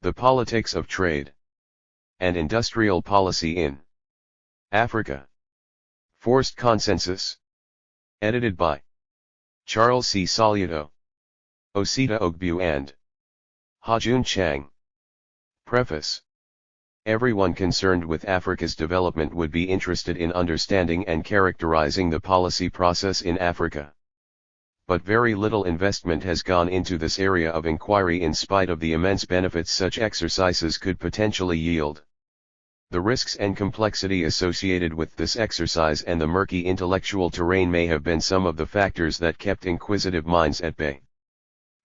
The Politics of Trade and Industrial Policy in Africa. Forced Consensus. Edited by Charles C. Soliato, Osita Ogbu and Hajun Chang. Preface. Everyone concerned with Africa's development would be interested in understanding and characterizing the policy process in Africa. But very little investment has gone into this area of inquiry in spite of the immense benefits such exercises could potentially yield. The risks and complexity associated with this exercise and the murky intellectual terrain may have been some of the factors that kept inquisitive minds at bay.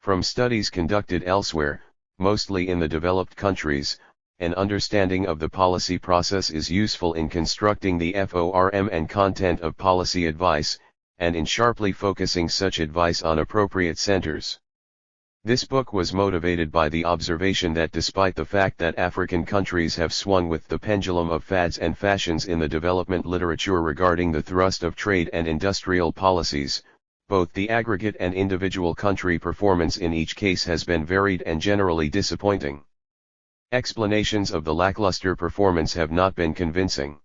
From studies conducted elsewhere, mostly in the developed countries, an understanding of the policy process is useful in constructing the form and content of policy advice, and in sharply focusing such advice on appropriate centers. This book was motivated by the observation that despite the fact that African countries have swung with the pendulum of fads and fashions in the development literature regarding the thrust of trade and industrial policies, both the aggregate and individual country performance in each case has been varied and generally disappointing. Explanations of the lackluster performance have not been convincing.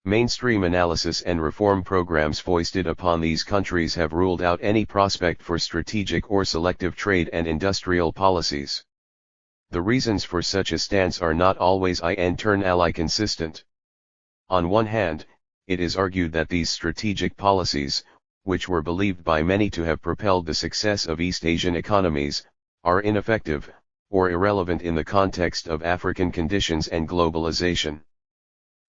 Mainstream analysis and reform programs foisted upon these countries have ruled out any prospect for strategic or selective trade and industrial policies. The reasons for such a stance are not always internally consistent. On one hand, it is argued that these strategic policies, which were believed by many to have propelled the success of East Asian economies, are ineffective, or irrelevant in the context of African conditions and globalization.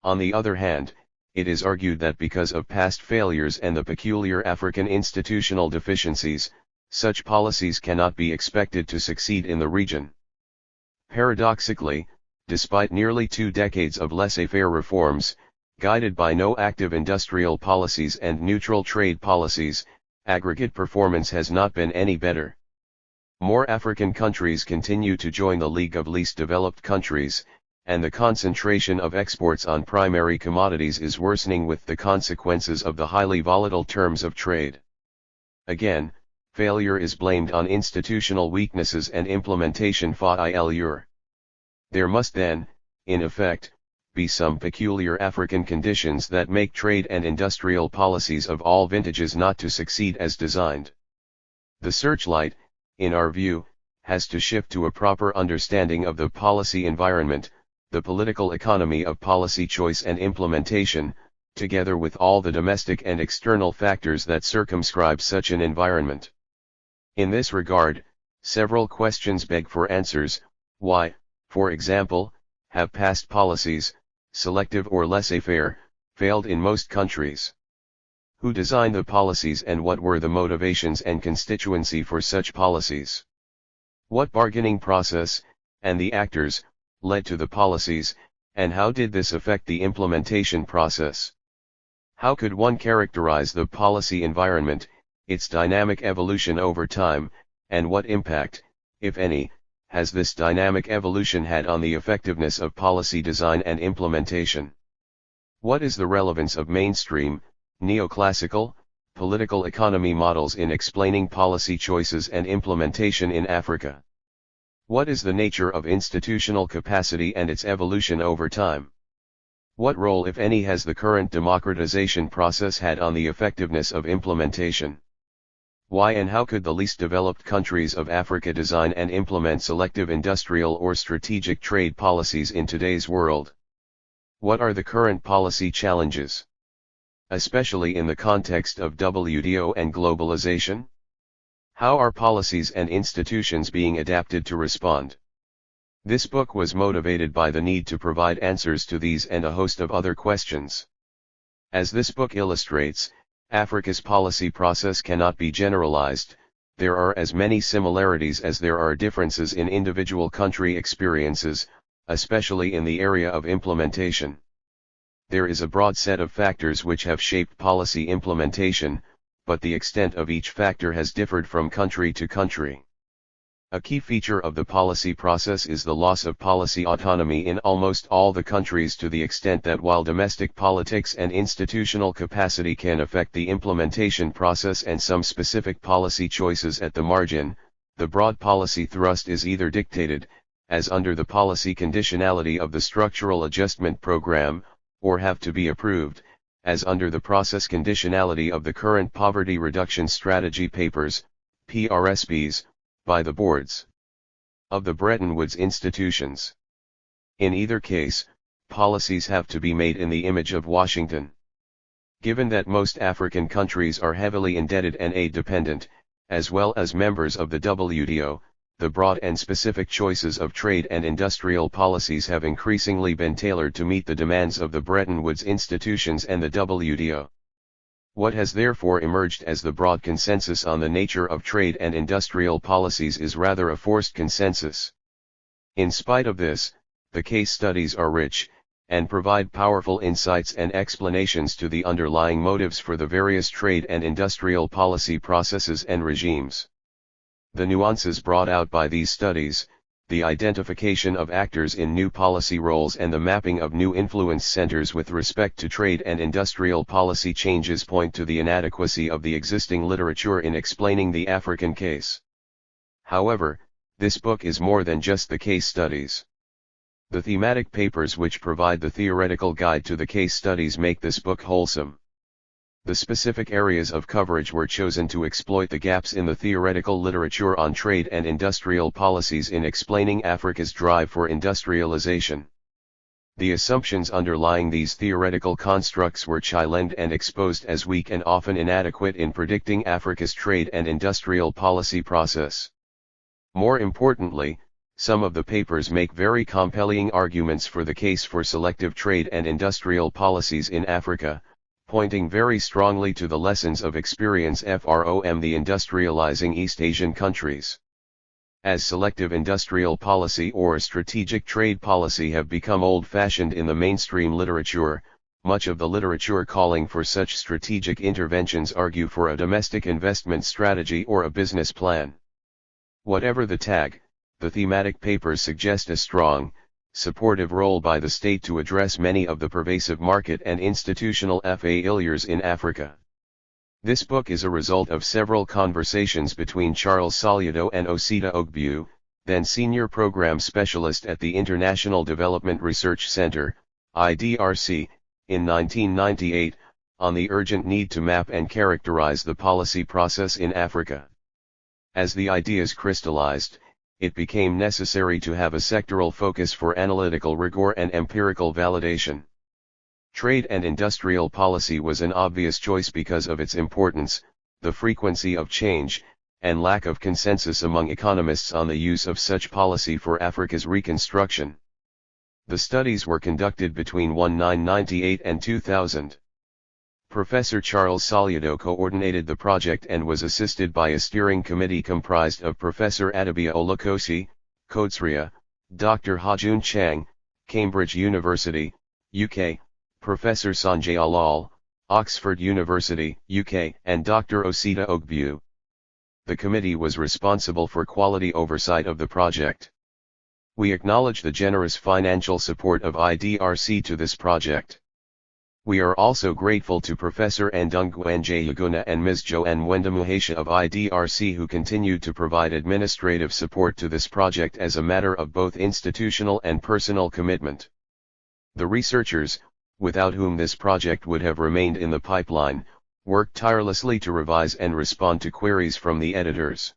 On the other hand, it is argued that because of past failures and the peculiar African institutional deficiencies, such policies cannot be expected to succeed in the region. Paradoxically, despite nearly 2 decades of laissez-faire reforms, guided by no active industrial policies and neutral trade policies, aggregate performance has not been any better. More African countries continue to join the League of Least Developed Countries, and the concentration of exports on primary commodities is worsening with the consequences of the highly volatile terms of trade. Again, failure is blamed on institutional weaknesses and implementation failure. There must then, in effect, be some peculiar African conditions that make trade and industrial policies of all vintages not to succeed as designed. The searchlight, in our view, has to shift to a proper understanding of the policy environment, the political economy of policy choice and implementation, together with all the domestic and external factors that circumscribe such an environment. In this regard, several questions beg for answers. Why, for example, have past policies, selective or laissez-faire, failed in most countries? Who designed the policies and what were the motivations and constituency for such policies? What bargaining process, and the actors, led to the policies, and how did this affect the implementation process? How could one characterize the policy environment, its dynamic evolution over time, and what impact, if any, has this dynamic evolution had on the effectiveness of policy design and implementation? What is the relevance of mainstream, neoclassical, political economy models in explaining policy choices and implementation in Africa? What is the nature of institutional capacity and its evolution over time? What role, if any, has the current democratization process had on the effectiveness of implementation? Why and how could the least developed countries of Africa design and implement selective industrial or strategic trade policies in today's world? What are the current policy challenges, especially in the context of WTO and globalization? How are policies and institutions being adapted to respond? This book was motivated by the need to provide answers to these and a host of other questions. As this book illustrates, Africa's policy process cannot be generalized. There are as many similarities as there are differences in individual country experiences, especially in the area of implementation. There is a broad set of factors which have shaped policy implementation, but the extent of each factor has differed from country to country. A key feature of the policy process is the loss of policy autonomy in almost all the countries, to the extent that while domestic politics and institutional capacity can affect the implementation process and some specific policy choices at the margin, the broad policy thrust is either dictated, as under the policy conditionality of the Structural Adjustment Program, or have to be approved, as under the process conditionality of the current Poverty Reduction Strategy Papers, PRSPs, by the boards of the Bretton Woods institutions. In either case, policies have to be made in the image of Washington. Given that most African countries are heavily indebted and aid-dependent, as well as members of the WTO, the broad and specific choices of trade and industrial policies have increasingly been tailored to meet the demands of the Bretton Woods institutions and the WTO. What has therefore emerged as the broad consensus on the nature of trade and industrial policies is rather a forced consensus. In spite of this, the case studies are rich, and provide powerful insights and explanations to the underlying motives for the various trade and industrial policy processes and regimes. The nuances brought out by these studies, the identification of actors in new policy roles and the mapping of new influence centers with respect to trade and industrial policy changes point to the inadequacy of the existing literature in explaining the African case. However, this book is more than just the case studies. The thematic papers which provide the theoretical guide to the case studies make this book wholesome. The specific areas of coverage were chosen to exploit the gaps in the theoretical literature on trade and industrial policies in explaining Africa's drive for industrialization. The assumptions underlying these theoretical constructs were challenged and exposed as weak and often inadequate in predicting Africa's trade and industrial policy process. More importantly, some of the papers make very compelling arguments for the case for selective trade and industrial policies in Africa, pointing very strongly to the lessons of experience from the industrializing East Asian countries. As selective industrial policy or strategic trade policy have become old-fashioned in the mainstream literature, much of the literature calling for such strategic interventions argue for a domestic investment strategy or a business plan. Whatever the tag, the thematic papers suggest a strong, supportive role by the state to address many of the pervasive market and institutional failures in Africa. This book is a result of several conversations between Charles Salido and Osita Ogbu, then Senior Program Specialist at the International Development Research Center, IDRC, in 1998, on the urgent need to map and characterize the policy process in Africa. As the ideas crystallized, it became necessary to have a sectoral focus for analytical rigor and empirical validation. Trade and industrial policy was an obvious choice because of its importance, the frequency of change, and lack of consensus among economists on the use of such policy for Africa's reconstruction. The studies were conducted between 1998 and 2000. Professor Charles Salido coordinated the project and was assisted by a steering committee comprised of Professor Adibia Olukosi, Kotsria, Dr. Hajun Chang, Cambridge University, UK, Professor Sanjay Alal, Oxford University, UK, and Dr. Osita Ogbu. The committee was responsible for quality oversight of the project. We acknowledge the generous financial support of IDRC to this project. We are also grateful to Professor Ndungwanje Yaguna and Ms. Joanne Wendamuhesha of IDRC who continued to provide administrative support to this project as a matter of both institutional and personal commitment. The researchers, without whom this project would have remained in the pipeline, worked tirelessly to revise and respond to queries from the editors.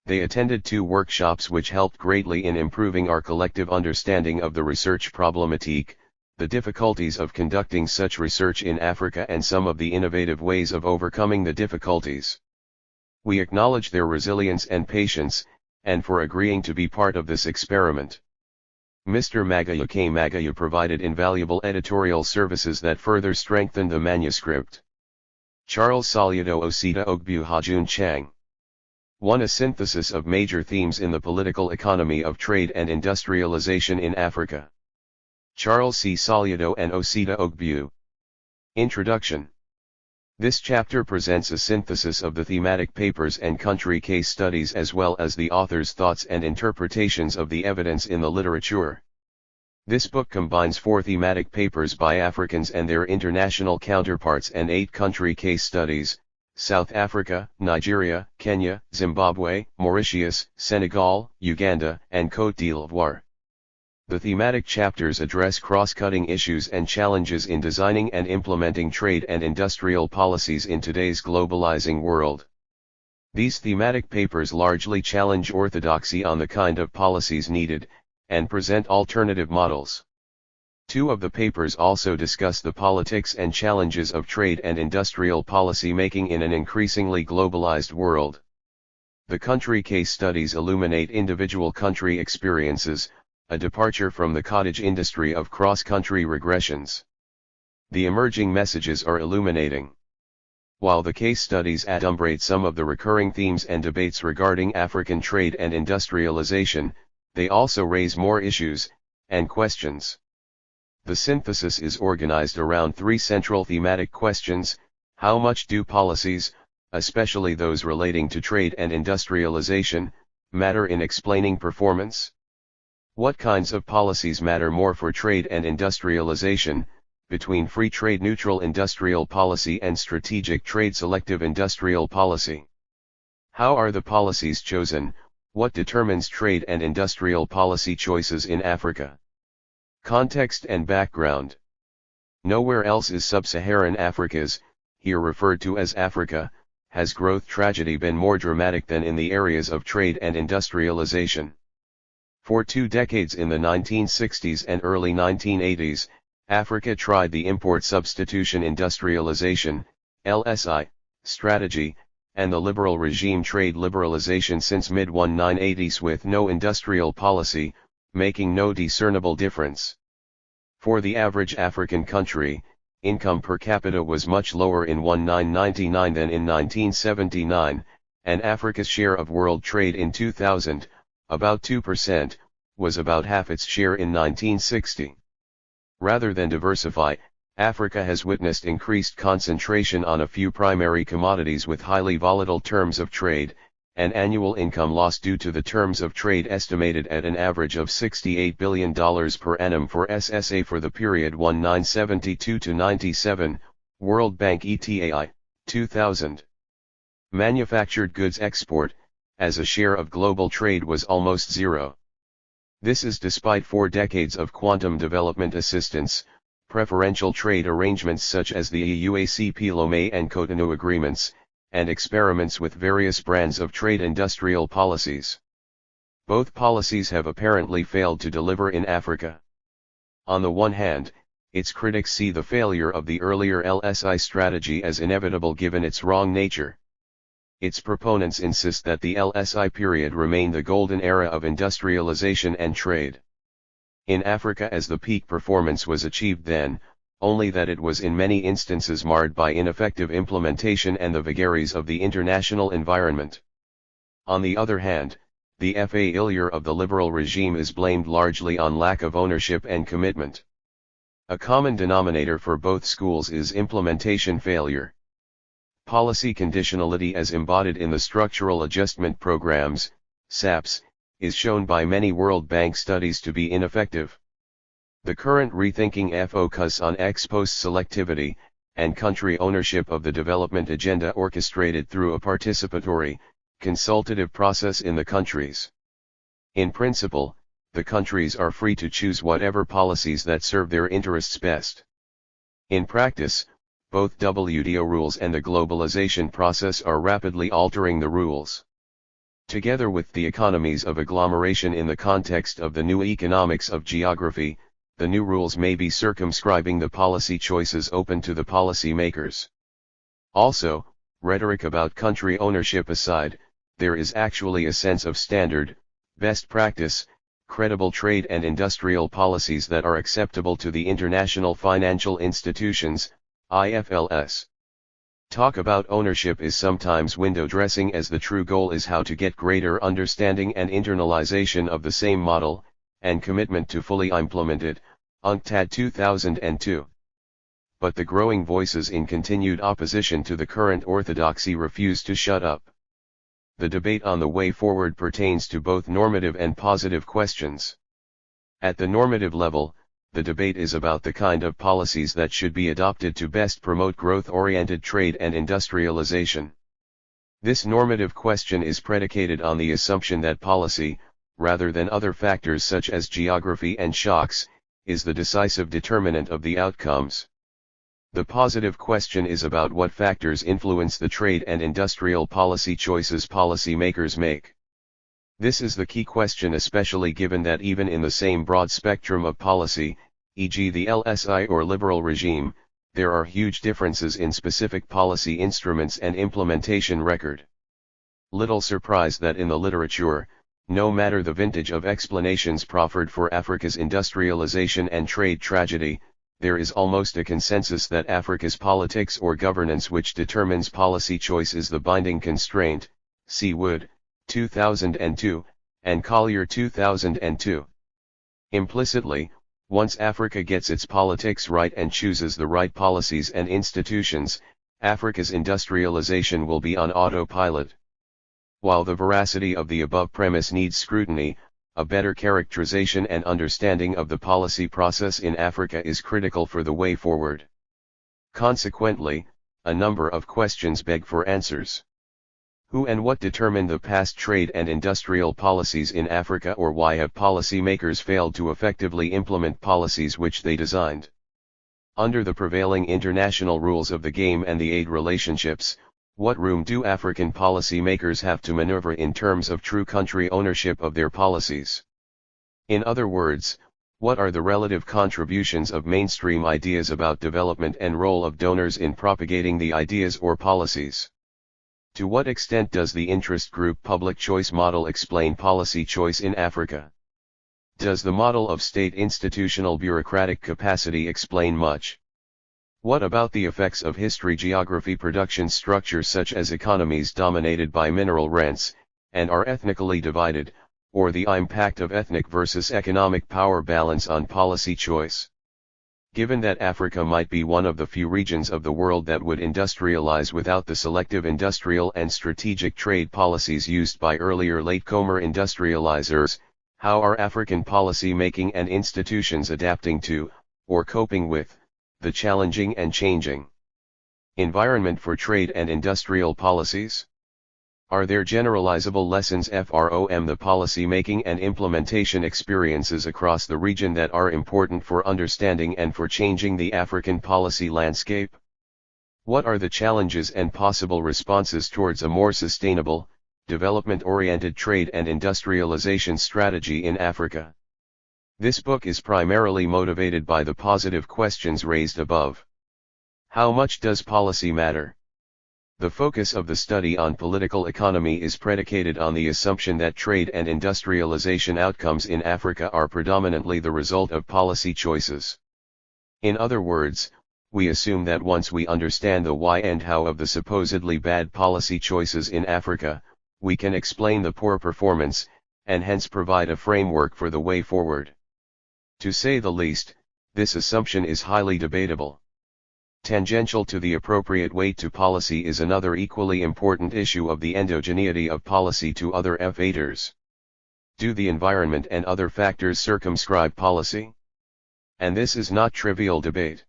They attended 2 workshops which helped greatly in improving our collective understanding of the research problematique, the difficulties of conducting such research in Africa and some of the innovative ways of overcoming the difficulties. We acknowledge their resilience and patience, and for agreeing to be part of this experiment. Mr. Magaya K. Magaya provided invaluable editorial services that further strengthened the manuscript. Charles Salido Osita Ogbu Hajun Chang. 1. A synthesis of major themes in the political economy of trade and industrialization in Africa. Charles C. Salido and Osita Ogbu. Introduction. This chapter presents a synthesis of the thematic papers and country case studies as well as the author's thoughts and interpretations of the evidence in the literature. This book combines 4 thematic papers by Africans and their international counterparts and 8 country case studies, South Africa, Nigeria, Kenya, Zimbabwe, Mauritius, Senegal, Uganda, and Côte d'Ivoire. The thematic chapters address cross-cutting issues and challenges in designing and implementing trade and industrial policies in today's globalizing world. These thematic papers largely challenge orthodoxy on the kind of policies needed, and present alternative models. Two of the papers also discuss the politics and challenges of trade and industrial policy making in an increasingly globalized world. The country case studies illuminate individual country experiences, a departure from the cottage industry of cross-country regressions. The emerging messages are illuminating. While the case studies adumbrate some of the recurring themes and debates regarding African trade and industrialization, they also raise more issues and questions. The synthesis is organized around three central thematic questions: how much do policies, especially those relating to trade and industrialization, matter in explaining performance? What kinds of policies matter more for trade and industrialization, between free trade neutral industrial policy and strategic trade selective industrial policy? How are the policies chosen? What determines trade and industrial policy choices in Africa? Context and background. Nowhere else is sub-Saharan Africa's, here referred to as Africa, has growth tragedy been more dramatic than in the areas of trade and industrialization. For 2 decades in the 1960s and early 1980s, Africa tried the import substitution industrialization, LSI, strategy, and the liberal regime trade liberalization since mid-1980s with no industrial policy, making no discernible difference. For the average African country, income per capita was much lower in 1999 than in 1979, and Africa's share of world trade in 2000, about 2%, was about half its share in 1960. Rather than diversify, Africa has witnessed increased concentration on a few primary commodities with highly volatile terms of trade, and annual income loss due to the terms of trade estimated at an average of $68 billion per annum for SSA for the period 1972 to 97, World Bank ETAI, 2000. Manufactured goods export, as a share of global trade was almost zero. This is despite 4 decades of quantum development assistance, preferential trade arrangements such as the EUACP Lomé and Cotonou agreements, and experiments with various brands of trade industrial policies. Both policies have apparently failed to deliver in Africa. On the one hand, its critics see the failure of the earlier LSI strategy as inevitable given its wrong nature. Its proponents insist that the LSI period remained the golden era of industrialization and trade in Africa as the peak performance was achieved then, only that it was in many instances marred by ineffective implementation and the vagaries of the international environment. On the other hand, the failure of the liberal regime is blamed largely on lack of ownership and commitment. A common denominator for both schools is implementation failure. Policy conditionality as embodied in the Structural Adjustment Programs, SAPs, is shown by many World Bank studies to be ineffective. The current rethinking focus on ex-post selectivity, and country ownership of the development agenda orchestrated through a participatory, consultative process in the countries. In principle, the countries are free to choose whatever policies that serve their interests best. In practice, both WTO rules and the globalization process are rapidly altering the rules. Together with the economies of agglomeration in the context of the new economics of geography, the new rules may be circumscribing the policy choices open to the policy makers. Also, rhetoric about country ownership aside, there is actually a sense of standard, best practice, credible trade and industrial policies that are acceptable to the international financial institutions, IFLs. Talk about ownership is sometimes window dressing as the true goal is how to get greater understanding and internalization of the same model, and commitment to fully implement it, UNCTAD 2002. But the growing voices in continued opposition to the current orthodoxy refuse to shut up. The debate on the way forward pertains to both normative and positive questions. At the normative level, the debate is about the kind of policies that should be adopted to best promote growth-oriented trade and industrialization. This normative question is predicated on the assumption that policy, rather than other factors such as geography and shocks, is the decisive determinant of the outcomes. The positive question is about what factors influence the trade and industrial policy choices policymakers make. This is the key question, especially given that even in the same broad spectrum of policy, e.g. the LSI or liberal regime, there are huge differences in specific policy instruments and implementation record. Little surprise that in the literature, no matter the vintage of explanations proffered for Africa's industrialization and trade tragedy, there is almost a consensus that Africa's politics or governance which determines policy choice is the binding constraint. See Wood, 2002, and Collier 2002. Implicitly, once Africa gets its politics right and chooses the right policies and institutions, Africa's industrialization will be on autopilot. While the veracity of the above premise needs scrutiny, a better characterization and understanding of the policy process in Africa is critical for the way forward. Consequently, a number of questions beg for answers. Who and what determined the past trade and industrial policies in Africa, or why have policymakers failed to effectively implement policies which they designed? Under the prevailing international rules of the game and the aid relationships, what room do African policymakers have to maneuver in terms of true country ownership of their policies? In other words, what are the relative contributions of mainstream ideas about development and role of donors in propagating the ideas or policies? To what extent does the interest group public choice model explain policy choice in Africa? Does the model of state institutional bureaucratic capacity explain much? What about the effects of history, geography, production structures such as economies dominated by mineral rents, and are ethnically divided, or the impact of ethnic versus economic power balance on policy choice? Given that Africa might be one of the few regions of the world that would industrialize without the selective industrial and strategic trade policies used by earlier latecomer industrializers, how are African policy making and institutions adapting to, or coping with, the challenging and changing environment for trade and industrial policies? Are there generalizable lessons from the policy-making and implementation experiences across the region that are important for understanding and for changing the African policy landscape? What are the challenges and possible responses towards a more sustainable, development-oriented trade and industrialization strategy in Africa? This book is primarily motivated by the positive questions raised above. How much does policy matter? The focus of the study on political economy is predicated on the assumption that trade and industrialization outcomes in Africa are predominantly the result of policy choices. In other words, we assume that once we understand the why and how of the supposedly bad policy choices in Africa, we can explain the poor performance, and hence provide a framework for the way forward. To say the least, this assumption is highly debatable. Tangential to the appropriate weight to policy is another equally important issue of the endogeneity of policy to other factors. Do the environment and other factors circumscribe policy? And this is not trivial debate.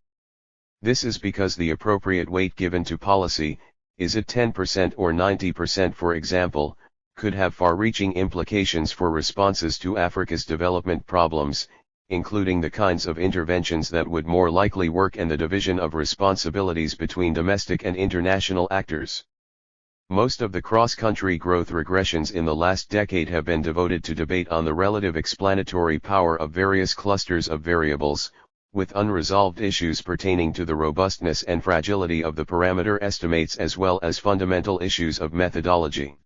This is because the appropriate weight given to policy, is it 10% or 90% for example, could have far-reaching implications for responses to Africa's development problems, including the kinds of interventions that would more likely work and the division of responsibilities between domestic and international actors. Most of the cross-country growth regressions in the last decade have been devoted to debate on the relative explanatory power of various clusters of variables, with unresolved issues pertaining to the robustness and fragility of the parameter estimates as well as fundamental issues of methodology.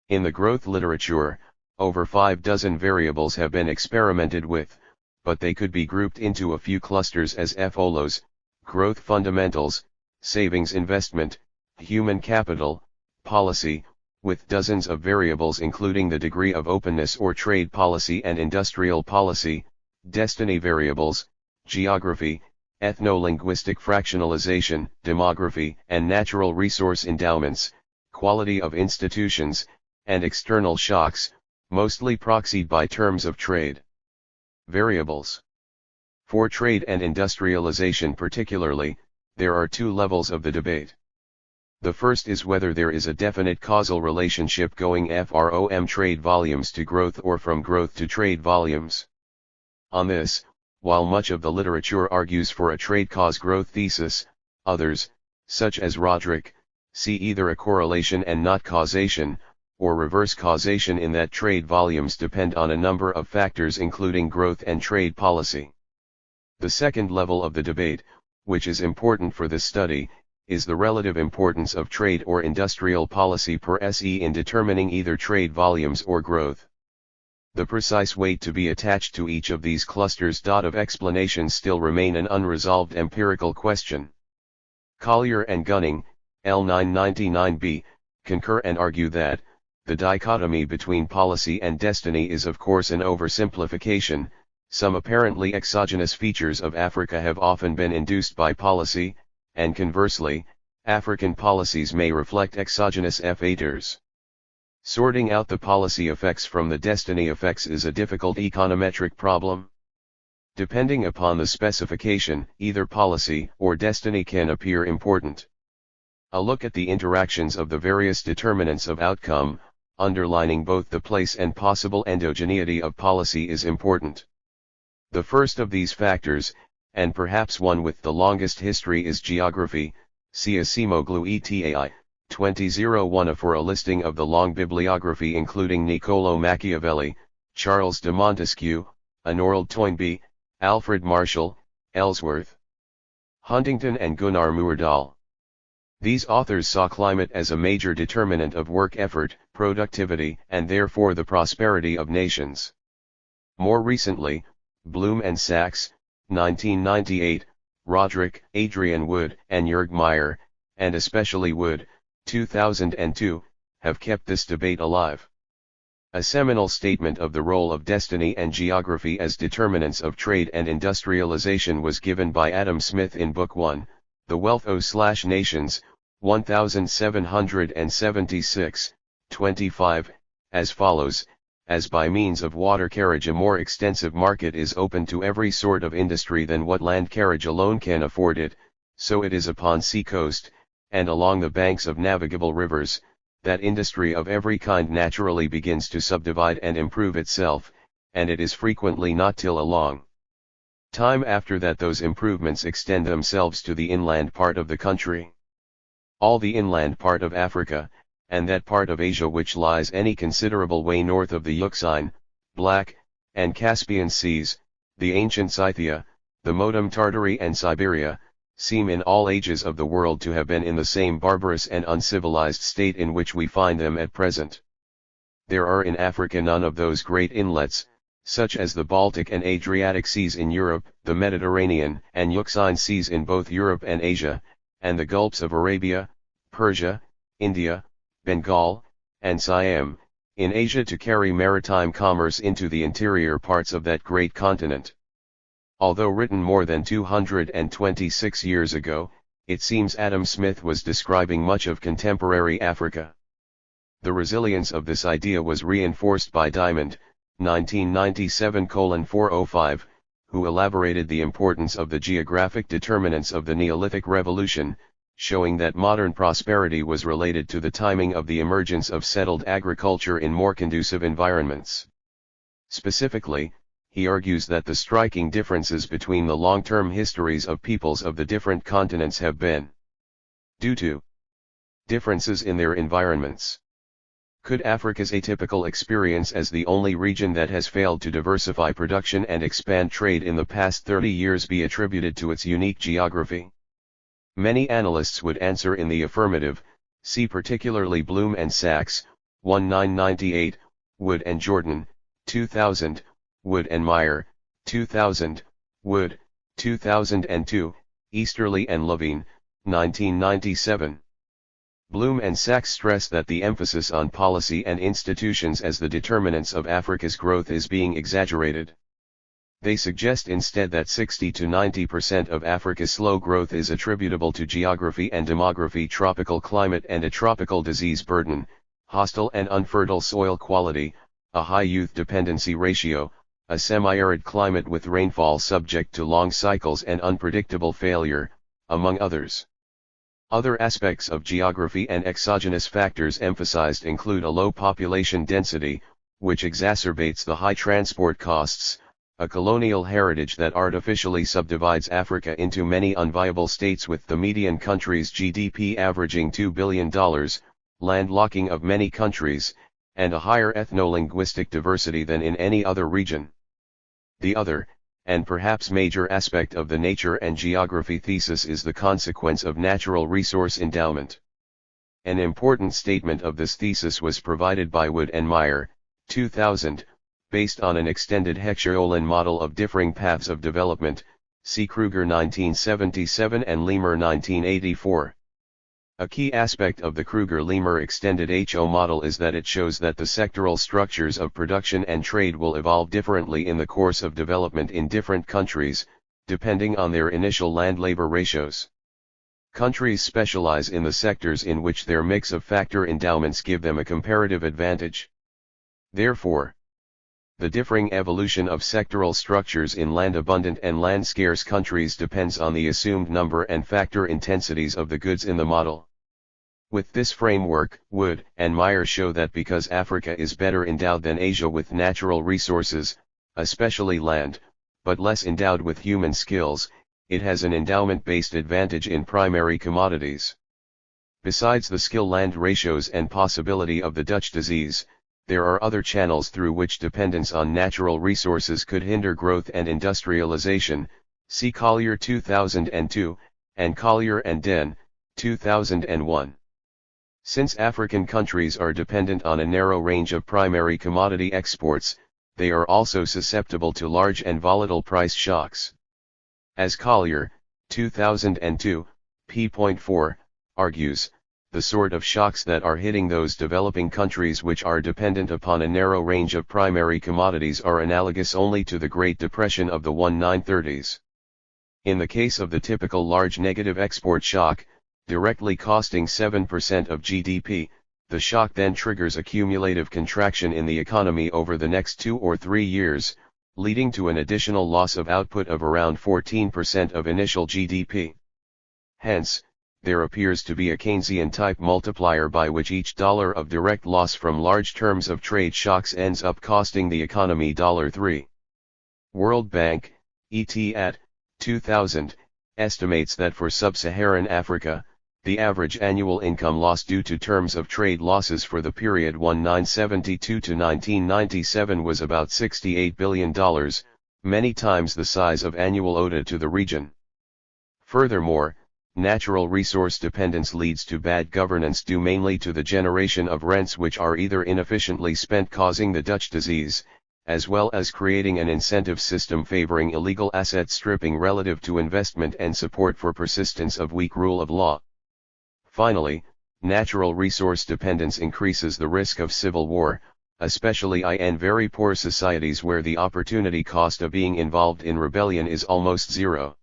In the growth literature, over 6 variables have been experimented with, but they could be grouped into a few clusters as FOLOs, growth fundamentals, savings investment, human capital, policy, with dozens of variables including the degree of openness or trade policy and industrial policy, destiny variables, geography, ethno-linguistic fractionalization, demography and natural resource endowments, quality of institutions, and external shocks, mostly proxied by terms of trade. Variables. For trade and industrialization particularly, there are two levels of the debate. The first is whether there is a definite causal relationship going from trade volumes to growth or from growth to trade volumes. On this, while much of the literature argues for a trade cause growth thesis, others, such as Roderick, see either a correlation and not causation, or reverse causation in that trade volumes depend on a number of factors including growth and trade policy. The second level of the debate, which is important for this study, is the relative importance of trade or industrial policy per se in determining either trade volumes or growth. The precise weight to be attached to each of these clusters of explanations still remain an unresolved empirical question. Collier and Gunning, L999b, concur and argue that, the dichotomy between policy and destiny is of course an oversimplification. Some apparently exogenous features of Africa have often been induced by policy, and conversely, African policies may reflect exogenous factors. Sorting out the policy effects from the destiny effects is a difficult econometric problem. Depending upon the specification, either policy or destiny can appear important. A look at the interactions of the various determinants of outcome, underlining both the place and possible endogeneity of policy is important. The first of these factors, and perhaps one with the longest history, is geography. See Acemoglu et al. 2001 for a listing of the long bibliography including Niccolò Machiavelli, Charles de Montesquieu, Arnold Toynbee, Alfred Marshall, Ellsworth, Huntington and Gunnar Myrdal. These authors saw climate as a major determinant of work effort, productivity, and therefore the prosperity of nations. More recently, Bloom and Sachs, 1998, Roderick, Adrian Wood, and Jörg Meyer, and especially Wood, 2002, have kept this debate alive. A seminal statement of the role of destiny and geography as determinants of trade and industrialization was given by Adam Smith in Book 1, The Wealth of Nations, 1776, 25, as follows: as by means of water carriage a more extensive market is open to every sort of industry than what land carriage alone can afford it, so it is upon sea coast, and along the banks of navigable rivers, that industry of every kind naturally begins to subdivide and improve itself, and it is frequently not till a long time after that those improvements extend themselves to the inland part of the country. All the inland part of Africa, and that part of Asia which lies any considerable way north of the Euxine, Black, and Caspian seas, the ancient Scythia, the Motum Tartary and Siberia, seem in all ages of the world to have been in the same barbarous and uncivilized state in which we find them at present. There are in Africa none of those great inlets, such as the Baltic and Adriatic seas in Europe, the Mediterranean and Euxine seas in both Europe and Asia, and the gulfs of Arabia, Persia, India, Bengal, and Siam, in Asia to carry maritime commerce into the interior parts of that great continent. Although written more than 226 years ago, it seems Adam Smith was describing much of contemporary Africa. The resilience of this idea was reinforced by Diamond, 1997:405, who elaborated the importance of the geographic determinants of the Neolithic Revolution, showing that modern prosperity was related to the timing of the emergence of settled agriculture in more conducive environments. Specifically, he argues that the striking differences between the long-term histories of peoples of the different continents have been due to differences in their environments. Could Africa's atypical experience as the only region that has failed to diversify production and expand trade in the past 30 years be attributed to its unique geography? Many analysts would answer in the affirmative. See particularly Bloom and Sachs, 1998, Wood and Jordan, 2000, Wood and Meyer, 2000, Wood, 2002, Easterly and Levine, 1997. Bloom and Sachs stress that the emphasis on policy and institutions as the determinants of Africa's growth is being exaggerated. They suggest instead that 60 to 90% of Africa's slow growth is attributable to geography and demography, tropical climate and a tropical disease burden, hostile and unfertile soil quality, a high youth dependency ratio, a semi-arid climate with rainfall subject to long cycles and unpredictable failure, among others. Other aspects of geography and exogenous factors emphasized include a low population density, which exacerbates the high transport costs, a colonial heritage that artificially subdivides Africa into many unviable states with the median country's GDP averaging $2 billion, landlocking of many countries, and a higher ethno-linguistic diversity than in any other region. The other, and perhaps major aspect of the nature and geography thesis is the consequence of natural resource endowment. An important statement of this thesis was provided by Wood and Meyer, 2000, based on an extended Heckscherholin model of differing paths of development, see Kruger 1977 and Lemur 1984. A key aspect of the Kruger-Lemur extended HO model is that it shows that the sectoral structures of production and trade will evolve differently in the course of development in different countries, depending on their initial land-labor ratios. Countries specialize in the sectors in which their mix of factor endowments give them a comparative advantage. Therefore, the differing evolution of sectoral structures in land-abundant and land-scarce countries depends on the assumed number and factor intensities of the goods in the model. With this framework, Wood and Meyer show that because Africa is better endowed than Asia with natural resources, especially land, but less endowed with human skills, it has an endowment-based advantage in primary commodities. Besides the skill-land ratios and possibility of the Dutch disease, there are other channels through which dependence on natural resources could hinder growth and industrialization, see Collier 2002, and Collier and Den, 2001. Since African countries are dependent on a narrow range of primary commodity exports, they are also susceptible to large and volatile price shocks. As Collier, 2002, p.4, argues, the sort of shocks that are hitting those developing countries which are dependent upon a narrow range of primary commodities are analogous only to the Great Depression of the 1930s. In the case of the typical large negative export shock, directly costing 7% of GDP, the shock then triggers a cumulative contraction in the economy over the next 2 or 3 years, leading to an additional loss of output of around 14% of initial GDP. Hence, there appears to be a Keynesian-type multiplier by which each dollar of direct loss from large terms of trade shocks ends up costing the economy $3. World Bank, et 2000, estimates that for sub-Saharan Africa, the average annual income loss due to terms of trade losses for the period 1972 to 1997 was about $68 billion, many times the size of annual ODA to the region. Furthermore, natural resource dependence leads to bad governance due mainly to the generation of rents which are either inefficiently spent causing the Dutch disease, as well as creating an incentive system favoring illegal asset stripping relative to investment and support for persistence of weak rule of law. Finally, natural resource dependence increases the risk of civil war, especially in very poor societies where the opportunity cost of being involved in rebellion is almost zero.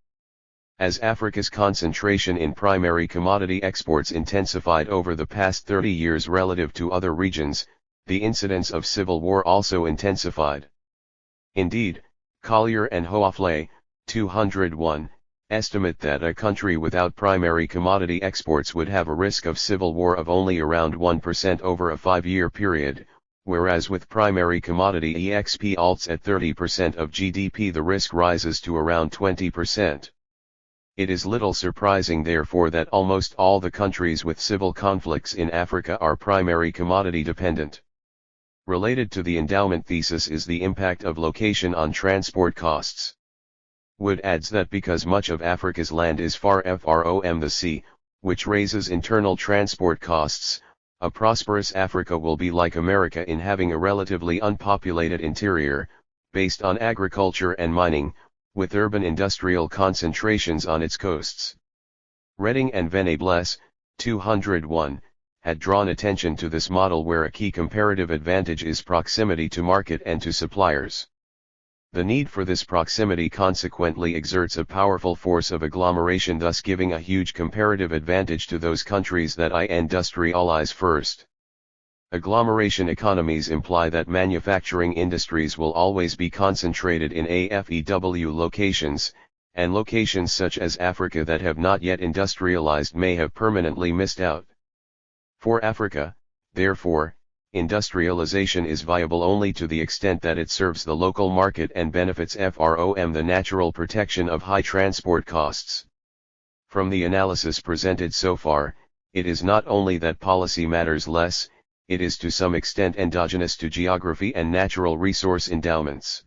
As Africa's concentration in primary commodity exports intensified over the past 30 years relative to other regions, the incidence of civil war also intensified. Indeed, Collier and Hoefle, 201, estimate that a country without primary commodity exports would have a risk of civil war of only around 1% over a 5-year period, whereas with primary commodity exp alts at 30% of GDP the risk rises to around 20%. It is little surprising therefore that almost all the countries with civil conflicts in Africa are primary commodity dependent. Related to the endowment thesis is the impact of location on transport costs. Wood adds that because much of Africa's land is far from the sea, which raises internal transport costs, a prosperous Africa will be like America in having a relatively unpopulated interior, based on agriculture and mining, with urban industrial concentrations on its coasts. Redding and Venables, 201, had drawn attention to this model where a key comparative advantage is proximity to market and to suppliers. The need for this proximity consequently exerts a powerful force of agglomeration, thus giving a huge comparative advantage to those countries that industrialize first. Agglomeration economies imply that manufacturing industries will always be concentrated in AFEW locations, and locations such as Africa that have not yet industrialized may have permanently missed out. For Africa, therefore, industrialization is viable only to the extent that it serves the local market and benefits from the natural protection of high transport costs. From the analysis presented so far, it is not only that policy matters less, it is to some extent endogenous to geography and natural resource endowments.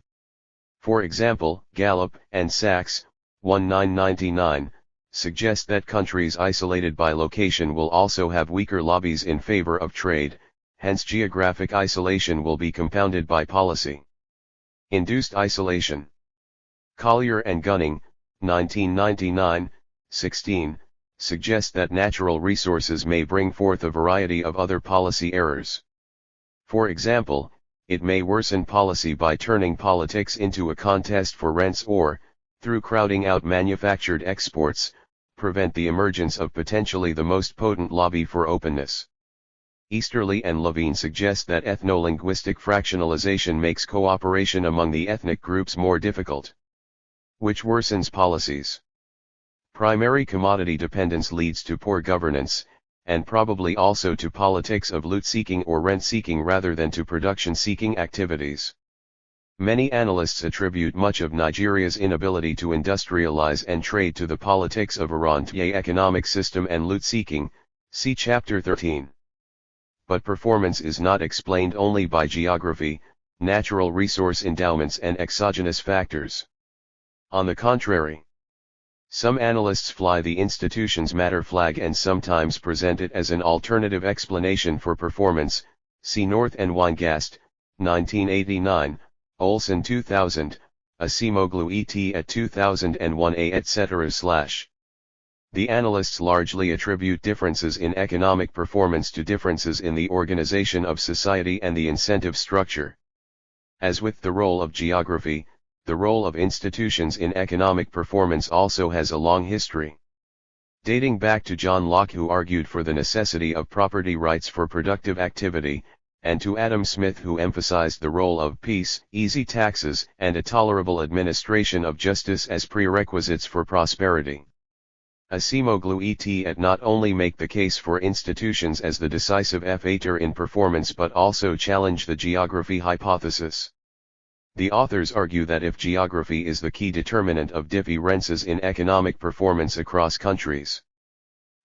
For example, Gallup and Sachs, 1999, suggest that countries isolated by location will also have weaker lobbies in favor of trade, hence geographic isolation will be compounded by policy. Induced isolation. Collier and Gunning, 1999, 16, suggest that natural resources may bring forth a variety of other policy errors. For example, it may worsen policy by turning politics into a contest for rents or, through crowding out manufactured exports, prevent the emergence of potentially the most potent lobby for openness. Easterly and Levine suggest that ethno-linguistic fractionalization makes cooperation among the ethnic groups more difficult, which worsens policies. Primary commodity dependence leads to poor governance, and probably also to politics of loot-seeking or rent-seeking rather than to production-seeking activities. Many analysts attribute much of Nigeria's inability to industrialize and trade to the politics of a rentier economic system and loot-seeking, see Chapter 13. But performance is not explained only by geography, natural resource endowments and exogenous factors. On the contrary, some analysts fly the institutions matter flag and sometimes present it as an alternative explanation for performance, see North and Weingast, 1989, Olson 2000, Acemoglu et at 2001a etc. The analysts largely attribute differences in economic performance to differences in the organization of society and the incentive structure. As with the role of geography, the role of institutions in economic performance also has a long history. Dating back to John Locke, who argued for the necessity of property rights for productive activity, and to Adam Smith, who emphasized the role of peace, easy taxes, and a tolerable administration of justice as prerequisites for prosperity. Acemoglu et not only make the case for institutions as the decisive factor in performance but also challenge the geography hypothesis. The authors argue that if geography is the key determinant of differences in economic performance across countries,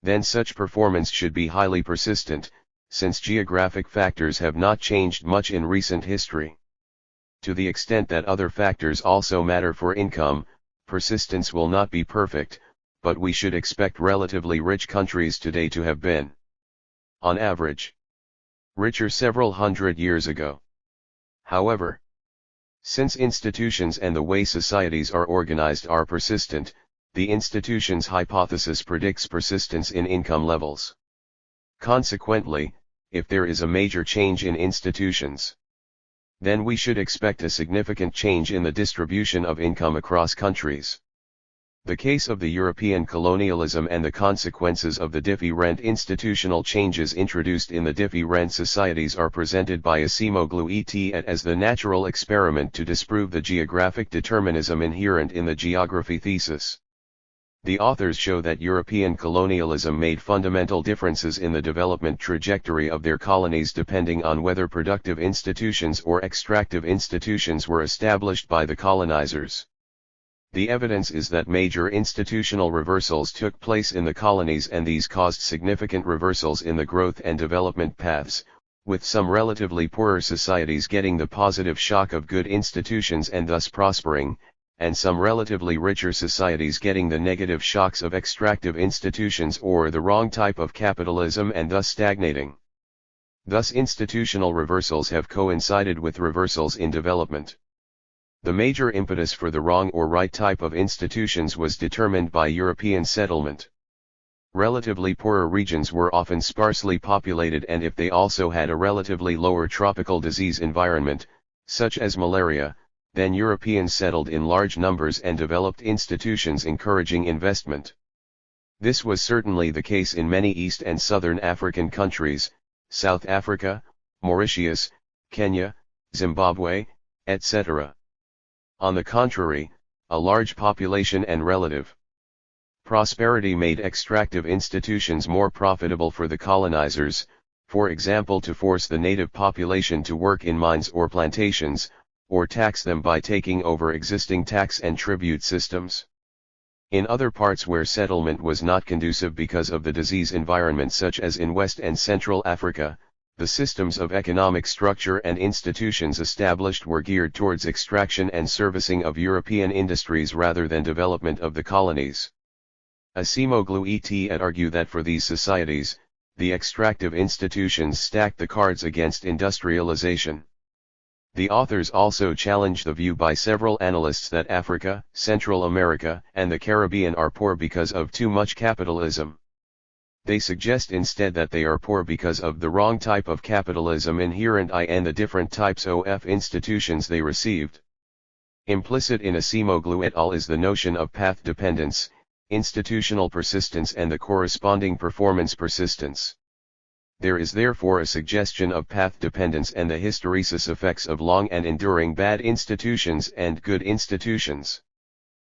then such performance should be highly persistent, since geographic factors have not changed much in recent history. To the extent that other factors also matter for income, persistence will not be perfect, but we should expect relatively rich countries today to have been, on average, richer several hundred years ago. However, since institutions and the way societies are organized are persistent, the institutions hypothesis predicts persistence in income levels. Consequently, if there is a major change in institutions, then we should expect a significant change in the distribution of income across countries. The case of the European colonialism and the consequences of the different institutional changes introduced in the different societies are presented by Acemoglu et as the natural experiment to disprove the geographic determinism inherent in the geography thesis. The authors show that European colonialism made fundamental differences in the development trajectory of their colonies depending on whether productive institutions or extractive institutions were established by the colonizers. The evidence is that major institutional reversals took place in the colonies, and these caused significant reversals in the growth and development paths, with some relatively poorer societies getting the positive shock of good institutions and thus prospering, and some relatively richer societies getting the negative shocks of extractive institutions or the wrong type of capitalism and thus stagnating. Thus institutional reversals have coincided with reversals in development. The major impetus for the wrong or right type of institutions was determined by European settlement. Relatively poorer regions were often sparsely populated, and if they also had a relatively lower tropical disease environment, such as malaria, then Europeans settled in large numbers and developed institutions encouraging investment. This was certainly the case in many East and Southern African countries, South Africa, Mauritius, Kenya, Zimbabwe, etc. On the contrary, a large population and relative prosperity made extractive institutions more profitable for the colonizers, for example to force the native population to work in mines or plantations, or tax them by taking over existing tax and tribute systems. In other parts where settlement was not conducive because of the disease environment such as in West and Central Africa, the systems of economic structure and institutions established were geared towards extraction and servicing of European industries rather than development of the colonies. Acemoglu et argue that for these societies, the extractive institutions stacked the cards against industrialization. The authors also challenge the view by several analysts that Africa, Central America, and the Caribbean are poor because of too much capitalism. They suggest instead that they are poor because of the wrong type of capitalism inherent in the different types of institutions they received. Implicit in Acemoglu et al. Is the notion of path dependence, institutional persistence and the corresponding performance persistence. There is therefore a suggestion of path dependence and the hysteresis effects of long and enduring bad institutions and good institutions.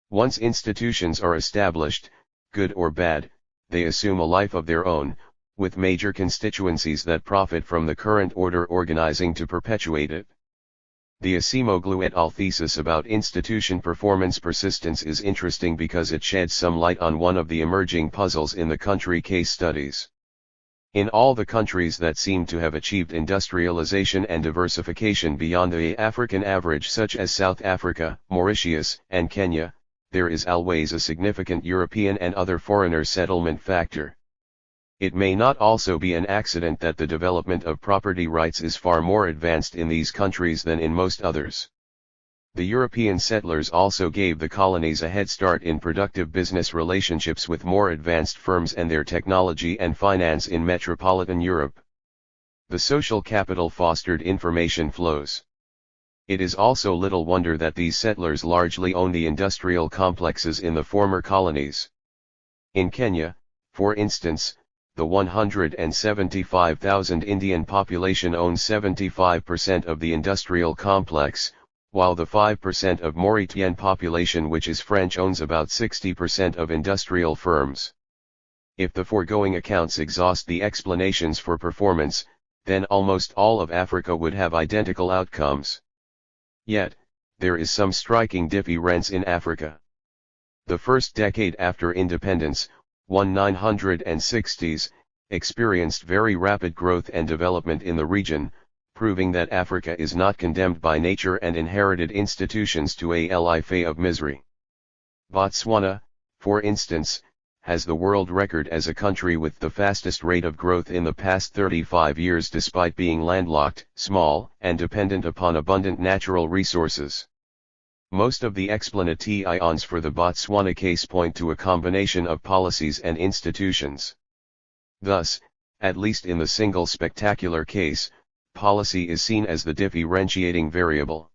Once institutions are established, good or bad, they assume a life of their own, with major constituencies that profit from the current order organizing to perpetuate it. The Acemoglu et al. Thesis about institution performance persistence is interesting because it sheds some light on one of the emerging puzzles in the country case studies. In all the countries that seem to have achieved industrialization and diversification beyond the African average such as South Africa, Mauritius, and Kenya, there is always a significant European and other foreigner settlement factor. It may not also be an accident that the development of property rights is far more advanced in these countries than in most others. The European settlers also gave the colonies a head start in productive business relationships with more advanced firms and their technology and finance in metropolitan Europe. The social capital fostered information flows. It is also little wonder that these settlers largely own the industrial complexes in the former colonies. In Kenya, for instance, the 175,000 Indian population owns 75% of the industrial complex, while the 5% of Mauritian population which is French owns about 60% of industrial firms. If the foregoing accounts exhaust the explanations for performance, then almost all of Africa would have identical outcomes. Yet, there is some striking difference in Africa. The first decade after independence, 1960s, experienced very rapid growth and development in the region, proving that Africa is not condemned by nature and inherited institutions to a life of misery. Botswana, for instance, has the world record as a country with the fastest rate of growth in the past 35 years despite being landlocked, small, and dependent upon abundant natural resources. Most of the explanations for the Botswana case point to a combination of policies and institutions. Thus, at least in the single spectacular case, policy is seen as the differentiating variable.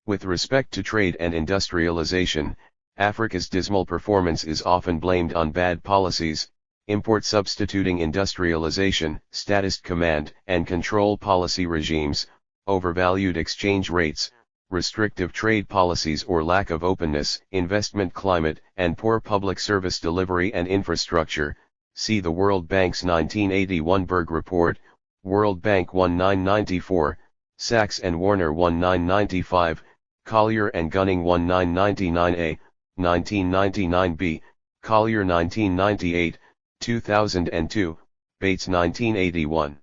With respect to trade and industrialization, Africa's dismal performance is often blamed on bad policies, import substituting industrialization, statist command and control policy regimes, overvalued exchange rates, restrictive trade policies or lack of openness, investment climate, and poor public service delivery and infrastructure. See the World Bank's 1981 Berg Report, World Bank 1994, Sachs and Warner 1995, Collier and Gunning 1999a, 1999b, Collier 1998, 2002, Bates 1981.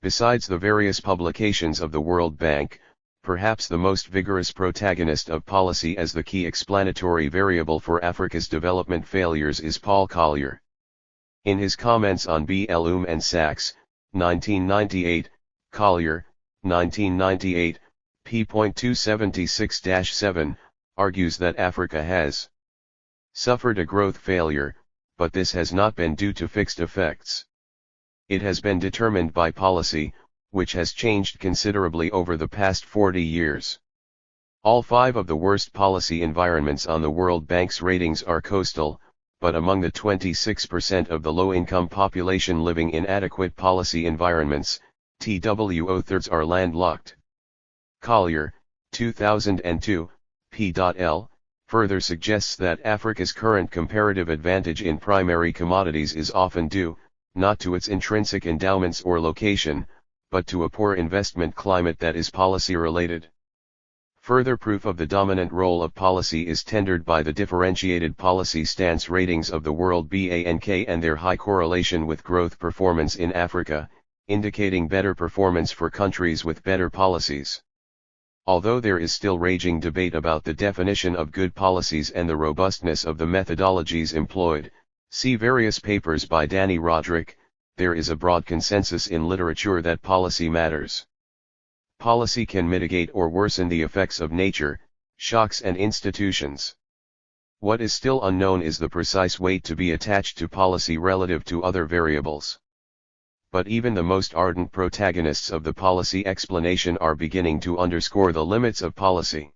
Besides the various publications of the World Bank, perhaps the most vigorous protagonist of policy as the key explanatory variable for Africa's development failures is Paul Collier. In his comments on Blum and Sachs, 1998, Collier, 1998, p.276-7, argues that Africa has suffered a growth failure, but this has not been due to fixed effects. It has been determined by policy, which has changed considerably over the past 40 years. All 5 of the worst policy environments on the World Bank's ratings are coastal, but among the 26% of the low-income population living in adequate policy environments, TWO-thirds are landlocked. Collier, 2002, p.l., further suggests that Africa's current comparative advantage in primary commodities is often due, not to its intrinsic endowments or location, but to a poor investment climate that is policy-related. Further proof of the dominant role of policy is tendered by the differentiated policy stance ratings of the World Bank and their high correlation with growth performance in Africa, indicating better performance for countries with better policies. Although there is still raging debate about the definition of good policies and the robustness of the methodologies employed, see various papers by Danny Roderick, there is a broad consensus in literature that policy matters. Policy can mitigate or worsen the effects of nature, shocks and institutions. What is still unknown is the precise weight to be attached to policy relative to other variables. But even the most ardent protagonists of the policy explanation are beginning to underscore the limits of policy.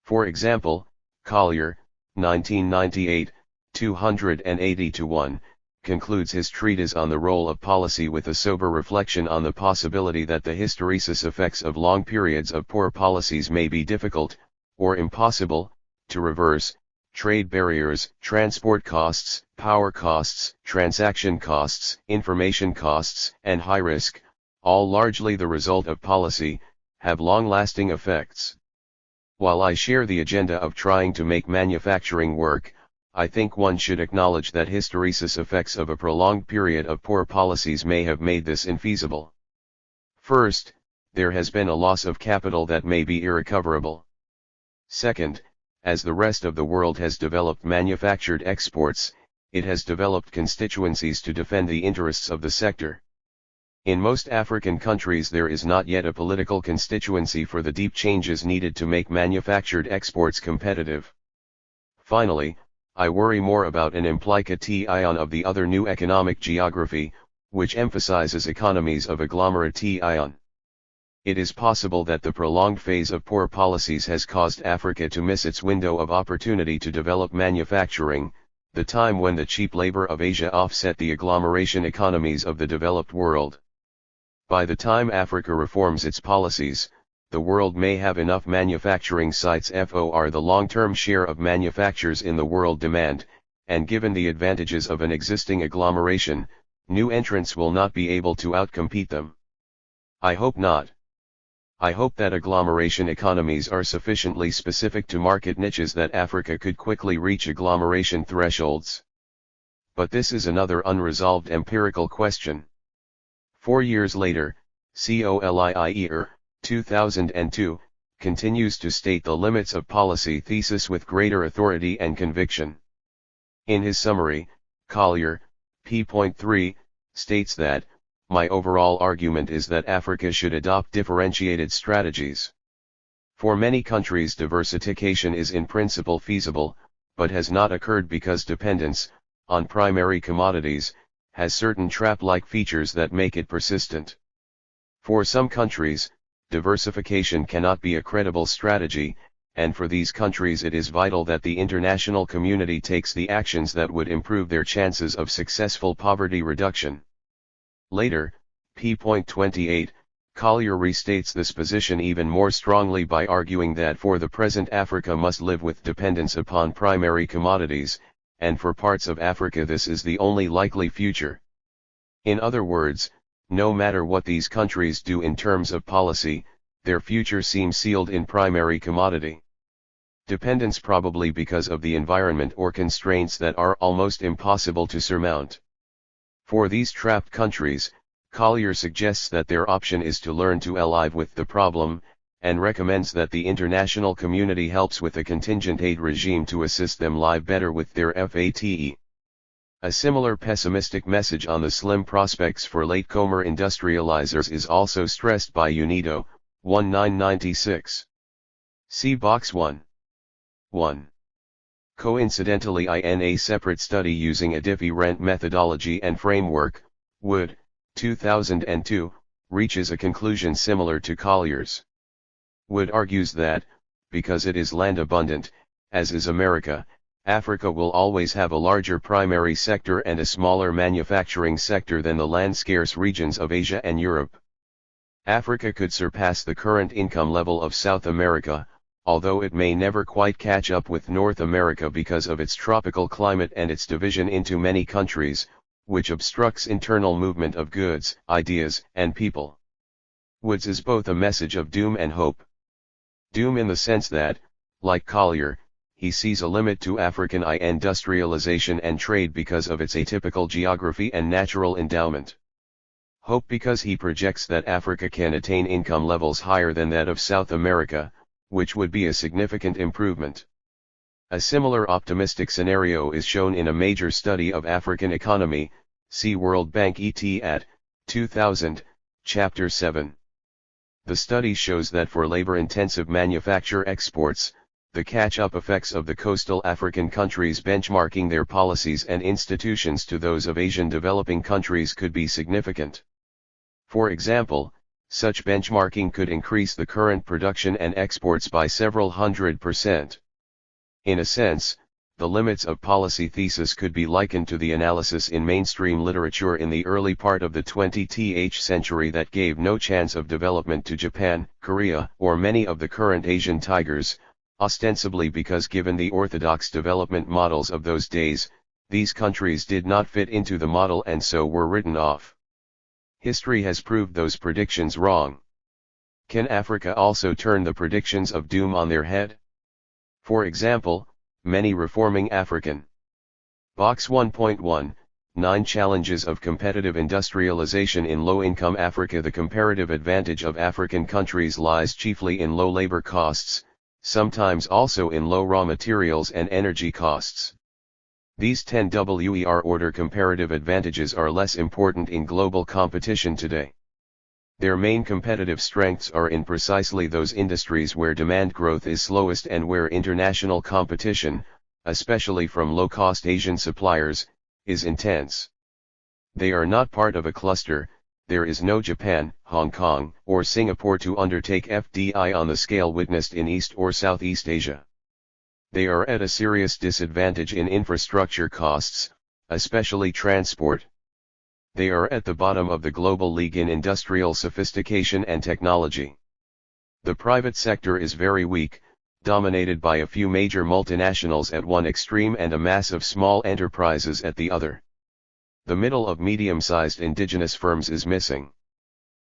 For example, Collier, 1998, 280-1, concludes his treatise on the role of policy with a sober reflection on the possibility that the hysteresis effects of long periods of poor policies may be difficult, or impossible, to reverse. Trade barriers, transport costs, power costs, transaction costs, information costs, and high risk, all largely the result of policy, have long-lasting effects. While I share the agenda of trying to make manufacturing work, I think one should acknowledge that hysteresis effects of a prolonged period of poor policies may have made this infeasible. First, there has been a loss of capital that may be irrecoverable. Second, as the rest of the world has developed manufactured exports, it has developed constituencies to defend the interests of the sector. In most African countries there is not yet a political constituency for the deep changes needed to make manufactured exports competitive. Finally, I worry more about an implication of the other new economic geography, which emphasizes economies of agglomeration. It is possible that the prolonged phase of poor policies has caused Africa to miss its window of opportunity to develop manufacturing, the time when the cheap labor of Asia offset the agglomeration economies of the developed world. By the time Africa reforms its policies, the world may have enough manufacturing sites for the long-term share of manufactures in the world demand, and given the advantages of an existing agglomeration, new entrants will not be able to outcompete them. I hope not. I hope that agglomeration economies are sufficiently specific to market niches that Africa could quickly reach agglomeration thresholds. But this is another unresolved empirical question. 4 years later, Collier, 2002, continues to state the limits of policy thesis with greater authority and conviction. In his summary, Collier, p.3, states that, my overall argument is that Africa should adopt differentiated strategies. For many countries diversification is in principle feasible, but has not occurred because dependence, on primary commodities, has certain trap-like features that make it persistent. For some countries, diversification cannot be a credible strategy, and for these countries it is vital that the international community takes the actions that would improve their chances of successful poverty reduction. Later, p.28, Collier restates this position even more strongly by arguing that for the present Africa must live with dependence upon primary commodities, and for parts of Africa this is the only likely future. In other words, no matter what these countries do in terms of policy, their future seems sealed in primary commodity dependence, probably because of the environment or constraints that are almost impossible to surmount. For these trapped countries, Collier suggests that their option is to learn to live with the problem, and recommends that the international community helps with a contingent aid regime to assist them live better with their FATE. A similar pessimistic message on the slim prospects for latecomer industrializers is also stressed by UNIDO, 1996. See Box 1. 1. Coincidentally, in a separate study using a different methodology and framework, Wood, 2002, reaches a conclusion similar to Collier's. Wood argues that, because it is land abundant, as is America, Africa will always have a larger primary sector and a smaller manufacturing sector than the land-scarce regions of Asia and Europe. Africa could surpass the current income level of South America, although it may never quite catch up with North America because of its tropical climate and its division into many countries, which obstructs internal movement of goods, ideas, and people. Woods is both a message of doom and hope. Doom in the sense that, like Collier, he sees a limit to African industrialization and trade because of its atypical geography and natural endowment. Hope because he projects that Africa can attain income levels higher than that of South America, which would be a significant improvement. A similar optimistic scenario is shown in a major study of African economy, see World Bank et at. 2000, Chapter 7. The study shows that for labor-intensive manufacture exports, the catch-up effects of the coastal African countries benchmarking their policies and institutions to those of Asian developing countries could be significant. For example, such benchmarking could increase the current production and exports by several 100%. In a sense, the limits of policy thesis could be likened to the analysis in mainstream literature in the early part of the 20th century that gave no chance of development to Japan, Korea, or many of the current Asian tigers, ostensibly because given the orthodox development models of those days, these countries did not fit into the model and so were written off. History has proved those predictions wrong. Can Africa also turn the predictions of doom on their head? For example, many reforming African. Box 1.1, 9 Challenges of Competitive Industrialization in Low-Income Africa. The comparative advantage of African countries lies chiefly in low labor costs, sometimes also in low raw materials and energy costs. These 10 WER order comparative advantages are less important in global competition today. Their main competitive strengths are in precisely those industries where demand growth is slowest and where international competition, especially from low-cost Asian suppliers, is intense. They are not part of a cluster. There is no Japan, Hong Kong, or Singapore to undertake FDI on the scale witnessed in East or Southeast Asia. They are at a serious disadvantage in infrastructure costs, especially transport. They are at the bottom of the global league in industrial sophistication and technology. The private sector is very weak, dominated by a few major multinationals at one extreme and a mass of small enterprises at the other. The middle of medium-sized indigenous firms is missing.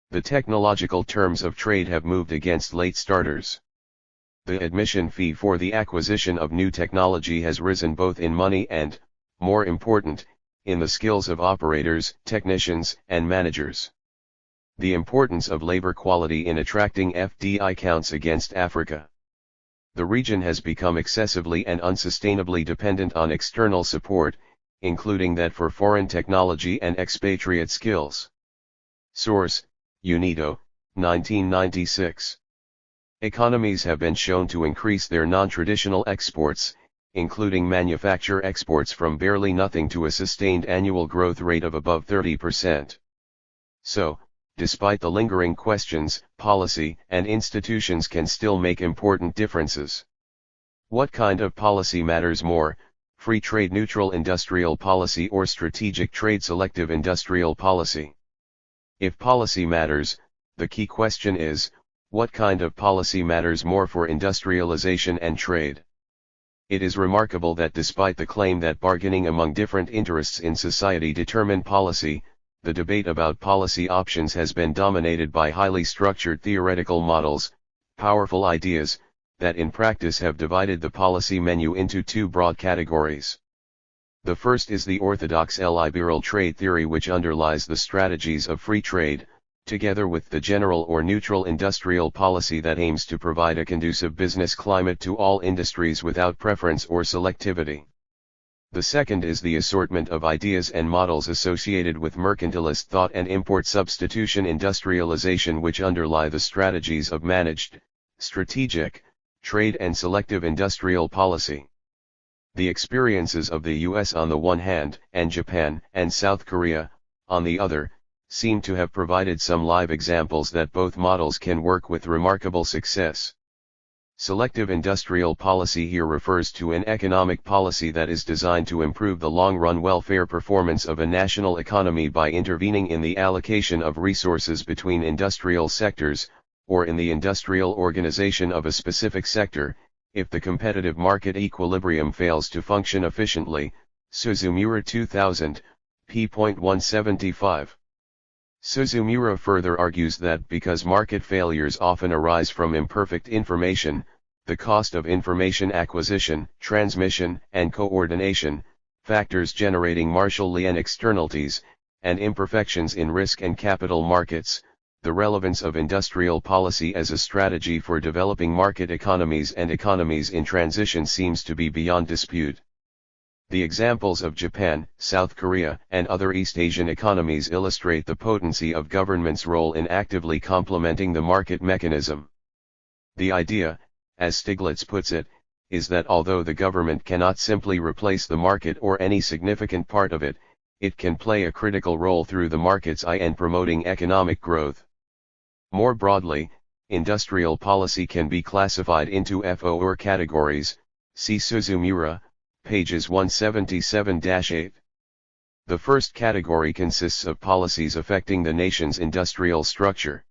The technological terms of trade have moved against late starters. The admission fee for the acquisition of new technology has risen both in money and, more important, in the skills of operators, technicians, and managers. The importance of labor quality in attracting FDI counts against Africa. The region has become excessively and unsustainably dependent on external support, including that for foreign technology and expatriate skills. Source: UNIDO, 1996. Economies have been shown to increase their non-traditional exports, including manufacture exports, from barely nothing to a sustained annual growth rate of above 30%. So, despite the lingering questions, policy and institutions can still make important differences. What kind of policy matters more, free trade neutral industrial policy or strategic trade selective industrial policy? If policy matters, the key question is, what kind of policy matters more for industrialization and trade? It is remarkable that despite the claim that bargaining among different interests in society determine policy, the debate about policy options has been dominated by highly structured theoretical models, powerful ideas, that in practice have divided the policy menu into two broad categories. The first is the orthodox liberal trade theory, which underlies the strategies of free trade, together with the general or neutral industrial policy that aims to provide a conducive business climate to all industries without preference or selectivity. The second is the assortment of ideas and models associated with mercantilist thought and import substitution industrialization, which underlie the strategies of managed, strategic, trade and selective industrial policy. The experiences of the US on the one hand, and Japan and South Korea, on the other, seem to have provided some live examples that both models can work with remarkable success. Selective industrial policy here refers to an economic policy that is designed to improve the long-run welfare performance of a national economy by intervening in the allocation of resources between industrial sectors, or in the industrial organization of a specific sector, if the competitive market equilibrium fails to function efficiently. Suzumura 2000, p.175. Suzumura further argues that because market failures often arise from imperfect information, the cost of information acquisition, transmission, and coordination, factors generating Marshall-Lian externalities, and imperfections in risk and capital markets, the relevance of industrial policy as a strategy for developing market economies and economies in transition seems to be beyond dispute. The examples of Japan, South Korea, and other East Asian economies illustrate the potency of government's role in actively complementing the market mechanism. The idea, as Stiglitz puts it, is that although the government cannot simply replace the market or any significant part of it, it can play a critical role through the market's eye in promoting economic growth. More broadly, industrial policy can be classified into four categories, see Suzumura, pages 177-8. The first category consists of policies affecting the nation's industrial structure.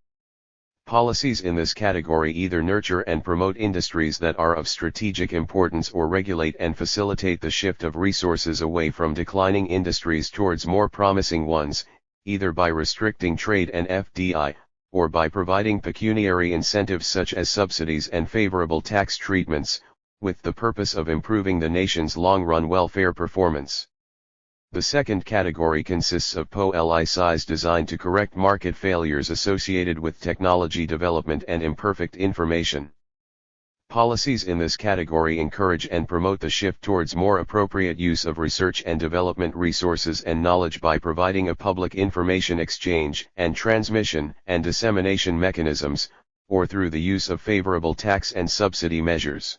Policies in this category either nurture and promote industries that are of strategic importance or regulate and facilitate the shift of resources away from declining industries towards more promising ones, either by restricting trade and FDI, or by providing pecuniary incentives such as subsidies and favorable tax treatments, with the purpose of improving the nation's long-run welfare performance. The second category consists of policies designed to correct market failures associated with technology development and imperfect information. Policies in this category encourage and promote the shift towards more appropriate use of research and development resources and knowledge by providing a public information exchange and transmission and dissemination mechanisms, or through the use of favorable tax and subsidy measures.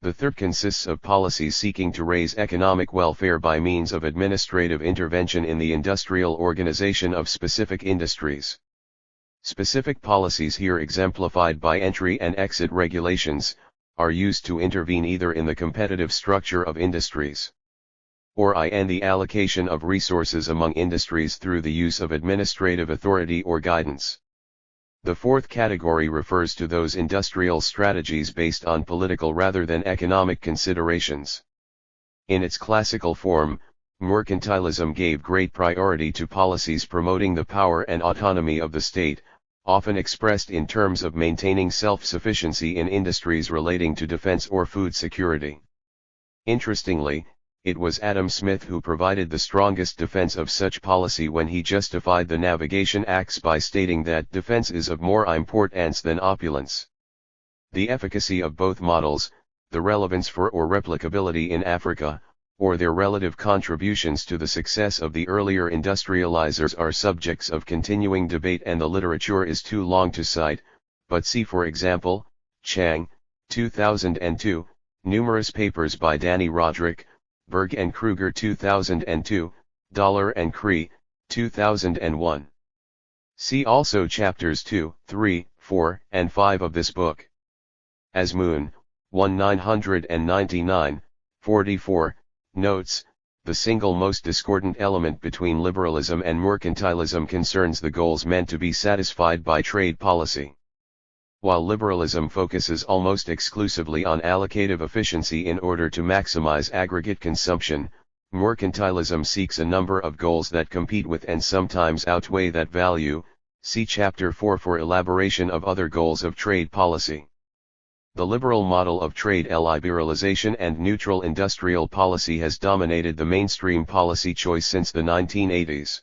The third consists of policies seeking to raise economic welfare by means of administrative intervention in the industrial organization of specific industries. Specific policies here exemplified by entry and exit regulations, are used to intervene either in the competitive structure of industries, or in the allocation of resources among industries through the use of administrative authority or guidance. The fourth category refers to those industrial strategies based on political rather than economic considerations. In its classical form, mercantilism gave great priority to policies promoting the power and autonomy of the state, often expressed in terms of maintaining self-sufficiency in industries relating to defense or food security. Interestingly, it was Adam Smith who provided the strongest defense of such policy when he justified the Navigation Acts by stating that defense is of more importance than opulence. The efficacy of both models, the relevance for or replicability in Africa, or their relative contributions to the success of the earlier industrializers are subjects of continuing debate and the literature is too long to cite, but see for example, Chang, 2002, numerous papers by Danny Roderick, Berg and Kruger 2002, Dollar and Cree, 2001. See also chapters 2, 3, 4, and 5 of this book. As Moon, 1999, 44, notes, the single most discordant element between liberalism and mercantilism concerns the goals meant to be satisfied by trade policy. While liberalism focuses almost exclusively on allocative efficiency in order to maximize aggregate consumption, mercantilism seeks a number of goals that compete with and sometimes outweigh that value. See Chapter 4 for elaboration of other goals of trade policy. The liberal model of trade liberalization and neutral industrial policy has dominated the mainstream policy choice since the 1980s.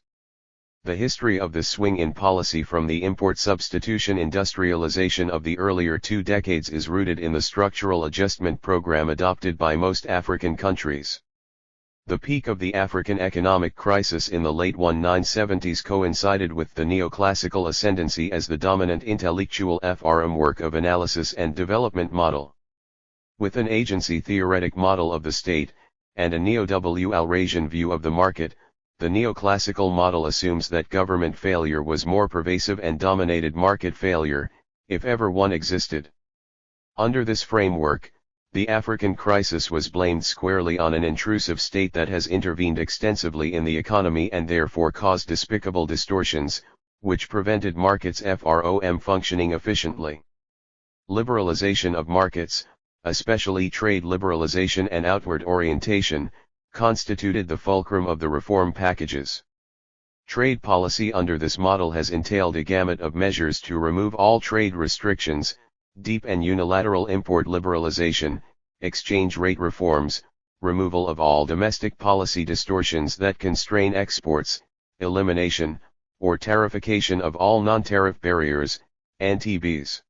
The history of the swing in policy from the import substitution industrialization of the earlier 2 decades is rooted in the structural adjustment program adopted by most African countries. The peak of the African economic crisis in the late 1970s coincided with the neoclassical ascendancy as the dominant intellectual framework of analysis and development model. With an agency-theoretic model of the state, and a neo-Eurasian view of the market, the neoclassical model assumes that government failure was more pervasive and dominated market failure, if ever one existed. Under this framework, the African crisis was blamed squarely on an intrusive state that has intervened extensively in the economy and therefore caused despicable distortions, which prevented markets from functioning efficiently. Liberalization of markets, especially trade liberalization and outward orientation, constituted the fulcrum of the reform packages. Trade policy under this model has entailed a gamut of measures to remove all trade restrictions, deep and unilateral import liberalization, exchange rate reforms, removal of all domestic policy distortions that constrain exports, elimination, or tarification of all non-tariff barriers, (NTBs).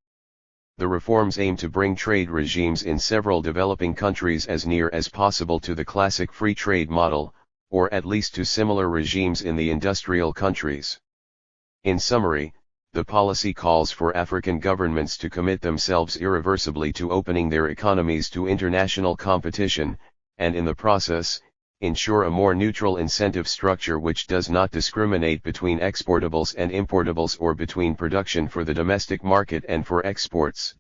The reforms aim to bring trade regimes in several developing countries as near as possible to the classic free trade model, or at least to similar regimes in the industrial countries. In summary, the policy calls for African governments to commit themselves irreversibly to opening their economies to international competition, and in the process, ensure a more neutral incentive structure which does not discriminate between exportables and importables or between production for the domestic market and for exports.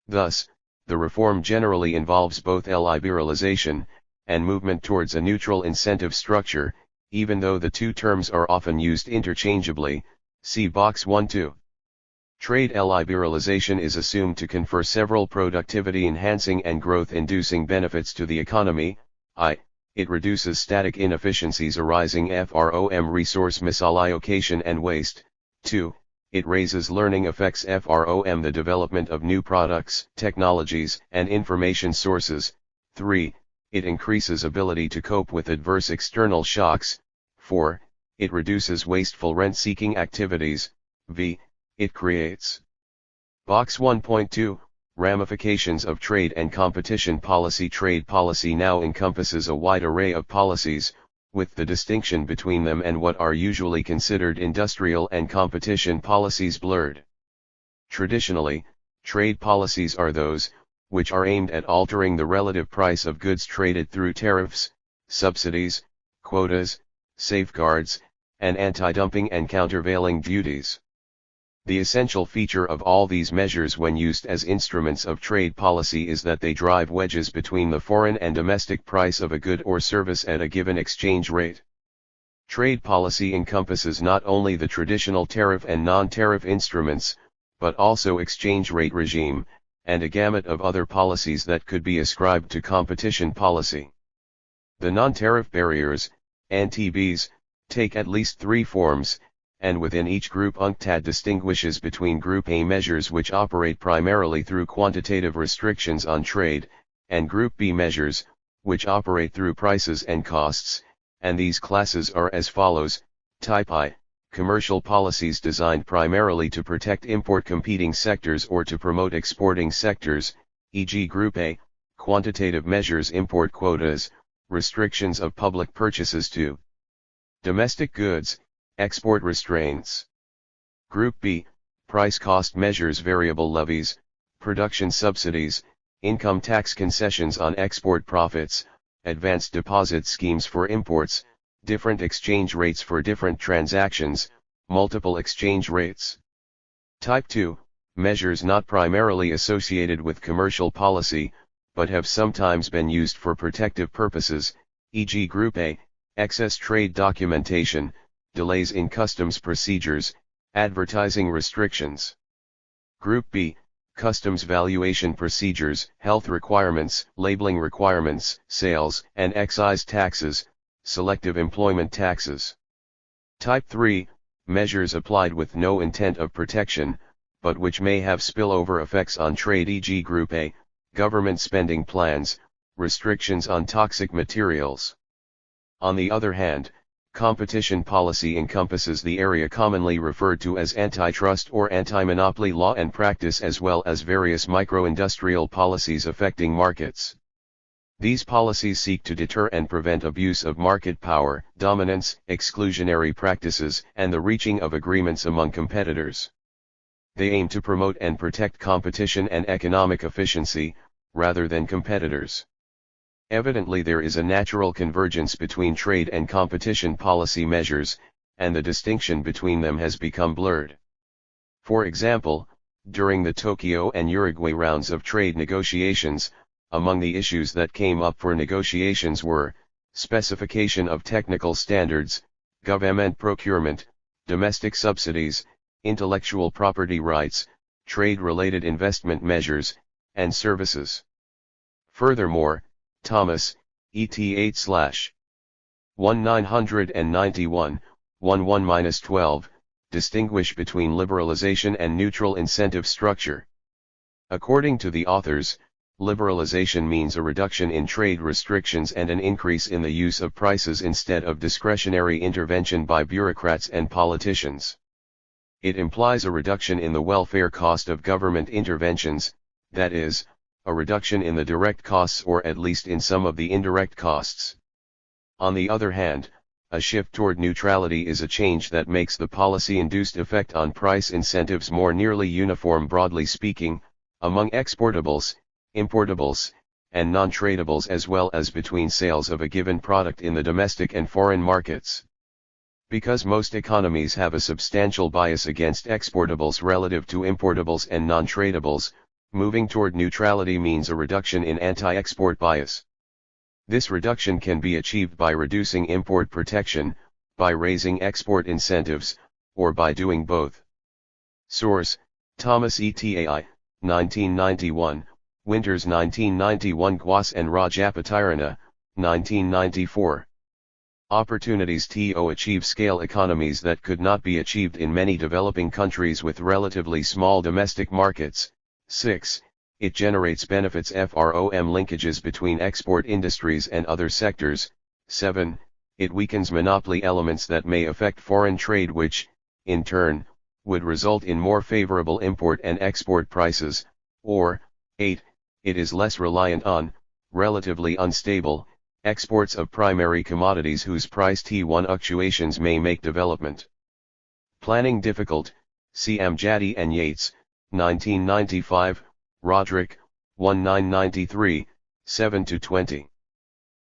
Thus, the reform generally involves both liberalization and movement towards a neutral incentive structure, even though the two terms are often used interchangeably. See box 1-2. Trade liberalization is assumed to confer several productivity-enhancing and growth-inducing benefits to the economy. It reduces static inefficiencies arising from resource misallocation and waste. 2. It raises learning effects from the development of new products, technologies, and information sources. 3. It increases ability to cope with adverse external shocks. 4. It reduces wasteful rent-seeking activities. It creates. Box 1.2, Ramifications of Trade and Competition Policy. Trade policy now encompasses a wide array of policies, with the distinction between them and what are usually considered industrial and competition policies blurred. Traditionally, trade policies are those, which are aimed at altering the relative price of goods traded through tariffs, subsidies, quotas, safeguards, and anti-dumping and countervailing duties. The essential feature of all these measures when used as instruments of trade policy is that they drive wedges between the foreign and domestic price of a good or service at a given exchange rate. Trade policy encompasses not only the traditional tariff and non-tariff instruments, but also exchange rate regime, and a gamut of other policies that could be ascribed to competition policy. The non-tariff barriers, NTBs, take at least three forms, and within each group UNCTAD distinguishes between Group A measures which operate primarily through quantitative restrictions on trade, and Group B measures, which operate through prices and costs, and these classes are as follows. Type I, commercial policies designed primarily to protect import competing sectors or to promote exporting sectors, e.g. Group A, quantitative measures, import quotas, restrictions of public purchases to domestic goods, export restraints. Group B, price-cost measures, variable levies, production subsidies, income tax concessions on export profits, advanced deposit schemes for imports, different exchange rates for different transactions, multiple exchange rates. Type 2, measures not primarily associated with commercial policy, but have sometimes been used for protective purposes, e.g. Group A, excess trade documentation, delays in customs procedures, advertising restrictions. Group B, customs valuation procedures, health requirements, labeling requirements, sales and excise taxes, selective employment taxes. Type 3, measures applied with no intent of protection, but which may have spillover effects on trade, e.g. Group A, government spending plans, restrictions on toxic materials. On the other hand, competition policy encompasses the area commonly referred to as antitrust or anti-monopoly law and practice, as well as various micro-industrial policies affecting markets. These policies seek to deter and prevent abuse of market power, dominance, exclusionary practices, and the reaching of agreements among competitors. They aim to promote and protect competition and economic efficiency, rather than competitors. Evidently, there is a natural convergence between trade and competition policy measures, and the distinction between them has become blurred. For example, During the Tokyo and Uruguay rounds of trade negotiations, among the issues that came up for negotiations were, specification of technical standards, government procurement, domestic subsidies, intellectual property rights, trade-related investment measures, and services. Furthermore, Thomas, et 8/1991, 11-12, distinguish between liberalization and neutral incentive structure. According to the authors, liberalization means a reduction in trade restrictions and an increase in the use of prices instead of discretionary intervention by bureaucrats and politicians. It implies a reduction in the welfare cost of government interventions, that is, a reduction in the direct costs or at least in some of the indirect costs. On the other hand, a shift toward neutrality is a change that makes the policy-induced effect on price incentives more nearly uniform, broadly speaking, among exportables, importables, and non-tradables, as well as between sales of a given product in the domestic and foreign markets. Because most economies have a substantial bias against exportables relative to importables and non-tradables, moving toward neutrality means a reduction in anti-export bias. This reduction can be achieved by reducing import protection, by raising export incentives, or by doing both. Source: Thomas et al., 1991, Winters 1991, Guas and Rajapatirana, 1994. Opportunities to achieve scale economies that could not be achieved in many developing countries with relatively small domestic markets. 6. It generates benefits from linkages between export industries and other sectors. 7. It weakens monopoly elements that may affect foreign trade, which, in turn, would result in more favorable import and export prices. Or, 8. It is less reliant on, relatively unstable, exports of primary commodities whose price fluctuations may make development planning difficult. See Amjadi and Yates, 1995, Roderick, 1993, 7-20.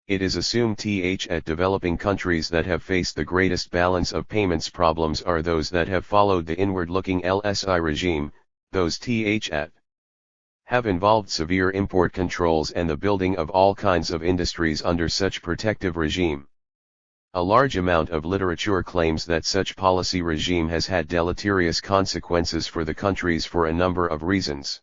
It is assumed at developing countries that have faced the greatest balance of payments problems are those that have followed the inward-looking LSI regime, those at have involved severe import controls and the building of all kinds of industries under such protective regime. A large amount of literature claims that such policy regime has had deleterious consequences for the countries for a number of reasons.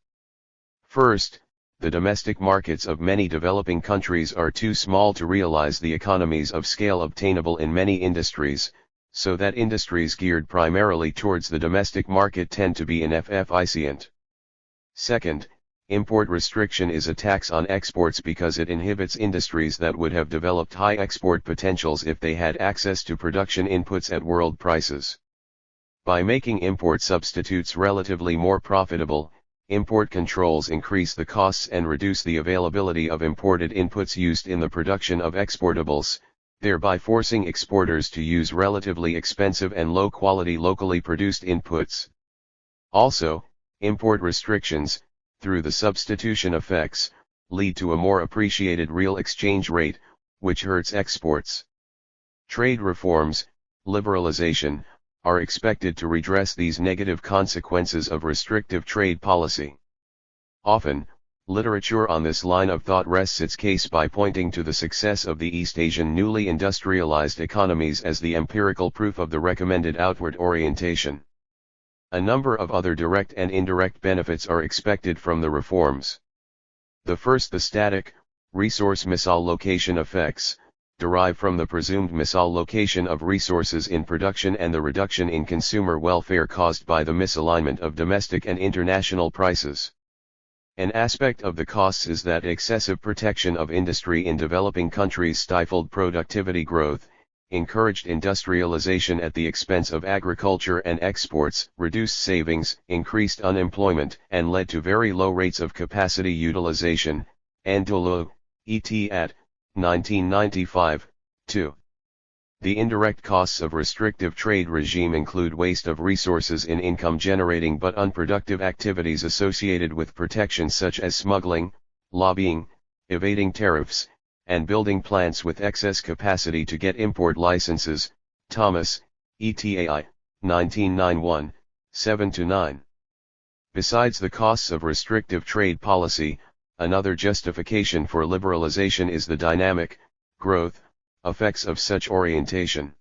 First, the domestic markets of many developing countries are too small to realize the economies of scale obtainable in many industries, so that industries geared primarily towards the domestic market tend to be inefficient. Second, import restriction is a tax on exports because it inhibits industries that would have developed high export potentials if they had access to production inputs at world prices. By making import substitutes relatively more profitable, import controls increase the costs and reduce the availability of imported inputs used in the production of exportables, thereby forcing exporters to use relatively expensive and low-quality locally produced inputs. Also, import restrictions, through the substitution effects, lead to a more appreciated real exchange rate, which hurts exports. Trade reforms, liberalization, are expected to redress these negative consequences of restrictive trade policy. Often, literature on this line of thought rests its case by pointing to the success of the East Asian newly industrialized economies as the empirical proof of the recommended outward orientation. A number of other direct and indirect benefits are expected from the reforms. The first, the static, resource misallocation effects, derive from the presumed misallocation of resources in production and the reduction in consumer welfare caused by the misalignment of domestic and international prices. An aspect of the costs is that excessive protection of industry in developing countries stifled productivity growth, encouraged industrialization at the expense of agriculture and exports, reduced savings, increased unemployment, and led to very low rates of capacity utilization. Andolo, et at. 1995, 2. The indirect costs of restrictive trade regime include waste of resources in income-generating but unproductive activities associated with protection such as smuggling, lobbying, evading tariffs, and building plants with excess capacity to get import licenses. Thomas, et al., 1991, 7-9. Besides the costs of restrictive trade policy, another justification for liberalization is the dynamic growth effects of such orientation.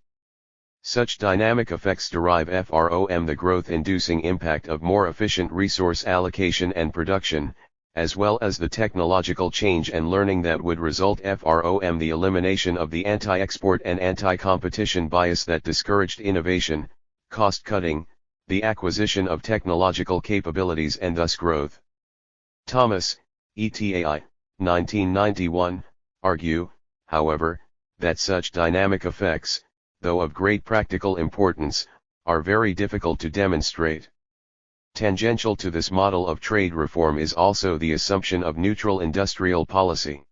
Such dynamic effects derive from the growth-inducing impact of more efficient resource allocation and production, as well as the technological change and learning that would result from the elimination of the anti-export and anti-competition bias that discouraged innovation, cost-cutting, the acquisition of technological capabilities and thus growth. Thomas, ETAI, 1991, argue, however, that such dynamic effects, though of great practical importance, are very difficult to demonstrate. Tangential to this model of trade reform is also the assumption of neutral industrial policy.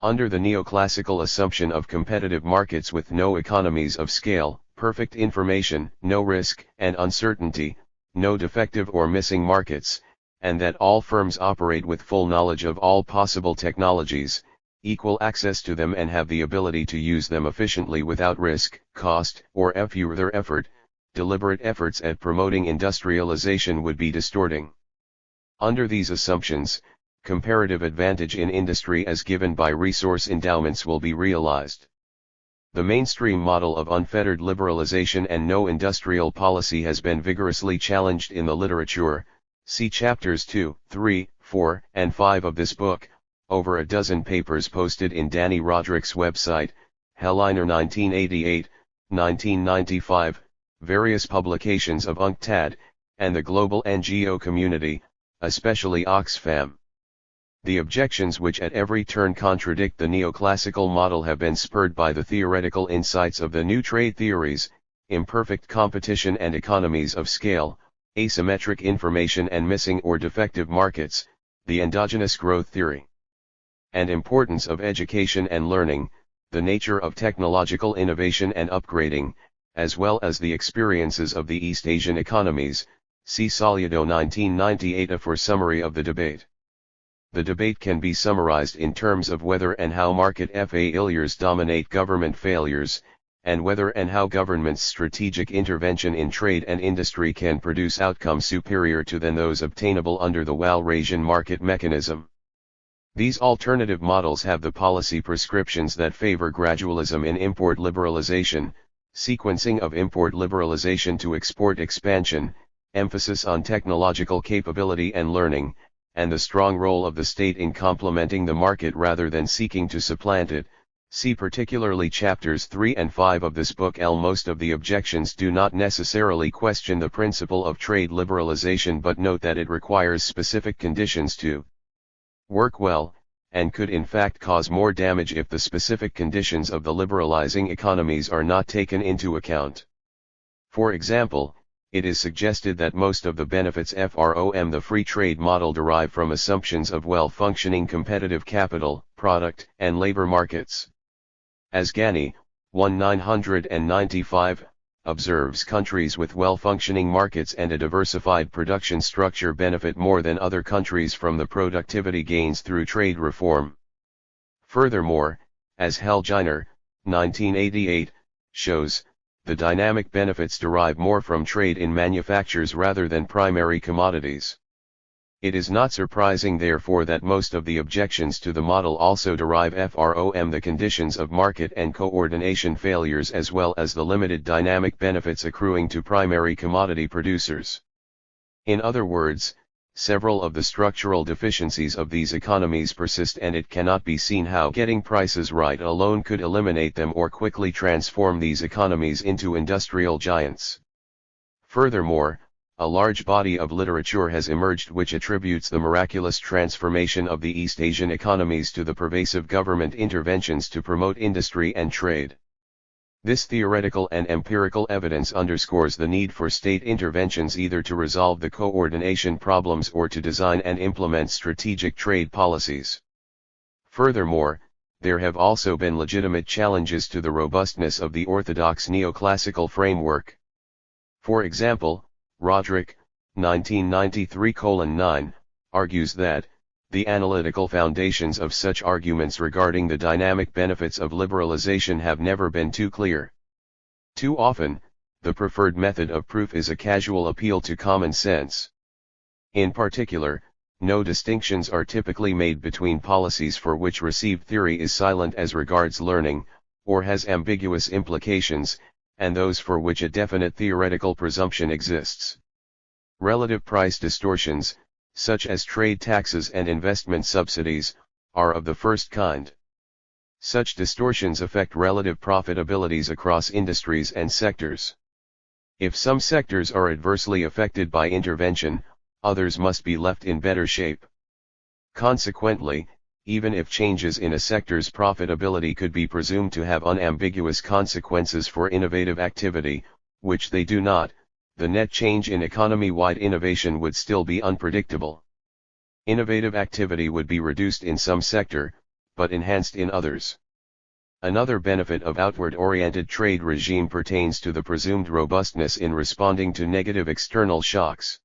Under the neoclassical assumption of competitive markets with no economies of scale, perfect information, no risk and uncertainty, no defective or missing markets, and that all firms operate with full knowledge of all possible technologies, equal access to them and have the ability to use them efficiently without risk, cost, or further effort, deliberate efforts at promoting industrialization would be distorting. Under these assumptions, comparative advantage in industry as given by resource endowments will be realized. The mainstream model of unfettered liberalization and no industrial policy has been vigorously challenged in the literature. See chapters 2, 3, 4, and 5 of this book. Over a dozen papers posted in Danny Roderick's website, Helleiner 1988, 1995, various publications of UNCTAD, and the global NGO community, especially Oxfam. The objections which at every turn contradict the neoclassical model have been spurred by the theoretical insights of the new trade theories, imperfect competition and economies of scale, asymmetric information and missing or defective markets, the endogenous growth theory, and importance of education and learning, the nature of technological innovation and upgrading, as well as the experiences of the East Asian economies. See Solido 1998 for summary of the debate. The debate can be summarized in terms of whether and how market failures dominate government failures, and whether and how government's strategic intervention in trade and industry can produce outcomes superior to than those obtainable under the Walrasian market mechanism. These alternative models have the policy prescriptions that favor gradualism in import liberalization, sequencing of import liberalization to export expansion, emphasis on technological capability and learning, and the strong role of the state in complementing the market rather than seeking to supplant it. See particularly chapters 3 and 5 of this book. Most of the objections do not necessarily question the principle of trade liberalization but note that it requires specific conditions to work well, and could in fact cause more damage if the specific conditions of the liberalizing economies are not taken into account. For example, it is suggested that most of the benefits from the free trade model derive from assumptions of well-functioning competitive capital, product, and labor markets. As Gani, 1995, observes, countries with well-functioning markets and a diversified production structure benefit more than other countries from the productivity gains through trade reform. Furthermore, as Helleiner, 1988, shows, the dynamic benefits derive more from trade in manufactures rather than primary commodities. It is not surprising therefore that most of the objections to the model also derive from the conditions of market and coordination failures as well as the limited dynamic benefits accruing to primary commodity producers. In other words, several of the structural deficiencies of these economies persist and it cannot be seen how getting prices right alone could eliminate them or quickly transform these economies into industrial giants. Furthermore, a large body of literature has emerged which attributes the miraculous transformation of the East Asian economies to the pervasive government interventions to promote industry and trade. This theoretical and empirical evidence underscores the need for state interventions either to resolve the coordination problems or to design and implement strategic trade policies. Furthermore, there have also been legitimate challenges to the robustness of the orthodox neoclassical framework. For example, Roderick, 1993:9, argues that, the analytical foundations of such arguments regarding the dynamic benefits of liberalization have never been too clear. Too often, the preferred method of proof is a casual appeal to common sense. In particular, no distinctions are typically made between policies for which received theory is silent as regards learning, or has ambiguous implications, and those for which a definite theoretical presumption exists. Relative price distortions, such as trade taxes and investment subsidies, are of the first kind. Such distortions affect relative profitabilities across industries and sectors. If some sectors are adversely affected by intervention, others must be left in better shape. Consequently, even if changes in a sector's profitability could be presumed to have unambiguous consequences for innovative activity, which they do not, the net change in economy-wide innovation would still be unpredictable. Innovative activity would be reduced in some sector, but enhanced in others. Another benefit of outward-oriented trade regime pertains to the presumed robustness in responding to negative external shocks.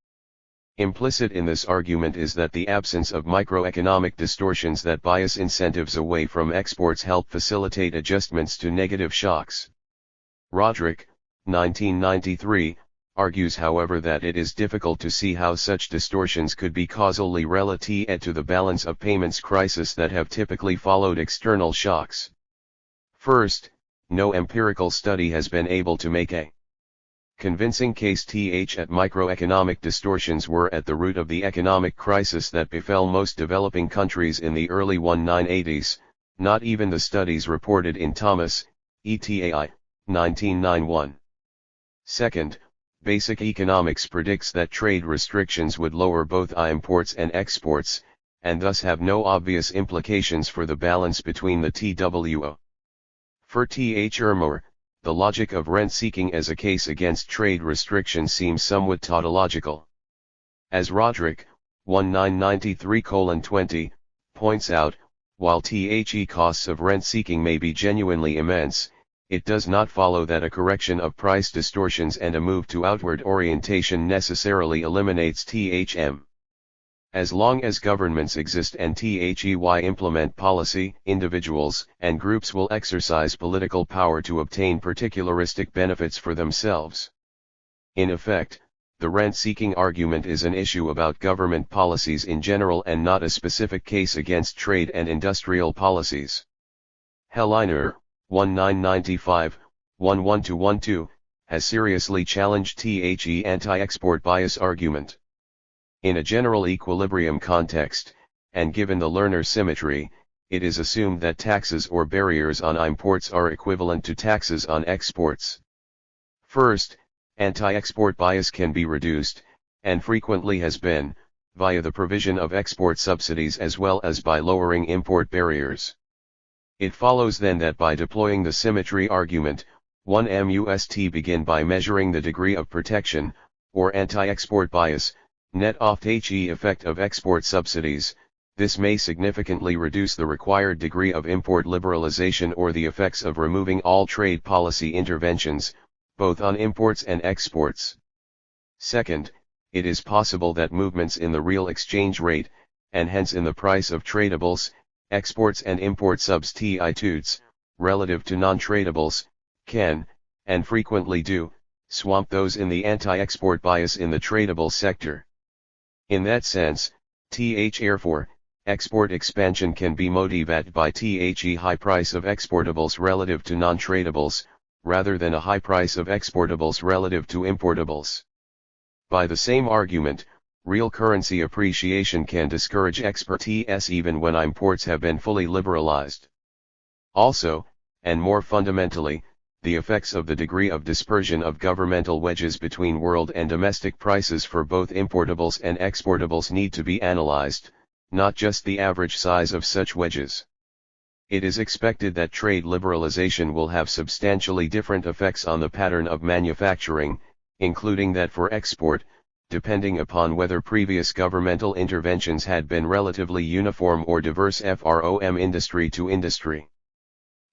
Implicit in this argument is that the absence of microeconomic distortions that bias incentives away from exports help facilitate adjustments to negative shocks. Roderick, 1993, argues however that it is difficult to see how such distortions could be causally related to the balance of payments crisis that have typically followed external shocks. First, no empirical study has been able to make a convincing case that microeconomic distortions were at the root of the economic crisis that befell most developing countries in the early 1980s, not even the studies reported in Thomas, et. 1991. Second, basic economics predicts that trade restrictions would lower both imports and exports, and thus have no obvious implications for the balance between the TWO. Furthermore, the logic of rent-seeking as a case against trade restrictions seems somewhat tautological. As Roderick, 1993:20, points out, while the costs of rent-seeking may be genuinely immense, it does not follow that a correction of price distortions and a move to outward orientation necessarily eliminates THM. As long as governments exist and implement policy, individuals and groups will exercise political power to obtain particularistic benefits for themselves. In effect, the rent-seeking argument is an issue about government policies in general and not a specific case against trade and industrial policies. Helleiner, 1995, 11-12, has seriously challenged the anti-export bias argument. In a general equilibrium context, and given the Lerner symmetry, it is assumed that taxes or barriers on imports are equivalent to taxes on exports. First, anti-export bias can be reduced, and frequently has been, via the provision of export subsidies as well as by lowering import barriers. It follows then that by deploying the symmetry argument, one must begin by measuring the degree of protection, or anti-export bias, net off the effect of export subsidies. This may significantly reduce the required degree of import liberalization or the effects of removing all trade policy interventions, both on imports and exports. Second, it is possible that movements in the real exchange rate, and hence in the price of tradables, exports and import substitutes, relative to non-tradables, can, and frequently do, swamp those in the anti-export bias in the tradable sector. In that sense, therefore, export expansion can be motivated by the high price of exportables relative to non-tradables, rather than a high price of exportables relative to importables. By the same argument, real currency appreciation can discourage exports even when imports have been fully liberalized. Also, and more fundamentally, the effects of the degree of dispersion of governmental wedges between world and domestic prices for both importables and exportables need to be analyzed, not just the average size of such wedges. It is expected that trade liberalization will have substantially different effects on the pattern of manufacturing, including that for export, depending upon whether previous governmental interventions had been relatively uniform or diverse from industry to industry.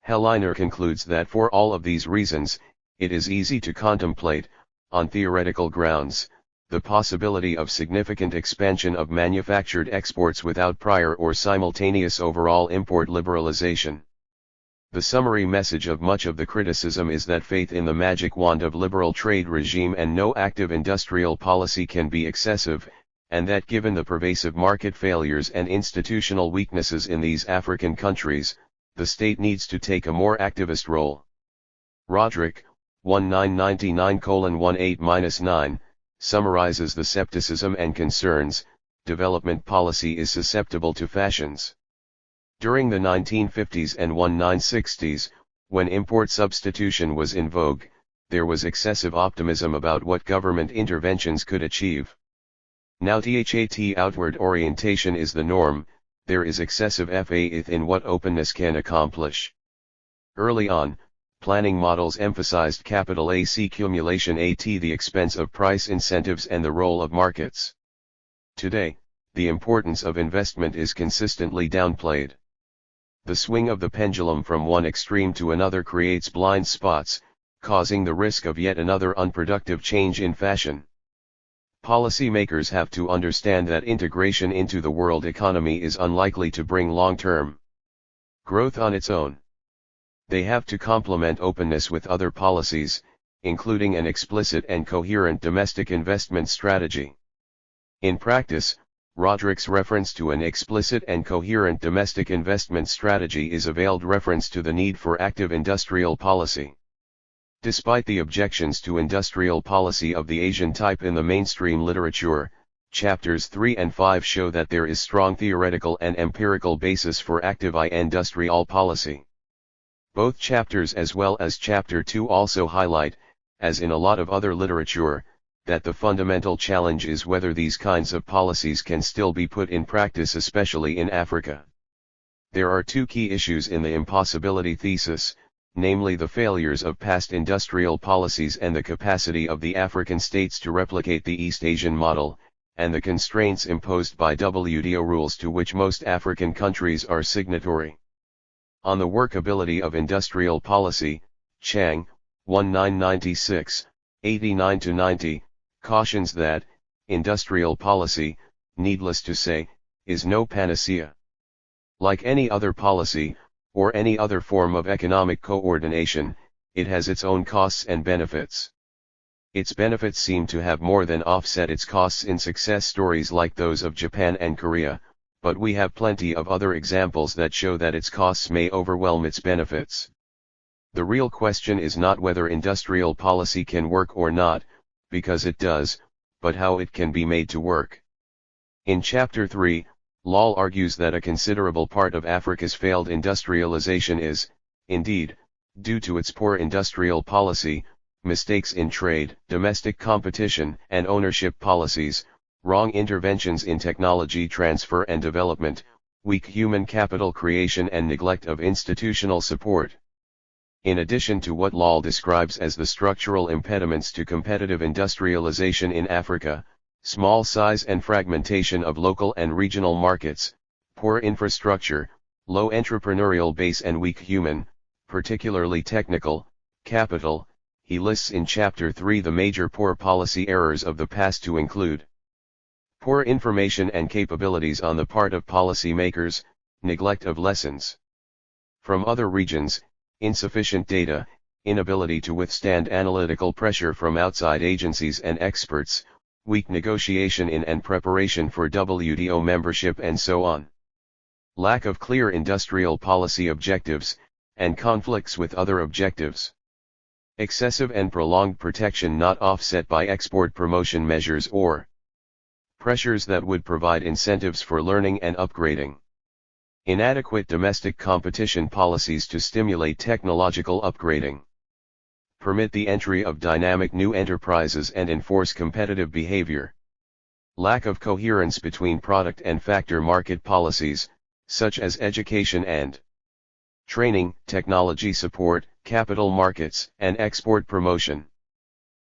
Helleiner concludes that for all of these reasons, it is easy to contemplate, on theoretical grounds, the possibility of significant expansion of manufactured exports without prior or simultaneous overall import liberalization. The summary message of much of the criticism is that faith in the magic wand of liberal trade regime and no active industrial policy can be excessive, and that given the pervasive market failures and institutional weaknesses in these African countries, the state needs to take a more activist role. Roderick, 1999:18-9, summarizes the skepticism and concerns. Development policy is susceptible to fashions. During the 1950s and 1960s, when import substitution was in vogue, there was excessive optimism about what government interventions could achieve. Now that outward orientation is the norm, there is excessive faith in what openness can accomplish. Early on, planning models emphasized capital AC accumulation at the expense of price incentives and the role of markets. Today, the importance of investment is consistently downplayed. The swing of the pendulum from one extreme to another creates blind spots, causing the risk of yet another unproductive change in fashion. Policymakers have to understand that integration into the world economy is unlikely to bring long-term growth on its own. They have to complement openness with other policies, including an explicit and coherent domestic investment strategy. In practice, Roderick's reference to an explicit and coherent domestic investment strategy is a veiled reference to the need for active industrial policy. Despite the objections to industrial policy of the Asian type in the mainstream literature, chapters 3 and 5 show that there is strong theoretical and empirical basis for active industrial policy. Both chapters as well as chapter 2 also highlight, as in a lot of other literature, that the fundamental challenge is whether these kinds of policies can still be put in practice, especially in Africa. There are two key issues in the impossibility thesis, namely the failures of past industrial policies and the capacity of the African states to replicate the East Asian model, and the constraints imposed by WTO rules to which most African countries are signatory. On the workability of industrial policy, Chang, 1996, 89-90, cautions that, industrial policy, needless to say, is no panacea. Like any other policy, or any other form of economic coordination, it has its own costs and benefits. Its benefits seem to have more than offset its costs in success stories like those of Japan and Korea, but we have plenty of other examples that show that its costs may overwhelm its benefits. The real question is not whether industrial policy can work or not, because it does, but how it can be made to work. In Chapter 3, Lal argues that a considerable part of Africa's failed industrialization is, indeed, due to its poor industrial policy, mistakes in trade, domestic competition and ownership policies, wrong interventions in technology transfer and development, weak human capital creation and neglect of institutional support. In addition to what Lal describes as the structural impediments to competitive industrialization in Africa, small size and fragmentation of local and regional markets, poor infrastructure, low entrepreneurial base and weak human, particularly technical, capital, he lists in Chapter 3 the major poor policy errors of the past to include poor information and capabilities on the part of policymakers, neglect of lessons from other regions, insufficient data, inability to withstand analytical pressure from outside agencies and experts, weak negotiation in and preparation for WTO membership and so on. Lack of clear industrial policy objectives, and conflicts with other objectives. Excessive and prolonged protection not offset by export promotion measures or pressures that would provide incentives for learning and upgrading. Inadequate domestic competition policies to stimulate technological upgrading. Permit the entry of dynamic new enterprises and enforce competitive behavior. Lack of coherence between product and factor market policies, such as education and training, technology support, capital markets, and export promotion.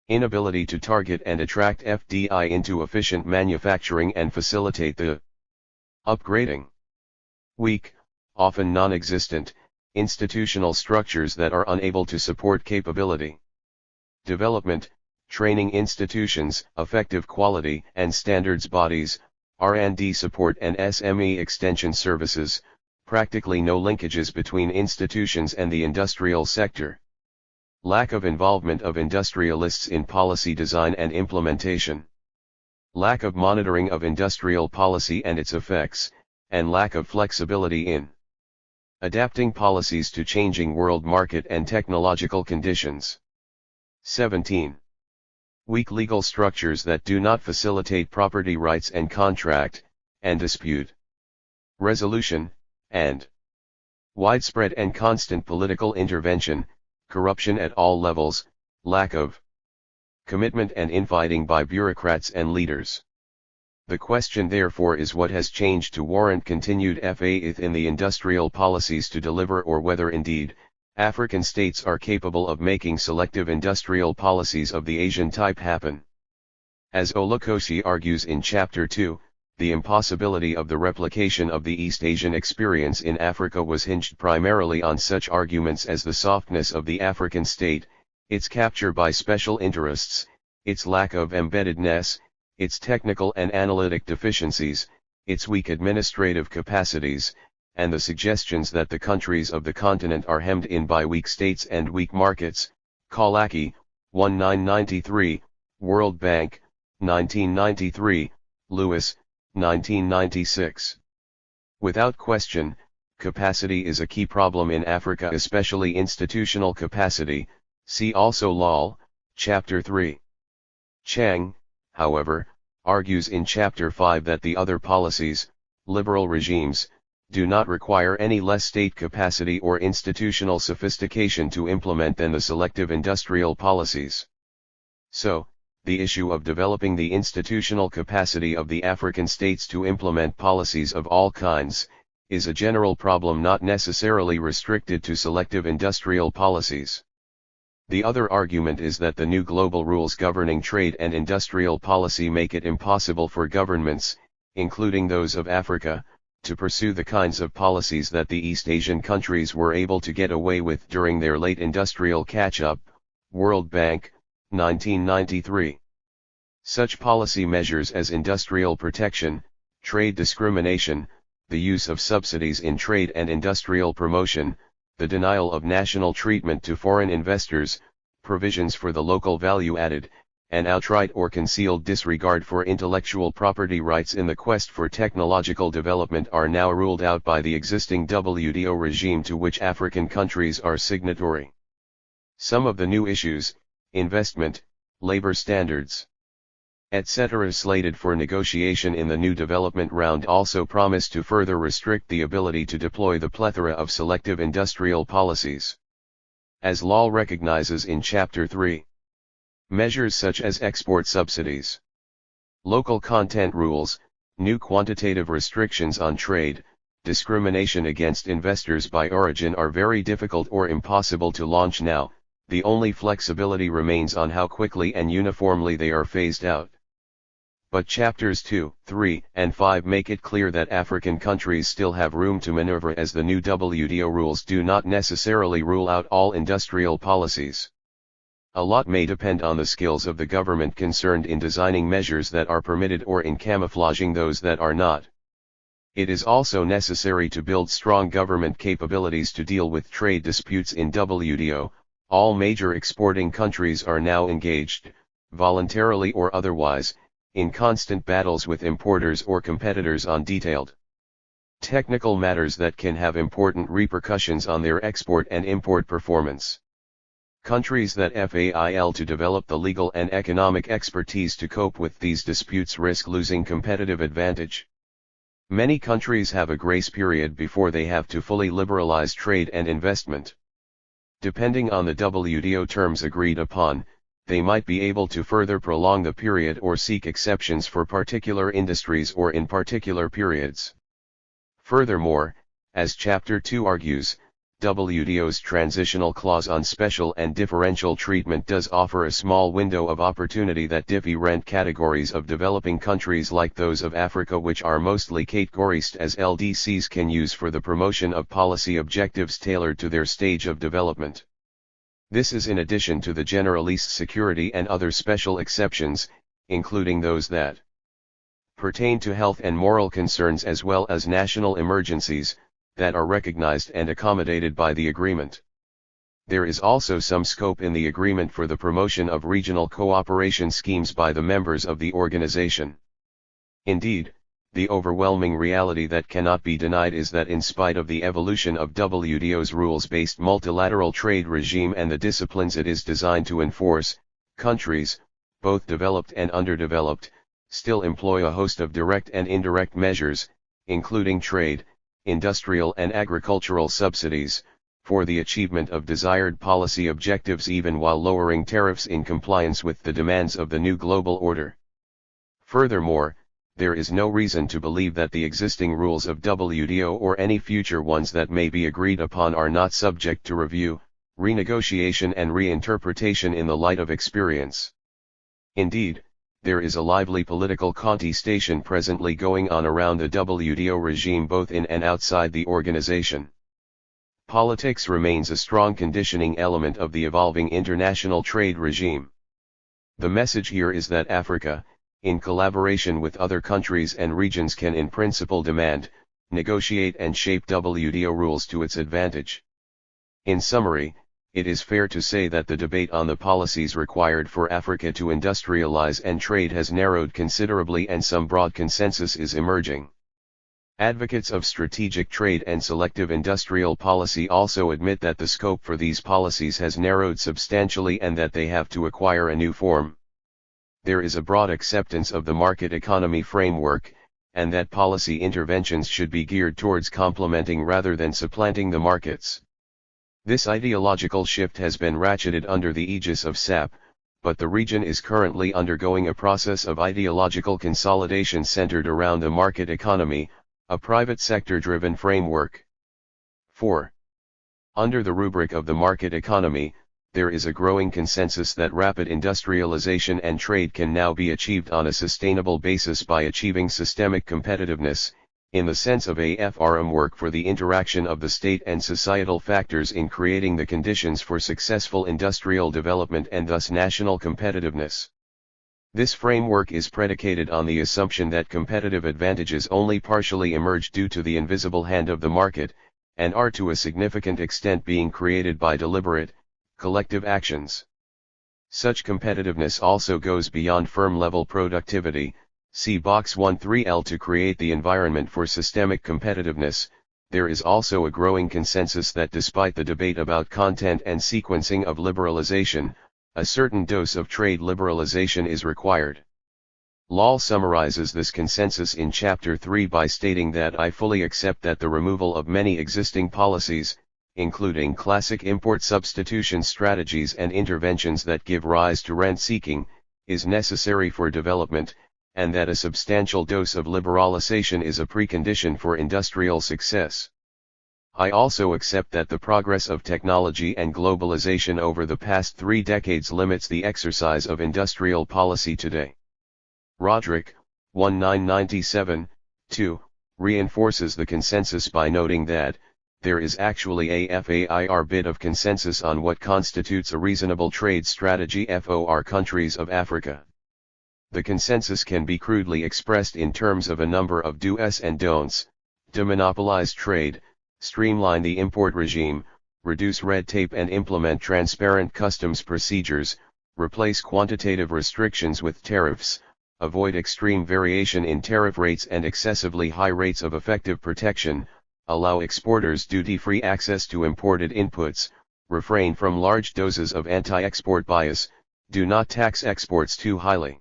Inability to target and attract FDI into efficient manufacturing and facilitate the upgrading. Weak, often non-existent, institutional structures that are unable to support capability development, training institutions, effective quality and standards bodies, R&D support and SME extension services, practically no linkages between institutions and the industrial sector. Lack of involvement of industrialists in policy design and implementation. lack of monitoring of industrial policy and its effects, and lack of flexibility in adapting policies to changing world market and technological conditions. 17. Weak legal structures that do not facilitate property rights and contract, and dispute resolution, and widespread and constant political intervention, corruption at all levels, lack of commitment and infighting by bureaucrats and leaders. The question therefore is what has changed to warrant continued faith in the industrial policies to deliver, or whether indeed, African states are capable of making selective industrial policies of the Asian type happen. As Olukosi argues in Chapter 2, the impossibility of the replication of the East Asian experience in Africa was hinged primarily on such arguments as the softness of the African state, its capture by special interests, its lack of embeddedness, its technical and analytic deficiencies, its weak administrative capacities, and the suggestions that the countries of the continent are hemmed in by weak states and weak markets. Kalaki, 1993, World Bank, 1993, Lewis, 1996. Without question, capacity is a key problem in Africa, especially institutional capacity. See also Lal, Chapter 3. Chang, however, argues in Chapter 5 that the other policies, liberal regimes, do not require any less state capacity or institutional sophistication to implement than the selective industrial policies. So, the issue of developing the institutional capacity of the African states to implement policies of all kinds, is a general problem not necessarily restricted to selective industrial policies. The other argument is that the new global rules governing trade and industrial policy make it impossible for governments, including those of Africa, to pursue the kinds of policies that the East Asian countries were able to get away with during their late industrial catch-up. World Bank, 1993. Such policy measures as industrial protection, trade discrimination, the use of subsidies in trade and industrial promotion, the denial of national treatment to foreign investors, provisions for the local value added, and outright or concealed disregard for intellectual property rights in the quest for technological development are now ruled out by the existing WTO regime to which African countries are signatory. Some of the new issues, investment, labor standards, etc. slated for negotiation in the new development round also promise to further restrict the ability to deploy the plethora of selective industrial policies. As Lal recognizes in Chapter 3, measures such as export subsidies, local content rules, new quantitative restrictions on trade, discrimination against investors by origin are very difficult or impossible to launch now. The only flexibility remains on how quickly and uniformly they are phased out. But Chapters 2, 3, and 5 make it clear that African countries still have room to maneuver, as the new WTO rules do not necessarily rule out all industrial policies. A lot may depend on the skills of the government concerned in designing measures that are permitted or in camouflaging those that are not. It is also necessary to build strong government capabilities to deal with trade disputes in WTO. All major exporting countries are now engaged, voluntarily or otherwise, in constant battles with importers or competitors on detailed technical matters that can have important repercussions on their export and import performance. Countries that fail to develop the legal and economic expertise to cope with these disputes risk losing competitive advantage. Many countries have a grace period before they have to fully liberalize trade and investment. Depending on the WTO terms agreed upon, they might be able to further prolong the period or seek exceptions for particular industries or in particular periods. Furthermore, as Chapter 2 argues, WTO's transitional clause on special and differential treatment does offer a small window of opportunity that different categories of developing countries like those of Africa, which are mostly categorized as LDCs, can use for the promotion of policy objectives tailored to their stage of development. This is in addition to the general least security and other special exceptions, including those that pertain to health and moral concerns as well as national emergencies, that are recognized and accommodated by the agreement. There is also some scope in the agreement for the promotion of regional cooperation schemes by the members of the organization. Indeed, the overwhelming reality that cannot be denied is that in spite of the evolution of WTO's rules-based multilateral trade regime and the disciplines it is designed to enforce, countries, both developed and underdeveloped, still employ a host of direct and indirect measures, including trade, industrial and agricultural subsidies, for the achievement of desired policy objectives even while lowering tariffs in compliance with the demands of the new global order. Furthermore, there is no reason to believe that the existing rules of WTO or any future ones that may be agreed upon are not subject to review, renegotiation and reinterpretation in the light of experience. Indeed, there is a lively political contestation presently going on around the WTO regime both in and outside the organization. Politics remains a strong conditioning element of the evolving international trade regime. The message here is that Africa, in collaboration with other countries and regions, can in principle demand, negotiate and shape WTO rules to its advantage. In summary, it is fair to say that the debate on the policies required for Africa to industrialize and trade has narrowed considerably and some broad consensus is emerging. Advocates of strategic trade and selective industrial policy also admit that the scope for these policies has narrowed substantially and that they have to acquire a new form. There is a broad acceptance of the market economy framework, and that policy interventions should be geared towards complementing rather than supplanting the markets. This ideological shift has been ratcheted under the aegis of SAP, but the region is currently undergoing a process of ideological consolidation centered around the market economy, a private sector-driven framework. 4. Under the rubric of the market economy, there is a growing consensus that rapid industrialization and trade can now be achieved on a sustainable basis by achieving systemic competitiveness, in the sense of a framework for the interaction of the state and societal factors in creating the conditions for successful industrial development and thus national competitiveness. This framework is predicated on the assumption that competitive advantages only partially emerge due to the invisible hand of the market, and are to a significant extent being created by deliberate, collective actions. Such competitiveness also goes beyond firm-level productivity. See Box 13L. To create the environment for systemic competitiveness, there is also a growing consensus that despite the debate about content and sequencing of liberalization, a certain dose of trade liberalization is required. Lal summarizes this consensus in Chapter 3 by stating that I fully accept that the removal of many existing policies, including classic import substitution strategies and interventions that give rise to rent-seeking, is necessary for development, and that a substantial dose of liberalization is a precondition for industrial success. I also accept that the progress of technology and globalization over the past 3 decades limits the exercise of industrial policy today. Roderick, 1997, 2, reinforces the consensus by noting that, there is actually a fair bit of consensus on what constitutes a reasonable trade strategy for countries of Africa. The consensus can be crudely expressed in terms of a number of do's and don'ts: demonopolize trade, streamline the import regime, reduce red tape and implement transparent customs procedures, replace quantitative restrictions with tariffs, avoid extreme variation in tariff rates and excessively high rates of effective protection, allow exporters duty-free access to imported inputs, refrain from large doses of anti-export bias, do not tax exports too highly.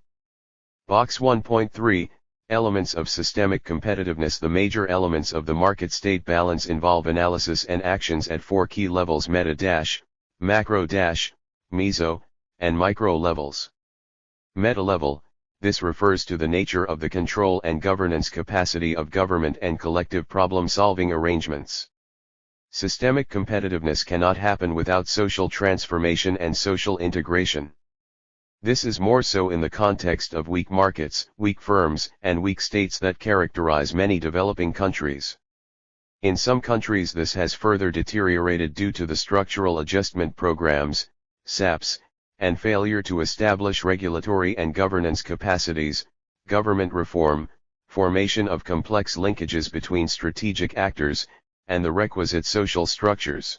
Box 1.3, Elements of Systemic Competitiveness. The major elements of the market-state balance involve analysis and actions at 4 key levels: meta-, macro-, meso, and micro levels. Meta-level, this refers to the nature of the control and governance capacity of government and collective problem-solving arrangements. Systemic competitiveness cannot happen without social transformation and social integration. This is more so in the context of weak markets, weak firms, and weak states that characterize many developing countries. In some countries this has further deteriorated due to the structural adjustment programs, SAPs, and failure to establish regulatory and governance capacities, government reform, formation of complex linkages between strategic actors, and the requisite social structures.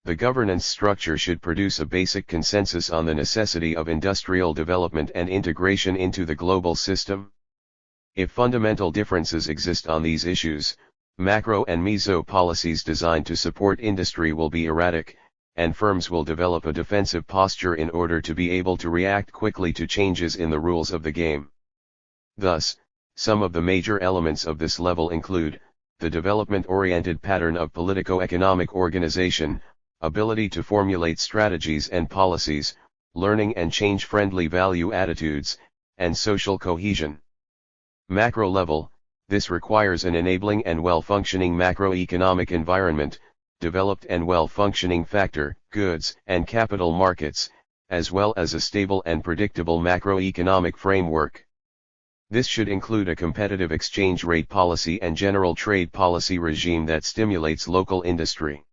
The governance structure should produce a basic consensus on the necessity of industrial development and integration into the global system. If fundamental differences exist on these issues, macro and meso policies designed to support industry will be erratic, and firms will develop a defensive posture in order to be able to react quickly to changes in the rules of the game. Thus, some of the major elements of this level include, the development-oriented pattern of politico-economic organization, ability to formulate strategies and policies, learning and change-friendly value attitudes, and social cohesion. Macro level, this requires an enabling and well-functioning macroeconomic environment, developed and well-functioning factor, goods, and capital markets, as well as a stable and predictable macroeconomic framework. This should include a competitive exchange rate policy and general trade policy regime that stimulates local industry.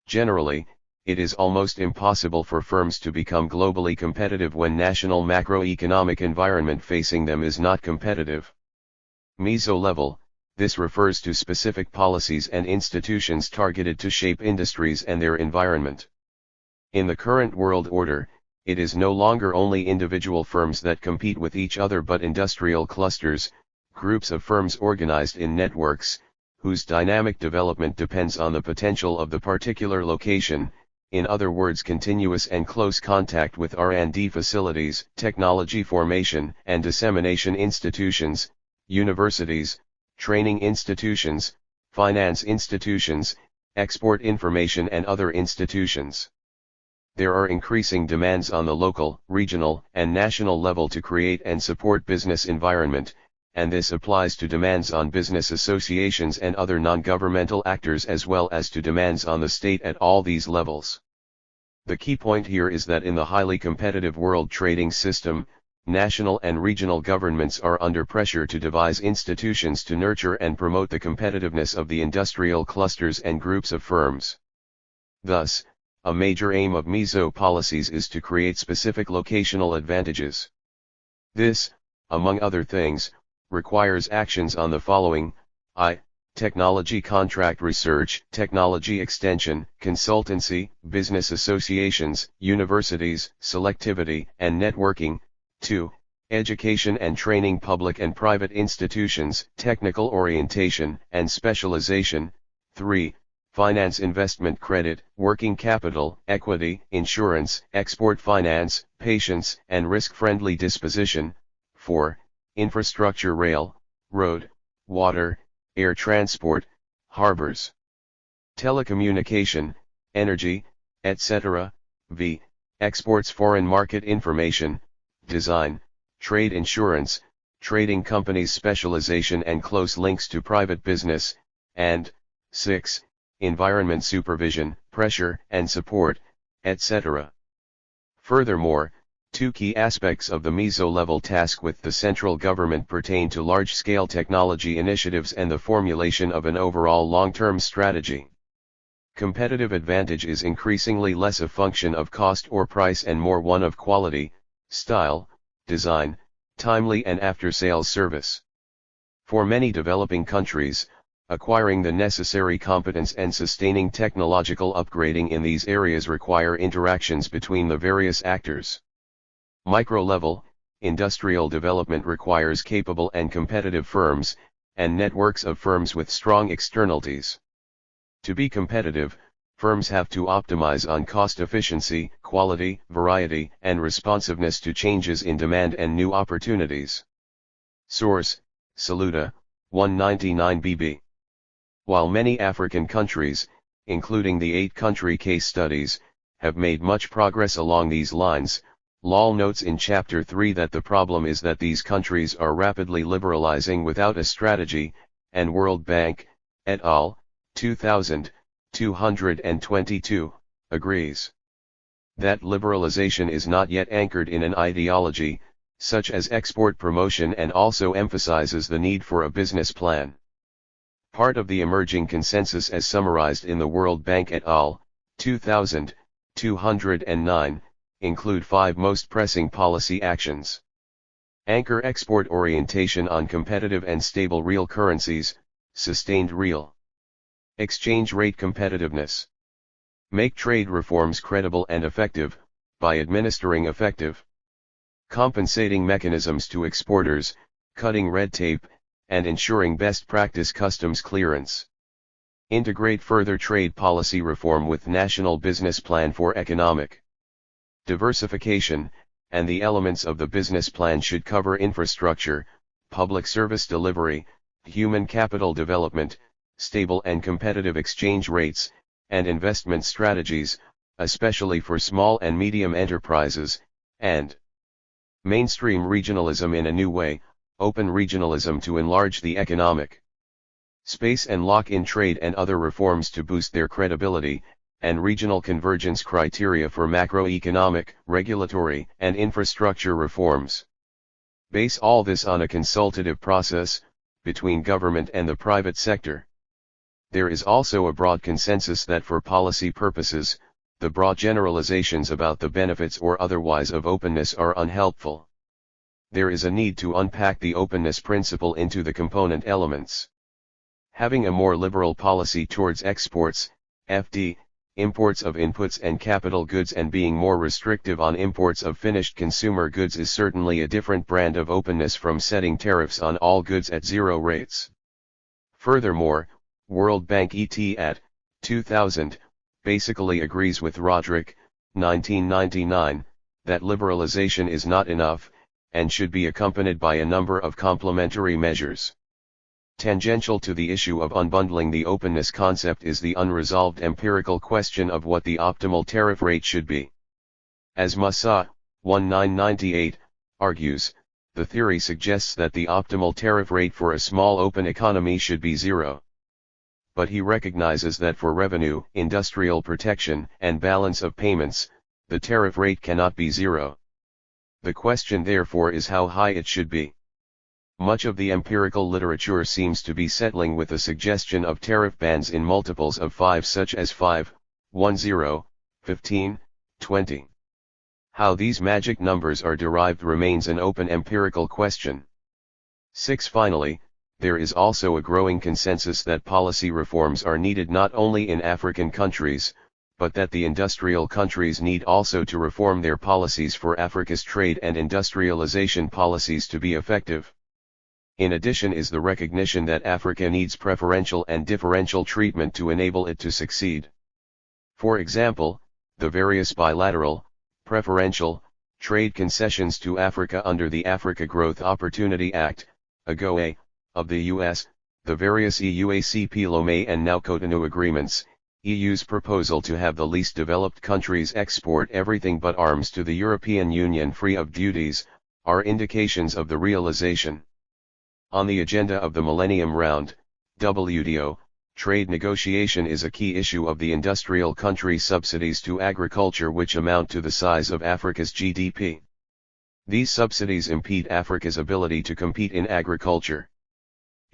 Generally, it is almost impossible for firms to become globally competitive when national macroeconomic environment facing them is not competitive. Meso level, this refers to specific policies and institutions targeted to shape industries and their environment. In the current world order, it is no longer only individual firms that compete with each other but industrial clusters, groups of firms organized in networks, whose dynamic development depends on the potential of the particular location, in other words continuous and close contact with R&D facilities, technology formation and dissemination institutions, universities, training institutions, finance institutions, export information and other institutions. There are increasing demands on the local, regional, and national level to create and support business environment, and this applies to demands on business associations and other non-governmental actors as well as to demands on the state at all these levels. The key point here is that in the highly competitive world trading system, national and regional governments are under pressure to devise institutions to nurture and promote the competitiveness of the industrial clusters and groups of firms. Thus, a major aim of meso policies is to create specific locational advantages. This, among other things, requires actions on the following: I. Technology contract research, technology extension, consultancy, business associations, universities, selectivity and networking. 2. Education and training, public and private institutions, technical orientation and specialization. 3. Finance, investment, credit, working capital, equity, insurance, export finance, patience and risk-friendly disposition. 4. Infrastructure, rail, road, water, air transport, harbors, telecommunication, energy, etc. v. Exports, foreign market information, design, trade insurance, trading companies, specialization and close links to private business, and 6. Environment, supervision, pressure and support, etc. Furthermore, two key aspects of the meso-level task with the central government pertain to large-scale technology initiatives and the formulation of an overall long-term strategy. Competitive advantage is increasingly less a function of cost or price and more one of quality, style, design, timely and after-sales service. For many developing countries, acquiring the necessary competence and sustaining technological upgrading in these areas require interactions between the various actors. Micro-level, industrial development requires capable and competitive firms, and networks of firms with strong externalities. To be competitive, firms have to optimize on cost efficiency, quality, variety, and responsiveness to changes in demand and new opportunities. Source: Saluda, 199 bb. While many African countries, including the 8 country case studies, have made much progress along these lines, Lal notes in Chapter 3 that the problem is that these countries are rapidly liberalizing without a strategy, and World Bank, et al., 2222, agrees that liberalization is not yet anchored in an ideology, such as export promotion, and also emphasizes the need for a business plan. Part of the emerging consensus as summarized in the World Bank et al., 2209, include 5 most pressing policy actions. Anchor export orientation on competitive and stable real currencies, sustained real exchange rate competitiveness. Make trade reforms credible and effective, by administering effective compensating mechanisms to exporters, cutting red tape, and ensuring best practice customs clearance. Integrate further trade policy reform with national business plan for economic diversification, and the elements of the business plan should cover infrastructure, public service delivery, human capital development, stable and competitive exchange rates, and investment strategies, especially for small and medium enterprises, and mainstream regionalism in a new way, open regionalism to enlarge the economic space and lock in trade and other reforms to boost their credibility, and regional convergence criteria for macroeconomic, regulatory, and infrastructure reforms. Base all this on a consultative process, between government and the private sector. There is also a broad consensus that for policy purposes, the broad generalizations about the benefits or otherwise of openness are unhelpful. There is a need to unpack the openness principle into the component elements. Having a more liberal policy towards exports, FD, imports of inputs and capital goods, and being more restrictive on imports of finished consumer goods is certainly a different brand of openness from setting tariffs on all goods at zero rates. Furthermore, World Bank et at 2000 basically agrees with Roderick, 1999, that liberalization is not enough, and should be accompanied by a number of complementary measures. Tangential to the issue of unbundling the openness concept is the unresolved empirical question of what the optimal tariff rate should be. As Massa, 1998, argues, the theory suggests that the optimal tariff rate for a small open economy should be zero. But he recognizes that for revenue, industrial protection, and balance of payments, the tariff rate cannot be zero. The question therefore is how high it should be. Much of the empirical literature seems to be settling with a suggestion of tariff bands in multiples of 5, such as 5, 10, 15, 20. How these magic numbers are derived remains an open empirical question. 6. Finally, there is also a growing consensus that policy reforms are needed not only in African countries, but that the industrial countries need also to reform their policies for Africa's trade and industrialization policies to be effective. In addition is the recognition that Africa needs preferential and differential treatment to enable it to succeed. For example, the various bilateral, preferential, trade concessions to Africa under the Africa Growth Opportunity Act, AGOA, of the US, the various EU-ACP Lomé and now Cotonou agreements, EU's proposal to have the least developed countries export everything but arms to the European Union free of duties, are indications of the realization. On the agenda of the Millennium Round, WTO, trade negotiation is a key issue of the industrial country subsidies to agriculture, which amount to the size of Africa's GDP. These subsidies impede Africa's ability to compete in agriculture.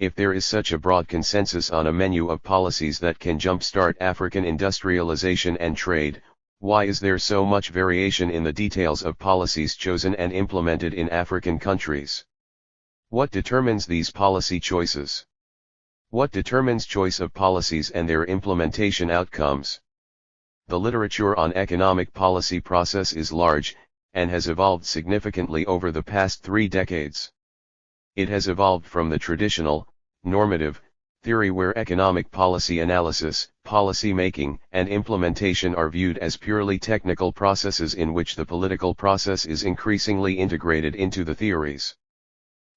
If there is such a broad consensus on a menu of policies that can jumpstart African industrialization and trade, why is there so much variation in the details of policies chosen and implemented in African countries? What determines these policy choices? What determines choice of policies and their implementation outcomes? The literature on economic policy process is large, and has evolved significantly over the past 3 decades. It has evolved from the traditional, normative, theory where economic policy analysis, policy making, and implementation are viewed as purely technical processes in which the political process is increasingly integrated into the theories.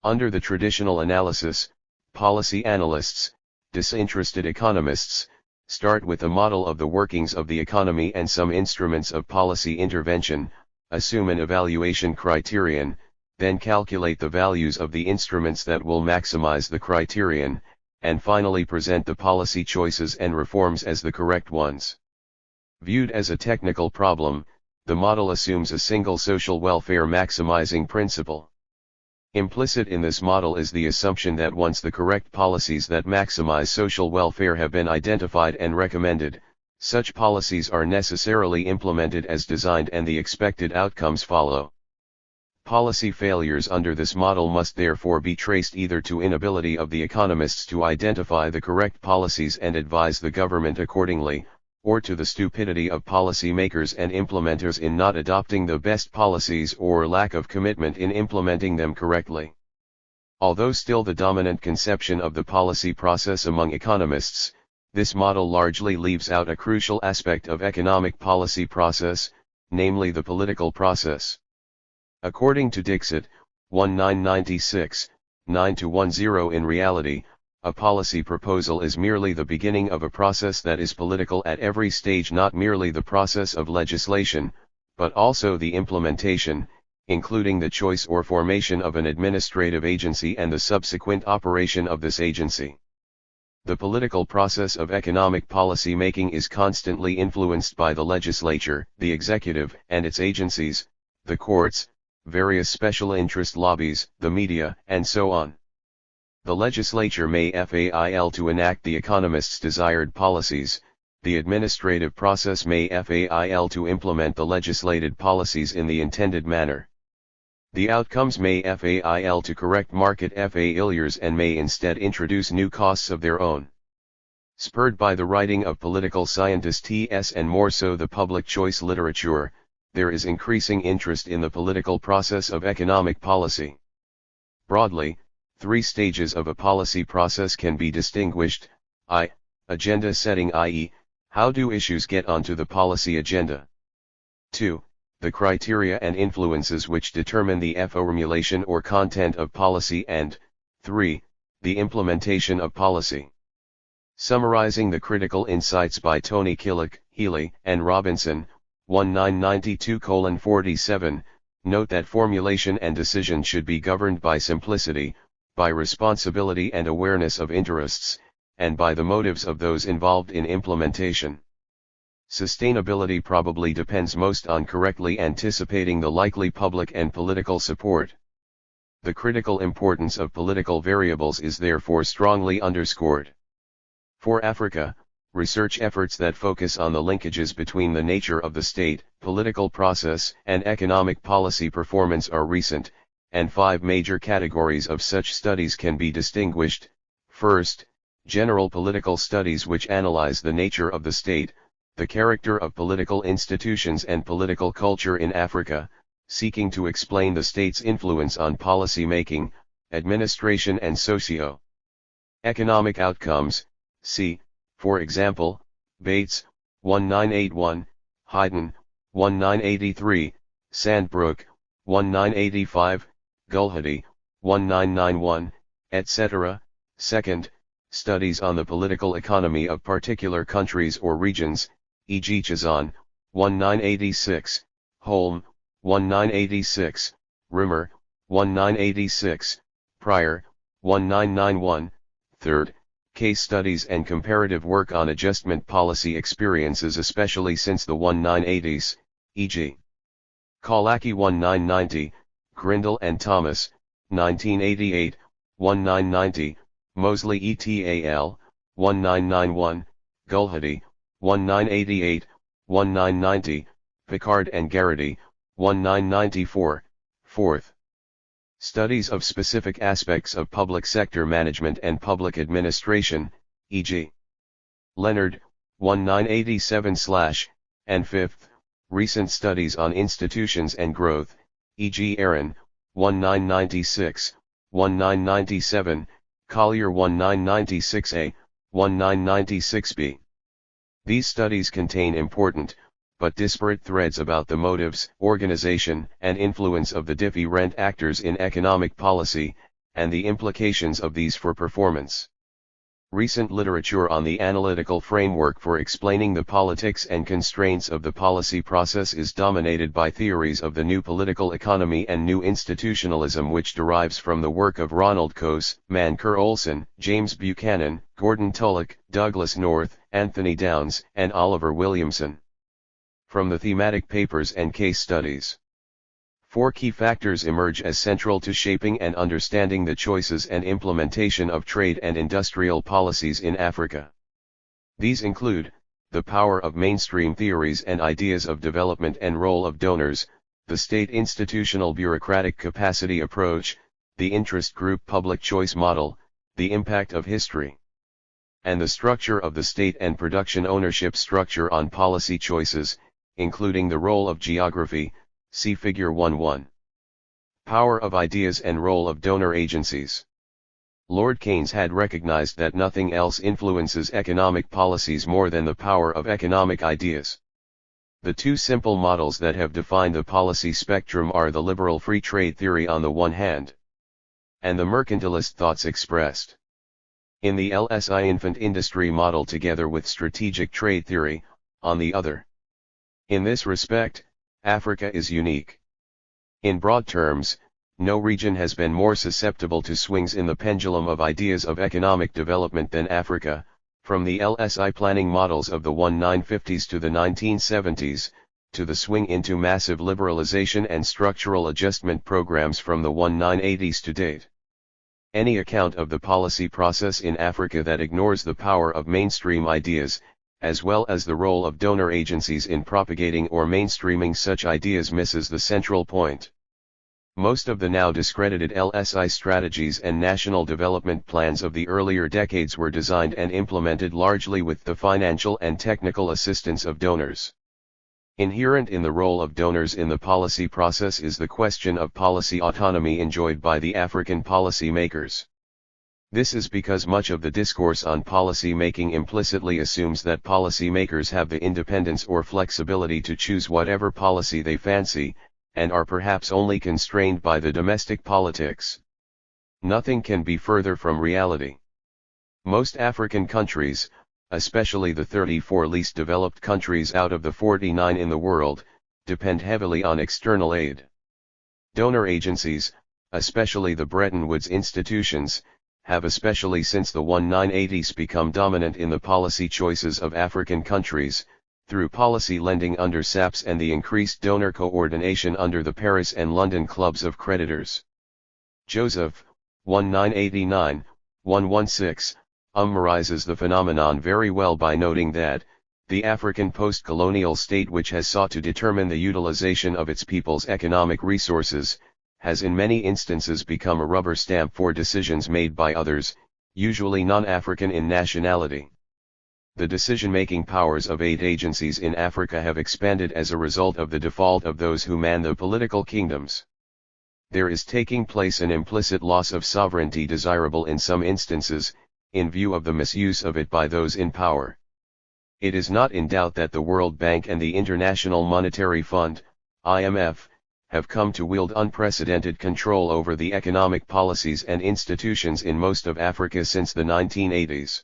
Under the traditional analysis, policy analysts, disinterested economists, start with a model of the workings of the economy and some instruments of policy intervention, assume an evaluation criterion, then calculate the values of the instruments that will maximize the criterion, and finally present the policy choices and reforms as the correct ones. Viewed as a technical problem, the model assumes a single social welfare maximizing principle. Implicit in this model is the assumption that once the correct policies that maximize social welfare have been identified and recommended, such policies are necessarily implemented as designed and the expected outcomes follow. Policy failures under this model must therefore be traced either to inability of the economists to identify the correct policies and advise the government accordingly, or to the stupidity of policy makers and implementers in not adopting the best policies or lack of commitment in implementing them correctly. Although still the dominant conception of the policy process among economists, this model largely leaves out a crucial aspect of economic policy process, namely the political process. According to Dixit, 1996, 9-10, in reality, a policy proposal is merely the beginning of a process that is political at every stage, not merely the process of legislation, but also the implementation, including the choice or formation of an administrative agency and the subsequent operation of this agency. The political process of economic policy making is constantly influenced by the legislature, the executive and its agencies, the courts, various special interest lobbies, the media, and so on. The legislature may fail to enact the economists' desired policies, the administrative process may fail to implement the legislated policies in the intended manner. The outcomes may fail to correct market failures and may instead introduce new costs of their own. Spurred by the writing of political scientists and more so the public choice literature, there is increasing interest in the political process of economic policy. Broadly, three stages of a policy process can be distinguished: I. Agenda setting, i.e., how do issues get onto the policy agenda? 2. The criteria and influences which determine the formulation or content of policy, and 3. The implementation of policy. Summarizing the critical insights by Tony Killick, Healy, and Robinson, 1992:47, note that formulation and decision should be governed by simplicity, by responsibility and awareness of interests, and by the motives of those involved in implementation. Sustainability probably depends most on correctly anticipating the likely public and political support. The critical importance of political variables is therefore strongly underscored. For Africa, research efforts that focus on the linkages between the nature of the state, political process, and economic policy performance are recent, and 5 major categories of such studies can be distinguished. First, general political studies which analyze the nature of the state, the character of political institutions and political culture in Africa, seeking to explain the state's influence on policy making, administration and socio-economic outcomes. See, for example, Bates, 1981, Hayden, 1983, Sandbrook, 1985, Gulhady, 1991, etc. Second, studies on the political economy of particular countries or regions, e.g. Chazan, 1986, Holm, 1986, Rimmer, 1986, Pryor, 1991. Third, case studies and comparative work on adjustment policy experiences especially since the 1980s, e.g. Kalaki 1990, Grindle and Thomas, 1988, 1990, Mosley et al., 1991, Gulhady, 1988, 1990, Picard and Garrity, 1994. Fourth, studies of specific aspects of public sector management and public administration, e.g. Leonard, 1987/, and fifth, recent studies on institutions and growth, e.g. Aaron, 1996, 1997, Collier 1996a, 1996b. These studies contain important, but disparate threads about the motives, organization, and influence of the different actors in economic policy, and the implications of these for performance. Recent literature on the analytical framework for explaining the politics and constraints of the policy process is dominated by theories of the new political economy and new institutionalism, which derives from the work of Ronald Coase, Mancur Olson, James Buchanan, Gordon Tullock, Douglas North, Anthony Downs, and Oliver Williamson. From the thematic papers and case studies, 4 key factors emerge as central to shaping and understanding the choices and implementation of trade and industrial policies in Africa. These include the power of mainstream theories and ideas of development and role of donors, the state institutional bureaucratic capacity approach, the interest group public choice model, the impact of history, and the structure of the state and production ownership structure on policy choices, including the role of geography. See Figure 1.1. Power of ideas and role of donor agencies. Lord Keynes had recognized that nothing else influences economic policies more than the power of economic ideas. The two simple models that have defined the policy spectrum are the liberal free trade theory on the one hand, and the mercantilist thoughts expressed in the LSI infant industry model together with strategic trade theory, on the other. In this respect, Africa is unique. In broad terms, no region has been more susceptible to swings in the pendulum of ideas of economic development than Africa, from the LSI planning models of the 1950s to the 1970s, to the swing into massive liberalization and structural adjustment programs from the 1980s to date. Any account of the policy process in Africa that ignores the power of mainstream ideas, as well as the role of donor agencies in propagating or mainstreaming such ideas misses the central point. Most of the now discredited LSI strategies and national development plans of the earlier decades were designed and implemented largely with the financial and technical assistance of donors. Inherent in the role of donors in the policy process is the question of policy autonomy enjoyed by the African policy makers. This is because much of the discourse on policy making implicitly assumes that policy makers have the independence or flexibility to choose whatever policy they fancy, and are perhaps only constrained by the domestic politics. Nothing can be further from reality. Most African countries, especially the 34 least developed countries out of the 49 in the world, depend heavily on external aid. Donor agencies, especially the Bretton Woods institutions, have especially since the 1980s become dominant in the policy choices of African countries, through policy lending under SAPS and the increased donor coordination under the Paris and London clubs of creditors. Joseph, 1989, 116, summarizes the phenomenon very well by noting that, the African post-colonial state which has sought to determine the utilization of its people's economic resources, has in many instances become a rubber stamp for decisions made by others, usually non-African in nationality. The decision-making powers of aid agencies in Africa have expanded as a result of the default of those who man the political kingdoms. There is taking place an implicit loss of sovereignty desirable in some instances, in view of the misuse of it by those in power. It is not in doubt that the World Bank and the International Monetary Fund, IMF, have come to wield unprecedented control over the economic policies and institutions in most of Africa since the 1980s.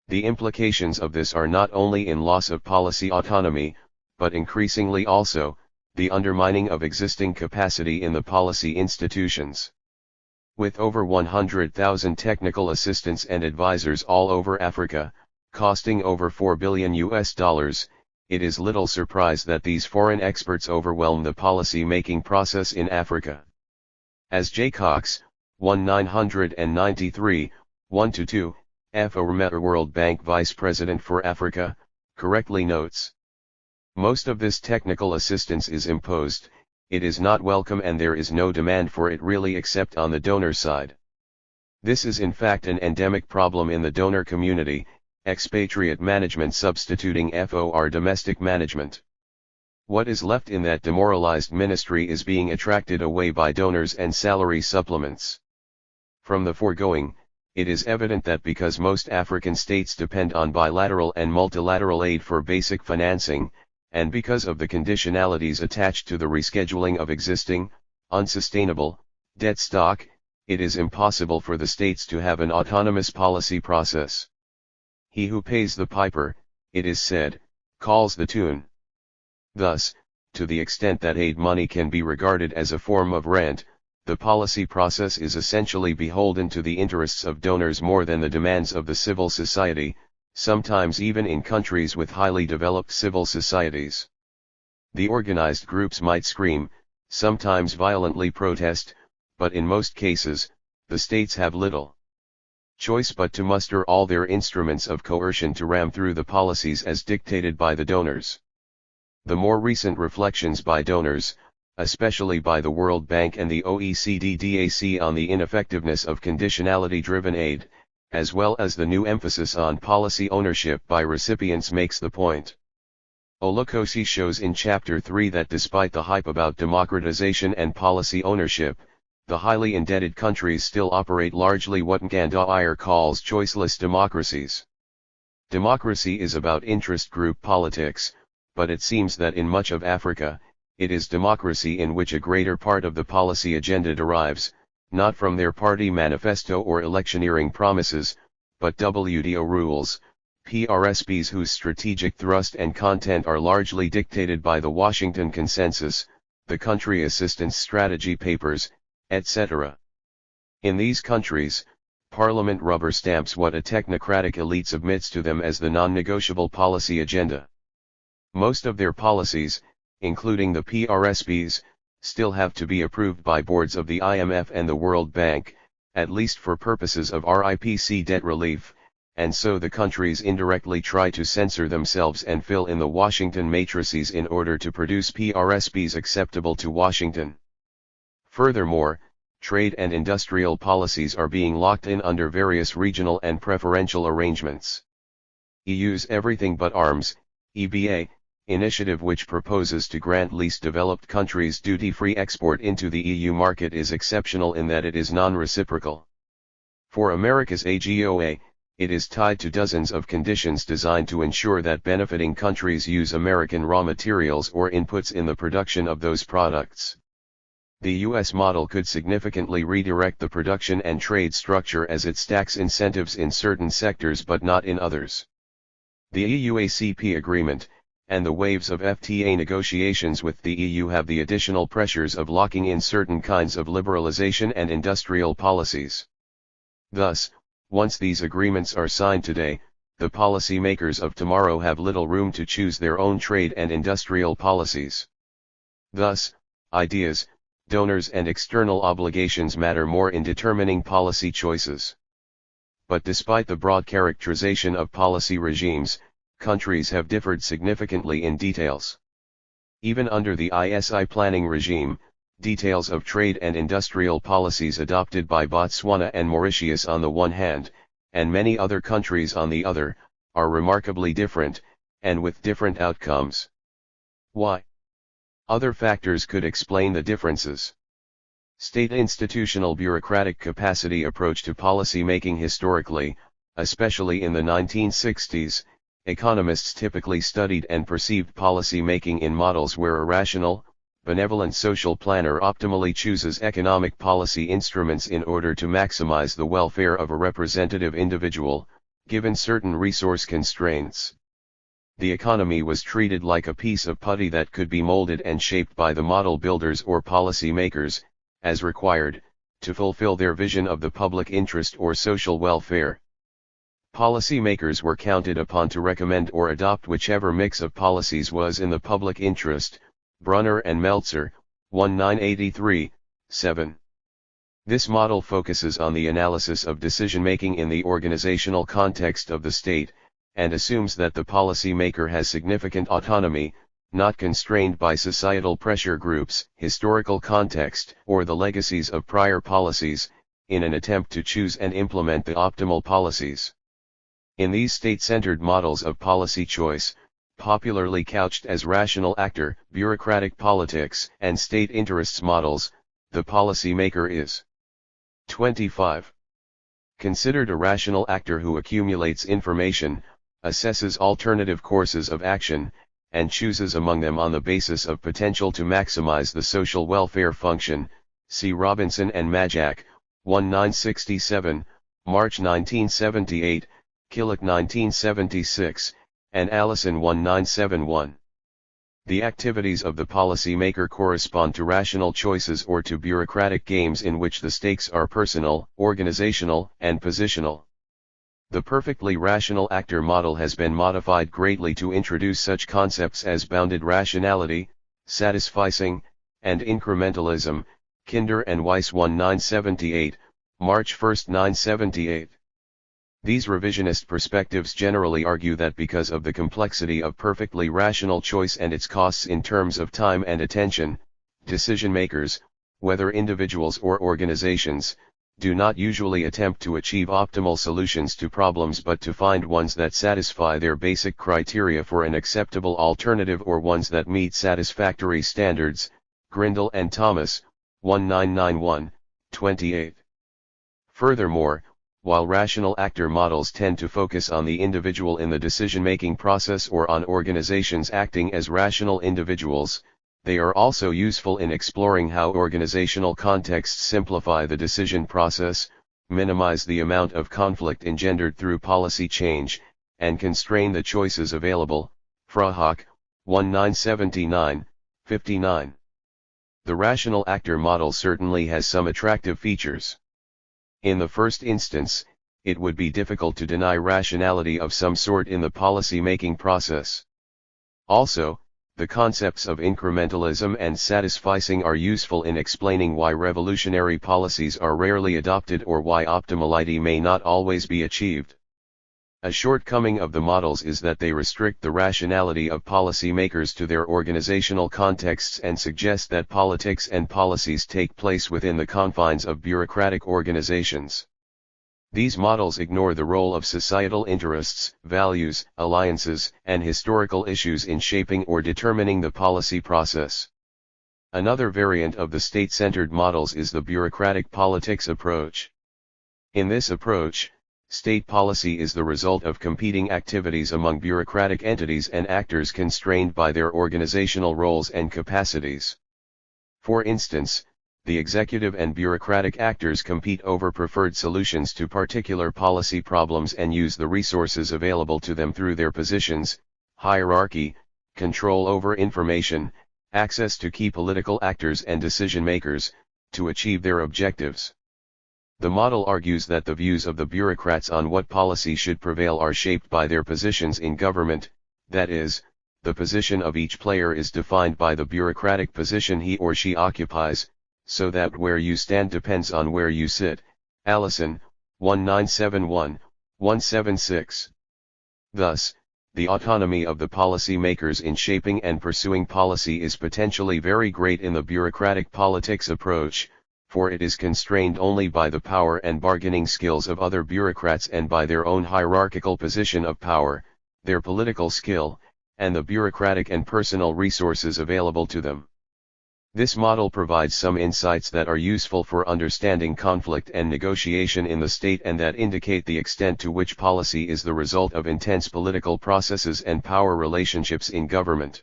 The implications of this are not only in loss of policy autonomy, but increasingly also, the undermining of existing capacity in the policy institutions. With over 100,000 technical assistants and advisors all over Africa, costing over $4 billion, it is little surprise that these foreign experts overwhelm the policy-making process in Africa. As J. Cox, 1993, 1-2, FORMER World Bank Vice President for Africa, correctly notes. Most of this technical assistance is imposed, it is not welcome and there is no demand for it really except on the donor side. This is in fact an endemic problem in the donor community, expatriate management substituting FOR domestic management. What is left in that demoralized ministry is being attracted away by donors and salary supplements. From the foregoing, it is evident that because most African states depend on bilateral and multilateral aid for basic financing, and because of the conditionalities attached to the rescheduling of existing, unsustainable, debt stock, it is impossible for the states to have an autonomous policy process. He who pays the piper, it is said, calls the tune. Thus, to the extent that aid money can be regarded as a form of rent, the policy process is essentially beholden to the interests of donors more than the demands of the civil society, sometimes even in countries with highly developed civil societies. The organized groups might scream, sometimes violently protest, but in most cases, the states have little choice but to muster all their instruments of coercion to ram through the policies as dictated by the donors. The more recent reflections by donors, especially by the World Bank and the OECD-DAC on the ineffectiveness of conditionality-driven aid, as well as the new emphasis on policy ownership by recipients makes the point. Olukosi shows in Chapter 3 that despite the hype about democratization and policy ownership, the highly indebted countries still operate largely what Nganda Iyer calls choiceless democracies. Democracy is about interest group politics, but it seems that in much of Africa, it is democracy in which a greater part of the policy agenda derives, not from their party manifesto or electioneering promises, but WTO rules, PRSPs whose strategic thrust and content are largely dictated by the Washington Consensus, the Country Assistance Strategy Papers, etc. In these countries, Parliament rubber stamps what a technocratic elite submits to them as the non-negotiable policy agenda. Most of their policies, including the PRSPs, still have to be approved by boards of the IMF and the World Bank, at least for purposes of RIPC debt relief, and so the countries indirectly try to censor themselves and fill in the Washington matrices in order to produce PRSPs acceptable to Washington. Furthermore, trade and industrial policies are being locked in under various regional and preferential arrangements. EU's Everything But Arms, EBA, initiative which proposes to grant least developed countries duty-free export into the EU market is exceptional in that it is non-reciprocal. For America's AGOA, it is tied to dozens of conditions designed to ensure that benefiting countries use American raw materials or inputs in the production of those products. The US model could significantly redirect the production and trade structure as it stacks incentives in certain sectors but not in others. The EU-ACP agreement, and the waves of FTA negotiations with the EU have the additional pressures of locking in certain kinds of liberalization and industrial policies. Thus, once these agreements are signed today, the policy makers of tomorrow have little room to choose their own trade and industrial policies. Thus, ideas, donors and external obligations matter more in determining policy choices. But despite the broad characterization of policy regimes, countries have differed significantly in details. Even under the ISI planning regime, details of trade and industrial policies adopted by Botswana and Mauritius on the one hand, and many other countries on the other, are remarkably different, and with different outcomes. Why? Other factors could explain the differences. State institutional bureaucratic capacity approach to policy making historically, especially in the 1960s, economists typically studied and perceived policy making in models where a rational, benevolent social planner optimally chooses economic policy instruments in order to maximize the welfare of a representative individual, given certain resource constraints. The economy was treated like a piece of putty that could be molded and shaped by the model builders or policy makers, as required, to fulfill their vision of the public interest or social welfare. Policy makers were counted upon to recommend or adopt whichever mix of policies was in the public interest. Brunner and Meltzer, 1983, 7. This model focuses on the analysis of decision-making in the organizational context of the state, and assumes that the policy maker has significant autonomy, not constrained by societal pressure groups, historical context, or the legacies of prior policies, in an attempt to choose and implement the optimal policies. In these state-centered models of policy choice, popularly couched as rational actor, bureaucratic politics, and state interests models, the policy maker is 25. Considered a rational actor who accumulates information, assesses alternative courses of action, and chooses among them on the basis of potential to maximize the social welfare function. See Robinson and Majak, 1967, March 1978, Killick 1976, and Allison 1971. The activities of the policymaker correspond to rational choices or to bureaucratic games in which the stakes are personal, organizational, and positional. The perfectly rational actor model has been modified greatly to introduce such concepts as bounded rationality, satisficing, and incrementalism. Kinder and Weiss 1978, March 1, 1978. These revisionist perspectives generally argue that because of the complexity of perfectly rational choice and its costs in terms of time and attention, decision makers, whether individuals or organizations, do not usually attempt to achieve optimal solutions to problems but to find ones that satisfy their basic criteria for an acceptable alternative or ones that meet satisfactory standards. Grindle and Thomas, 1991, 28. Furthermore, while rational actor models tend to focus on the individual in the decision-making process or on organizations acting as rational individuals, they are also useful in exploring how organizational contexts simplify the decision process, minimize the amount of conflict engendered through policy change, and constrain the choices available. Frahawk, 1979, 59. The rational actor model certainly has some attractive features. In the first instance, it would be difficult to deny rationality of some sort in the policy-making process. Also, the concepts of incrementalism and satisficing are useful in explaining why revolutionary policies are rarely adopted or why optimality may not always be achieved. A shortcoming of the models is that they restrict the rationality of policymakers to their organizational contexts and suggest that politics and policies take place within the confines of bureaucratic organizations. These models ignore the role of societal interests, values, alliances, and historical issues in shaping or determining the policy process. Another variant of the state-centered models is the bureaucratic politics approach. In this approach, state policy is the result of competing activities among bureaucratic entities and actors constrained by their organizational roles and capacities. For instance, the executive and bureaucratic actors compete over preferred solutions to particular policy problems and use the resources available to them through their positions, hierarchy, control over information, access to key political actors and decision-makers, to achieve their objectives. The model argues that the views of the bureaucrats on what policy should prevail are shaped by their positions in government, that is, the position of each player is defined by the bureaucratic position he or she occupies, so that where you stand depends on where you sit. Allison, 1971, 176. Thus, the autonomy of the policy makers in shaping and pursuing policy is potentially very great in the bureaucratic politics approach, for it is constrained only by the power and bargaining skills of other bureaucrats and by their own hierarchical position of power, their political skill, and the bureaucratic and personal resources available to them. This model provides some insights that are useful for understanding conflict and negotiation in the state and that indicate the extent to which policy is the result of intense political processes and power relationships in government.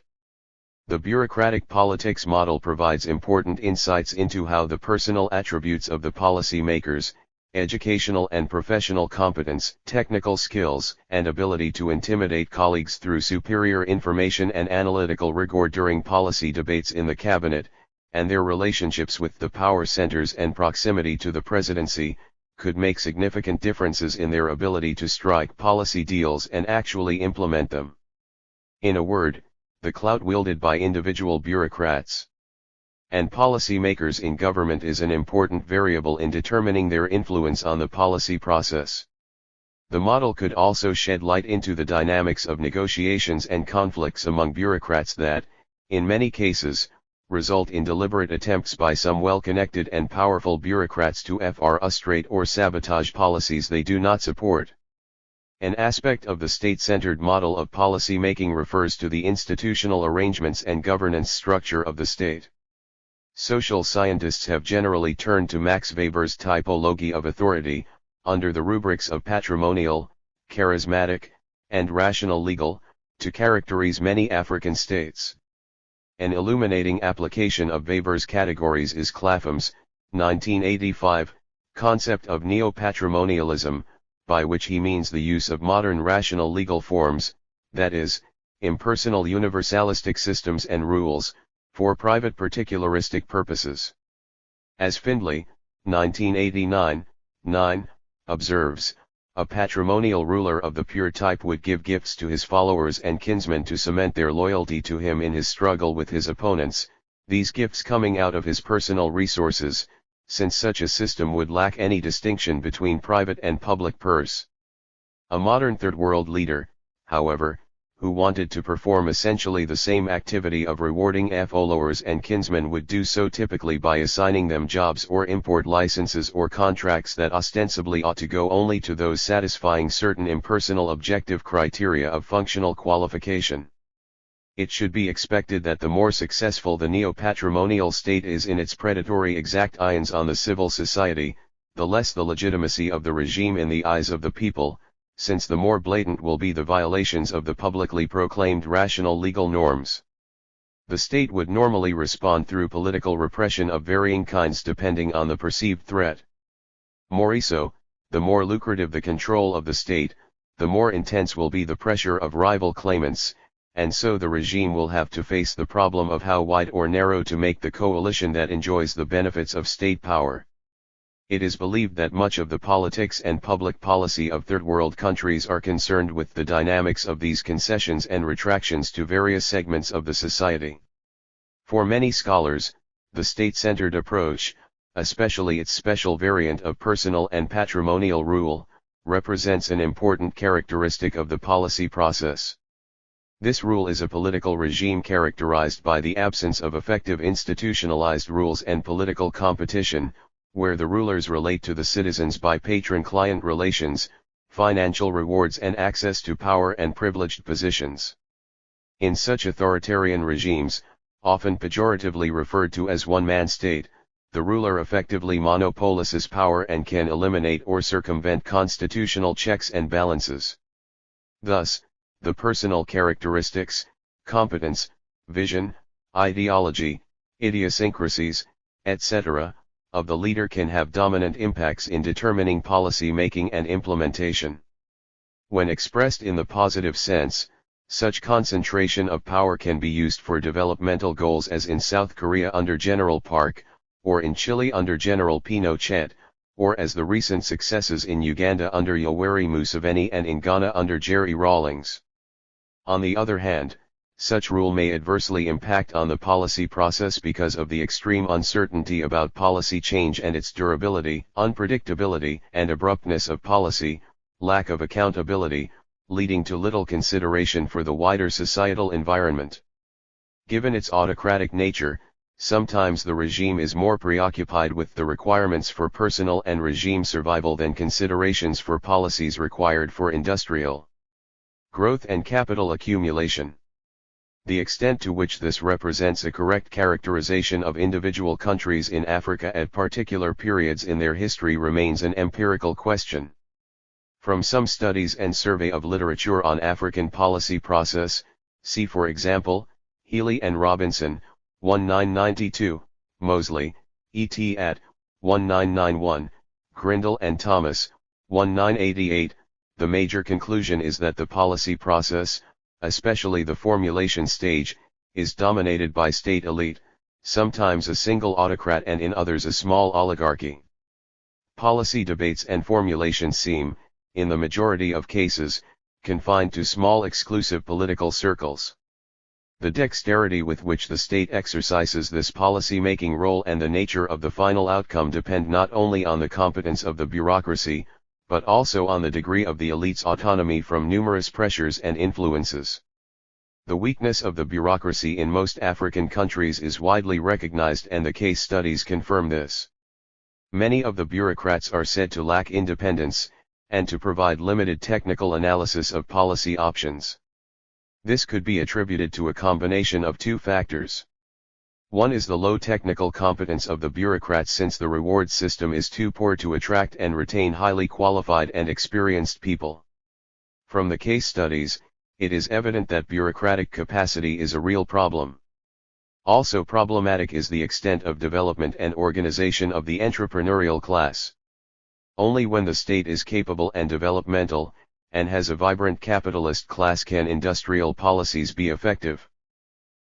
The bureaucratic politics model provides important insights into how the personal attributes of the policy makers, educational and professional competence, technical skills, and ability to intimidate colleagues through superior information and analytical rigor during policy debates in the cabinet, and their relationships with the power centers and proximity to the presidency, could make significant differences in their ability to strike policy deals and actually implement them. In a word, the clout wielded by individual bureaucrats and policy makers in government is an important variable in determining their influence on the policy process. The model could also shed light into the dynamics of negotiations and conflicts among bureaucrats that, in many cases, result in deliberate attempts by some well-connected and powerful bureaucrats to frustrate or sabotage policies they do not support. An aspect of the state-centered model of policy-making refers to the institutional arrangements and governance structure of the state. Social scientists have generally turned to Max Weber's typology of authority, under the rubrics of patrimonial, charismatic, and rational legal, to characterize many African states. An illuminating application of Weber's categories is Clapham's, 1985, concept of neo-patrimonialism, by which he means the use of modern rational legal forms, that is, impersonal universalistic systems and rules, for private particularistic purposes. As Findlay, 1989, 9, observes, a patrimonial ruler of the pure type would give gifts to his followers and kinsmen to cement their loyalty to him in his struggle with his opponents, these gifts coming out of his personal resources, since such a system would lack any distinction between private and public purse. A modern third world leader, however, who wanted to perform essentially the same activity of rewarding followers and kinsmen would do so typically by assigning them jobs or import licenses or contracts that ostensibly ought to go only to those satisfying certain impersonal objective criteria of functional qualification. It should be expected that the more successful the neo-patrimonial state is in its predatory exactions on the civil society, the less the legitimacy of the regime in the eyes of the people, since the more blatant will be the violations of the publicly proclaimed rational legal norms. The state would normally respond through political repression of varying kinds depending on the perceived threat. More so, the more lucrative the control of the state, the more intense will be the pressure of rival claimants, and so the regime will have to face the problem of how wide or narrow to make the coalition that enjoys the benefits of state power. It is believed that much of the politics and public policy of third world countries are concerned with the dynamics of these concessions and retractions to various segments of the society. For many scholars, the state-centered approach, especially its special variant of personal and patrimonial rule, represents an important characteristic of the policy process. This rule is a political regime characterized by the absence of effective institutionalized rules and political competition, where the rulers relate to the citizens by patron-client relations, financial rewards and access to power and privileged positions. In such authoritarian regimes, often pejoratively referred to as one-man state, the ruler effectively monopolizes power and can eliminate or circumvent constitutional checks and balances. Thus, the personal characteristics, competence, vision, ideology, idiosyncrasies, etc., of the leader can have dominant impacts in determining policy making and implementation. When expressed in the positive sense, such concentration of power can be used for developmental goals as in South Korea under General Park, or in Chile under General Pinochet, or as the recent successes in Uganda under Yoweri Museveni and in Ghana under Jerry Rawlings. On the other hand, such rule may adversely impact on the policy process because of the extreme uncertainty about policy change and its durability, unpredictability and abruptness of policy, lack of accountability, leading to little consideration for the wider societal environment. Given its autocratic nature, sometimes the regime is more preoccupied with the requirements for personal and regime survival than considerations for policies required for industrial growth and capital accumulation. The extent to which this represents a correct characterization of individual countries in Africa at particular periods in their history remains an empirical question. From some studies and survey of literature on African policy process, see for example, Healy and Robinson, 1992, Mosley, et at. 1991, Grindle and Thomas, 1988, the major conclusion is that the policy process, especially the formulation stage, is dominated by state elite, sometimes a single autocrat and in others a small oligarchy. Policy debates and formulations seem, in the majority of cases, confined to small exclusive political circles. The dexterity with which the state exercises this policy-making role and the nature of the final outcome depend not only on the competence of the bureaucracy, but also on the degree of the elite's autonomy from numerous pressures and influences. The weakness of the bureaucracy in most African countries is widely recognized and the case studies confirm this. Many of the bureaucrats are said to lack independence, and to provide limited technical analysis of policy options. This could be attributed to a combination of two factors. One is the low technical competence of the bureaucrats since the reward system is too poor to attract and retain highly qualified and experienced people. From the case studies, it is evident that bureaucratic capacity is a real problem. Also problematic is the extent of development and organization of the entrepreneurial class. Only when the state is capable and developmental, and has a vibrant capitalist class can industrial policies be effective.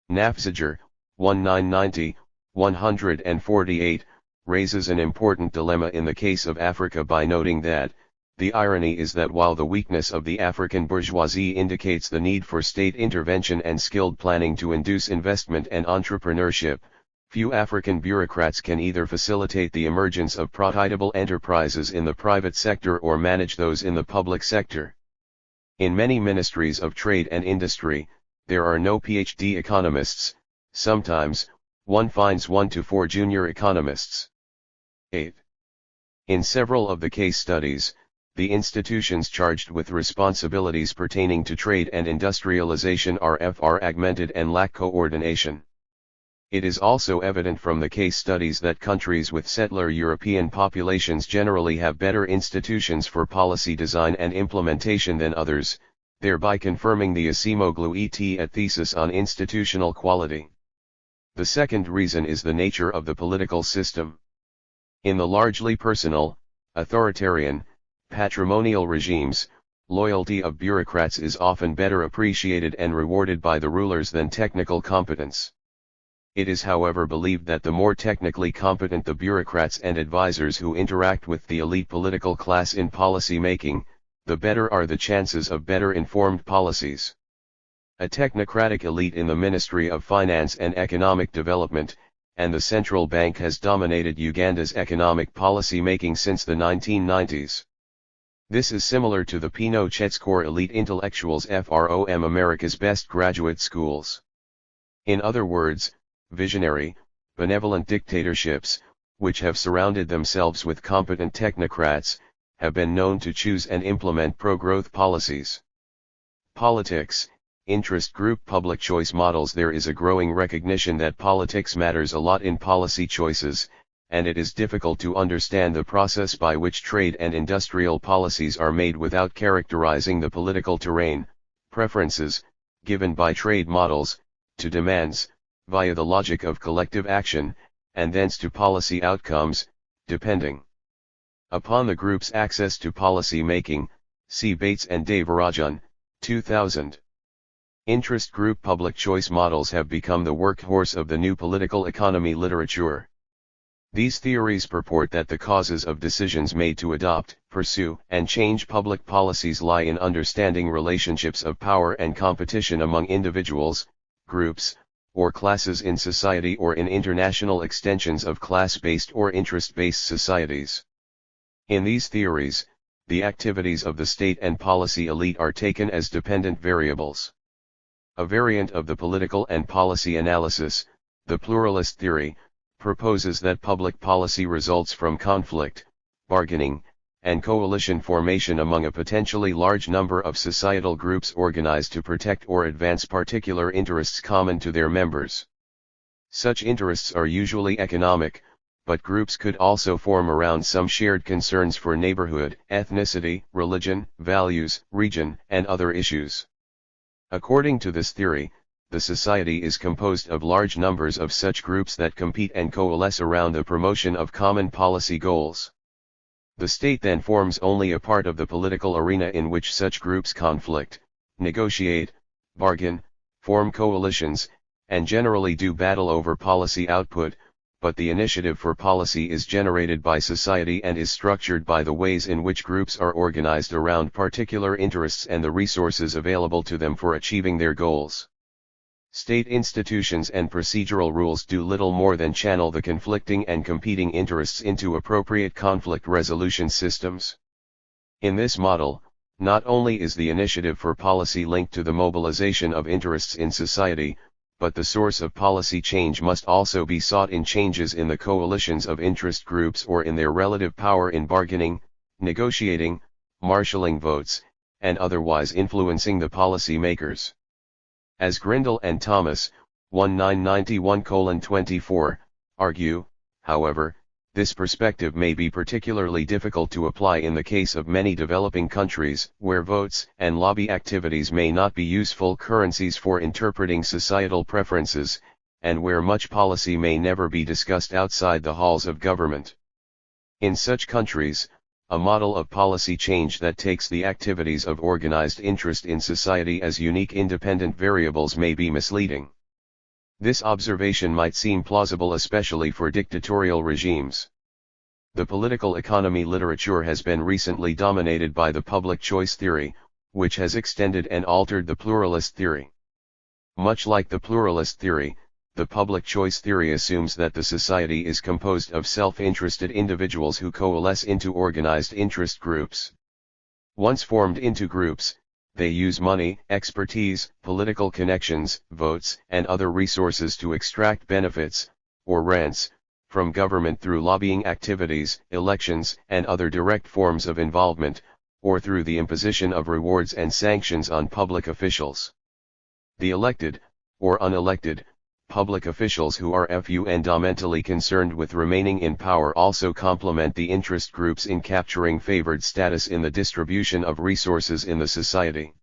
Nafziger, 1990, 148, raises an important dilemma in the case of Africa by noting that, the irony is that while the weakness of the African bourgeoisie indicates the need for state intervention and skilled planning to induce investment and entrepreneurship, few African bureaucrats can either facilitate the emergence of profitable enterprises in the private sector or manage those in the public sector. In many ministries of trade and industry, there are no PhD economists. Sometimes, one finds 1 to 4 junior economists. 8. In several of the case studies, the institutions charged with responsibilities pertaining to trade and industrialization are fragmented and lack coordination. It is also evident from the case studies that countries with settler European populations generally have better institutions for policy design and implementation than others, thereby confirming the Acemoglu et thesis on institutional quality. The second reason is the nature of the political system. In the largely personal, authoritarian, patrimonial regimes, loyalty of bureaucrats is often better appreciated and rewarded by the rulers than technical competence. It is however believed that the more technically competent the bureaucrats and advisors who interact with the elite political class in policy making, the better are the chances of better informed policies. A technocratic elite in the Ministry of Finance and Economic Development, and the central bank has dominated Uganda's economic policy making since the 1990s. This is similar to the Pinochet's core elite intellectuals from America's best graduate schools. In other words, visionary, benevolent dictatorships, which have surrounded themselves with competent technocrats, have been known to choose and implement pro-growth policies. Politics, interest group public choice models. There is a growing recognition that politics matters a lot in policy choices, and it is difficult to understand the process by which trade and industrial policies are made without characterizing the political terrain, preferences, given by trade models, to demands, via the logic of collective action, and thence to policy outcomes, depending upon the group's access to policy making. See Bates and Devarajan, 2000. Interest group public choice models have become the workhorse of the new political economy literature. These theories purport that the causes of decisions made to adopt, pursue, and change public policies lie in understanding relationships of power and competition among individuals, groups, or classes in society, or in international extensions of class-based or interest-based societies. In these theories, the activities of the state and policy elite are taken as dependent variables. A variant of the political and policy analysis, the pluralist theory, proposes that public policy results from conflict, bargaining, and coalition formation among a potentially large number of societal groups organized to protect or advance particular interests common to their members. Such interests are usually economic, but groups could also form around some shared concerns for neighborhood, ethnicity, religion, values, region, and other issues. According to this theory, the society is composed of large numbers of such groups that compete and coalesce around the promotion of common policy goals. The state then forms only a part of the political arena in which such groups conflict, negotiate, bargain, form coalitions, and generally do battle over policy output, but the initiative for policy is generated by society and is structured by the ways in which groups are organized around particular interests and the resources available to them for achieving their goals. State institutions and procedural rules do little more than channel the conflicting and competing interests into appropriate conflict resolution systems. In this model, not only is the initiative for policy linked to the mobilization of interests in society, but the source of policy change must also be sought in changes in the coalitions of interest groups or in their relative power in bargaining, negotiating, marshalling votes, and otherwise influencing the policy makers. As Grindle and Thomas, 1991:24, argue, however, this perspective may be particularly difficult to apply in the case of many developing countries, where votes and lobby activities may not be useful currencies for interpreting societal preferences, and where much policy may never be discussed outside the halls of government. In such countries, a model of policy change that takes the activities of organized interest in society as unique independent variables may be misleading. This observation might seem plausible especially for dictatorial regimes. The political economy literature has been recently dominated by the public choice theory, which has extended and altered the pluralist theory. Much like the pluralist theory, the public choice theory assumes that the society is composed of self-interested individuals who coalesce into organized interest groups. Once formed into groups, they use money, expertise, political connections, votes, and other resources to extract benefits, or rents, from government through lobbying activities, elections, and other direct forms of involvement, or through the imposition of rewards and sanctions on public officials. The elected, or unelected, public officials who are fundamentally concerned with remaining in power also complement the interest groups in capturing favored status in the distribution of resources in the society.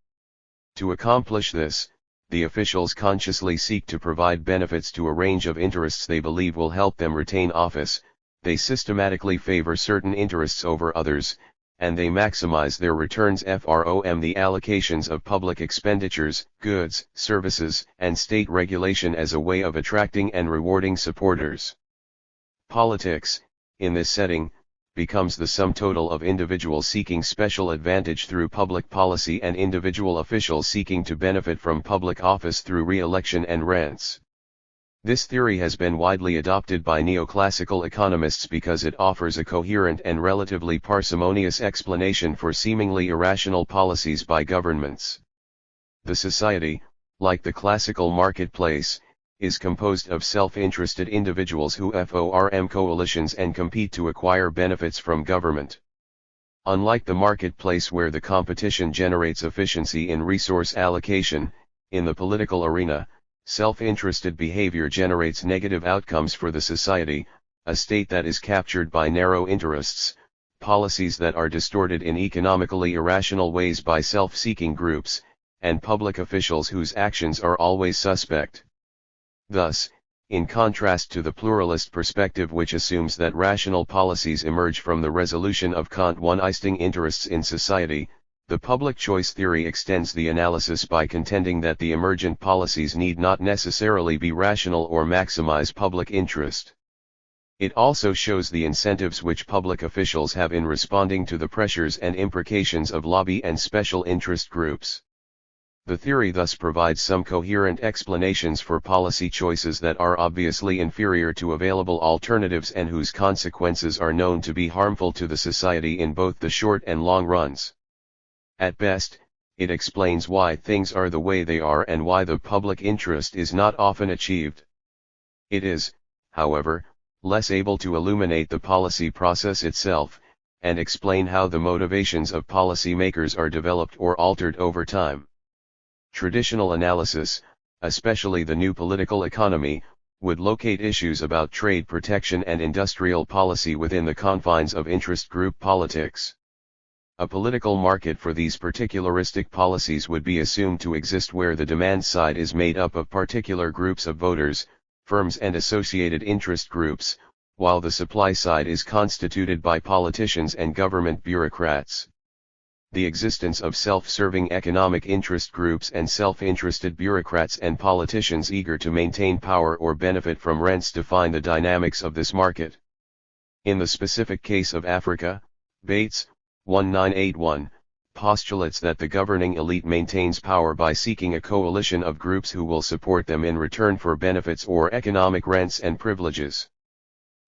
To accomplish this, the officials consciously seek to provide benefits to a range of interests they believe will help them retain office. They systematically favor certain interests over others, and they maximize their returns from the allocations of public expenditures, goods, services, and state regulation as a way of attracting and rewarding supporters. Politics, in this setting, becomes the sum total of individuals seeking special advantage through public policy and individual officials seeking to benefit from public office through re-election and rents. This theory has been widely adopted by neoclassical economists because it offers a coherent and relatively parsimonious explanation for seemingly irrational policies by governments. The society, like the classical marketplace, is composed of self-interested individuals who form coalitions and compete to acquire benefits from government. Unlike the marketplace where the competition generates efficiency in resource allocation, in the political arena, self-interested behavior generates negative outcomes for the society, a state that is captured by narrow interests, policies that are distorted in economically irrational ways by self-seeking groups, and public officials whose actions are always suspect. Thus, in contrast to the pluralist perspective which assumes that rational policies emerge from the resolution of contextual interests in society, the public choice theory extends the analysis by contending that the emergent policies need not necessarily be rational or maximize public interest. It also shows the incentives which public officials have in responding to the pressures and implications of lobby and special interest groups. The theory thus provides some coherent explanations for policy choices that are obviously inferior to available alternatives and whose consequences are known to be harmful to the society in both the short and long runs. At best, it explains why things are the way they are and why the public interest is not often achieved. It is, however, less able to illuminate the policy process itself, and explain how the motivations of policymakers are developed or altered over time. Traditional analysis, especially the new political economy, would locate issues about trade protection and industrial policy within the confines of interest group politics. A political market for these particularistic policies would be assumed to exist where the demand side is made up of particular groups of voters, firms and associated interest groups, while the supply side is constituted by politicians and government bureaucrats. The existence of self-serving economic interest groups and self-interested bureaucrats and politicians eager to maintain power or benefit from rents define the dynamics of this market. In the specific case of Africa, Bates, 1981, postulates that the governing elite maintains power by seeking a coalition of groups who will support them in return for benefits or economic rents and privileges.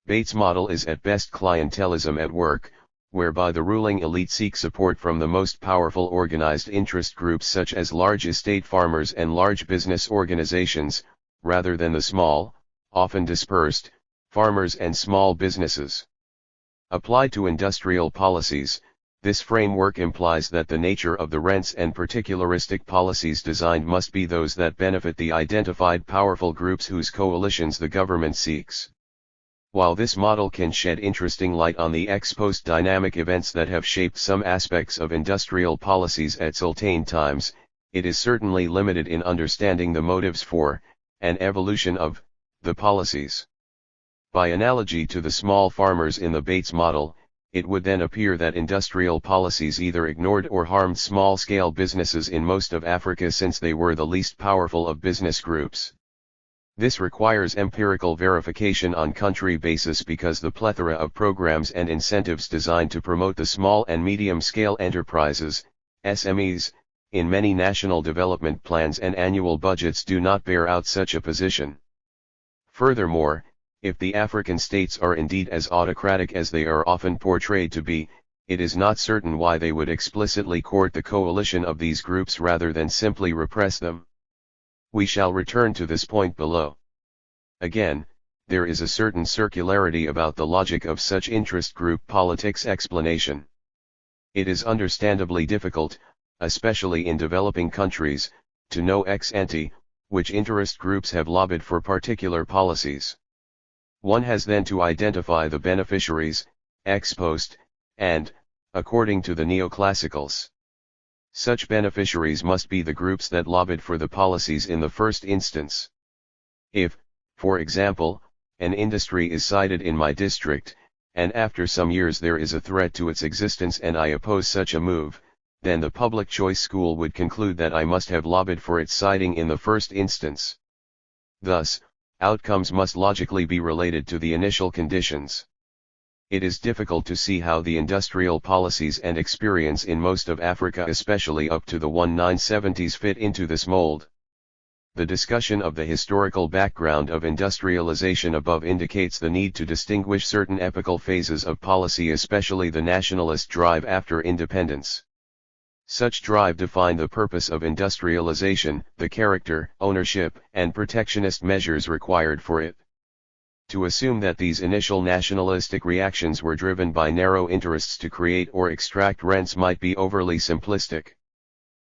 Bates' model is at best clientelism at work, whereby the ruling elite seek support from the most powerful organized interest groups such as large estate farmers and large business organizations, rather than the small, often dispersed, farmers and small businesses. Applied to industrial policies, this framework implies that the nature of the rents and particularistic policies designed must be those that benefit the identified powerful groups whose coalitions the government seeks. While this model can shed interesting light on the ex-post dynamic events that have shaped some aspects of industrial policies at certain times, it is certainly limited in understanding the motives for, and evolution of, the policies. By analogy to the small farmers in the Bates model, it would then appear that industrial policies either ignored or harmed small-scale businesses in most of Africa since they were the least powerful of business groups. This requires empirical verification on country basis because the plethora of programs and incentives designed to promote the small and medium-scale enterprises, SMEs, in many national development plans and annual budgets do not bear out such a position. Furthermore, if the African states are indeed as autocratic as they are often portrayed to be, it is not certain why they would explicitly court the coalition of these groups rather than simply repress them. We shall return to this point below. Again, there is a certain circularity about the logic of such interest group politics explanation. It is understandably difficult, especially in developing countries, to know ex ante, which interest groups have lobbied for particular policies. One has then to identify the beneficiaries, ex post, and, according to the neoclassicals, such beneficiaries must be the groups that lobbied for the policies in the first instance. If, for example, an industry is cited in my district, and after some years there is a threat to its existence and I oppose such a move, then the public choice school would conclude that I must have lobbied for its citing in the first instance. Thus, outcomes must logically be related to the initial conditions. It is difficult to see how the industrial policies and experience in most of Africa, especially up to the 1970s, fit into this mold. The discussion of the historical background of industrialization above indicates the need to distinguish certain epochal phases of policy, especially the nationalist drive after independence. Such drive defined the purpose of industrialization, the character, ownership, and protectionist measures required for it. To assume that these initial nationalistic reactions were driven by narrow interests to create or extract rents might be overly simplistic.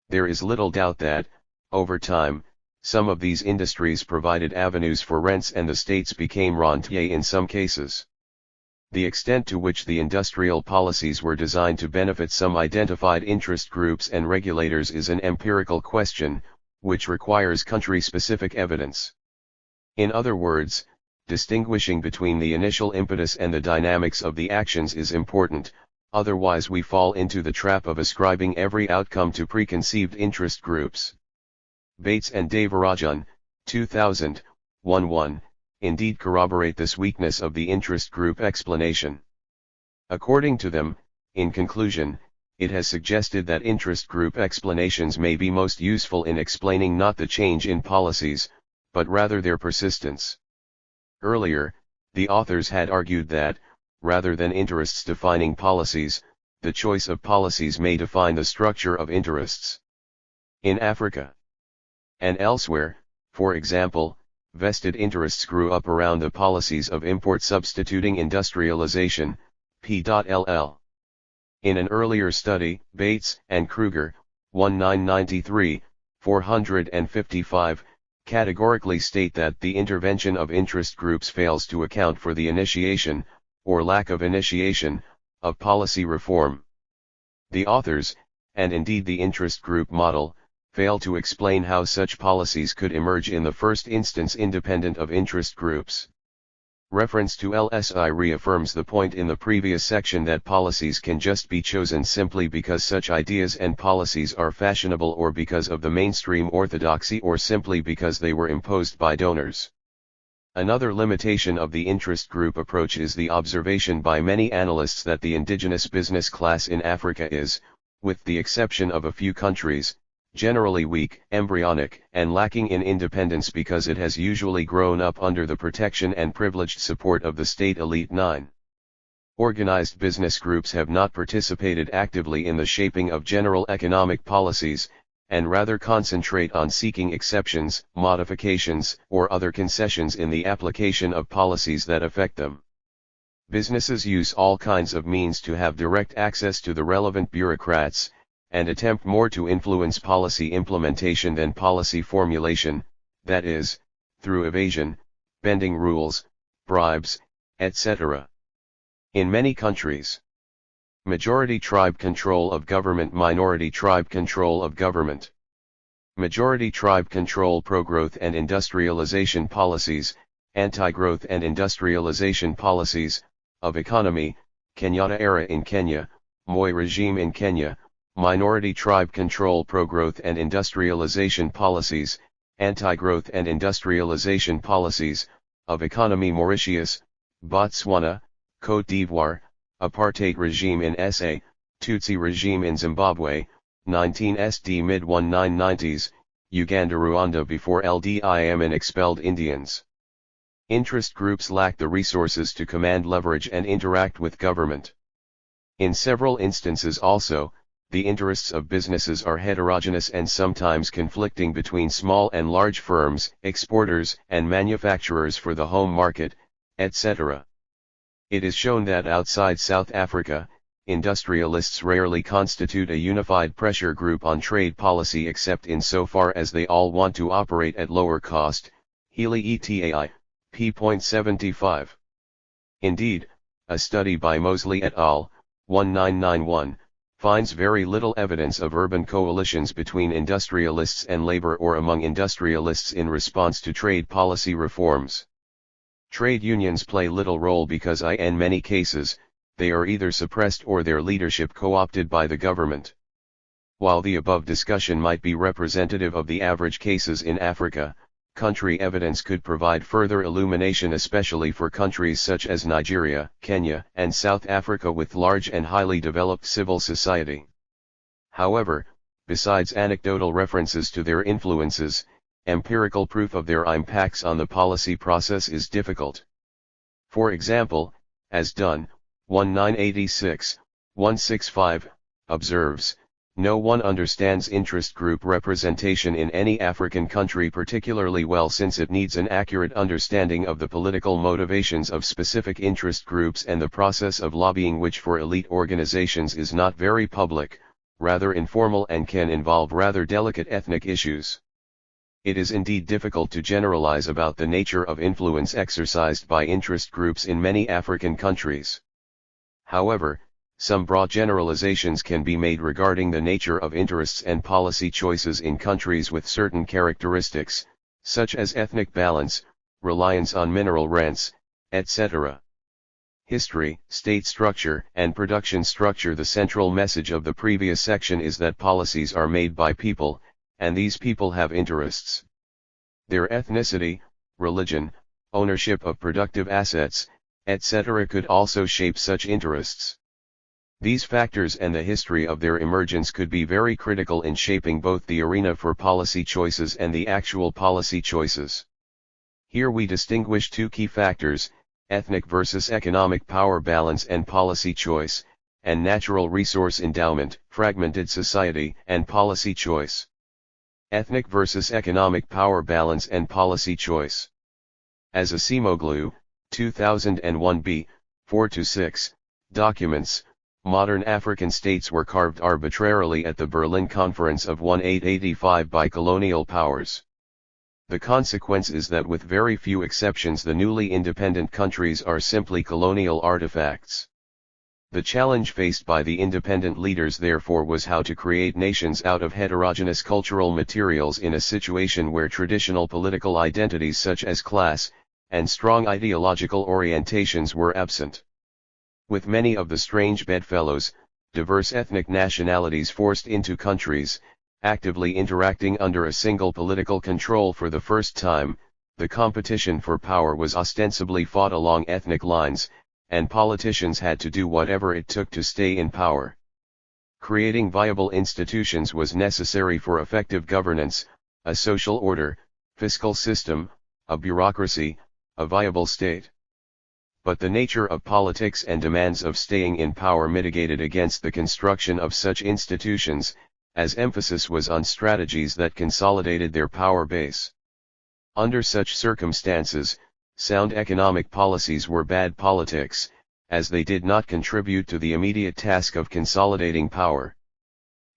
There is little doubt that, over time, some of these industries provided avenues for rents and the states became rentier in some cases. The extent to which the industrial policies were designed to benefit some identified interest groups and regulators is an empirical question, which requires country-specific evidence. In other words, distinguishing between the initial impetus and the dynamics of the actions is important, otherwise we fall into the trap of ascribing every outcome to preconceived interest groups. Bates and Devarajan, 2000, 1-1, indeed corroborate this weakness of the interest group explanation. According to them, in conclusion, it has suggested that interest group explanations may be most useful in explaining not the change in policies, but rather their persistence. Earlier, the authors had argued that, rather than interests defining policies, the choice of policies may define the structure of interests. In Africa and elsewhere, for example, vested interests grew up around the policies of import substituting industrialization, p.ll. In an earlier study, Bates and Kruger, 1993, 455, categorically state that the intervention of interest groups fails to account for the initiation, or lack of initiation, of policy reform. The authors, and indeed the interest group model, fail to explain how such policies could emerge in the first instance independent of interest groups. Reference to LSI reaffirms the point in the previous section that policies can just be chosen simply because such ideas and policies are fashionable or because of the mainstream orthodoxy or simply because they were imposed by donors. Another limitation of the interest group approach is the observation by many analysts that the indigenous business class in Africa is, with the exception of a few countries, generally weak, embryonic, and lacking in independence because it has usually grown up under the protection and privileged support of the state elite 9. Organized business groups have not participated actively in the shaping of general economic policies, and rather concentrate on seeking exceptions, modifications, or other concessions in the application of policies that affect them. Businesses use all kinds of means to have direct access to the relevant bureaucrats, and attempt more to influence policy implementation than policy formulation, that is, through evasion, bending rules, bribes, etc. In many countries, majority tribe control of government, minority tribe control of government. Majority tribe control pro-growth and industrialization policies, anti-growth and industrialization policies, of economy, Kenyatta era in Kenya, Moi regime in Kenya, minority tribe control pro-growth and industrialization policies, anti-growth and industrialization policies, of economy Mauritius, Botswana, Côte d'Ivoire, apartheid regime in SA, Tutsi regime in Zimbabwe, 19SD mid-1990s, Uganda Rwanda before LDIM and expelled Indians. Interest groups lack the resources to command leverage and interact with government. In several instances also, the interests of businesses are heterogeneous and sometimes conflicting between small and large firms, exporters and manufacturers for the home market, etc. It is shown that outside South Africa, industrialists rarely constitute a unified pressure group on trade policy except insofar as they all want to operate at lower cost, Healy et al., p.75. Indeed, a study by Mosley et al., 1991, finds very little evidence of urban coalitions between industrialists and labor or among industrialists in response to trade policy reforms. Trade unions play little role because in many cases, they are either suppressed or their leadership co-opted by the government. While the above discussion might be representative of the average cases in Africa, country evidence could provide further illumination, especially for countries such as Nigeria, Kenya, and South Africa with large and highly developed civil society. However, besides anecdotal references to their influences, empirical proof of their impacts on the policy process is difficult. For example, as Dunn, 1986, 165, observes, no one understands interest group representation in any African country particularly well, since it needs an accurate understanding of the political motivations of specific interest groups and the process of lobbying, which for elite organizations is not very public, rather informal, and can involve rather delicate ethnic issues. It is indeed difficult to generalize about the nature of influence exercised by interest groups in many African countries. However, some broad generalizations can be made regarding the nature of interests and policy choices in countries with certain characteristics, such as ethnic balance, reliance on mineral rents, etc. History, state structure, and production structure. The central message of the previous section is that policies are made by people, and these people have interests. Their ethnicity, religion, ownership of productive assets, etc. could also shape such interests. These factors and the history of their emergence could be very critical in shaping both the arena for policy choices and the actual policy choices. Here we distinguish two key factors: ethnic versus economic power balance and policy choice, and natural resource endowment, fragmented society, and policy choice. Ethnic versus economic power balance and policy choice. As Acemoglu, 2001b, 4-6, documents, modern African states were carved arbitrarily at the Berlin Conference of 1885 by colonial powers. The consequence is that with very few exceptions the newly independent countries are simply colonial artifacts. The challenge faced by the independent leaders therefore was how to create nations out of heterogeneous cultural materials in a situation where traditional political identities such as class, and strong ideological orientations were absent. With many of the strange bedfellows, diverse ethnic nationalities forced into countries, actively interacting under a single political control for the first time, the competition for power was ostensibly fought along ethnic lines, and politicians had to do whatever it took to stay in power. Creating viable institutions was necessary for effective governance, a social order, fiscal system, a bureaucracy, a viable state. But the nature of politics and demands of staying in power mitigated against the construction of such institutions, as emphasis was on strategies that consolidated their power base. Under such circumstances, sound economic policies were bad politics, as they did not contribute to the immediate task of consolidating power.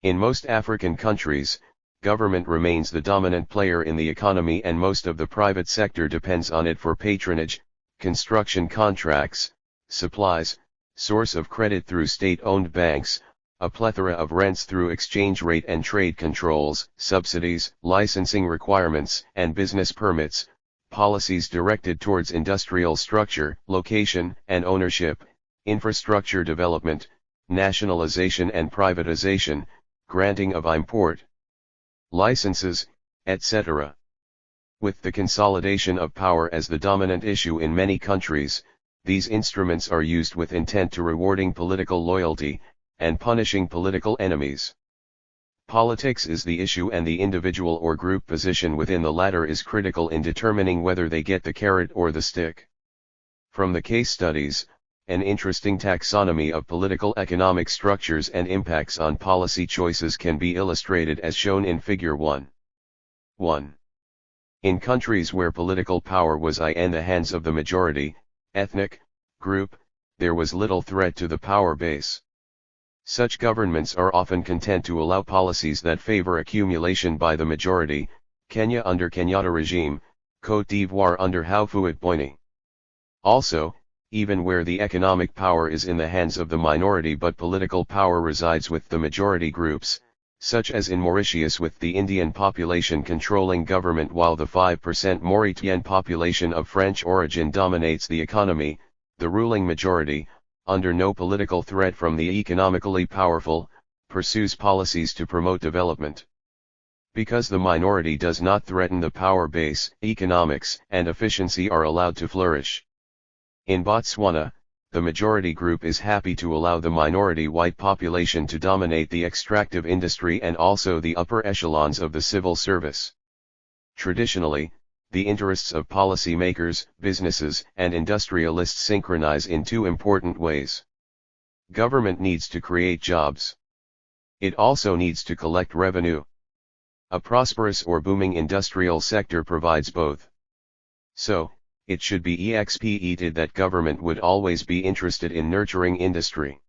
In most African countries, government remains the dominant player in the economy, and most of the private sector depends on it for patronage, construction contracts, supplies, source of credit through state-owned banks, a plethora of rents through exchange rate and trade controls, subsidies, licensing requirements, and business permits, policies directed towards industrial structure, location, and ownership, infrastructure development, nationalization and privatization, granting of import licenses, etc. With the consolidation of power as the dominant issue in many countries, these instruments are used with intent to rewarding political loyalty, and punishing political enemies. Politics is the issue, and the individual or group position within the latter is critical in determining whether they get the carrot or the stick. From the case studies, An interesting taxonomy of political economic structures and impacts on policy choices can be illustrated as shown in Figure 1. 1. In countries where political power was in the hands of the majority, ethnic, group, there was little threat to the power base. Such governments are often content to allow policies that favor accumulation by the majority, Kenya under Kenyatta regime, Côte d'Ivoire under Houphouët-Boigny. Also, even where the economic power is in the hands of the minority but political power resides with the majority groups, such as in Mauritius with the Indian population controlling government while the 5% Mauritian population of French origin dominates the economy, the ruling majority, under no political threat from the economically powerful, pursues policies to promote development. Because the minority does not threaten the power base, economics and efficiency are allowed to flourish. In Botswana, the majority group is happy to allow the minority white population to dominate the extractive industry and also the upper echelons of the civil service. Traditionally, the interests of policymakers, businesses, and industrialists synchronize in two important ways. Government needs to create jobs. It also needs to collect revenue. A prosperous or booming industrial sector provides both. So, it should be expected that government would always be interested in nurturing industry.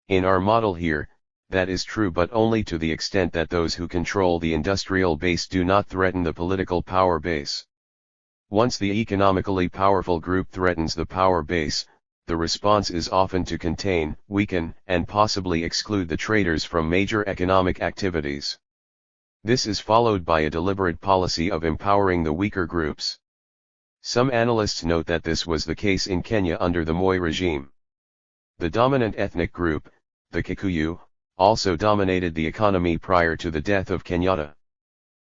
In our model here, that is true but only to the extent that those who control the industrial base do not threaten the political power base. Once the economically powerful group threatens the power base, the response is often to contain, weaken, and possibly exclude the traders from major economic activities. This is followed by a deliberate policy of empowering the weaker groups. Some analysts note that this was the case in Kenya under the Moi regime. The dominant ethnic group, the Kikuyu, also dominated the economy prior to the death of Kenyatta.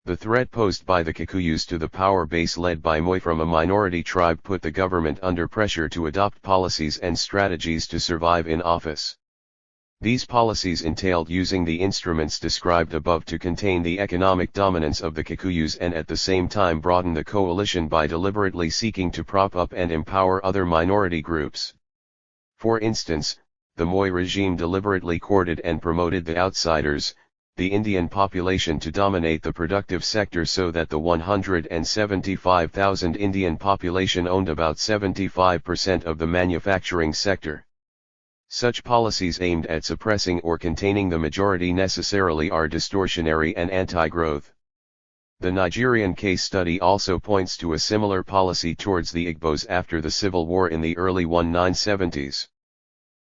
The threat posed by the Kikuyus to the power base led by Moi from a minority tribe put the government under pressure to adopt policies and strategies to survive in office. These policies entailed using the instruments described above to contain the economic dominance of the Kikuyus and at the same time broaden the coalition by deliberately seeking to prop up and empower other minority groups. For instance, the Moi regime deliberately courted and promoted the outsiders, the Indian population to dominate the productive sector so that the 175,000 Indian population owned about 75% of the manufacturing sector. Such policies aimed at suppressing or containing the majority necessarily are distortionary and anti-growth. The Nigerian case study also points to a similar policy towards the Igbos after the civil war in the early 1970s.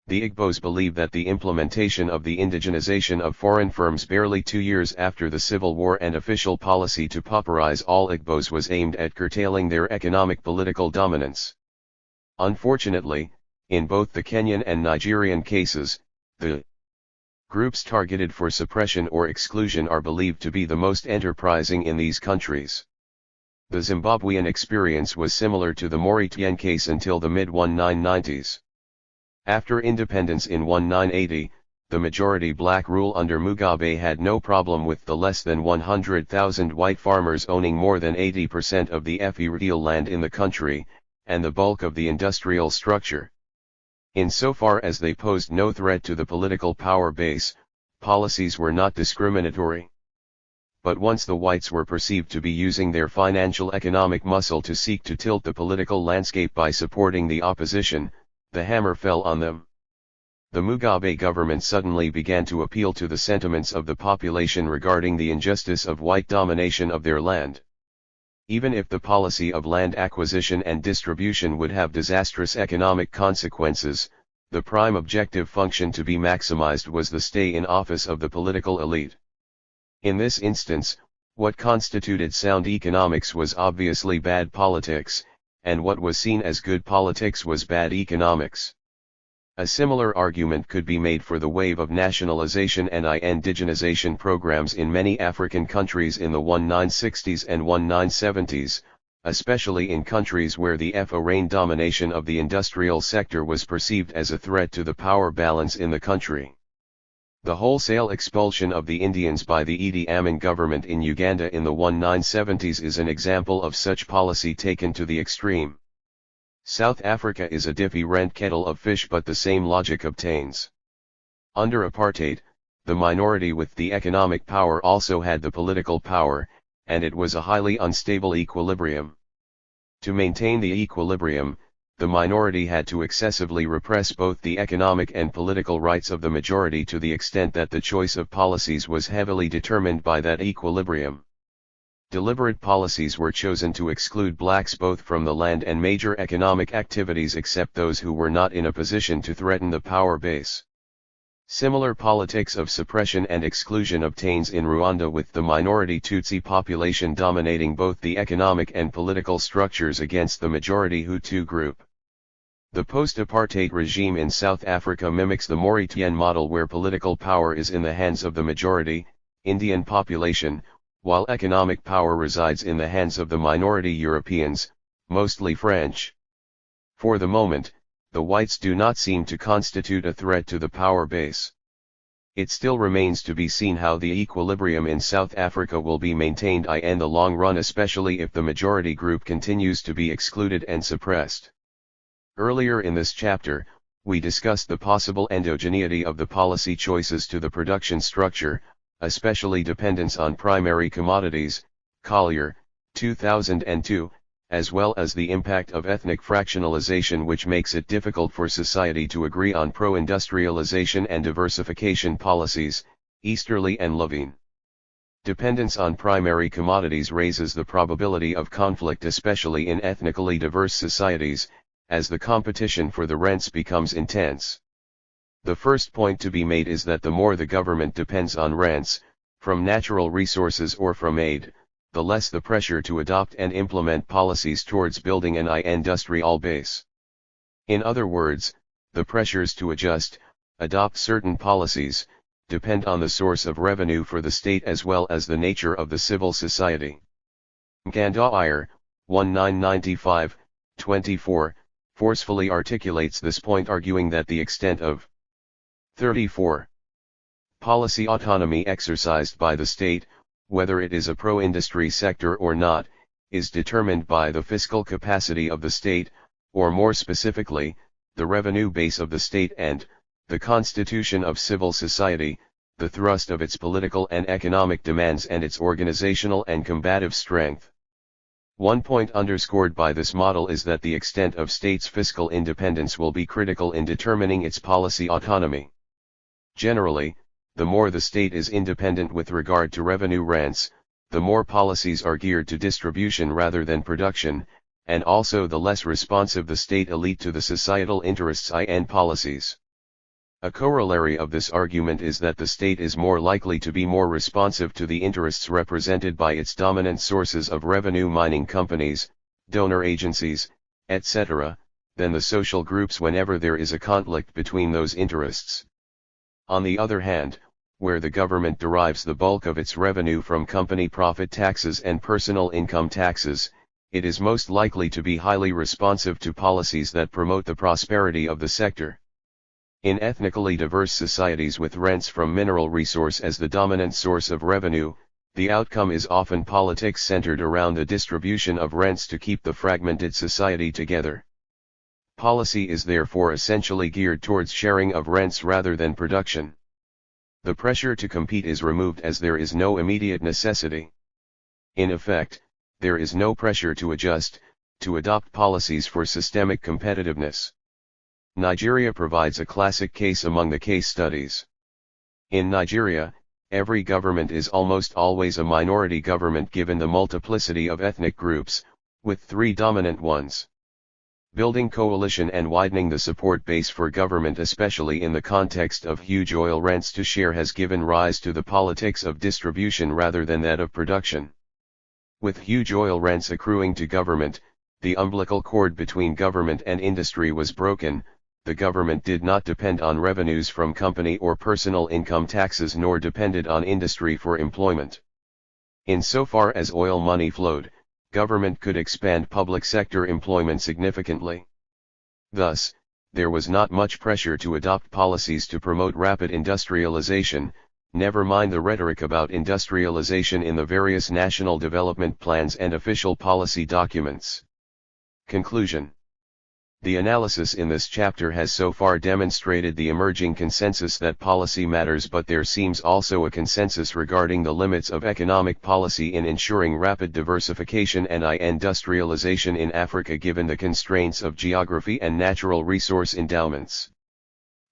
The Igbos believe that the implementation of the indigenization of foreign firms barely 2 years after the civil war and official policy to pauperize all Igbos was aimed at curtailing their economic political dominance. Unfortunately, in both the Kenyan and Nigerian cases, the groups targeted for suppression or exclusion are believed to be the most enterprising in these countries. The Zimbabwean experience was similar to the Mauritian case until the mid-1990s. After independence in 1980, the majority black rule under Mugabe had no problem with the less than 100,000 white farmers owning more than 80% of the FERDL land in the country, and the bulk of the industrial structure. Insofar as they posed no threat to the political power base, policies were not discriminatory. But once the whites were perceived to be using their financial economic muscle to seek to tilt the political landscape by supporting the opposition, the hammer fell on them. The Mugabe government suddenly began to appeal to the sentiments of the population regarding the injustice of white domination of their land. Even if the policy of land acquisition and distribution would have disastrous economic consequences, the prime objective function to be maximized was the stay in office of the political elite. In this instance, what constituted sound economics was obviously bad politics, and what was seen as good politics was bad economics. A similar argument could be made for the wave of nationalization and indigenization programs in many African countries in the 1960s and 1970s, especially in countries where the foreign domination of the industrial sector was perceived as a threat to the power balance in the country. The wholesale expulsion of the Indians by the Idi Amin government in Uganda in the 1970s is an example of such policy taken to the extreme. South Africa is a different kettle of fish, but the same logic obtains. Under apartheid, the minority with the economic power also had the political power, and it was a highly unstable equilibrium. To maintain the equilibrium, the minority had to excessively repress both the economic and political rights of the majority to the extent that the choice of policies was heavily determined by that equilibrium. Deliberate policies were chosen to exclude blacks both from the land and major economic activities except those who were not in a position to threaten the power base. Similar politics of suppression and exclusion obtains in Rwanda, with the minority Tutsi population dominating both the economic and political structures against the majority Hutu group. The post-apartheid regime in South Africa mimics the Mauritian model, where political power is in the hands of the majority, Indian population, while economic power resides in the hands of the minority Europeans, mostly French. For the moment, the whites do not seem to constitute a threat to the power base. It still remains to be seen how the equilibrium in South Africa will be maintained in the long run, especially if the majority group continues to be excluded and suppressed. Earlier in this chapter, we discussed the possible endogeneity of the policy choices to the production structure, especially dependence on primary commodities, Collier, 2002, as well as the impact of ethnic fractionalization, which makes it difficult for society to agree on pro-industrialization and diversification policies, Easterly and Levine. Dependence on primary commodities raises the probability of conflict, especially in ethnically diverse societies, as the competition for the rents becomes intense. The first point to be made is that the more the government depends on rents, from natural resources or from aid, the less the pressure to adopt and implement policies towards building an industrial base. In other words, the pressures to adopt certain policies, depend on the source of revenue for the state as well as the nature of the civil society. Gandaier, 1995, 24, forcefully articulates this point, arguing that the extent of 34. Policy autonomy exercised by the state, whether it is a pro-industry sector or not, is determined by the fiscal capacity of the state, or more specifically, the revenue base of the state and the constitution of civil society, the thrust of its political and economic demands and its organizational and combative strength. One point underscored by this model is that the extent of states' fiscal independence will be critical in determining its policy autonomy. Generally, the more the state is independent with regard to revenue rents, the more policies are geared to distribution rather than production, and also the less responsive the state elite to the societal interests in policies. A corollary of this argument is that the state is more likely to be more responsive to the interests represented by its dominant sources of revenue, mining companies, donor agencies, etc., than the social groups whenever there is a conflict between those interests. On the other hand, where the government derives the bulk of its revenue from company profit taxes and personal income taxes, it is most likely to be highly responsive to policies that promote the prosperity of the sector. In ethnically diverse societies with rents from mineral resource as the dominant source of revenue, the outcome is often politics centered around the distribution of rents to keep the fragmented society together. Policy is therefore essentially geared towards sharing of rents rather than production. The pressure to compete is removed as there is no immediate necessity. In effect, there is no pressure to adopt policies for systemic competitiveness. Nigeria provides a classic case among the case studies. In Nigeria, every government is almost always a minority government given the multiplicity of ethnic groups, with three dominant ones. Building coalition and widening the support base for government, especially in the context of huge oil rents to share, has given rise to the politics of distribution rather than that of production. With huge oil rents accruing to government, the umbilical cord between government and industry was broken. The government did not depend on revenues from company or personal income taxes nor depended on industry for employment. Insofar as oil money flowed, government could expand public sector employment significantly. Thus, there was not much pressure to adopt policies to promote rapid industrialization, never mind the rhetoric about industrialization in the various national development plans and official policy documents. Conclusion. The analysis in this chapter has so far demonstrated the emerging consensus that policy matters, but there seems also a consensus regarding the limits of economic policy in ensuring rapid diversification and industrialization in Africa given the constraints of geography and natural resource endowments.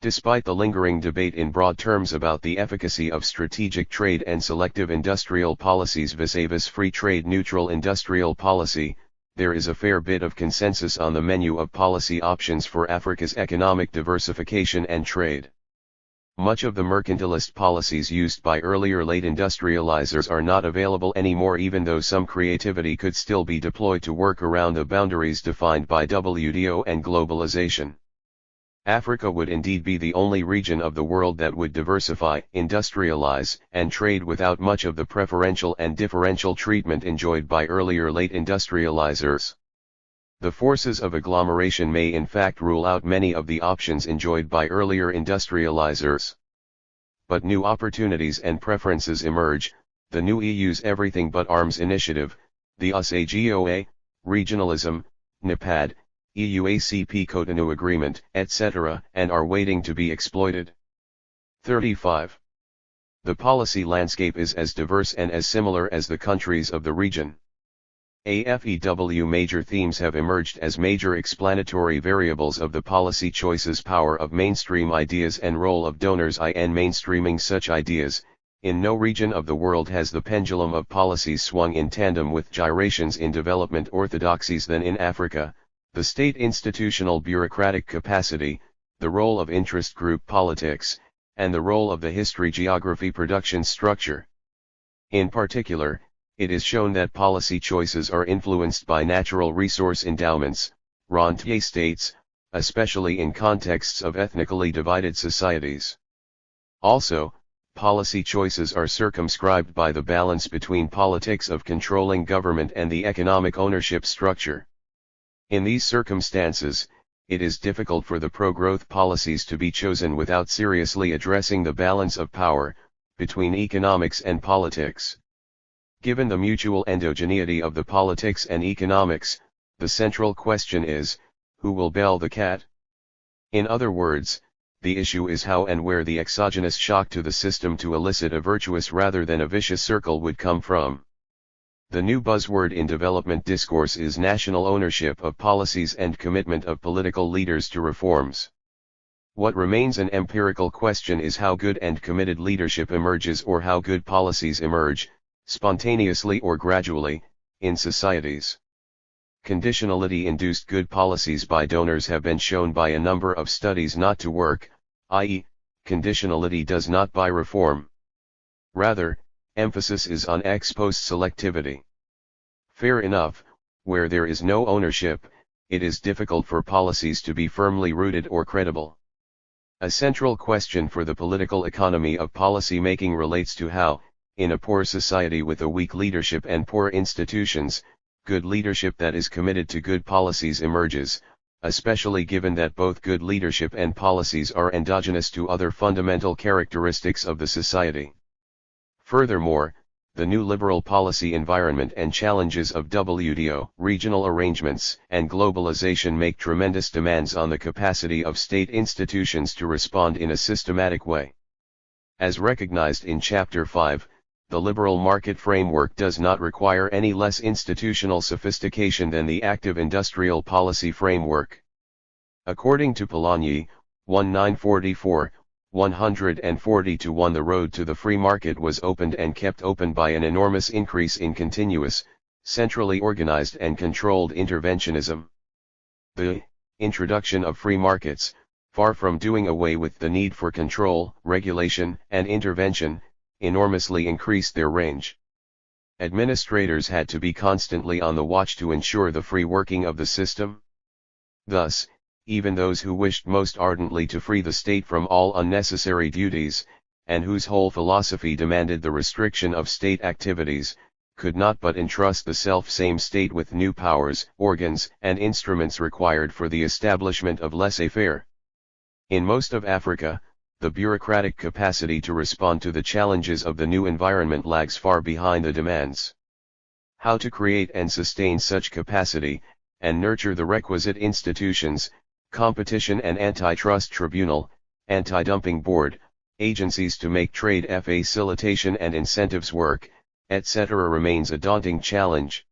Despite the lingering debate in broad terms about the efficacy of strategic trade and selective industrial policies vis-a-vis free trade neutral industrial policy, there is a fair bit of consensus on the menu of policy options for Africa's economic diversification and trade. Much of the mercantilist policies used by earlier late industrializers are not available anymore, even though some creativity could still be deployed to work around the boundaries defined by WTO and globalization. Africa would indeed be the only region of the world that would diversify, industrialize, and trade without much of the preferential and differential treatment enjoyed by earlier late industrializers. The forces of agglomeration may in fact rule out many of the options enjoyed by earlier industrializers. But new opportunities and preferences emerge: the new EU's Everything But Arms initiative, the USAGOA, regionalism, NEPAD, EU-ACP Cotonou Agreement, etc., and are waiting to be exploited. 35. The policy landscape is as diverse and as similar as the countries of the region. AFEW major themes have emerged as major explanatory variables of the policy choices: power of mainstream ideas and role of donors in mainstreaming such ideas. In no region of the world has the pendulum of policies swung in tandem with gyrations in development orthodoxies than in Africa. The state institutional bureaucratic capacity, the role of interest group politics, and the role of the history-geography production structure. In particular, it is shown that policy choices are influenced by natural resource endowments, rentier states, especially in contexts of ethnically divided societies. Also, policy choices are circumscribed by the balance between politics of controlling government and the economic ownership structure. In these circumstances, it is difficult for the pro-growth policies to be chosen without seriously addressing the balance of power between economics and politics. Given the mutual endogeneity of the politics and economics, the central question is, who will bail the cat? In other words, the issue is how and where the exogenous shock to the system to elicit a virtuous rather than a vicious circle would come from. The new buzzword in development discourse is national ownership of policies and commitment of political leaders to reforms. What remains an empirical question is how good and committed leadership emerges, or how good policies emerge, spontaneously or gradually, in societies. Conditionality-induced good policies by donors have been shown by a number of studies not to work, i.e., conditionality does not buy reform. Rather, emphasis is on ex post selectivity. Fair enough, where there is no ownership, it is difficult for policies to be firmly rooted or credible. A central question for the political economy of policy making relates to how, in a poor society with a weak leadership and poor institutions, good leadership that is committed to good policies emerges, especially given that both good leadership and policies are endogenous to other fundamental characteristics of the society. Furthermore, the new liberal policy environment and challenges of WTO, regional arrangements, and globalization make tremendous demands on the capacity of state institutions to respond in a systematic way. As recognized in Chapter 5, the liberal market framework does not require any less institutional sophistication than the active industrial policy framework. According to Polanyi, 1944, 140-1 the road to the free market was opened and kept open by an enormous increase in continuous, centrally organized and controlled interventionism. The introduction of free markets, far from doing away with the need for control, regulation, and intervention, enormously increased their range. Administrators had to be constantly on the watch to ensure the free working of the system. Thus, even those who wished most ardently to free the state from all unnecessary duties, and whose whole philosophy demanded the restriction of state activities, could not but entrust the self-same state with new powers, organs, and instruments required for the establishment of laissez-faire. In most of Africa, the bureaucratic capacity to respond to the challenges of the new environment lags far behind the demands. How to create and sustain such capacity, and nurture the requisite institutions, competition and antitrust tribunal, anti-dumping board, agencies to make trade facilitation and incentives work, etc. remains a daunting challenge.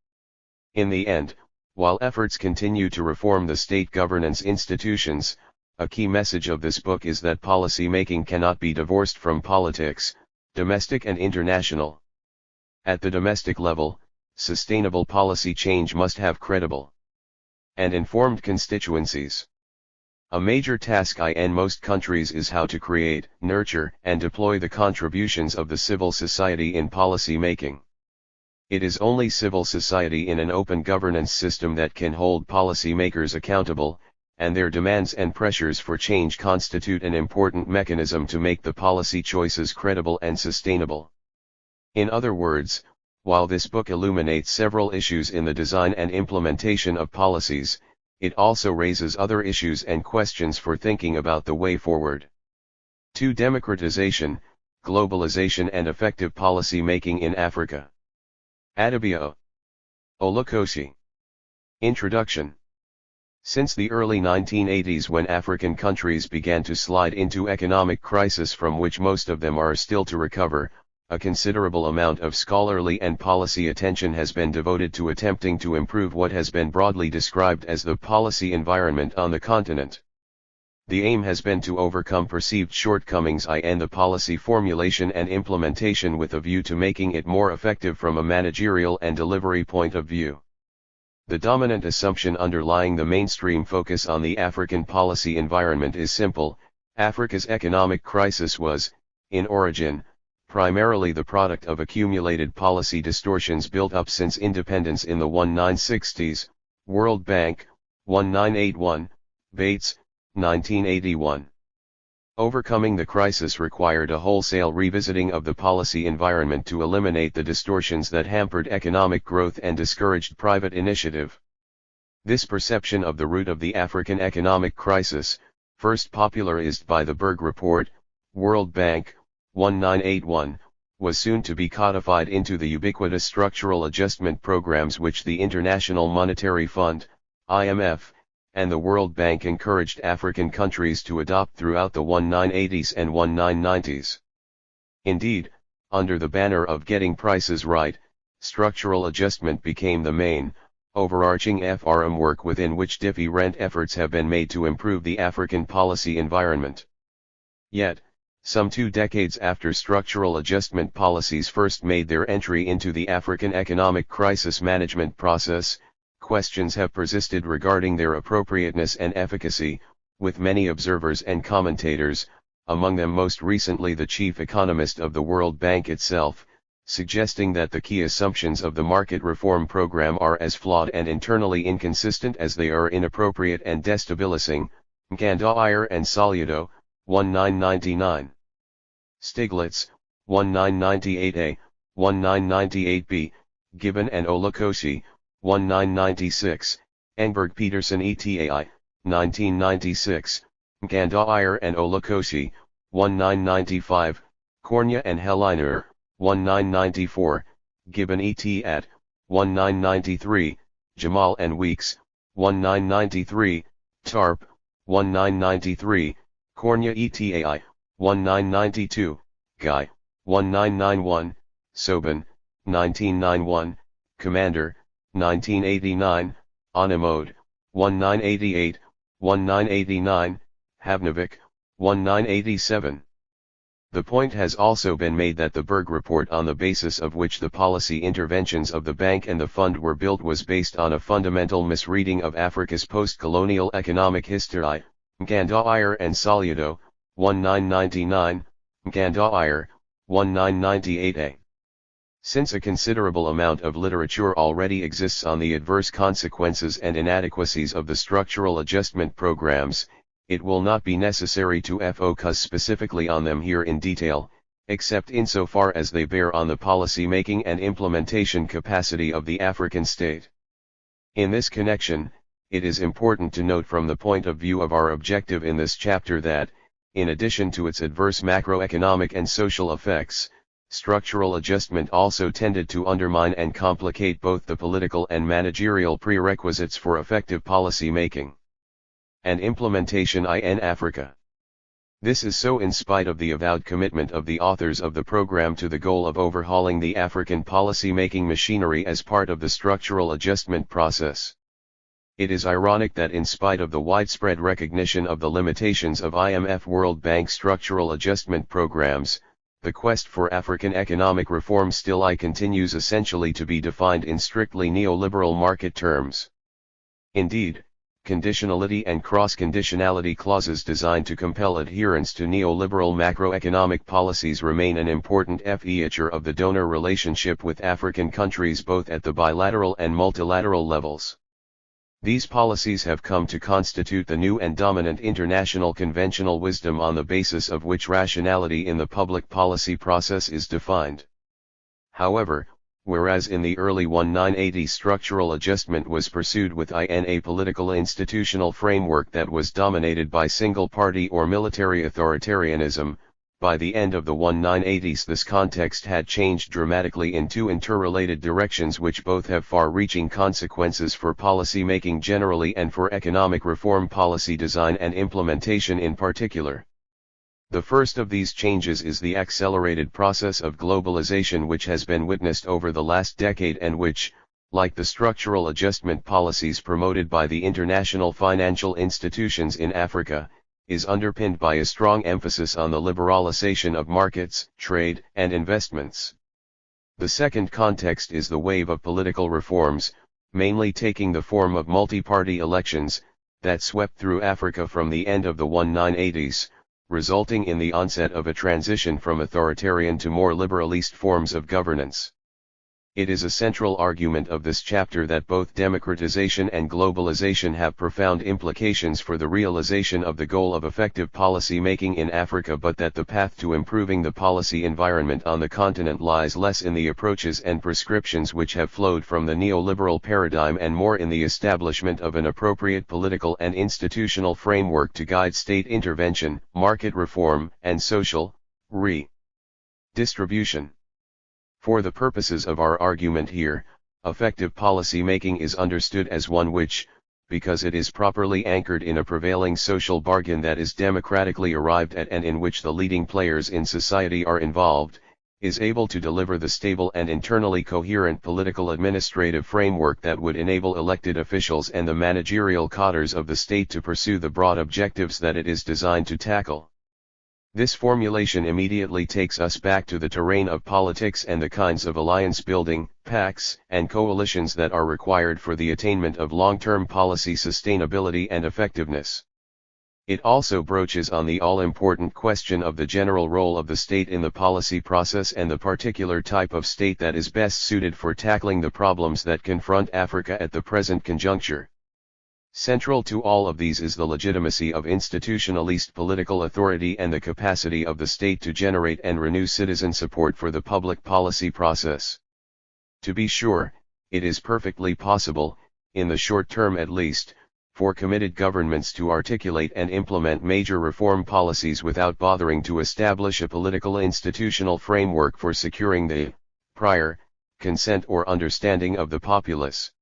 In the end, while efforts continue to reform the state governance institutions, a key message of this book is that policy making cannot be divorced from politics, domestic and international. At the domestic level, sustainable policy change must have credible and informed constituencies. A major task in most countries is how to create, nurture, and deploy the contributions of the civil society in policy making. It is only civil society in an open governance system that can hold policy makers accountable, and their demands and pressures for change constitute an important mechanism to make the policy choices credible and sustainable. In other words, while this book illuminates several issues in the design and implementation of policies, it also raises other issues and questions for thinking about the way forward. 2. Democratization, globalization and effective policy making in Africa. Adebayo Olukosi. Introduction. Since the early 1980s, when African countries began to slide into economic crisis from which most of them are still to recover, a considerable amount of scholarly and policy attention has been devoted to attempting to improve what has been broadly described as the policy environment on the continent. The aim has been to overcome perceived shortcomings in the policy formulation and implementation with a view to making it more effective from a managerial and delivery point of view. The dominant assumption underlying the mainstream focus on the African policy environment is simple: Africa's economic crisis was, in origin, primarily the product of accumulated policy distortions built up since independence in the 1960s, World Bank, 1981, Bates, 1981. Overcoming the crisis required a wholesale revisiting of the policy environment to eliminate the distortions that hampered economic growth and discouraged private initiative. This perception of the root of the African economic crisis, first popularized by the Berg Report, World Bank, 1981, was soon to be codified into the ubiquitous structural adjustment programs which the International Monetary Fund, IMF, and the World Bank encouraged African countries to adopt throughout the 1980s and 1990s. Indeed, under the banner of getting prices right, structural adjustment became the main, overarching framework within which different efforts have been made to improve the African policy environment. Yet, some 2 decades after structural adjustment policies first made their entry into the African economic crisis management process, questions have persisted regarding their appropriateness and efficacy, with many observers and commentators, among them most recently the chief economist of the World Bank itself, suggesting that the key assumptions of the market reform program are as flawed and internally inconsistent as they are inappropriate and destabilizing. Mkandawire and Salido, 1999. Stiglitz, 1998a, 1998b, Gibbon and Olukosi, 1996, Engberg Peterson etai, 1996, Mkandawire and Olukosi, 1995, Cornia and Heliner, 1994, Gibbon et at, 1993, Jamal and Weeks, 1993, Tarp, 1993, Cornia etai, 1992, Guy, 1991, Sobin, 1991, Commander, 1989, Onimode, 1988, 1989, Havnovic, 1987. The point has also been made that the Berg Report, on the basis of which the policy interventions of the bank and the fund were built, was based on a fundamental misreading of Africa's post-colonial economic history. Mkandawire and Salido, 1999, Mkandawire, 1998a. Since a considerable amount of literature already exists on the adverse consequences and inadequacies of the structural adjustment programs, it will not be necessary to focus specifically on them here in detail, except insofar as they bear on the policy-making and implementation capacity of the African state. In this connection, it is important to note from the point of view of our objective in this chapter that, in addition to its adverse macroeconomic and social effects, Structural adjustment also tended to undermine and complicate both the political and managerial prerequisites for effective policy making and implementation in Africa. This is so in spite of the avowed commitment of the authors of the program to the goal of overhauling the African policy-making machinery as part of the structural adjustment process. It is ironic that in spite of the widespread recognition of the limitations of IMF World Bank structural adjustment programs, the quest for African economic reform still continues essentially to be defined in strictly neoliberal market terms. Indeed, conditionality and cross-conditionality clauses designed to compel adherence to neoliberal macroeconomic policies remain an important feature of the donor relationship with African countries both at the bilateral and multilateral levels. These policies have come to constitute the new and dominant international conventional wisdom on the basis of which rationality in the public policy process is defined. However, whereas in the early 1980s structural adjustment was pursued within a political institutional framework that was dominated by single-party or military authoritarianism, by the end of the 1980s this context had changed dramatically in two interrelated directions which both have far-reaching consequences for policy making generally and for economic reform policy design and implementation in particular. The first of these changes is the accelerated process of globalization which has been witnessed over the last decade and which, like the structural adjustment policies promoted by the international financial institutions in Africa, is underpinned by a strong emphasis on the liberalization of markets, trade, and investments. The second context is the wave of political reforms, mainly taking the form of multi-party elections, that swept through Africa from the end of the 1980s, resulting in the onset of a transition from authoritarian to more liberalist forms of governance. It is a central argument of this chapter that both democratization and globalization have profound implications for the realization of the goal of effective policy making in Africa, but that the path to improving the policy environment on the continent lies less in the approaches and prescriptions which have flowed from the neoliberal paradigm and more in the establishment of an appropriate political and institutional framework to guide state intervention, market reform, and social redistribution. For the purposes of our argument here, effective policy making is understood as one which, because it is properly anchored in a prevailing social bargain that is democratically arrived at and in which the leading players in society are involved, is able to deliver the stable and internally coherent political administrative framework that would enable elected officials and the managerial cadres of the state to pursue the broad objectives that it is designed to tackle. This formulation immediately takes us back to the terrain of politics and the kinds of alliance building, pacts, and coalitions that are required for the attainment of long-term policy sustainability and effectiveness. It also broaches on the all-important question of the general role of the state in the policy process and the particular type of state that is best suited for tackling the problems that confront Africa at the present conjuncture. Central to all of these is the legitimacy of institutionalist political authority and the capacity of the state to generate and renew citizen support for the public policy process. To be sure, it is perfectly possible, in the short term at least, for committed governments to articulate and implement major reform policies without bothering to establish a political institutional framework for securing the prior consent or understanding of the populace.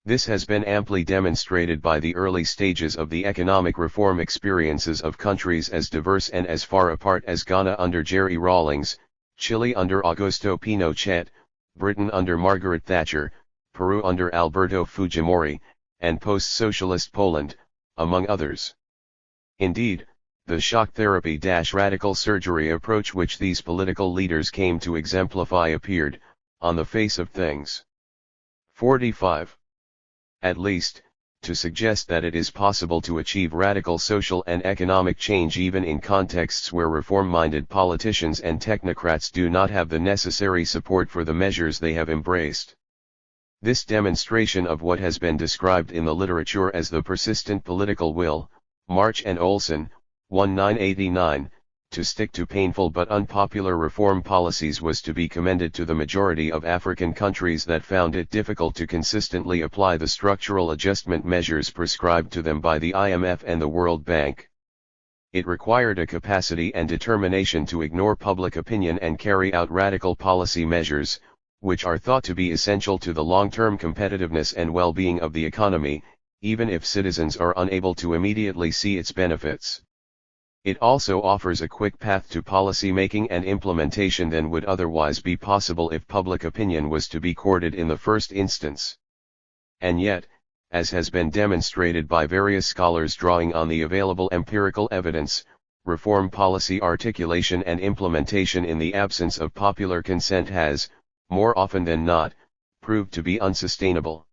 This has been amply demonstrated by the early stages of the economic reform experiences of countries as diverse and as far apart as Ghana under Jerry Rawlings, Chile under Augusto Pinochet, Britain under Margaret Thatcher, Peru under Alberto Fujimori, and post-socialist Poland, among others. Indeed, the shock therapy-radical surgery approach which these political leaders came to exemplify appeared, on the face of things, 45. At least, to suggest that it is possible to achieve radical social and economic change even in contexts where reform-minded politicians and technocrats do not have the necessary support for the measures they have embraced. This demonstration of what has been described in the literature as the persistent political will, March and Olson, 1989, to stick to painful but unpopular reform policies was to be commended to the majority of African countries that found it difficult to consistently apply the structural adjustment measures prescribed to them by the IMF and the World Bank. it required a capacity and determination to ignore public opinion and carry out radical policy measures, which are thought to be essential to the long-term competitiveness and well-being of the economy, even if citizens are unable to immediately see its benefits. It also offers a quick path to policy making and implementation than would otherwise be possible if public opinion was to be courted in the first instance. And yet, as has been demonstrated by various scholars drawing on the available empirical evidence, reform policy articulation and implementation in the absence of popular consent has, more often than not, proved to be unsustainable.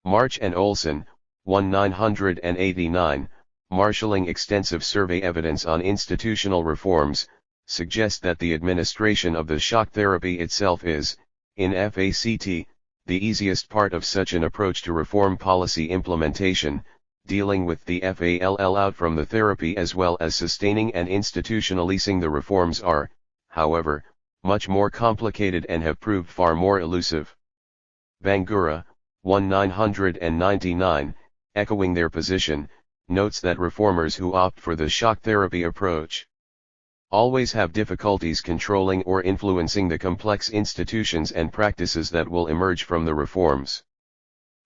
March and Olson, 1989, marshalling extensive survey evidence on institutional reforms, suggest that the administration of the shock therapy itself is, in FACT, the easiest part of such an approach to reform policy implementation, dealing with the FALL out from the therapy as well as sustaining and institutionalizing the reforms are, however, much more complicated and have proved far more elusive. Bangura, 1999, echoing their position, notes that reformers who opt for the shock therapy approach always have difficulties controlling or influencing the complex institutions and practices that will emerge from the reforms.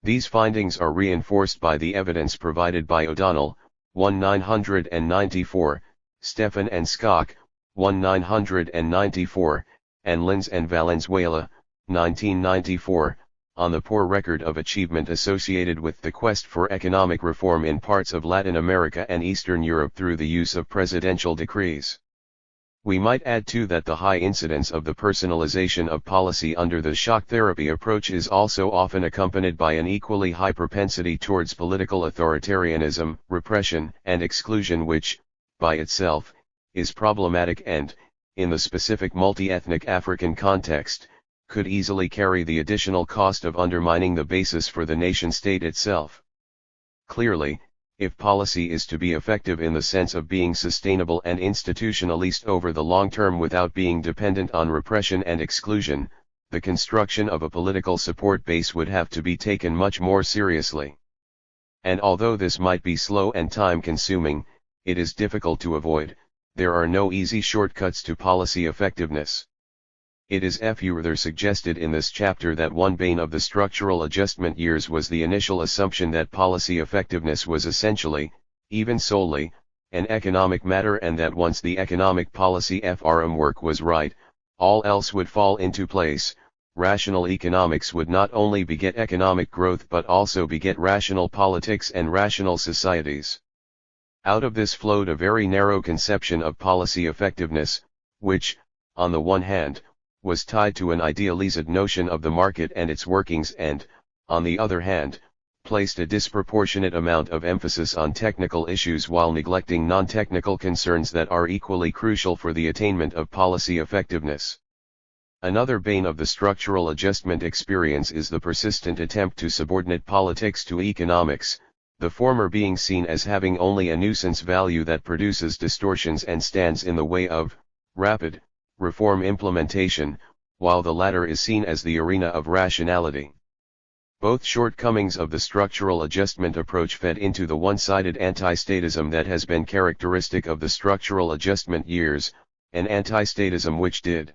These findings are reinforced by the evidence provided by O'Donnell, 1994, Stephan and Skok, 1994, and Linz and Valenzuela, 1994, on the poor record of achievement associated with the quest for economic reform in parts of Latin America and Eastern Europe through the use of presidential decrees. We might add too that the high incidence of the personalization of policy under the shock therapy approach is also often accompanied by an equally high propensity towards political authoritarianism, repression, and exclusion which, by itself, is problematic and, in the specific multi-ethnic African context, could easily carry the additional cost of undermining the basis for the nation-state itself. Clearly, if policy is to be effective in the sense of being sustainable and institutionalized over the long term without being dependent on repression and exclusion, the construction of a political support base would have to be taken much more seriously. And although this might be slow and time-consuming, it is difficult to avoid. There are no easy shortcuts to policy effectiveness. It is further suggested in this chapter that one bane of the structural adjustment years was the initial assumption that policy effectiveness was essentially, even solely, an economic matter and that once the economic policy framework was right, all else would fall into place. Rational economics would not only beget economic growth but also beget rational politics and rational societies. Out of this flowed a very narrow conception of policy effectiveness, which, on the one hand, was tied to an idealized notion of the market and its workings and, on the other hand, placed a disproportionate amount of emphasis on technical issues while neglecting non-technical concerns that are equally crucial for the attainment of policy effectiveness. Another bane of the structural adjustment experience is the persistent attempt to subordinate politics to economics, the former being seen as having only a nuisance value that produces distortions and stands in the way of rapid reform implementation, while the latter is seen as the arena of rationality. Both shortcomings of the structural adjustment approach fed into the one-sided anti-statism that has been characteristic of the structural adjustment years, an anti-statism which did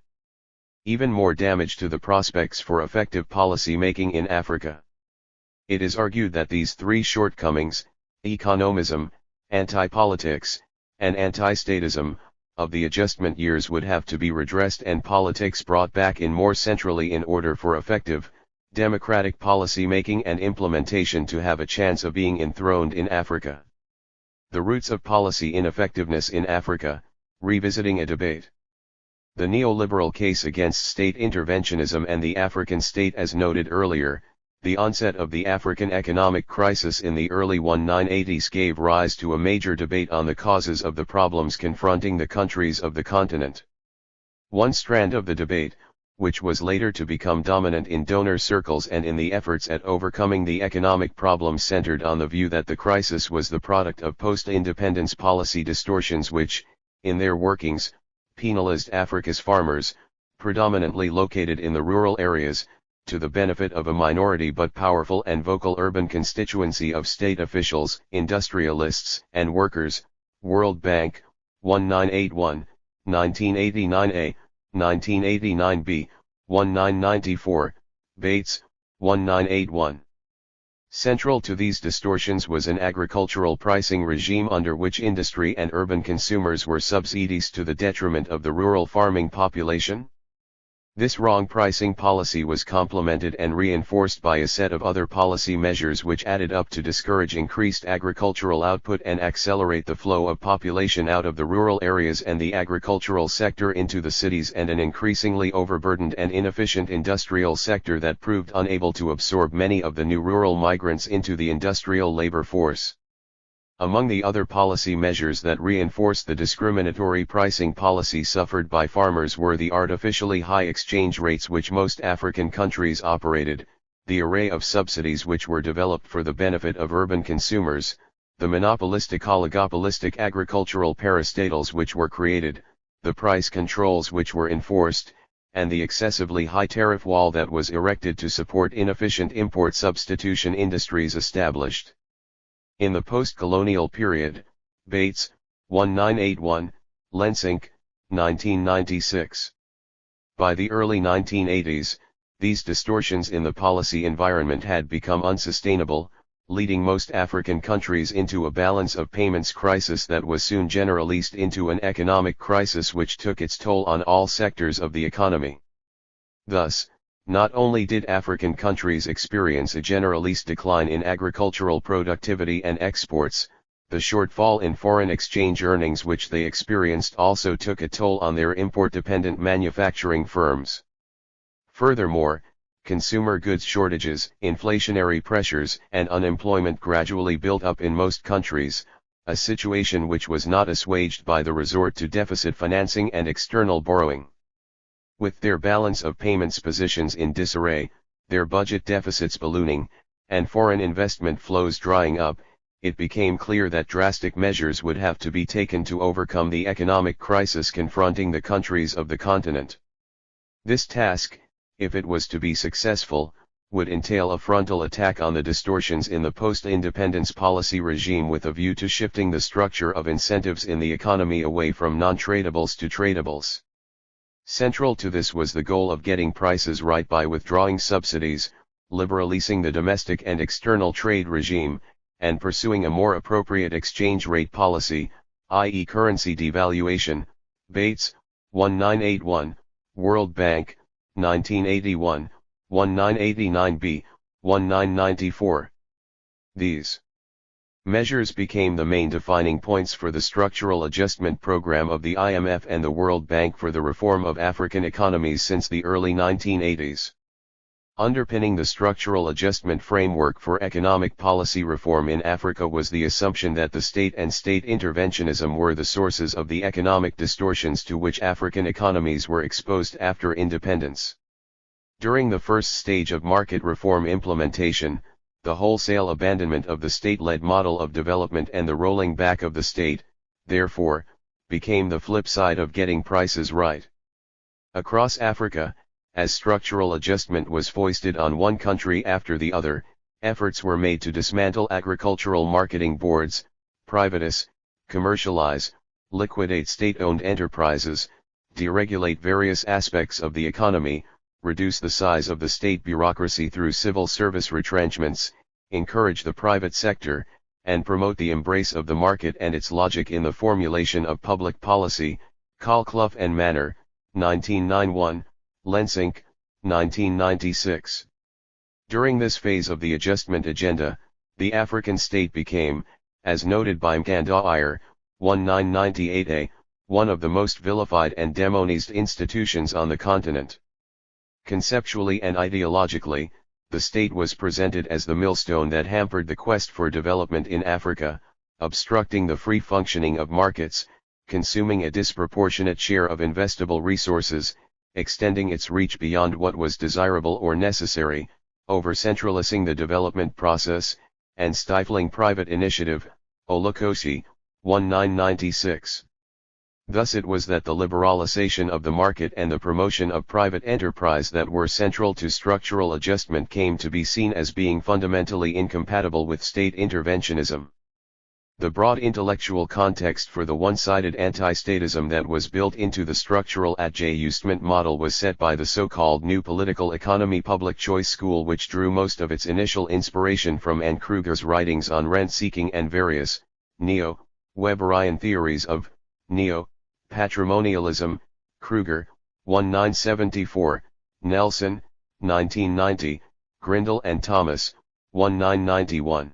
even more damage to the prospects for effective policy making in Africa. It is argued that these three shortcomings, economism, anti-politics, and anti-statism, of the adjustment years would have to be redressed and politics brought back in more centrally in order for effective, democratic policy making and implementation to have a chance of being enthroned in Africa. The roots of policy ineffectiveness in Africa, revisiting a debate. The neoliberal case against state interventionism and the African state as noted earlier, the onset of the African economic crisis in the early 1980s gave rise to a major debate on the causes of the problems confronting the countries of the continent. One strand of the debate, which was later to become dominant in donor circles and in the efforts at overcoming the economic problems, centered on the view that the crisis was the product of post-independence policy distortions which, in their workings, penalized Africa's farmers, predominantly located in the rural areas, to the benefit of a minority but powerful and vocal urban constituency of state officials, industrialists, and workers, World Bank, 1981, 1989a, 1989b, 1994, Bates, 1981. Central to these distortions was an agricultural pricing regime under which industry and urban consumers were subsidized to the detriment of the rural farming population. This wrong pricing policy was complemented and reinforced by a set of other policy measures which added up to discourage increased agricultural output and accelerate the flow of population out of the rural areas and the agricultural sector into the cities, and an increasingly overburdened and inefficient industrial sector that proved unable to absorb many of the new rural migrants into the industrial labor force. Among the other policy measures that reinforced the discriminatory pricing policy suffered by farmers were the artificially high exchange rates which most African countries operated, the array of subsidies which were developed for the benefit of urban consumers, the monopolistic oligopolistic agricultural parastatals which were created, the price controls which were enforced, and the excessively high tariff wall that was erected to support inefficient import substitution industries established. In the post-colonial period, Bates, 1981, Lensink, 1996. By the early 1980s, these distortions in the policy environment had become unsustainable, leading most African countries into a balance of payments crisis that was soon generalized into an economic crisis which took its toll on all sectors of the economy. Thus, not only did African countries experience a generalized decline in agricultural productivity and exports, the shortfall in foreign exchange earnings which they experienced also took a toll on their import-dependent manufacturing firms. Furthermore, consumer goods shortages, inflationary pressures, and unemployment gradually built up in most countries, a situation which was not assuaged by the resort to deficit financing and external borrowing. With their balance of payments positions in disarray, their budget deficits ballooning, and foreign investment flows drying up, it became clear that drastic measures would have to be taken to overcome the economic crisis confronting the countries of the continent. This task, if it was to be successful, would entail a frontal attack on the distortions in the post-independence policy regime with a view to shifting the structure of incentives in the economy away from non-tradables to tradables. Central to this was the goal of getting prices right by withdrawing subsidies, liberalizing the domestic and external trade regime, and pursuing a more appropriate exchange rate policy, i.e. currency devaluation. Bates, 1981, World Bank, 1981, 1989b, 1994. These measures became the main defining points for the structural adjustment program of the IMF and the World Bank for the reform of African economies since the early 1980s. Underpinning the structural adjustment framework for economic policy reform in Africa was the assumption that the state and state interventionism were the sources of the economic distortions to which African economies were exposed after independence. During the first stage of market reform implementation, the wholesale abandonment of the state-led model of development and the rolling back of the state, therefore, became the flip side of getting prices right. Across Africa, as structural adjustment was foisted on one country after the other, efforts were made to dismantle agricultural marketing boards, privatize, commercialize, liquidate state-owned enterprises, deregulate various aspects of the economy, reduce the size of the state bureaucracy through civil service retrenchments, encourage the private sector, and promote the embrace of the market and its logic in the formulation of public policy. Clough and Manor, 1991, Lensink, 1996. During this phase of the adjustment agenda, the African state became, as noted by Mkanda Iyer, 1998a, one of the most vilified and demonized institutions on the continent. Conceptually and ideologically, the state was presented as the millstone that hampered the quest for development in Africa, obstructing the free functioning of markets, consuming a disproportionate share of investable resources, extending its reach beyond what was desirable or necessary, over-centralizing the development process, and stifling private initiative. Olukosi, 1996. Thus it was that the liberalization of the market and the promotion of private enterprise that were central to structural adjustment came to be seen as being fundamentally incompatible with state interventionism. The broad intellectual context for the one-sided anti-statism that was built into the structural adjustment model was set by the so-called New Political Economy public choice school, which drew most of its initial inspiration from Anne Kruger's writings on rent-seeking and various, neo-Weberian theories of, neo-patrimonialism, Kruger, 1974, Nelson, 1990, Grindle and Thomas, 1991.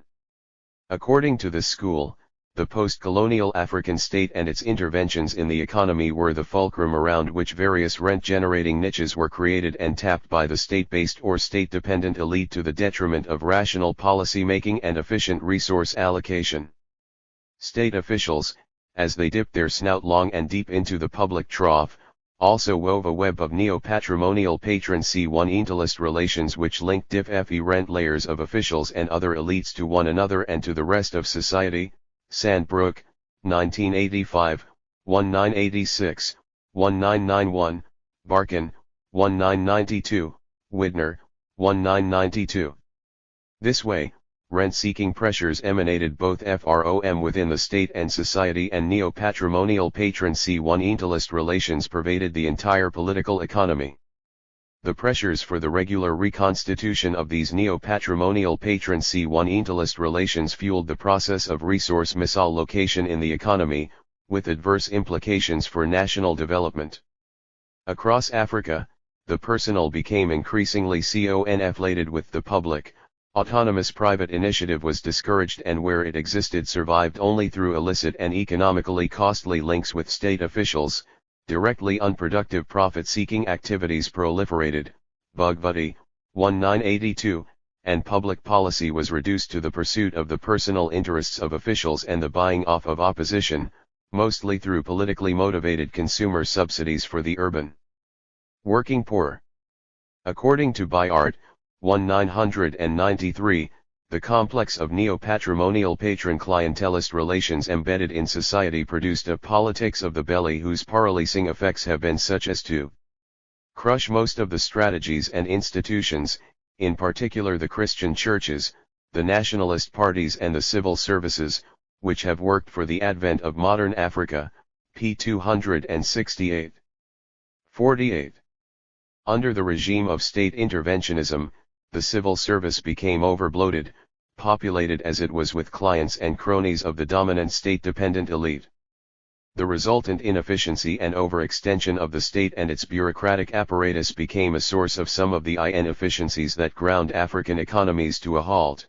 According to this school, the post-colonial African state and its interventions in the economy were the fulcrum around which various rent-generating niches were created and tapped by the state-based or state-dependent elite to the detriment of rational policy-making and efficient resource allocation. State officials, as they dipped their snout long and deep into the public trough, also wove a web of neo-patrimonial patron-clientelist relations which linked diff-fe rent layers of officials and other elites to one another and to the rest of society. Sandbrook, 1985, 1986, 1991, Barkin, 1992, Widner, 1992. This way, rent-seeking pressures emanated both from within the state and society, and neo-patrimonial patron-clientelist relations pervaded the entire political economy. The pressures for the regular reconstitution of these neo-patrimonial patron-clientelist relations fueled the process of resource misallocation in the economy, with adverse implications for national development. Across Africa, the personal became increasingly conflated with the public. Autonomous private initiative was discouraged, and where it existed survived only through illicit and economically costly links with state officials. Directly unproductive profit-seeking activities proliferated. Bugbutti, 1982, and public policy was reduced to the pursuit of the personal interests of officials and the buying off of opposition, mostly through politically motivated consumer subsidies for the urban working poor. According to Bayard, 1993, the complex of neo-patrimonial patron-clientelist relations embedded in society produced a politics of the belly whose paralyzing effects have been such as to crush most of the strategies and institutions, in particular the Christian churches, the nationalist parties and the civil services, which have worked for the advent of modern Africa. p. 268. 48. Under the regime of state interventionism, the civil service became overbloated, populated as it was with clients and cronies of the dominant state-dependent elite. The resultant inefficiency and overextension of the state and its bureaucratic apparatus became a source of some of the inefficiencies that ground African economies to a halt.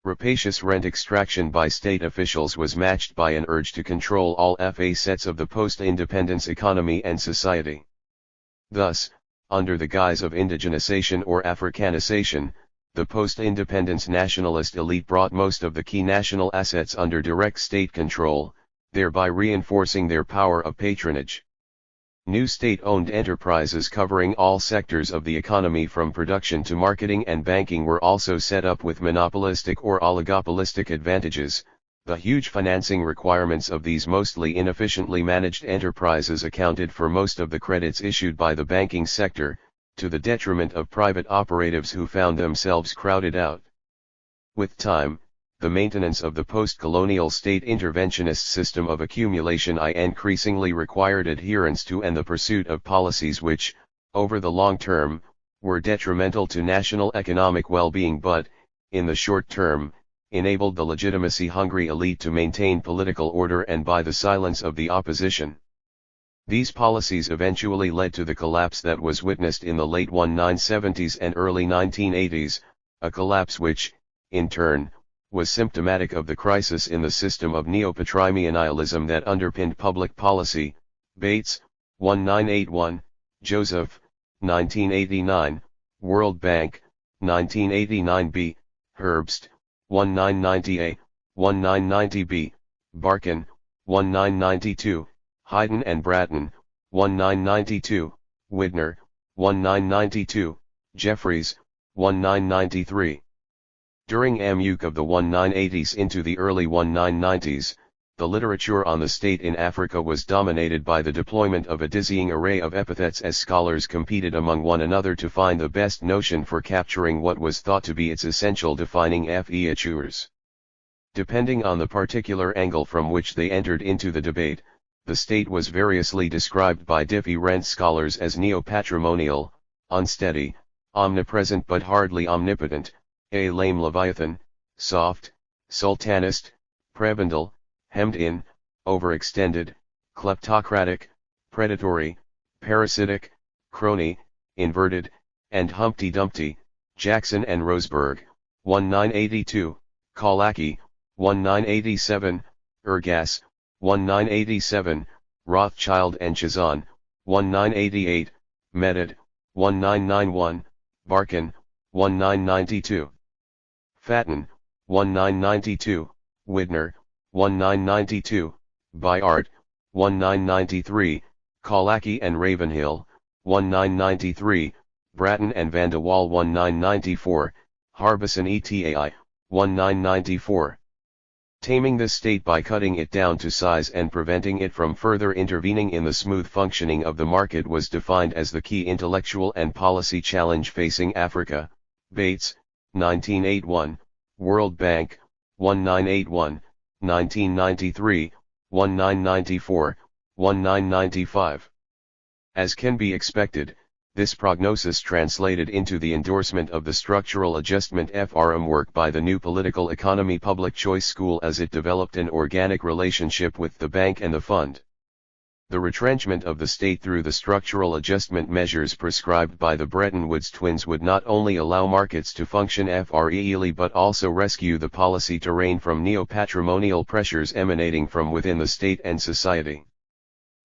Rapacious rent extraction by state officials was matched by an urge to control all facets of the post-independence economy and society. Thus, under the guise of indigenization or Africanization, the post-independence nationalist elite brought most of the key national assets under direct state control, thereby reinforcing their power of patronage. New state-owned enterprises covering all sectors of the economy from production to marketing and banking were also set up with monopolistic or oligopolistic advantages. The huge financing requirements of these mostly inefficiently managed enterprises accounted for most of the credits issued by the banking sector, to the detriment of private operatives who found themselves crowded out. With time, the maintenance of the post-colonial state interventionist system of accumulation increasingly required adherence to and the pursuit of policies which, over the long term, were detrimental to national economic well-being but, in the short term, enabled the legitimacy-hungry elite to maintain political order and buy the silence of the opposition. These policies eventually led to the collapse that was witnessed in the late 1970s and early 1980s, a collapse which, in turn, was symptomatic of the crisis in the system of neo-patrimonialism that underpinned public policy. Bates, 1981, Joseph, 1989, World Bank, 1989b, Herbst, 1990a, 1990b, Barkin, 1992, Hayden and Bratton, 1992, Widner, 1992, Jeffries, 1993. During Amuk of the 1980s into the early 1990s, the literature on the state in Africa was dominated by the deployment of a dizzying array of epithets as scholars competed among one another to find the best notion for capturing what was thought to be its essential defining features. Depending on the particular angle from which they entered into the debate, the state was variously described by different scholars as neo-patrimonial, unsteady, omnipresent but hardly omnipotent, a lame leviathan, soft, sultanist, prebendal, hemmed in, overextended, kleptocratic, predatory, parasitic, crony, inverted, and Humpty Dumpty. Jackson and Roseberg, 1982, Kalaki, 1987, Ergas, 1987, Rothschild and Chazan, 1988, Medad, 1991, Barkin, 1992. Fatten, 1992, Widner, 1992, Bayard, 1993, Kalaki and Ravenhill, 1993, Bratton and Van de Waal 1994, Harbison etai, 1994. Taming this state by cutting it down to size and preventing it from further intervening in the smooth functioning of the market was defined as the key intellectual and policy challenge facing Africa. Bates, 1981, World Bank, 1981, 1993, 1994, 1995. As can be expected, this prognosis translated into the endorsement of the structural adjustment FRM work by the New Political Economy Public Choice School as it developed an organic relationship with the bank and the fund. The retrenchment of the state through the structural adjustment measures prescribed by the Bretton Woods twins would not only allow markets to function freely but also rescue the policy terrain from neo-patrimonial pressures emanating from within the state and society.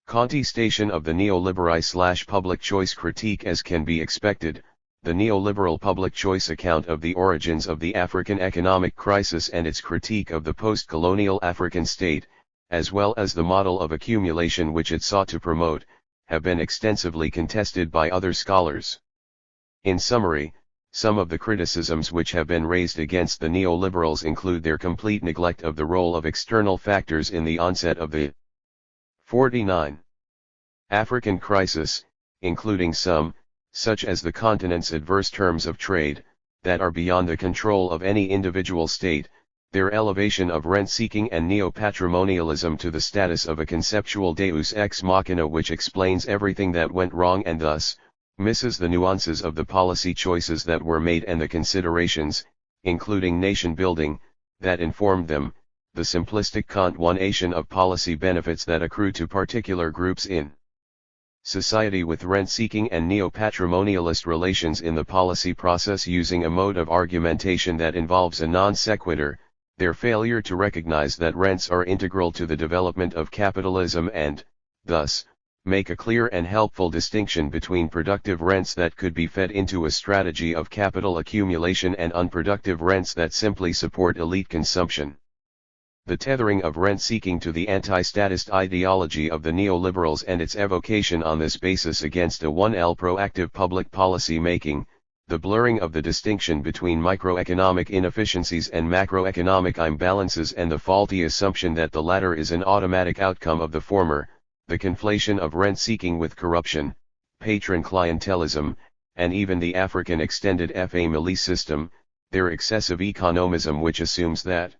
Contestation of the neoliberal/public choice critique. As can be expected, the neoliberal public choice account of the origins of the African economic crisis and its critique of the post-colonial African state, as well as the model of accumulation which it sought to promote, have been extensively contested by other scholars. In summary, some of the criticisms which have been raised against the neoliberals include their complete neglect of the role of external factors in the onset of the 49. African crisis, including some, such as the continent's adverse terms of trade, that are beyond the control of any individual state, their elevation of rent-seeking and neo-patrimonialism to the status of a conceptual deus ex machina which explains everything that went wrong and thus, misses the nuances of the policy choices that were made and the considerations, including nation-building, that informed them, the simplistic continuation of policy benefits that accrue to particular groups in society with rent-seeking and neo-patrimonialist relations in the policy process using a mode of argumentation that involves a non sequitur, their failure to recognize that rents are integral to the development of capitalism and, thus, make a clear and helpful distinction between productive rents that could be fed into a strategy of capital accumulation and unproductive rents that simply support elite consumption. The tethering of rent-seeking to the anti-statist ideology of the neoliberals and its evocation on this basis against a 1L proactive public policy making, the blurring of the distinction between microeconomic inefficiencies and macroeconomic imbalances and the faulty assumption that the latter is an automatic outcome of the former, the conflation of rent-seeking with corruption, patron clientelism, and even the African extended family system, their excessive economism which assumes that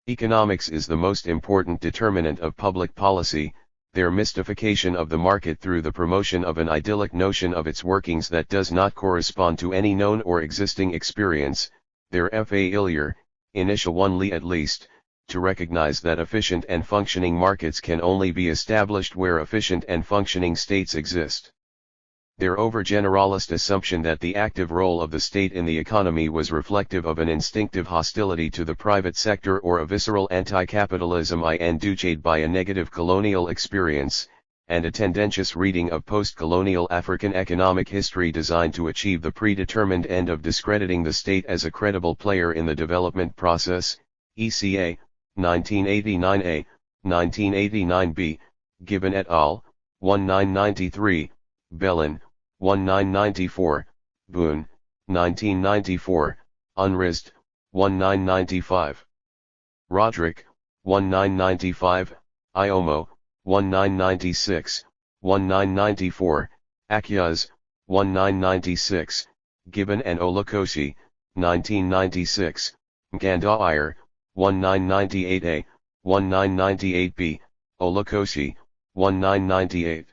economics is the most important determinant of public policy, their mystification of the market through the promotion of an idyllic notion of its workings that does not correspond to any known or existing experience, their failure, initially at least, to recognize that efficient and functioning markets can only be established where efficient and functioning states exist. Their overgeneralist assumption that the active role of the state in the economy was reflective of an instinctive hostility to the private sector or a visceral anti-capitalism induced by a negative colonial experience, and a tendentious reading of post-colonial African economic history designed to achieve the predetermined end of discrediting the state as a credible player in the development process, ECA, 1989a, 1989b, Gibbon et al., 1993, Bellin, 1994, Boone, 1994, Unrist, 1995. Roderick, 1995, Iomo, 1996, 1994, Akyaz, 1996, Gibbon and Olukoshi, 1996, Gandair, 1998a, 1998b, Olukoshi, 1998.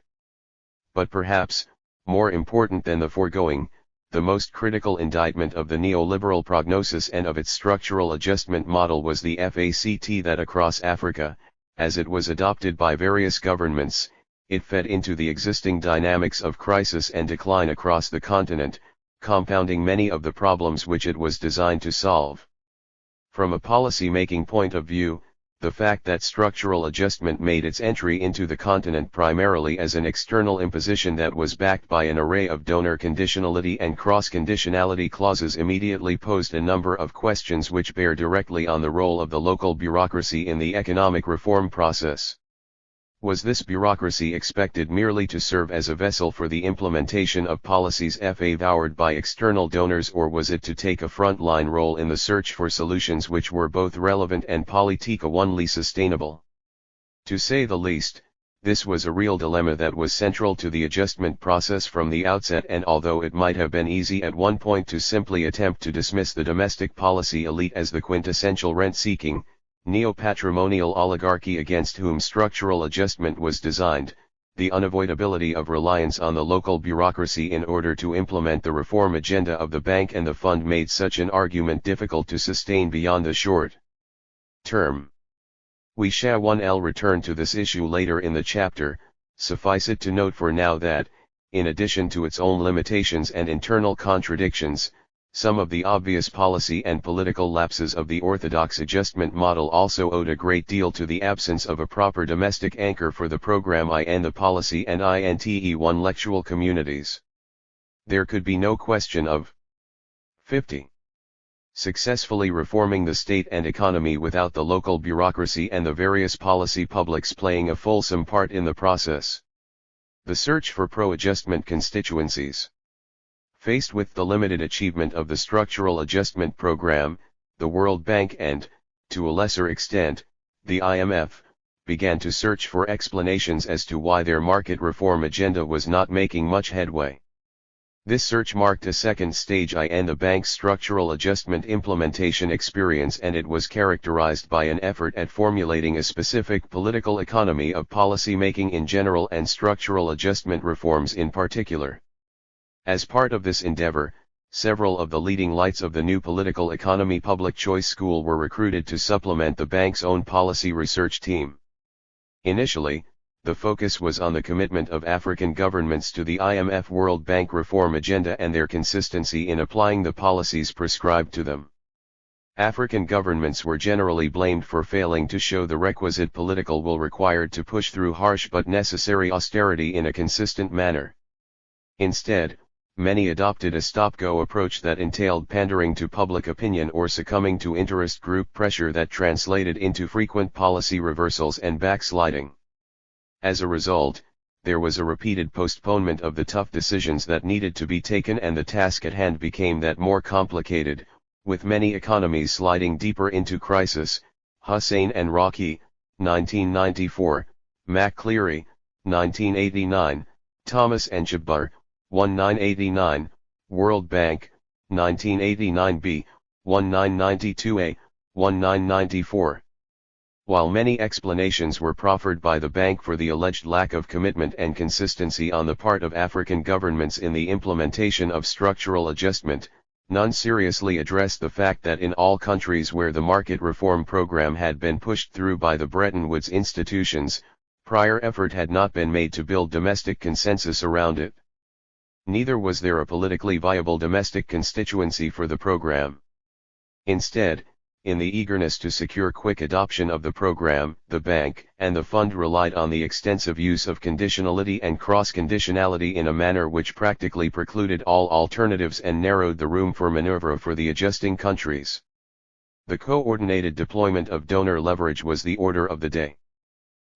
But perhaps, more important than the foregoing, the most critical indictment of the neoliberal prognosis and of its structural adjustment model was the FACT that across Africa, as it was adopted by various governments, it fed into the existing dynamics of crisis and decline across the continent, compounding many of the problems which it was designed to solve. From a policy-making point of view, the fact that structural adjustment made its entry into the continent primarily as an external imposition that was backed by an array of donor conditionality and cross-conditionality clauses immediately posed a number of questions which bear directly on the role of the local bureaucracy in the economic reform process. Was this bureaucracy expected merely to serve as a vessel for the implementation of policies favored by external donors, or was it to take a frontline role in the search for solutions which were both relevant and politically sustainable? To say the least, this was a real dilemma that was central to the adjustment process from the outset, and although it might have been easy at one point to simply attempt to dismiss the domestic policy elite as the quintessential rent-seeking, neo-patrimonial oligarchy against whom structural adjustment was designed, the unavoidability of reliance on the local bureaucracy in order to implement the reform agenda of the bank and the fund made such an argument difficult to sustain beyond the short term. We shall return to this issue later in the chapter. Suffice it to note for now that, in addition to its own limitations and internal contradictions, some of the obvious policy and political lapses of the orthodox adjustment model also owed a great deal to the absence of a proper domestic anchor for the program and the policy and intellectual communities. There could be no question of 50. Successfully reforming the state and economy without the local bureaucracy and the various policy publics playing a fulsome part in the process. The search for pro-adjustment constituencies. Faced with the limited achievement of the structural adjustment program, the World Bank and, to a lesser extent, the IMF, began to search for explanations as to why their market reform agenda was not making much headway. This search marked a second stage in the bank's structural adjustment implementation experience, and it was characterized by an effort at formulating a specific political economy of policy making in general and structural adjustment reforms in particular. As part of this endeavor, several of the leading lights of the new political economy public choice school were recruited to supplement the bank's own policy research team. Initially, the focus was on the commitment of African governments to the IMF World Bank reform agenda and their consistency in applying the policies prescribed to them. African governments were generally blamed for failing to show the requisite political will required to push through harsh but necessary austerity in a consistent manner. Instead, many adopted a stop-go approach that entailed pandering to public opinion or succumbing to interest group pressure that translated into frequent policy reversals and backsliding. As a result, there was a repeated postponement of the tough decisions that needed to be taken, and the task at hand became that more complicated, with many economies sliding deeper into crisis. Hussein and Rocky, 1994, McCleary, 1989, Thomas and Jabbar, 1989, World Bank, 1989b, 1992a, 1994. While many explanations were proffered by the bank for the alleged lack of commitment and consistency on the part of African governments in the implementation of structural adjustment, none seriously addressed the fact that in all countries where the market reform program had been pushed through by the Bretton Woods institutions, prior effort had not been made to build domestic consensus around it. Neither was there a politically viable domestic constituency for the program. Instead, in the eagerness to secure quick adoption of the program, the bank and the fund relied on the extensive use of conditionality and cross-conditionality in a manner which practically precluded all alternatives and narrowed the room for maneuver for the adjusting countries. The coordinated deployment of donor leverage was the order of the day.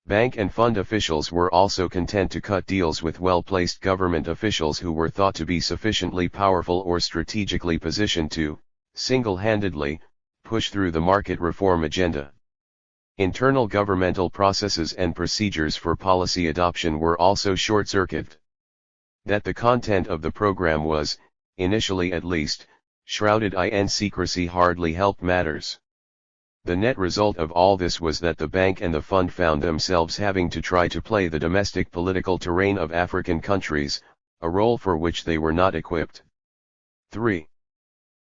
Bank and fund officials were also content to cut deals with well-placed government officials who were thought to be sufficiently powerful or strategically positioned to, single-handedly, push through the market reform agenda. Internal governmental processes and procedures for policy adoption were also short-circuited. That the content of the program was, initially at least, shrouded in secrecy hardly helped matters. The net result of all this was that the bank and the fund found themselves having to try to play the domestic political terrain of African countries, a role for which they were not equipped. 3.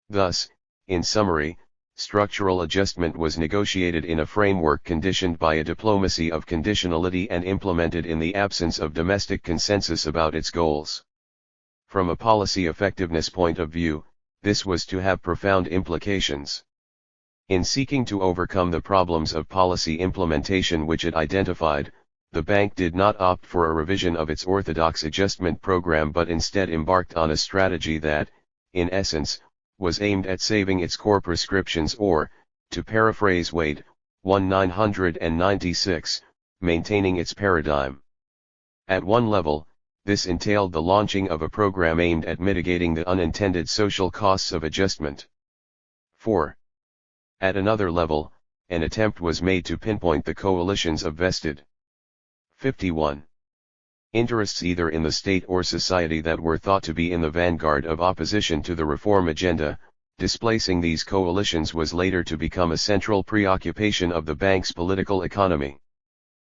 Thus, in summary, structural adjustment was negotiated in a framework conditioned by a diplomacy of conditionality and implemented in the absence of domestic consensus about its goals. From a policy effectiveness point of view, this was to have profound implications. In seeking to overcome the problems of policy implementation which it identified, the bank did not opt for a revision of its orthodox adjustment program but instead embarked on a strategy that, in essence, was aimed at saving its core prescriptions or, to paraphrase Wade, 1996, maintaining its paradigm. At one level, this entailed the launching of a program aimed at mitigating the unintended social costs of adjustment. 4. At another level, an attempt was made to pinpoint the coalitions of vested 51 interests either in the state or society that were thought to be in the vanguard of opposition to the reform agenda. Displacing these coalitions was later to become a central preoccupation of the bank's political economy.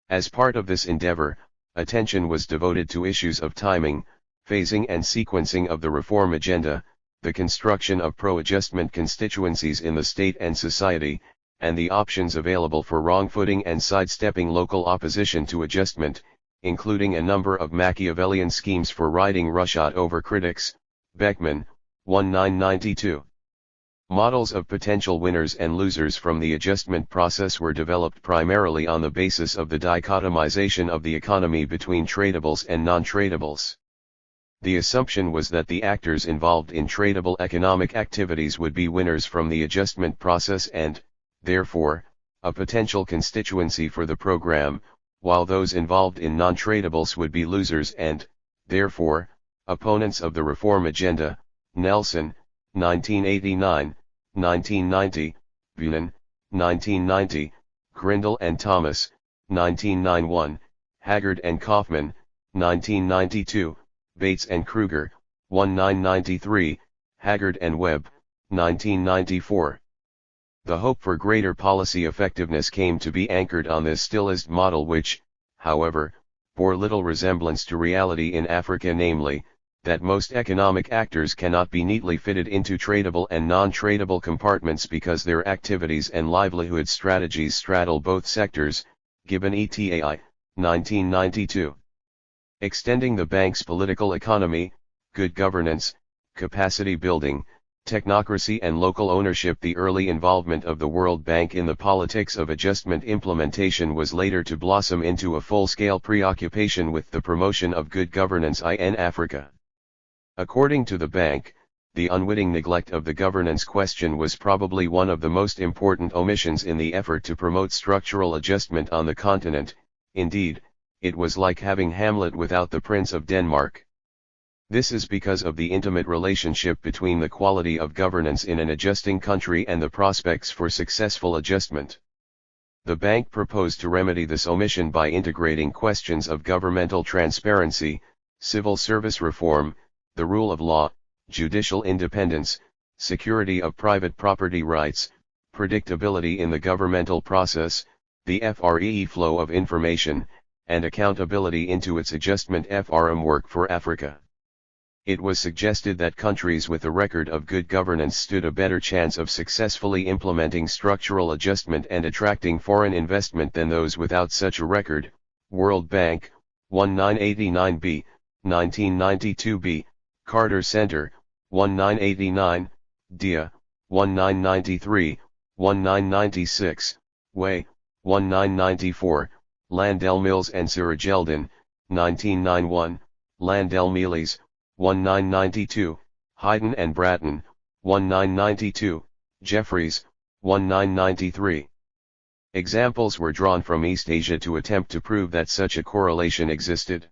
As part of this endeavor, attention was devoted to issues of timing, phasing and sequencing of the reform agenda, the construction of pro-adjustment constituencies in the state and society, and the options available for wrong-footing and sidestepping local opposition to adjustment, including a number of Machiavellian schemes for riding roughshod over critics. Beckman, 1992. Models of potential winners and losers from the adjustment process were developed primarily on the basis of the dichotomization of the economy between tradables and non-tradables. The assumption was that the actors involved in tradable economic activities would be winners from the adjustment process and, therefore, a potential constituency for the program, while those involved in non-tradables would be losers and, therefore, opponents of the reform agenda. Nelson, 1989, 1990, Bunin, 1990, Grindle and Thomas, 1991, Haggard and Kaufman, 1992, Bates and Kruger, 1993, Haggard and Webb, 1994. The hope for greater policy effectiveness came to be anchored on this stylized model which, however, bore little resemblance to reality in Africa, namely, that most economic actors cannot be neatly fitted into tradable and non-tradable compartments because their activities and livelihood strategies straddle both sectors. Gibbon et al., 1992. Extending the bank's political economy, good governance, capacity building, technocracy and local ownership. The early involvement of the World Bank in the politics of adjustment implementation was later to blossom into a full-scale preoccupation with the promotion of good governance in Africa. According to the bank, the unwitting neglect of the governance question was probably one of the most important omissions in the effort to promote structural adjustment on the continent. Indeed, it was like having Hamlet without the Prince of Denmark. This is because of the intimate relationship between the quality of governance in an adjusting country and the prospects for successful adjustment. The bank proposed to remedy this omission by integrating questions of governmental transparency, civil service reform, the rule of law, judicial independence, security of private property rights, predictability in the governmental process, the free flow of information, and accountability into its adjustment framework for Africa. It was suggested that countries with a record of good governance stood a better chance of successfully implementing structural adjustment and attracting foreign investment than those without such a record. World Bank, 1989b, 1992b, Carter Center, 1989, Dia, 1993, 1996, Way, 1994, Landell Mills and Sirageldin, 1991, Landell Mealy's, 1992, Hayden and Bratton, 1992, Jeffries, 1993. Examples were drawn from East Asia to attempt to prove that such a correlation existed.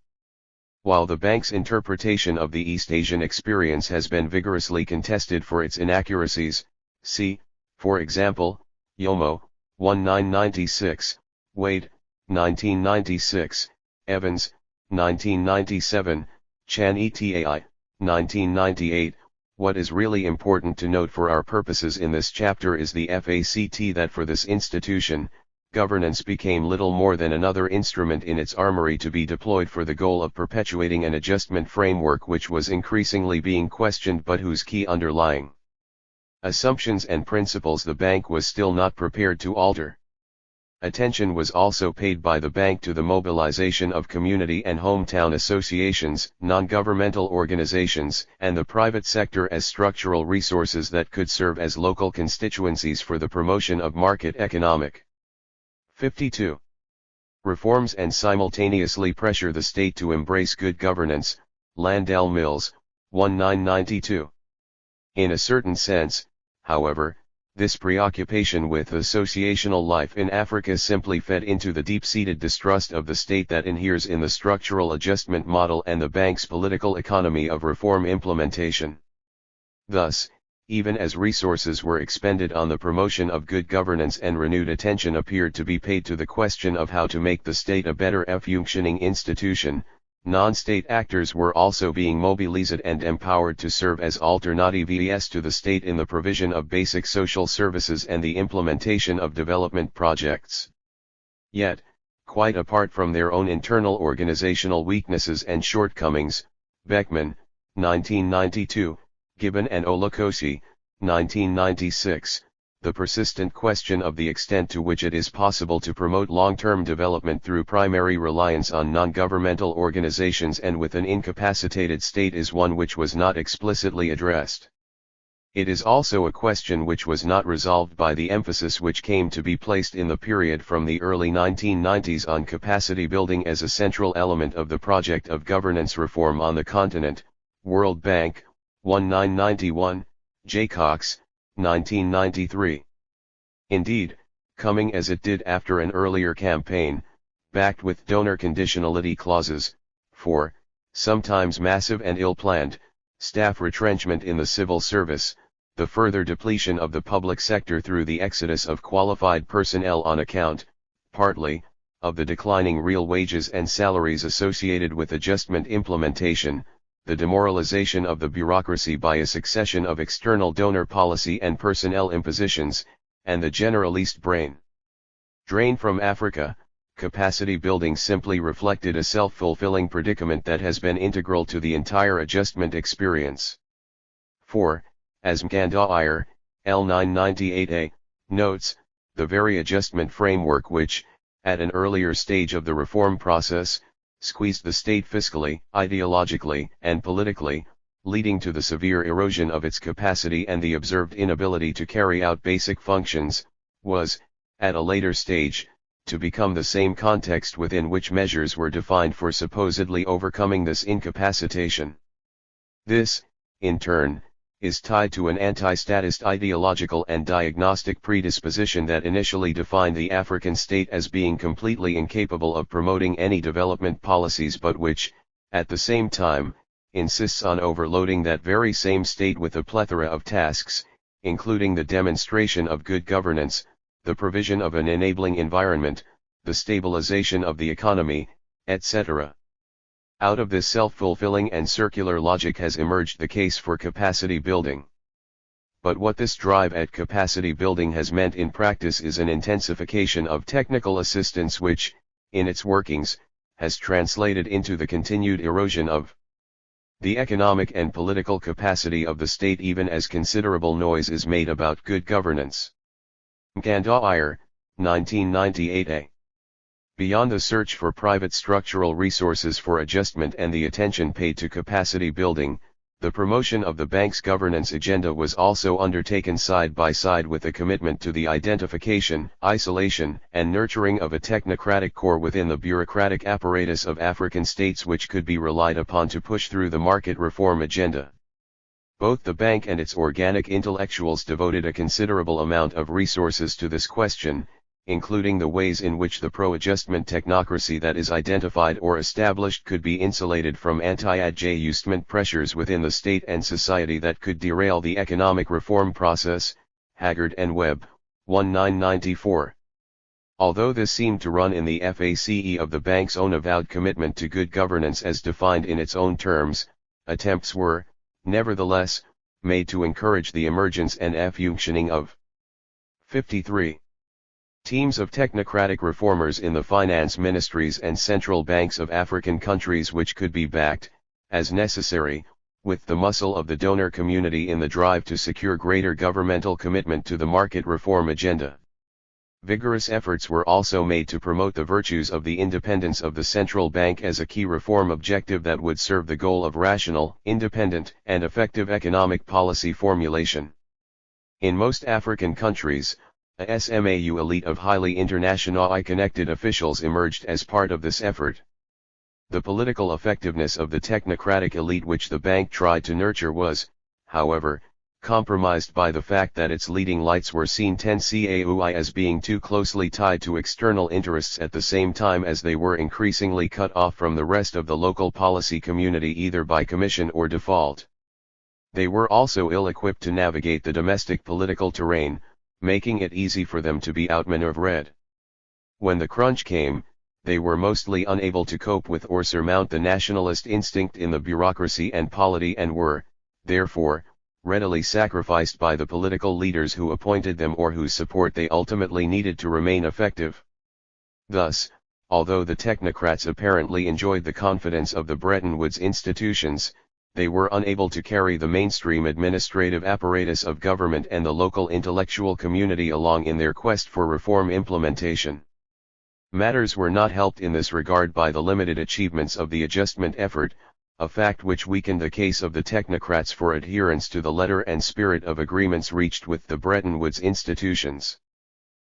While the bank's interpretation of the East Asian experience has been vigorously contested for its inaccuracies, see, for example, Yomo, 1996, Wade, 1996, Evans, 1997, Chan et al., 1998, What is really important to note for our purposes in this chapter is the fact that for this institution, governance became little more than another instrument in its armory to be deployed for the goal of perpetuating an adjustment framework which was increasingly being questioned but whose key underlying assumptions and principles the bank was still not prepared to alter. Attention was also paid by the bank to the mobilization of community and hometown associations, non-governmental organizations, and the private sector as structural resources that could serve as local constituencies for the promotion of market economic. 52. Reforms and simultaneously pressure the state to embrace good governance, Landell Mills, 1992. In a certain sense, however, this preoccupation with associational life in Africa simply fed into the deep-seated distrust of the state that inheres in the structural adjustment model and the bank's political economy of reform implementation. Thus, even as resources were expended on the promotion of good governance and renewed attention appeared to be paid to the question of how to make the state a better functioning institution, non-state actors were also being mobilized and empowered to serve as alternatives to the state in the provision of basic social services and the implementation of development projects. Yet, quite apart from their own internal organizational weaknesses and shortcomings, Beckman, 1992, Gibbon and Olukosi, 1996, the persistent question of the extent to which it is possible to promote long-term development through primary reliance on non-governmental organizations and with an incapacitated state is one which was not explicitly addressed. It is also a question which was not resolved by the emphasis which came to be placed in the period from the early 1990s on capacity building as a central element of the project of governance reform on the continent, World Bank, 1991, J. Cox, 1993. Indeed, coming as it did after an earlier campaign, backed with donor conditionality clauses, for, sometimes massive and ill-planned, staff retrenchment in the civil service, the further depletion of the public sector through the exodus of qualified personnel on account, partly, of the declining real wages and salaries associated with adjustment implementation, the demoralization of the bureaucracy by a succession of external donor policy and personnel impositions, and the generalist brain drain from Africa, capacity building simply reflected a self-fulfilling predicament that has been integral to the entire adjustment experience. For, as Mkandawire, L998A, notes, the very adjustment framework which, at an earlier stage of the reform process, squeezed the state fiscally, ideologically, and politically, leading to the severe erosion of its capacity and the observed inability to carry out basic functions, was, at a later stage, to become the same context within which measures were defined for supposedly overcoming this incapacitation. This, in turn, is tied to an anti-statist ideological and diagnostic predisposition that initially defined the African state as being completely incapable of promoting any development policies but which, at the same time, insists on overloading that very same state with a plethora of tasks, including the demonstration of good governance, the provision of an enabling environment, the stabilization of the economy, etc. Out of this self-fulfilling and circular logic has emerged the case for capacity building. But what this drive at capacity building has meant in practice is an intensification of technical assistance which, in its workings, has translated into the continued erosion of the economic and political capacity of the state even as considerable noise is made about good governance. Mkandawire, 1998a. Beyond the search for private structural resources for adjustment and the attention paid to capacity building, the promotion of the bank's governance agenda was also undertaken side by side with a commitment to the identification, isolation, and nurturing of a technocratic core within the bureaucratic apparatus of African states which could be relied upon to push through the market reform agenda. Both the bank and its organic intellectuals devoted a considerable amount of resources to this question, including the ways in which the pro-adjustment technocracy that is identified or established could be insulated from anti-adjustment pressures within the state and society that could derail the economic reform process, Haggard and Webb, 1994. Although this seemed to run in the face of the bank's own avowed commitment to good governance as defined in its own terms, attempts were, nevertheless, made to encourage the emergence and functioning of 53. Teams of technocratic reformers in the finance ministries and central banks of African countries which could be backed, as necessary, with the muscle of the donor community in the drive to secure greater governmental commitment to the market reform agenda. Vigorous efforts were also made to promote the virtues of the independence of the central bank as a key reform objective that would serve the goal of rational, independent, and effective economic policy formulation. In most African countries, a SMAU elite of highly internationally connected officials emerged as part of this effort. The political effectiveness of the technocratic elite which the bank tried to nurture was, however, compromised by the fact that its leading lights were seen as being too closely tied to external interests at the same time as they were increasingly cut off from the rest of the local policy community either by commission or default. They were also ill-equipped to navigate the domestic political terrain, making it easy for them to be outmaneuvered. When the crunch came, they were mostly unable to cope with or surmount the nationalist instinct in the bureaucracy and polity and were, therefore, readily sacrificed by the political leaders who appointed them or whose support they ultimately needed to remain effective. Thus, although the technocrats apparently enjoyed the confidence of the Bretton Woods institutions, they were unable to carry the mainstream administrative apparatus of government and the local intellectual community along in their quest for reform implementation. Matters were not helped in this regard by the limited achievements of the adjustment effort, a fact which weakened the case of the technocrats for adherence to the letter and spirit of agreements reached with the Bretton Woods institutions.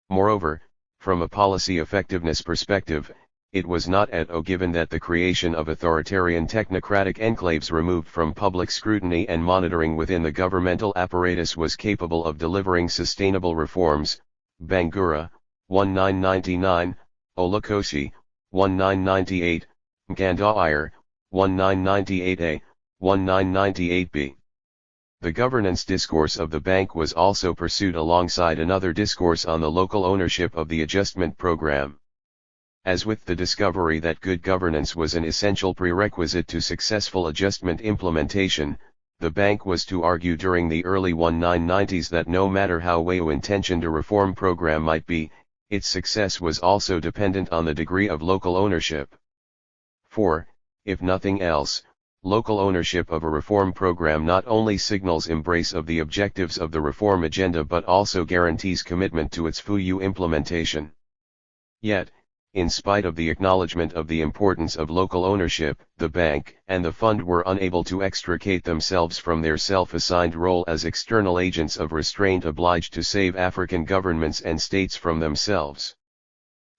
Moreover, from a policy effectiveness perspective, it was not at all given that the creation of authoritarian technocratic enclaves removed from public scrutiny and monitoring within the governmental apparatus was capable of delivering sustainable reforms. Bangura, 1999, Olukosi, 1998, Gandawire, 1998a, 1998b. The governance discourse of the bank was also pursued alongside another discourse on the local ownership of the adjustment program. As with the discovery that good governance was an essential prerequisite to successful adjustment implementation, the bank was to argue during the early 1990s that no matter how well-intentioned a reform program might be, its success was also dependent on the degree of local ownership. For, if nothing else, local ownership of a reform program not only signals embrace of the objectives of the reform agenda but also guarantees commitment to its full implementation. Yet, in spite of the acknowledgement of the importance of local ownership, the bank and the fund were unable to extricate themselves from their self-assigned role as external agents of restraint obliged to save African governments and states from themselves.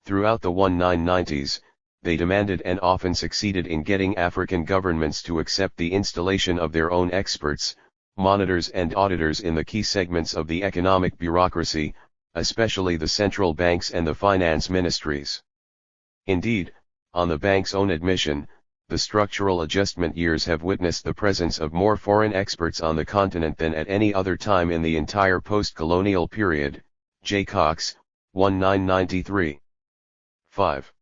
Throughout the 1990s, they demanded and often succeeded in getting African governments to accept the installation of their own experts, monitors and auditors in the key segments of the economic bureaucracy, especially the central banks and the finance ministries. Indeed, on the bank's own admission, the structural adjustment years have witnessed the presence of more foreign experts on the continent than at any other time in the entire post-colonial period. J. Cox, 1993. 5.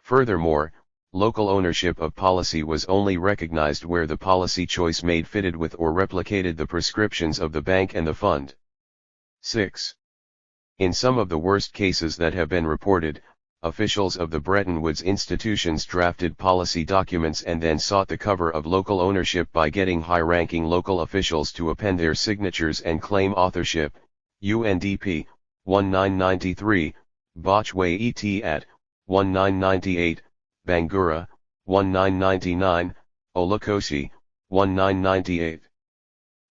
Furthermore, local ownership of policy was only recognized where the policy choice made fitted with or replicated the prescriptions of the bank and the fund. 6. In some of the worst cases that have been reported, officials of the Bretton Woods institutions drafted policy documents and then sought the cover of local ownership by getting high-ranking local officials to append their signatures and claim authorship. UNDP, 1993, Botchway et at. 1998, Bangura, 1999, Olukosi, 1998.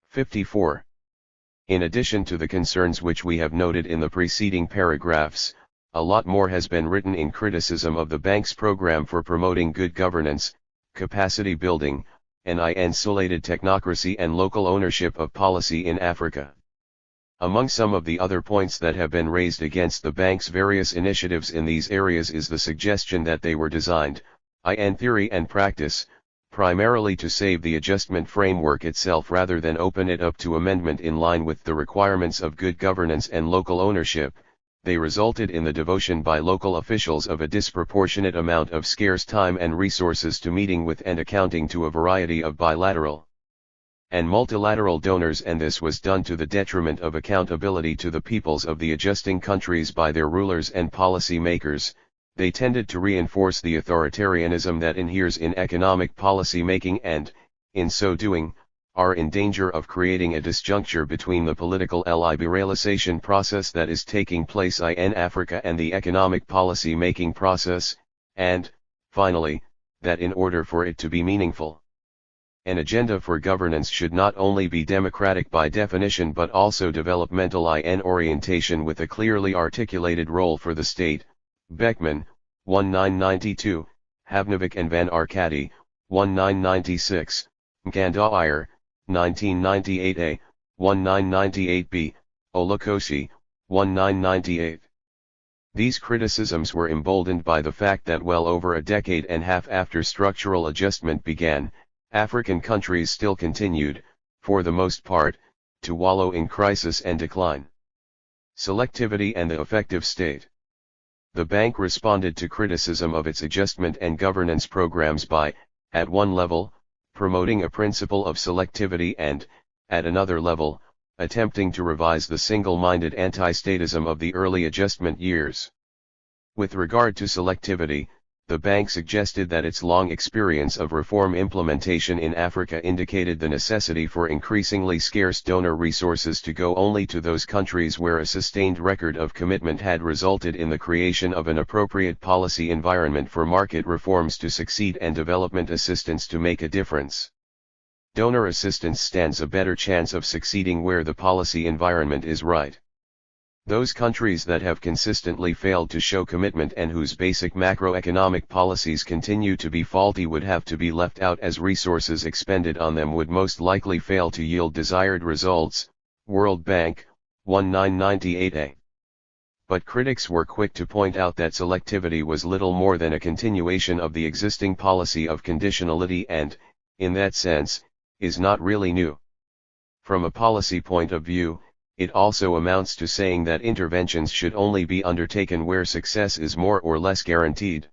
54. In addition to the concerns which we have noted in the preceding paragraphs, a lot more has been written in criticism of the bank's program for promoting good governance, capacity building, and insulated technocracy and local ownership of policy in Africa. Among some of the other points that have been raised against the bank's various initiatives in these areas is the suggestion that they were designed, in theory and practice, primarily to save the adjustment framework itself rather than open it up to amendment in line with the requirements of good governance and local ownership. They resulted in the devotion by local officials of a disproportionate amount of scarce time and resources to meeting with and accounting to a variety of bilateral and multilateral donors, and this was done to the detriment of accountability to the peoples of the adjusting countries by their rulers and policy makers. They tended to reinforce the authoritarianism that inheres in economic policy making and, in so doing, are in danger of creating a disjuncture between the political liberalization process that is taking place in Africa and the economic policy making process, and, finally, that in order for it to be meaningful, an agenda for governance should not only be democratic by definition but also developmental in orientation with a clearly articulated role for the state. Beckman, 1992, Havnovic and Van Arcady, 1996, Gandauer, 1998a, 1998b, Olukoshi, 1998. These criticisms were emboldened by the fact that well over a decade and a half after structural adjustment began, African countries still continued, for the most part, to wallow in crisis and decline. Selectivity and the effective state. The bank responded to criticism of its adjustment and governance programs by, at one level, promoting a principle of selectivity and, at another level, attempting to revise the single-minded anti-statism of the early adjustment years. With regard to selectivity, the bank suggested that its long experience of reform implementation in Africa indicated the necessity for increasingly scarce donor resources to go only to those countries where a sustained record of commitment had resulted in the creation of an appropriate policy environment for market reforms to succeed and development assistance to make a difference. Donor assistance stands a better chance of succeeding where the policy environment is right. Those countries that have consistently failed to show commitment and whose basic macroeconomic policies continue to be faulty would have to be left out as resources expended on them would most likely fail to yield desired results. World Bank, 1998a. But critics were quick to point out that selectivity was little more than a continuation of the existing policy of conditionality and, in that sense, is not really new. From a policy point of view, it also amounts to saying that interventions should only be undertaken where success is more or less guaranteed.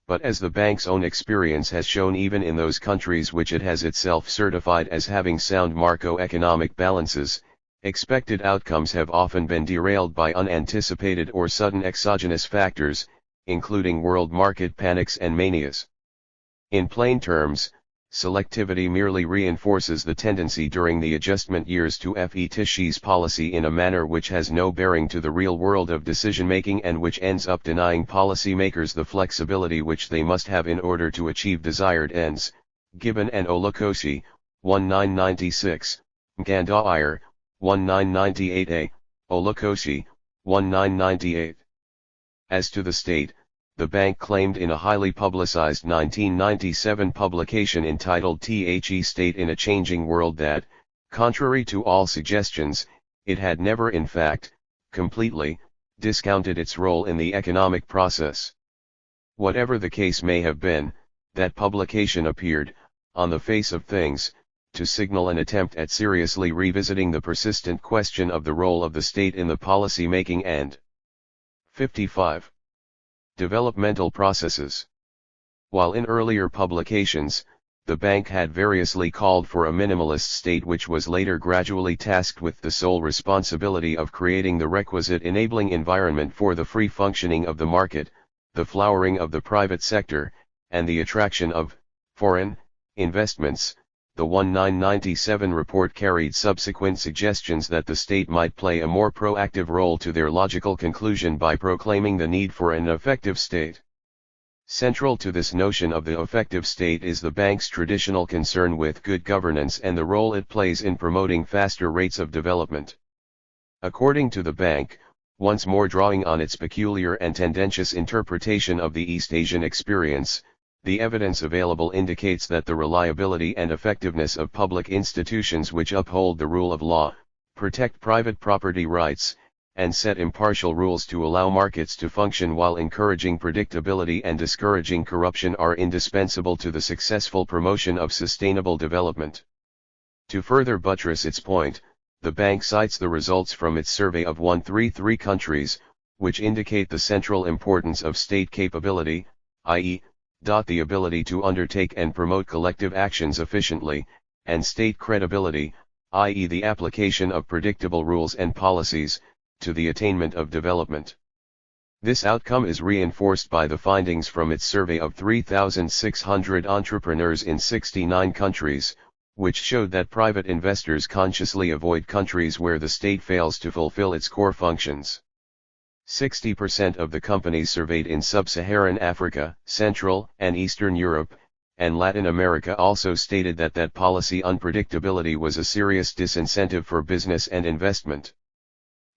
But as the bank's own experience has shown, even in those countries which it has itself certified as having sound macroeconomic balances, expected outcomes have often been derailed by unanticipated or sudden exogenous factors, including world market panics and manias. In plain terms, selectivity merely reinforces the tendency during the adjustment years to fetish policy in a manner which has no bearing to the real world of decision-making and which ends up denying policymakers the flexibility which they must have in order to achieve desired ends. Gibbon and Olukoshi, 1996, Gandauer, 1998a, Olukoshi, 1998. As to the state, the bank claimed in a highly publicized 1997 publication entitled The State in a Changing World that, contrary to all suggestions, it had never in fact, completely, discounted its role in the economic process. Whatever the case may have been, that publication appeared, on the face of things, to signal an attempt at seriously revisiting the persistent question of the role of the state in the policy making and 55. Developmental processes. While in earlier publications, the bank had variously called for a minimalist state which was later gradually tasked with the sole responsibility of creating the requisite enabling environment for the free functioning of the market, the flowering of the private sector, and the attraction of foreign investments, the 1997 report carried subsequent suggestions that the state might play a more proactive role to their logical conclusion by proclaiming the need for an effective state. Central to this notion of the effective state is the bank's traditional concern with good governance and the role it plays in promoting faster rates of development. According to the bank, once more drawing on its peculiar and tendentious interpretation of the East Asian experience, the evidence available indicates that the reliability and effectiveness of public institutions which uphold the rule of law, protect private property rights, and set impartial rules to allow markets to function while encouraging predictability and discouraging corruption are indispensable to the successful promotion of sustainable development. To further buttress its point, the bank cites the results from its survey of 133 countries, which indicate the central importance of state capability, i.e., the ability to undertake and promote collective actions efficiently, and state credibility, i.e. the application of predictable rules and policies, to the attainment of development. This outcome is reinforced by the findings from its survey of 3,600 entrepreneurs in 69 countries, which showed that private investors consciously avoid countries where the state fails to fulfill its core functions. 60% of the companies surveyed in sub-Saharan Africa, Central and Eastern Europe, and Latin America also stated that policy unpredictability was a serious disincentive for business and investment.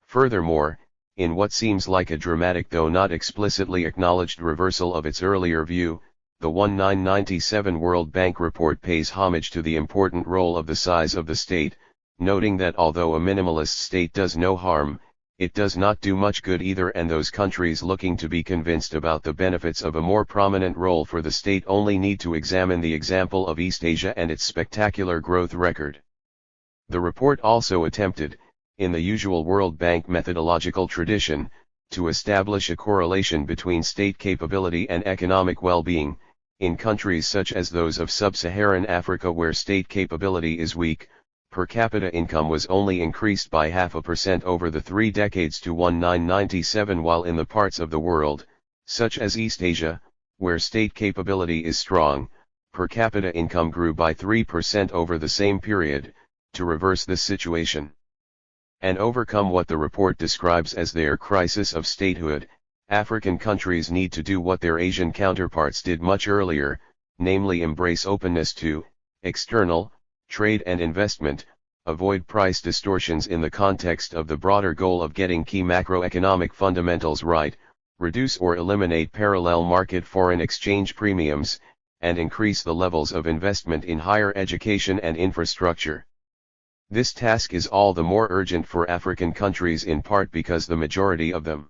Furthermore, in what seems like a dramatic though not explicitly acknowledged reversal of its earlier view, the 1997 World Bank report pays homage to the important role of the size of the state, noting that although a minimalist state does no harm, it does not do much good either, and those countries looking to be convinced about the benefits of a more prominent role for the state only need to examine the example of East Asia and its spectacular growth record. The report also attempted, in the usual World Bank methodological tradition, to establish a correlation between state capability and economic well-being, in countries such as those of sub-Saharan Africa where state capability is weak. Per capita income was only increased by 0.5% over the 3 decades to 1997, while in the parts of the world, such as East Asia, where state capability is strong, per capita income grew by 3% over the same period. To reverse this situation and overcome what the report describes as their crisis of statehood, African countries need to do what their Asian counterparts did much earlier, namely embrace openness to external trade and investment, avoid price distortions in the context of the broader goal of getting key macroeconomic fundamentals right, reduce or eliminate parallel market foreign exchange premiums, and increase the levels of investment in higher education and infrastructure. This task is all the more urgent for African countries in part because the majority of them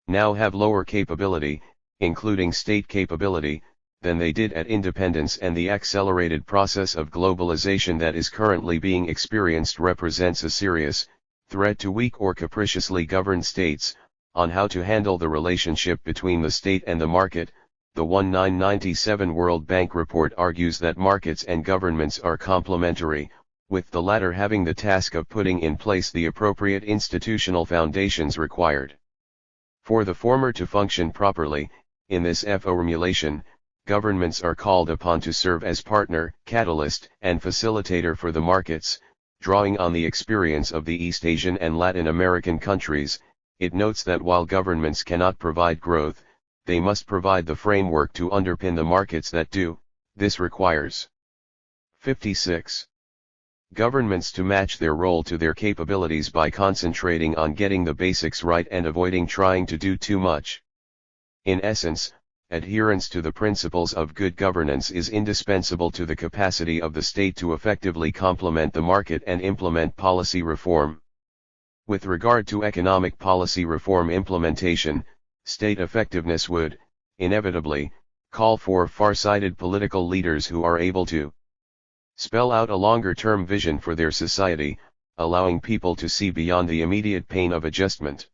now have lower capability, including state capability, than they did at independence, and the accelerated process of globalization that is currently being experienced represents a serious threat to weak or capriciously governed states. On how to handle the relationship between the state and the market, the 1997 World Bank report argues that markets and governments are complementary, with the latter having the task of putting in place the appropriate institutional foundations required for the former to function properly. In this formulation, governments are called upon to serve as partner, catalyst, and facilitator for the markets. Drawing on the experience of the East Asian and Latin American countries, it notes that while governments cannot provide growth, they must provide the framework to underpin the markets that do. This requires 56. Governments to match their role to their capabilities by concentrating on getting the basics right and avoiding trying to do too much. In essence, adherence to the principles of good governance is indispensable to the capacity of the state to effectively complement the market and implement policy reform. With regard to economic policy reform implementation, state effectiveness would, inevitably, call for far-sighted political leaders who are able to spell out a longer-term vision for their society, allowing people to see beyond the immediate pain of adjustment.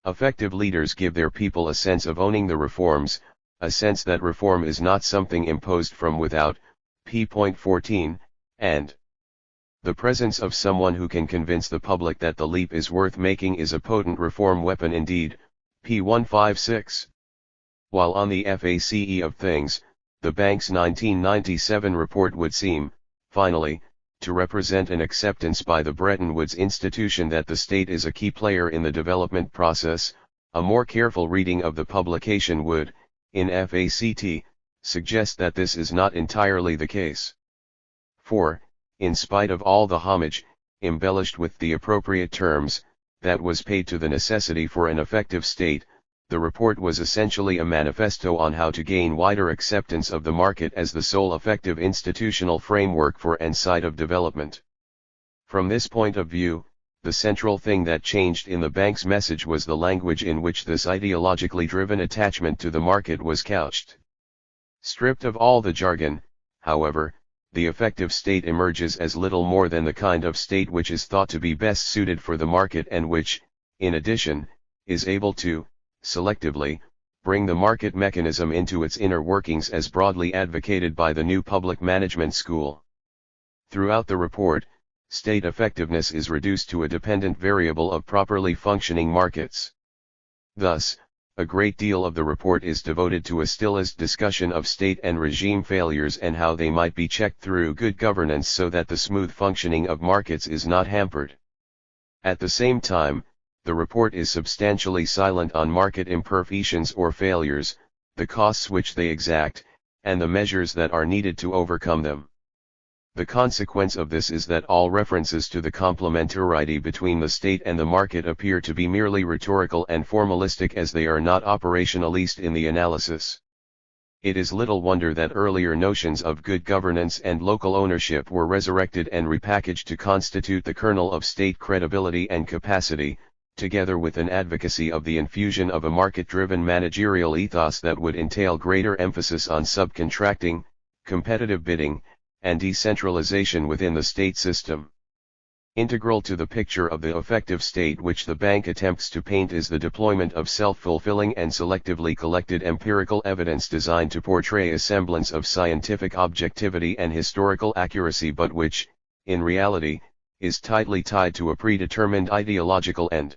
Effective leaders give their people a sense of owning the reforms, a sense that reform is not something imposed from without, p.14, and the presence of someone who can convince the public that the leap is worth making is a potent reform weapon indeed, p.156. While on the face of things, the bank's 1997 report would seem, finally, to represent an acceptance by the Bretton Woods institution that the state is a key player in the development process. A more careful reading of the publication would, in fact, suggest that this is not entirely the case. For, in spite of all the homage, embellished with the appropriate terms, that was paid to the necessity for an effective state, the report was essentially a manifesto on how to gain wider acceptance of the market as the sole effective institutional framework for and side of development. From this point of view, the central thing that changed in the bank's message was the language in which this ideologically driven attachment to the market was couched. Stripped of all the jargon, however, the effective state emerges as little more than the kind of state which is thought to be best suited for the market and which, in addition, is able to, selectively, bring the market mechanism into its inner workings as broadly advocated by the new public management school. Throughout the report, state effectiveness is reduced to a dependent variable of properly functioning markets. Thus, a great deal of the report is devoted to a stylized discussion of state and regime failures and how they might be checked through good governance so that the smooth functioning of markets is not hampered. At the same time, the report is substantially silent on market imperfections or failures, the costs which they exact, and the measures that are needed to overcome them. The consequence of this is that all references to the complementarity between the state and the market appear to be merely rhetorical and formalistic, as they are not operationalist in the analysis. It is little wonder that earlier notions of good governance and local ownership were resurrected and repackaged to constitute the kernel of state credibility and capacity, together with an advocacy of the infusion of a market-driven managerial ethos that would entail greater emphasis on subcontracting, competitive bidding, and decentralization within the state system. Integral to the picture of the effective state which the bank attempts to paint is the deployment of self-fulfilling and selectively collected empirical evidence designed to portray a semblance of scientific objectivity and historical accuracy, but which, in reality, is tightly tied to a predetermined ideological end.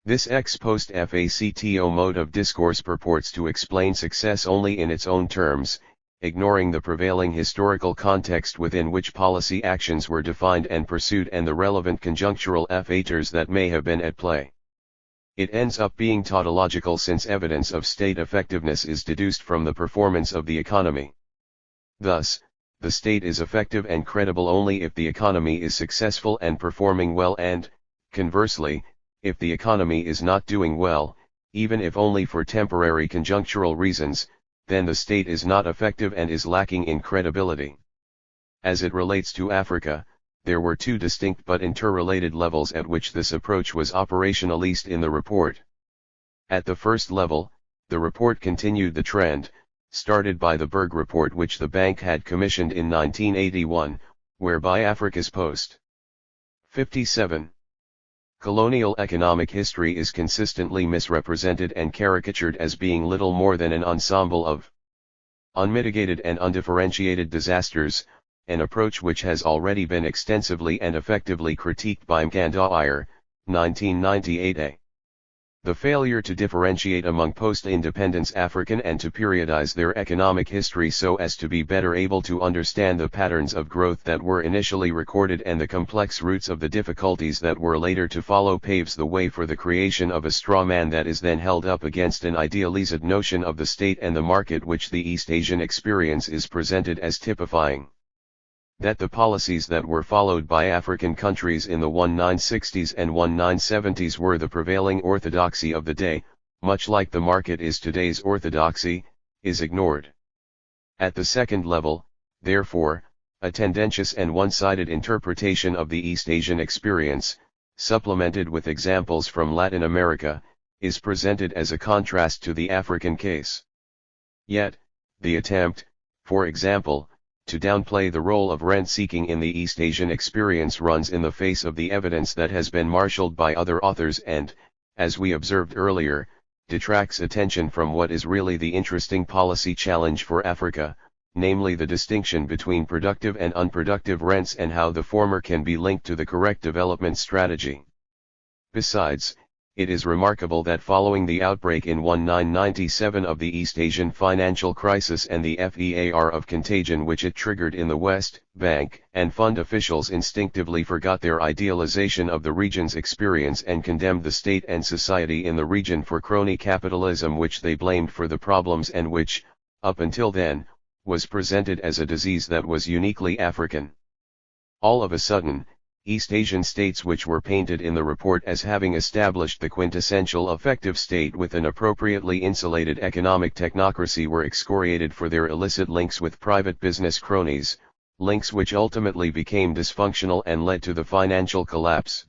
This ex post facto mode of discourse purports to explain success only in its own terms, ignoring the prevailing historical context within which policy actions were defined and pursued and the relevant conjunctural factors that may have been at play. It ends up being tautological, since evidence of state effectiveness is deduced from the performance of the economy. Thus, the state is effective and credible only if the economy is successful and performing well, and, conversely, if the economy is not doing well, even if only for temporary conjunctural reasons, then the state is not effective and is lacking in credibility. As it relates to Africa, there were two distinct but interrelated levels at which this approach was operationalist in the report. At the first level, the report continued the trend, started by the Berg report, which the bank had commissioned in 1981, whereby Africa's post 57 colonial economic history is consistently misrepresented and caricatured as being little more than an ensemble of unmitigated and undifferentiated disasters, an approach which has already been extensively and effectively critiqued by Mkandawire, 1998a. The failure to differentiate among post-independence African and to periodize their economic history so as to be better able to understand the patterns of growth that were initially recorded and the complex roots of the difficulties that were later to follow paves the way for the creation of a straw man that is then held up against an idealized notion of the state and the market which the East Asian experience is presented as typifying. That the policies that were followed by African countries in the 1960s and 1970s were the prevailing orthodoxy of the day, much like the market is today's orthodoxy, is ignored. At the second level, therefore, a tendentious and one-sided interpretation of the East Asian experience, supplemented with examples from Latin America, is presented as a contrast to the African case. Yet, the attempt, for example, to downplay the role of rent-seeking in the East Asian experience runs in the face of the evidence that has been marshaled by other authors and, as we observed earlier, detracts attention from what is really the interesting policy challenge for Africa, namely the distinction between productive and unproductive rents and how the former can be linked to the correct development strategy. Besides, it is remarkable that following the outbreak in 1997 of the East Asian financial crisis and the FEAR of contagion which it triggered in the West, bank and fund officials instinctively forgot their idealization of the region's experience and condemned the state and society in the region for crony capitalism, which they blamed for the problems and which, up until then, was presented as a disease that was uniquely African. All of a sudden, East Asian states which were painted in the report as having established the quintessential effective state with an appropriately insulated economic technocracy were excoriated for their illicit links with private business cronies, links which ultimately became dysfunctional and led to the financial collapse.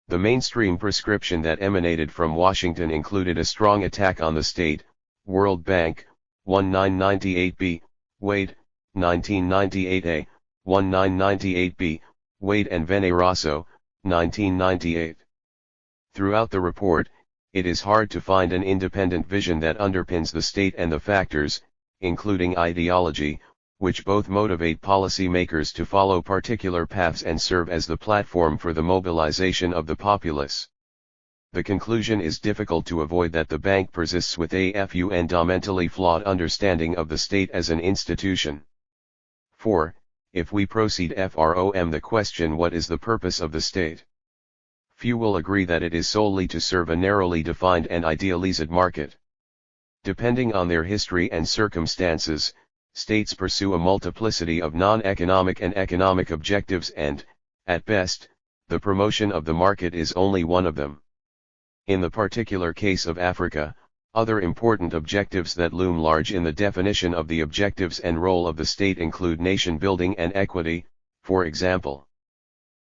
The mainstream prescription that emanated from Washington included a strong attack on the state, World Bank, 1998b, Wade, 1998a, 1998b, Wade and Veneraso, 1998. Throughout the report, it is hard to find an independent vision that underpins the state and the factors, including ideology, which both motivate policymakers to follow particular paths and serve as the platform for the mobilization of the populace. The conclusion is difficult to avoid that the bank persists with a fundamentally flawed understanding of the state as an institution. For, if we proceed from the question what is the purpose of the state? Few will agree that it is solely to serve a narrowly defined and idealized market. Depending on their history and circumstances, states pursue a multiplicity of non-economic and economic objectives and, at best, the promotion of the market is only one of them. In the particular case of Africa, other important objectives that loom large in the definition of the objectives and role of the state include nation building and equity, for example.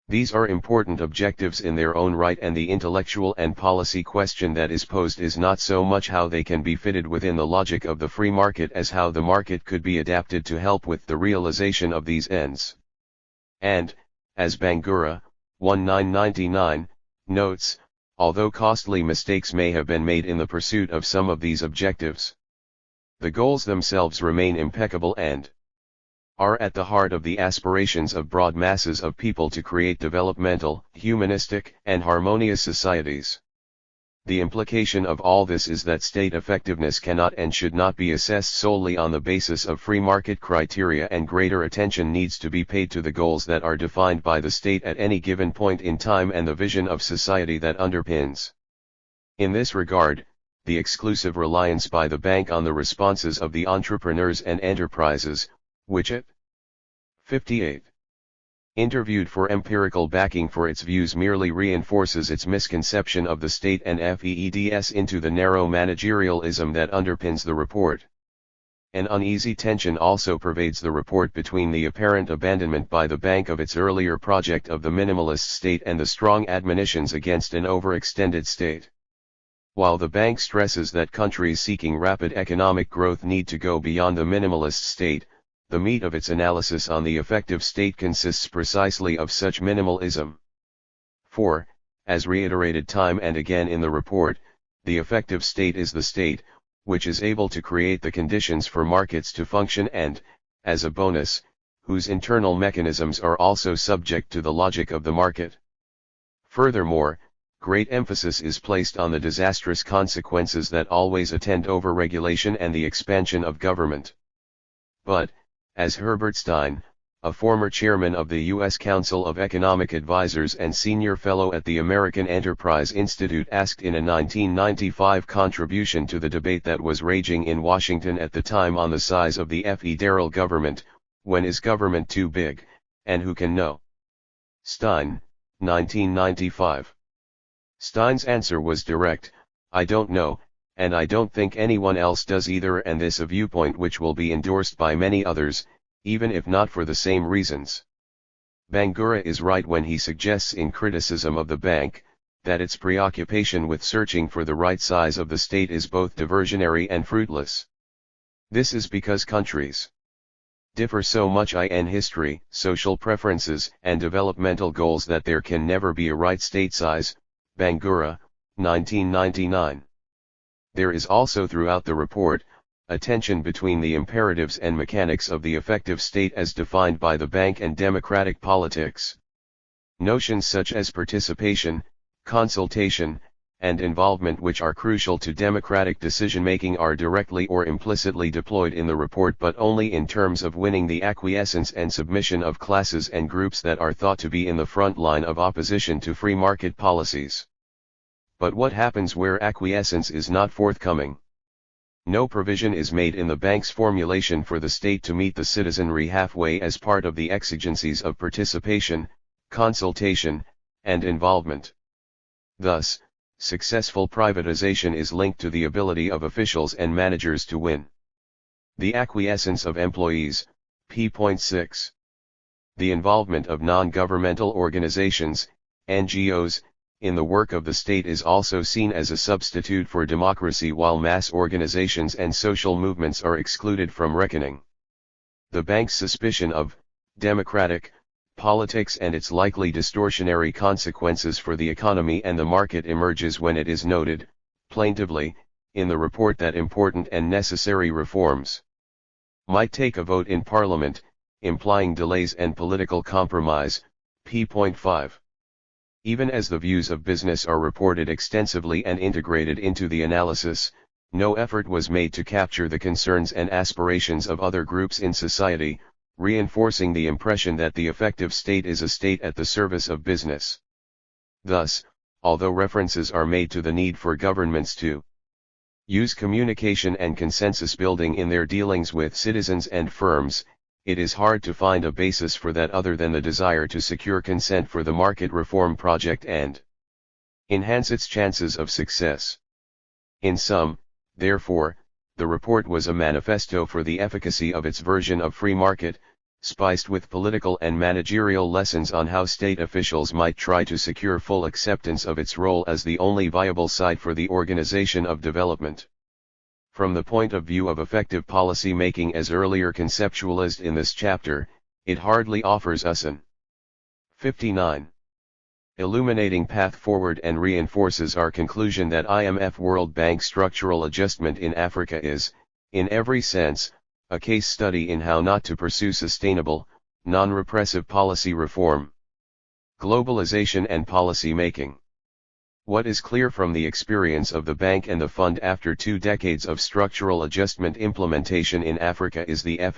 These are important objectives in their own right, and the intellectual and policy question that is posed is not so much how they can be fitted within the logic of the free market as how the market could be adapted to help with the realization of these ends. And, as Bangura, 1999, notes, although costly mistakes may have been made in the pursuit of some of these objectives, the goals themselves remain impeccable and are at the heart of the aspirations of broad masses of people to create developmental, humanistic, and harmonious societies. The implication of all this is that state effectiveness cannot and should not be assessed solely on the basis of free market criteria, and greater attention needs to be paid to the goals that are defined by the state at any given point in time and the vision of society that underpins. In this regard, the exclusive reliance by the bank on the responses of the entrepreneurs and enterprises, which it 58 interviewed for empirical backing for its views, merely reinforces its misconception of the state and feeds into the narrow managerialism that underpins the report. An uneasy tension also pervades the report between the apparent abandonment by the bank of its earlier project of the minimalist state and the strong admonitions against an overextended state. While the bank stresses that countries seeking rapid economic growth need to go beyond the minimalist state, the meat of its analysis on the effective state consists precisely of such minimalism. For, as reiterated time and again in the report, the effective state is the state, which is able to create the conditions for markets to function and, as a bonus, whose internal mechanisms are also subject to the logic of the market. Furthermore, great emphasis is placed on the disastrous consequences that always attend overregulation and the expansion of government. But, as Herbert Stein, a former chairman of the U.S. Council of Economic Advisers and senior fellow at the American Enterprise Institute, asked in a 1995 contribution to the debate that was raging in Washington at the time on the size of the federal government, when is government too big, and who can know? Stein, 1995. Stein's answer was direct: I don't know, and I don't think anyone else does either, and this a viewpoint which will be endorsed by many others, even if not for the same reasons. Bangura is right when he suggests in criticism of the bank, that its preoccupation with searching for the right size of the state is both diversionary and fruitless. This is because countries differ so much in history, social preferences, and developmental goals that there can never be a right state size. Bangura, 1999. There is also throughout the report, a tension between the imperatives and mechanics of the effective state as defined by the bank and democratic politics. Notions such as participation, consultation, and involvement, which are crucial to democratic decision-making, are directly or implicitly deployed in the report, but only in terms of winning the acquiescence and submission of classes and groups that are thought to be in the front line of opposition to free market policies. But what happens where acquiescence is not forthcoming? No provision is made in the bank's formulation for the state to meet the citizenry halfway as part of the exigencies of participation, consultation, and involvement. Thus, successful privatization is linked to the ability of officials and managers to win the acquiescence of employees. p.6. The involvement of non-governmental organizations, NGOs, in the work of the state is also seen as a substitute for democracy, while mass organizations and social movements are excluded from reckoning. The bank's suspicion of democratic politics and its likely distortionary consequences for the economy and the market emerges when it is noted, plaintively, in the report that important and necessary reforms might take a vote in Parliament, implying delays and political compromise. p.5. Even as the views of business are reported extensively and integrated into the analysis, no effort was made to capture the concerns and aspirations of other groups in society, reinforcing the impression that the effective state is a state at the service of business. Thus, although references are made to the need for governments to use communication and consensus building in their dealings with citizens and firms, it is hard to find a basis for that other than the desire to secure consent for the market reform project and enhance its chances of success. In sum, therefore, the report was a manifesto for the efficacy of its version of free market, spiced with political and managerial lessons on how state officials might try to secure full acceptance of its role as the only viable site for the organization of development. From the point of view of effective policy making as earlier conceptualized in this chapter, it hardly offers us an 59. Illuminating path forward and reinforces our conclusion that IMF World Bank structural adjustment in Africa is, in every sense, a case study in how not to pursue sustainable, non-repressive policy reform. Globalization and policy making. What is clear from the experience of the bank and the fund after 2 decades of structural adjustment implementation in Africa is the fact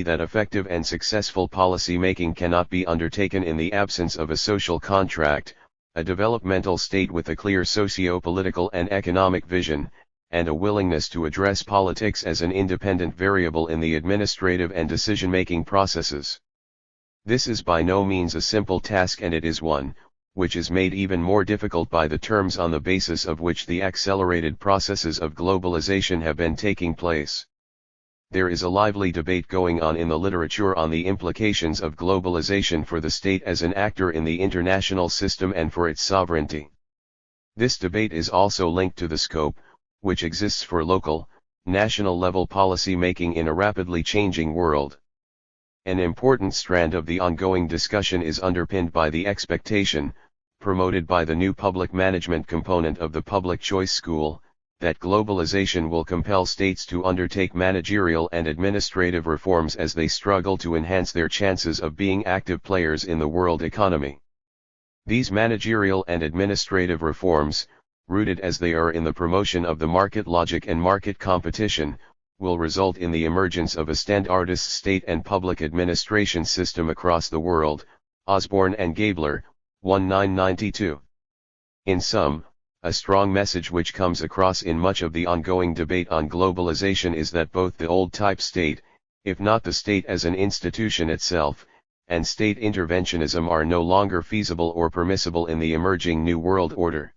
that effective and successful policy making cannot be undertaken in the absence of a social contract, a developmental state with a clear socio-political and economic vision, and a willingness to address politics as an independent variable in the administrative and decision-making processes. This is by no means a simple task, and it is one which is made even more difficult by the terms on the basis of which the accelerated processes of globalization have been taking place. There is a lively debate going on in the literature on the implications of globalization for the state as an actor in the international system and for its sovereignty. This debate is also linked to the scope, which exists for local, national level policy making in a rapidly changing world. An important strand of the ongoing discussion is underpinned by the expectation, promoted by the new public management component of the public choice school, that globalization will compel states to undertake managerial and administrative reforms as they struggle to enhance their chances of being active players in the world economy. These managerial and administrative reforms, rooted as they are in the promotion of the market logic and market competition, will result in the emergence of a standardist state and public administration system across the world. Osborne and Gabler, 1992. In sum, a strong message which comes across in much of the ongoing debate on globalization is that both the old-type state, if not the state as an institution itself, and state interventionism are no longer feasible or permissible in the emerging New World Order.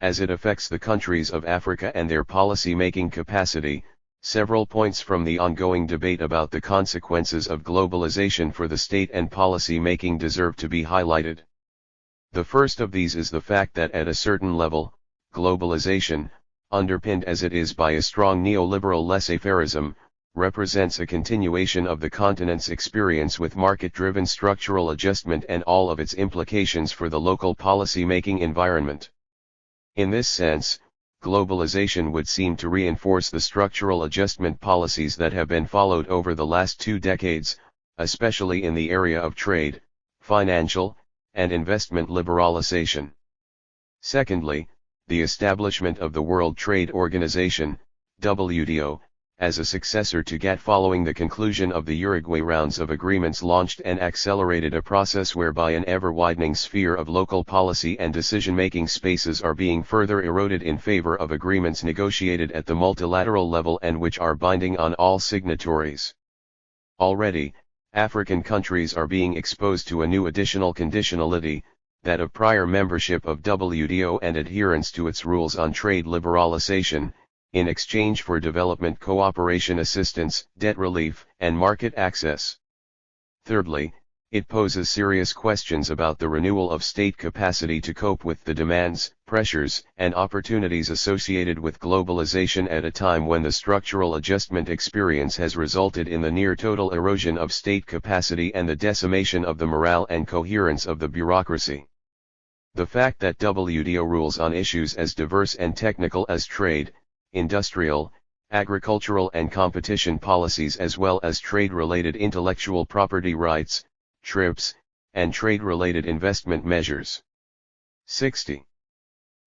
As it affects the countries of Africa and their policy-making capacity, several points from the ongoing debate about the consequences of globalization for the state and policy-making deserve to be highlighted. The first of these is the fact that at a certain level, globalization, underpinned as it is by a strong neoliberal laissez-faireism, represents a continuation of the continent's experience with market-driven structural adjustment and all of its implications for the local policy-making environment. In this sense, globalization would seem to reinforce the structural adjustment policies that have been followed over the last 2 decades, especially in the area of trade, financial, and investment liberalization. Secondly, the establishment of the World Trade Organization, WTO, as a successor to GATT following the conclusion of the Uruguay rounds of agreements launched and accelerated a process whereby an ever-widening sphere of local policy and decision-making spaces are being further eroded in favor of agreements negotiated at the multilateral level and which are binding on all signatories. Already, African countries are being exposed to a new additional conditionality, that of prior membership of WTO and adherence to its rules on trade liberalization, in exchange for development cooperation assistance, debt relief, and market access. Thirdly, it poses serious questions about the renewal of state capacity to cope with the demands, pressures, and opportunities associated with globalization at a time when the structural adjustment experience has resulted in the near-total erosion of state capacity and the decimation of the morale and coherence of the bureaucracy. The fact that WTO rules on issues as diverse and technical as trade, industrial, agricultural and competition policies as well as trade-related intellectual property rights, TRIPS, and trade-related investment measures. 60.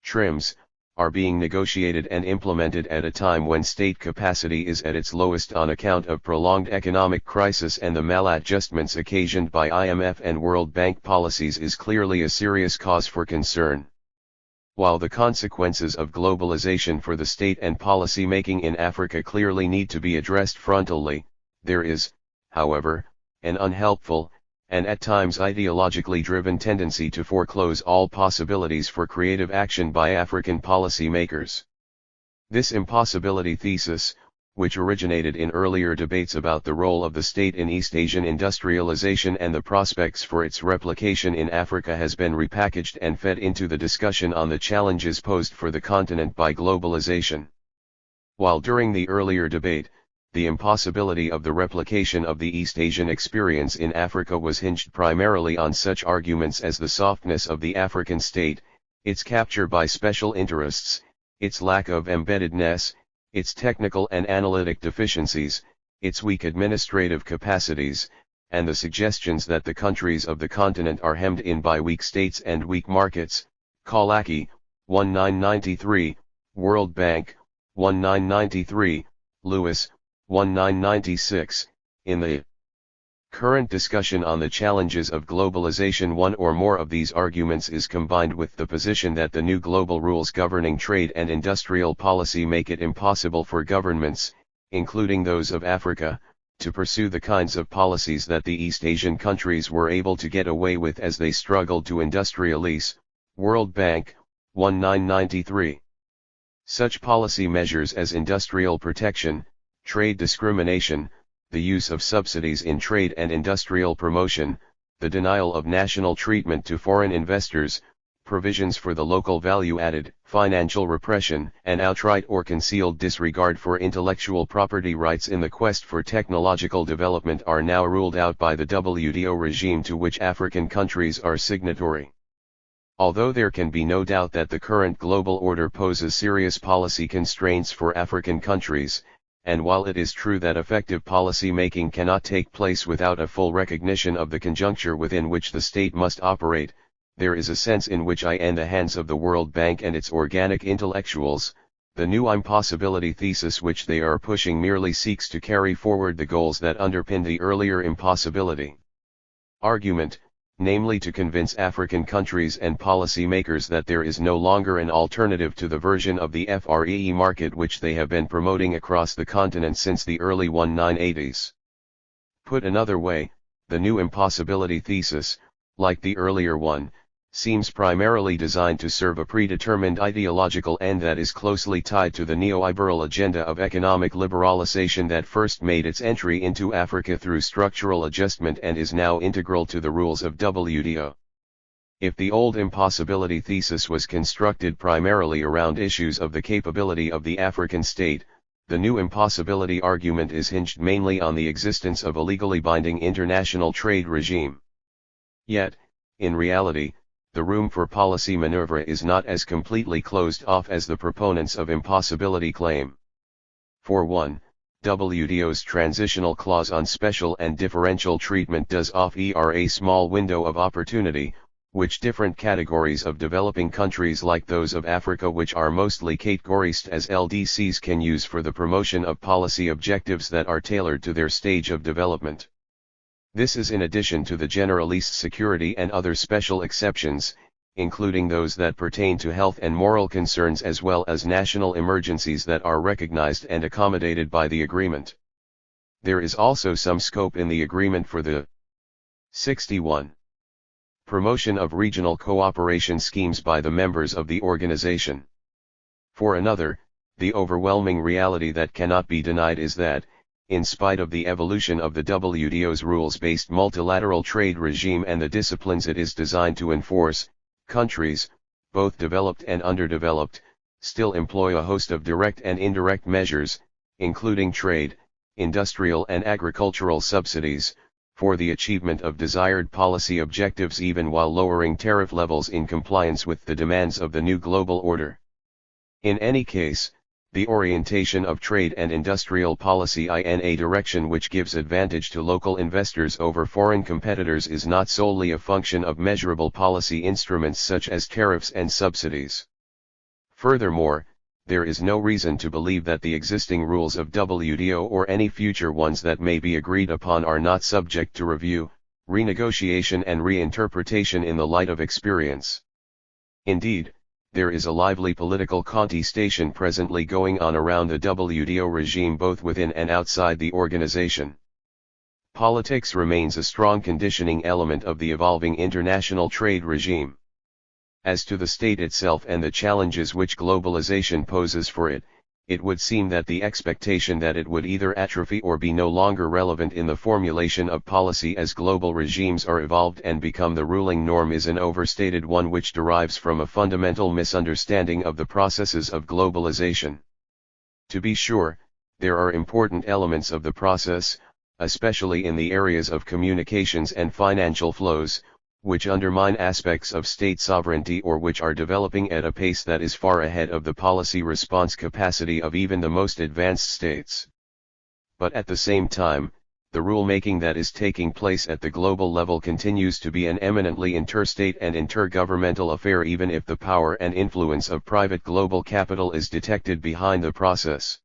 TRIMS, are being negotiated and implemented at a time when state capacity is at its lowest on account of prolonged economic crisis, and the maladjustments occasioned by IMF and World Bank policies is clearly a serious cause for concern. While the consequences of globalization for the state and policy making in Africa clearly need to be addressed frontally, there is, however, an unhelpful, and at times ideologically driven tendency to foreclose all possibilities for creative action by African policy makers. This impossibility thesis, which originated in earlier debates about the role of the state in East Asian industrialization and the prospects for its replication in Africa, has been repackaged and fed into the discussion on the challenges posed for the continent by globalization. While during the earlier debate, the impossibility of the replication of the East Asian experience in Africa was hinged primarily on such arguments as the softness of the African state, its capture by special interests, its lack of embeddedness, its technical and analytic deficiencies, its weak administrative capacities, and the suggestions that the countries of the continent are hemmed in by weak states and weak markets. Kalaki, 1993, World Bank, 1993, Lewis, 1996, in the current discussion on the challenges of globalization, one or more of these arguments is combined with the position that the new global rules governing trade and industrial policy make it impossible for governments, including those of Africa, to pursue the kinds of policies that the East Asian countries were able to get away with as they struggled to industrialize. World Bank, 1993. Such policy measures as industrial protection, trade discrimination, the use of subsidies in trade and industrial promotion, the denial of national treatment to foreign investors, provisions for the local value added, financial repression, and outright or concealed disregard for intellectual property rights in the quest for technological development are now ruled out by the WTO regime to which African countries are signatory. Although there can be no doubt that the current global order poses serious policy constraints for African countries, and while it is true that effective policy making cannot take place without a full recognition of the conjuncture within which the state must operate, there is a sense in which in the hands of the World Bank and its organic intellectuals, the new impossibility thesis which they are pushing merely seeks to carry forward the goals that underpinned the earlier impossibility argument, namely to convince African countries and policy makers that there is no longer an alternative to the version of the free market which they have been promoting across the continent since the early 1980s. Put another way, the new impossibility thesis, like the earlier one, seems primarily designed to serve a predetermined ideological end that is closely tied to the neoliberal agenda of economic liberalization that first made its entry into Africa through structural adjustment and is now integral to the rules of WTO. If the old impossibility thesis was constructed primarily around issues of the capability of the African state, the new impossibility argument is hinged mainly on the existence of a legally binding international trade regime. Yet, in reality, the room for policy maneuver is not as completely closed off as the proponents of impossibility claim. For one, WTO's transitional clause on special and differential treatment does offer a small window of opportunity, which different categories of developing countries like those of Africa which are mostly categorized as LDCs can use for the promotion of policy objectives that are tailored to their stage of development. This is in addition to the generalist security and other special exceptions, including those that pertain to health and moral concerns as well as national emergencies that are recognized and accommodated by the agreement. There is also some scope in the agreement for the 61. Promotion of regional cooperation schemes by the members of the organization. For another, the overwhelming reality that cannot be denied is that, in spite of the evolution of the WTO's rules-based multilateral trade regime and the disciplines it is designed to enforce, countries, both developed and underdeveloped, still employ a host of direct and indirect measures, including trade, industrial and agricultural subsidies, for the achievement of desired policy objectives even while lowering tariff levels in compliance with the demands of the new global order. In any case, The orientation of trade and industrial policy in a direction which gives advantage to local investors over foreign competitors is not solely a function of measurable policy instruments such as tariffs and subsidies. Furthermore, there is no reason to believe that the existing rules of WTO or any future ones that may be agreed upon are not subject to review, renegotiation and reinterpretation in the light of experience. Indeed, there is a lively political contestation presently going on around the WTO regime both within and outside the organization. Politics remains a strong conditioning element of the evolving international trade regime. As to the state itself and the challenges which globalization poses for it, it would seem that the expectation that it would either atrophy or be no longer relevant in the formulation of policy as global regimes are evolved and become the ruling norm is an overstated one which derives from a fundamental misunderstanding of the processes of globalization. To be sure, there are important elements of the process, especially in the areas of communications and financial flows, which undermine aspects of state sovereignty or which are developing at a pace that is far ahead of the policy response capacity of even the most advanced states. But at the same time, the rulemaking that is taking place at the global level continues to be an eminently interstate and intergovernmental affair even if the power and influence of private global capital is detected behind the process.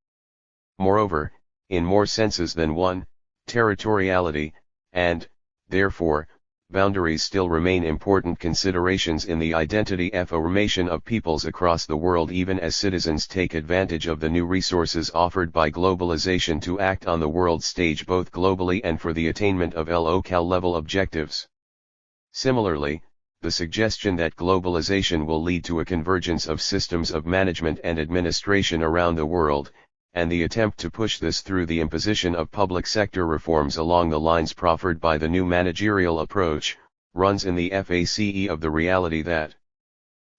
Moreover, in more senses than one, territoriality, and, therefore, boundaries still remain important considerations in the identity formation of peoples across the world even as citizens take advantage of the new resources offered by globalization to act on the world stage both globally and for the attainment of local level objectives. Similarly, the suggestion that globalization will lead to a convergence of systems of management and administration around the world, and the attempt to push this through the imposition of public sector reforms along the lines proffered by the new managerial approach, runs in the face of the reality that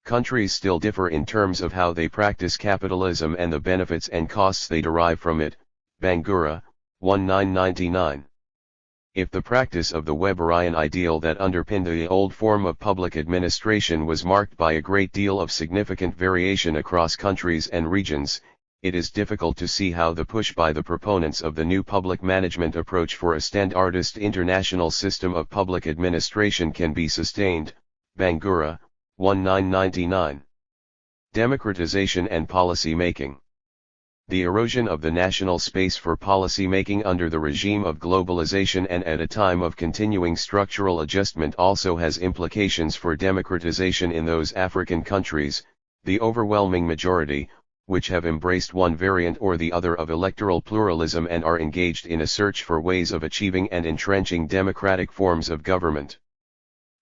countries still differ in terms of how they practice capitalism and the benefits and costs they derive from it. Bangura, 1999. If the practice of the Weberian ideal that underpinned the old form of public administration was marked by a great deal of significant variation across countries and regions, it is difficult to see how the push by the proponents of the new public management approach for a standardist international system of public administration can be sustained. Bangura, 1999. Democratization and policy making. The erosion of the national space for policy making under the regime of globalization and at a time of continuing structural adjustment also has implications for democratization in those African countries, the overwhelming majority, which have embraced one variant or the other of electoral pluralism and are engaged in a search for ways of achieving and entrenching democratic forms of government.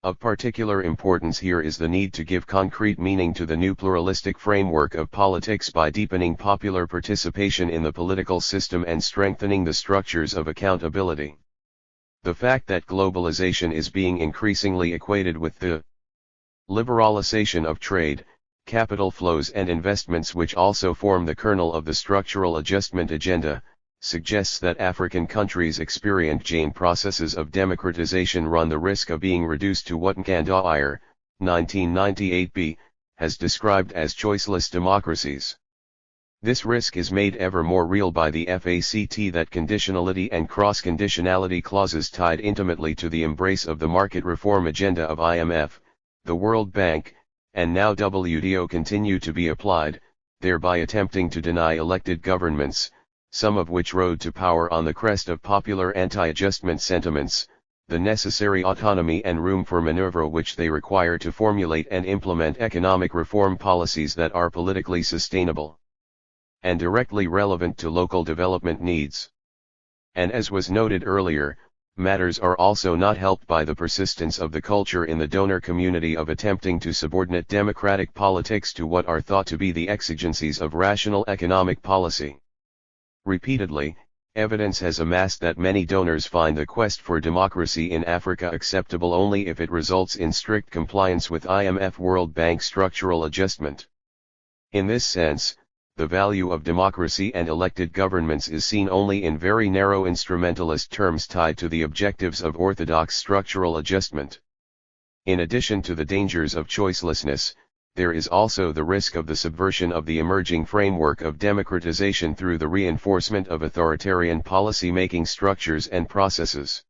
Of particular importance here is the need to give concrete meaning to the new pluralistic framework of politics by deepening popular participation in the political system and strengthening the structures of accountability. The fact that globalization is being increasingly equated with the liberalization of trade, capital flows and investments which also form the kernel of the structural adjustment agenda, suggests that African countries experiencing processes of democratization run the risk of being reduced to what Nkanda Iyer, 1998b, has described as choiceless democracies. This risk is made ever more real by the fact that conditionality and cross-conditionality clauses tied intimately to the embrace of the market reform agenda of IMF, the World Bank, and now WTO continue to be applied, thereby attempting to deny elected governments, some of which rode to power on the crest of popular anti-adjustment sentiments, the necessary autonomy and room for maneuver which they require to formulate and implement economic reform policies that are politically sustainable and directly relevant to local development needs. And as was noted earlier, matters are also not helped by the persistence of the culture in the donor community of attempting to subordinate democratic politics to what are thought to be the exigencies of rational economic policy. Repeatedly, evidence has amassed that many donors find the quest for democracy in Africa acceptable only if it results in strict compliance with IMF World Bank structural adjustment. In this sense, the value of democracy and elected governments is seen only in very narrow instrumentalist terms tied to the objectives of orthodox structural adjustment. In addition to the dangers of choicelessness, there is also the risk of the subversion of the emerging framework of democratization through the reinforcement of authoritarian policy-making structures and processes.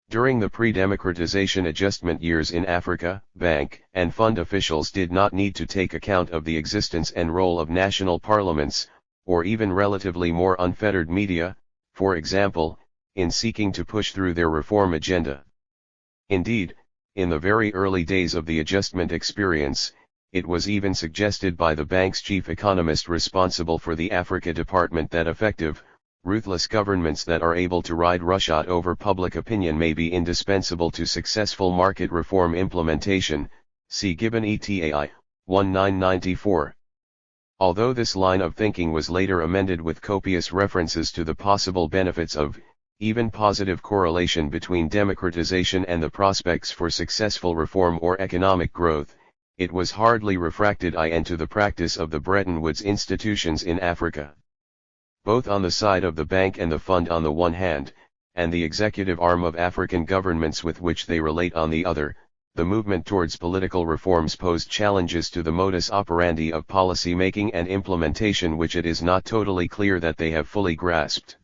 During the pre-democratization adjustment years in Africa, bank and fund officials did not need to take account of the existence and role of national parliaments, or even relatively more unfettered media, for example, in seeking to push through their reform agenda. Indeed, in the very early days of the adjustment experience, it was even suggested by the bank's chief economist responsible for the Africa department that effective, ruthless governments that are able to ride roughshod over public opinion may be indispensable to successful market reform implementation, see Gibbon et al. 1994. Although this line of thinking was later amended with copious references to the possible benefits of, even positive correlation between democratization and the prospects for successful reform or economic growth, it was hardly refracted into the practice of the Bretton Woods institutions in Africa. Both on the side of the bank and the fund on the one hand, and the executive arm of African governments with which they relate on the other, the movement towards political reforms posed challenges to the modus operandi of policy making and implementation which it is not totally clear that they have fully grasped.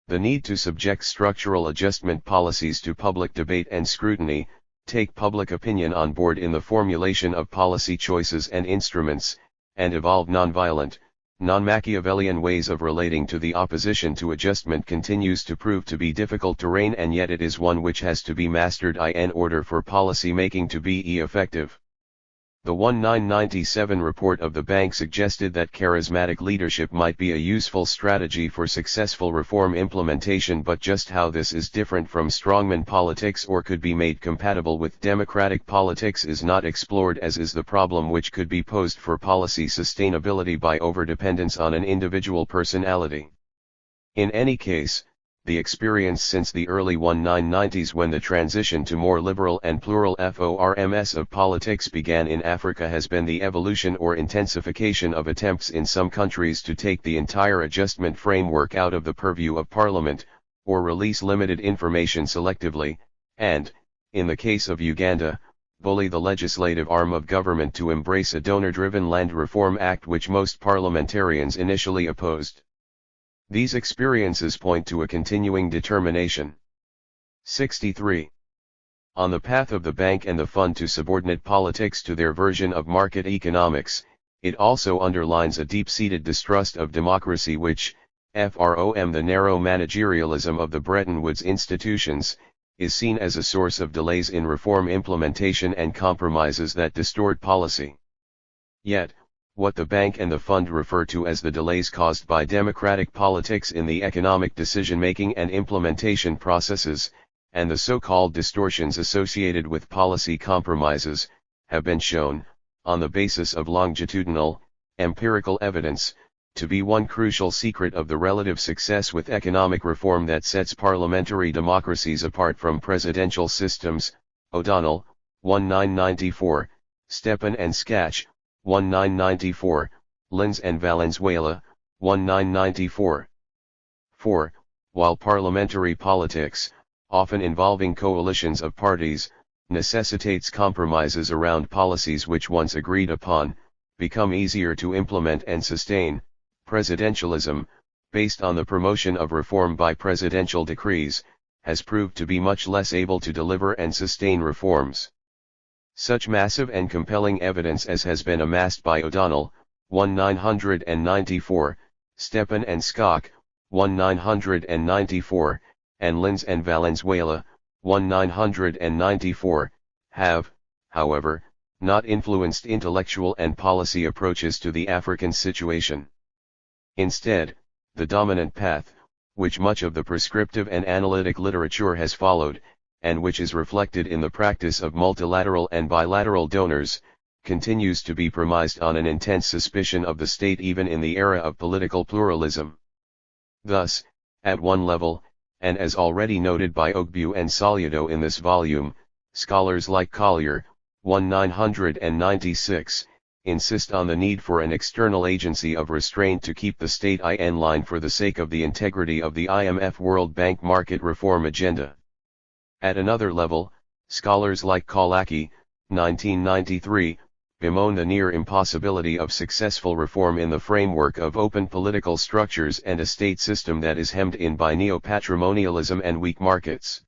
The need to subject structural adjustment policies to public debate and scrutiny, take public opinion on board in the formulation of policy choices and instruments, and evolve nonviolent, non-Machiavellian ways of relating to the opposition to adjustment continues to prove to be difficult terrain, and yet it is one which has to be mastered in order for policy making to be effective. The 1997 report of the bank suggested that charismatic leadership might be a useful strategy for successful reform implementation, but just how this is different from strongman politics or could be made compatible with democratic politics is not explored, as is the problem which could be posed for policy sustainability by overdependence on an individual personality. In any case, the experience since the early 1990s, when the transition to more liberal and plural forms of politics began in Africa, has been the evolution or intensification of attempts in some countries to take the entire adjustment framework out of the purview of Parliament, or release limited information selectively, and, in the case of Uganda, bully the legislative arm of government to embrace a donor-driven Land Reform Act which most parliamentarians initially opposed. These experiences point to a continuing determination. 63. On the path of the bank and the fund to subordinate politics to their version of market economics, it also underlines a deep-seated distrust of democracy which, from the narrow managerialism of the Bretton Woods institutions, is seen as a source of delays in reform implementation and compromises that distort policy. Yet, what the bank and the fund refer to as the delays caused by democratic politics in the economic decision-making and implementation processes, and the so-called distortions associated with policy compromises, have been shown, on the basis of longitudinal, empirical evidence, to be one crucial secret of the relative success with economic reform that sets parliamentary democracies apart from presidential systems. O'Donnell, 1994, Stepan and Scatch, 1994, Linz and Valenzuela, 1994. 4. While parliamentary politics, often involving coalitions of parties, necessitates compromises around policies which once agreed upon, become easier to implement and sustain, presidentialism, based on the promotion of reform by presidential decrees, has proved to be much less able to deliver and sustain reforms. Such massive and compelling evidence as has been amassed by O'Donnell, 1994, Stepan and Scott, 1994, and Linz and Valenzuela, 1994, have, however, not influenced intellectual and policy approaches to the African situation. Instead, the dominant path, which much of the prescriptive and analytic literature has followed, and which is reflected in the practice of multilateral and bilateral donors, continues to be premised on an intense suspicion of the state even in the era of political pluralism. Thus, at one level, and as already noted by Ogbu and Solido in this volume, scholars like Collier, 1996, insist on the need for an external agency of restraint to keep the state in line for the sake of the integrity of the IMF World Bank market reform agenda. At another level, scholars like Kolacki, 1993, bemoan the near impossibility of successful reform in the framework of open political structures and a state system that is hemmed in by neo-patrimonialism and weak markets.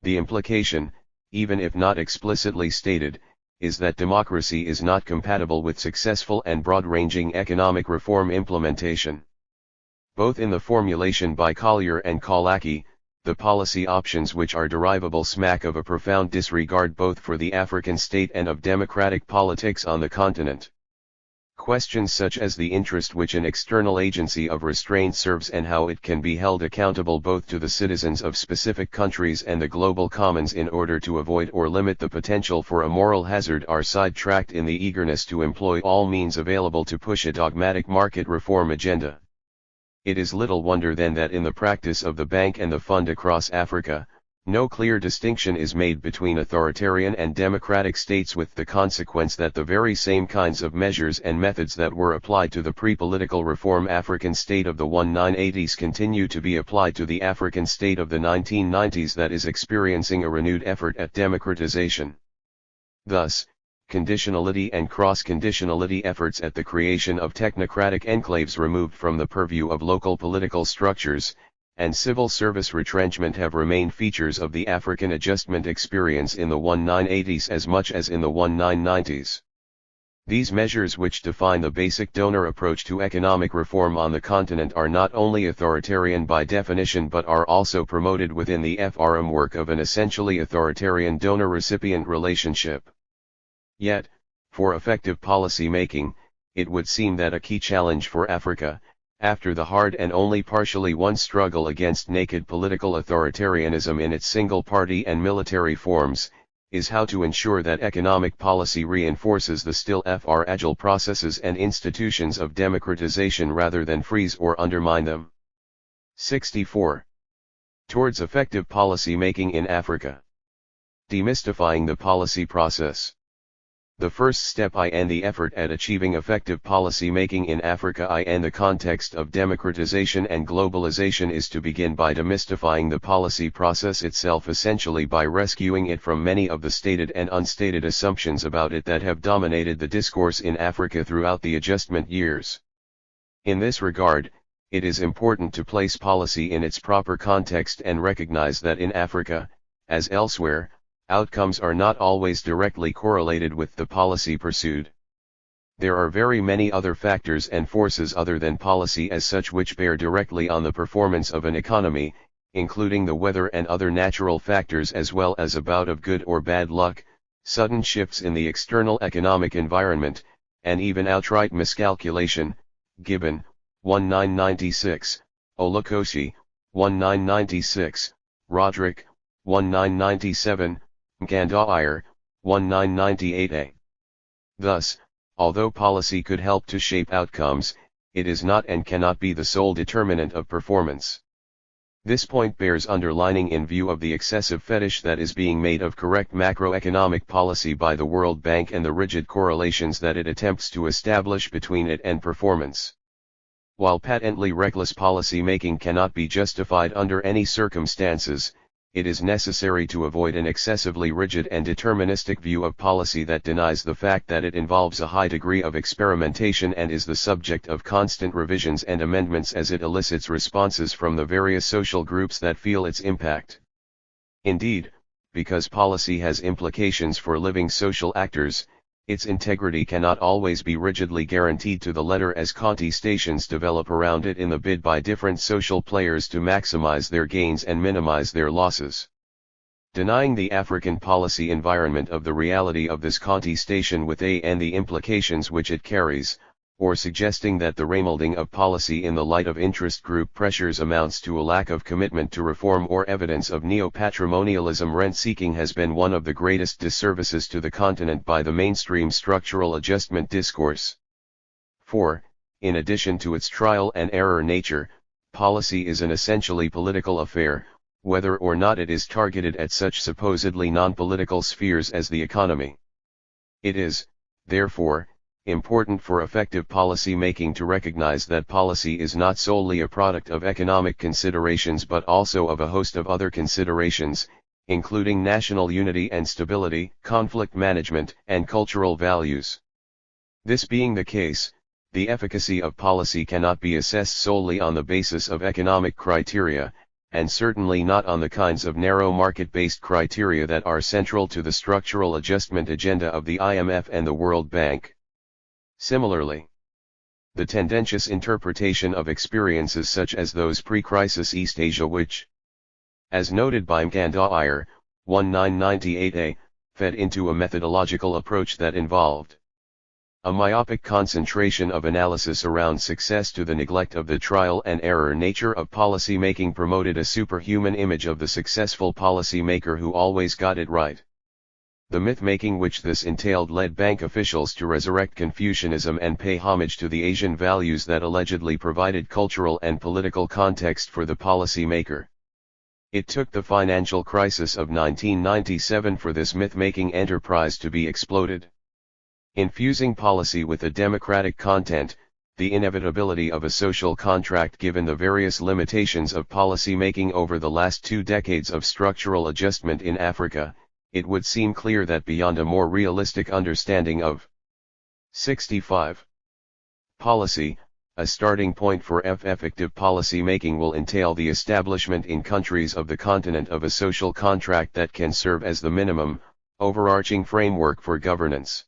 The implication, even if not explicitly stated, is that democracy is not compatible with successful and broad-ranging economic reform implementation. Both in the formulation by Collier and Kolacki, the policy options which are derivable smack of a profound disregard both for the African state and of democratic politics on the continent. Questions such as the interest which an external agency of restraint serves and how it can be held accountable both to the citizens of specific countries and the global commons in order to avoid or limit the potential for a moral hazard are sidetracked in the eagerness to employ all means available to push a dogmatic market reform agenda. It is little wonder then that in the practice of the Bank and the Fund across Africa, no clear distinction is made between authoritarian and democratic states, with the consequence that the very same kinds of measures and methods that were applied to the pre-political reform African state of the 1980s continue to be applied to the African state of the 1990s that is experiencing a renewed effort at democratization. Thus, conditionality and cross-conditionality efforts at the creation of technocratic enclaves removed from the purview of local political structures, and civil service retrenchment have remained features of the African adjustment experience in the 1980s as much as in the 1990s. These measures, which define the basic donor approach to economic reform on the continent, are not only authoritarian by definition but are also promoted within the framework of an essentially authoritarian donor-recipient relationship. Yet, for effective policy making, it would seem that a key challenge for Africa, after the hard and only partially won struggle against naked political authoritarianism in its single-party and military forms, is how to ensure that economic policy reinforces the still fragile processes and institutions of democratization rather than freeze or undermine them. 64. Towards effective policy making in Africa. Demystifying the policy process. The first step in the effort at achieving effective policy making in Africa in the context of democratization and globalization is to begin by demystifying the policy process itself, essentially by rescuing it from many of the stated and unstated assumptions about it that have dominated the discourse in Africa throughout the adjustment years. In this regard, it is important to place policy in its proper context and recognize that in Africa, as elsewhere, outcomes are not always directly correlated with the policy pursued. There are very many other factors and forces other than policy as such which bear directly on the performance of an economy, including the weather and other natural factors, as well as a bout of good or bad luck, sudden shifts in the external economic environment, and even outright miscalculation. Gibbon, 1996, Olukosi, 1996, Roderick, 1997, Mkandaire, 1998a. Thus, although policy could help to shape outcomes, it is not and cannot be the sole determinant of performance. This point bears underlining in view of the excessive fetish that is being made of correct macroeconomic policy by the World Bank and the rigid correlations that it attempts to establish between it and performance. While patently reckless policy making cannot be justified under any circumstances, it is necessary to avoid an excessively rigid and deterministic view of policy that denies the fact that it involves a high degree of experimentation and is the subject of constant revisions and amendments as it elicits responses from the various social groups that feel its impact. Indeed, because policy has implications for living social actors, its integrity cannot always be rigidly guaranteed to the letter as contestations develop around it in the bid by different social players to maximize their gains and minimize their losses. Denying the African policy environment of the reality of this contestation with and the implications which it carries, or suggesting that the remolding of policy in the light of interest group pressures amounts to a lack of commitment to reform or evidence of neo-patrimonialism rent-seeking has been one of the greatest disservices to the continent by the mainstream structural adjustment discourse. For, in addition to its trial and error nature, policy is an essentially political affair, whether or not it is targeted at such supposedly non-political spheres as the economy. It is, therefore, important for effective policy making to recognize that policy is not solely a product of economic considerations but also of a host of other considerations, including national unity and stability, conflict management, and cultural values. This being the case, the efficacy of policy cannot be assessed solely on the basis of economic criteria, and certainly not on the kinds of narrow market-based criteria that are central to the structural adjustment agenda of the IMF and the World Bank. Similarly, the tendentious interpretation of experiences such as those pre-crisis East Asia which, as noted by Mgandair, 1998a, fed into a methodological approach that involved a myopic concentration of analysis around success to the neglect of the trial and error nature of policy making promoted a superhuman image of the successful policy maker who always got it right. The myth-making which this entailed led bank officials to resurrect Confucianism and pay homage to the Asian values that allegedly provided cultural and political context for the policy maker. It took the financial crisis of 1997 for this myth-making enterprise to be exploded. Infusing policy with a democratic content, the inevitability of a social contract given the various limitations of policy making over the last 2 decades of structural adjustment in Africa, it would seem clear that beyond a more realistic understanding of 65 policy, a starting point for effective policy making will entail the establishment in countries of the continent of a social contract that can serve as the minimum, overarching framework for governance.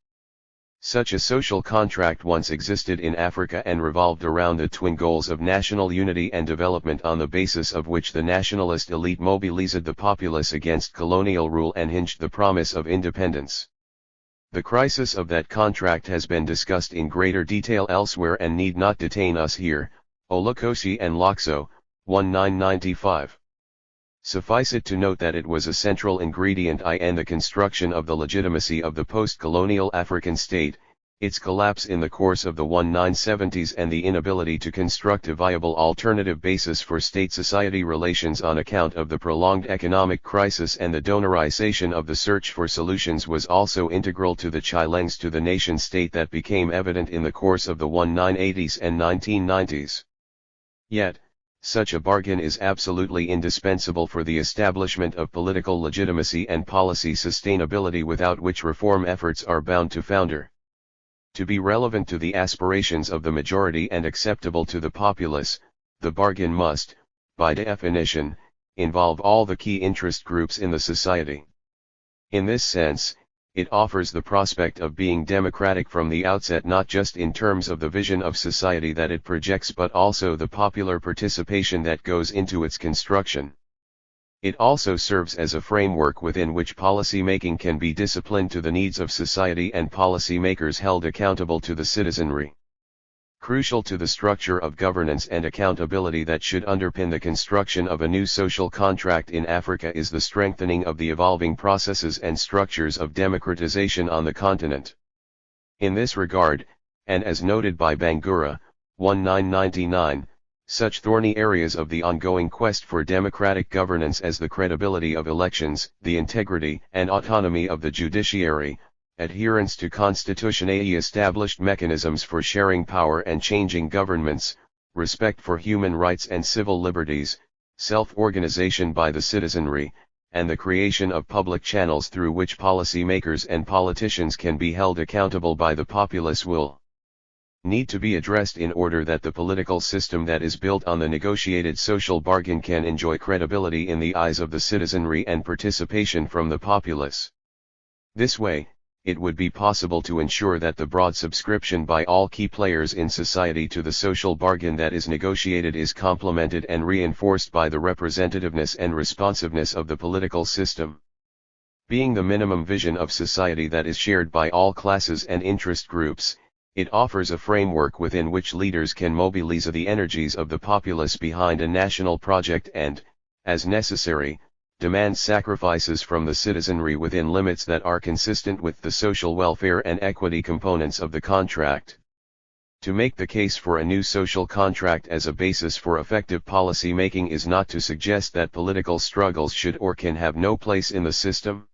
Such a social contract once existed in Africa and revolved around the twin goals of national unity and development, on the basis of which the nationalist elite mobilized the populace against colonial rule and hinged the promise of independence. The crisis of that contract has been discussed in greater detail elsewhere and need not detain us here. Olukosi and Loxo, 1995. Suffice it to note that it was a central ingredient in the construction of the legitimacy of the post-colonial African state, its collapse in the course of the 1970s and the inability to construct a viable alternative basis for state-society relations on account of the prolonged economic crisis and the donorization of the search for solutions was also integral to the challenge to the nation-state that became evident in the course of the 1980s and 1990s. Yet, such a bargain is absolutely indispensable for the establishment of political legitimacy and policy sustainability, without which reform efforts are bound to founder. To be relevant to the aspirations of the majority and acceptable to the populace, the bargain must, by definition, involve all the key interest groups in the society. In this sense, it offers the prospect of being democratic from the outset, not just in terms of the vision of society that it projects but also the popular participation that goes into its construction. It also serves as a framework within which policy making can be disciplined to the needs of society and policy makers held accountable to the citizenry. Crucial to the structure of governance and accountability that should underpin the construction of a new social contract in Africa is the strengthening of the evolving processes and structures of democratization on the continent. In this regard, and as noted by Bangura, 1999, such thorny areas of the ongoing quest for democratic governance as the credibility of elections, the integrity and autonomy of the judiciary, adherence to constitutionally established mechanisms for sharing power and changing governments, respect for human rights and civil liberties, self-organization by the citizenry, and the creation of public channels through which policymakers and politicians can be held accountable by the populace will need to be addressed in order that the political system that is built on the negotiated social bargain can enjoy credibility in the eyes of the citizenry and participation from the populace. This way, it would be possible to ensure that the broad subscription by all key players in society to the social bargain that is negotiated is complemented and reinforced by the representativeness and responsiveness of the political system. Being the minimum vision of society that is shared by all classes and interest groups, it offers a framework within which leaders can mobilize the energies of the populace behind a national project and, as necessary, demand sacrifices from the citizenry within limits that are consistent with the social welfare and equity components of the contract. To make the case for a new social contract as a basis for effective policy making is not to suggest that political struggles should or can have no place in the system.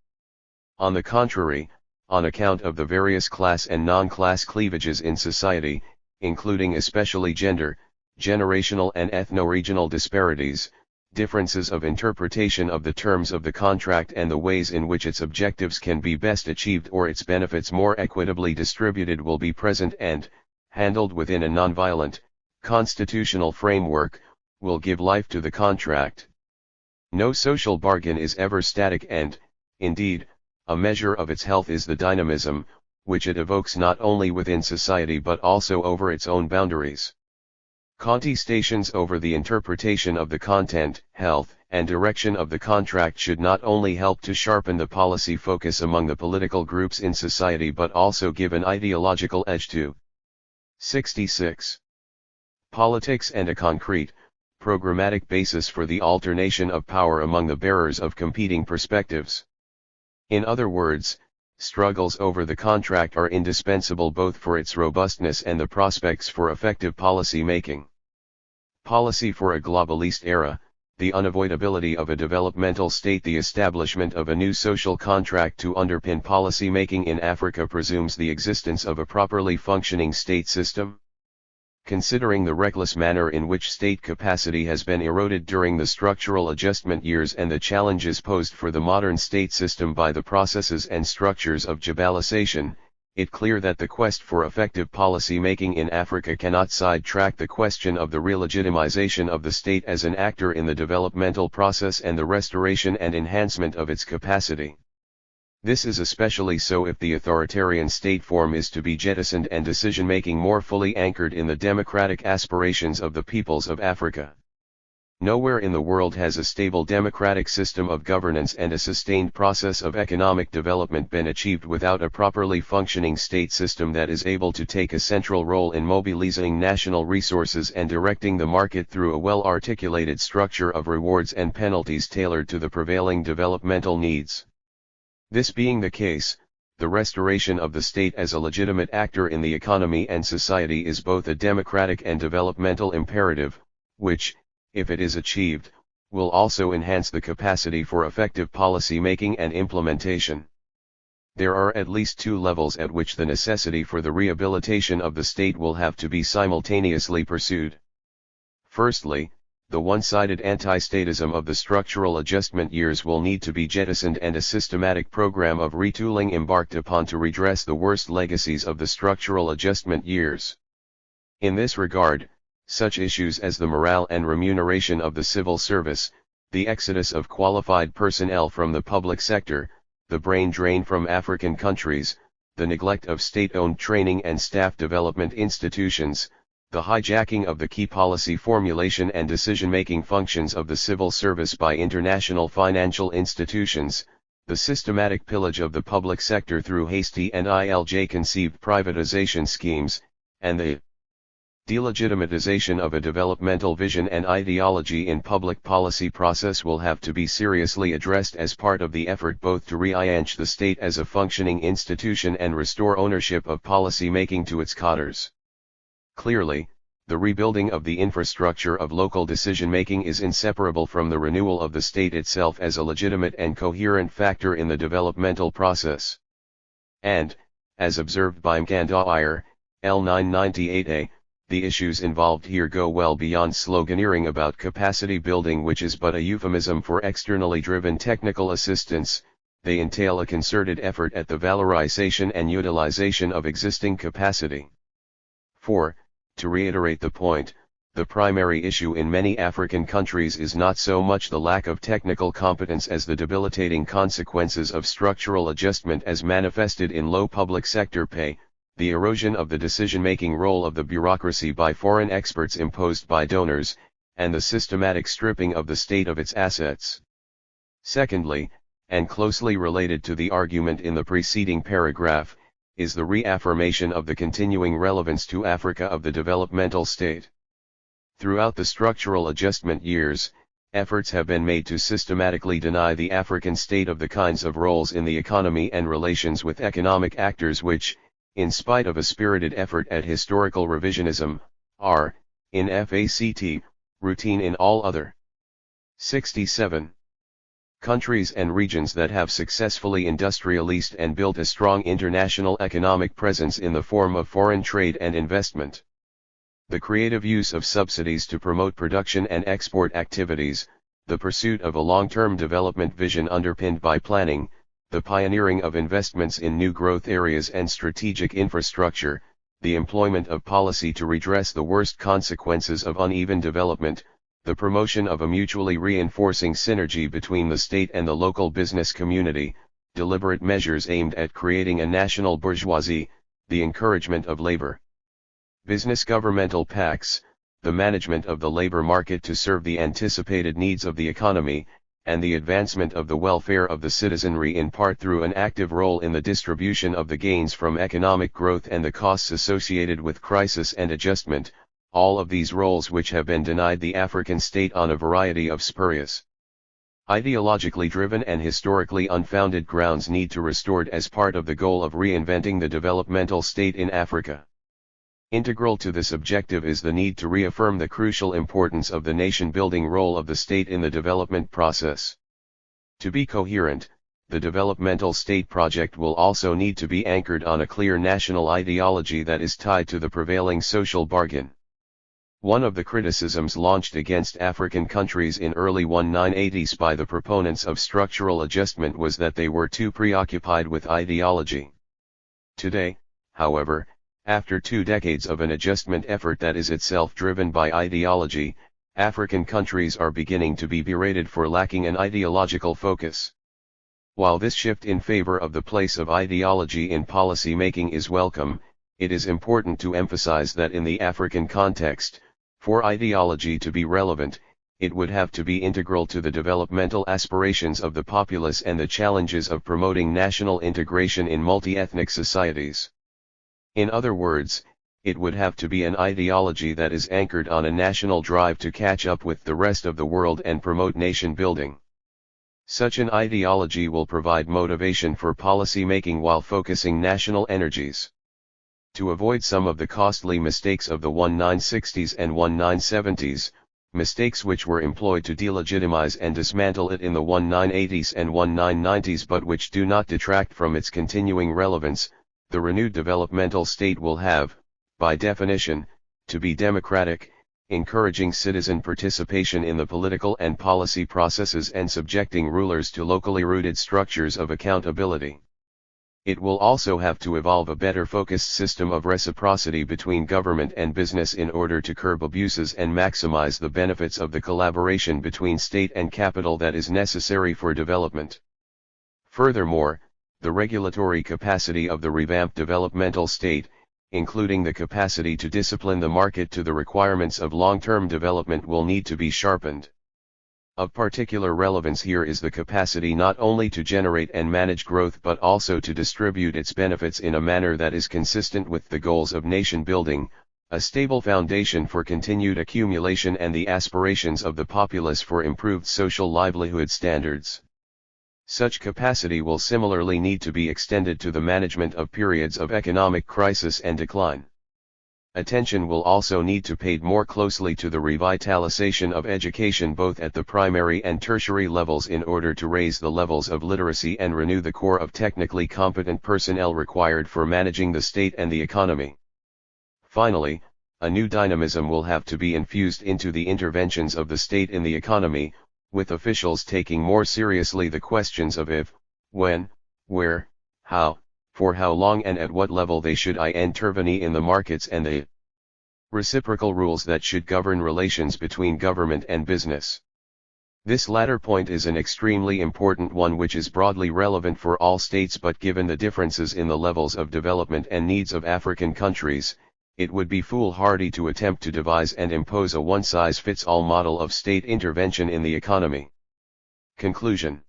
On the contrary, on account of the various class and non-class cleavages in society, including especially gender, generational and ethno-regional disparities, differences of interpretation of the terms of the contract and the ways in which its objectives can be best achieved or its benefits more equitably distributed will be present and, handled within a nonviolent, constitutional framework, will give life to the contract. No social bargain is ever static and, indeed, a measure of its health is the dynamism, which it evokes not only within society but also over its own boundaries. Contestations over the interpretation of the content, health, and direction of the contract should not only help to sharpen the policy focus among the political groups in society but also give an ideological edge to 66. Politics and a concrete, programmatic basis for the alternation of power among the bearers of competing perspectives. In other words, struggles over the contract are indispensable both for its robustness and the prospects for effective policy making. Policy for a globalist era, the unavoidability of a developmental state. The establishment of a new social contract to underpin policy making in Africa presumes the existence of a properly functioning state system. Considering the reckless manner in which state capacity has been eroded during the structural adjustment years and the challenges posed for the modern state system by the processes and structures of globalization, it is clear that the quest for effective policy making in Africa cannot sidetrack the question of the re-legitimization of the state as an actor in the developmental process and the restoration and enhancement of its capacity. This is especially so if the authoritarian state form is to be jettisoned and decision-making more fully anchored in the democratic aspirations of the peoples of Africa. Nowhere in the world has a stable democratic system of governance and a sustained process of economic development been achieved without a properly functioning state system that is able to take a central role in mobilizing national resources and directing the market through a well-articulated structure of rewards and penalties tailored to the prevailing developmental needs. This being the case, the restoration of the state as a legitimate actor in the economy and society is both a democratic and developmental imperative, which, if it is achieved, will also enhance the capacity for effective policy making and implementation. There are at least two levels at which the necessity for the rehabilitation of the state will have to be simultaneously pursued. Firstly, the one-sided anti-statism of the structural adjustment years will need to be jettisoned and a systematic program of retooling embarked upon to redress the worst legacies of the structural adjustment years. In this regard, such issues as the morale and remuneration of the civil service, the exodus of qualified personnel from the public sector, the brain drain from African countries, the neglect of state-owned training and staff development institutions, the hijacking of the key policy formulation and decision-making functions of the civil service by international financial institutions, the systematic pillage of the public sector through hasty and ILJ-conceived privatization schemes, and the delegitimatization of a developmental vision and ideology in public policy process will have to be seriously addressed as part of the effort both to re-enhance the state as a functioning institution and restore ownership of policy making to its cadres. Clearly, the rebuilding of the infrastructure of local decision-making is inseparable from the renewal of the state itself as a legitimate and coherent factor in the developmental process. And, as observed by Mgandaire, L998A, the issues involved here go well beyond sloganeering about capacity building, which is but a euphemism for externally driven technical assistance. They entail a concerted effort at the valorization and utilization of existing capacity. 4. To reiterate the point, the primary issue in many African countries is not so much the lack of technical competence as the debilitating consequences of structural adjustment as manifested in low public sector pay, the erosion of the decision-making role of the bureaucracy by foreign experts imposed by donors, and the systematic stripping of the state of its assets. Secondly, and closely related to the argument in the preceding paragraph, is the reaffirmation of the continuing relevance to Africa of the developmental state. Throughout the structural adjustment years, efforts have been made to systematically deny the African state of the kinds of roles in the economy and relations with economic actors which, in spite of a spirited effort at historical revisionism, are, in fact, routine in all other 67 countries and regions that have successfully industrialized and built a strong international economic presence in the form of foreign trade and investment. The creative use of subsidies to promote production and export activities, the pursuit of a long-term development vision underpinned by planning, the pioneering of investments in new growth areas and strategic infrastructure, the employment of policy to redress the worst consequences of uneven development, the promotion of a mutually reinforcing synergy between the state and the local business community, deliberate measures aimed at creating a national bourgeoisie, the encouragement of labor business governmental pacts, the management of the labor market to serve the anticipated needs of the economy, and the advancement of the welfare of the citizenry in part through an active role in the distribution of the gains from economic growth and the costs associated with crisis and adjustment, all of these roles which have been denied the African state on a variety of spurious, ideologically driven and historically unfounded grounds need to restored as part of the goal of reinventing the developmental state in Africa. Integral to this objective is the need to reaffirm the crucial importance of the nation-building role of the state in the development process. To be coherent, the developmental state project will also need to be anchored on a clear national ideology that is tied to the prevailing social bargain. One of the criticisms launched against African countries in early 1980s by the proponents of structural adjustment was that they were too preoccupied with ideology. Today, however, after 2 decades of an adjustment effort that is itself driven by ideology, African countries are beginning to be berated for lacking an ideological focus. While this shift in favor of the place of ideology in policy making is welcome, it is important to emphasize that in the African context, for ideology to be relevant, it would have to be integral to the developmental aspirations of the populace and the challenges of promoting national integration in multi-ethnic societies. In other words, it would have to be an ideology that is anchored on a national drive to catch up with the rest of the world and promote nation building. Such an ideology will provide motivation for policy making while focusing national energies. To avoid some of the costly mistakes of the 1960s and 1970s, mistakes which were employed to delegitimize and dismantle it in the 1980s and 1990s but which do not detract from its continuing relevance, the renewed developmental state will have, by definition, to be democratic, encouraging citizen participation in the political and policy processes and subjecting rulers to locally rooted structures of accountability. It will also have to evolve a better focused system of reciprocity between government and business in order to curb abuses and maximize the benefits of the collaboration between state and capital that is necessary for development. Furthermore, the regulatory capacity of the revamped developmental state, including the capacity to discipline the market to the requirements of long-term development, will need to be sharpened. Of particular relevance here is the capacity not only to generate and manage growth but also to distribute its benefits in a manner that is consistent with the goals of nation building, a stable foundation for continued accumulation and the aspirations of the populace for improved social livelihood standards. Such capacity will similarly need to be extended to the management of periods of economic crisis and decline. Attention will also need to be paid more closely to the revitalization of education both at the primary and tertiary levels in order to raise the levels of literacy and renew the core of technically competent personnel required for managing the state and the economy. Finally, a new dynamism will have to be infused into the interventions of the state in the economy, with officials taking more seriously the questions of if, when, where, how, for how long and at what level they should intervene in the markets and the reciprocal rules that should govern relations between government and business. This latter point is an extremely important one which is broadly relevant for all states, but given the differences in the levels of development and needs of African countries, it would be foolhardy to attempt to devise and impose a one-size-fits-all model of state intervention in the economy. Conclusion.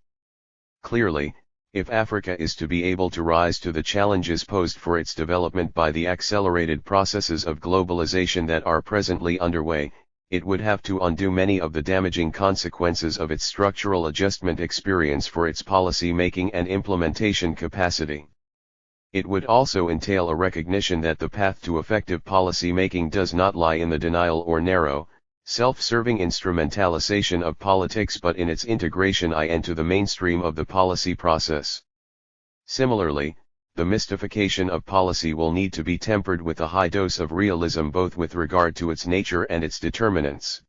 Clearly, if Africa is to be able to rise to the challenges posed for its development by the accelerated processes of globalization that are presently underway, it would have to undo many of the damaging consequences of its structural adjustment experience for its policy making and implementation capacity. It would also entail a recognition that the path to effective policy making does not lie in the denial or narrow, self-serving instrumentalization of politics but in its integration into the mainstream of the policy process. Similarly, the mystification of policy will need to be tempered with a high dose of realism both with regard to its nature and its determinants.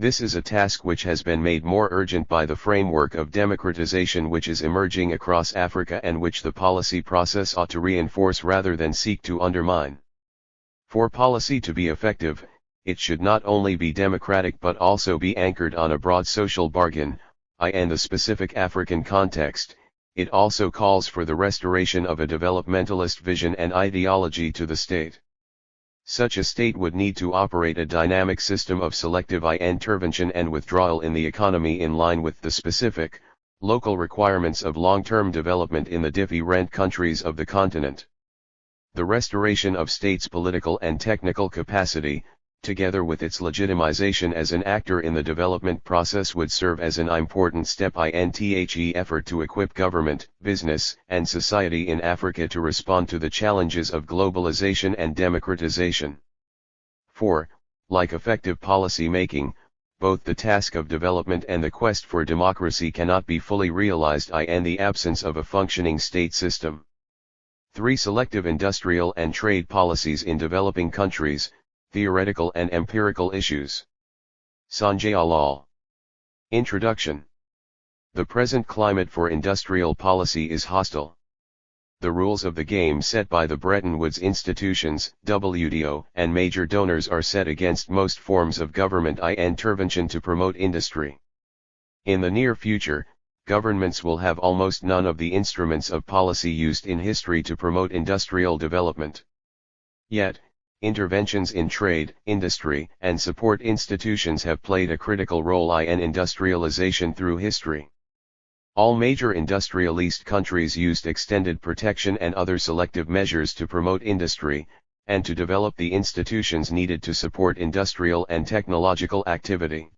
This is a task which has been made more urgent by the framework of democratization which is emerging across Africa and which the policy process ought to reinforce rather than seek to undermine. For policy to be effective, it should not only be democratic but also be anchored on a broad social bargain, in the specific African context. It also calls for the restoration of a developmentalist vision and ideology to the state. Such a state would need to operate a dynamic system of selective intervention and withdrawal in the economy in line with the specific, local requirements of long-term development in the different countries of the continent. The restoration of states' political and technical capacity, together with its legitimization as an actor in the development process, would serve as an important step in the effort to equip government, business, and society in Africa to respond to the challenges of globalization and democratization. 4. Like effective policy making, both the task of development and the quest for democracy cannot be fully realized in the absence of a functioning state system. 3. Selective industrial and trade policies in developing countries, theoretical and empirical issues. Sanjay Alal. Introduction. The present climate for industrial policy is hostile. The rules of the game set by the Bretton Woods institutions, WTO, and major donors are set against most forms of government intervention to promote industry. In the near future, governments will have almost none of the instruments of policy used in history to promote industrial development. Yet, interventions in trade, industry, and support institutions have played a critical role in industrialization through history. All major industrialist countries used extended protection and other selective measures to promote industry, and to develop the institutions needed to support industrial and technological activity.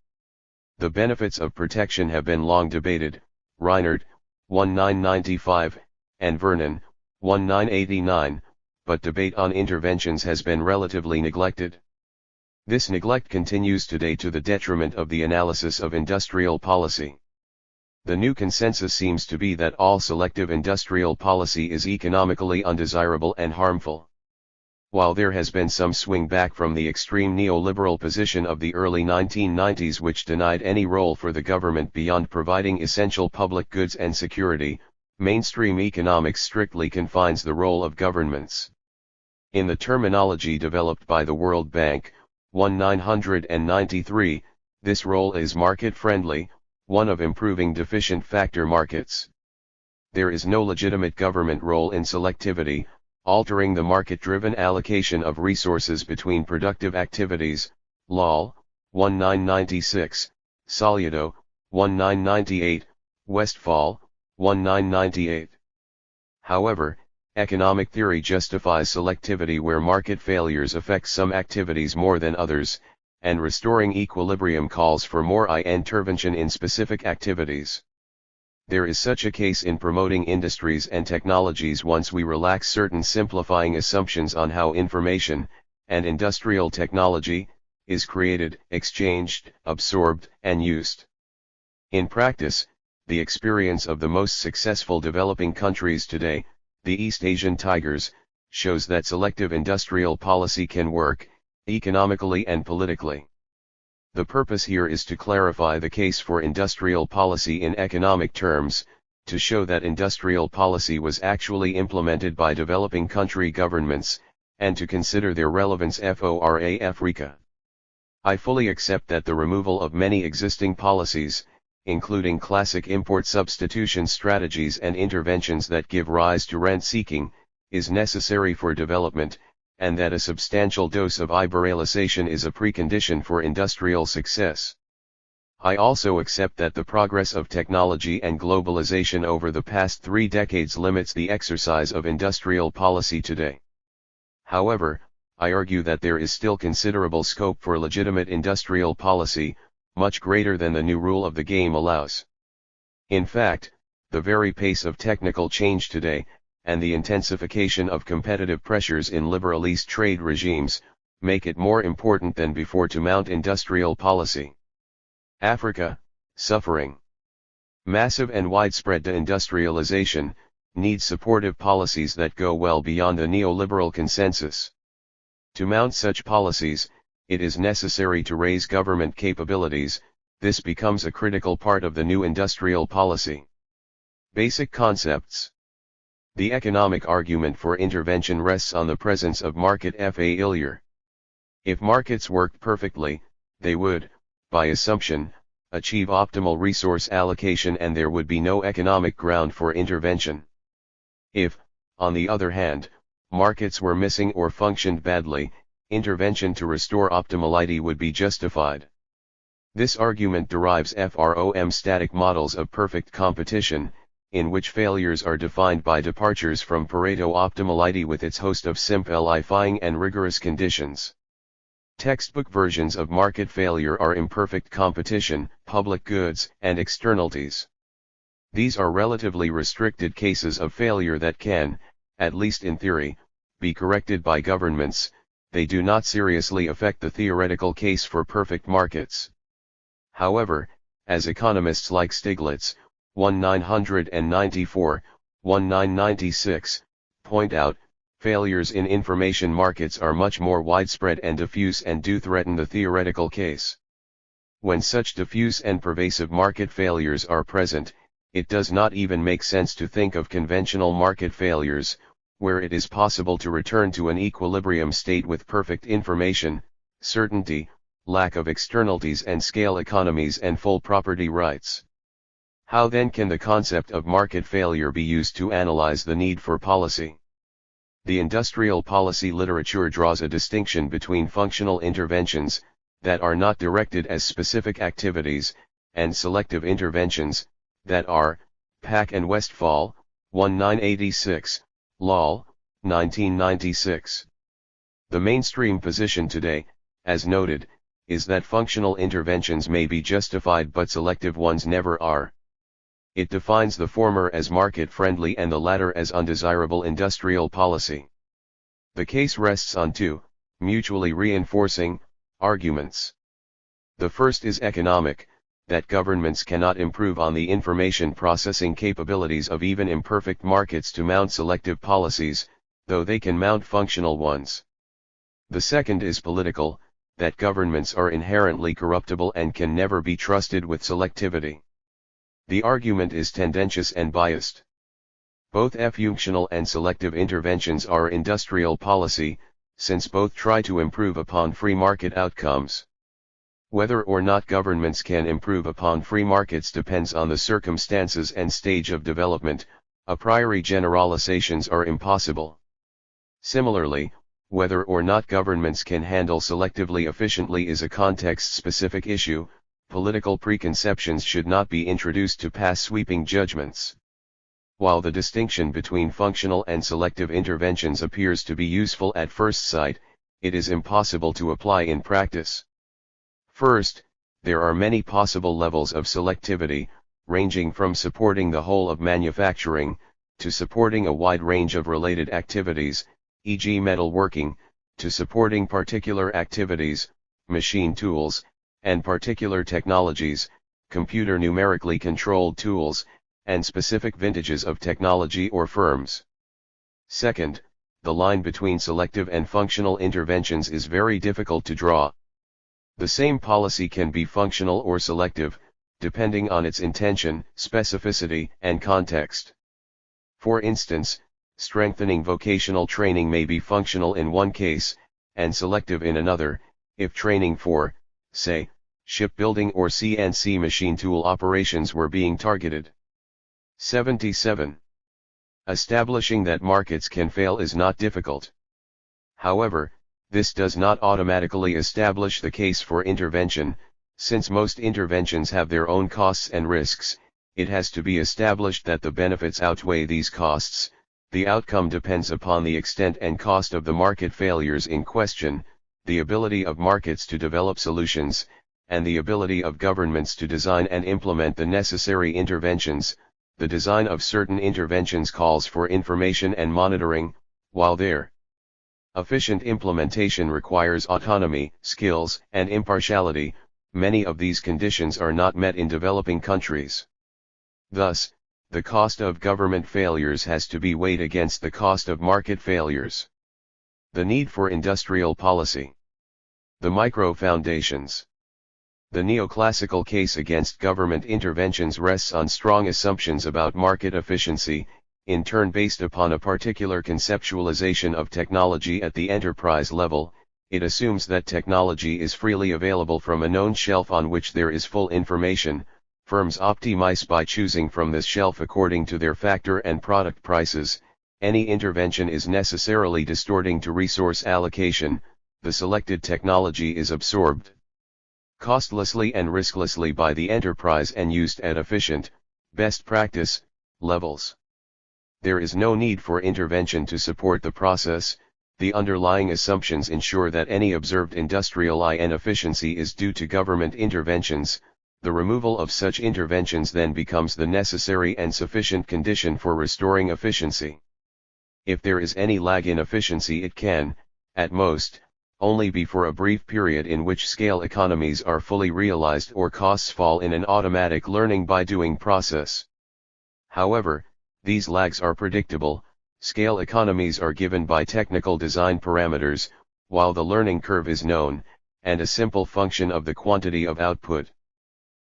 The benefits of protection have been long debated. Reinhardt, 1995, and Vernon, 1989. But debate on interventions has been relatively neglected. This neglect continues today to the detriment of the analysis of industrial policy. The new consensus seems to be that all selective industrial policy is economically undesirable and harmful. While there has been some swing back from the extreme neoliberal position of the early 1990s which denied any role for the government beyond providing essential public goods and security, mainstream economics strictly confines the role of governments. In the terminology developed by the World Bank, 1993, this role is market-friendly, one of improving deficient factor markets. There is no legitimate government role in selectivity, altering the market-driven allocation of resources between productive activities. Lal, 1996, Solido, 1998, Westphal, 1998. However, economic theory justifies selectivity where market failures affect some activities more than others, and restoring equilibrium calls for more intervention in specific activities. There is such a case in promoting industries and technologies once we relax certain simplifying assumptions on how information, and industrial technology, is created, exchanged, absorbed, and used. In practice, the experience of the most successful developing countries today, the East Asian tigers, shows that selective industrial policy can work, economically and politically. The purpose here is to clarify the case for industrial policy in economic terms, to show that industrial policy was actually implemented by developing country governments, and to consider their relevance for Africa. I fully accept that the removal of many existing policies, including classic import substitution strategies and interventions that give rise to rent-seeking, is necessary for development, and that a substantial dose of liberalization is a precondition for industrial success. I also accept that the progress of technology and globalization over the past 3 decades limits the exercise of industrial policy today. However, I argue that there is still considerable scope for legitimate industrial policy, much greater than the new rule of the game allows. In fact, the very pace of technical change today, and the intensification of competitive pressures in liberalist trade regimes, make it more important than before to mount industrial policy. Africa, suffering massive and widespread deindustrialization, needs supportive policies that go well beyond the neoliberal consensus. To mount such policies, it is necessary to raise government capabilities. This becomes a critical part of the new industrial policy. Basic concepts. The economic argument for intervention rests on the presence of market failure. If markets worked perfectly, they would, by assumption, achieve optimal resource allocation and there would be no economic ground for intervention. If, on the other hand, markets were missing or functioned badly, intervention to restore optimality would be justified. This argument derives from static models of perfect competition, in which failures are defined by departures from Pareto optimality with its host of simplifying and rigorous conditions. Textbook versions of market failure are imperfect competition, public goods, and externalities. These are relatively restricted cases of failure that can, at least in theory, be corrected by governments. They do not seriously affect the theoretical case for perfect markets. However, as economists like Stiglitz, 1994, 1996, point out, failures in information markets are much more widespread and diffuse and do threaten the theoretical case. When such diffuse and pervasive market failures are present, it does not even make sense to think of conventional market failures, where it is possible to return to an equilibrium state with perfect information, certainty, lack of externalities and scale economies and full property rights. How then can the concept of market failure be used to analyze the need for policy? The industrial policy literature draws a distinction between functional interventions, that are not directed as specific activities, and selective interventions, that are, Pack and Westphal, 1986, Lal, 1996. The mainstream position today, as noted, is that functional interventions may be justified but selective ones never are. It defines the former as market-friendly and the latter as undesirable industrial policy. The case rests on two, mutually reinforcing, arguments. The first is economic, that governments cannot improve on the information processing capabilities of even imperfect markets to mount selective policies, though they can mount functional ones. The second is political, that governments are inherently corruptible and can never be trusted with selectivity. The argument is tendentious and biased. Both functional and selective interventions are industrial policy, since both try to improve upon free market outcomes. Whether or not governments can improve upon free markets depends on the circumstances and stage of development. A priori generalizations are impossible. Similarly, whether or not governments can handle selectively efficiently is a context-specific issue. Political preconceptions should not be introduced to pass sweeping judgments. While the distinction between functional and selective interventions appears to be useful at first sight, it is impossible to apply in practice. First, there are many possible levels of selectivity, ranging from supporting the whole of manufacturing, to supporting a wide range of related activities, e.g. metalworking, to supporting particular activities, machine tools, and particular technologies, computer numerically controlled tools, and specific vintages of technology or firms. Second, the line between selective and functional interventions is very difficult to draw. The same policy can be functional or selective, depending on its intention, specificity, and context. For instance, strengthening vocational training may be functional in one case, and selective in another, if training for, say, shipbuilding or CNC machine tool operations were being targeted. 77. Establishing that markets can fail is not difficult. However, this does not automatically establish the case for intervention. Since most interventions have their own costs and risks, it has to be established that the benefits outweigh these costs. The outcome depends upon the extent and cost of the market failures in question, the ability of markets to develop solutions, and the ability of governments to design and implement the necessary interventions. The design of certain interventions calls for information and monitoring, while their efficient implementation requires autonomy, skills, and impartiality. Many of these conditions are not met in developing countries. Thus, the cost of government failures has to be weighed against the cost of market failures. The need for industrial policy. The micro-foundations. The neoclassical case against government interventions rests on strong assumptions about market efficiency, in turn based upon a particular conceptualization of technology at the enterprise level. It assumes that technology is freely available from a known shelf on which there is full information. Firms optimize by choosing from this shelf according to their factor and product prices. Any intervention is necessarily distorting to resource allocation. The selected technology is absorbed costlessly and risklessly by the enterprise and used at efficient, best practice levels. There is no need for intervention to support the process. The underlying assumptions ensure that any observed industrial inefficiency is due to government interventions. The removal of such interventions then becomes the necessary and sufficient condition for restoring efficiency. If there is any lag in efficiency, it can, at most, only be for a brief period in which scale economies are fully realized or costs fall in an automatic learning by doing process. However, these lags are predictable. Scale economies are given by technical design parameters, while the learning curve is known, and a simple function of the quantity of output.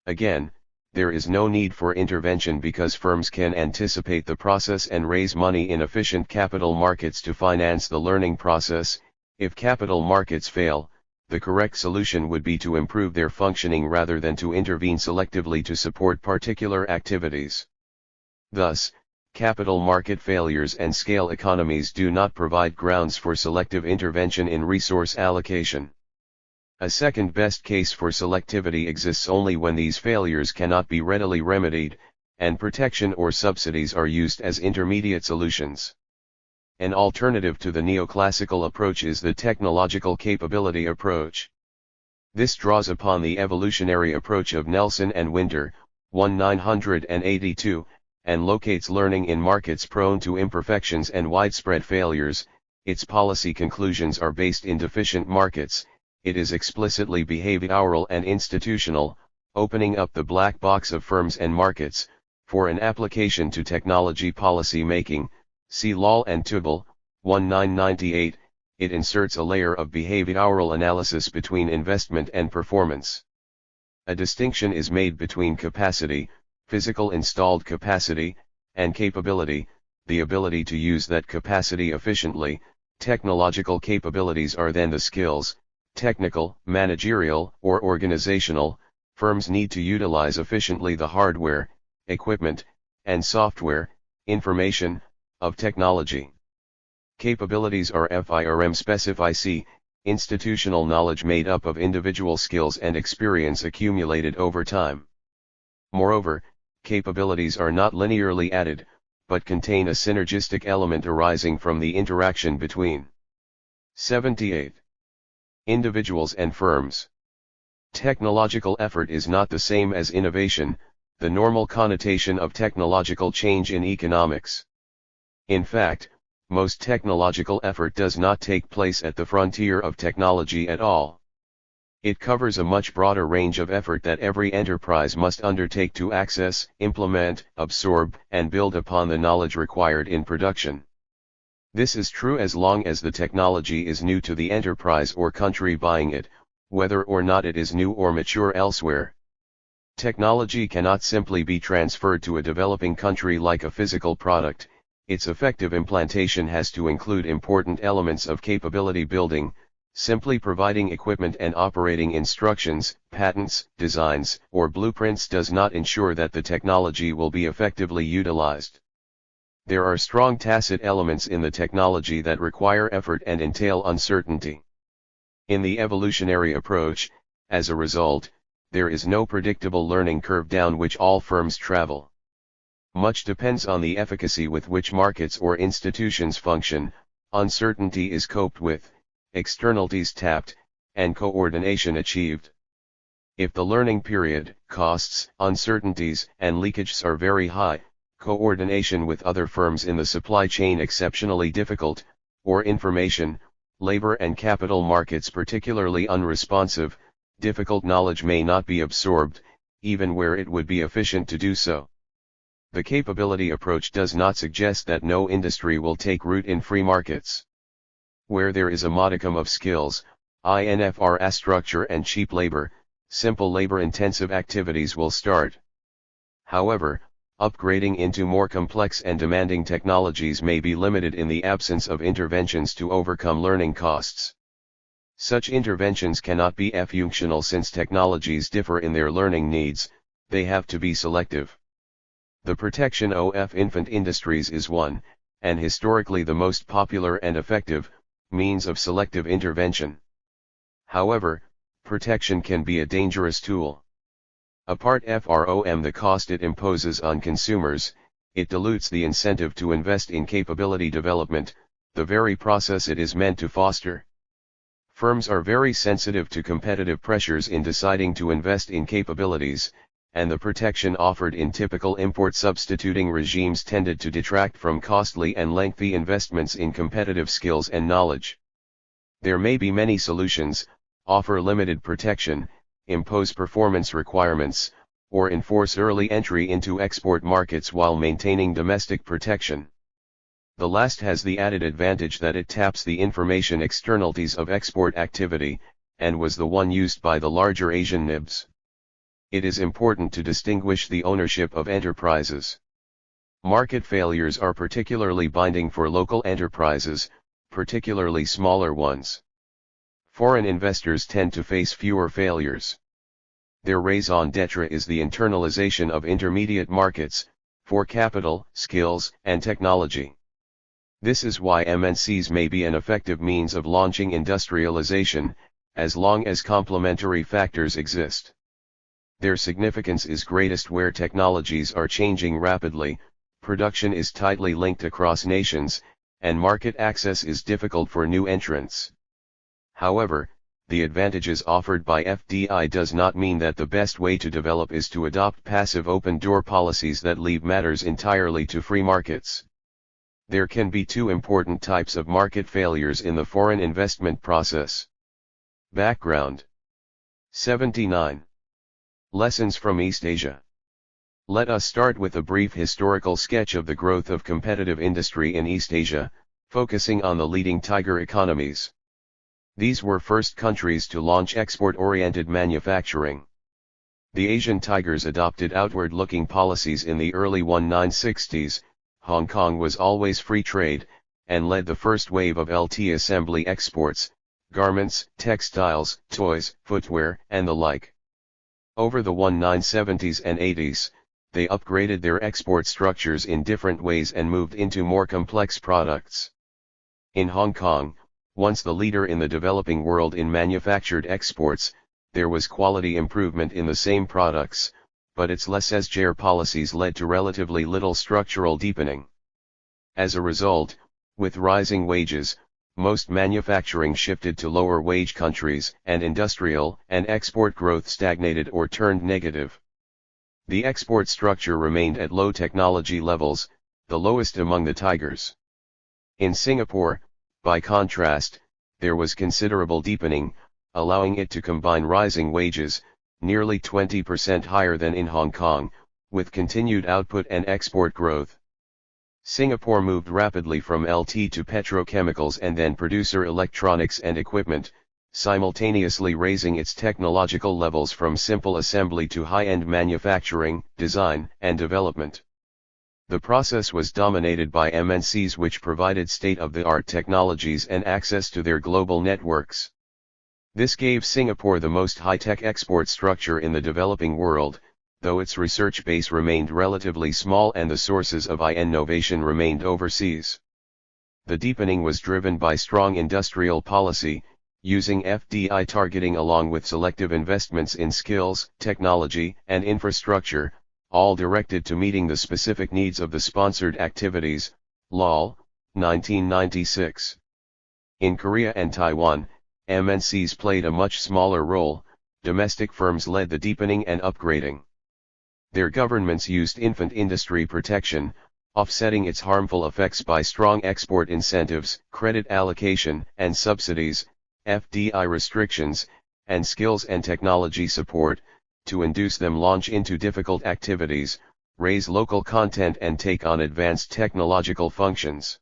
Again, there is no need for intervention because firms can anticipate the process and raise money in efficient capital markets to finance the learning process. If capital markets fail, the correct solution would be to improve their functioning rather than to intervene selectively to support particular activities. Thus, capital market failures and scale economies do not provide grounds for selective intervention in resource allocation. A second best case for selectivity exists only when these failures cannot be readily remedied, and protection or subsidies are used as intermediate solutions. An alternative to the neoclassical approach is the technological capability approach. This draws upon the evolutionary approach of Nelson and Winter, 1982, and locates learning in markets prone to imperfections and widespread failures. Its policy conclusions are based in deficient markets. It is explicitly behavioral and institutional, opening up the black box of firms and markets. For an application to technology policy making, see Lal and Tugel, 1998, it inserts a layer of behavioral analysis between investment and performance. A distinction is made between capacity, physical installed capacity, and capability, the ability to use that capacity efficiently. Technological capabilities are then the skills, technical, managerial, or organizational, firms need to utilize efficiently the hardware, equipment, and software, information, of technology. Capabilities are FIRM specify C, institutional knowledge made up of individual skills and experience accumulated over time. Moreover, capabilities are not linearly added, but contain a synergistic element arising from the interaction between 78. Individuals and firms. Technological effort is not the same as innovation, the normal connotation of technological change in economics. In fact, most technological effort does not take place at the frontier of technology at all. It covers a much broader range of effort that every enterprise must undertake to access, implement, absorb, and build upon the knowledge required in production. This is true as long as the technology is new to the enterprise or country buying it, whether or not it is new or mature elsewhere. Technology cannot simply be transferred to a developing country like a physical product. Its effective implantation has to include important elements of capability building. Simply providing equipment and operating instructions, patents, designs, or blueprints does not ensure that the technology will be effectively utilized. There are strong tacit elements in the technology that require effort and entail uncertainty. In the evolutionary approach, as a result, there is no predictable learning curve down which all firms travel. Much depends on the efficacy with which markets or institutions function. Uncertainty is coped with, externalities tapped, and coordination achieved. If the learning period, costs, uncertainties, and leakages are very high, coordination with other firms in the supply chain exceptionally difficult, or information, labor and capital markets particularly unresponsive, difficult knowledge may not be absorbed, even where it would be efficient to do so. The capability approach does not suggest that no industry will take root in free markets. Where there is a modicum of skills, infra structure and cheap labor, simple labor-intensive activities will start. However, upgrading into more complex and demanding technologies may be limited in the absence of interventions to overcome learning costs. Such interventions cannot be functional since technologies differ in their learning needs, they have to be selective. The protection of infant industries is one, and historically the most popular and effective, means of selective intervention. However, protection can be a dangerous tool. Apart from the cost it imposes on consumers, it dilutes the incentive to invest in capability development, the very process it is meant to foster. Firms are very sensitive to competitive pressures in deciding to invest in capabilities, and the protection offered in typical import substituting regimes tended to detract from costly and lengthy investments in competitive skills and knowledge. There may be many solutions: offer limited protection, impose performance requirements, or enforce early entry into export markets while maintaining domestic protection. The last has the added advantage that it taps the information externalities of export activity, and was the one used by the larger Asian NIBs. It is important to distinguish the ownership of enterprises. Market failures are particularly binding for local enterprises, particularly smaller ones. Foreign investors tend to face fewer failures. Their raison d'etre is the internalization of intermediate markets, for capital, skills, and technology. This is why MNCs may be an effective means of launching industrialization, as long as complementary factors exist. Their significance is greatest where technologies are changing rapidly, production is tightly linked across nations, and market access is difficult for new entrants. However, the advantages offered by FDI does not mean that the best way to develop is to adopt passive open-door policies that leave matters entirely to free markets. There can be two important types of market failures in the foreign investment process. Background. 79. Lessons from East Asia. Let us start with a brief historical sketch of the growth of competitive industry in East Asia, focusing on the leading tiger economies. These were first countries to launch export-oriented manufacturing. The Asian tigers adopted outward-looking policies in the early 1960s. Hong Kong was always free trade, and led the first wave of LT assembly exports, garments, textiles, toys, footwear, and the like. Over the 1970s and 80s, they upgraded their export structures in different ways and moved into more complex products. In Hong Kong, once the leader in the developing world in manufactured exports, there was quality improvement in the same products, but its laissez-faire policies led to relatively little structural deepening. As a result, with rising wages, most manufacturing shifted to lower-wage countries, and industrial and export growth stagnated or turned negative. The export structure remained at low technology levels, the lowest among the tigers. In Singapore, by contrast, there was considerable deepening, allowing it to combine rising wages, nearly 20% higher than in Hong Kong, with continued output and export growth. Singapore moved rapidly from LT to petrochemicals and then producer electronics and equipment, simultaneously raising its technological levels from simple assembly to high-end manufacturing, design, and development. The process was dominated by MNCs which provided state-of-the-art technologies and access to their global networks. This gave Singapore the most high-tech export structure in the developing world, though its research base remained relatively small and the sources of innovation remained overseas. The deepening was driven by strong industrial policy, using FDI targeting along with selective investments in skills, technology, and infrastructure, all directed to meeting the specific needs of the sponsored activities. Lal, 1996. In Korea and Taiwan, MNCs played a much smaller role, domestic firms led the deepening and upgrading. Their governments used infant industry protection, offsetting its harmful effects by strong export incentives, credit allocation and subsidies, FDI restrictions, and skills and technology support, to induce them launch into difficult activities, raise local content and take on advanced technological functions.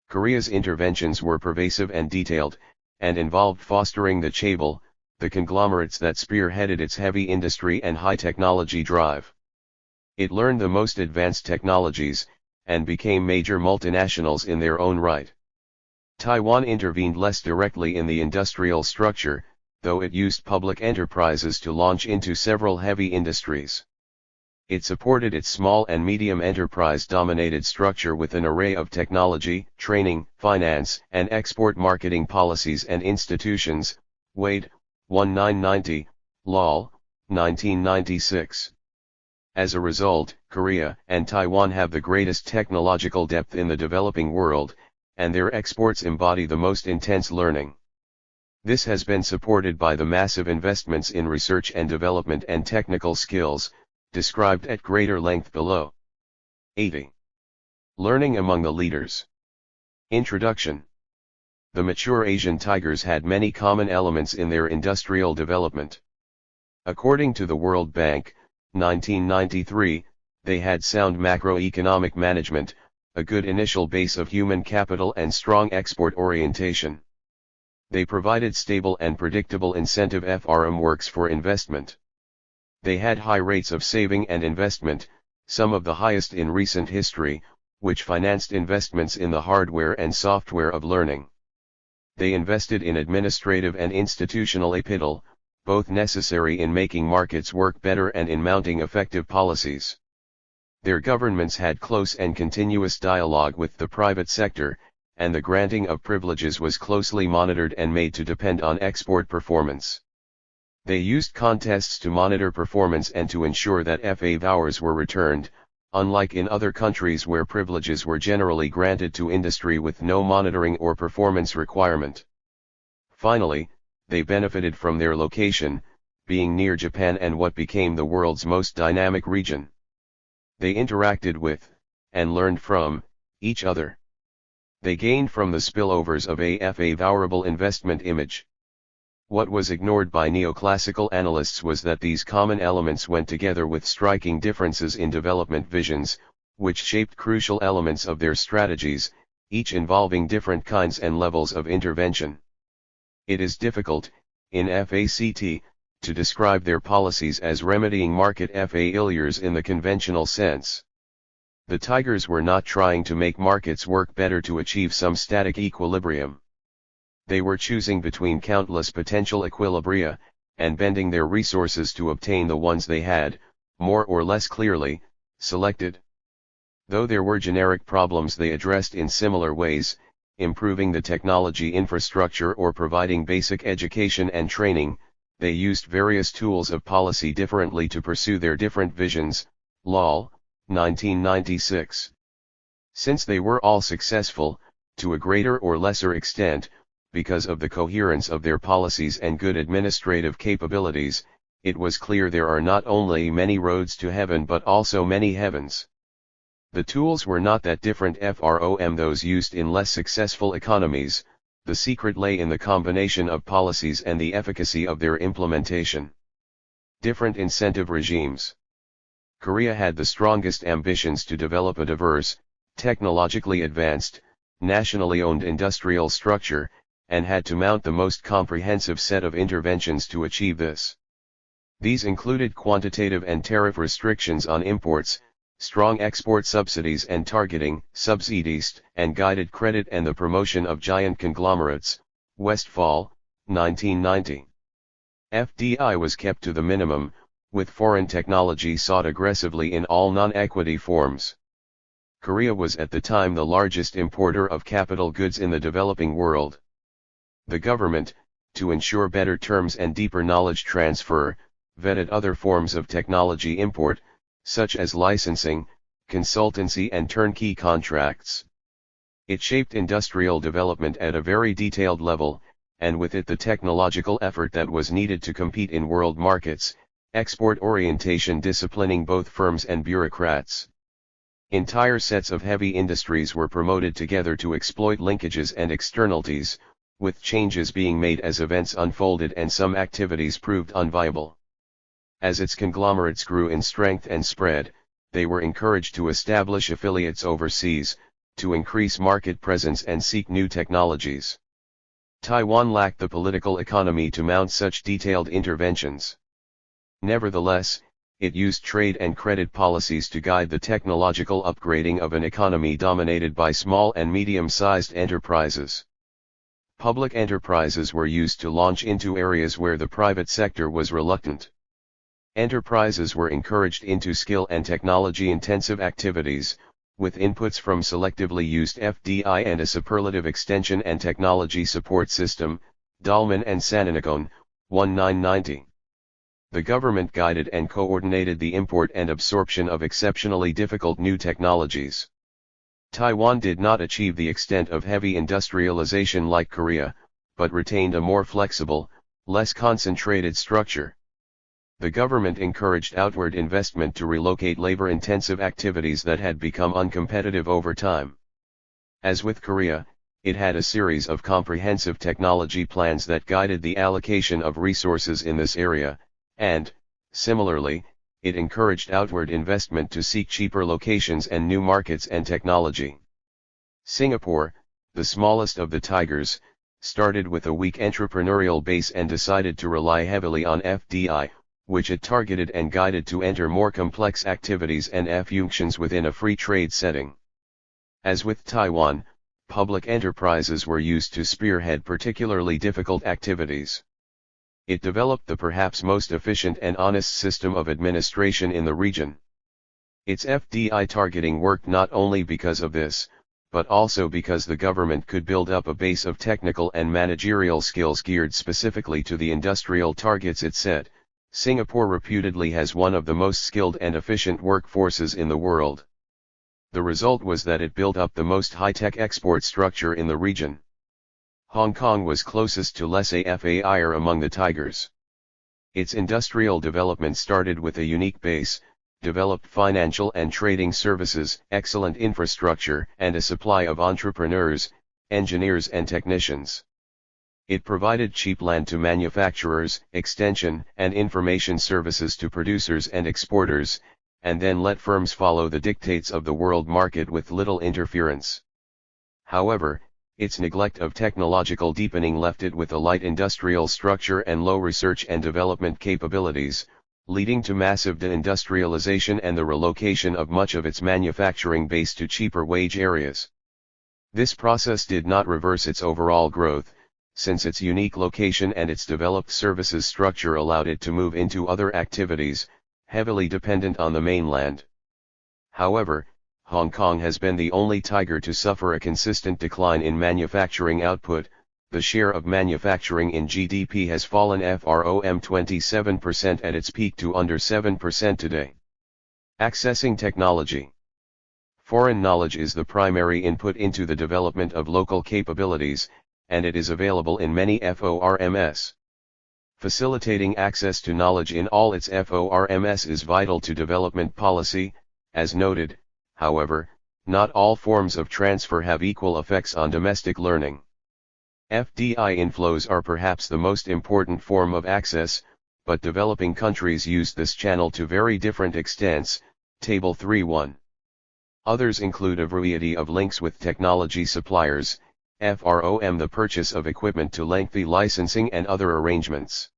Korea's interventions were pervasive and detailed, and involved fostering the chaebol, the conglomerates that spearheaded its heavy industry and high technology drive. It learned the most advanced technologies, and became major multinationals in their own right. Taiwan intervened less directly in the industrial structure, though it used public enterprises to launch into several heavy industries. It supported its small and medium enterprise-dominated structure with an array of technology, training, finance, and export marketing policies and institutions. Wade, 1990, Lal, 1996. As a result, Korea and Taiwan have the greatest technological depth in the developing world, and their exports embody the most intense learning. This has been supported by the massive investments in research and development and technical skills, described at greater length below. 80. Learning among the leaders. Introduction. The mature Asian tigers had many common elements in their industrial development. According to the World Bank, 1993, they had sound macroeconomic management, a good initial base of human capital and strong export orientation. They provided stable and predictable incentive frameworks for investment. They had high rates of saving and investment, some of the highest in recent history, which financed investments in the hardware and software of learning. They invested in administrative and institutional capital, both necessary in making markets work better and in mounting effective policies. Their governments had close and continuous dialogue with the private sector, and the granting of privileges was closely monitored and made to depend on export performance. They used contests to monitor performance and to ensure that FA hours were returned, unlike in other countries where privileges were generally granted to industry with no monitoring or performance requirement. Finally, they benefited from their location, being near Japan and what became the world's most dynamic region. They interacted with, and learned from, each other. They gained from the spillovers of a favorable investment image. What was ignored by neoclassical analysts was that these common elements went together with striking differences in development visions, which shaped crucial elements of their strategies, each involving different kinds and levels of intervention. It is difficult, in FACT, to describe their policies as remedying market failures in the conventional sense. The tigers were not trying to make markets work better to achieve some static equilibrium. They were choosing between countless potential equilibria, and bending their resources to obtain the ones they had, more or less clearly, selected. Though there were generic problems they addressed in similar ways, improving the technology infrastructure or providing basic education and training, they used various tools of policy differently to pursue their different visions. Lal, 1996. Since they were all successful, to a greater or lesser extent, because of the coherence of their policies and good administrative capabilities, it was clear there are not only many roads to heaven but also many heavens. The tools were not that different from those used in less successful economies. The secret lay in the combination of policies and the efficacy of their implementation. Different incentive regimes. Korea had the strongest ambitions to develop a diverse, technologically advanced, nationally owned industrial structure, and had to mount the most comprehensive set of interventions to achieve this. These included quantitative and tariff restrictions on imports, strong export subsidies and targeting, subsidies, and guided credit and the promotion of giant conglomerates. Westphal, 1990. FDI was kept to the minimum, with foreign technology sought aggressively in all non-equity forms. Korea was at the time the largest importer of capital goods in the developing world. The government, to ensure better terms and deeper knowledge transfer, vetted other forms of technology import, such as licensing, consultancy and turnkey contracts. It shaped industrial development at a very detailed level, and with it the technological effort that was needed to compete in world markets, export orientation disciplining both firms and bureaucrats. Entire sets of heavy industries were promoted together to exploit linkages and externalities, with changes being made as events unfolded and some activities proved unviable. As its conglomerates grew in strength and spread, they were encouraged to establish affiliates overseas, to increase market presence and seek new technologies. Taiwan lacked the political economy to mount such detailed interventions. Nevertheless, it used trade and credit policies to guide the technological upgrading of an economy dominated by small and medium-sized enterprises. Public enterprises were used to launch into areas where the private sector was reluctant. Enterprises were encouraged into skill and technology-intensive activities, with inputs from selectively used FDI and a superlative extension and technology support system, Dahlman and Sananacone, 1990. The government guided and coordinated the import and absorption of exceptionally difficult new technologies. Taiwan did not achieve the extent of heavy industrialization like Korea, but retained a more flexible, less concentrated structure. The government encouraged outward investment to relocate labor-intensive activities that had become uncompetitive over time. As with Korea, it had a series of comprehensive technology plans that guided the allocation of resources in this area, and, similarly, it encouraged outward investment to seek cheaper locations and new markets and technology. Singapore, the smallest of the tigers, started with a weak entrepreneurial base and decided to rely heavily on FDI, which it targeted and guided to enter more complex activities and functions within a free trade setting. As with Taiwan, public enterprises were used to spearhead particularly difficult activities. It developed the perhaps most efficient and honest system of administration in the region. Its FDI targeting worked not only because of this, but also because the government could build up a base of technical and managerial skills geared specifically to the industrial targets it set. Singapore reputedly has one of the most skilled and efficient workforces in the world. The result was that it built up the most high-tech export structure in the region. Hong Kong was closest to laissez-faire among the tigers. Its industrial development started with a unique base, developed financial and trading services, excellent infrastructure, and a supply of entrepreneurs, engineers and technicians. It provided cheap land to manufacturers, extension and information services to producers and exporters, and then let firms follow the dictates of the world market with little interference. However, its neglect of technological deepening left it with a light industrial structure and low research and development capabilities, leading to massive deindustrialization and the relocation of much of its manufacturing base to cheaper wage areas. This process did not reverse its overall growth, since its unique location and its developed services structure allowed it to move into other activities, heavily dependent on the mainland. However, Hong Kong has been the only tiger to suffer a consistent decline in manufacturing output. The share of manufacturing in GDP has fallen from 27% at its peak to under 7% today. Accessing technology. Foreign knowledge is the primary input into the development of local capabilities, and it is available in many FORMs. Facilitating access to knowledge in all its FORMs is vital to development policy. As noted, however, not all forms of transfer have equal effects on domestic learning. FDI inflows are perhaps the most important form of access, but developing countries use this channel to very different extents. Table 3.1. Others include a variety of links with technology suppliers, FROM the purchase of equipment to lengthy licensing and other arrangements.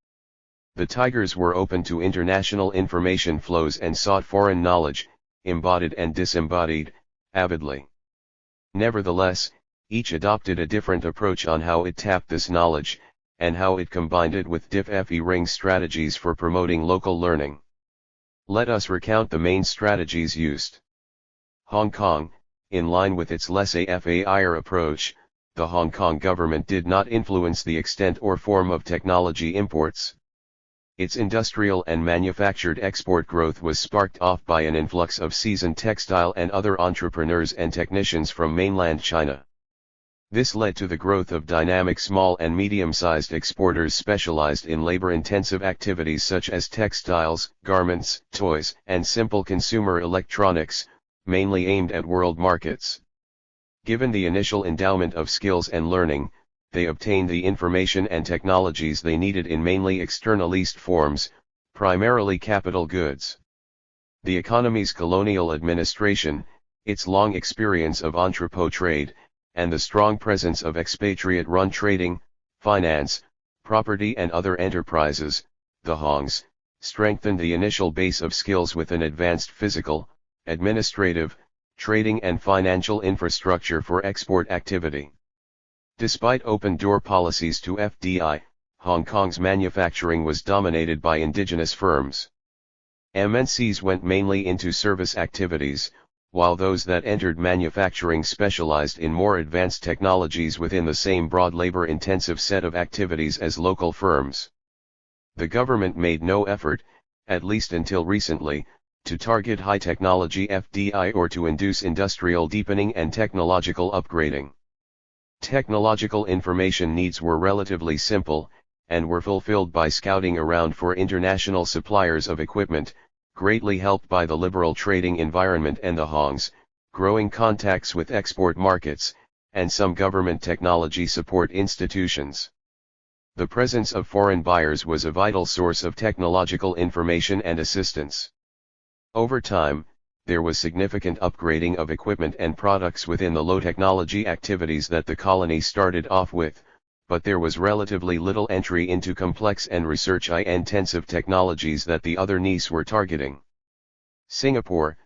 The tigers were open to international information flows and sought foreign knowledge, embodied and disembodied, avidly. Nevertheless, each adopted a different approach on how it tapped this knowledge, and how it combined it with diff-ring strategies for promoting local learning. Let us recount the main strategies used. Hong Kong, in line with its laissez-faire approach, the Hong Kong government did not influence the extent or form of technology imports. Its industrial and manufactured export growth was sparked off by an influx of seasoned textile and other entrepreneurs and technicians from mainland China. This led to the growth of dynamic small and medium-sized exporters specialized in labor-intensive activities such as textiles, garments, toys, and simple consumer electronics, mainly aimed at world markets. Given the initial endowment of skills and learning, they obtained the information and technologies they needed in mainly externalist forms, primarily capital goods. The economy's colonial administration, its long experience of entrepot trade, and the strong presence of expatriate-run trading, finance, property and other enterprises, the Hongs, strengthened the initial base of skills with an advanced physical, administrative, trading and financial infrastructure for export activity. Despite open-door policies to FDI, Hong Kong's manufacturing was dominated by indigenous firms. MNCs went mainly into service activities, while those that entered manufacturing specialized in more advanced technologies within the same broad labor-intensive set of activities as local firms. The government made no effort, at least until recently, to target high-technology FDI or to induce industrial deepening and technological upgrading. Technological information needs were relatively simple, and were fulfilled by scouting around for international suppliers of equipment, greatly helped by the liberal trading environment and the Hongs, growing contacts with export markets, and some government technology support institutions. The presence of foreign buyers was a vital source of technological information and assistance. Over time, there was significant upgrading of equipment and products within the low-technology activities that the colony started off with, but there was relatively little entry into complex and research-intensive technologies that the other NIS were targeting. Singapore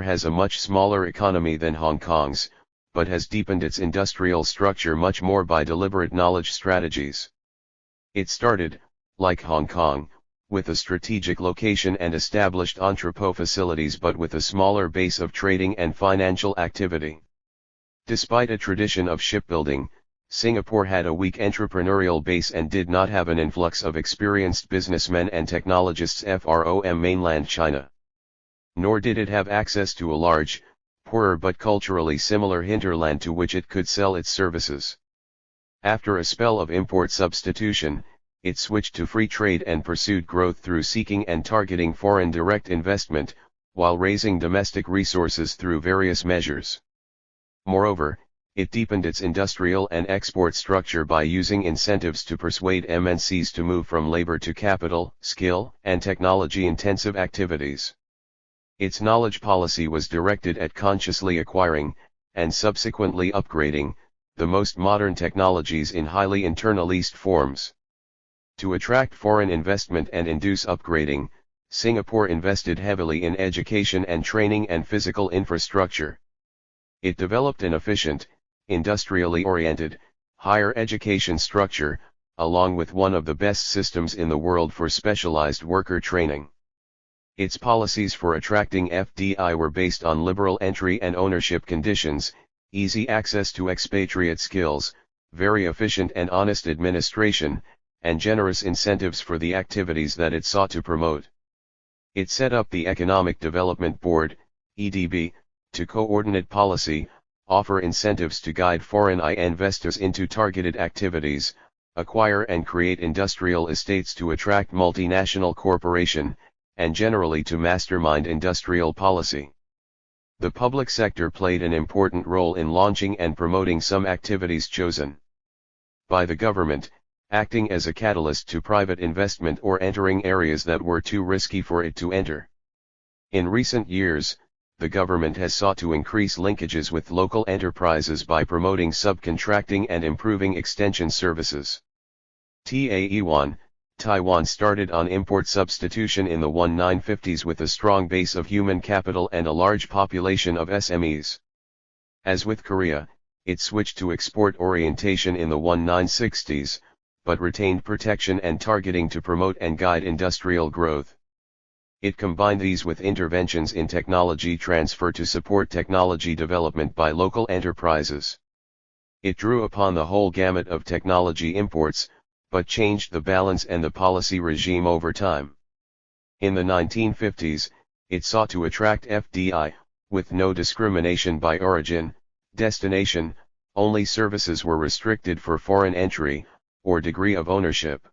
has a much smaller economy than Hong Kong's, but has deepened its industrial structure much more by deliberate knowledge strategies. It started, like Hong Kong, with a strategic location and established entrepot facilities but with a smaller base of trading and financial activity. Despite a tradition of shipbuilding, Singapore had a weak entrepreneurial base and did not have an influx of experienced businessmen and technologists from mainland China. Nor did it have access to a large, poorer but culturally similar hinterland to which it could sell its services. After a spell of import substitution, it switched to free trade and pursued growth through seeking and targeting foreign direct investment, while raising domestic resources through various measures. Moreover, it deepened its industrial and export structure by using incentives to persuade MNCs to move from labor to capital, skill, and technology-intensive activities. Its knowledge policy was directed at consciously acquiring, and subsequently upgrading, the most modern technologies in highly internalised forms. To attract foreign investment and induce upgrading, Singapore invested heavily in education and training and physical infrastructure. It developed an efficient, industrially oriented, higher education structure, along with one of the best systems in the world for specialized worker training. Its policies for attracting FDI were based on liberal entry and ownership conditions, easy access to expatriate skills, very efficient and honest administration, and generous incentives for the activities that it sought to promote. It set up the Economic Development Board, EDB, to coordinate policy, offer incentives to guide foreign investors into targeted activities, acquire and create industrial estates to attract multinational corporation, and generally to mastermind industrial policy. The public sector played an important role in launching and promoting some activities chosen by the government, acting as a catalyst to private investment or entering areas that were too risky for it to enter. In recent years, the government has sought to increase linkages with local enterprises by promoting subcontracting and improving extension services. Taiwan started on import substitution in the 1950s with a strong base of human capital and a large population of SMEs. As with Korea, it switched to export orientation in the 1960s, but retained protection and targeting to promote and guide industrial growth. It combined these with interventions in technology transfer to support technology development by local enterprises. It drew upon the whole gamut of technology imports, but changed the balance and the policy regime over time. In the 1950s, it sought to attract FDI, with no discrimination by origin, destination, only services were restricted for foreign entry, or degree of ownership.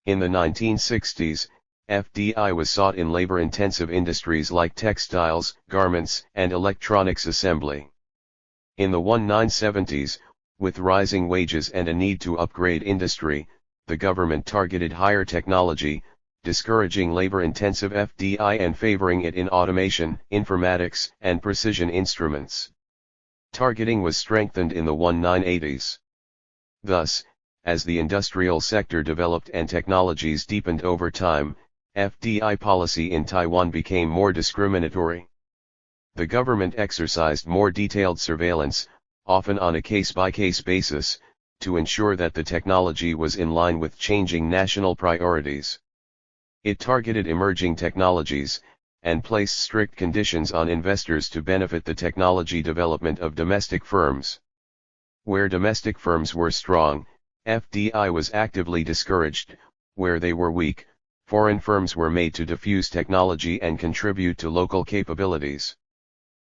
In the 1960s, FDI was sought in labor-intensive industries like textiles, garments, and electronics assembly. In the 1970s, with rising wages and a need to upgrade industry, the government targeted higher technology, discouraging labor-intensive FDI and favoring it in automation, informatics, and precision instruments. Targeting was strengthened in the 1980s. Thus, as the industrial sector developed and technologies deepened over time, FDI policy in Taiwan became more discriminatory. The government exercised more detailed surveillance, often on a case-by-case basis, to ensure that the technology was in line with changing national priorities. It targeted emerging technologies, and placed strict conditions on investors to benefit the technology development of domestic firms. Where domestic firms were strong, FDI was actively discouraged. Where they were weak, foreign firms were made to diffuse technology and contribute to local capabilities.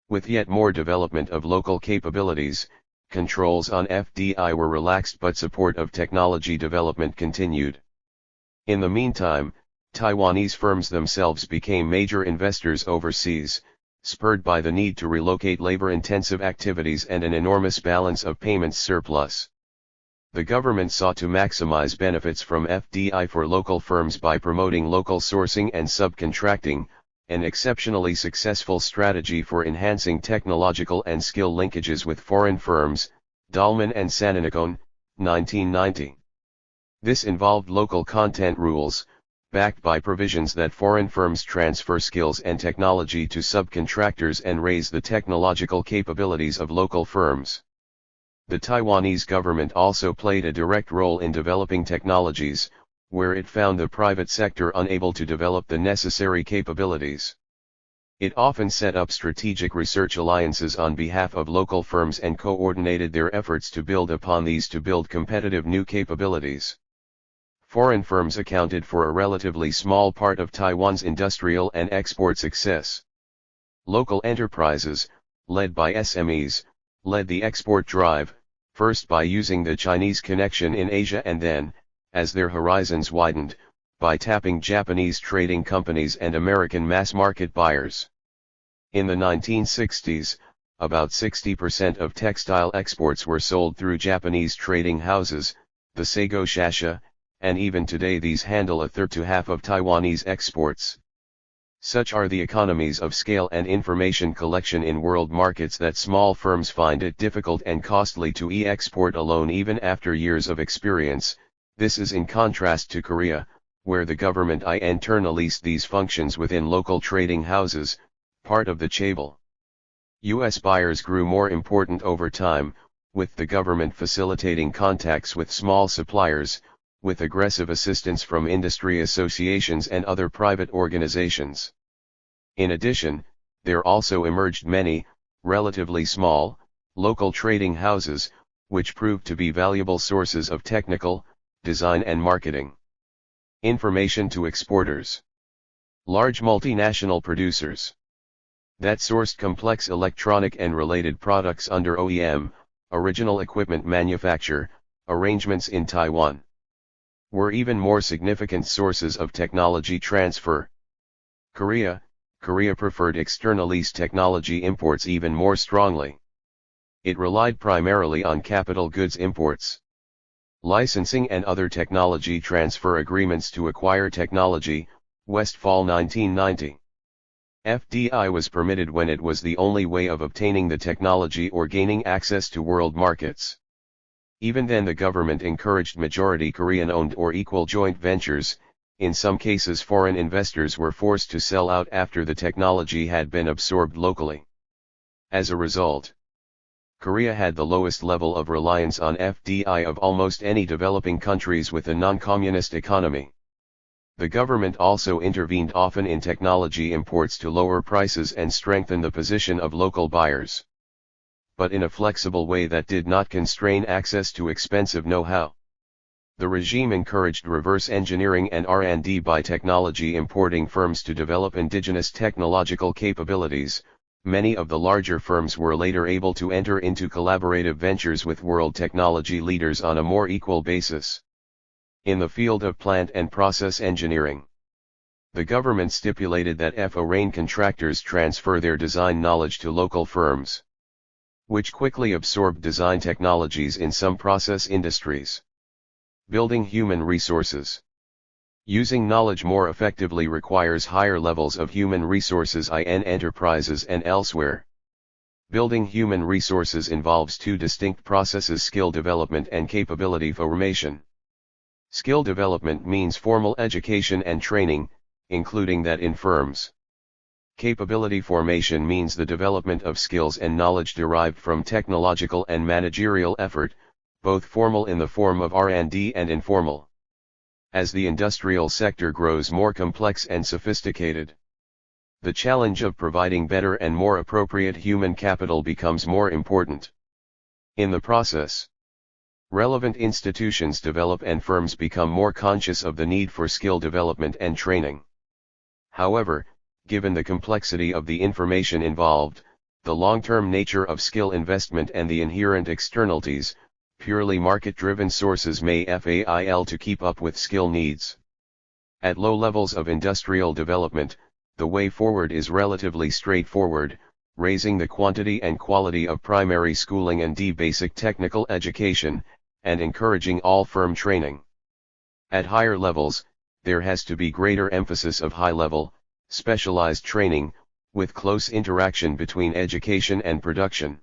With yet more development of local capabilities, controls on FDI were relaxed but support of technology development continued. In the meantime, Taiwanese firms themselves became major investors overseas, spurred by the need to relocate labor-intensive activities and an enormous balance of payments surplus. The government sought to maximize benefits from FDI for local firms by promoting local sourcing and subcontracting, an exceptionally successful strategy for enhancing technological and skill linkages with foreign firms, Dahlman and Sananikon, 1990. This involved local content rules, backed by provisions that foreign firms transfer skills and technology to subcontractors and raise the technological capabilities of local firms. The Taiwanese government also played a direct role in developing technologies, where it found the private sector unable to develop the necessary capabilities. It often set up strategic research alliances on behalf of local firms and coordinated their efforts to build upon these to build competitive new capabilities. Foreign firms accounted for a relatively small part of Taiwan's industrial and export success. Local enterprises, led by SMEs, led the export drive, first by using the Chinese connection in Asia and then, as their horizons widened, by tapping Japanese trading companies and American mass-market buyers. In the 1960s, about 60% of textile exports were sold through Japanese trading houses, the Seigo Shasha, and even today these handle a third to half of Taiwanese exports. Such are the economies of scale and information collection in world markets that small firms find it difficult and costly to export alone even after years of experience. This is in contrast to Korea, where the government internalized these functions within local trading houses, part of the chaebol. U.S. buyers grew more important over time, with the government facilitating contacts with small suppliers, with aggressive assistance from industry associations and other private organizations. In addition, there also emerged many, relatively small, local trading houses, which proved to be valuable sources of technical, design and marketing information to exporters. Large multinational producers that sourced complex electronic and related products under OEM, original equipment manufacture, arrangements in Taiwan, were even more significant sources of technology transfer. Korea preferred externalized technology imports even more strongly. It relied primarily on capital goods imports, licensing and other technology transfer agreements to acquire technology, Westfall 1990. FDI was permitted when it was the only way of obtaining the technology or gaining access to world markets. Even then the government encouraged majority Korean-owned or equal joint ventures. In some cases foreign investors were forced to sell out after the technology had been absorbed locally. As a result, Korea had the lowest level of reliance on FDI of almost any developing countries with a non-communist economy. The government also intervened often in technology imports to lower prices and strengthen the position of local buyers, but in a flexible way that did not constrain access to expensive know-how. The regime encouraged reverse engineering and R&D by technology importing firms to develop indigenous technological capabilities. Many of the larger firms were later able to enter into collaborative ventures with world technology leaders on a more equal basis. In the field of plant and process engineering, the government stipulated that foreign contractors transfer their design knowledge to local firms, which quickly absorbed design technologies in some process industries. Building human resources. Using knowledge more effectively requires higher levels of human resources in enterprises and elsewhere. Building human resources involves two distinct processes: skill development and capability formation. Skill development means formal education and training, including that in firms. Capability formation means the development of skills and knowledge derived from technological and managerial effort, both formal in the form of R&D and informal. As the industrial sector grows more complex and sophisticated, the challenge of providing better and more appropriate human capital becomes more important. In the process, relevant institutions develop and firms become more conscious of the need for skill development and training. However, given the complexity of the information involved, the long-term nature of skill investment and the inherent externalities, purely market-driven sources may fail to keep up with skill needs. At low levels of industrial development, the way forward is relatively straightforward: raising the quantity and quality of primary schooling and basic technical education, and encouraging all firm training. At higher levels, there has to be greater emphasis of high-level, specialized training, with close interaction between education and production.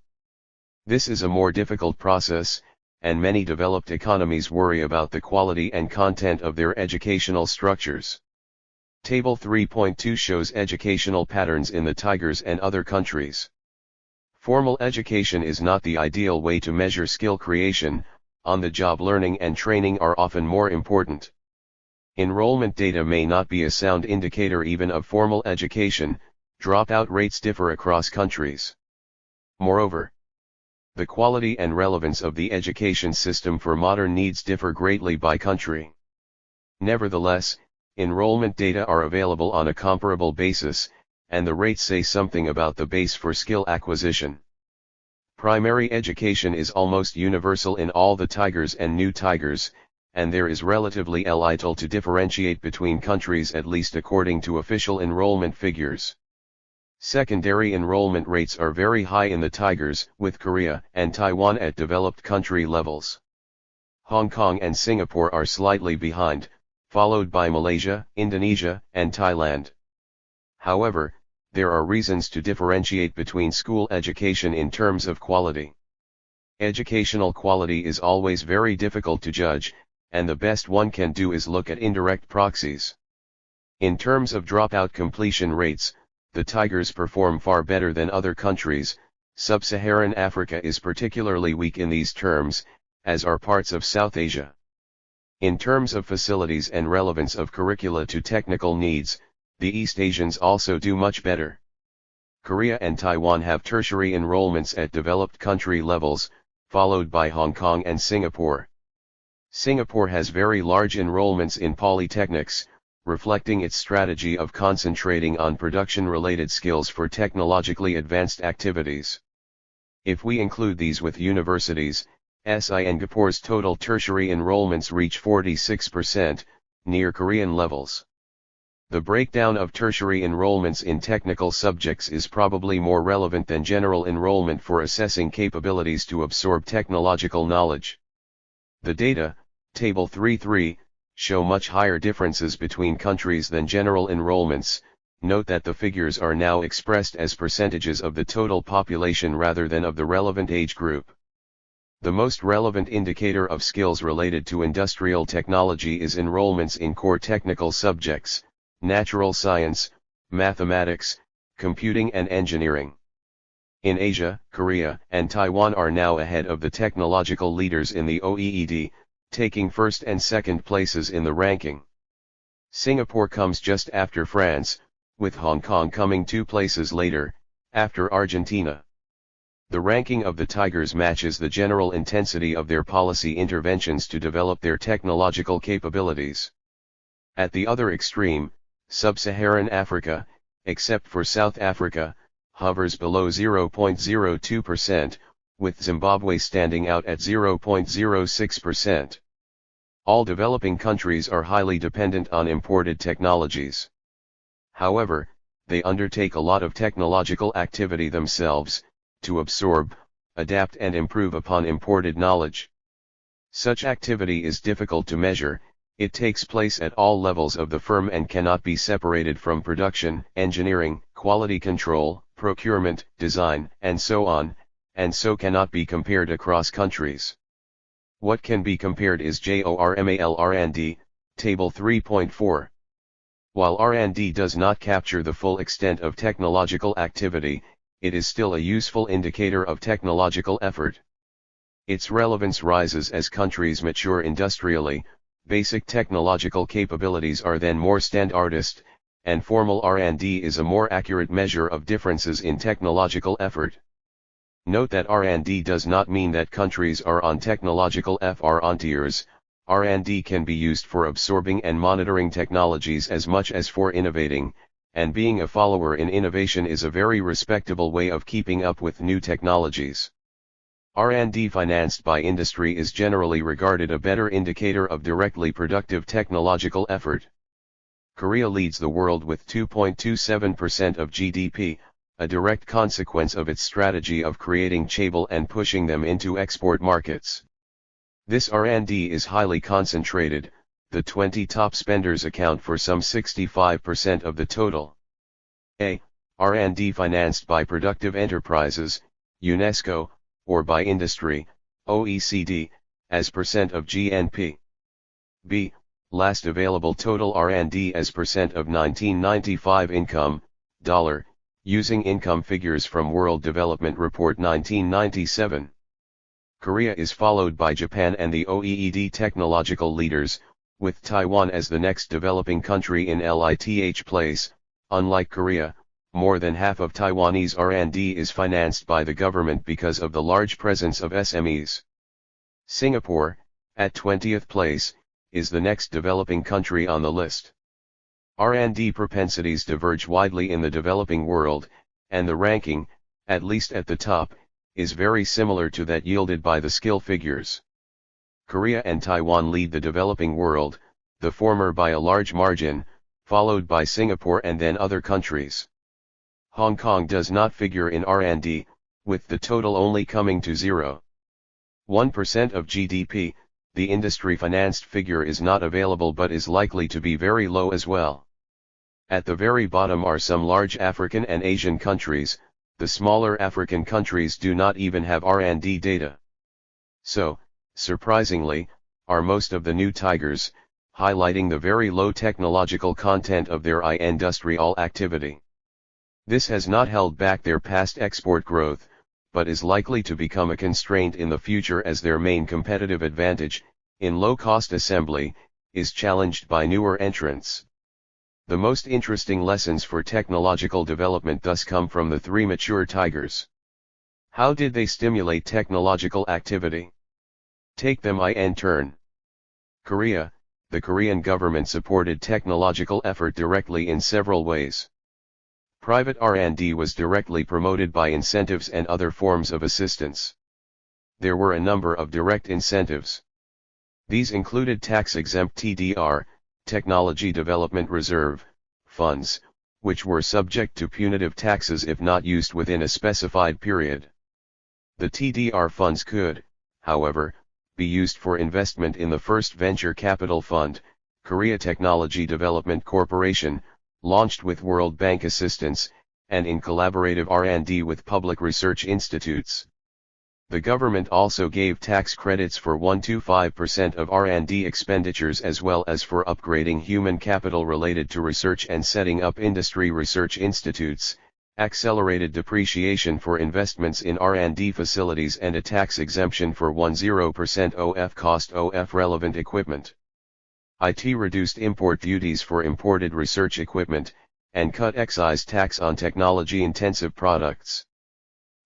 This is a more difficult process, and many developed economies worry about the quality and content of their educational structures. Table 3.2 shows educational patterns in the Tigers and other countries. Formal education is not the ideal way to measure skill creation. On-the-job learning and training are often more important. Enrollment data may not be a sound indicator even of formal education. Dropout rates differ across countries. Moreover, the quality and relevance of the education system for modern needs differ greatly by country. Nevertheless, enrollment data are available on a comparable basis, and the rates say something about the base for skill acquisition. Primary education is almost universal in all the Tigers and New Tigers, and there is relatively little to differentiate between countries, at least according to official enrollment figures. Secondary enrollment rates are very high in the Tigers, with Korea and Taiwan at developed country levels. Hong Kong and Singapore are slightly behind, followed by Malaysia, Indonesia, and Thailand. However, there are reasons to differentiate between school education in terms of quality. Educational quality is always very difficult to judge, and the best one can do is look at indirect proxies. In terms of dropout completion rates, the Tigers perform far better than other countries. Sub-Saharan Africa is particularly weak in these terms, as are parts of South Asia. In terms of facilities and relevance of curricula to technical needs, the East Asians also do much better. Korea and Taiwan have tertiary enrollments at developed country levels, followed by Hong Kong and Singapore. Singapore has very large enrollments in polytechnics, reflecting its strategy of concentrating on production-related skills for technologically advanced activities. If we include these with universities, Singapore's total tertiary enrollments reach 46%, near Korean levels. The breakdown of tertiary enrollments in technical subjects is probably more relevant than general enrollment for assessing capabilities to absorb technological knowledge. The data, Table 3.3, show much higher differences between countries than general enrollments. Note that the figures are now expressed as percentages of the total population rather than of the relevant age group. The most relevant indicator of skills related to industrial technology is enrollments in core technical subjects: natural science, mathematics, computing and engineering. In Asia, Korea and Taiwan are now ahead of the technological leaders in the OECD, taking first and second places in the ranking. Singapore comes just after France, with Hong Kong coming 2 places later, after Argentina. The ranking of the Tigers matches the general intensity of their policy interventions to develop their technological capabilities. At the other extreme, Sub-Saharan Africa, except for South Africa, hovers below 0.02%, with Zimbabwe standing out at 0.06%. All developing countries are highly dependent on imported technologies. However, they undertake a lot of technological activity themselves, to absorb, adapt and improve upon imported knowledge. Such activity is difficult to measure. It takes place at all levels of the firm and cannot be separated from production, engineering, quality control, procurement, design, and so on, and so cannot be compared across countries. What can be compared is JORMAL R&D, Table 3.4. While R&D does not capture the full extent of technological activity, it is still a useful indicator of technological effort. Its relevance rises as countries mature industrially, basic technological capabilities are then more standardized, and formal R&D is a more accurate measure of differences in technological effort. Note that R&D does not mean that countries are on technological frontiers. R&D can be used for absorbing and monitoring technologies as much as for innovating, and being a follower in innovation is a very respectable way of keeping up with new technologies. R&D financed by industry is generally regarded a better indicator of directly productive technological effort. Korea leads the world with 2.27% of GDP, a direct consequence of its strategy of creating chaebol and pushing them into export markets. This R&D is highly concentrated. The 20 top spenders account for some 65% of the total. A. R&D financed by productive enterprises, UNESCO, or by industry, OECD, as percent of GNP. B. Last available total R&D as percent of 1995 income, dollar, using income figures from World Development Report 1997. Korea is followed by Japan and the OECD technological leaders, with Taiwan as the next developing country in LITH place. Unlike Korea, more than half of Taiwanese R&D is financed by the government because of the large presence of SMEs. Singapore, at 20th place, is the next developing country on the list. R&D propensities diverge widely in the developing world, and the ranking, at least at the top, is very similar to that yielded by the skill figures. Korea and Taiwan lead the developing world, the former by a large margin, followed by Singapore and then other countries. Hong Kong does not figure in R&D, with the total only coming to 0.1% of GDP. The industry-financed figure is not available but is likely to be very low as well. At the very bottom are some large African and Asian countries. The smaller African countries do not even have R&D data. So, surprisingly, are most of the new tigers, highlighting the very low technological content of their industrial activity. This has not held back their past export growth, but is likely to become a constraint in the future as their main competitive advantage, in low-cost assembly, is challenged by newer entrants. The most interesting lessons for technological development thus come from the three mature tigers. How did they stimulate technological activity? Take them in turn. Korea, the Korean government supported technological effort directly in several ways. Private R&D was directly promoted by incentives and other forms of assistance. There were a number of direct incentives. These included tax-exempt TDR, Technology Development Reserve, funds, which were subject to punitive taxes if not used within a specified period. The TDR funds could, however, be used for investment in the first venture capital fund, Korea Technology Development Corporation, launched with World Bank assistance, and in collaborative R&D with public research institutes. The government also gave tax credits for 1 to 5% of R&D expenditures as well as for upgrading human capital related to research and setting up industry research institutes, accelerated depreciation for investments in R&D facilities and a tax exemption for 10% OF cost OF relevant equipment. IT reduced import duties for imported research equipment, and cut excise tax on technology-intensive products.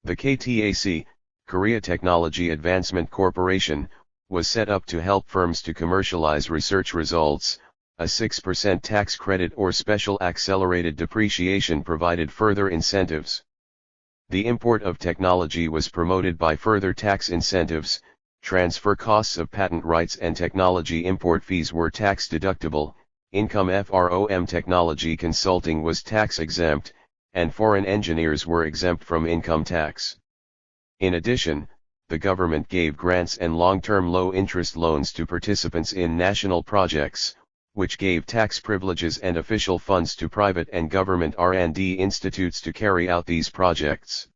The KTAC, Korea Technology Advancement Corporation, was set up to help firms to commercialize research results. A 6% tax credit or special accelerated depreciation provided further incentives. The import of technology was promoted by further tax incentives. Transfer costs of patent rights and technology import fees were tax deductible, income from technology consulting was tax exempt, and foreign engineers were exempt from income tax. In addition, the government gave grants and long-term low-interest loans to participants in national projects, which gave tax privileges and official funds to private and government R&D institutes to carry out these projects.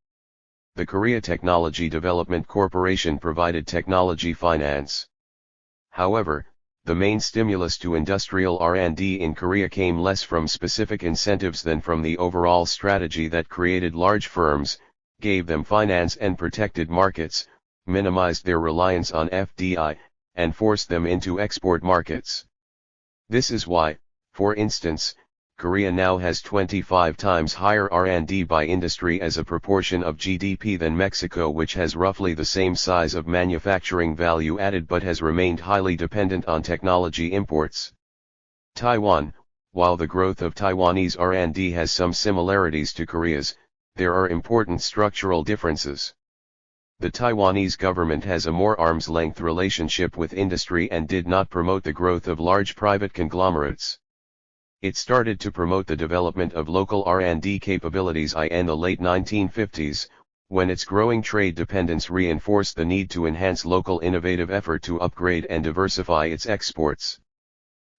The Korea Technology Development Corporation provided technology finance. However, the main stimulus to industrial R&D in Korea came less from specific incentives than from the overall strategy that created large firms, gave them finance and protected markets, minimized their reliance on FDI, and forced them into export markets. This is why, for instance, Korea now has 25 times higher R&D by industry as a proportion of GDP than Mexico, which has roughly the same size of manufacturing value added but has remained highly dependent on technology imports. Taiwan, while the growth of Taiwanese R&D has some similarities to Korea's, there are important structural differences. The Taiwanese government has a more arm's-length relationship with industry and did not promote the growth of large private conglomerates. It started to promote the development of local R&D capabilities in the late 1950s, when its growing trade dependence reinforced the need to enhance local innovative effort to upgrade and diversify its exports.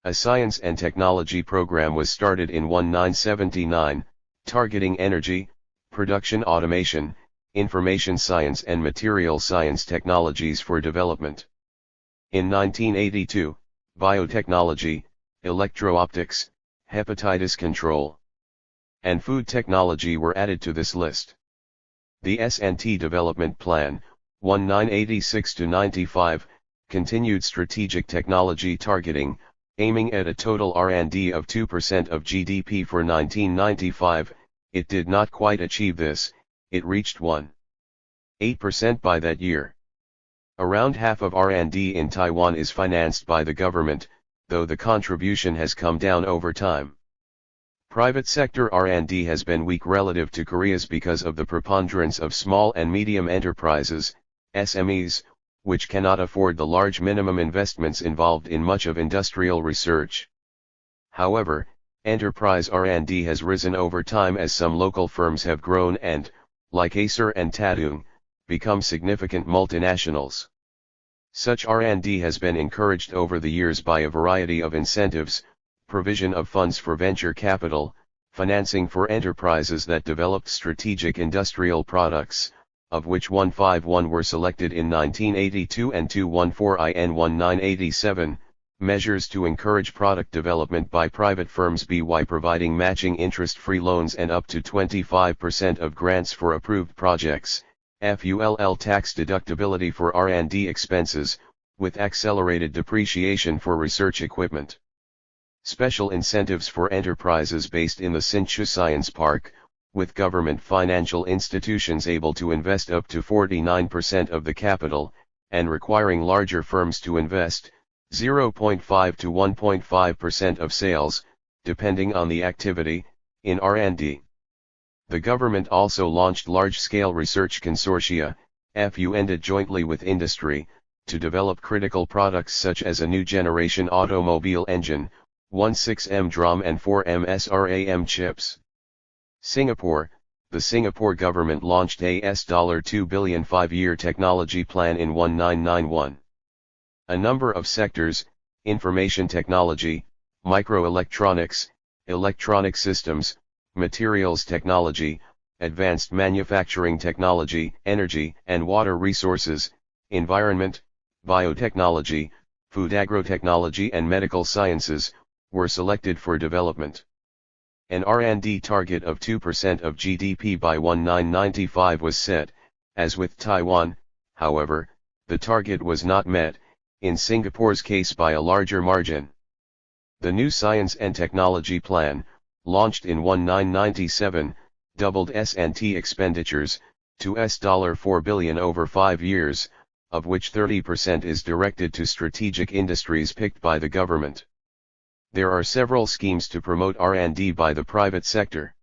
A science and technology program was started in 1979, targeting energy, production automation, information science and material science technologies for development. In 1982, biotechnology, electro-optics, hepatitis control, and food technology were added to this list. The S&T Development Plan, 1986-95, continued strategic technology targeting, aiming at a total R&D of 2% of GDP for 1995. It did not quite achieve this. It reached 1.8% by that year. Around half of R&D in Taiwan is financed by the government, though the contribution has come down over time. Private sector R&D has been weak relative to Korea's because of the preponderance of small and medium enterprises, SMEs, which cannot afford the large minimum investments involved in much of industrial research. However, enterprise R&D has risen over time as some local firms have grown and, like Acer and Tadung, become significant multinationals. Such R&D has been encouraged over the years by a variety of incentives, provision of funds for venture capital, financing for enterprises that developed strategic industrial products, of which 151 were selected in 1982 and 214 in 1987, measures to encourage product development by private firms by providing matching interest-free loans and up to 25% of grants for approved projects, FULL tax deductibility for R&D expenses, with accelerated depreciation for research equipment. Special incentives for enterprises based in the Sinchu Science Park, with government financial institutions able to invest up to 49% of the capital, and requiring larger firms to invest 0.5 to 1.5% of sales, depending on the activity, in R&D. The government also launched large-scale research consortia, funded jointly with industry, to develop critical products such as a new generation automobile engine, 16M DRAM and 4M SRAM chips. Singapore, the Singapore government launched a $2 billion 5-year technology plan in 1991. A number of sectors, information technology, microelectronics, electronic systems, materials technology, advanced manufacturing technology, energy and water resources, environment, biotechnology, food agrotechnology and medical sciences, were selected for development. An R&D target of 2% of GDP by 1995 was set. As with Taiwan, however, the target was not met, in Singapore's case by a larger margin. The new Science and Technology Plan, launched in 1997, doubled S&T expenditures, to $4 billion over 5 years, of which 30% is directed to strategic industries picked by the government. There are several schemes to promote R&D by the private sector.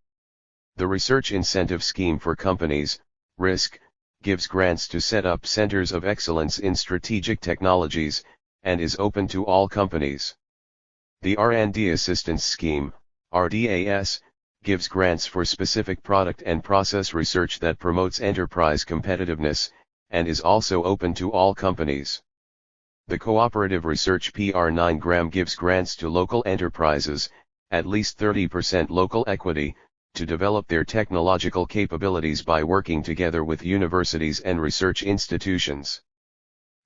The Research Incentive Scheme for Companies, RISC, gives grants to set up centers of excellence in strategic technologies, and is open to all companies. The R&D Assistance Scheme, RDAS, gives grants for specific product and process research that promotes enterprise competitiveness, and is also open to all companies. The Cooperative Research PR9 gives grants to local enterprises, at least 30% local equity, to develop their technological capabilities by working together with universities and research institutions.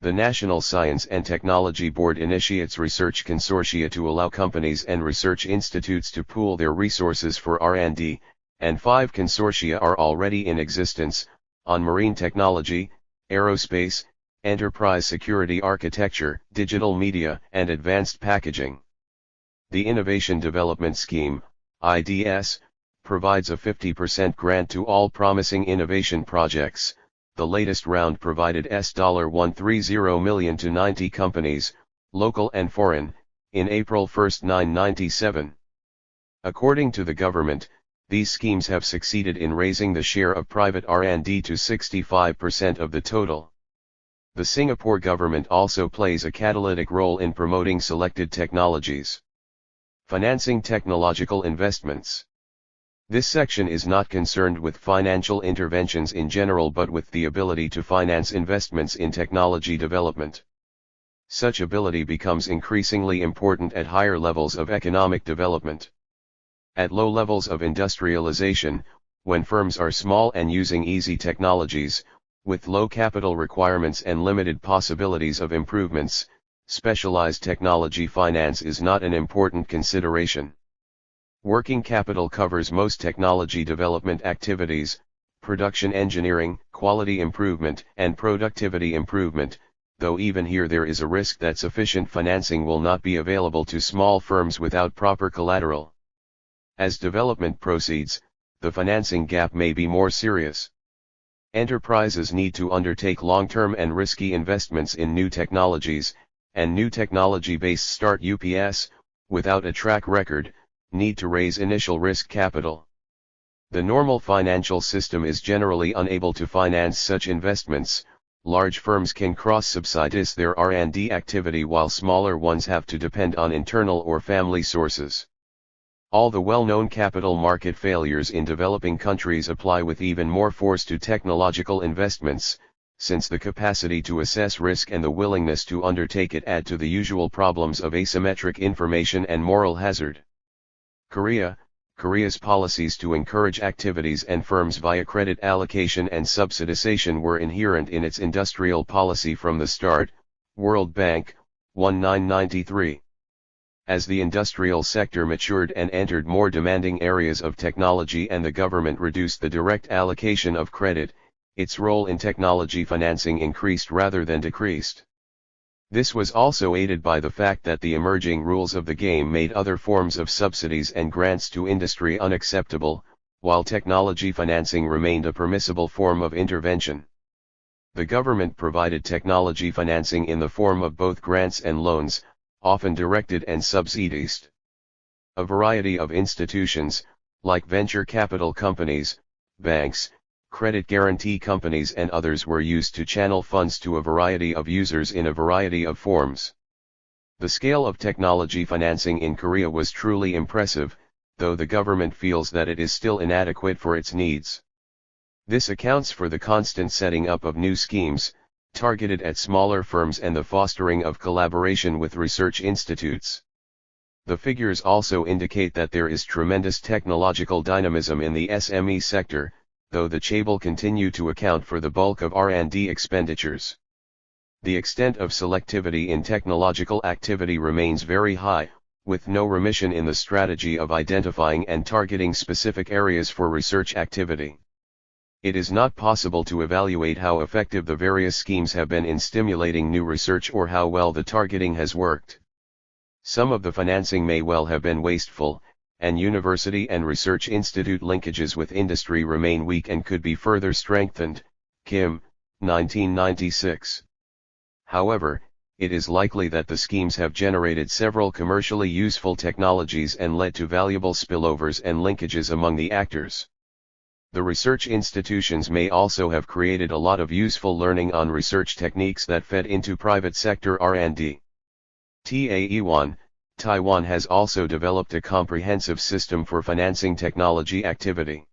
The National Science and Technology Board initiates research consortia to allow companies and research institutes to pool their resources for R&D, and 5 consortia are already in existence, on marine technology, aerospace, enterprise security architecture, digital media, and advanced packaging. The Innovation Development Scheme, IDS, provides a 50% grant to all promising innovation projects. The latest round provided $130 million to 90 companies, local and foreign, in April 1, 1997. According to the government, these schemes have succeeded in raising the share of private R&D to 65% of the total. The Singapore government also plays a catalytic role in promoting selected technologies. Financing technological investments. This section is not concerned with financial interventions in general but with the ability to finance investments in technology development. Such ability becomes increasingly important at higher levels of economic development. At low levels of industrialization, when firms are small and using easy technologies, with low capital requirements and limited possibilities of improvements, specialized technology finance is not an important consideration. Working capital covers most technology development activities, production engineering, quality improvement, and productivity improvement, though even here there is a risk that sufficient financing will not be available to small firms without proper collateral. As development proceeds, the financing gap may be more serious. Enterprises need to undertake long-term and risky investments in new technologies, and new technology-based start-ups, without a track record, need to raise initial risk capital. The normal financial system is generally unable to finance such investments. Large firms can cross-subsidize their R&D activity while smaller ones have to depend on internal or family sources. All the well-known capital market failures in developing countries apply with even more force to technological investments, since the capacity to assess risk and the willingness to undertake it add to the usual problems of asymmetric information and moral hazard. Korea's policies to encourage activities and firms via credit allocation and subsidization were inherent in its industrial policy from the start, World Bank, 1993. As the industrial sector matured and entered more demanding areas of technology and the government reduced the direct allocation of credit, its role in technology financing increased rather than decreased. This was also aided by the fact that the emerging rules of the game made other forms of subsidies and grants to industry unacceptable, while technology financing remained a permissible form of intervention. The government provided technology financing in the form of both grants and loans, often directed and subsidized. A variety of institutions, like venture capital companies, banks, credit guarantee companies and others were used to channel funds to a variety of users in a variety of forms. The scale of technology financing in Korea was truly impressive, though the government feels that it is still inadequate for its needs. This accounts for the constant setting up of new schemes, targeted at smaller firms and the fostering of collaboration with research institutes. The figures also indicate that there is tremendous technological dynamism in the SME sector, though the chaebol continue to account for the bulk of R&D expenditures. The extent of selectivity in technological activity remains very high, with no remission in the strategy of identifying and targeting specific areas for research activity. It is not possible to evaluate how effective the various schemes have been in stimulating new research or how well the targeting has worked. Some of the financing may well have been wasteful, and university and research institute linkages with industry remain weak and could be further strengthened. Kim, 1996. However, it is likely that the schemes have generated several commercially useful technologies and led to valuable spillovers and linkages among the actors. The research institutions may also have created a lot of useful learning on research techniques that fed into private sector R&D. Taiwan has also developed a comprehensive system for financing technology activity.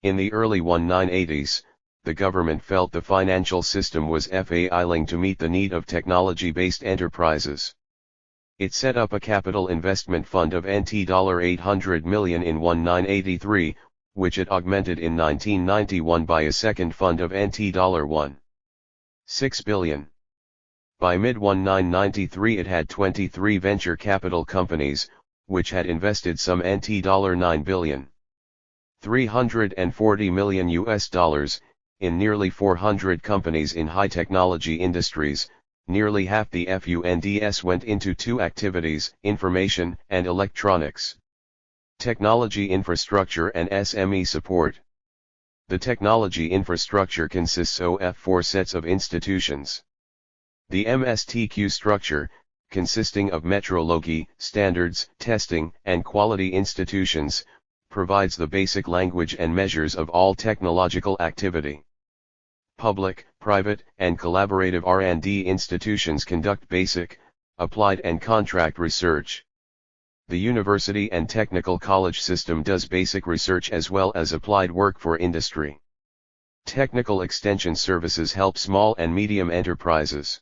In the early 1980s, the government felt the financial system was failing to meet the need of technology-based enterprises. It set up a capital investment fund of $800 million in 1983, which it augmented in 1991 by a second fund of $1.6 billion. By mid-1993 it had 23 venture capital companies, which had invested some $9 billion. $340 million in nearly 400 companies in high technology industries. Nearly half the funds went into two activities, information and electronics, technology infrastructure and SME support. The technology infrastructure consists of four sets of institutions. The MSTQ structure, consisting of metrology, standards, testing, and quality institutions, provides the basic language and measures of all technological activity. Public, private, and collaborative R&D institutions conduct basic, applied and contract research. The university and technical college system does basic research as well as applied work for industry. Technical extension services help small and medium enterprises.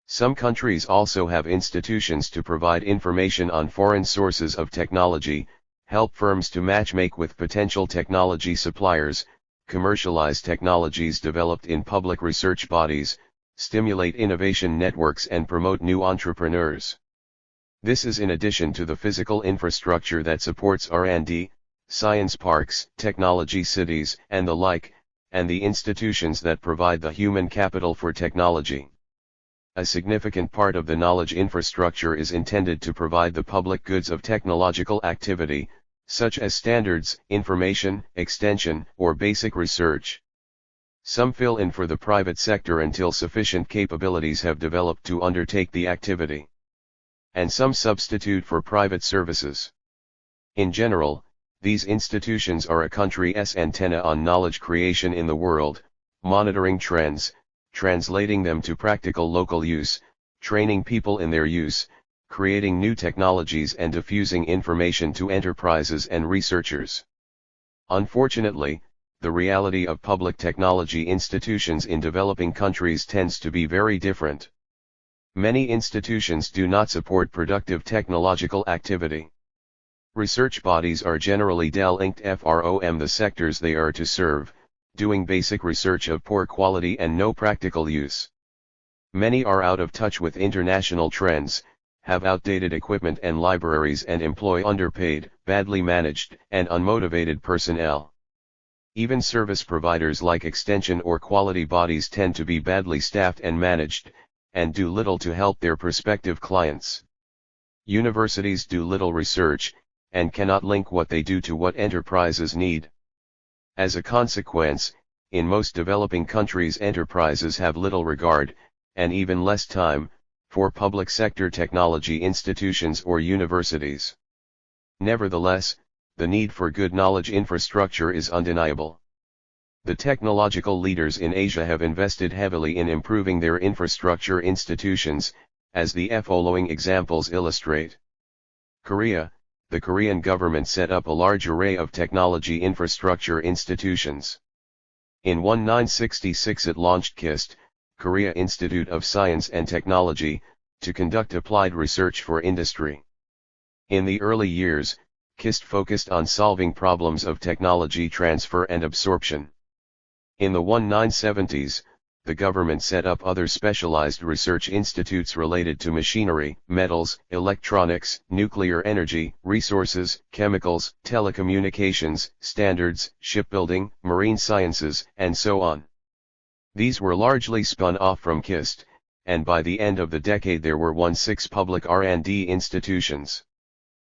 Some countries also have institutions to provide information on foreign sources of technology, help firms to matchmake with potential technology suppliers, commercialize technologies developed in public research bodies, stimulate innovation networks and promote new entrepreneurs. This is in addition to the physical infrastructure that supports R&D, science parks, technology cities, and the like, and the institutions that provide the human capital for technology. A significant part of the knowledge infrastructure is intended to provide the public goods of technological activity, such as standards, information, extension, or basic research. Some fill in for the private sector until sufficient capabilities have developed to undertake the activity. And some substitute for private services. In general, these institutions are a country's antenna on knowledge creation in the world, monitoring trends, translating them to practical local use, training people in their use, creating new technologies and diffusing information to enterprises and researchers. Unfortunately, the reality of public technology institutions in developing countries tends to be very different. Many institutions do not support productive technological activity. Research bodies are generally delinked from the sectors they are to serve, doing basic research of poor quality and no practical use. Many are out of touch with international trends, have outdated equipment and libraries and employ underpaid, badly managed, and unmotivated personnel. Even service providers like extension or quality bodies tend to be badly staffed and managed, and do little to help their prospective clients. Universities do little research, and cannot link what they do to what enterprises need. As a consequence, in most developing countries enterprises have little regard, and even less time, for public sector technology institutions or universities. Nevertheless, the need for good knowledge infrastructure is undeniable. The technological leaders in Asia have invested heavily in improving their infrastructure institutions, as the following examples illustrate. Korea, the Korean government set up a large array of technology infrastructure institutions. In 1966 it launched KIST, Korea Institute of Science and Technology, to conduct applied research for industry. In the early years, KIST focused on solving problems of technology transfer and absorption. In the 1970s, the government set up other specialized research institutes related to machinery, metals, electronics, nuclear energy, resources, chemicals, telecommunications, standards, shipbuilding, marine sciences, and so on. These were largely spun off from KIST, and by the end of the decade there were 16 public R&D institutions.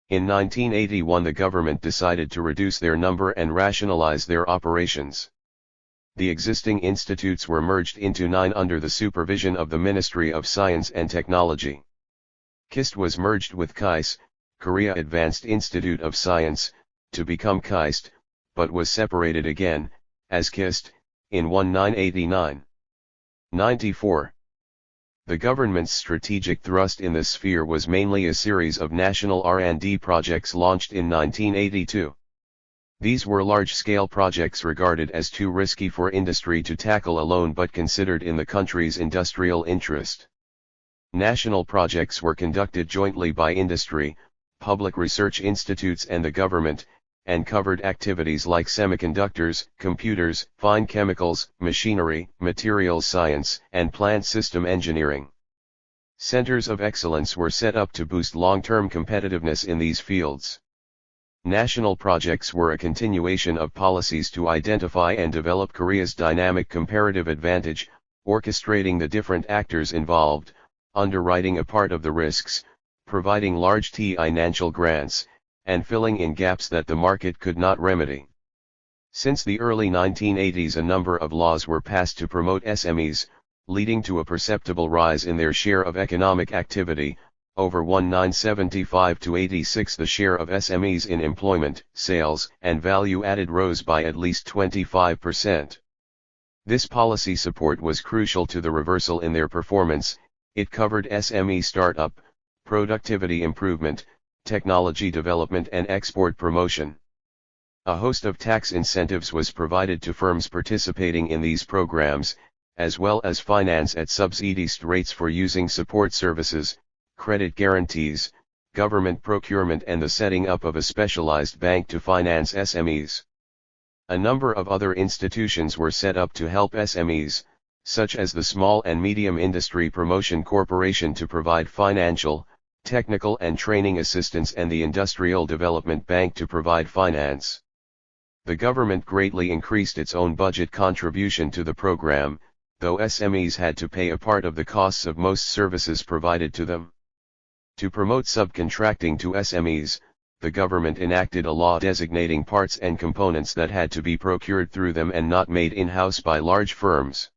In 1981 the government decided to reduce their number and rationalize their operations. The existing institutes were merged into 9 under the supervision of the Ministry of Science and Technology. KIST was merged with KISE, Korea Advanced Institute of Science, to become KIST, but was separated again, as KIST, in 1989-94. The government's strategic thrust in this sphere was mainly a series of national R&D projects launched in 1982. These were large-scale projects regarded as too risky for industry to tackle alone but considered in the country's industrial interest. National projects were conducted jointly by industry, public research institutes and the government, and covered activities like semiconductors, computers, fine chemicals, machinery, materials science, and plant system engineering. Centers of excellence were set up to boost long-term competitiveness in these fields. National projects were a continuation of policies to identify and develop Korea's dynamic comparative advantage, orchestrating the different actors involved, underwriting a part of the risks, providing large financial grants, and filling in gaps that the market could not remedy. Since the early 1980s, a number of laws were passed to promote SMEs, leading to a perceptible rise in their share of economic activity. Over 1975 to 86, the share of SMEs in employment, sales, and value added rose by at least 25%. This policy support was crucial to the reversal in their performance. It covered SME startup, productivity improvement, technology development and export promotion. A host of tax incentives was provided to firms participating in these programs, as well as finance at subsidized rates for using support services, credit guarantees, government procurement and the setting up of a specialized bank to finance SMEs. A number of other institutions were set up to help SMEs, such as the Small and Medium Industry Promotion Corporation to provide financial, technical and training assistance and the Industrial Development Bank to provide finance. The government greatly increased its own budget contribution to the program, though SMEs had to pay a part of the costs of most services provided to them. To promote subcontracting to SMEs, the government enacted a law designating parts and components that had to be procured through them and not made in-house by large firms.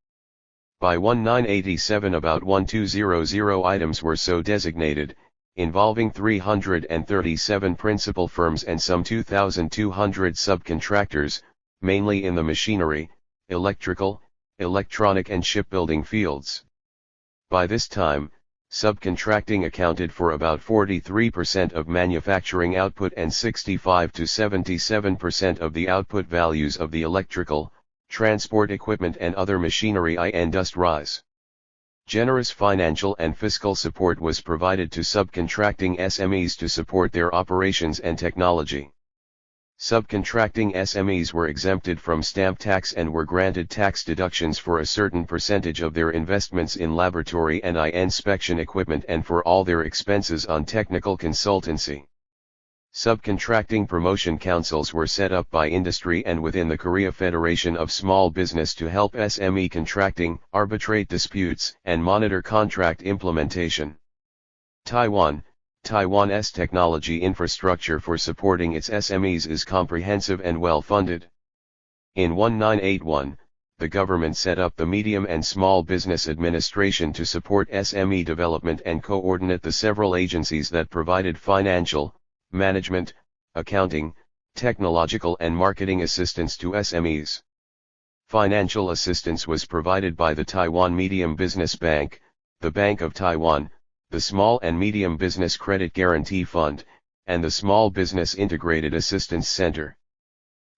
By 1987 about 1200 items were so designated, involving 337 principal firms and some 2,200 subcontractors, mainly in the machinery, electrical, electronic and shipbuilding fields. By this time, subcontracting accounted for about 43% of manufacturing output and 65 to 77% of the output values of the electrical, transport equipment and other machinery industries. Generous financial and fiscal support was provided to subcontracting SMEs to support their operations and technology. Subcontracting SMEs were exempted from stamp tax and were granted tax deductions for a certain percentage of their investments in laboratory and inspection equipment and for all their expenses on technical consultancy. Subcontracting promotion councils were set up by industry and within the Korea Federation of Small Business to help SME contracting, arbitrate disputes, and monitor contract implementation. Taiwan's technology infrastructure for supporting its SMEs is comprehensive and well-funded. In 1981, the government set up the Medium and Small Business Administration to support SME development and coordinate the several agencies that provided financial, management, accounting, technological and marketing assistance to SMEs. Financial assistance was provided by the Taiwan Medium Business Bank, the Bank of Taiwan, the Small and Medium Business Credit Guarantee Fund, and the Small Business Integrated Assistance Center.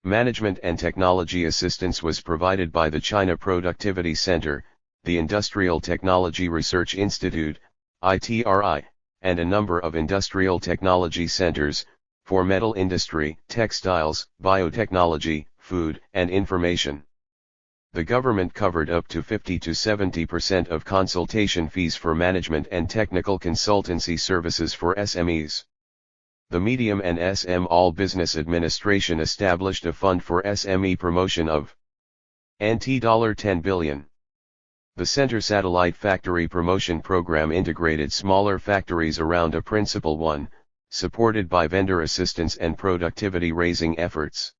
Management and technology assistance was provided by the China Productivity Center, the Industrial Technology Research Institute, ITRI, and a number of industrial technology centers, for metal industry, textiles, biotechnology, food, and information. The government covered up to 50 to 70% of consultation fees for management and technical consultancy services for SMEs. The Medium and Small Business Administration established a fund for SME promotion of $10 billion. The Center Satellite Factory Promotion Program integrated smaller factories around a principal one, supported by vendor assistance and productivity-raising efforts.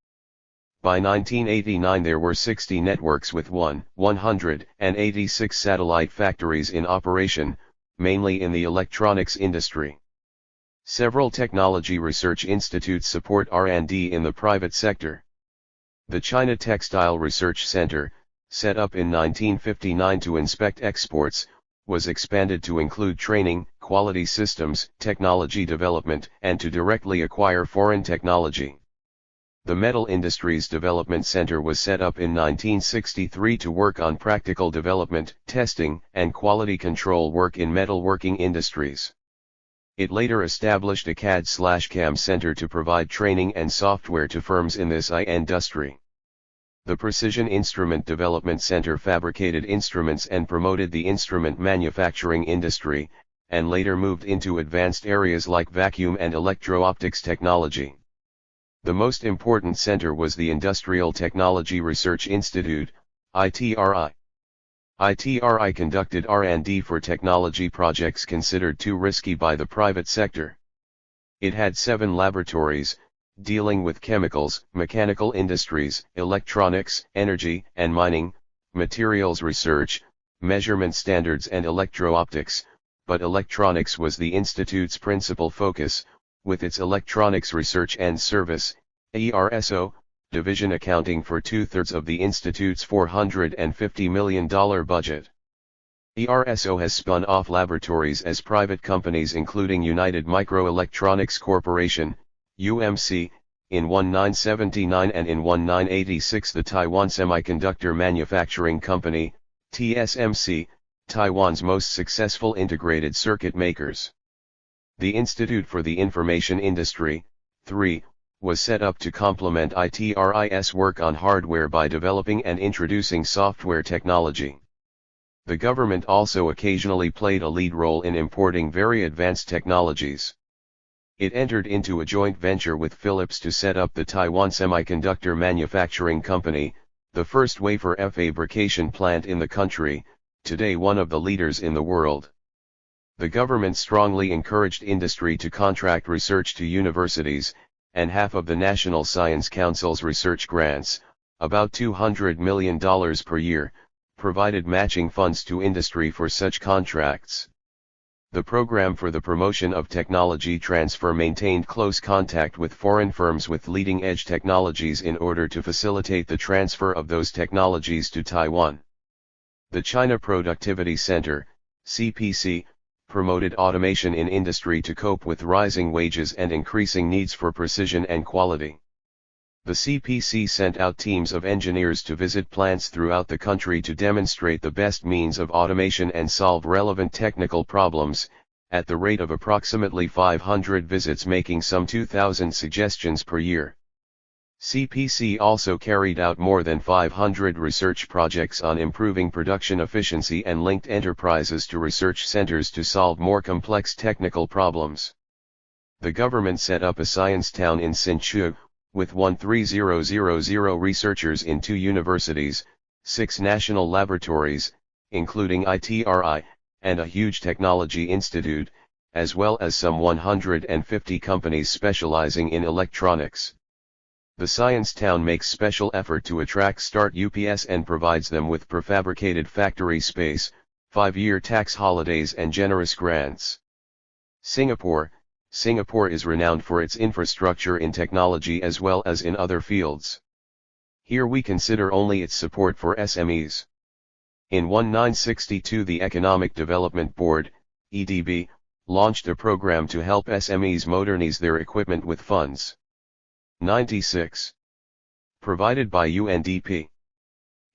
By 1989 there were 60 networks with 186 satellite factories in operation, mainly in the electronics industry. Several technology research institutes support R&D in the private sector. The China Textile Research Center, set up in 1959 to inspect exports, was expanded to include training, quality systems, technology development, and to directly acquire foreign technology. The Metal Industries Development Center was set up in 1963 to work on practical development, testing, and quality control work in metalworking industries. It later established a CAD/CAM center to provide training and software to firms in this industry. The Precision Instrument Development Center fabricated instruments and promoted the instrument manufacturing industry, and later moved into advanced areas like vacuum and electro-optics technology. The most important center was the Industrial Technology Research Institute, ITRI. ITRI conducted R&D for technology projects considered too risky by the private sector. It had 7 laboratories, dealing with chemicals, mechanical industries, electronics, energy and mining, materials research, measurement standards and electro-optics, but electronics was the institute's principal focus, with its Electronics Research and Service, ERSO, division accounting for 2/3 of the institute's $450 million budget. ERSO has spun off laboratories as private companies including United Microelectronics Corporation, UMC, in 1979 and in 1986 the Taiwan Semiconductor Manufacturing Company, TSMC, Taiwan's most successful integrated circuit makers. The Institute for the Information Industry, 3, was set up to complement ITRI's work on hardware by developing and introducing software technology. The government also occasionally played a lead role in importing very advanced technologies. It entered into a joint venture with Philips to set up the Taiwan Semiconductor Manufacturing Company, the first wafer fabrication plant in the country, today one of the leaders in the world. The government strongly encouraged industry to contract research to universities, and half of the National Science Council's research grants, about $200 million per year, provided matching funds to industry for such contracts. The program for the promotion of technology transfer maintained close contact with foreign firms with leading-edge technologies in order to facilitate the transfer of those technologies to Taiwan. The China Productivity Center, CPC, promoted automation in industry to cope with rising wages and increasing needs for precision and quality. The CPC sent out teams of engineers to visit plants throughout the country to demonstrate the best means of automation and solve relevant technical problems, at the rate of approximately 500 visits making some 2,000 suggestions per year. CPC also carried out more than 500 research projects on improving production efficiency and linked enterprises to research centers to solve more complex technical problems. The government set up a science town in Hsinchu, with 130,000 researchers in 2 universities, 6 national laboratories, including ITRI, and a huge technology institute, as well as some 150 companies specializing in electronics. The Science Town makes special effort to attract start UPS and provides them with prefabricated factory space, 5-year tax holidays and generous grants. Singapore is renowned for its infrastructure in technology as well as in other fields. Here we consider only its support for SMEs. In 1962 the Economic Development Board, EDB, launched a program to help SMEs modernize their equipment with funds. 96. Provided by UNDP.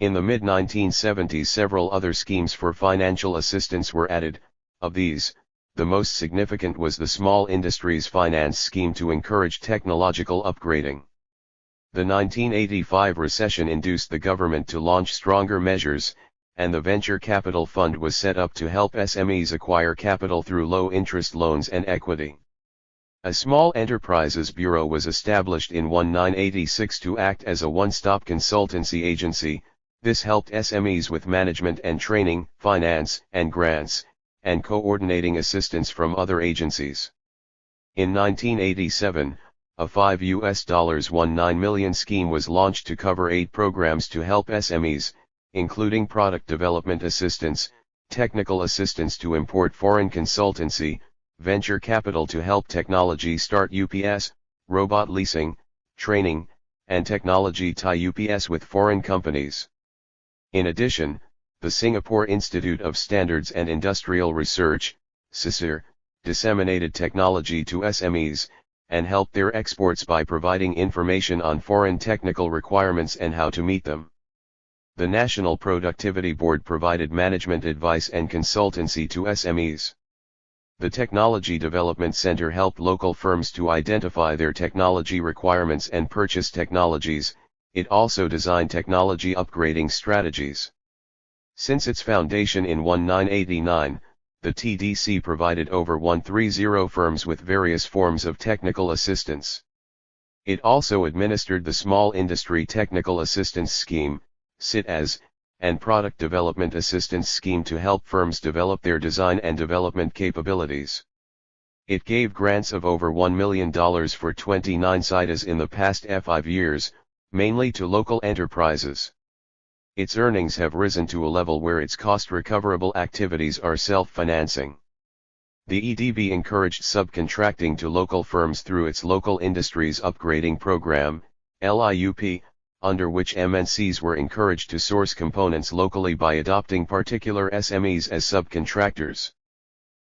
In the mid-1970s several other schemes for financial assistance were added. Of these, the most significant was the Small Industries Finance Scheme to encourage technological upgrading. The 1985 recession induced the government to launch stronger measures, and the Venture Capital Fund was set up to help SMEs acquire capital through low-interest loans and equity. A Small Enterprises Bureau was established in 1986 to act as a one-stop consultancy agency. This helped SMEs with management and training, finance and grants, and coordinating assistance from other agencies. In 1987, a $5.19 million scheme was launched to cover 8 programs to help SMEs, including product development assistance, technical assistance to import foreign consultancy, venture capital to help technology start UPS, robot leasing, training, and technology tie UPS with foreign companies. In addition, the Singapore Institute of Standards and Industrial Research, SISIR, disseminated technology to SMEs, and helped their exports by providing information on foreign technical requirements and how to meet them. The National Productivity Board provided management advice and consultancy to SMEs. The Technology Development Center helped local firms to identify their technology requirements and purchase technologies. It also designed technology upgrading strategies. Since its foundation in 1989, the TDC provided over 130 firms with various forms of technical assistance. It also administered the Small Industry Technical Assistance Scheme, SITAS, and Product Development Assistance Scheme to help firms develop their design and development capabilities. It gave grants of over $1 million for 29 SITAS in the past 5 years, mainly to local enterprises. Its earnings have risen to a level where its cost-recoverable activities are self-financing. The EDB encouraged subcontracting to local firms through its Local Industries Upgrading Program, LIUP, under which MNCs were encouraged to source components locally by adopting particular SMEs as subcontractors.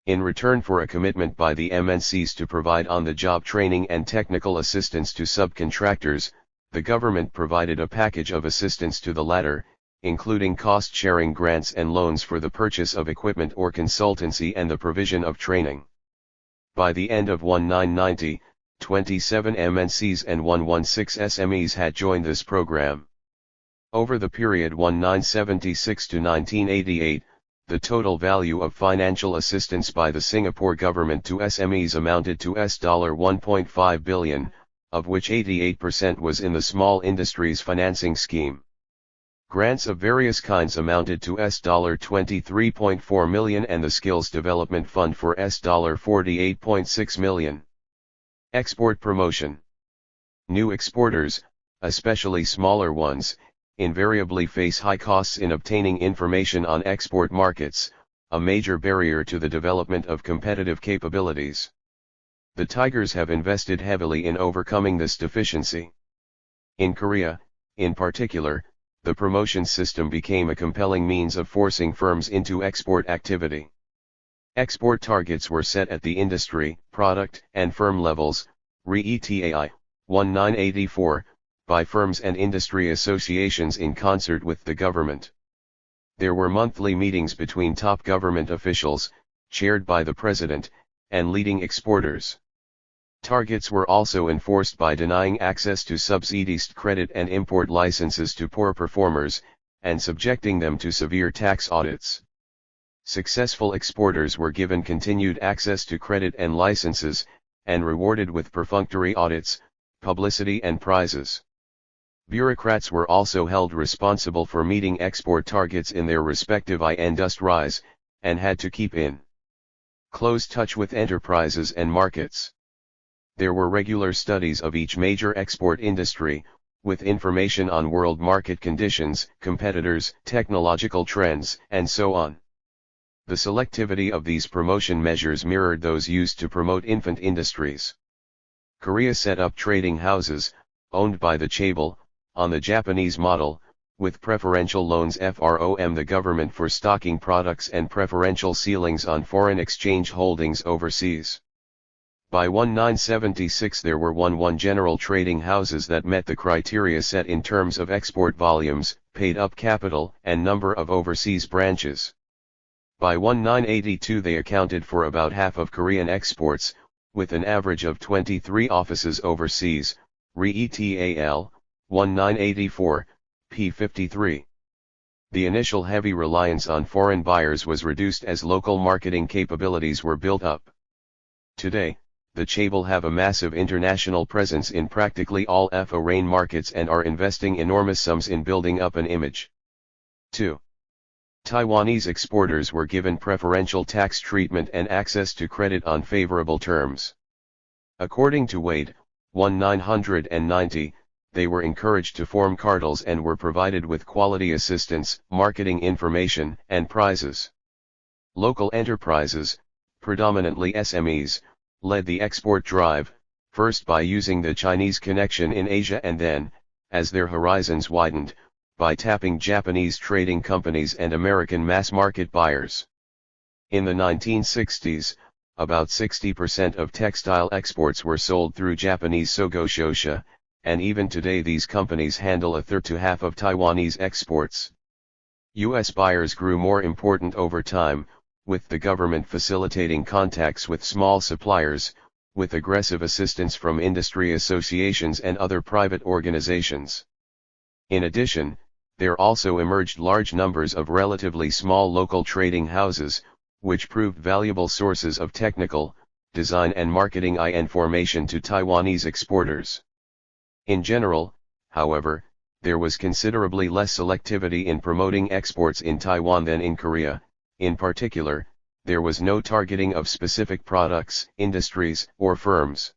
In return for a commitment by the MNCs to provide on-the-job training and technical assistance to subcontractors, the government provided a package of assistance to the latter, including cost-sharing grants and loans for the purchase of equipment or consultancy and the provision of training. By the end of 1990, 27 MNCs and 116 SMEs had joined this program. Over the period 1976 to 1988, the total value of financial assistance by the Singapore government to SMEs amounted to $1.5 billion, of which 88% was in the Small Industries Financing Scheme. Grants of various kinds amounted to $23.4 million and the Skills Development Fund for $48.6 million. Export promotion. New exporters, especially smaller ones, invariably face high costs in obtaining information on export markets, a major barrier to the development of competitive capabilities. The Tigers have invested heavily in overcoming this deficiency. In Korea, in particular, the promotion system became a compelling means of forcing firms into export activity. Export targets were set at the industry, product, and firm levels, RETAI, 1984, by firms and industry associations in concert with the government. There were monthly meetings between top government officials, chaired by the president, and leading exporters. Targets were also enforced by denying access to subsidized credit and import licenses to poor performers, and subjecting them to severe tax audits. Successful exporters were given continued access to credit and licenses, and rewarded with perfunctory audits, publicity and prizes. Bureaucrats were also held responsible for meeting export targets in their respective industries, and had to keep in close touch with enterprises and markets. There were regular studies of each major export industry, with information on world market conditions, competitors, technological trends, and so on. The selectivity of these promotion measures mirrored those used to promote infant industries. Korea set up trading houses, owned by the chaebol, on the Japanese model, with preferential loans from the government for stocking products and preferential ceilings on foreign exchange holdings overseas. By 1976 there were 11 general trading houses that met the criteria set in terms of export volumes, paid-up capital, and number of overseas branches. By 1982 they accounted for about half of Korean exports, with an average of 23 offices overseas, RETAL, 1984, p. 53. The initial heavy reliance on foreign buyers was reduced as local marketing capabilities were built up. Today, the chaebol have a massive international presence in practically all foreign markets and are investing enormous sums in building up an image. 2. Taiwanese exporters were given preferential tax treatment and access to credit on favorable terms. According to Wade, 1990, they were encouraged to form cartels and were provided with quality assistance, marketing information, and prizes. Local enterprises, predominantly SMEs, led the export drive, first by using the Chinese connection in Asia and then, as their horizons widened, by tapping Japanese trading companies and American mass-market buyers. In the 1960s, about 60% of textile exports were sold through Japanese Sogo Shosha, and even today these companies handle a third to half of Taiwanese exports. U.S. buyers grew more important over time, with the government facilitating contacts with small suppliers, with aggressive assistance from industry associations and other private organizations. In addition, there also emerged large numbers of relatively small local trading houses, which proved valuable sources of technical, design and marketing information to Taiwanese exporters. In general, however, there was considerably less selectivity in promoting exports in Taiwan than in Korea. In particular, there was no targeting of specific products, industries, or firms.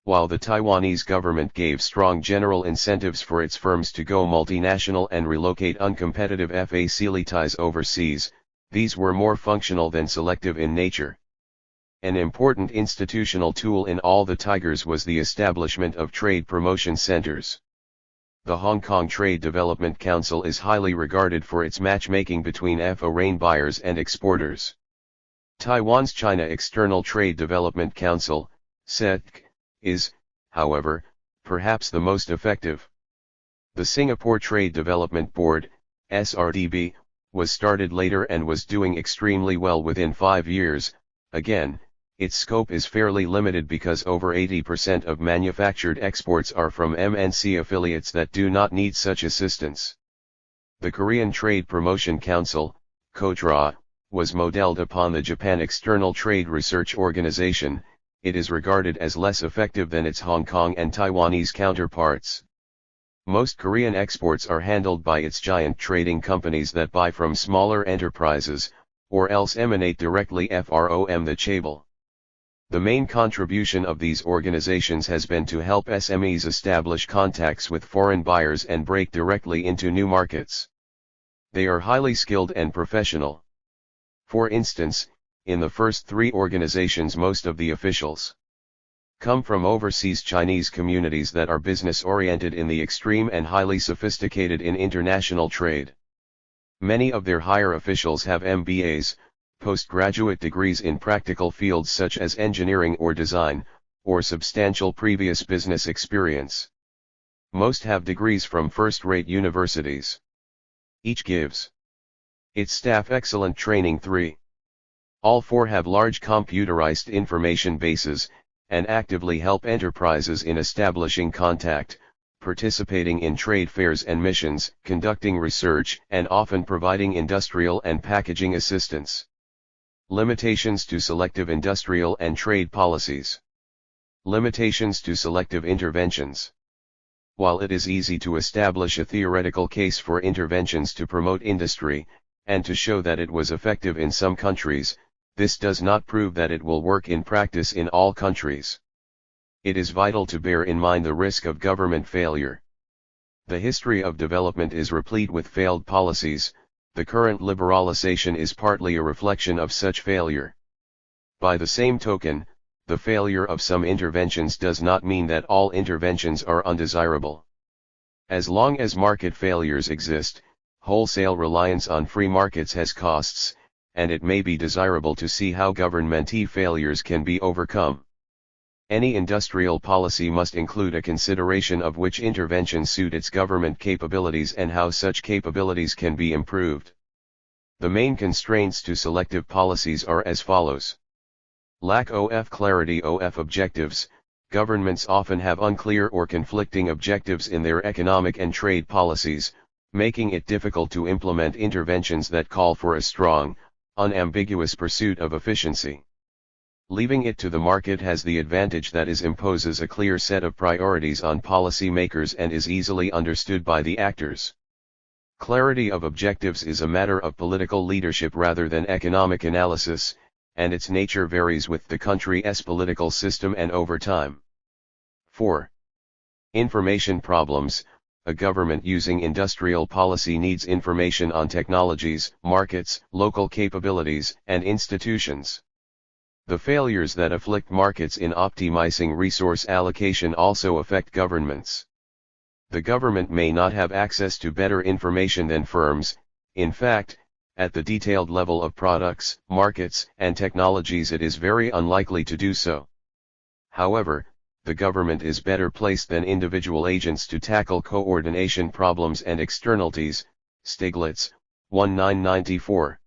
While the Taiwanese government gave strong general incentives for its firms to go multinational and relocate uncompetitive facilities overseas, these were more functional than selective in nature. An important institutional tool in all the tigers was the establishment of trade promotion centers. The Hong Kong Trade Development Council is highly regarded for its matchmaking between foreign buyers and exporters. Taiwan's China External Trade Development Council, CETC, is, however, perhaps the most effective. The Singapore Trade Development Board, SRDB, was started later and was doing extremely well within 5 years. Again, its scope is fairly limited because over 80% of manufactured exports are from MNC affiliates that do not need such assistance. The Korean Trade Promotion Council, KOTRA, was modeled upon the Japan External Trade Research Organization. It is regarded as less effective than its Hong Kong and Taiwanese counterparts. Most Korean exports are handled by its giant trading companies that buy from smaller enterprises, or else emanate directly from the chaebol. The main contribution of these organizations has been to help SMEs establish contacts with foreign buyers and break directly into new markets. They are highly skilled and professional. For instance, in the first 3 organizations most of the officials come from overseas Chinese communities that are business-oriented in the extreme and highly sophisticated in international trade. Many of their higher officials have MBAs, postgraduate degrees in practical fields such as engineering or design, or substantial previous business experience. Most have degrees from first-rate universities. Each gives its staff excellent training. 3. All 4 have large computerized information bases, and actively help enterprises in establishing contact, participating in trade fairs and missions, conducting research, and often providing industrial and packaging assistance. Limitations to selective industrial and trade policies. Limitations to selective interventions. While it is easy to establish a theoretical case for interventions to promote industry, and to show that it was effective in some countries, this does not prove that it will work in practice in all countries. It is vital to bear in mind the risk of government failure. The history of development is replete with failed policies. The current liberalization is partly a reflection of such failure. By the same token, the failure of some interventions does not mean that all interventions are undesirable. As long as market failures exist, wholesale reliance on free markets has costs, and it may be desirable to see how governmental failures can be overcome. Any industrial policy must include a consideration of which interventions suit its government capabilities and how such capabilities can be improved. The main constraints to selective policies are as follows. Lack of clarity of objectives. Governments often have unclear or conflicting objectives in their economic and trade policies, making it difficult to implement interventions that call for a strong, unambiguous pursuit of efficiency. Leaving it to the market has the advantage that it imposes a clear set of priorities on policy makers and is easily understood by the actors. Clarity of objectives is a matter of political leadership rather than economic analysis, and its nature varies with the country's political system and over time. 4. Information problems. A government using industrial policy needs information on technologies, markets, local capabilities, and institutions. The failures that afflict markets in optimizing resource allocation also affect governments. The government may not have access to better information than firms. In fact, At the detailed level of products, markets, and technologies it is very unlikely to do so. However, the government is better placed than individual agents to tackle coordination problems and externalities, Stiglitz, 1994.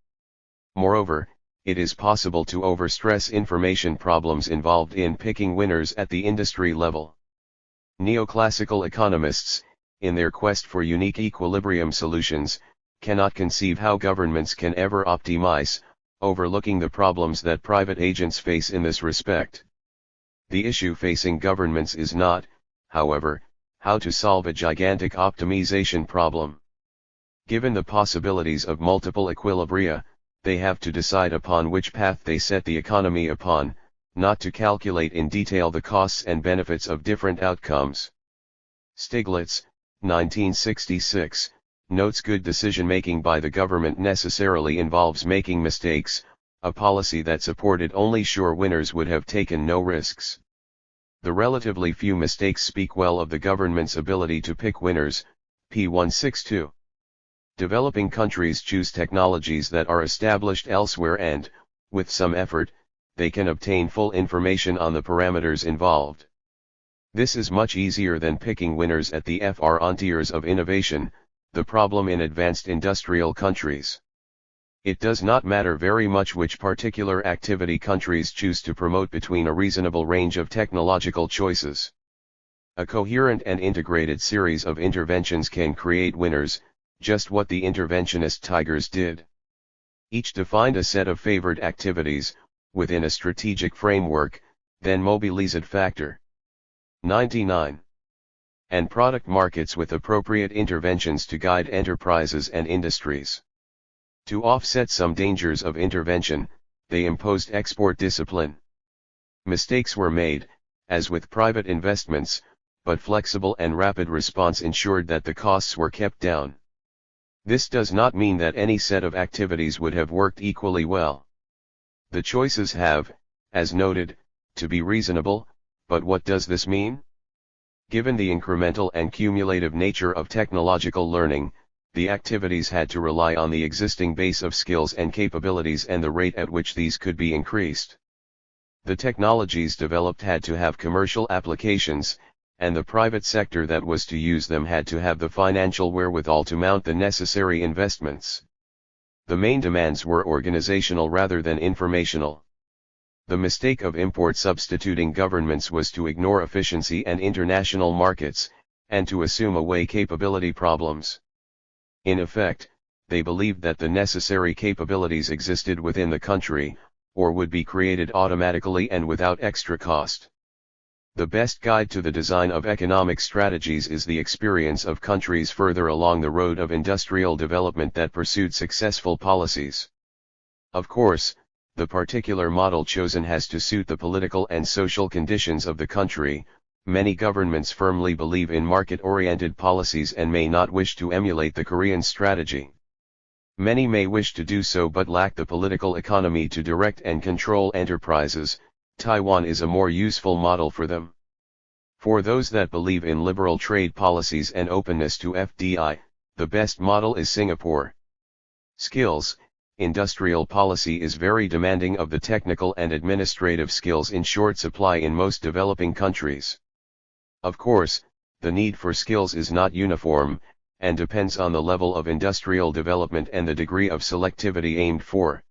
Moreover, it is possible to overstress information problems involved in picking winners at the industry level. Neoclassical economists, in their quest for unique equilibrium solutions, cannot conceive how governments can ever optimize, overlooking the problems that private agents face in this respect. The issue facing governments is not, however, how to solve a gigantic optimization problem. Given the possibilities of multiple equilibria, they have to decide upon which path they set the economy upon, not to calculate in detail the costs and benefits of different outcomes. Stiglitz, 1966, notes good decision-making by the government necessarily involves making mistakes. A policy that supported only sure winners would have taken no risks. The relatively few mistakes speak well of the government's ability to pick winners, p. 162. Developing countries choose technologies that are established elsewhere and, with some effort, they can obtain full information on the parameters involved. This is much easier than picking winners at the frontiers of innovation, the problem in advanced industrial countries. It does not matter very much which particular activity countries choose to promote between a reasonable range of technological choices. A coherent and integrated series of interventions can create winners, just what the interventionist tigers did. Each defined a set of favored activities, within a strategic framework, then mobilized factor. 99. And product markets with appropriate interventions to guide enterprises and industries. To offset some dangers of intervention, they imposed export discipline. Mistakes were made, as with private investments, but flexible and rapid response ensured that the costs were kept down. This does not mean that any set of activities would have worked equally well. The choices have, as noted, to be reasonable, but what does this mean? Given the incremental and cumulative nature of technological learning, the activities had to rely on the existing base of skills and capabilities and the rate at which these could be increased. The technologies developed had to have commercial applications, and the private sector that was to use them had to have the financial wherewithal to mount the necessary investments. The main demands were organizational rather than informational. The mistake of import substituting governments was to ignore efficiency and international markets, and to assume away capability problems. In effect, they believed that the necessary capabilities existed within the country, or would be created automatically and without extra cost. The best guide to the design of economic strategies is the experience of countries further along the road of industrial development that pursued successful policies. Of course, the particular model chosen has to suit the political and social conditions of the country. Many governments firmly believe in market-oriented policies and may not wish to emulate the Korean strategy. Many may wish to do so but lack the political economy to direct and control enterprises. Taiwan is a more useful model for them. For those that believe in liberal trade policies and openness to FDI, the best model is Singapore. Skills. Industrial policy is very demanding of the technical and administrative skills in short supply in most developing countries. Of course, the need for skills is not uniform, and depends on the level of industrial development and the degree of selectivity aimed for.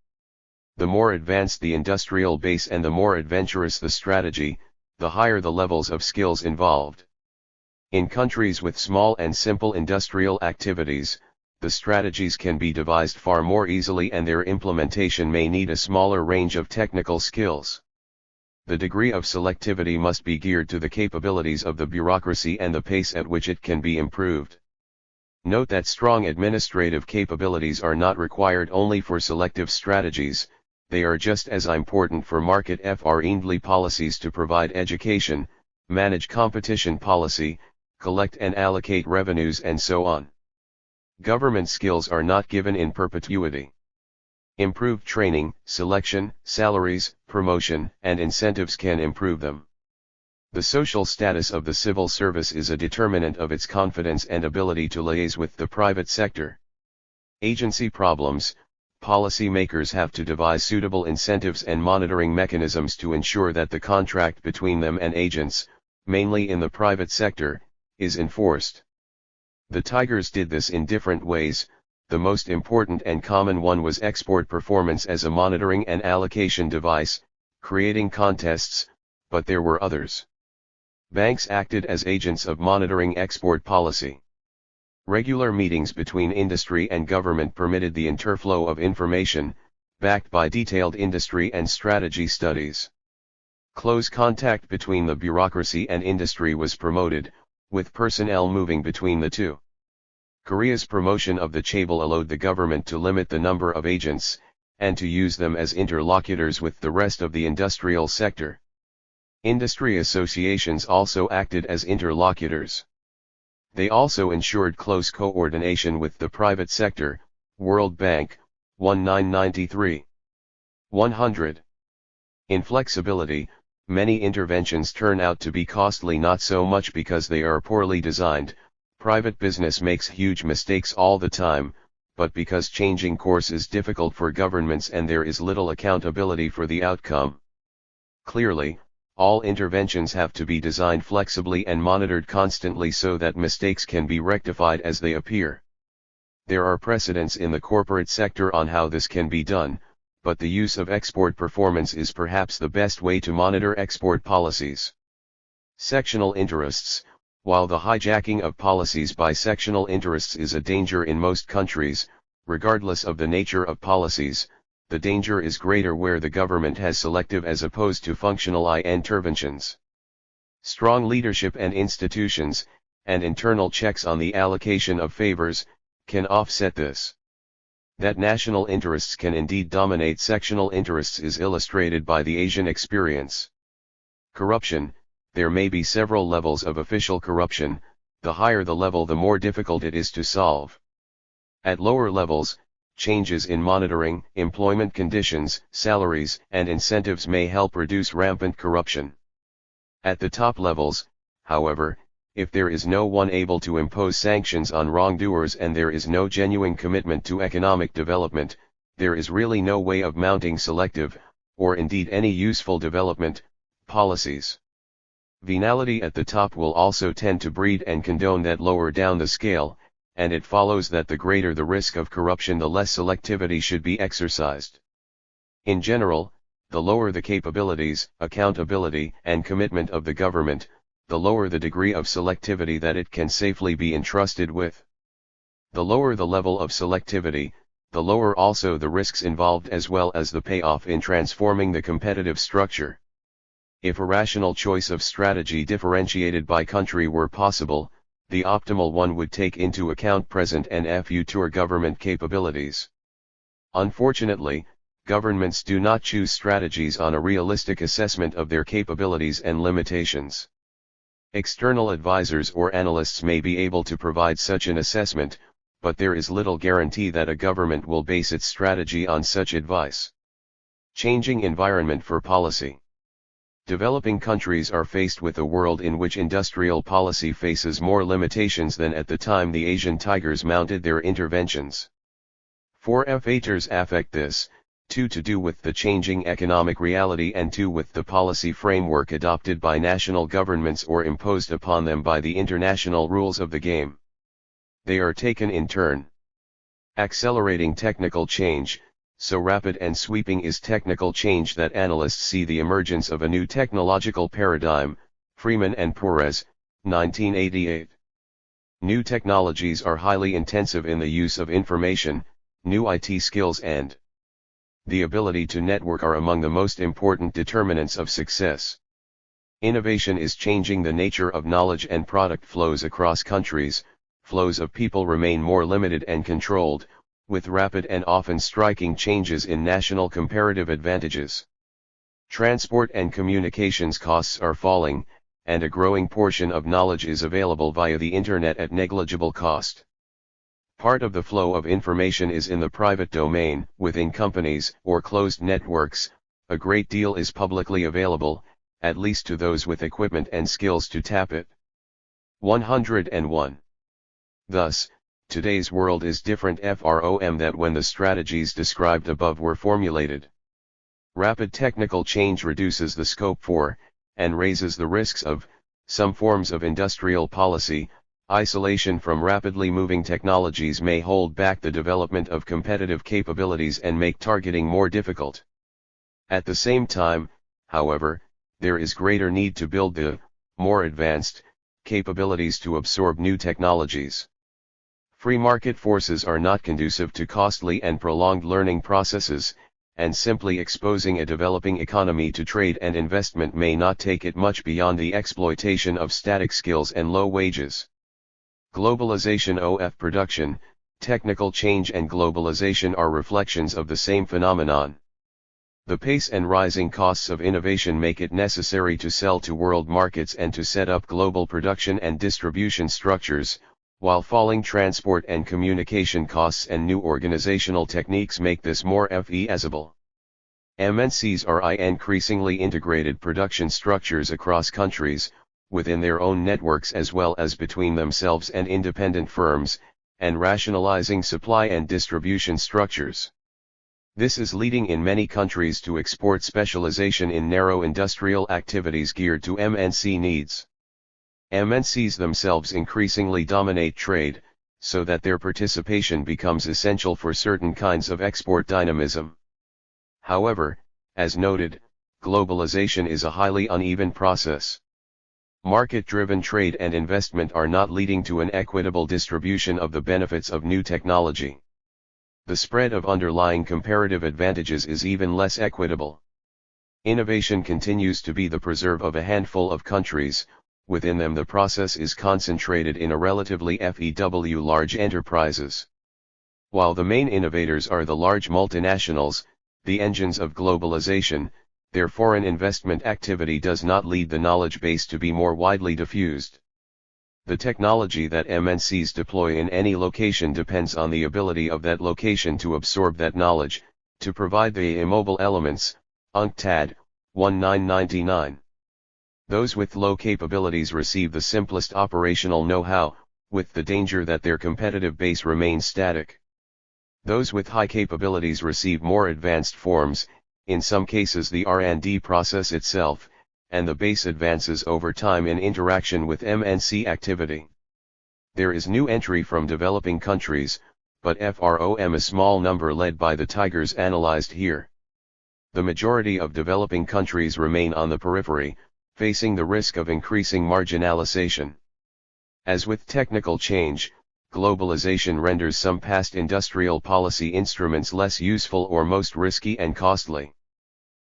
The more advanced the industrial base and the more adventurous the strategy, the higher the levels of skills involved. In countries with small and simple industrial activities, the strategies can be devised far more easily and their implementation may need a smaller range of technical skills. The degree of selectivity must be geared to the capabilities of the bureaucracy and the pace at which it can be improved. Note that strong administrative capabilities are not required only for selective strategies, they are just as important for market-friendly policies to provide education, manage competition policy, collect and allocate revenues and so on. Government skills are not given in perpetuity. Improved training, selection, salaries, promotion, and incentives can improve them. The social status of the civil service is a determinant of its confidence and ability to liaise with the private sector. Agency problems, policymakers have to devise suitable incentives and monitoring mechanisms to ensure that the contract between them and agents, mainly in the private sector, is enforced. The Tigers did this in different ways. The most important and common one was export performance as a monitoring and allocation device, creating contests, but there were others. Banks acted as agents of monitoring export policy. Regular meetings between industry and government permitted the interflow of information, backed by detailed industry and strategy studies. Close contact between the bureaucracy and industry was promoted, with personnel moving between the two. Korea's promotion of the chaebol allowed the government to limit the number of agents, and to use them as interlocutors with the rest of the industrial sector. Industry associations also acted as interlocutors. They also ensured close coordination with the private sector. World Bank, 1993. 100. Inflexibility. Many interventions turn out to be costly not so much because they are poorly designed. Private business makes huge mistakes all the time, but because changing course is difficult for governments and there is little accountability for the outcome. Clearly, all interventions have to be designed flexibly and monitored constantly so that mistakes can be rectified as they appear. There are precedents in the corporate sector on how this can be done, but the use of export performance is perhaps the best way to monitor export policies. Sectional interests. While the hijacking of policies by sectional interests is a danger in most countries, regardless of the nature of policies, the danger is greater where the government has selective as opposed to functional interventions. Strong leadership and institutions, and internal checks on the allocation of favors, can offset this. That national interests can indeed dominate sectional interests is illustrated by the Asian experience. Corruption. There may be several levels of official corruption. The higher the level, the more difficult it is to solve. At lower levels, changes in monitoring, employment conditions, salaries, and incentives may help reduce rampant corruption. At the top levels, however, if there is no one able to impose sanctions on wrongdoers and there is no genuine commitment to economic development, there is really no way of mounting selective, or indeed any useful development, policies. Venality at the top will also tend to breed and condone that lower down the scale, and it follows that the greater the risk of corruption, the less selectivity should be exercised. In general, the lower the capabilities, accountability, and commitment of the government, the lower the degree of selectivity that it can safely be entrusted with. The lower the level of selectivity, the lower also the risks involved as well as the payoff in transforming the competitive structure. If a rational choice of strategy differentiated by country were possible, the optimal one would take into account present and future government capabilities. Unfortunately, governments do not choose strategies on a realistic assessment of their capabilities and limitations. External advisors or analysts may be able to provide such an assessment, but there is little guarantee that a government will base its strategy on such advice. Changing environment for policy. Developing countries are faced with a world in which industrial policy faces more limitations than at the time the Asian Tigers mounted their interventions. 4 factors affect this, 2 to do with the changing economic reality and 2 with the policy framework adopted by national governments or imposed upon them by the international rules of the game. They are taken in turn. Accelerating technical change. So rapid and sweeping is technical change that analysts see the emergence of a new technological paradigm. Freeman and Perez, 1988. New technologies are highly intensive in the use of information, new IT skills and the ability to network are among the most important determinants of success. Innovation is changing the nature of knowledge and product flows across countries. Flows of people remain more limited and controlled, with rapid and often striking changes in national comparative advantages. Transport and communications costs are falling, and a growing portion of knowledge is available via the internet at negligible cost. Part of the flow of information is in the private domain. Within companies or closed networks, a great deal is publicly available, at least to those with equipment and skills to tap it. 101. Thus, Today's world is different from that when the strategies described above were formulated. Rapid technical change reduces the scope for, and raises the risks of, some forms of industrial policy. Isolation from rapidly moving technologies may hold back the development of competitive capabilities and make targeting more difficult. At the same time, however, there is greater need to build the, more advanced, capabilities to absorb new technologies. Free market forces are not conducive to costly and prolonged learning processes, and simply exposing a developing economy to trade and investment may not take it much beyond the exploitation of static skills and low wages. Globalization of production, technical change and globalization are reflections of the same phenomenon. The pace and rising costs of innovation make it necessary to sell to world markets and to set up global production and distribution structures, while falling transport and communication costs and new organizational techniques make this more feasible. MNCs are increasingly integrated production structures across countries, within their own networks as well as between themselves and independent firms, and rationalizing supply and distribution structures. This is leading in many countries to export specialization in narrow industrial activities geared to MNC needs. MNCs themselves increasingly dominate trade, so that their participation becomes essential for certain kinds of export dynamism. However, as noted, globalization is a highly uneven process. Market-driven trade and investment are not leading to an equitable distribution of the benefits of new technology. The spread of underlying comparative advantages is even less equitable. Innovation continues to be the preserve of a handful of countries. Within them the process is concentrated in a relatively few large enterprises. While the main innovators are the large multinationals, the engines of globalization, their foreign investment activity does not lead the knowledge base to be more widely diffused. The technology that MNCs deploy in any location depends on the ability of that location to absorb that knowledge, to provide the immobile elements, UNCTAD, 1999. Those with low capabilities receive the simplest operational know-how, with the danger that their competitive base remains static. Those with high capabilities receive more advanced forms, in some cases the R&D process itself, and the base advances over time in interaction with MNC activity. There is new entry from developing countries, but from a small number led by the tigers analyzed here. The majority of developing countries remain on the periphery, facing the risk of increasing marginalization. As with technical change, globalization renders some past industrial policy instruments less useful or most risky and costly.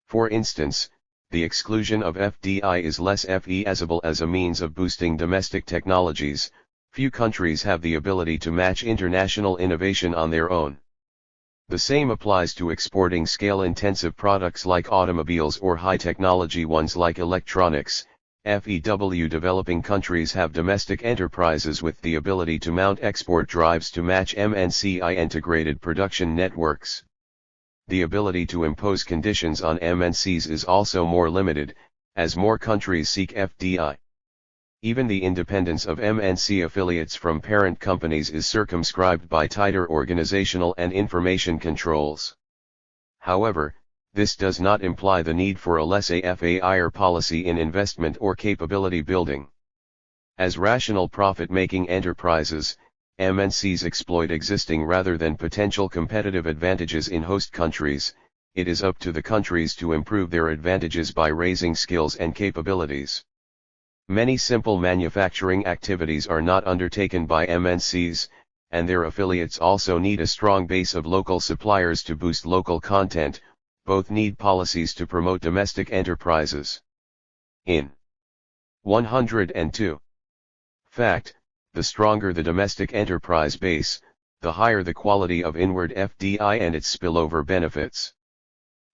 For instance, the exclusion of FDI is less feasible as a means of boosting domestic technologies. Few countries have the ability to match international innovation on their own. The same applies to exporting scale-intensive products like automobiles or high-technology ones like electronics. Developing countries have domestic enterprises with the ability to mount export drives to match MNCI integrated production networks. The ability to impose conditions on MNCs is also more limited, as more countries seek FDI. Even the independence of MNC affiliates from parent companies is circumscribed by tighter organizational and information controls. However, this does not imply the need for a laissez-faire policy in investment or capability building. As rational profit-making enterprises, MNCs exploit existing rather than potential competitive advantages in host countries. It is up to the countries to improve their advantages by raising skills and capabilities. Many simple manufacturing activities are not undertaken by MNCs, and their affiliates also need a strong base of local suppliers to boost local content. Both need policies to promote domestic enterprises. In 102. Fact, the stronger the domestic enterprise base, the higher the quality of inward FDI and its spillover benefits.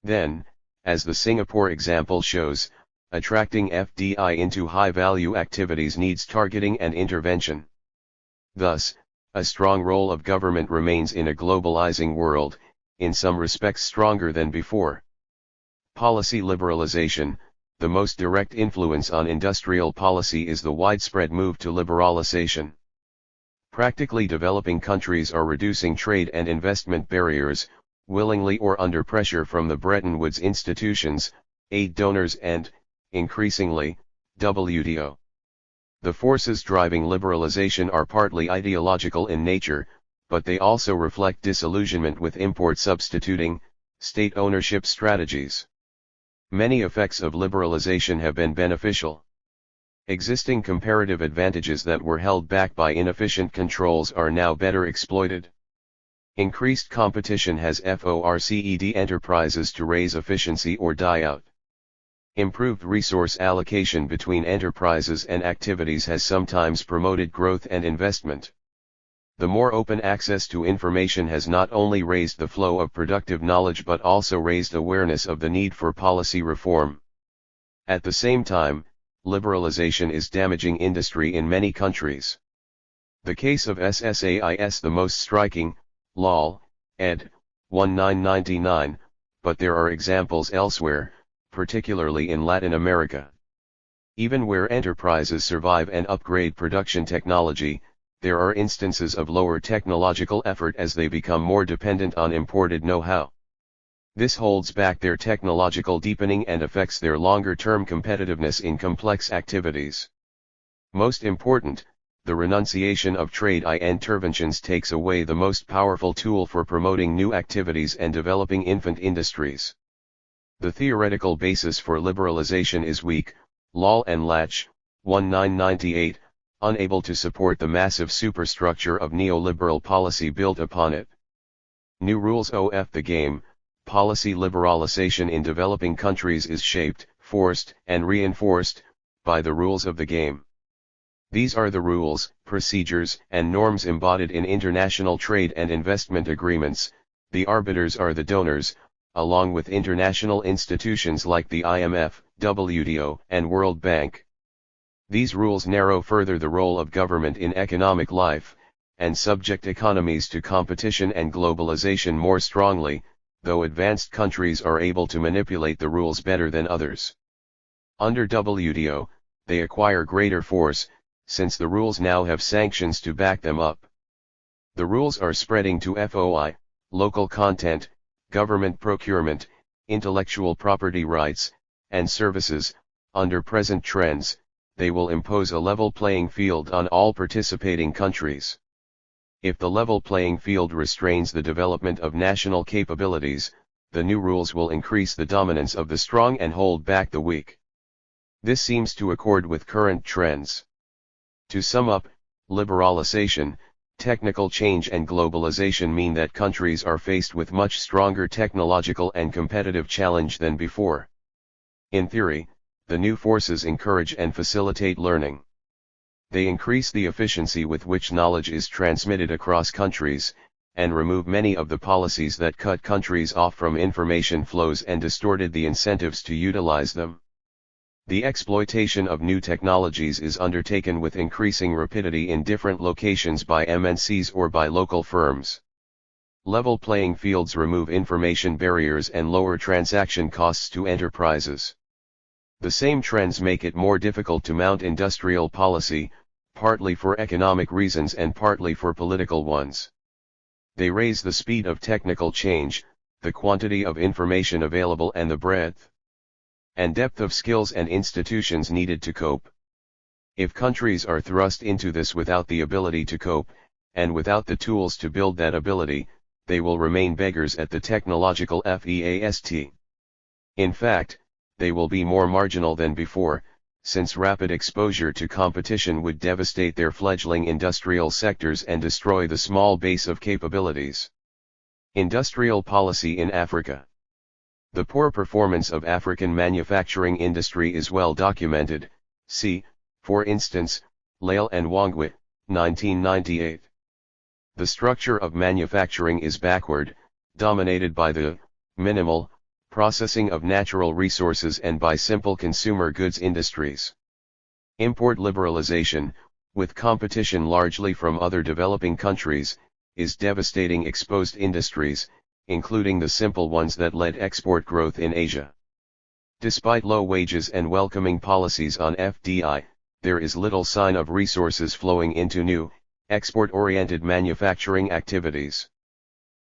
Then, as the Singapore example shows, attracting FDI into high-value activities needs targeting and intervention. Thus, a strong role of government remains in a globalizing world, in some respects stronger than before. Policy liberalization, the most direct influence on industrial policy is the widespread move to liberalization. Practically developing countries are reducing trade and investment barriers, willingly or under pressure from the Bretton Woods institutions, aid donors and, increasingly, WTO. The forces driving liberalization are partly ideological in nature, but they also reflect disillusionment with import substituting, state ownership strategies. Many effects of liberalization have been beneficial. Existing comparative advantages that were held back by inefficient controls are now better exploited. Increased competition has forced enterprises to raise efficiency or die out. Improved resource allocation between enterprises and activities has sometimes promoted growth and investment. The more open access to information has not only raised the flow of productive knowledge but also raised awareness of the need for policy reform. At the same time, liberalization is damaging industry in many countries. The case of SSAIS the most striking, Lol, ed. 1999, but there are examples elsewhere, particularly in Latin America. Even where enterprises survive and upgrade production technology, there are instances of lower technological effort as they become more dependent on imported know-how. This holds back their technological deepening and affects their longer-term competitiveness in complex activities. Most important, the renunciation of trade interventions takes away the most powerful tool for promoting new activities and developing infant industries. The theoretical basis for liberalization is weak, Lal and Latch, 1998, unable to support the massive superstructure of neoliberal policy built upon it. New rules of the game. Policy liberalization in developing countries is shaped, forced, and reinforced by the rules of the game. These are the rules, procedures, and norms embodied in international trade and investment agreements. The arbiters are the donors, along with international institutions like the IMF, WTO, and World Bank. These rules narrow further the role of government in economic life, and subject economies to competition and globalization more strongly, though advanced countries are able to manipulate the rules better than others. Under WTO, they acquire greater force, since the rules now have sanctions to back them up. The rules are spreading to FOI, local content, government procurement, intellectual property rights, and services. Under present trends, they will impose a level playing field on all participating countries. If the level playing field restrains the development of national capabilities, the new rules will increase the dominance of the strong and hold back the weak. This seems to accord with current trends. To sum up, liberalization, technical change and globalization mean that countries are faced with much stronger technological and competitive challenge than before. In theory, the new forces encourage and facilitate learning. They increase the efficiency with which knowledge is transmitted across countries, and remove many of the policies that cut countries off from information flows and distorted the incentives to utilize them. The exploitation of new technologies is undertaken with increasing rapidity in different locations by MNCs or by local firms. Level playing fields remove information barriers and lower transaction costs to enterprises. The same trends make it more difficult to mount industrial policy, partly for economic reasons and partly for political ones. They raise the speed of technical change, the quantity of information available and the breadth and depth of skills and institutions needed to cope. If countries are thrust into this without the ability to cope, and without the tools to build that ability, they will remain beggars at the technological feast. In fact, they will be more marginal than before, since rapid exposure to competition would devastate their fledgling industrial sectors and destroy the small base of capabilities. Industrial policy in Africa. The poor performance of African manufacturing industry is well documented. See, for instance, Lale and Wangwe, 1998. The structure of manufacturing is backward, dominated by the minimal processing of natural resources and by simple consumer goods industries. Import liberalization, with competition largely from other developing countries, is devastating exposed industries, including the simple ones that led export growth in Asia. Despite low wages and welcoming policies on FDI, there is little sign of resources flowing into new, export-oriented manufacturing activities.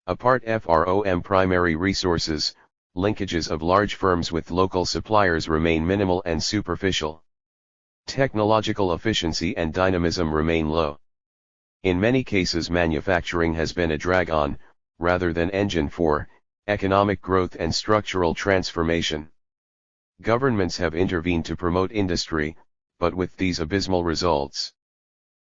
Apart from primary resources, linkages of large firms with local suppliers remain minimal and superficial. Technological efficiency and dynamism remain low. In many cases manufacturing has been a drag on, rather than engine for, economic growth and structural transformation. Governments have intervened to promote industry, but with these abysmal results.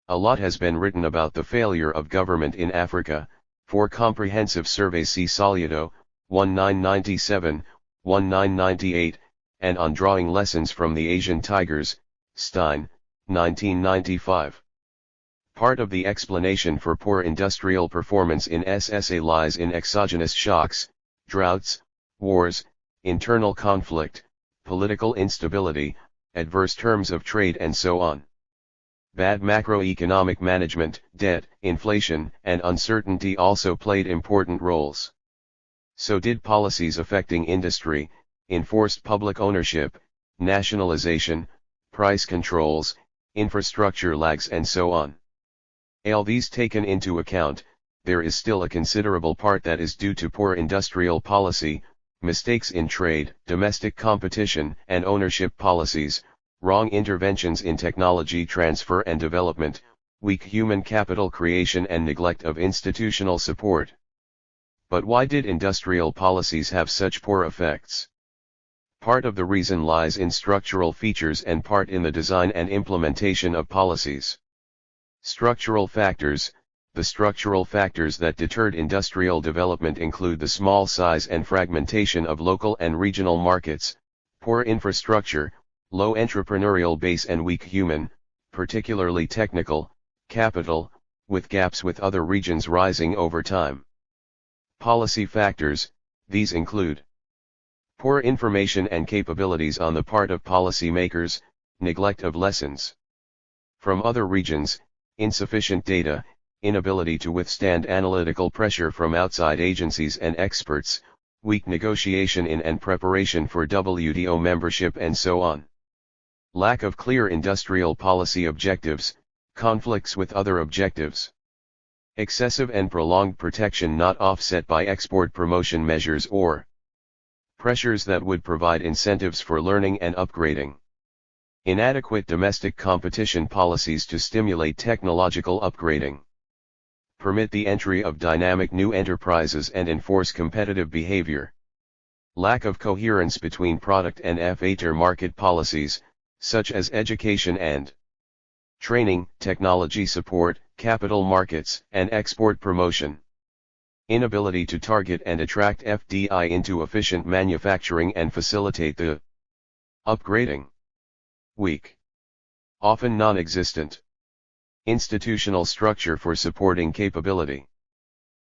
A lot has been written about the failure of government in Africa. For comprehensive surveys see Solido, 1997, 1998, and on drawing lessons from the Asian tigers, Stein, 1995. Part of the explanation for poor industrial performance in SSA lies in exogenous shocks, droughts, wars, internal conflict, political instability, adverse terms of trade and so on. Bad macroeconomic management, debt, inflation, and uncertainty also played important roles. So did policies affecting industry, enforced public ownership, nationalization, price controls, infrastructure lags and so on. All these taken into account, there is still a considerable part that is due to poor industrial policy, mistakes in trade, domestic competition and ownership policies, wrong interventions in technology transfer and development, weak human capital creation and neglect of institutional support. But why did industrial policies have such poor effects? Part of the reason lies in structural features and part in the design and implementation of policies. Structural factors. The structural factors that deterred industrial development include the small size and fragmentation of local and regional markets, poor infrastructure, low entrepreneurial base and weak human, particularly technical, capital, with gaps with other regions rising over time. Policy factors. These include poor information and capabilities on the part of policymakers, neglect of lessons from other regions, insufficient data, inability to withstand analytical pressure from outside agencies and experts, weak negotiation in and preparation for WTO membership and so on. Lack of clear industrial policy objectives, conflicts with other objectives. Excessive and prolonged protection not offset by export promotion measures or pressures that would provide incentives for learning and upgrading. Inadequate domestic competition policies to stimulate technological upgrading. Permit the entry of dynamic new enterprises and enforce competitive behavior. Lack of coherence between product and aftermarket policies, such as education and training, technology support, capital markets, and export promotion. Inability to target and attract FDI into efficient manufacturing and facilitate the upgrading. Weak, often non-existent, institutional structure for supporting capability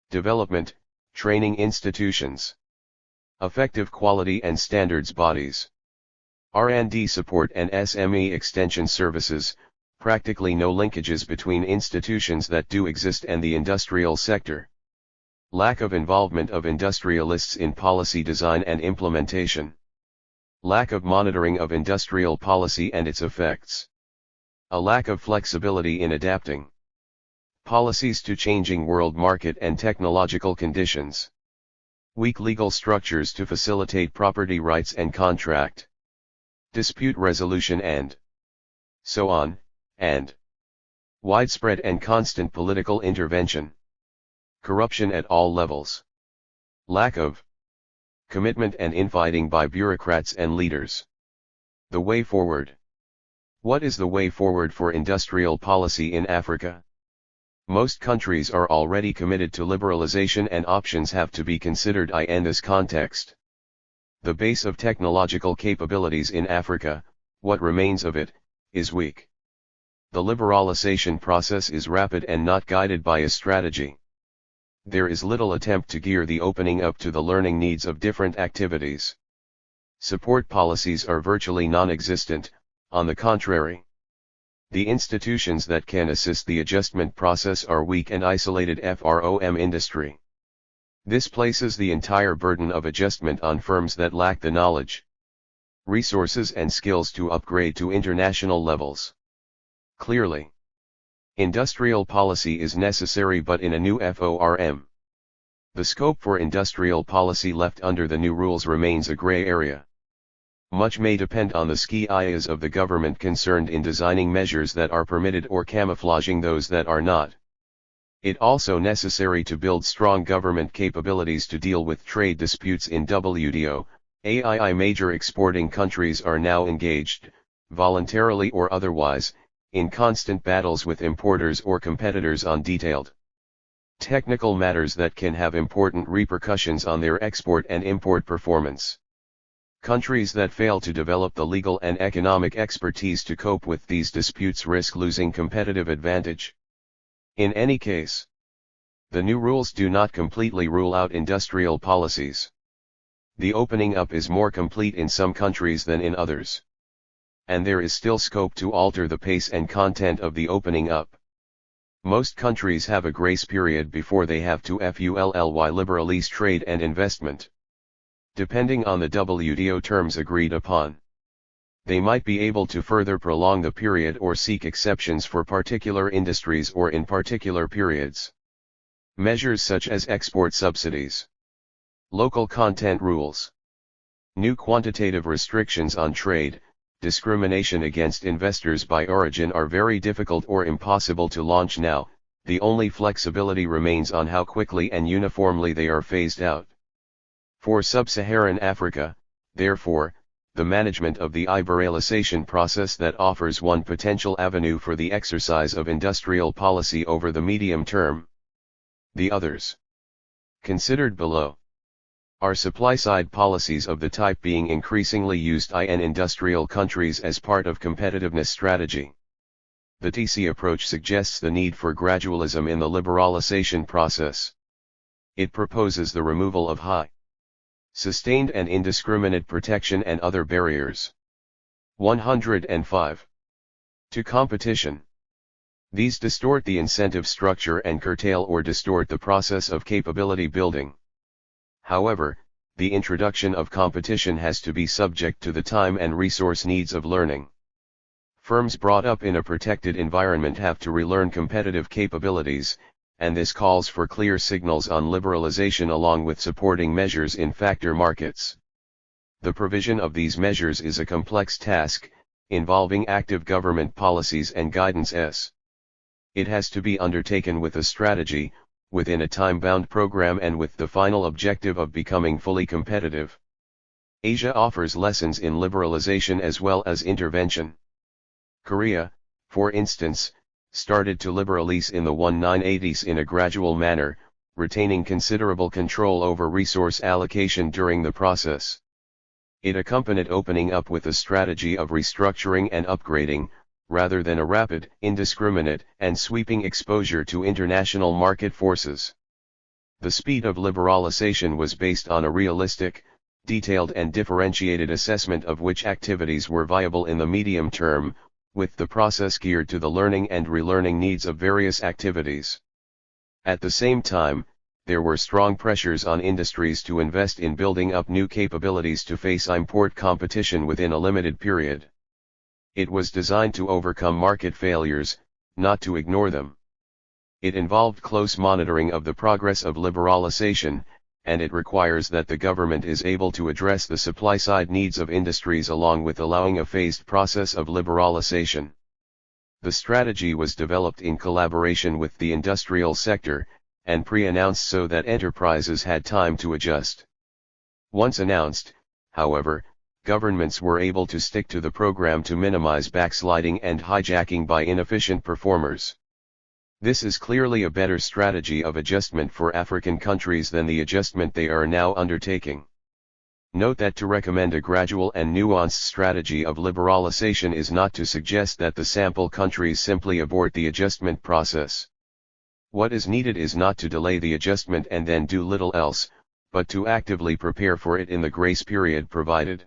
development, training institutions, effective quality and standards bodies, R&D support and SME extension services, practically no linkages between institutions that do exist and the industrial sector. Lack of involvement of industrialists in policy design and implementation. Lack of monitoring of industrial policy and its effects. A lack of flexibility in adapting policies to changing world market and technological conditions. Weak legal structures to facilitate property rights and contract dispute resolution and so on, and widespread and constant political intervention. Corruption at all levels. Lack of commitment and infighting by bureaucrats and leaders. The way forward. What is the way forward for industrial policy in Africa? Most countries are already committed to liberalization and options have to be considered in this context. The base of technological capabilities in Africa, what remains of it, is weak. The liberalization process is rapid and not guided by a strategy. There is little attempt to gear the opening up to the learning needs of different activities. Support policies are virtually non-existent, on the contrary. The institutions that can assist the adjustment process are weak and isolated from industry. This places the entire burden of adjustment on firms that lack the knowledge, resources and skills to upgrade to international levels. Clearly, Industrial policy is necessary but in a new form. The scope for industrial policy left under the new rules remains a gray area. Much may depend on the skills of the government concerned in designing measures that are permitted or camouflaging those that are not. It also necessary to build strong government capabilities to deal with trade disputes in WTO. AII major exporting countries are now engaged, voluntarily or otherwise, in constant battles with importers or competitors on detailed technical matters that can have important repercussions on their export and import performance. Countries that fail to develop the legal and economic expertise to cope with these disputes risk losing competitive advantage. In any case, the new rules do not completely rule out industrial policies. The opening up is more complete in some countries than in others. And there is still scope to alter the pace and content of the opening up. Most countries have a grace period before they have to fully liberalize trade and investment. Depending on the WTO terms agreed upon, they might be able to further prolong the period or seek exceptions for particular industries or in particular periods. Measures such as export subsidies, local content rules, new quantitative restrictions on trade, discrimination against investors by origin are very difficult or impossible to launch now. The only flexibility remains on how quickly and uniformly they are phased out. For sub-Saharan Africa, therefore, the management of the liberalization process that offers one potential avenue for the exercise of industrial policy over the medium term. The others, considered below, are supply-side policies of the type being increasingly used in industrial countries as part of competitiveness strategy. The TC approach suggests the need for gradualism in the liberalization process. It proposes the removal of high, sustained and indiscriminate protection and other barriers. 105. To competition. These distort the incentive structure and curtail or distort the process of capability building. However, the introduction of competition has to be subject to the time and resource needs of learning. Firms brought up in a protected environment have to relearn competitive capabilities, and this calls for clear signals on liberalization along with supporting measures in factor markets. The provision of these measures is a complex task, involving active government policies and guidance. It has to be undertaken with a strategy, within a time-bound program and with the final objective of becoming fully competitive. Asia offers lessons in liberalization as well as intervention. Korea, for instance, started to liberalize in the 1980s in a gradual manner, retaining considerable control over resource allocation during the process. It accompanied opening up with a strategy of restructuring and upgrading, rather than a rapid, indiscriminate, and sweeping exposure to international market forces. The speed of liberalization was based on a realistic, detailed and differentiated assessment of which activities were viable in the medium term, with the process geared to the learning and relearning needs of various activities. At the same time, there were strong pressures on industries to invest in building up new capabilities to face import competition within a limited period. It was designed to overcome market failures, not to ignore them. It involved close monitoring of the progress of liberalization, and it requires that the government is able to address the supply-side needs of industries along with allowing a phased process of liberalization. The strategy was developed in collaboration with the industrial sector, and pre-announced so that enterprises had time to adjust. Once announced, however, governments were able to stick to the program to minimize backsliding and hijacking by inefficient performers. This is clearly a better strategy of adjustment for African countries than the adjustment they are now undertaking. Note that to recommend a gradual and nuanced strategy of liberalization is not to suggest that the sample countries simply abort the adjustment process. What is needed is not to delay the adjustment and then do little else, but to actively prepare for it in the grace period provided.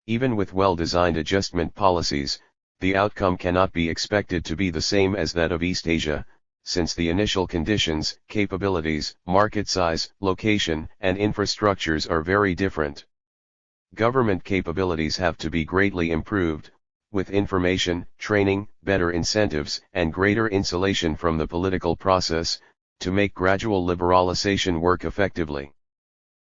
Even with well-designed adjustment policies, the outcome cannot be expected to be the same as that of East Asia, since the initial conditions, capabilities, market size, location, and infrastructures are very different. Government capabilities have to be greatly improved, with information, training, better incentives, and greater insulation from the political process, to make gradual liberalization work effectively.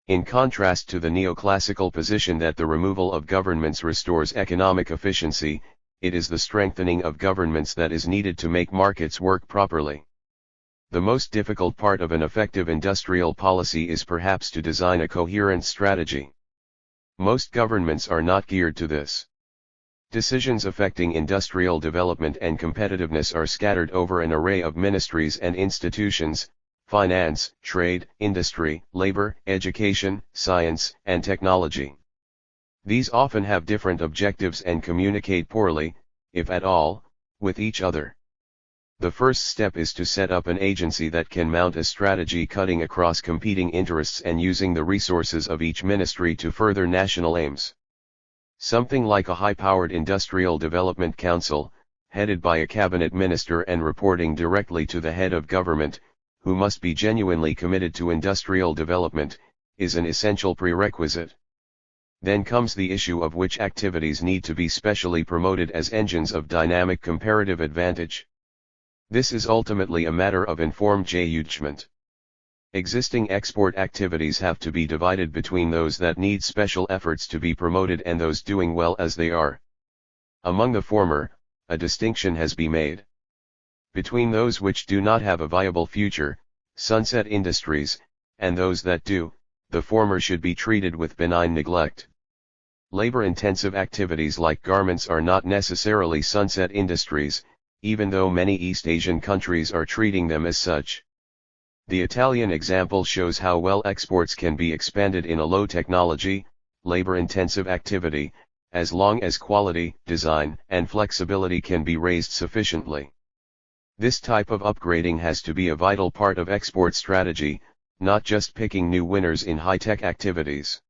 In contrast to the neoclassical position that the removal of governments restores economic efficiency, it is the strengthening of governments that is needed to make markets work properly. The most difficult part of an effective industrial policy is perhaps to design a coherent strategy. Most governments are not geared to this. Decisions affecting industrial development and competitiveness are scattered over an array of ministries and institutions: finance, trade, industry, labor, education, science, and technology. These often have different objectives and communicate poorly, if at all, with each other. The first step is to set up an agency that can mount a strategy cutting across competing interests and using the resources of each ministry to further national aims. Something like a high-powered Industrial Development Council, headed by a cabinet minister and reporting directly to the head of government, who must be genuinely committed to industrial development, is an essential prerequisite. Then comes the issue of which activities need to be specially promoted as engines of dynamic comparative advantage. This is ultimately a matter of informed judgment. Existing export activities have to be divided between those that need special efforts to be promoted and those doing well as they are. Among the former, a distinction has been made. Between those which do not have a viable future, sunset industries, and those that do, the former should be treated with benign neglect. Labor-intensive activities like garments are not necessarily sunset industries, even though many East Asian countries are treating them as such. The Italian example shows how well exports can be expanded in a low-technology, labor-intensive activity, as long as quality, design, and flexibility can be raised sufficiently. This type of upgrading has to be a vital part of export strategy, not just picking new winners in high-tech activities.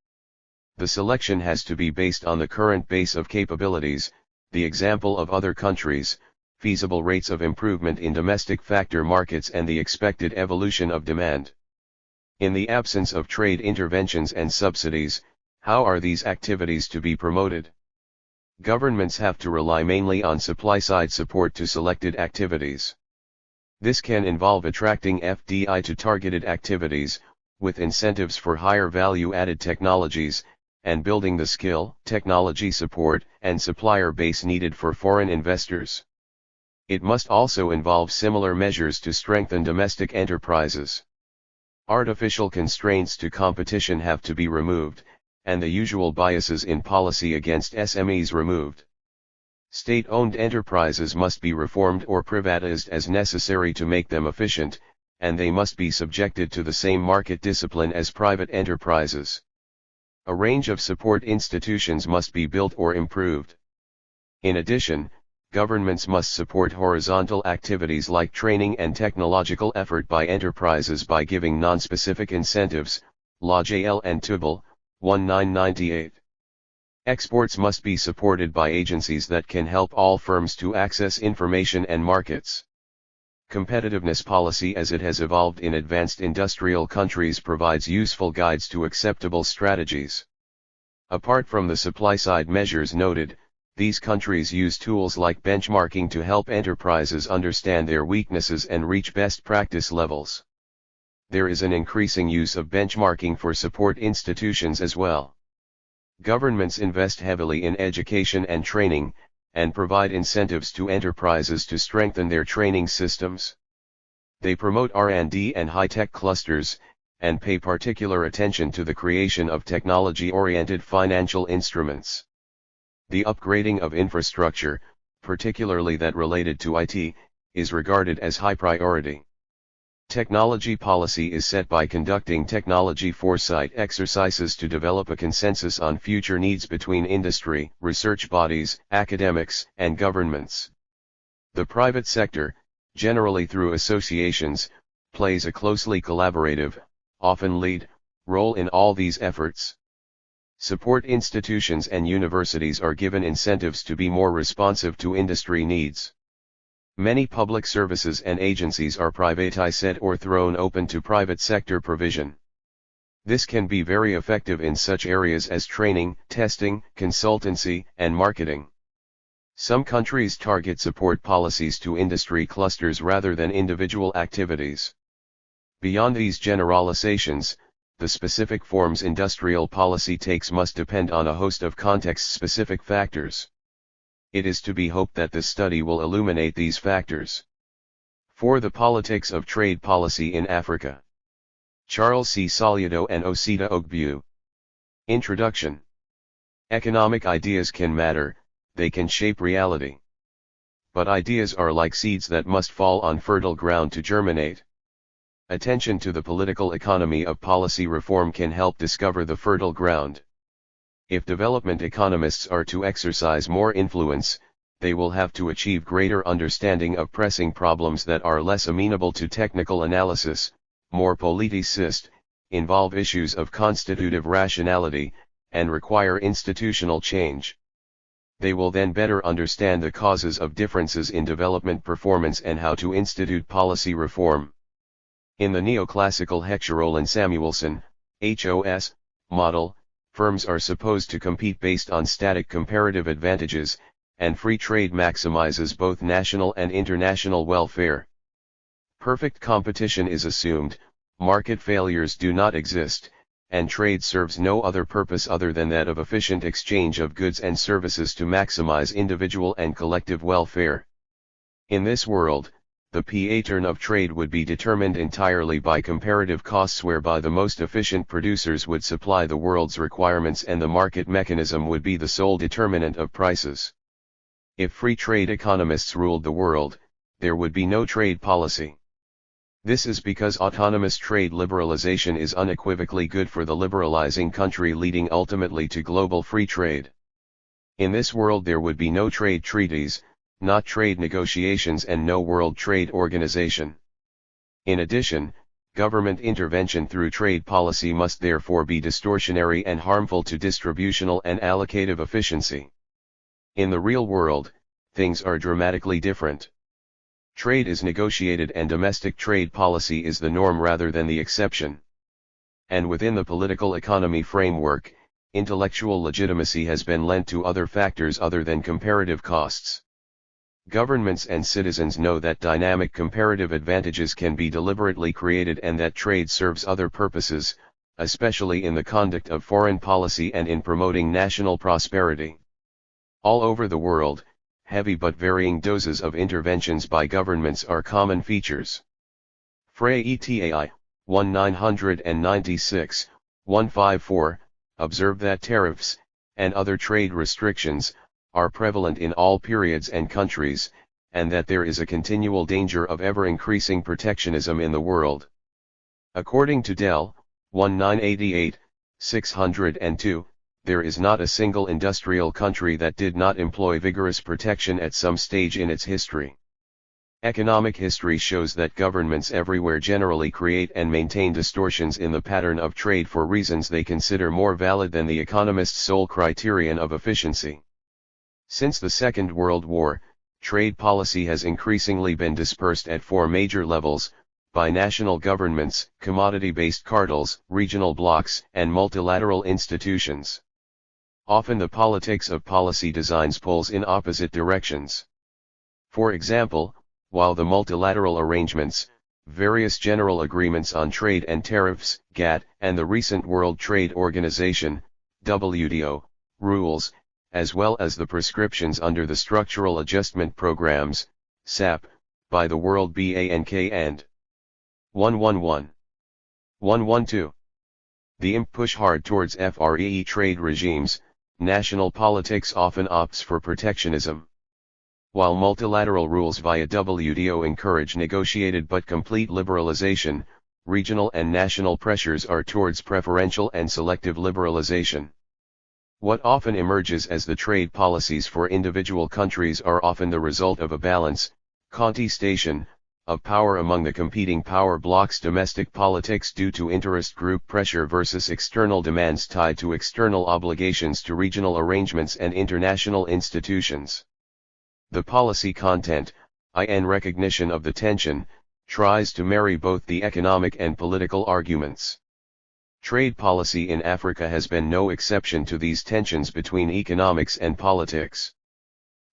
The selection has to be based on the current base of capabilities, the example of other countries, feasible rates of improvement in domestic factor markets, and the expected evolution of demand. In the absence of trade interventions and subsidies, how are these activities to be promoted? Governments have to rely mainly on supply-side support to selected activities. This can involve attracting FDI to targeted activities, with incentives for higher value-added technologies, and building the skill, technology support, and supplier base needed for foreign investors. It must also involve similar measures to strengthen domestic enterprises. Artificial constraints to competition have to be removed, and the usual biases in policy against SMEs removed. State-owned enterprises must be reformed or privatized as necessary to make them efficient, and they must be subjected to the same market discipline as private enterprises. A range of support institutions must be built or improved. In addition, governments must support horizontal activities like training and technological effort by enterprises by giving non-specific incentives, La JL and Tubal, 1998. Exports must be supported by agencies that can help all firms to access information and markets. Competitiveness policy as it has evolved in advanced industrial countries provides useful guides to acceptable strategies. Apart from the supply-side measures noted, these countries use tools like benchmarking to help enterprises understand their weaknesses and reach best practice levels. There is an increasing use of benchmarking for support institutions as well. Governments invest heavily in education and training, and provide incentives to enterprises to strengthen their training systems. They promote R&D and high-tech clusters, and pay particular attention to the creation of technology-oriented financial instruments. The upgrading of infrastructure, particularly that related to IT, is regarded as high priority. Technology policy is set by conducting technology foresight exercises to develop a consensus on future needs between industry, research bodies, academics, and governments. The private sector, generally through associations, plays a closely collaborative, often lead, role in all these efforts. Support institutions and universities are given incentives to be more responsive to industry needs. Many public services and agencies are privatized or thrown open to private sector provision. This can be very effective in such areas as training, testing, consultancy, and marketing. Some countries target support policies to industry clusters rather than individual activities. Beyond these generalizations, the specific forms industrial policy takes must depend on a host of context-specific factors. It is to be hoped that this study will illuminate these factors. For the politics of trade policy in Africa. Charles C. Solido and Osita Ogbu. Introduction. Economic ideas can matter, they can shape reality. But ideas are like seeds that must fall on fertile ground to germinate. Attention to the political economy of policy reform can help discover the fertile ground. If development economists are to exercise more influence, they will have to achieve greater understanding of pressing problems that are less amenable to technical analysis, more politicist, involve issues of constitutive rationality, and require institutional change. They will then better understand the causes of differences in development performance and how to institute policy reform. In the neoclassical Heckscher-Ohlin-Samuelson, HOS, model, firms are supposed to compete based on static comparative advantages, and free trade maximizes both national and international welfare. Perfect competition is assumed, market failures do not exist, and trade serves no other purpose other than that of efficient exchange of goods and services to maximize individual and collective welfare. In this world, the pattern of trade would be determined entirely by comparative costs, whereby the most efficient producers would supply the world's requirements and the market mechanism would be the sole determinant of prices. If free trade economists ruled the world, there would be no trade policy. This is because autonomous trade liberalization is unequivocally good for the liberalizing country, leading ultimately to global free trade. In this world there would be no trade treaties, not trade negotiations, and no World Trade Organization. In addition, government intervention through trade policy must therefore be distortionary and harmful to distributional and allocative efficiency. In the real world, things are dramatically different. Trade is negotiated and domestic trade policy is the norm rather than the exception. And within the political economy framework, intellectual legitimacy has been lent to other factors other than comparative costs. Governments and citizens know that dynamic comparative advantages can be deliberately created and that trade serves other purposes, especially in the conduct of foreign policy and in promoting national prosperity. All over the world, heavy but varying doses of interventions by governments are common features. Frey et 1996, 154, observe that tariffs, and other trade restrictions, are prevalent in all periods and countries, and that there is a continual danger of ever-increasing protectionism in the world. According to Dell, 1988, 602, there is not a single industrial country that did not employ vigorous protection at some stage in its history. Economic history shows that governments everywhere generally create and maintain distortions in the pattern of trade for reasons they consider more valid than the economist's sole criterion of efficiency. Since the Second World War, trade policy has increasingly been dispersed at four major levels, by national governments, commodity-based cartels, regional blocs, and multilateral institutions. Often the politics of policy designs pulls in opposite directions. For example, while the multilateral arrangements, various general agreements on trade and tariffs, GATT, and the recent World Trade Organization, WTO, rules, as well as the prescriptions under the Structural Adjustment Programs, SAP, by the World Bank and 111. 112. The IMF push hard towards free trade regimes, national politics often opts for protectionism. While multilateral rules via WTO encourage negotiated but complete liberalization, regional and national pressures are towards preferential and selective liberalization. What often emerges as the trade policies for individual countries are often the result of a balance, contestation, of power among the competing power blocs, domestic politics due to interest group pressure versus external demands tied to external obligations to regional arrangements and international institutions. The policy content, in recognition of the tension, tries to marry both the economic and political arguments. Trade policy in Africa has been no exception to these tensions between economics and politics.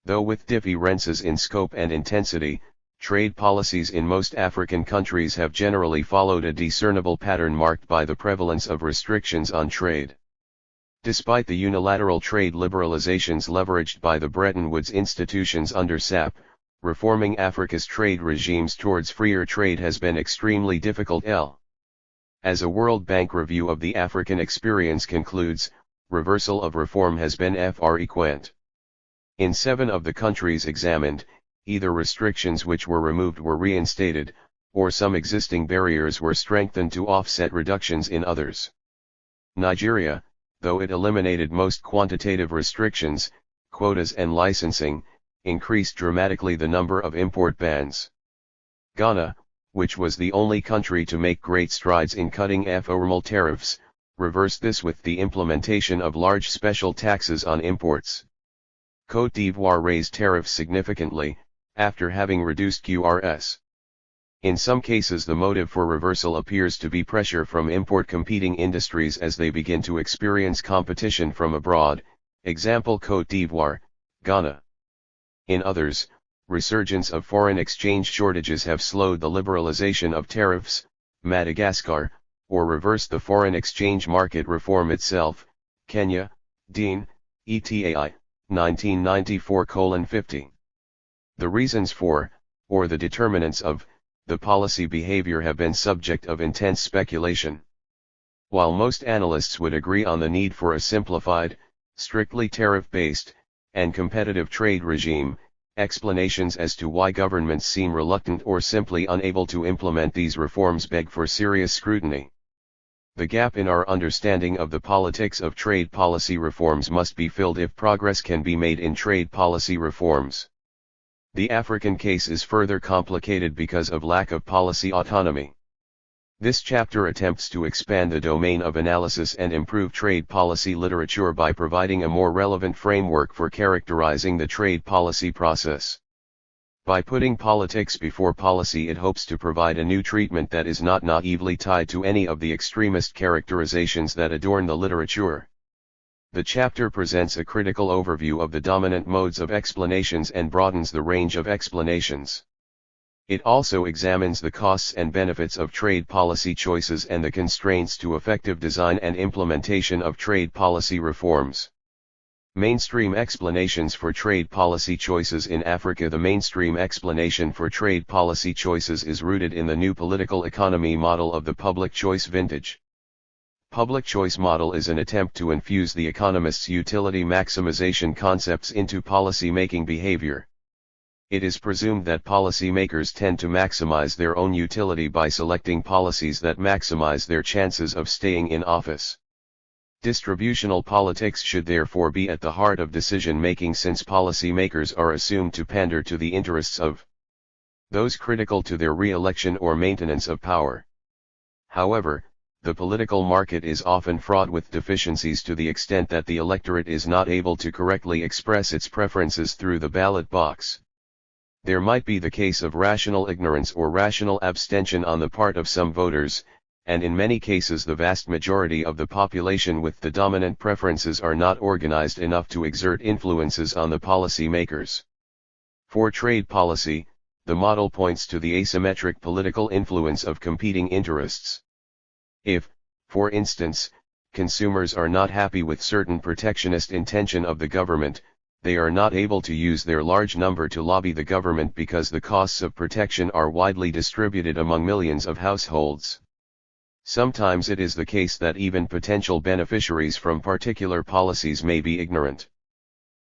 Though with differences in scope and intensity, trade policies in most African countries have generally followed a discernible pattern marked by the prevalence of restrictions on trade. Despite the unilateral trade liberalizations leveraged by the Bretton Woods institutions under SAP, reforming Africa's trade regimes towards freer trade has been extremely difficult. As a World Bank review of the African experience concludes, reversal of reform has been frequent. In 7 of the countries examined, either restrictions which were removed were reinstated, or some existing barriers were strengthened to offset reductions in others. Nigeria, though it eliminated most quantitative restrictions, quotas and licensing, increased dramatically the number of import bans. Ghana, which was the only country to make great strides in cutting formal tariffs, reversed this with the implementation of large special taxes on imports. Côte d'Ivoire raised tariffs significantly, after having reduced QRS. In some cases the motive for reversal appears to be pressure from import competing industries as they begin to experience competition from abroad, example Côte d'Ivoire, Ghana. In others, resurgence of foreign exchange shortages have slowed the liberalization of tariffs, Madagascar, or reversed the foreign exchange market reform itself, Kenya, Dean, ETAI, 1994:50. The reasons for, or the determinants of, the policy behavior have been subject of intense speculation. While most analysts would agree on the need for a simplified, strictly tariff-based, and competitive trade regime, explanations as to why governments seem reluctant or simply unable to implement these reforms beg for serious scrutiny. The gap in our understanding of the politics of trade policy reforms must be filled if progress can be made in trade policy reforms. The African case is further complicated because of lack of policy autonomy. This chapter attempts to expand the domain of analysis and improve trade policy literature by providing a more relevant framework for characterizing the trade policy process. By putting politics before policy, it hopes to provide a new treatment that is not naively tied to any of the extremist characterizations that adorn the literature. The chapter presents a critical overview of the dominant modes of explanations and broadens the range of explanations. It also examines the costs and benefits of trade policy choices and the constraints to effective design and implementation of trade policy reforms. Mainstream explanations for trade policy choices in Africa. The mainstream explanation for trade policy choices is rooted in the new political economy model of the public choice vintage. Public choice model is an attempt to infuse the economist's utility maximization concepts into policy-making behavior. It is presumed that policy-makers tend to maximize their own utility by selecting policies that maximize their chances of staying in office. Distributional politics should therefore be at the heart of decision-making, since policy-makers are assumed to pander to the interests of those critical to their re-election or maintenance of power. However, the political market is often fraught with deficiencies to the extent that the electorate is not able to correctly express its preferences through the ballot box. There might be the case of rational ignorance or rational abstention on the part of some voters, and in many cases the vast majority of the population with the dominant preferences are not organized enough to exert influences on the policy makers. For trade policy, the model points to the asymmetric political influence of competing interests. If, for instance, consumers are not happy with certain protectionist intention of the government, they are not able to use their large number to lobby the government because the costs of protection are widely distributed among millions of households. Sometimes it is the case that even potential beneficiaries from particular policies may be ignorant.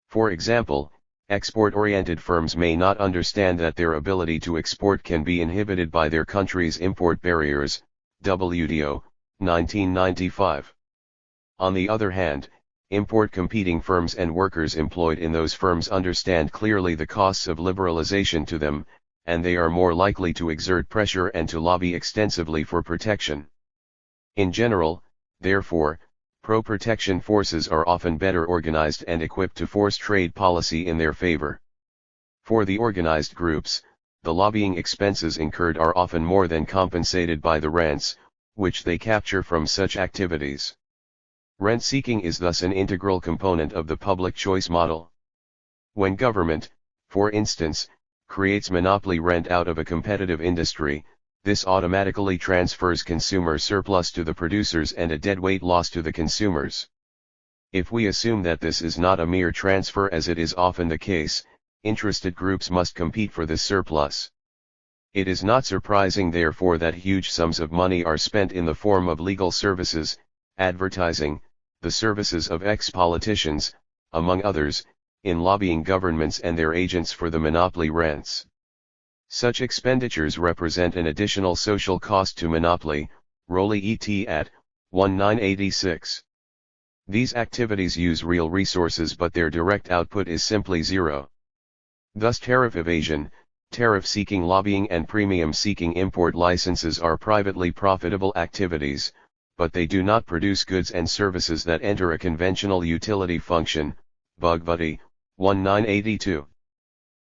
For example, export-oriented firms may not understand that their ability to export can be inhibited by their country's import barriers, WTO, 1995. On the other hand, import competing firms and workers employed in those firms understand clearly the costs of liberalization to them, and they are more likely to exert pressure and to lobby extensively for protection. In general, therefore, pro-protection forces are often better organized and equipped to force trade policy in their favor. For the organized groups, the lobbying expenses incurred are often more than compensated by the rents, which they capture from such activities. Rent-seeking is thus an integral component of the public choice model. When government, for instance, creates monopoly rent out of a competitive industry, this automatically transfers consumer surplus to the producers and a deadweight loss to the consumers. If we assume that this is not a mere transfer, as it is often the case, interested groups must compete for this surplus. It is not surprising therefore that huge sums of money are spent in the form of legal services, advertising, the services of ex-politicians, among others, in lobbying governments and their agents for the monopoly rents. Such expenditures represent an additional social cost to monopoly, Rowley et at. 1986. These activities use real resources, but their direct output is simply zero. Thus tariff evasion, tariff-seeking lobbying and premium-seeking import licenses are privately profitable activities, but they do not produce goods and services that enter a conventional utility function, Bhagavati, 1982.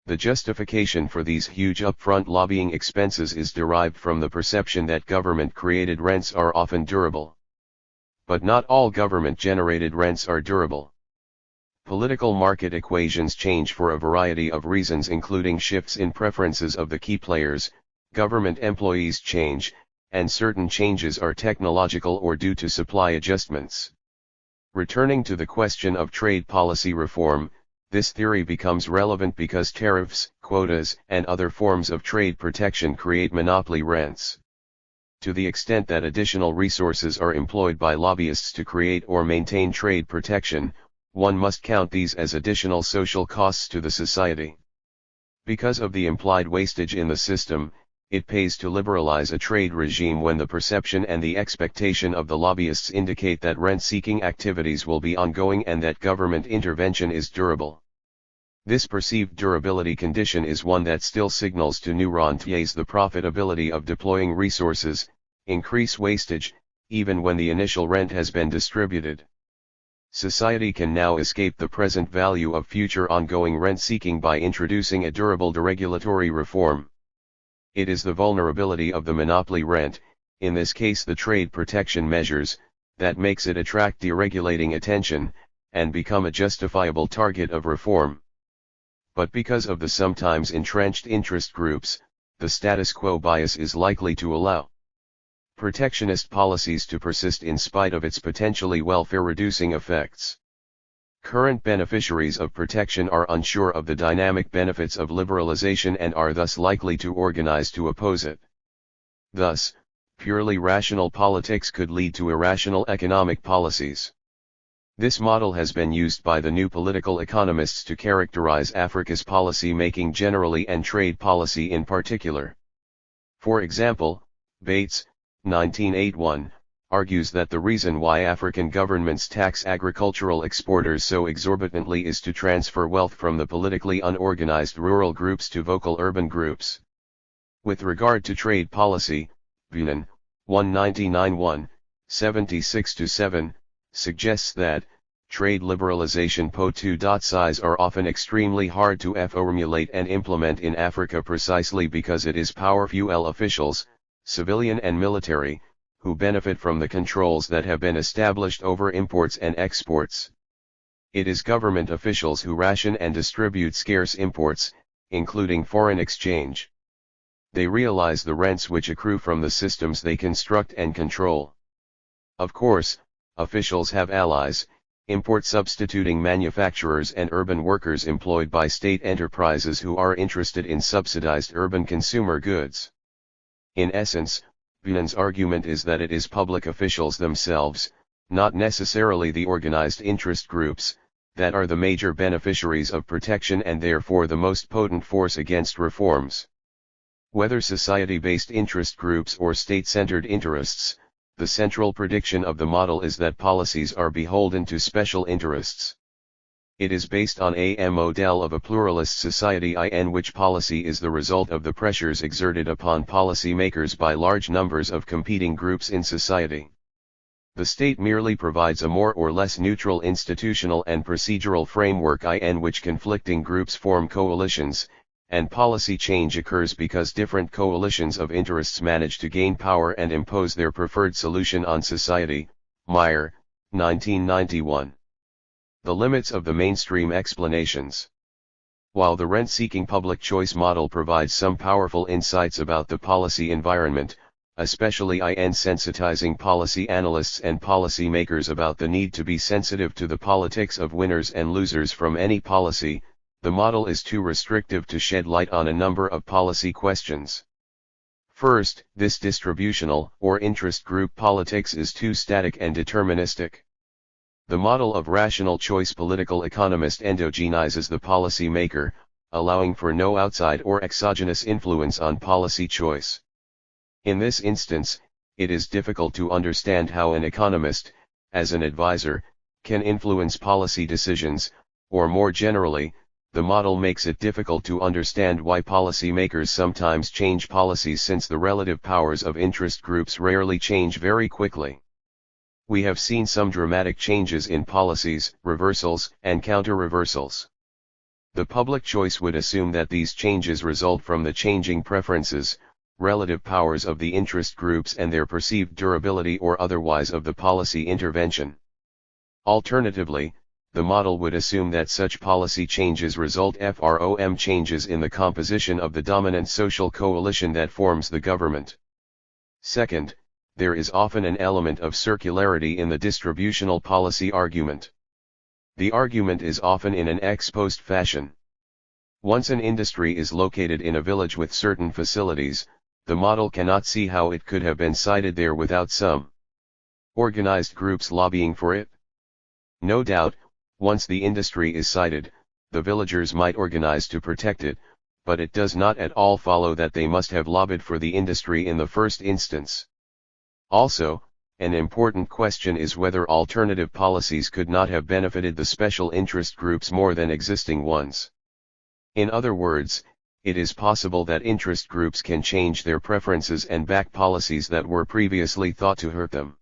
The justification for these huge upfront lobbying expenses is derived from the perception that government-created rents are often durable. But not all government-generated rents are durable. Political market equations change for a variety of reasons, including shifts in preferences of the key players, government employees change, and certain changes are technological or due to supply adjustments. Returning to the question of trade policy reform, this theory becomes relevant because tariffs, quotas, and other forms of trade protection create monopoly rents. To the extent that additional resources are employed by lobbyists to create or maintain trade protection, one must count these as additional social costs to the society. Because of the implied wastage in the system, it pays to liberalize a trade regime when the perception and the expectation of the lobbyists indicate that rent-seeking activities will be ongoing and that government intervention is durable. This perceived durability condition is one that still signals to new rentiers the profitability of deploying resources, increase wastage, even when the initial rent has been distributed. Society can now escape the present value of future ongoing rent-seeking by introducing a durable deregulatory reform. It is the vulnerability of the monopoly rent, in this case the trade protection measures, that makes it attract deregulating attention, and become a justifiable target of reform. But because of the sometimes entrenched interest groups, the status quo bias is likely to allow protectionist policies to persist in spite of its potentially welfare-reducing effects. Current beneficiaries of protection are unsure of the dynamic benefits of liberalization and are thus likely to organize to oppose it. Thus, purely rational politics could lead to irrational economic policies. This model has been used by the new political economists to characterize Africa's policy making generally and trade policy in particular. For example, Bates, 1981, argues that the reason why African governments tax agricultural exporters so exorbitantly is to transfer wealth from the politically unorganized rural groups to vocal urban groups. With regard to trade policy, Buchanan, 1991, 76-7, suggests that, trade liberalization po2.size are often extremely hard to formulate and implement in Africa precisely because it is powerful officials, civilian and military, who benefit from the controls that have been established over imports and exports. It is government officials who ration and distribute scarce imports, including foreign exchange. They realize the rents which accrue from the systems they construct and control. Of course, officials have allies, import substituting manufacturers and urban workers employed by state enterprises who are interested in subsidized urban consumer goods. In essence, Buchanan's argument is that it is public officials themselves, not necessarily the organized interest groups, that are the major beneficiaries of protection and therefore the most potent force against reforms. Whether society-based interest groups or state-centered interests, the central prediction of the model is that policies are beholden to special interests. It is based on a model of a pluralist society in which policy is the result of the pressures exerted upon policymakers by large numbers of competing groups in society. The state merely provides a more or less neutral institutional and procedural framework in which conflicting groups form coalitions, and policy change occurs because different coalitions of interests manage to gain power and impose their preferred solution on society. Meyer, 1991. The limits of the mainstream explanations. While the rent-seeking public choice model provides some powerful insights about the policy environment, especially in sensitizing policy analysts and policy makers about the need to be sensitive to the politics of winners and losers from any policy, the model is too restrictive to shed light on a number of policy questions. First, this distributional or interest group politics is too static and deterministic. The model of rational choice political economist endogenizes the policy maker, allowing for no outside or exogenous influence on policy choice. In this instance, it is difficult to understand how an economist, as an advisor, can influence policy decisions, or more generally, the model makes it difficult to understand why policymakers sometimes change policies since the relative powers of interest groups rarely change very quickly. We have seen some dramatic changes in policies, reversals, and counter-reversals. The public choice would assume that these changes result from the changing preferences, relative powers of the interest groups and their perceived durability or otherwise of the policy intervention. Alternatively, the model would assume that such policy changes result from changes in the composition of the dominant social coalition that forms the government. Second, there is often an element of circularity in the distributional policy argument. The argument is often in an ex post fashion. Once an industry is located in a village with certain facilities, the model cannot see how it could have been sited there without some organized groups lobbying for it. No doubt, once the industry is sited, the villagers might organize to protect it, but it does not at all follow that they must have lobbied for the industry in the first instance. Also, an important question is whether alternative policies could not have benefited the special interest groups more than existing ones. In other words, it is possible that interest groups can change their preferences and back policies that were previously thought to hurt them.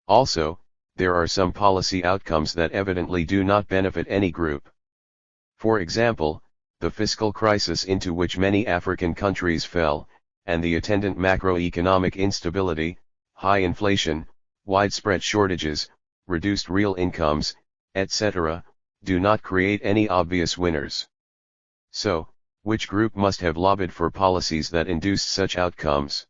Also, there are some policy outcomes that evidently do not benefit any group. For example, the fiscal crisis into which many African countries fell, and the attendant macroeconomic instability, high inflation, widespread shortages, reduced real incomes, etc., do not create any obvious winners. So, which group must have lobbied for policies that induced such outcomes?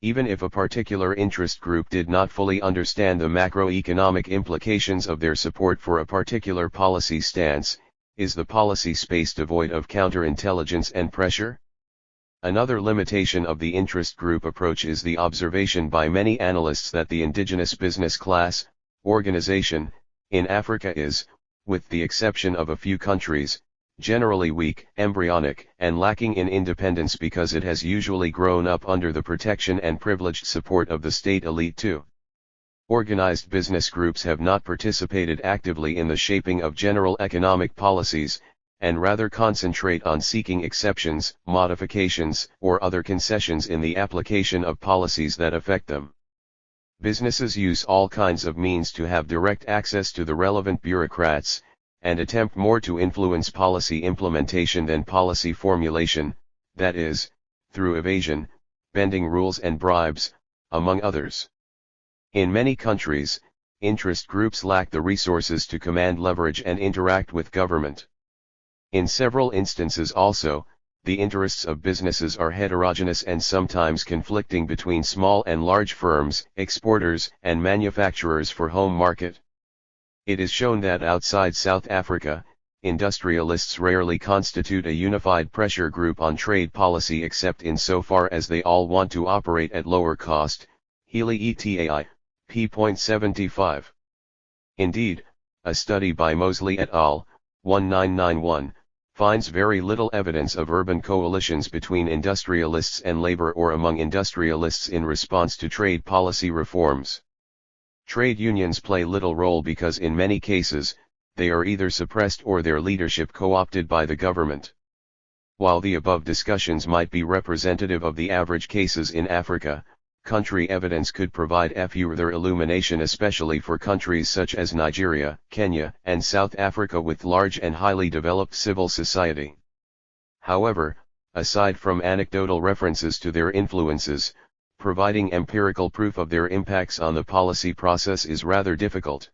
Even if a particular interest group did not fully understand the macroeconomic implications of their support for a particular policy stance, is the policy space devoid of counterintelligence and pressure? Another limitation of the interest group approach is the observation by many analysts that the indigenous business class, organization, in Africa is, with the exception of a few countries, generally weak, embryonic, and lacking in independence because it has usually grown up under the protection and privileged support of the state elite too. Organized business groups have not participated actively in the shaping of general economic policies, and rather concentrate on seeking exceptions, modifications, or other concessions in the application of policies that affect them. Businesses use all kinds of means to have direct access to the relevant bureaucrats, and attempt more to influence policy implementation than policy formulation, that is, through evasion, bending rules and bribes, among others. In many countries, interest groups lack the resources to command leverage and interact with government. In several instances also, the interests of businesses are heterogeneous and sometimes conflicting between small and large firms, exporters and manufacturers for home market. It is shown that outside South Africa, industrialists rarely constitute a unified pressure group on trade policy except insofar as they all want to operate at lower cost, Healy et al., p.75. Indeed, a study by Mosley et al., 1991, finds very little evidence of urban coalitions between industrialists and labor or among industrialists in response to trade policy reforms. Trade unions play little role because in many cases, they are either suppressed or their leadership co-opted by the government. While the above discussions might be representative of the average cases in Africa, country evidence could provide further illumination especially for countries such as Nigeria, Kenya, and South Africa with large and highly developed civil society. However, aside from anecdotal references to their influences, providing empirical proof of their impacts on the policy process is rather difficult.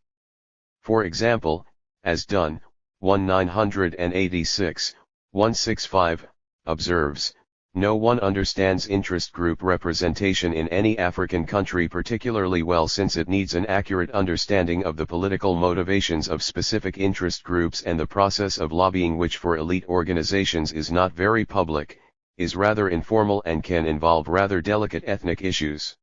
For example, as done, 1986, 165, observes, "No one understands interest group representation in any African country particularly well since it needs an accurate understanding of the political motivations of specific interest groups and the process of lobbying, which for elite organizations is not very public, is rather informal and can involve rather delicate ethnic issues."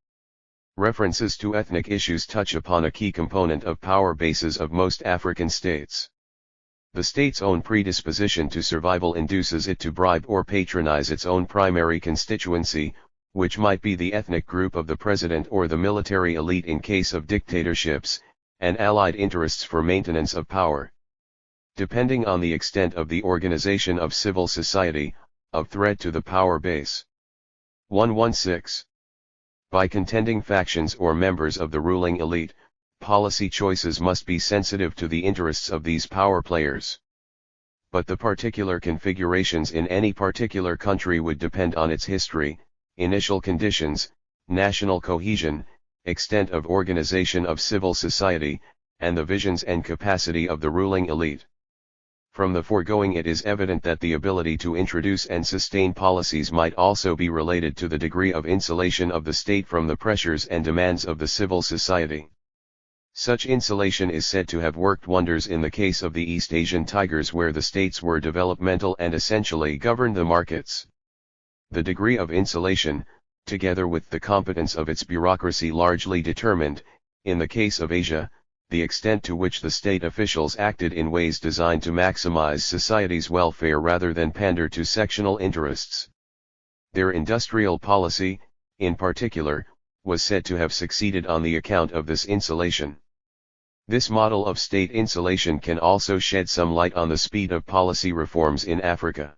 References to ethnic issues touch upon a key component of power bases of most African states. The state's own predisposition to survival induces it to bribe or patronize its own primary constituency, which might be the ethnic group of the president or the military elite in case of dictatorships, and allied interests for maintenance of power. Depending on the extent of the organization of civil society, of threat to the power base. 116. By contending factions or members of the ruling elite, policy choices must be sensitive to the interests of these power players. But the particular configurations in any particular country would depend on its history, initial conditions, national cohesion, extent of organization of civil society, and the visions and capacity of the ruling elite. From the foregoing, it is evident that the ability to introduce and sustain policies might also be related to the degree of insulation of the state from the pressures and demands of the civil society. Such insulation is said to have worked wonders in the case of the East Asian tigers, where the states were developmental and essentially governed the markets. The degree of insulation, together with the competence of its bureaucracy, largely determined, in the case of Asia, the extent to which the state officials acted in ways designed to maximize society's welfare rather than pander to sectional interests. Their industrial policy, in particular, was said to have succeeded on the account of this insulation. This model of state insulation can also shed some light on the speed of policy reforms in Africa.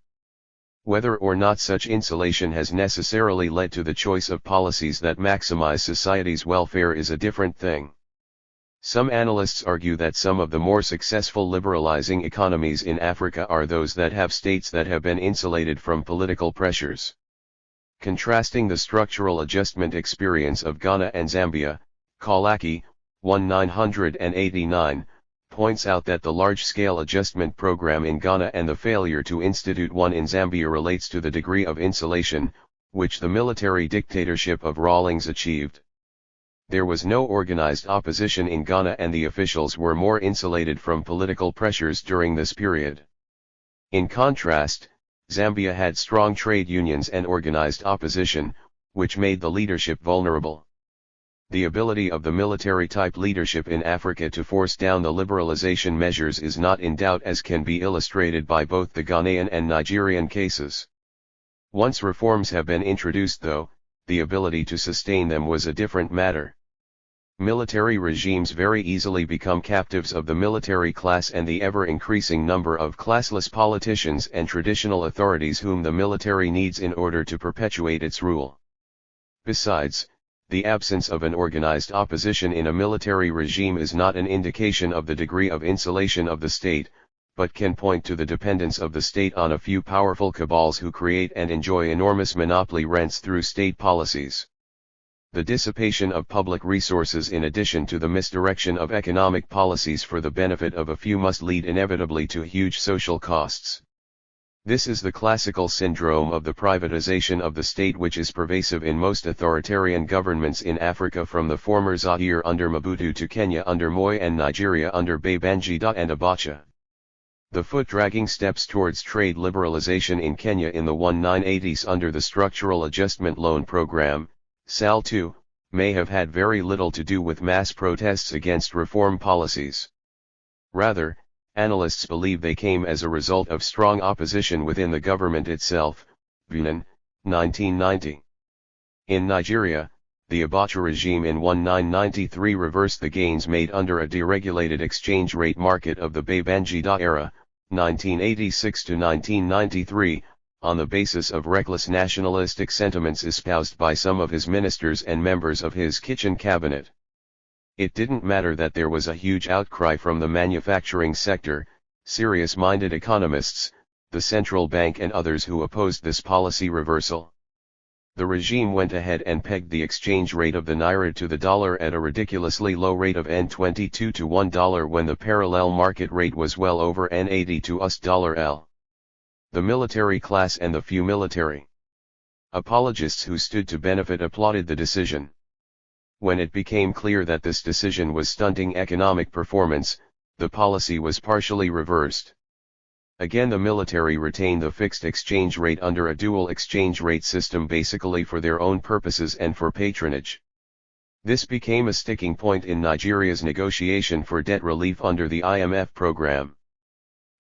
Whether or not such insulation has necessarily led to the choice of policies that maximize society's welfare is a different thing. Some analysts argue that some of the more successful liberalizing economies in Africa are those that have states that have been insulated from political pressures. Contrasting the structural adjustment experience of Ghana and Zambia, Kalaki, 1989, points out that the large-scale adjustment program in Ghana and the failure to institute one in Zambia relates to the degree of insulation, which the military dictatorship of Rawlings achieved. There was no organized opposition in Ghana, and the officials were more insulated from political pressures during this period. In contrast, Zambia had strong trade unions and organized opposition, which made the leadership vulnerable. The ability of the military-type leadership in Africa to force down the liberalization measures is not in doubt, as can be illustrated by both the Ghanaian and Nigerian cases. Once reforms have been introduced, though, the ability to sustain them was a different matter. Military regimes very easily become captives of the military class and the ever-increasing number of classless politicians and traditional authorities whom the military needs in order to perpetuate its rule. Besides, the absence of an organized opposition in a military regime is not an indication of the degree of insulation of the state, but can point to the dependence of the state on a few powerful cabals who create and enjoy enormous monopoly rents through state policies. The dissipation of public resources in addition to the misdirection of economic policies for the benefit of a few must lead inevitably to huge social costs. This is the classical syndrome of the privatization of the state, which is pervasive in most authoritarian governments in Africa, from the former Zaire under Mobutu to Kenya under Moi and Nigeria under Babangida and Abacha. The foot-dragging steps towards trade liberalization in Kenya in the 1980s under the Structural Adjustment Loan Program, SAL 2, may have had very little to do with mass protests against reform policies. Rather, analysts believe they came as a result of strong opposition within the government itself. Bunan, 1990. In Nigeria, the Abacha regime in 1993 reversed the gains made under a deregulated exchange rate market of the Babangida era, 1986 to 1993, on the basis of reckless nationalistic sentiments espoused by some of his ministers and members of his kitchen cabinet. It didn't matter that there was a huge outcry from the manufacturing sector, serious-minded economists, the central bank and others who opposed this policy reversal. The regime went ahead and pegged the exchange rate of the naira to the dollar at a ridiculously low rate of N22 to $1 when the parallel market rate was well over N80 to $1. The military class and the few military apologists who stood to benefit applauded the decision. When it became clear that this decision was stunting economic performance, the policy was partially reversed. Again, the military retained the fixed exchange rate under a dual exchange rate system, basically for their own purposes and for patronage. This became a sticking point in Nigeria's negotiation for debt relief under the IMF program.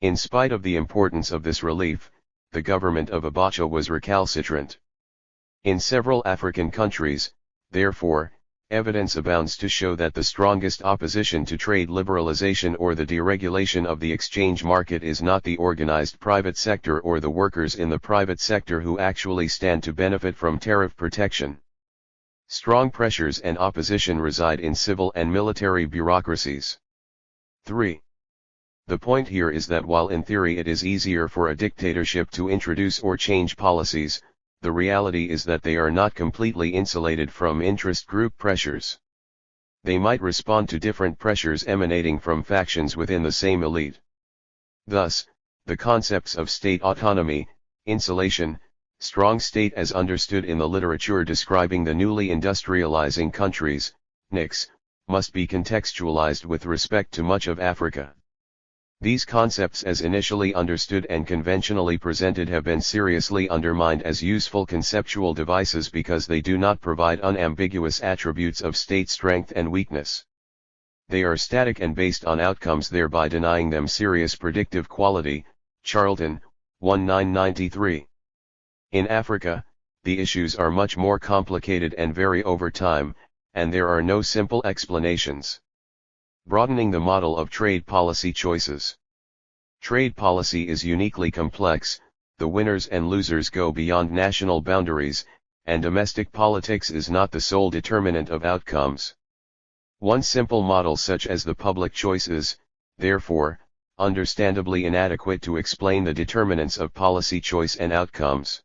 In spite of the importance of this relief, the government of Abacha was recalcitrant. In several African countries, therefore, evidence abounds to show that the strongest opposition to trade liberalization or the deregulation of the exchange market is not the organized private sector or the workers in the private sector who actually stand to benefit from tariff protection. Strong pressures and opposition reside in civil and military bureaucracies. 3. The point here is that while in theory it is easier for a dictatorship to introduce or change policies, the reality is that they are not completely insulated from interest group pressures. They might respond to different pressures emanating from factions within the same elite. Thus, the concepts of state autonomy, insulation, strong state as understood in the literature describing the newly industrializing countries, NICs, must be contextualized with respect to much of Africa. These concepts as initially understood and conventionally presented have been seriously undermined as useful conceptual devices because they do not provide unambiguous attributes of state strength and weakness. They are static and based on outcomes, thereby denying them serious predictive quality. Charlton, 1993. In Africa, the issues are much more complicated and vary over time, and there are no simple explanations. Broadening the model of trade policy choices. Trade policy is uniquely complex, the winners and losers go beyond national boundaries, and domestic politics is not the sole determinant of outcomes. One simple model such as the public choice is, therefore, understandably inadequate to explain the determinants of policy choice and outcomes.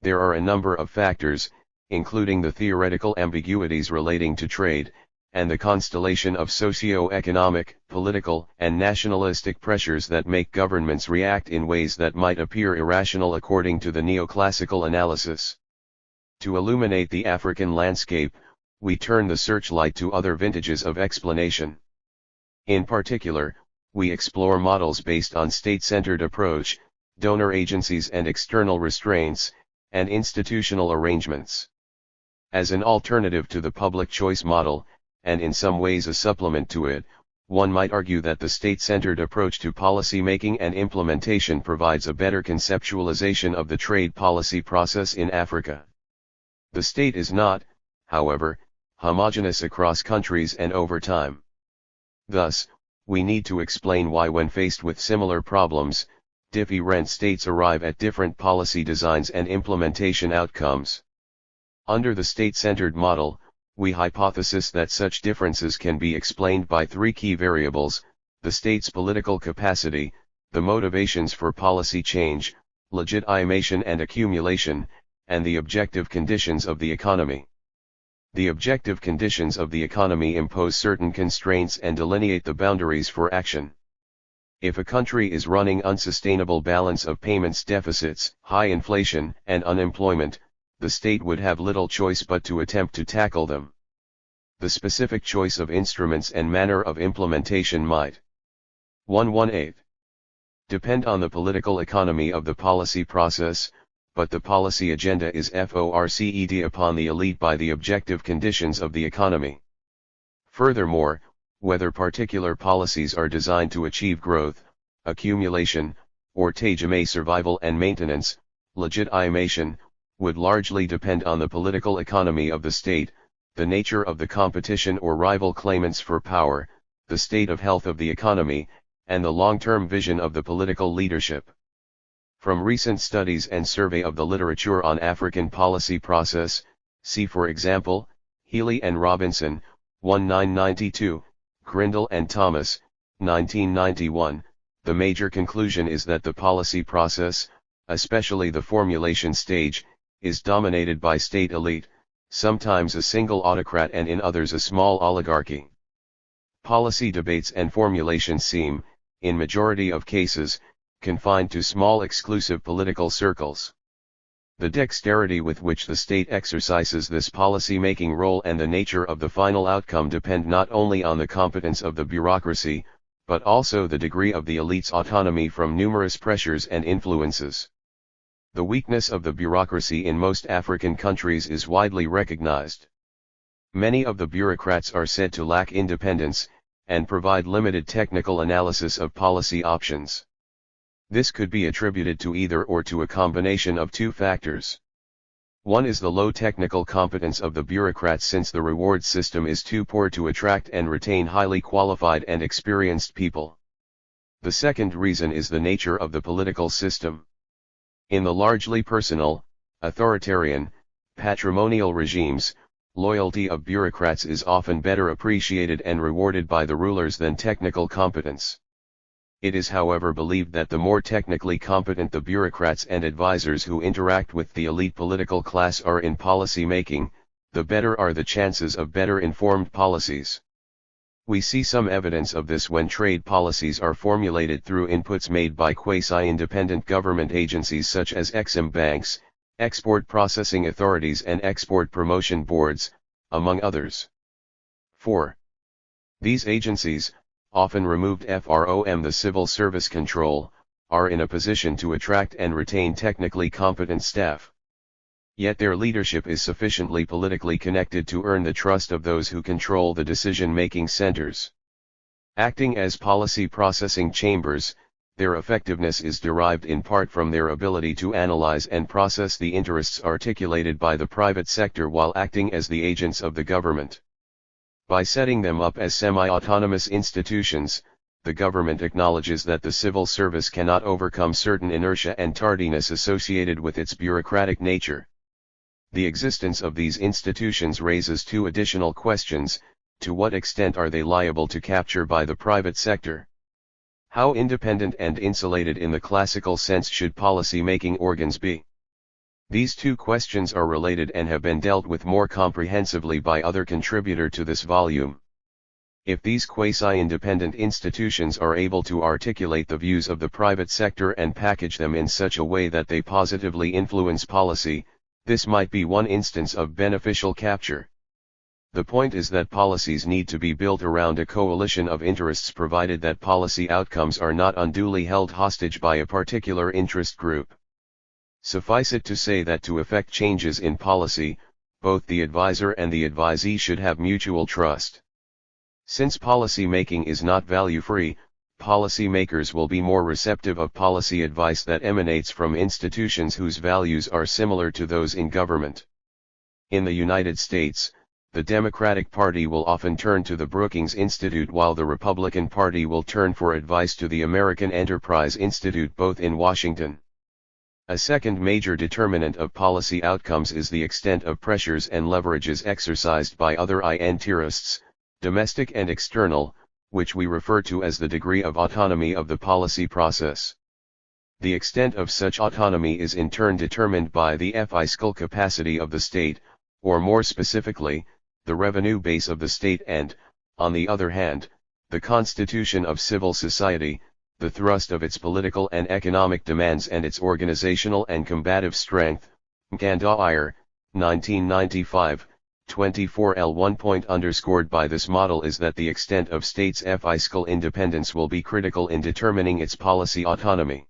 There are a number of factors, including the theoretical ambiguities relating to trade, and the constellation of socio-economic, political, and nationalistic pressures that make governments react in ways that might appear irrational according to the neoclassical analysis. To illuminate the African landscape, we turn the searchlight to other vintages of explanation. In particular, we explore models based on state-centered approach, donor agencies and external restraints, and institutional arrangements. As an alternative to the public choice model, and in some ways a supplement to it, one might argue that the state-centered approach to policy making and implementation provides a better conceptualization of the trade policy process in Africa. The state is not, however, homogeneous across countries and over time. Thus, we need to explain why when faced with similar problems, different states arrive at different policy designs and implementation outcomes. Under the state-centered model, we hypothesis that such differences can be explained by three key variables: the state's political capacity, the motivations for policy change, legitimation and accumulation, and the objective conditions of the economy. The objective conditions of the economy impose certain constraints and delineate the boundaries for action. If a country is running unsustainable balance of payments deficits, high inflation, and unemployment, the state would have little choice but to attempt to tackle them. The specific choice of instruments and manner of implementation might 118 depend on the political economy of the policy process, but the policy agenda is forced upon the elite by the objective conditions of the economy. Furthermore, whether particular policies are designed to achieve growth, accumulation, or survival and maintenance, legitimation, would largely depend on the political economy of the state, the nature of the competition or rival claimants for power, the state of health of the economy, and the long-term vision of the political leadership. From recent studies and survey of the literature on African policy process, see for example, Healy and Robinson, 1992, Grindle and Thomas, 1991, the major conclusion is that the policy process, especially the formulation stage, is dominated by state elite, sometimes a single autocrat and in others a small oligarchy. Policy debates and formulations seem, in majority of cases, confined to small exclusive political circles. The dexterity with which the state exercises this policy-making role and the nature of the final outcome depend not only on the competence of the bureaucracy, but also the degree of the elite's autonomy from numerous pressures and influences. The weakness of the bureaucracy in most African countries is widely recognized. Many of the bureaucrats are said to lack independence, and provide limited technical analysis of policy options. This could be attributed to either or to a combination of two factors. One is the low technical competence of the bureaucrats, since the reward system is too poor to attract and retain highly qualified and experienced people. The second reason is the nature of the political system. In the largely personal, authoritarian, patrimonial regimes, loyalty of bureaucrats is often better appreciated and rewarded by the rulers than technical competence. It is however believed that the more technically competent the bureaucrats and advisors who interact with the elite political class are in policy making, the better are the chances of better informed policies. We see some evidence of this when trade policies are formulated through inputs made by quasi-independent government agencies such as Exim banks, export processing authorities and export promotion boards, among others. 4. These agencies, often removed from the civil service control, are in a position to attract and retain technically competent staff. Yet their leadership is sufficiently politically connected to earn the trust of those who control the decision-making centers. Acting as policy processing chambers, their effectiveness is derived in part from their ability to analyze and process the interests articulated by the private sector while acting as the agents of the government. By setting them up as semi-autonomous institutions, the government acknowledges that the civil service cannot overcome certain inertia and tardiness associated with its bureaucratic nature. The existence of these institutions raises two additional questions: to what extent are they liable to capture by the private sector? How independent and insulated in the classical sense should policy-making organs be? These two questions are related and have been dealt with more comprehensively by other contributor to this volume. If these quasi-independent institutions are able to articulate the views of the private sector and package them in such a way that they positively influence policy, this might be one instance of beneficial capture. The point is that policies need to be built around a coalition of interests, provided that policy outcomes are not unduly held hostage by a particular interest group. Suffice it to say that to effect changes in policy, both the advisor and the advisee should have mutual trust. Since policy making is not value-free, policy makers will be more receptive of policy advice that emanates from institutions whose values are similar to those in government. In the United States, the Democratic Party will often turn to the Brookings Institute, while the Republican Party will turn for advice to the American Enterprise Institute, both in Washington. A second major determinant of policy outcomes is the extent of pressures and leverages exercised by other interests, domestic and external, which we refer to as the degree of autonomy of the policy process. The extent of such autonomy is in turn determined by the fiscal capacity of the state, or more specifically, the revenue base of the state and, on the other hand, the constitution of civil society, the thrust of its political and economic demands and its organizational and combative strength. Mkandawire, 1995, 24L. One point underscored by this model is that the extent of states' fiscal independence will be critical in determining its policy autonomy.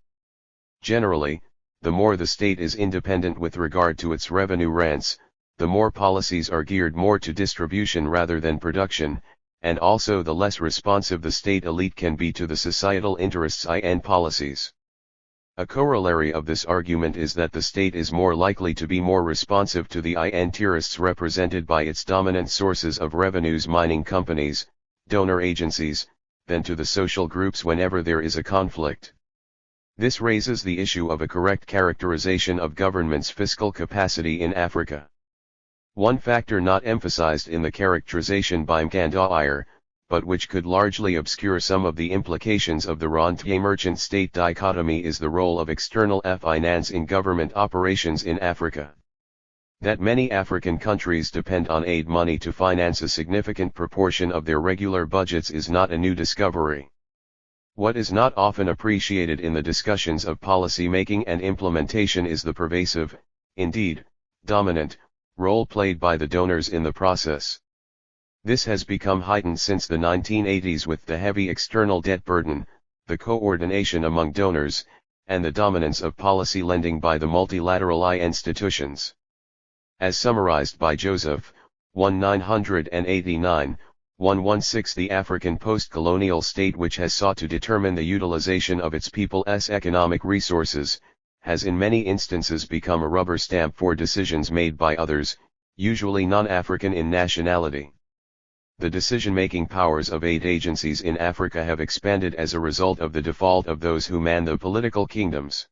Generally, the more the state is independent with regard to its revenue rents, the more policies are geared more to distribution rather than production, and also the less responsive the state elite can be to the societal interests and policies. A corollary of this argument is that the state is more likely to be more responsive to the interests represented by its dominant sources of revenues, mining companies, donor agencies, than to the social groups whenever there is a conflict. This raises the issue of a correct characterization of government's fiscal capacity in Africa. One factor not emphasized in the characterization by Mkandawire, but which could largely obscure some of the implications of the rentier-merchant state dichotomy, is the role of external finance in government operations in Africa. That many African countries depend on aid money to finance a significant proportion of their regular budgets is not a new discovery. What is not often appreciated in the discussions of policy making and implementation is the pervasive, indeed, dominant, role played by the donors in the process. This has become heightened since the 1980s with the heavy external debt burden, the coordination among donors, and the dominance of policy lending by the multilateral institutions. As summarized by Joseph, 1989, 116, the African post-colonial state, which has sought to determine the utilization of its people's economic resources, has in many instances become a rubber stamp for decisions made by others, usually non-African in nationality. The decision-making powers of aid agencies in Africa have expanded as a result of the default of those who man the political kingdoms.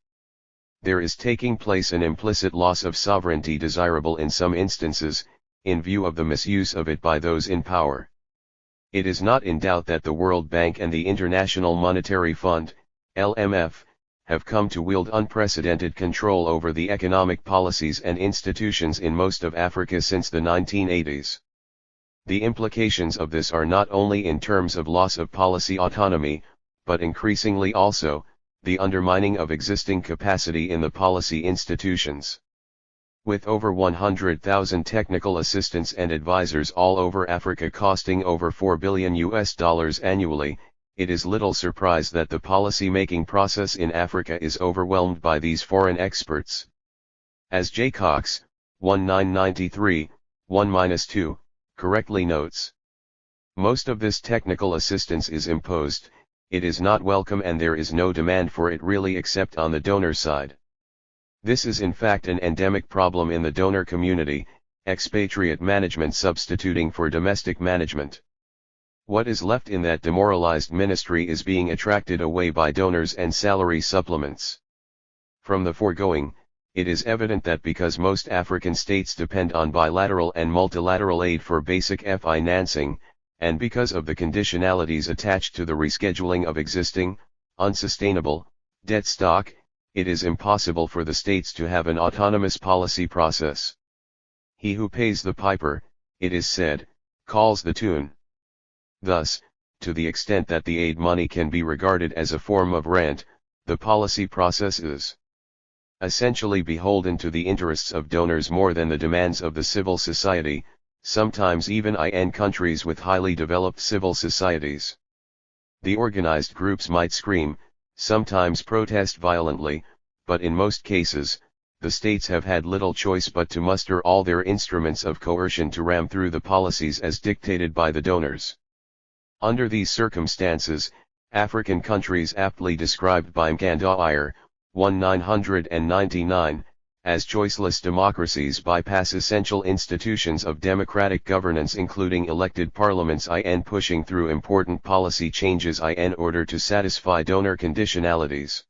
There is taking place an implicit loss of sovereignty desirable in some instances, in view of the misuse of it by those in power. It is not in doubt that the World Bank and the International Monetary Fund, (IMF), have come to wield unprecedented control over the economic policies and institutions in most of Africa since the 1980s. The implications of this are not only in terms of loss of policy autonomy, but increasingly also, the undermining of existing capacity in the policy institutions. With over 100,000 technical assistants and advisors all over Africa costing over $4 billion annually, it is little surprise that the policy-making process in Africa is overwhelmed by these foreign experts. As J. Cox, 1993, 1-2, correctly notes, most of this technical assistance is imposed, it is not welcome, and there is no demand for it really except on the donor side. This is in fact an endemic problem in the donor community, expatriate management substituting for domestic management. What is left in that demoralized ministry is being attracted away by donors and salary supplements. From the foregoing, it is evident that because most African states depend on bilateral and multilateral aid for basic financing, and because of the conditionalities attached to the rescheduling of existing, unsustainable, debt stock, it is impossible for the states to have an autonomous policy process. He who pays the piper, it is said, calls the tune. Thus, to the extent that the aid money can be regarded as a form of rent, the policy process is essentially beholden to the interests of donors more than the demands of the civil society, sometimes even in countries with highly developed civil societies. The organized groups might scream, sometimes protest violently, but in most cases, the states have had little choice but to muster all their instruments of coercion to ram through the policies as dictated by the donors. Under these circumstances, African countries aptly described by Mkanda Iyer, 1999, as choiceless democracies bypass essential institutions of democratic governance including elected parliaments pushing through important policy changes in order to satisfy donor conditionalities.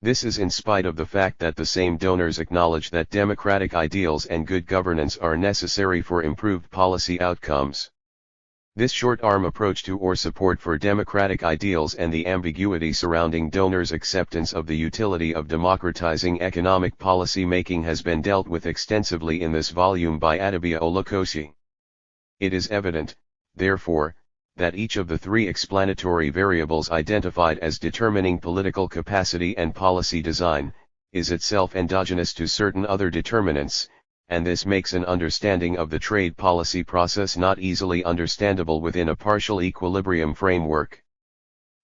This is in spite of the fact that the same donors acknowledge that democratic ideals and good governance are necessary for improved policy outcomes. This short-arm approach to or support for democratic ideals and the ambiguity surrounding donors' acceptance of the utility of democratizing economic policy making has been dealt with extensively in this volume by Adebia Olukosi. It is evident, therefore, that each of the three explanatory variables identified as determining political capacity and policy design, is itself endogenous to certain other determinants, and this makes an understanding of the trade policy process not easily understandable within a partial equilibrium framework.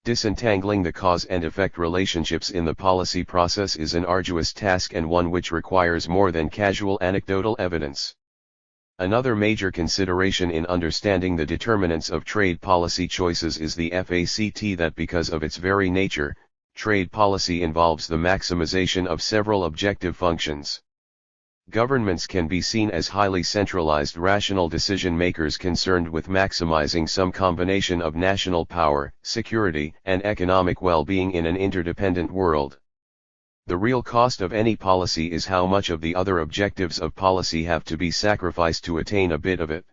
Disentangling the cause and effect relationships in the policy process is an arduous task and one which requires more than casual anecdotal evidence. Another major consideration in understanding the determinants of trade policy choices is the fact that because of its very nature, trade policy involves the maximization of several objective functions. Governments can be seen as highly centralized rational decision makers concerned with maximizing some combination of national power, security, and economic well-being in an interdependent world. The real cost of any policy is how much of the other objectives of policy have to be sacrificed to attain a bit of it.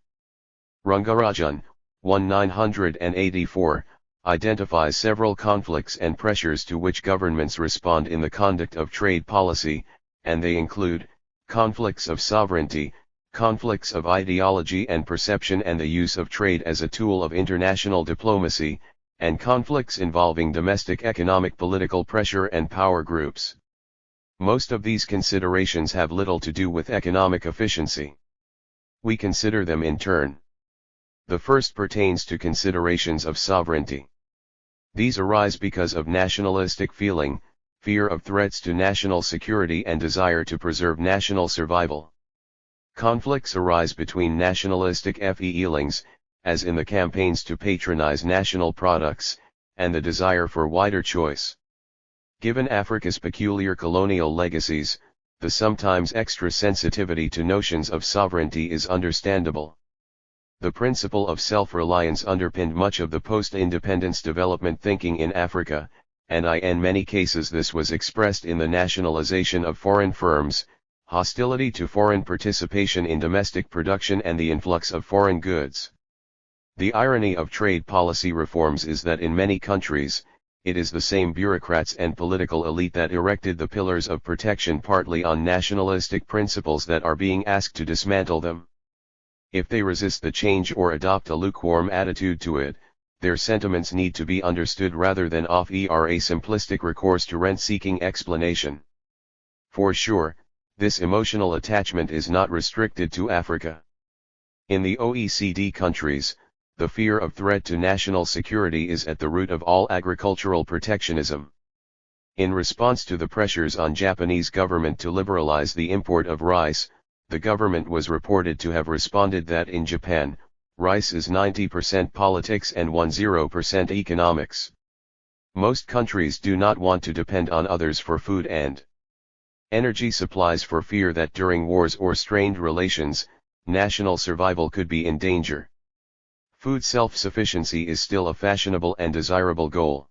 Rangarajan, 1984, identifies several conflicts and pressures to which governments respond in the conduct of trade policy, and they include, conflicts of sovereignty, conflicts of ideology and perception, and the use of trade as a tool of international diplomacy, and conflicts involving domestic economic political pressure and power groups. Most of these considerations have little to do with economic efficiency. We consider them in turn. The first pertains to considerations of sovereignty. These arise because of nationalistic feeling, fear of threats to national security, and desire to preserve national survival. Conflicts arise between nationalistic feelings, as in the campaigns to patronize national products, and the desire for wider choice. Given Africa's peculiar colonial legacies, the sometimes extra sensitivity to notions of sovereignty is understandable. The principle of self-reliance underpinned much of the post-independence development thinking in Africa, and in many cases this was expressed in the nationalization of foreign firms, hostility to foreign participation in domestic production, and the influx of foreign goods. The irony of trade policy reforms is that in many countries, it is the same bureaucrats and political elite that erected the pillars of protection partly on nationalistic principles that are being asked to dismantle them. If they resist the change or adopt a lukewarm attitude to it, their sentiments need to be understood rather than offer a simplistic recourse to rent-seeking explanation. For sure, this emotional attachment is not restricted to Africa. In the OECD countries, the fear of threat to national security is at the root of all agricultural protectionism. In response to the pressures on Japanese government to liberalize the import of rice, the government was reported to have responded that in Japan, rice is 90% politics and 10% economics. Most countries do not want to depend on others for food and energy supplies for fear that during wars or strained relations, national survival could be in danger. Food self-sufficiency is still a fashionable and desirable goal.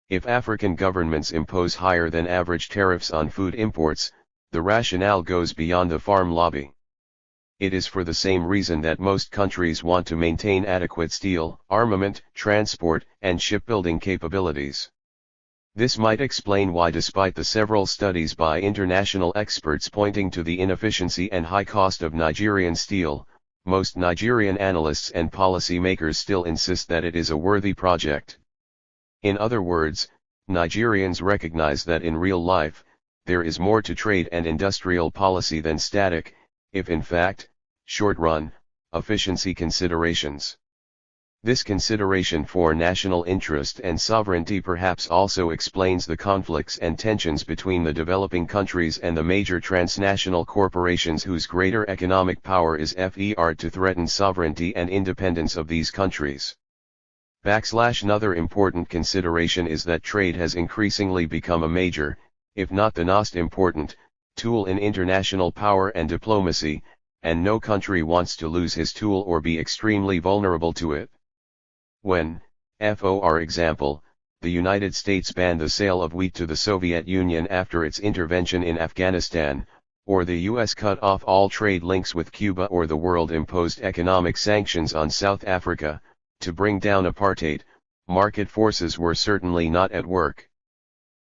If African governments impose higher than average tariffs on food imports, the rationale goes beyond the farm lobby. It is for the same reason that most countries want to maintain adequate steel, armament, transport, and shipbuilding capabilities. This might explain why, despite the several studies by international experts pointing to the inefficiency and high cost of Nigerian steel, most Nigerian analysts and policy makers still insist that it is a worthy project. In other words, Nigerians recognize that in real life, there is more to trade and industrial policy than static, if in fact, short-run, efficiency considerations. This consideration for national interest and sovereignty perhaps also explains the conflicts and tensions between the developing countries and the major transnational corporations whose greater economic power is to threaten sovereignty and independence of these countries. Another important consideration is that trade has increasingly become a major, if not the most important, tool in international power and diplomacy, and no country wants to lose his tool or be extremely vulnerable to it. When, for example, the United States banned the sale of wheat to the Soviet Union after its intervention in Afghanistan, or the US cut off all trade links with Cuba, or the world imposed economic sanctions on South Africa, to bring down apartheid, market forces were certainly not at work.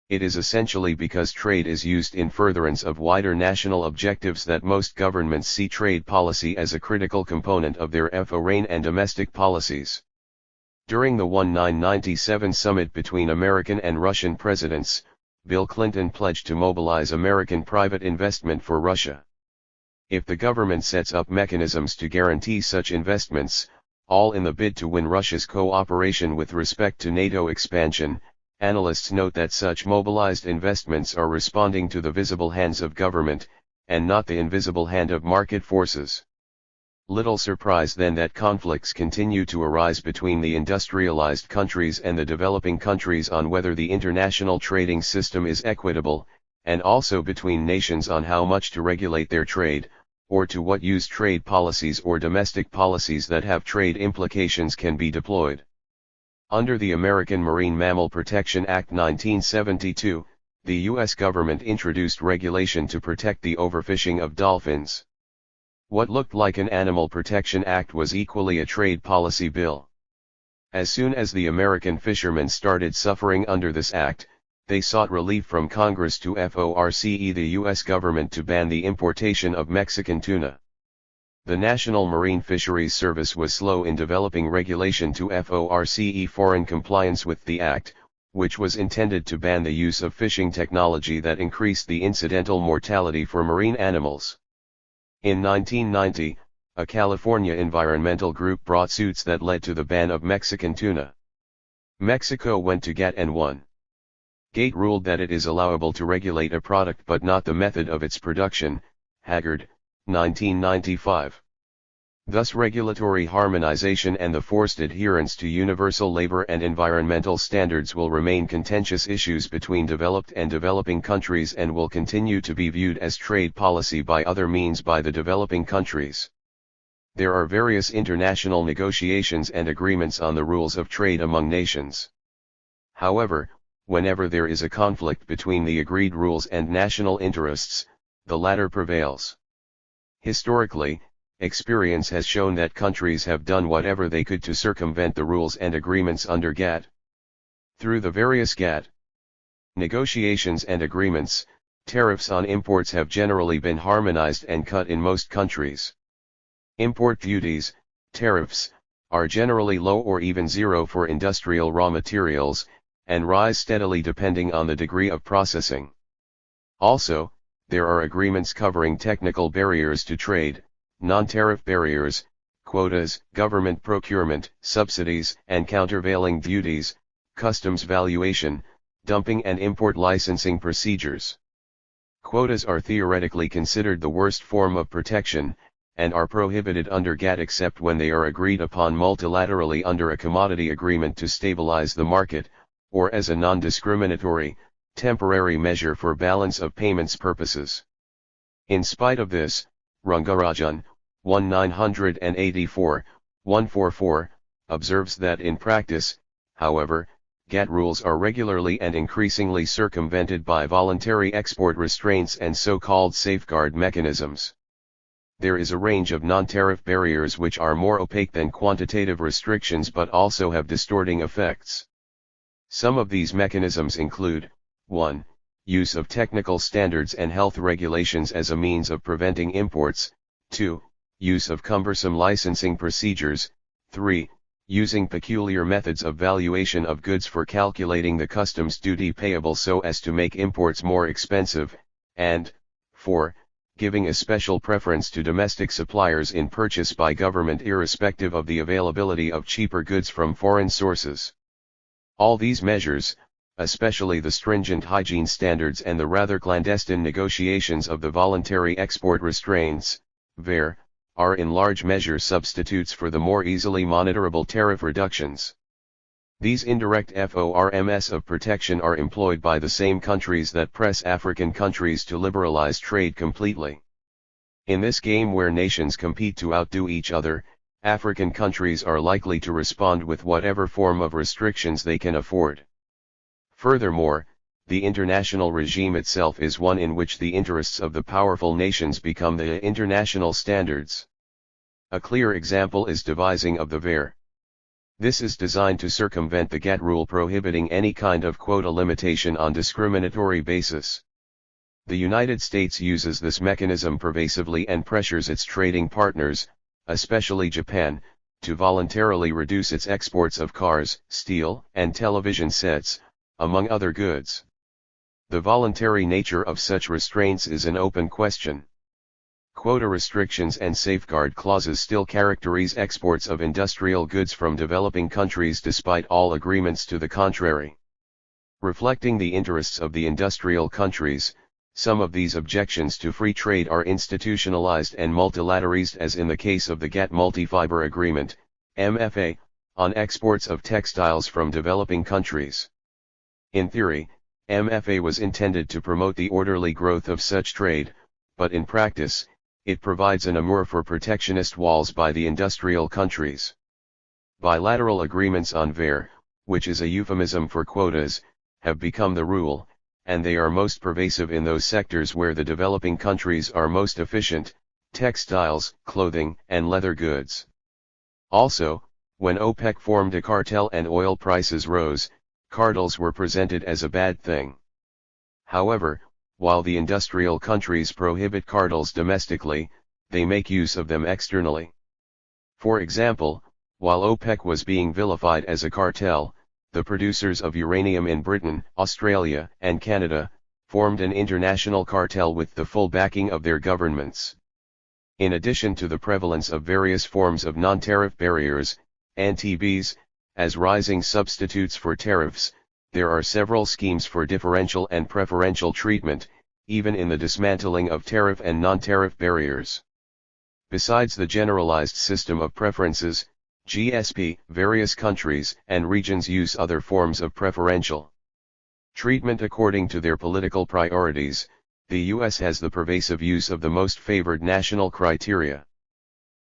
It is essentially because trade is used in furtherance of wider national objectives that most governments see trade policy as a critical component of their foreign and domestic policies. During the 1997 summit between American and Russian presidents, Bill Clinton pledged to mobilize American private investment for Russia. If the government sets up mechanisms to guarantee such investments, all in the bid to win Russia's cooperation with respect to NATO expansion, analysts note that such mobilized investments are responding to the visible hands of government, and not the invisible hand of market forces. Little surprise then that conflicts continue to arise between the industrialized countries and the developing countries on whether the international trading system is equitable, and also between nations on how much to regulate their trade, or to what use trade policies or domestic policies that have trade implications can be deployed. Under the American Marine Mammal Protection Act 1972, the U.S. government introduced regulation to protect the overfishing of dolphins. What looked like an Animal Protection Act was equally a trade policy bill. As soon as the American fishermen started suffering under this act, They sought relief from Congress to force the U.S. government to ban the importation of Mexican tuna. The National Marine Fisheries Service was slow in developing regulation to force foreign compliance with the act, which was intended to ban the use of fishing technology that increased the incidental mortality for marine animals. In 1990, a California environmental group brought suits that led to the ban of Mexican tuna. Mexico went to GATT and won. GATT ruled that it is allowable to regulate a product but not the method of its production, Haggard, 1995. Thus regulatory harmonization and the forced adherence to universal labor and environmental standards will remain contentious issues between developed and developing countries and will continue to be viewed as trade policy by other means by the developing countries. There are various international negotiations and agreements on the rules of trade among nations. However, whenever there is a conflict between the agreed rules and national interests, the latter prevails. Historically, experience has shown that countries have done whatever they could to circumvent the rules and agreements under GATT. Through the various GATT negotiations and agreements, tariffs on imports have generally been harmonized and cut in most countries. Import duties, tariffs, are generally low or even zero for industrial raw materials, and rise steadily depending on the degree of processing. Also, there are agreements covering technical barriers to trade, non-tariff barriers, quotas, government procurement, subsidies and countervailing duties, customs valuation, dumping and import licensing procedures. Quotas are theoretically considered the worst form of protection, and are prohibited under GATT except when they are agreed upon multilaterally under a commodity agreement to stabilize the market, or as a non-discriminatory, temporary measure for balance of payments purposes. In spite of this, Rangarajan, 1984-144, observes that in practice, however, GATT rules are regularly and increasingly circumvented by voluntary export restraints and so-called safeguard mechanisms. There is a range of non-tariff barriers which are more opaque than quantitative restrictions but also have distorting effects. Some of these mechanisms include, 1. Use of technical standards and health regulations as a means of preventing imports, 2. Use of cumbersome licensing procedures, 3. Using peculiar methods of valuation of goods for calculating the customs duty payable so as to make imports more expensive, and, 4. Giving a special preference to domestic suppliers in purchase by government irrespective of the availability of cheaper goods from foreign sources. All these measures, especially the stringent hygiene standards and the rather clandestine negotiations of the voluntary export restraints, VAR, are in large measure substitutes for the more easily monitorable tariff reductions. These indirect forms of protection are employed by the same countries that press African countries to liberalize trade completely. In this game where nations compete to outdo each other, African countries are likely to respond with whatever form of restrictions they can afford. Furthermore, the international regime itself is one in which the interests of the powerful nations become the international standards. A clear example is devising of the VAR. This is designed to circumvent the GATT rule prohibiting any kind of quota limitation on discriminatory basis. The United States uses this mechanism pervasively and pressures its trading partners, especially Japan, to voluntarily reduce its exports of cars, steel, and television sets, among other goods. The voluntary nature of such restraints is an open question. Quota restrictions and safeguard clauses still characterize exports of industrial goods from developing countries despite all agreements to the contrary. Reflecting the interests of the industrial countries, some of these objections to free trade are institutionalized and multilateralized as in the case of the GATT Multifiber Agreement, MFA, on exports of textiles from developing countries. In theory, MFA was intended to promote the orderly growth of such trade, but in practice, it provides an amour for protectionist walls by the industrial countries. Bilateral agreements on VAR, which is a euphemism for quotas, have become the rule, and they are most pervasive in those sectors where the developing countries are most efficient, textiles, clothing, and leather goods. Also, when OPEC formed a cartel and oil prices rose, cartels were presented as a bad thing. However, while the industrial countries prohibit cartels domestically, they make use of them externally. For example, while OPEC was being vilified as a cartel, the producers of uranium in Britain, Australia, and Canada formed an international cartel with the full backing of their governments. In addition to the prevalence of various forms of non-tariff barriers, NTBs, as rising substitutes for tariffs, there are several schemes for differential and preferential treatment, even in the dismantling of tariff and non-tariff barriers. Besides the generalized system of preferences, GSP, various countries and regions use other forms of preferential treatment according to their political priorities. The US has the pervasive use of the most favored national criteria.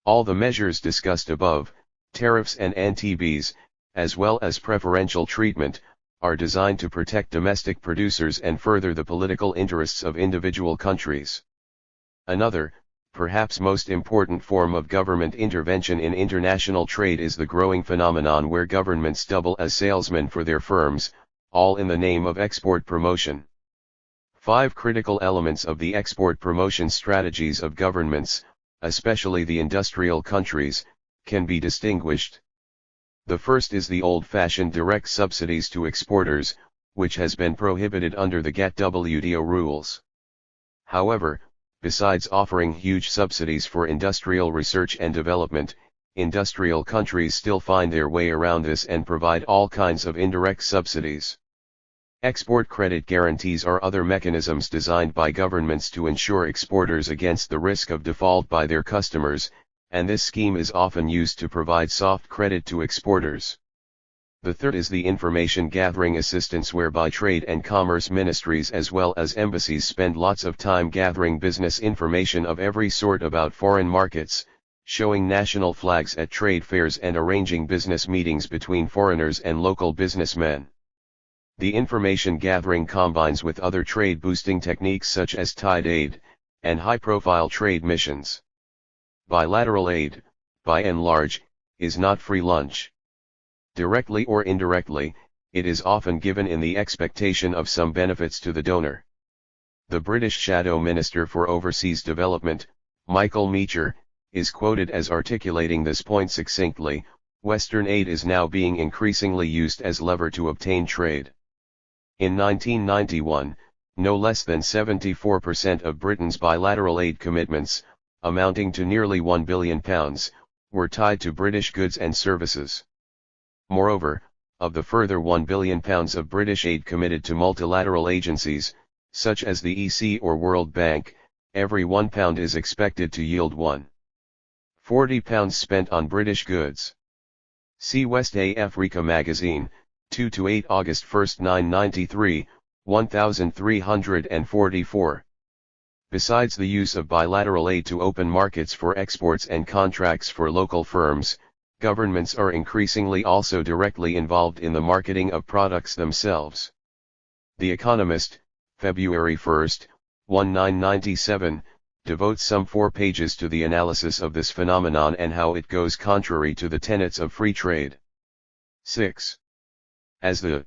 All the measures discussed above, tariffs and NTBs, as well as preferential treatment, are designed to protect domestic producers and further the political interests of individual countries. Another, perhaps most important form of government intervention in international trade is the growing phenomenon where governments double as salesmen for their firms, all in the name of export promotion. 5 critical elements of the export promotion strategies of governments, especially the industrial countries, can be distinguished. The first is the old-fashioned direct subsidies to exporters, which has been prohibited under the GATT-WTO rules. However, besides offering huge subsidies for industrial research and development, industrial countries still find their way around this and provide all kinds of indirect subsidies. Export credit guarantees are other mechanisms designed by governments to ensure exporters against the risk of default by their customers, and this scheme is often used to provide soft credit to exporters. The third is the information gathering assistance, whereby trade and commerce ministries as well as embassies spend lots of time gathering business information of every sort about foreign markets, showing national flags at trade fairs and arranging business meetings between foreigners and local businessmen. The information gathering combines with other trade boosting techniques such as tied aid, and high-profile trade missions. Bilateral aid, by and large, is not free lunch. Directly or indirectly, it is often given in the expectation of some benefits to the donor. The British Shadow Minister for Overseas Development, Michael Meacher, is quoted as articulating this point succinctly: Western aid is now being increasingly used as lever to obtain trade. In 1991, no less than 74% of Britain's bilateral aid commitments, amounting to nearly £1 billion, were tied to British goods and services. Moreover, of the further £1 billion of British aid committed to multilateral agencies, such as the EC or World Bank, every £1 is expected to yield £1.40 spent on British goods. See West Africa Magazine, 2-8 August 1, 993, 1344. Besides the use of bilateral aid to open markets for exports and contracts for local firms, governments are increasingly also directly involved in the marketing of products themselves. The Economist, February 1, 1997, devotes some 4 pages to the analysis of this phenomenon and how it goes contrary to the tenets of free trade. 6. As the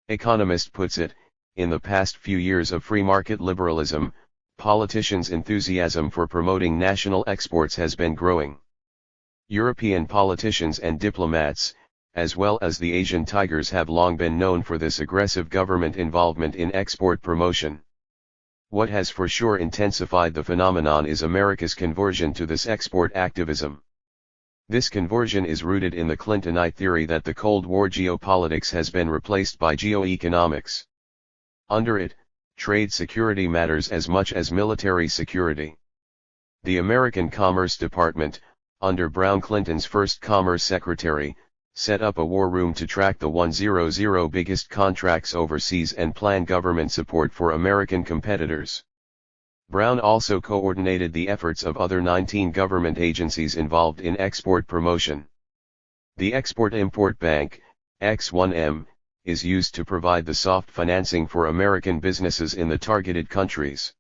Economist puts it, in the past few years of free market liberalism, politicians' enthusiasm for promoting national exports has been growing. European politicians and diplomats, as well as the Asian tigers, have long been known for this aggressive government involvement in export promotion. What has for sure intensified the phenomenon is America's conversion to this export activism. This conversion is rooted in the Clintonite theory that the Cold War geopolitics has been replaced by geoeconomics. Under it, trade security matters as much as military security. The American Commerce Department, under Brown Clinton's first Commerce Secretary, set up a war room to track the 100 biggest contracts overseas and plan government support for American competitors. Brown also coordinated the efforts of other 19 government agencies involved in export promotion. The Export-Import Bank, X1M, is used to provide the soft financing for American businesses in the targeted countries.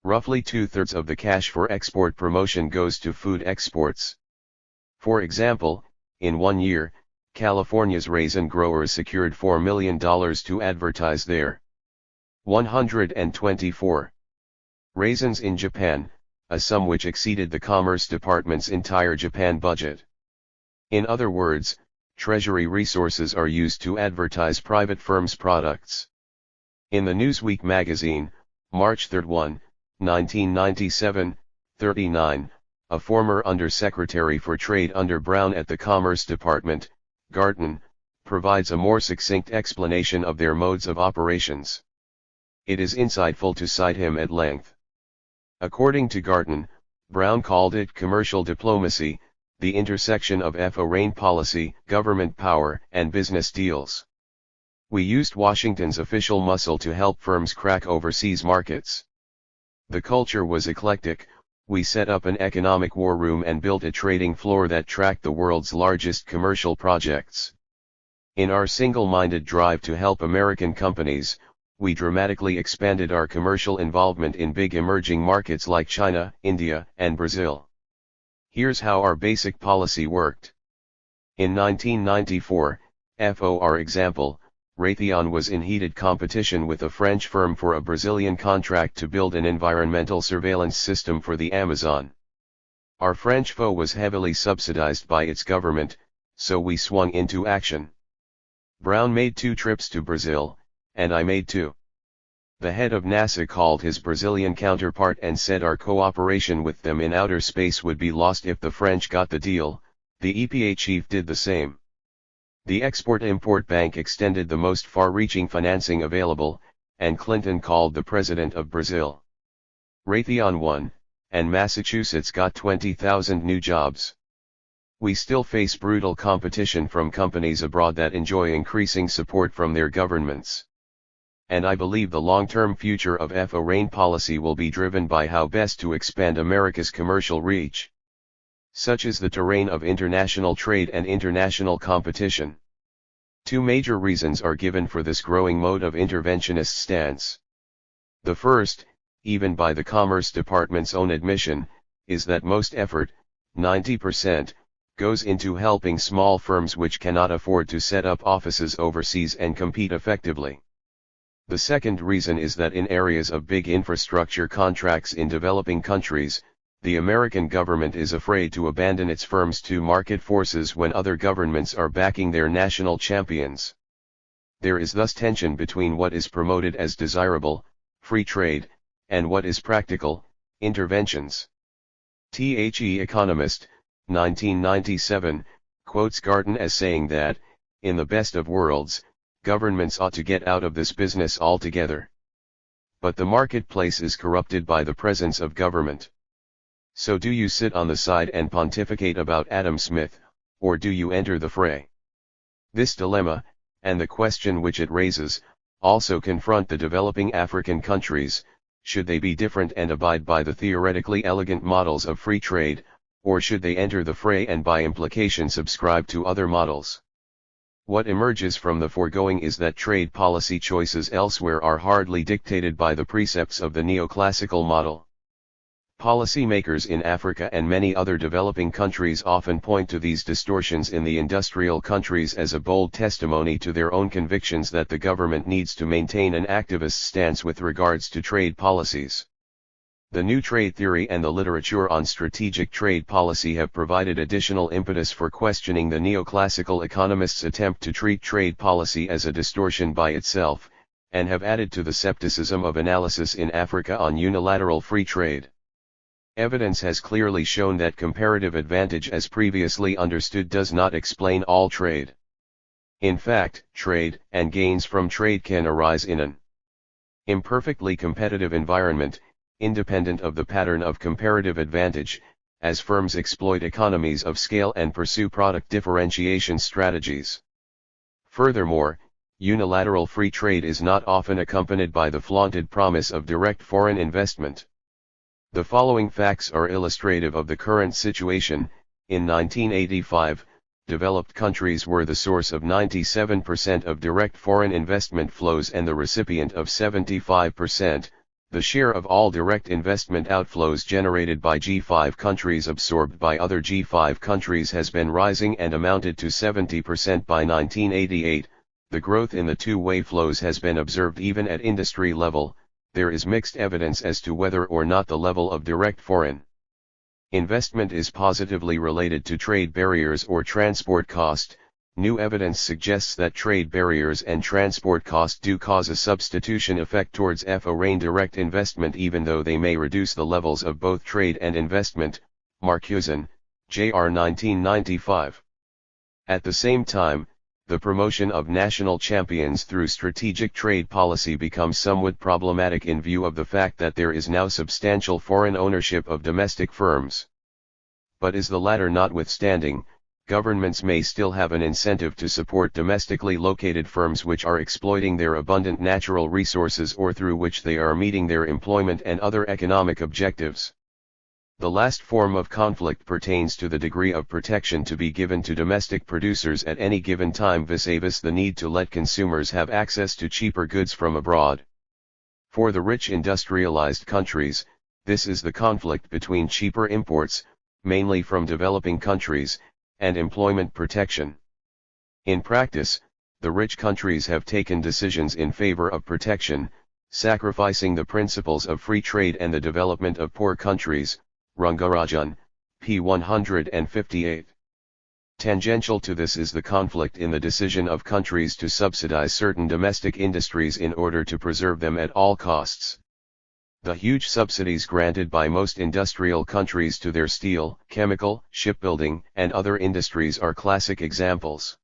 Roughly 2/3 of the cash for export promotion goes to food exports. For example, in 1 year, California's raisin growers secured $4 million to advertise their 124 raisins in Japan, a sum which exceeded the Commerce Department's entire Japan budget. In other words, Treasury resources are used to advertise private firms' products. In the Newsweek magazine, March 3, 1997, 39, a former Undersecretary for Trade under Brown at the Commerce Department, Garton, provides a more succinct explanation of their modes of operations. It is insightful to cite him at length. According to Garton, Brown called it commercial diplomacy, the intersection of foreign policy, government power, and business deals. We used Washington's official muscle to help firms crack overseas markets. The culture was eclectic. We set up an economic war room and built a trading floor that tracked the world's largest commercial projects. In our single-minded drive to help American companies, we dramatically expanded our commercial involvement in big emerging markets like China, India, and Brazil. Here's how our basic policy worked. In 1994, for example, Raytheon was in heated competition with a French firm for a Brazilian contract to build an environmental surveillance system for the Amazon. Our French foe was heavily subsidized by its government, so we swung into action. Brown made 2 trips to Brazil, and I made 2. The head of NASA called his Brazilian counterpart and said our cooperation with them in outer space would be lost if the French got the deal. The EPA chief did the same. The Export-Import Bank extended the most far-reaching financing available, and Clinton called the president of Brazil. Raytheon won, and Massachusetts got 20,000 new jobs. We still face brutal competition from companies abroad that enjoy increasing support from their governments. And I believe the long-term future of foreign policy will be driven by how best to expand America's commercial reach. Such is the terrain of international trade and international competition. 2 major reasons are given for this growing mode of interventionist stance. The first, even by the Commerce Department's own admission, is that most effort, 90%, goes into helping small firms which cannot afford to set up offices overseas and compete effectively. The second reason is that in areas of big infrastructure contracts in developing countries, the American government is afraid to abandon its firms to market forces when other governments are backing their national champions. There is thus tension between what is promoted as desirable, free trade, and what is practical, interventions. The Economist, 1997, quotes Garton as saying that, in the best of worlds, governments ought to get out of this business altogether. But the marketplace is corrupted by the presence of government. So do you sit on the side and pontificate about Adam Smith, or do you enter the fray? This dilemma, and the question which it raises, also confront the developing African countries. Should they be different and abide by the theoretically elegant models of free trade, or should they enter the fray and by implication subscribe to other models? What emerges from the foregoing is that trade policy choices elsewhere are hardly dictated by the precepts of the neoclassical model. Policymakers in Africa and many other developing countries often point to these distortions in the industrial countries as a bold testimony to their own convictions that the government needs to maintain an activist stance with regards to trade policies. The new trade theory and the literature on strategic trade policy have provided additional impetus for questioning the neoclassical economists' attempt to treat trade policy as a distortion by itself, and have added to the skepticism of analysis in Africa on unilateral free trade. Evidence has clearly shown that comparative advantage as previously understood does not explain all trade. In fact, trade and gains from trade can arise in an imperfectly competitive environment, independent of the pattern of comparative advantage, as firms exploit economies of scale and pursue product differentiation strategies. Furthermore, unilateral free trade is not often accompanied by the flaunted promise of direct foreign investment. The following facts are illustrative of the current situation. In 1985, developed countries were the source of 97% of direct foreign investment flows and the recipient of 75%, The share of all direct investment outflows generated by G5 countries absorbed by other G5 countries has been rising and amounted to 70% by 1988. The growth in the two-way flows has been observed even at industry level. There is mixed evidence as to whether or not the level of direct foreign investment is positively related to trade barriers or transport cost. New evidence suggests that trade barriers and transport cost do cause a substitution effect towards foreign direct investment, even though they may reduce the levels of both trade and investment. Marcuson, J.R. 1995. At the same time, the promotion of national champions through strategic trade policy becomes somewhat problematic in view of the fact that there is now substantial foreign ownership of domestic firms. But is the latter notwithstanding, governments may still have an incentive to support domestically located firms which are exploiting their abundant natural resources or through which they are meeting their employment and other economic objectives. The last form of conflict pertains to the degree of protection to be given to domestic producers at any given time vis-a-vis the need to let consumers have access to cheaper goods from abroad. For the rich industrialized countries, this is the conflict between cheaper imports, mainly from developing countries, and employment protection. In practice, the rich countries have taken decisions in favor of protection, sacrificing the principles of free trade and the development of poor countries. Rangarajan, p. 158. Tangential to this is the conflict in the decision of countries to subsidize certain domestic industries in order to preserve them at all costs. The huge subsidies granted by most industrial countries to their steel, chemical, shipbuilding, and other industries are classic examples.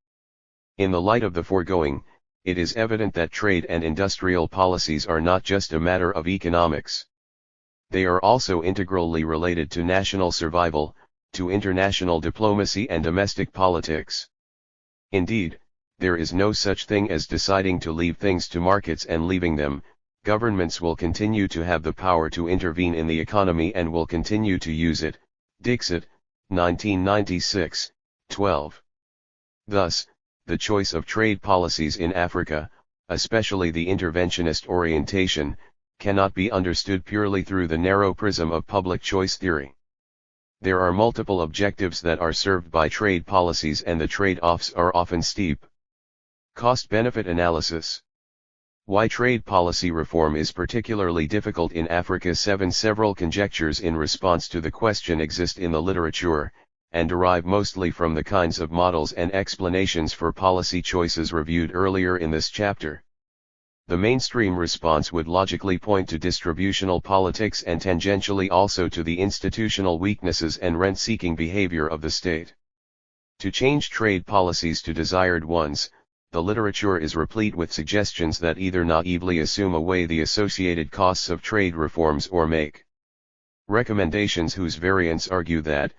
In the light of the foregoing, it is evident that trade and industrial policies are not just a matter of economics. They are also integrally related to national survival, to international diplomacy and domestic politics. Indeed, there is no such thing as deciding to leave things to markets and leaving them. Governments will continue to have the power to intervene in the economy and will continue to use it. Dixit, 1996, 12. Thus, the choice of trade policies in Africa, especially the interventionist orientation, cannot be understood purely through the narrow prism of public choice theory. There are multiple objectives that are served by trade policies and the trade-offs are often steep. Cost-benefit analysis. Why trade policy reform is particularly difficult in Africa. Several conjectures in response to the question exist in the literature, and derive mostly from the kinds of models and explanations for policy choices reviewed earlier in this chapter. The mainstream response would logically point to distributional politics and tangentially also to the institutional weaknesses and rent-seeking behavior of the state. To change trade policies to desired ones, the literature is replete with suggestions that either naively assume away the associated costs of trade reforms or make recommendations whose variants argue that,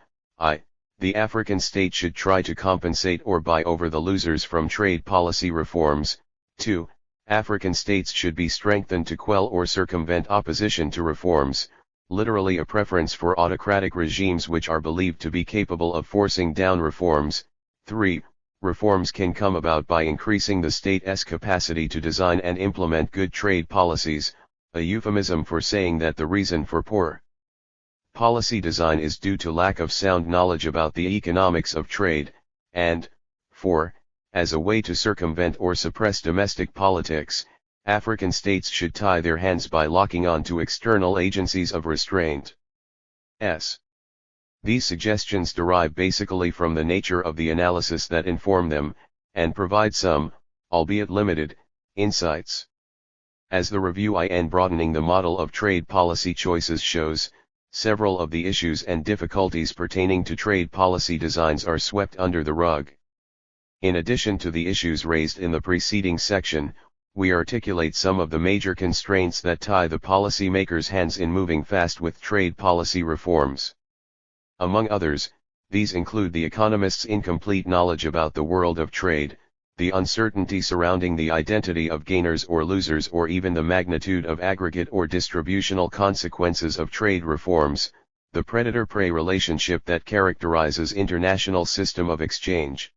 the African state should try to compensate or buy over the losers from trade policy reforms. 2. African states should be strengthened to quell or circumvent opposition to reforms, literally a preference for autocratic regimes which are believed to be capable of forcing down reforms. 3. Reforms can come about by increasing the state's capacity to design and implement good trade policies, a euphemism for saying that the reason for poor policy design is due to lack of sound knowledge about the economics of trade, and 4. As a way to circumvent or suppress domestic politics, African states should tie their hands by locking on to external agencies of restraint. These suggestions derive basically from the nature of the analysis that inform them, and provide some, albeit limited, insights. As the review in broadening the model of trade policy choices shows, several of the issues and difficulties pertaining to trade policy designs are swept under the rug. In addition to the issues raised in the preceding section, we articulate some of the major constraints that tie the policymakers' hands in moving fast with trade policy reforms. Among others, these include the economist's incomplete knowledge about the world of trade, the uncertainty surrounding the identity of gainers or losers or even the magnitude of aggregate or distributional consequences of trade reforms, the predator-prey relationship that characterizes international system of exchange.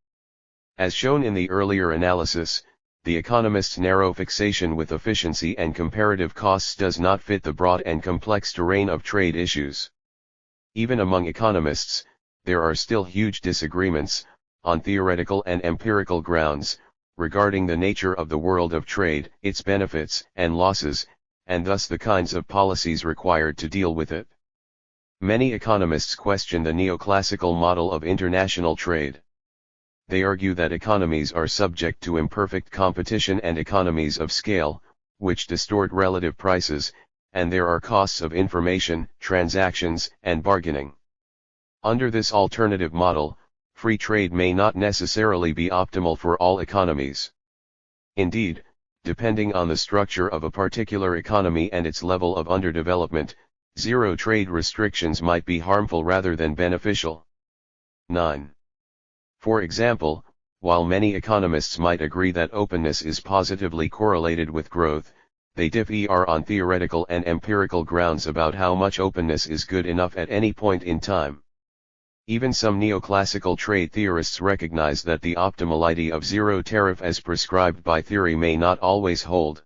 As shown in the earlier analysis, the economist's narrow fixation with efficiency and comparative costs does not fit the broad and complex terrain of trade issues. Even among economists, there are still huge disagreements, on theoretical and empirical grounds, regarding the nature of the world of trade, its benefits and losses, and thus the kinds of policies required to deal with it. Many economists question the neoclassical model of international trade. They argue that economies are subject to imperfect competition and economies of scale, which distort relative prices, and there are costs of information, transactions, and bargaining. Under this alternative model, free trade may not necessarily be optimal for all economies. Indeed, depending on the structure of a particular economy and its level of underdevelopment, zero trade restrictions might be harmful rather than beneficial. 9. For example, while many economists might agree that openness is positively correlated with growth, they differ on theoretical and empirical grounds about how much openness is good enough at any point in time. Even some neoclassical trade theorists recognize that the optimality of zero tariff as prescribed by theory may not always hold.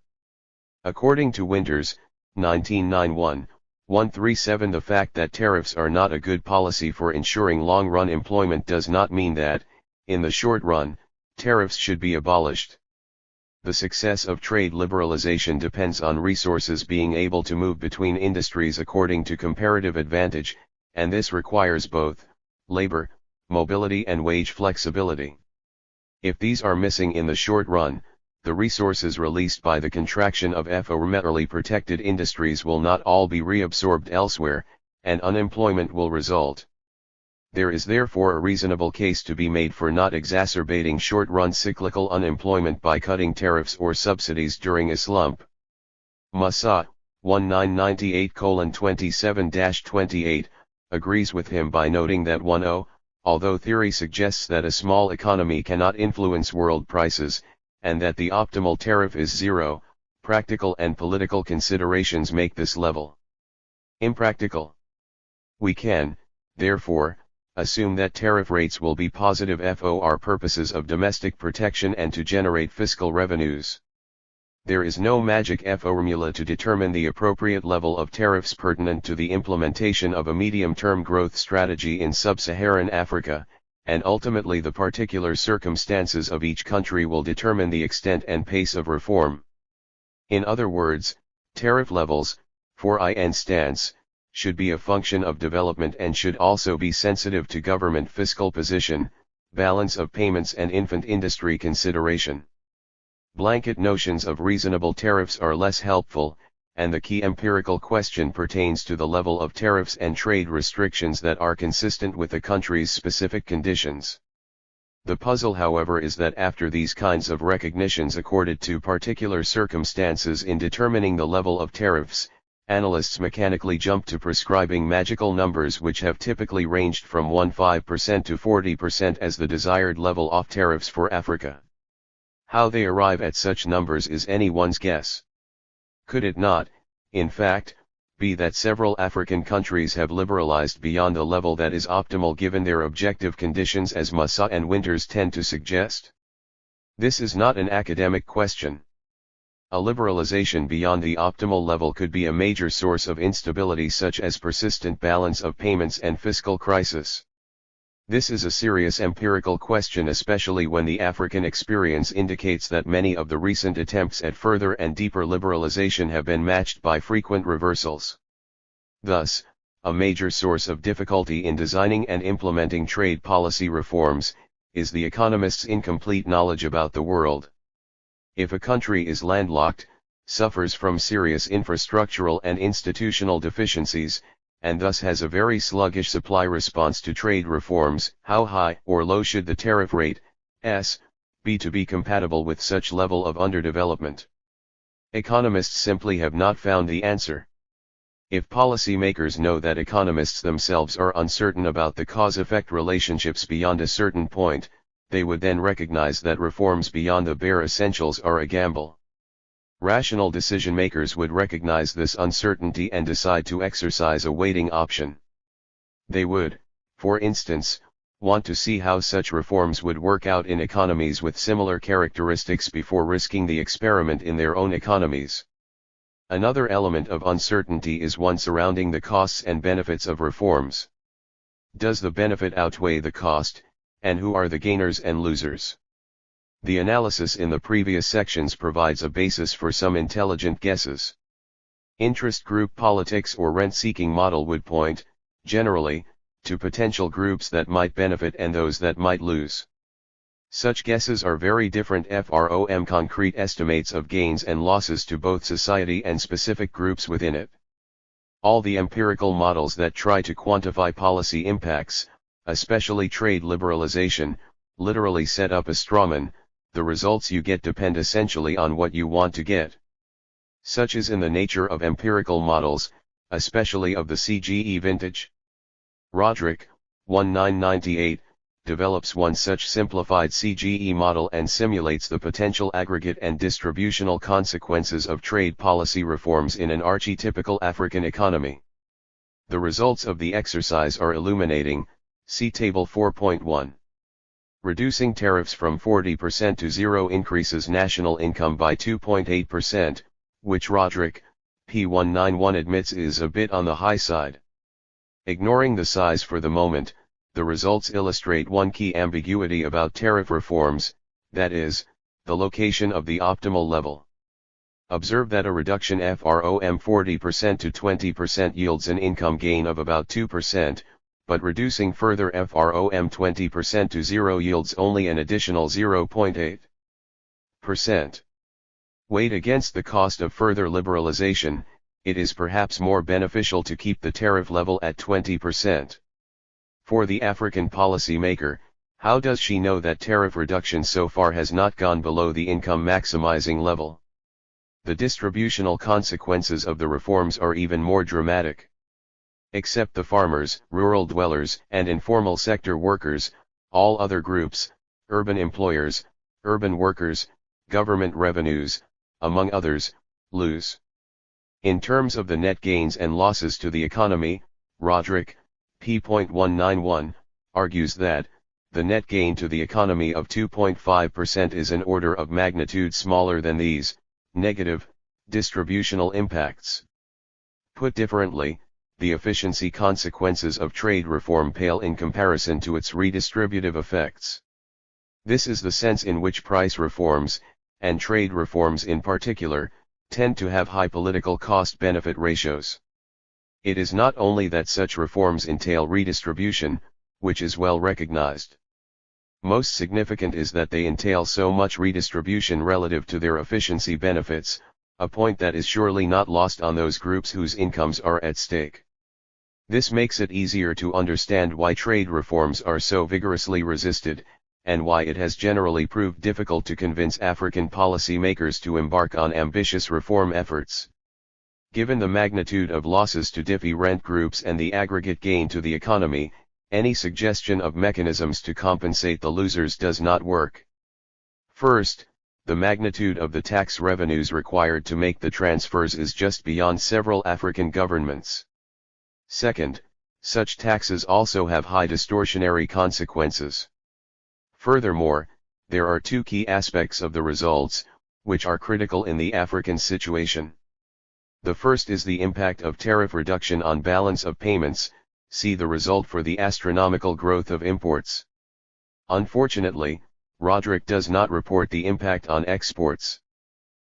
According to Winters, 1991-137, the fact that tariffs are not a good policy for ensuring long-run employment does not mean that, in the short run, tariffs should be abolished. The success of trade liberalization depends on resources being able to move between industries according to comparative advantage, and this requires both labor, mobility and wage flexibility. If these are missing in the short run, the resources released by the contraction of formerly protected industries will not all be reabsorbed elsewhere, and unemployment will result. There is therefore a reasonable case to be made for not exacerbating short-run cyclical unemployment by cutting tariffs or subsidies during a slump. Massa, 1998:27-28, agrees with him by noting that 1. Although theory suggests that a small economy cannot influence world prices, and that the optimal tariff is zero, practical and political considerations make this level impractical. We can, therefore, assume that tariff rates will be positive for purposes of domestic protection and to generate fiscal revenues. There is no magic formula to determine the appropriate level of tariffs pertinent to the implementation of a medium-term growth strategy in sub-Saharan Africa, and ultimately the particular circumstances of each country will determine the extent and pace of reform. In other words, tariff levels, for and stance, should be a function of development and should also be sensitive to government fiscal position, balance of payments and infant industry consideration. Blanket notions of reasonable tariffs are less helpful, and the key empirical question pertains to the level of tariffs and trade restrictions that are consistent with a country's specific conditions. The puzzle, however, is that after these kinds of recognitions accorded to particular circumstances in determining the level of tariffs, analysts mechanically jump to prescribing magical numbers which have typically ranged from 15% to 40% as the desired level of tariffs for Africa. How they arrive at such numbers is anyone's guess. Could it not, in fact, be that several African countries have liberalized beyond the level that is optimal given their objective conditions, as Massa and Winters tend to suggest? This is not an academic question. A liberalization beyond the optimal level could be a major source of instability, such as persistent balance of payments and fiscal crisis. This is a serious empirical question, especially when the African experience indicates that many of the recent attempts at further and deeper liberalization have been matched by frequent reversals. Thus, a major source of difficulty in designing and implementing trade policy reforms is the economist's incomplete knowledge about the world. If a country is landlocked, suffers from serious infrastructural and institutional deficiencies, and thus has a very sluggish supply response to trade reforms, how high or low should the tariff rate be to be compatible with such level of underdevelopment? Economists simply have not found the answer. If policymakers know that economists themselves are uncertain about the cause-effect relationships beyond a certain point, they would then recognize that reforms beyond the bare essentials are a gamble. Rational decision-makers would recognize this uncertainty and decide to exercise a waiting option. They would, for instance, want to see how such reforms would work out in economies with similar characteristics before risking the experiment in their own economies. Another element of uncertainty is one surrounding the costs and benefits of reforms. Does the benefit outweigh the cost, and who are the gainers and losers? The analysis in the previous sections provides a basis for some intelligent guesses. Interest group politics or rent-seeking model would point, generally, to potential groups that might benefit and those that might lose. Such guesses are very different from concrete estimates of gains and losses to both society and specific groups within it. All the empirical models that try to quantify policy impacts, especially trade liberalization, literally set up a strawman. The results you get depend essentially on what you want to get. Such is in the nature of empirical models, especially of the CGE vintage. Roderick, 1998, develops one such simplified CGE model and simulates the potential aggregate and distributional consequences of trade policy reforms in an archetypical African economy. The results of the exercise are illuminating, see Table 4.1. Reducing tariffs from 40% to zero increases national income by 2.8%, which Roderick, P191 admits is a bit on the high side. Ignoring the size for the moment, the results illustrate one key ambiguity about tariff reforms, that is, the location of the optimal level. Observe that a reduction from 40% to 20% yields an income gain of about 2%, but reducing further from 20% to zero yields only an additional 0.8%. Weighed against the cost of further liberalization, it is perhaps more beneficial to keep the tariff level at 20%. For the African policymaker, how does she know that tariff reduction so far has not gone below the income maximizing level? The distributional consequences of the reforms are even more dramatic. Except the farmers, rural dwellers, and informal sector workers, all other groups, urban employers, urban workers, government revenues, among others, lose. In terms of the net gains and losses to the economy, Roderick, P.191, argues that, the net gain to the economy of 2.5% is an order of magnitude smaller than these, negative, distributional impacts. Put differently, the efficiency consequences of trade reform pale in comparison to its redistributive effects. This is the sense in which price reforms, and trade reforms in particular, tend to have high political cost-benefit ratios. It is not only that such reforms entail redistribution, which is well recognized. Most significant is that they entail so much redistribution relative to their efficiency benefits, a point that is surely not lost on those groups whose incomes are at stake. This makes it easier to understand why trade reforms are so vigorously resisted, and why it has generally proved difficult to convince African policymakers to embark on ambitious reform efforts. Given the magnitude of losses to different rent groups and the aggregate gain to the economy, any suggestion of mechanisms to compensate the losers does not work. First, the magnitude of the tax revenues required to make the transfers is just beyond several African governments. Second, such taxes also have high distortionary consequences. Furthermore, there are two key aspects of the results, which are critical in the African situation. The first is the impact of tariff reduction on balance of payments, see the result for the astronomical growth of imports. Unfortunately, Roderick does not report the impact on exports.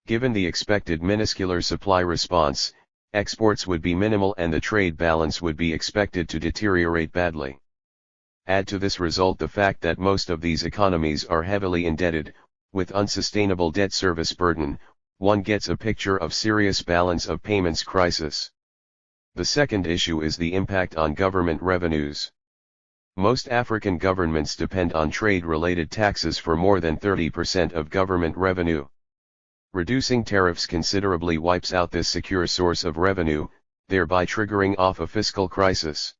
Given the expected minuscular supply response, exports would be minimal and the trade balance would be expected to deteriorate badly. Add to this result the fact that most of these economies are heavily indebted, with unsustainable debt service burden, one gets a picture of serious balance of payments crisis. The second issue is the impact on government revenues. Most African governments depend on trade-related taxes for more than 30% of government revenue. Reducing tariffs considerably wipes out this secure source of revenue, thereby triggering off a fiscal crisis.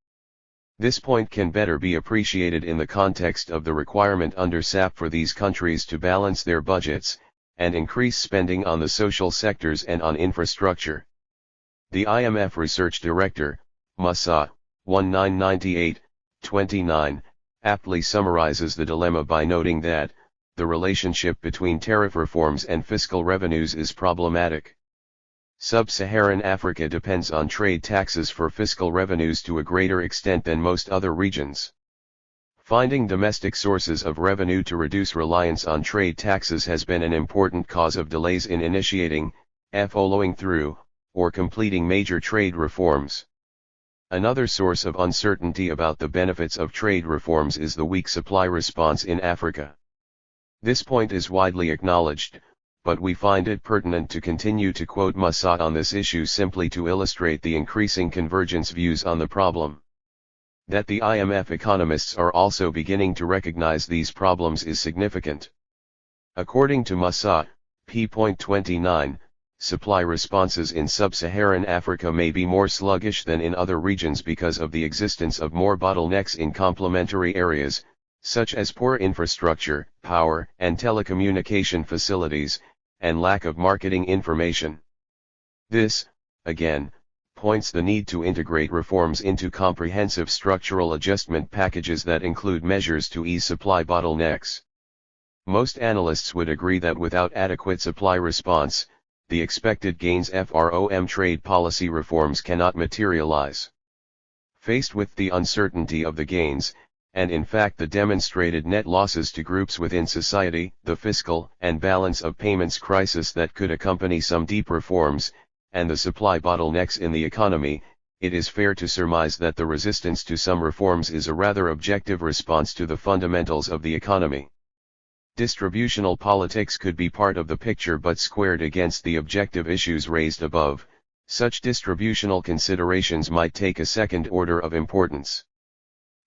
This point can better be appreciated in the context of the requirement under SAP for these countries to balance their budgets, and increase spending on the social sectors and on infrastructure. The IMF Research Director, Massa, 1998, 29, aptly summarizes the dilemma by noting that, the relationship between tariff reforms and fiscal revenues is problematic. Sub-Saharan Africa depends on trade taxes for fiscal revenues to a greater extent than most other regions. Finding domestic sources of revenue to reduce reliance on trade taxes has been an important cause of delays in initiating, following through, or completing major trade reforms. Another source of uncertainty about the benefits of trade reforms is the weak supply response in Africa. This point is widely acknowledged, but we find it pertinent to continue to quote Mossad on this issue simply to illustrate the increasing convergence views on the problem. That the IMF economists are also beginning to recognize these problems is significant. According to Mossad, p.29, supply responses in sub-Saharan Africa may be more sluggish than in other regions because of the existence of more bottlenecks in complementary areas, such as poor infrastructure, power and telecommunication facilities, and lack of marketing information. This, again, points the need to integrate reforms into comprehensive structural adjustment packages that include measures to ease supply bottlenecks. Most analysts would agree that without adequate supply response, the expected gains from trade policy reforms cannot materialize. Faced with the uncertainty of the gains, and in fact the demonstrated net losses to groups within society, the fiscal and balance of payments crisis that could accompany some deep reforms, and the supply bottlenecks in the economy, it is fair to surmise that the resistance to some reforms is a rather objective response to the fundamentals of the economy. Distributional politics could be part of the picture but squared against the objective issues raised above, such distributional considerations might take a second order of importance.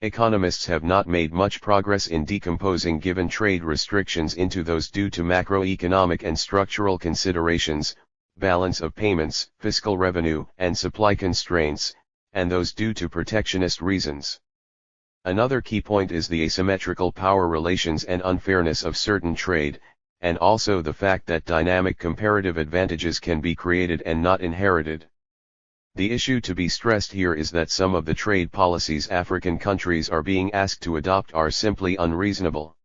Economists have not made much progress in decomposing given trade restrictions into those due to macroeconomic and structural considerations, balance of payments, fiscal revenue and supply constraints, and those due to protectionist reasons. Another key point is the asymmetrical power relations and unfairness of certain trade, and also the fact that dynamic comparative advantages can be created and not inherited. The issue to be stressed here is that some of the trade policies African countries are being asked to adopt are simply unreasonable.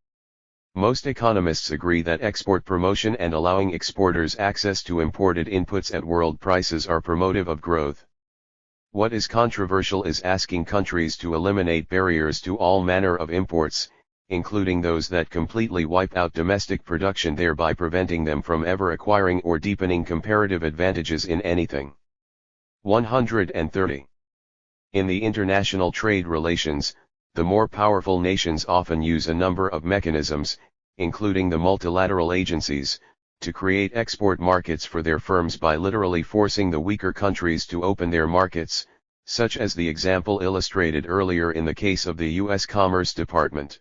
Most economists agree that export promotion and allowing exporters access to imported inputs at world prices are promotive of growth. What is controversial is asking countries to eliminate barriers to all manner of imports, including those that completely wipe out domestic production, thereby preventing them from ever acquiring or deepening comparative advantages in anything. 130. In the international trade relations, the more powerful nations often use a number of mechanisms, including the multilateral agencies, to create export markets for their firms by literally forcing the weaker countries to open their markets, such as the example illustrated earlier in the case of the U.S. Commerce Department.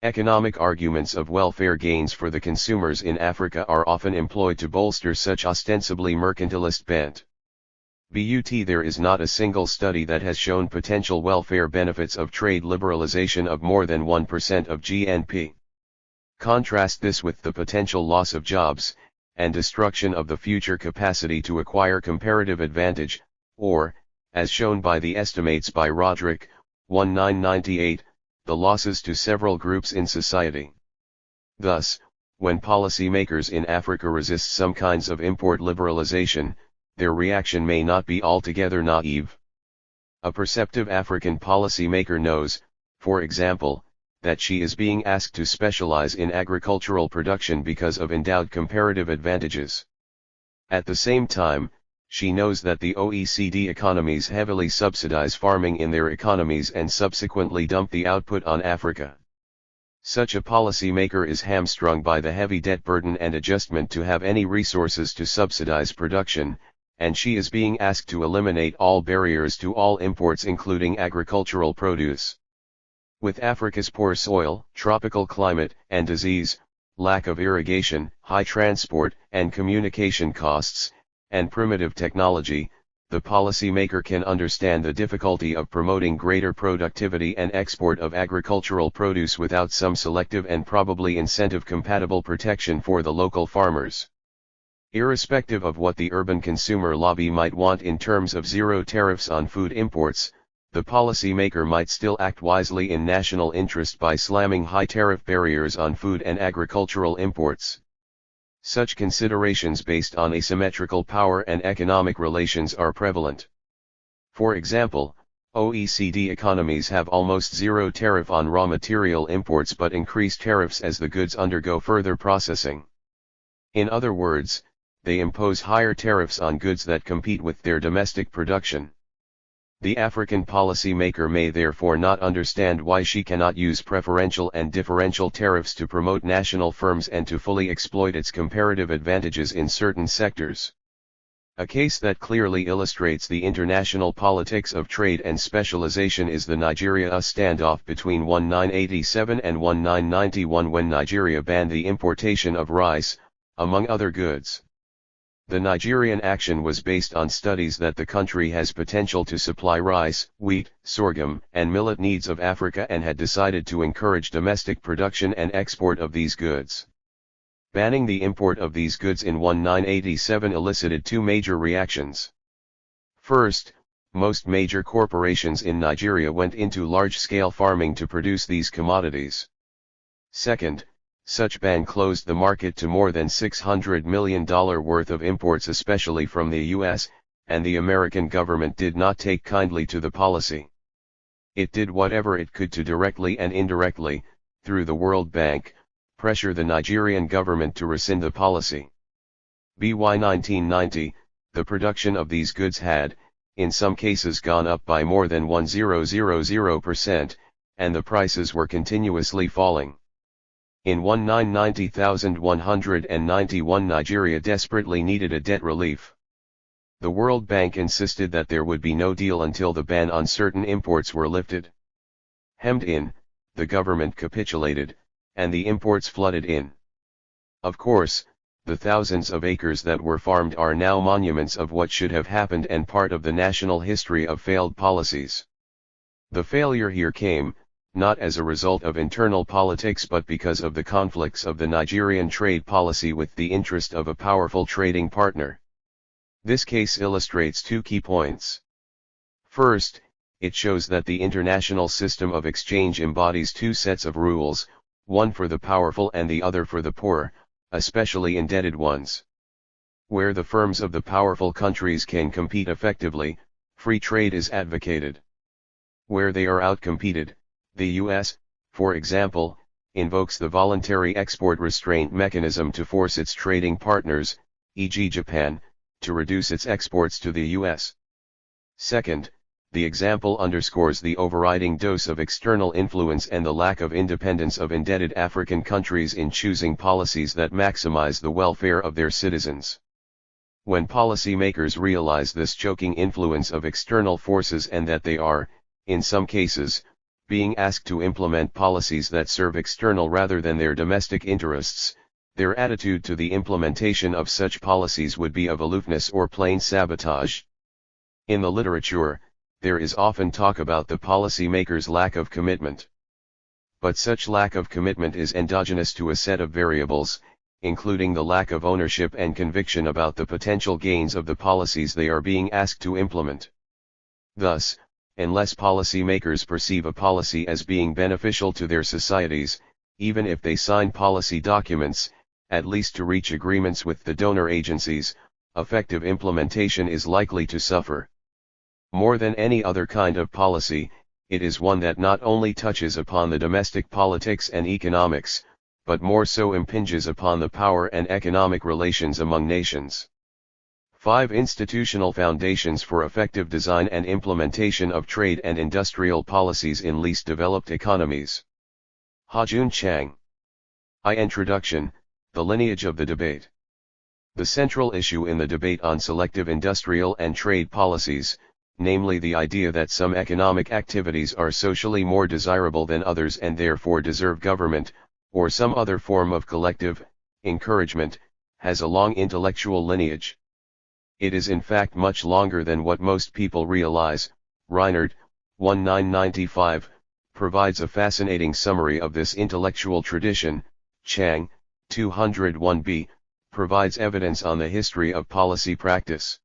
Economic arguments of welfare gains for the consumers in Africa are often employed to bolster such ostensibly mercantilist bent. But there is not a single study that has shown potential welfare benefits of trade liberalization of more than 1% of GNP. Contrast this with the potential loss of jobs, and destruction of the future capacity to acquire comparative advantage, or, as shown by the estimates by Roderick, 1998, the losses to several groups in society. Thus, when policymakers in Africa resist some kinds of import liberalization, their reaction may not be altogether naive. A perceptive African policymaker knows, for example, that she is being asked to specialize in agricultural production because of endowed comparative advantages. At the same time, she knows that the OECD economies heavily subsidize farming in their economies and subsequently dump the output on Africa. Such a policymaker is hamstrung by the heavy debt burden and adjustment to have any resources to subsidize production, and she is being asked to eliminate all barriers to all imports including agricultural produce. With Africa's poor soil, tropical climate and disease, lack of irrigation, high transport and communication costs, and primitive technology, the policymaker can understand the difficulty of promoting greater productivity and export of agricultural produce without some selective and probably incentive-compatible protection for the local farmers. Irrespective of what the urban consumer lobby might want in terms of zero tariffs on food imports, the policymaker might still act wisely in national interest by slamming high tariff barriers on food and agricultural imports. Such considerations based on asymmetrical power and economic relations are prevalent. For example, OECD economies have almost zero tariff on raw material imports but increase tariffs as the goods undergo further processing. In other words, they impose higher tariffs on goods that compete with their domestic production. The African policymaker may therefore not understand why she cannot use preferential and differential tariffs to promote national firms and to fully exploit its comparative advantages in certain sectors. A case that clearly illustrates the international politics of trade and specialization is the Nigeria standoff between 1987 and 1991 when Nigeria banned the importation of rice, among other goods. The Nigerian action was based on studies that the country has potential to supply rice, wheat, sorghum, and millet needs of Africa and had decided to encourage domestic production and export of these goods. Banning the import of these goods in 1987 elicited two major reactions. First, most major corporations in Nigeria went into large-scale farming to produce these commodities. Second, such ban closed the market to more than $600 million worth of imports, especially from the US, and the American government did not take kindly to the policy. It did whatever it could to directly and indirectly, through the World Bank, pressure the Nigerian government to rescind the policy. By 1990, the production of these goods had, in some cases, gone up by more than 1000%, and the prices were continuously falling. In 1990-1191, Nigeria desperately needed a debt relief. The World Bank insisted that there would be no deal until the ban on certain imports were lifted. Hemmed in, the government capitulated, and the imports flooded in. Of course, the thousands of acres that were farmed are now monuments of what should have happened and part of the national history of failed policies. The failure here came, not as a result of internal politics but because of the conflicts of the Nigerian trade policy with the interest of a powerful trading partner. This case illustrates two key points. First, it shows that the international system of exchange embodies two sets of rules, one for the powerful and the other for the poor, especially indebted ones. Where the firms of the powerful countries can compete effectively, free trade is advocated. Where they are outcompeted, the US, for example, invokes the voluntary export restraint mechanism to force its trading partners, e.g. Japan, to reduce its exports to the US. Second, the example underscores the overriding dose of external influence and the lack of independence of indebted African countries in choosing policies that maximize the welfare of their citizens. When policymakers realize this choking influence of external forces and that they are, in some cases, being asked to implement policies that serve external rather than their domestic interests, their attitude to the implementation of such policies would be of aloofness or plain sabotage. In the literature, there is often talk about the policymaker's lack of commitment. But such lack of commitment is endogenous to a set of variables, including the lack of ownership and conviction about the potential gains of the policies they are being asked to implement. Thus, unless policymakers perceive a policy as being beneficial to their societies, even if they sign policy documents, at least to reach agreements with the donor agencies, effective implementation is likely to suffer. More than any other kind of policy, it is one that not only touches upon the domestic politics and economics, but more so impinges upon the power and economic relations among nations. 5 Institutional foundations for effective design and implementation of trade and industrial policies in least developed economies. Ha-Joon Chang. Introduction, the lineage of the debate. The central issue in the debate on selective industrial and trade policies, namely the idea that some economic activities are socially more desirable than others and therefore deserve government, or some other form of collective, encouragement, has a long intellectual lineage. It is in fact much longer than what most people realize. Reinhardt, 1995, provides a fascinating summary of this intellectual tradition. Chang, 201b, provides evidence on the history of policy practice.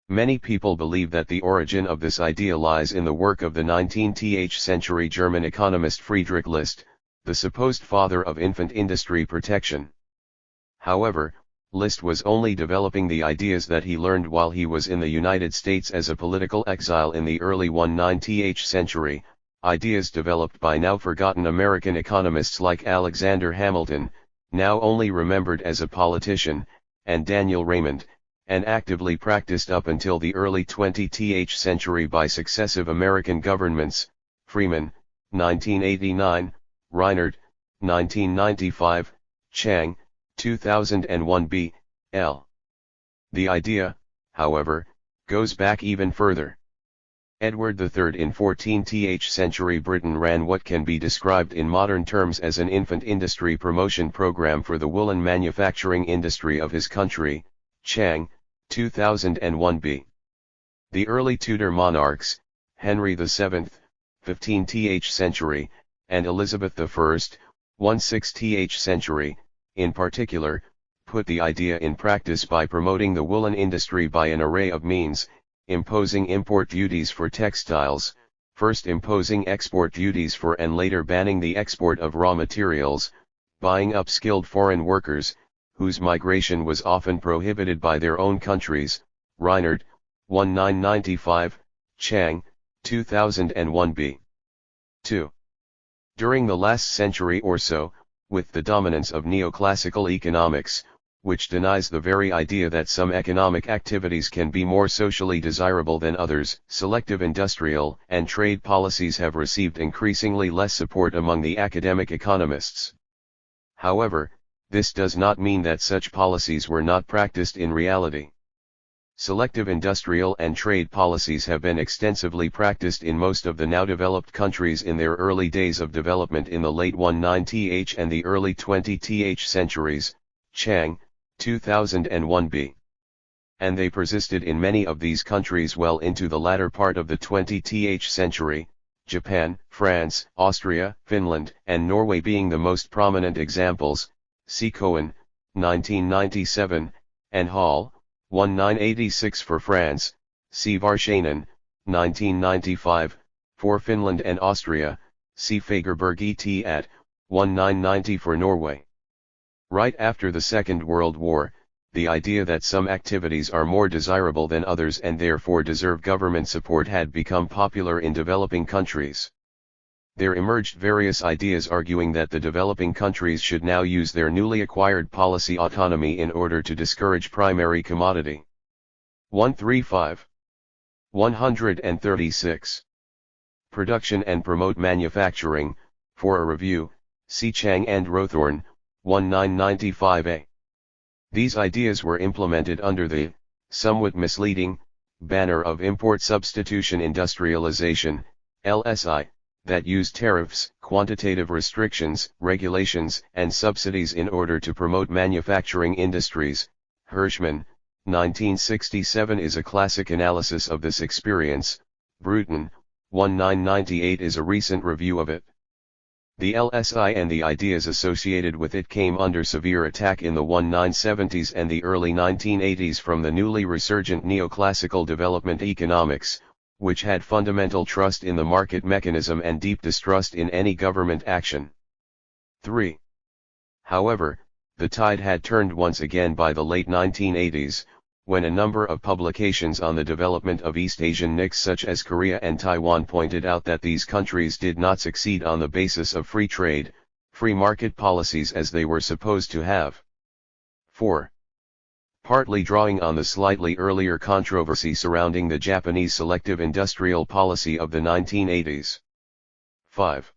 Many people believe that the origin of this idea lies in the work of the 19th century German economist Friedrich List, the supposed father of infant industry protection. However, List was only developing the ideas that he learned while he was in the United States as a political exile in the early 19th century, ideas developed by now forgotten American economists like Alexander Hamilton, now only remembered as a politician, and Daniel Raymond, and actively practiced up until the early 20th century by successive American governments, Freeman, 1989, Reinert, 1995, Chang, 2001 b. L. The idea, however, goes back even further. Edward III in 14th century Britain ran what can be described in modern terms as an infant industry promotion program for the woolen manufacturing industry of his country, Chang, 2001 b. The early Tudor monarchs, Henry VII, 15th century, and Elizabeth I, 16th century, in particular, put the idea in practice by promoting the woolen industry by an array of means, imposing import duties for textiles, first imposing export duties for and later banning the export of raw materials, buying up skilled foreign workers, whose migration was often prohibited by their own countries, Reinert, 1995, Chang, 2001 b. 2. During the last century or so, with the dominance of neoclassical economics, which denies the very idea that some economic activities can be more socially desirable than others, selective industrial and trade policies have received increasingly less support among the academic economists. However, this does not mean that such policies were not practiced in reality. Selective industrial and trade policies have been extensively practiced in most of the now developed countries in their early days of development in the late 19th and the early 20th centuries, Chang, 2001 b. And they persisted in many of these countries well into the latter part of the 20th century, Japan, France, Austria, Finland, and Norway being the most prominent examples. See Cohen, 1997, and Hall, 1986 for France, see Varshainen, 1995, for Finland and Austria, see Fagerberg et at, 1990 for Norway. Right after the Second World War, the idea that some activities are more desirable than others and therefore deserve government support had become popular in developing countries. There emerged various ideas arguing that the developing countries should now use their newly acquired policy autonomy in order to discourage primary commodity. 135. 136. Production and promote manufacturing. For a review, see Chang and Rothorn, 1995a. These ideas were implemented under the, somewhat misleading, banner of import substitution industrialization, LSI, that used tariffs, quantitative restrictions, regulations, and subsidies in order to promote manufacturing industries. Hirschman, 1967 is a classic analysis of this experience. Bruton, 1998 is a recent review of it. The LSI and the ideas associated with it came under severe attack in the 1970s and the early 1980s from the newly resurgent neoclassical development economics, which had fundamental trust in the market mechanism and deep distrust in any government action. 3. However, the tide had turned once again by the late 1980s, when a number of publications on the development of East Asian NICs such as Korea and Taiwan pointed out that these countries did not succeed on the basis of free trade, free market policies as they were supposed to have. 4. Partly drawing on the slightly earlier controversy surrounding the Japanese selective industrial policy of the 1980s. 5.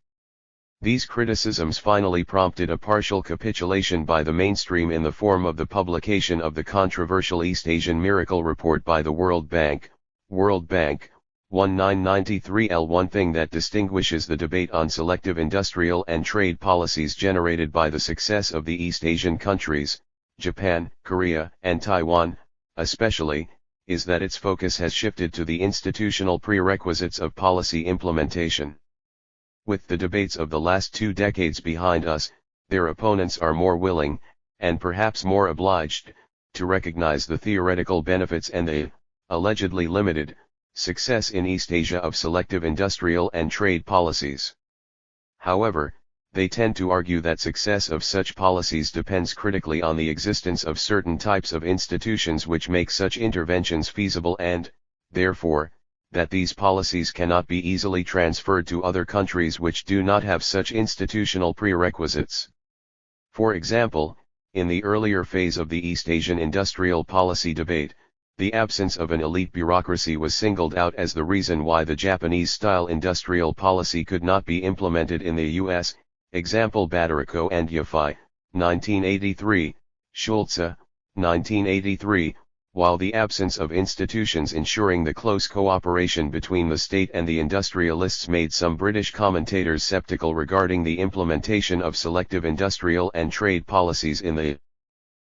These criticisms finally prompted a partial capitulation by the mainstream in the form of the publication of the controversial East Asian Miracle Report by the World Bank, 1993. One thing that distinguishes the debate on selective industrial and trade policies generated by the success of the East Asian countries, Japan, Korea, and Taiwan, especially, is that its focus has shifted to the institutional prerequisites of policy implementation. With the debates of the last 2 decades behind us, their opponents are more willing, and perhaps more obliged, to recognize the theoretical benefits and the allegedly limited, success in East Asia of selective industrial and trade policies. However, they tend to argue that success of such policies depends critically on the existence of certain types of institutions which make such interventions feasible and, therefore, that these policies cannot be easily transferred to other countries which do not have such institutional prerequisites. For example, in the earlier phase of the East Asian industrial policy debate, the absence of an elite bureaucracy was singled out as the reason why the Japanese-style industrial policy could not be implemented in the U.S., example Badariko and Yafai, 1983, Schulze, 1983, while the absence of institutions ensuring the close cooperation between the state and the industrialists made some British commentators skeptical regarding the implementation of selective industrial and trade policies in the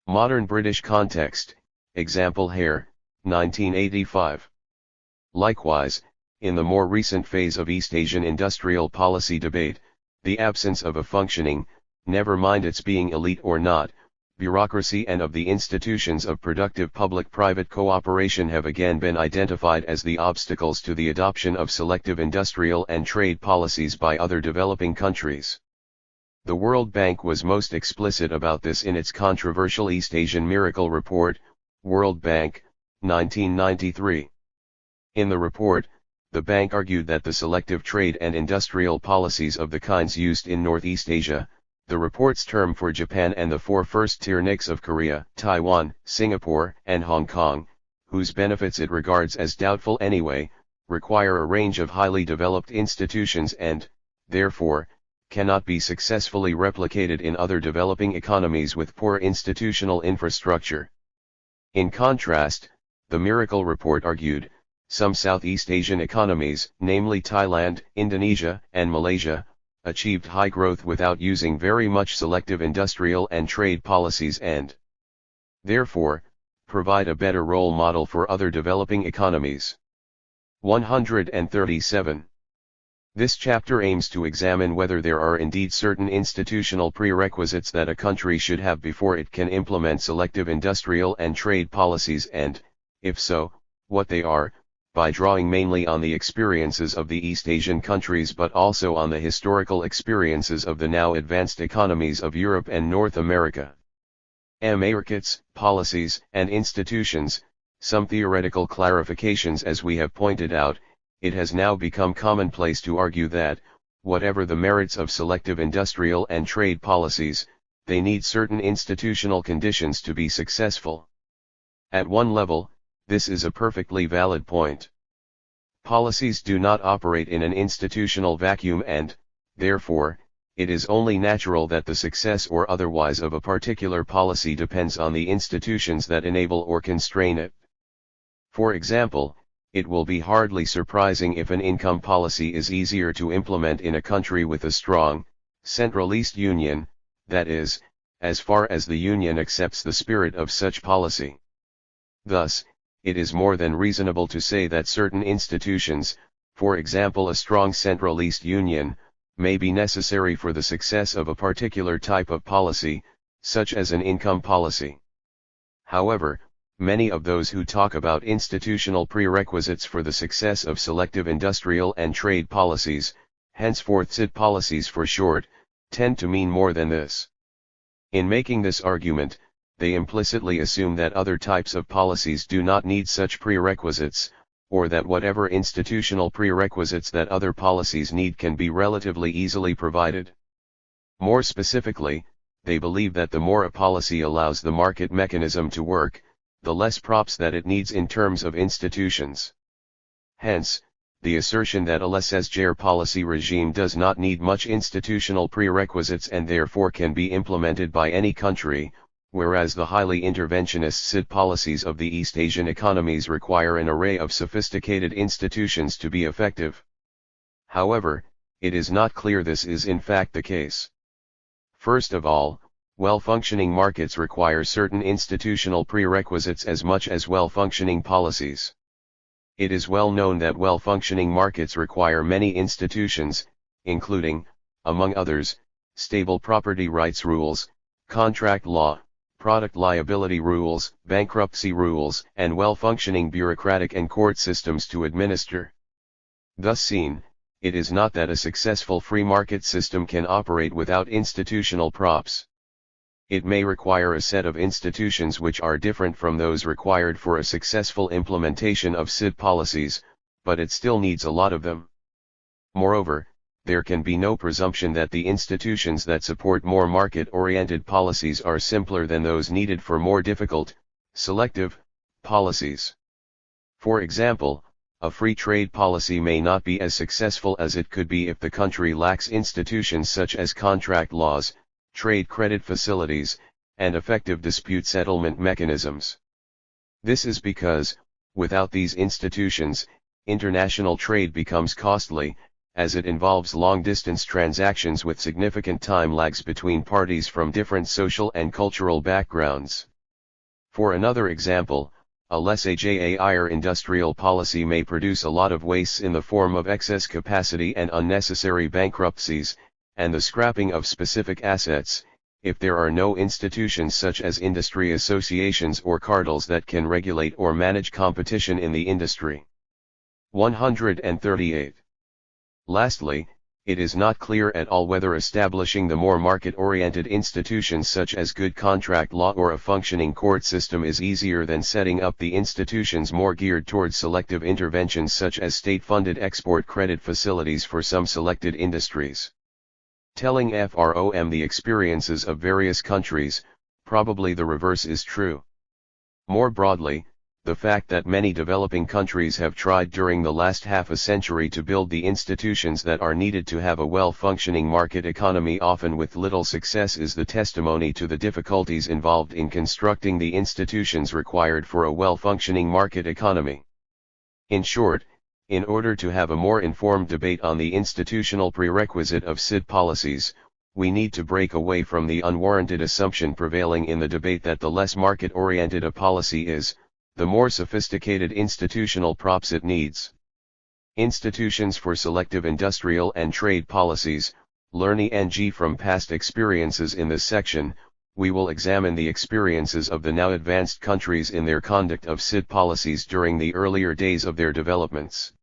modern British context, example Hare, 1985. Likewise, in the more recent phase of East Asian industrial policy debate, the absence of a functioning, never mind its being elite or not, bureaucracy and of the institutions of productive public-private cooperation have again been identified as the obstacles to the adoption of selective industrial and trade policies by other developing countries. The World Bank was most explicit about this in its controversial East Asian Miracle Report, World Bank, 1993. In the report, the bank argued that the selective trade and industrial policies of the kinds used in Northeast Asia, the report's term for Japan and the four first-tier NICs of Korea, Taiwan, Singapore, and Hong Kong, whose benefits it regards as doubtful anyway, require a range of highly developed institutions and, therefore, cannot be successfully replicated in other developing economies with poor institutional infrastructure. In contrast, the Miracle Report argued, some Southeast Asian economies, namely Thailand, Indonesia, and Malaysia, achieved high growth without using very much selective industrial and trade policies and, therefore, provide a better role model for other developing economies. 137. This chapter aims to examine whether there are indeed certain institutional prerequisites that a country should have before it can implement selective industrial and trade policies and, if so, what they are, by drawing mainly on the experiences of the East Asian countries but also on the historical experiences of the now advanced economies of Europe and North America. Markets, policies, and institutions, some theoretical clarifications. As we have pointed out, it has now become commonplace to argue that, whatever the merits of selective industrial and trade policies, they need certain institutional conditions to be successful. At one level, this is a perfectly valid point. Policies do not operate in an institutional vacuum and, therefore, it is only natural that the success or otherwise of a particular policy depends on the institutions that enable or constrain it. For example, it will be hardly surprising if an income policy is easier to implement in a country with a strong, centralist union, that is, as far as the union accepts the spirit of such policy. Thus, it is more than reasonable to say that certain institutions, for example a strong centralist union, may be necessary for the success of a particular type of policy, such as an income policy. However, many of those who talk about institutional prerequisites for the success of selective industrial and trade policies, henceforth SID policies for short, tend to mean more than this. In making this argument, they implicitly assume that other types of policies do not need such prerequisites, or that whatever institutional prerequisites that other policies need can be relatively easily provided. More specifically, they believe that the more a policy allows the market mechanism to work, the less props that it needs in terms of institutions. Hence, the assertion that a laissez-faire policy regime does not need much institutional prerequisites and therefore can be implemented by any country, whereas the highly interventionist SID policies of the East Asian economies require an array of sophisticated institutions to be effective. However, it is not clear this is in fact the case. First of all, well-functioning markets require certain institutional prerequisites as much as well-functioning policies. It is well known that well-functioning markets require many institutions, including, among others, stable property rights rules, contract law, product liability rules, bankruptcy rules, and well-functioning bureaucratic and court systems to administer. Thus seen, it is not that a successful free market system can operate without institutional props. It may require a set of institutions which are different from those required for a successful implementation of SID policies, but it still needs a lot of them. Moreover, there can be no presumption that the institutions that support more market-oriented policies are simpler than those needed for more difficult, selective, policies. For example, a free trade policy may not be as successful as it could be if the country lacks institutions such as contract laws, trade credit facilities, and effective dispute settlement mechanisms. This is because, without these institutions, international trade becomes costly, as it involves long-distance transactions with significant time lags between parties from different social and cultural backgrounds. For another example, a laissez-faire industrial policy may produce a lot of wastes in the form of excess capacity and unnecessary bankruptcies, and the scrapping of specific assets, if there are no institutions such as industry associations or cartels that can regulate or manage competition in the industry. 138. Lastly, it is not clear at all whether establishing the more market-oriented institutions such as good contract law or a functioning court system is easier than setting up the institutions more geared towards selective interventions such as state-funded export credit facilities for some selected industries. Telling from the experiences of various countries, probably the reverse is true. More broadly, the fact that many developing countries have tried during the last half a century to build the institutions that are needed to have a well-functioning market economy, often with little success, is the testimony to the difficulties involved in constructing the institutions required for a well-functioning market economy. In short, in order to have a more informed debate on the institutional prerequisite of SID policies, we need to break away from the unwarranted assumption prevailing in the debate that the less market-oriented a policy is, the more sophisticated institutional props it needs. Institutions for selective industrial and trade policies. Learning from past experiences. In this section, we will examine the experiences of the now advanced countries in their conduct of SID policies during the earlier days of their developments.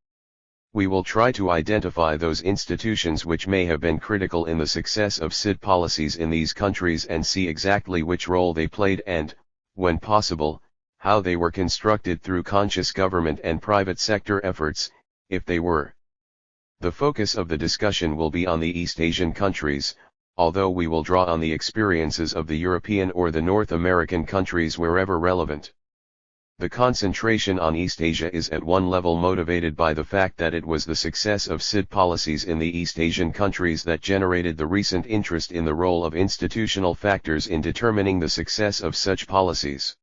We will try to identify those institutions which may have been critical in the success of SID policies in these countries and see exactly which role they played and, when possible, how they were constructed through conscious government and private sector efforts, if they were. The focus of the discussion will be on the East Asian countries, although we will draw on the experiences of the European or the North American countries wherever relevant. The concentration on East Asia is at one level motivated by the fact that it was the success of SID policies in the East Asian countries that generated the recent interest in the role of institutional factors in determining the success of such policies.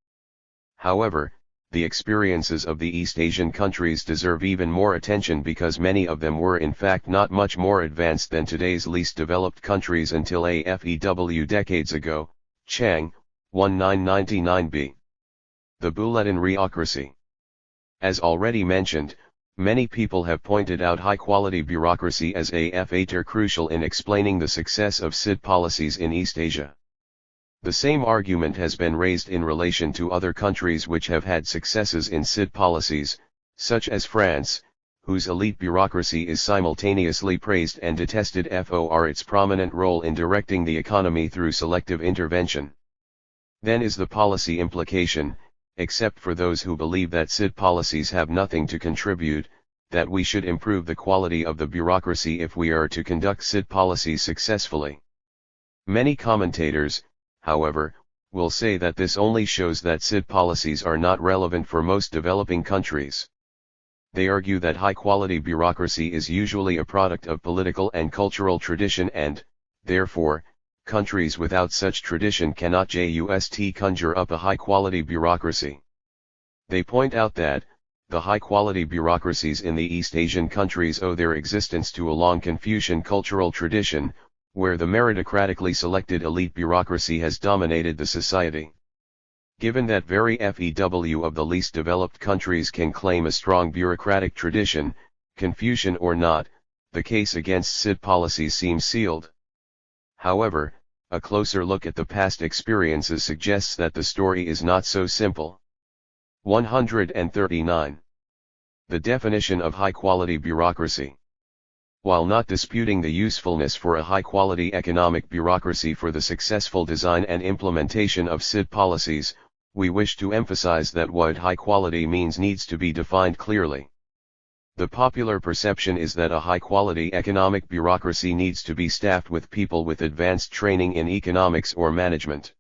However, the experiences of the East Asian countries deserve even more attention because many of them were in fact not much more advanced than today's least developed countries until AFEW decades ago. Chang, 1999b. The Bulletin Bureaucracy. As already mentioned, many people have pointed out high-quality bureaucracy as a factor crucial in explaining the success of SID policies in East Asia. The same argument has been raised in relation to other countries which have had successes in SID policies, such as France, whose elite bureaucracy is simultaneously praised and detested for its prominent role in directing the economy through selective intervention. Then is the policy implication, except for those who believe that SID policies have nothing to contribute, that we should improve the quality of the bureaucracy if we are to conduct SID policies successfully. Many commentators, however, will say that this only shows that SID policies are not relevant for most developing countries. They argue that high-quality bureaucracy is usually a product of political and cultural tradition and, therefore, countries without such tradition cannot just conjure up a high-quality bureaucracy. They point out that, the high-quality bureaucracies in the East Asian countries owe their existence to a long Confucian cultural tradition, where the meritocratically selected elite bureaucracy has dominated the society. Given that very few of the least developed countries can claim a strong bureaucratic tradition, Confucian or not, the case against SID policies seems sealed. However, a closer look at the past experiences suggests that the story is not so simple. 139. The definition of high-quality bureaucracy. While not disputing the usefulness for a high-quality economic bureaucracy for the successful design and implementation of SID policies, we wish to emphasize that what high quality means needs to be defined clearly. The popular perception is that a high-quality economic bureaucracy needs to be staffed with people with advanced training in economics or management.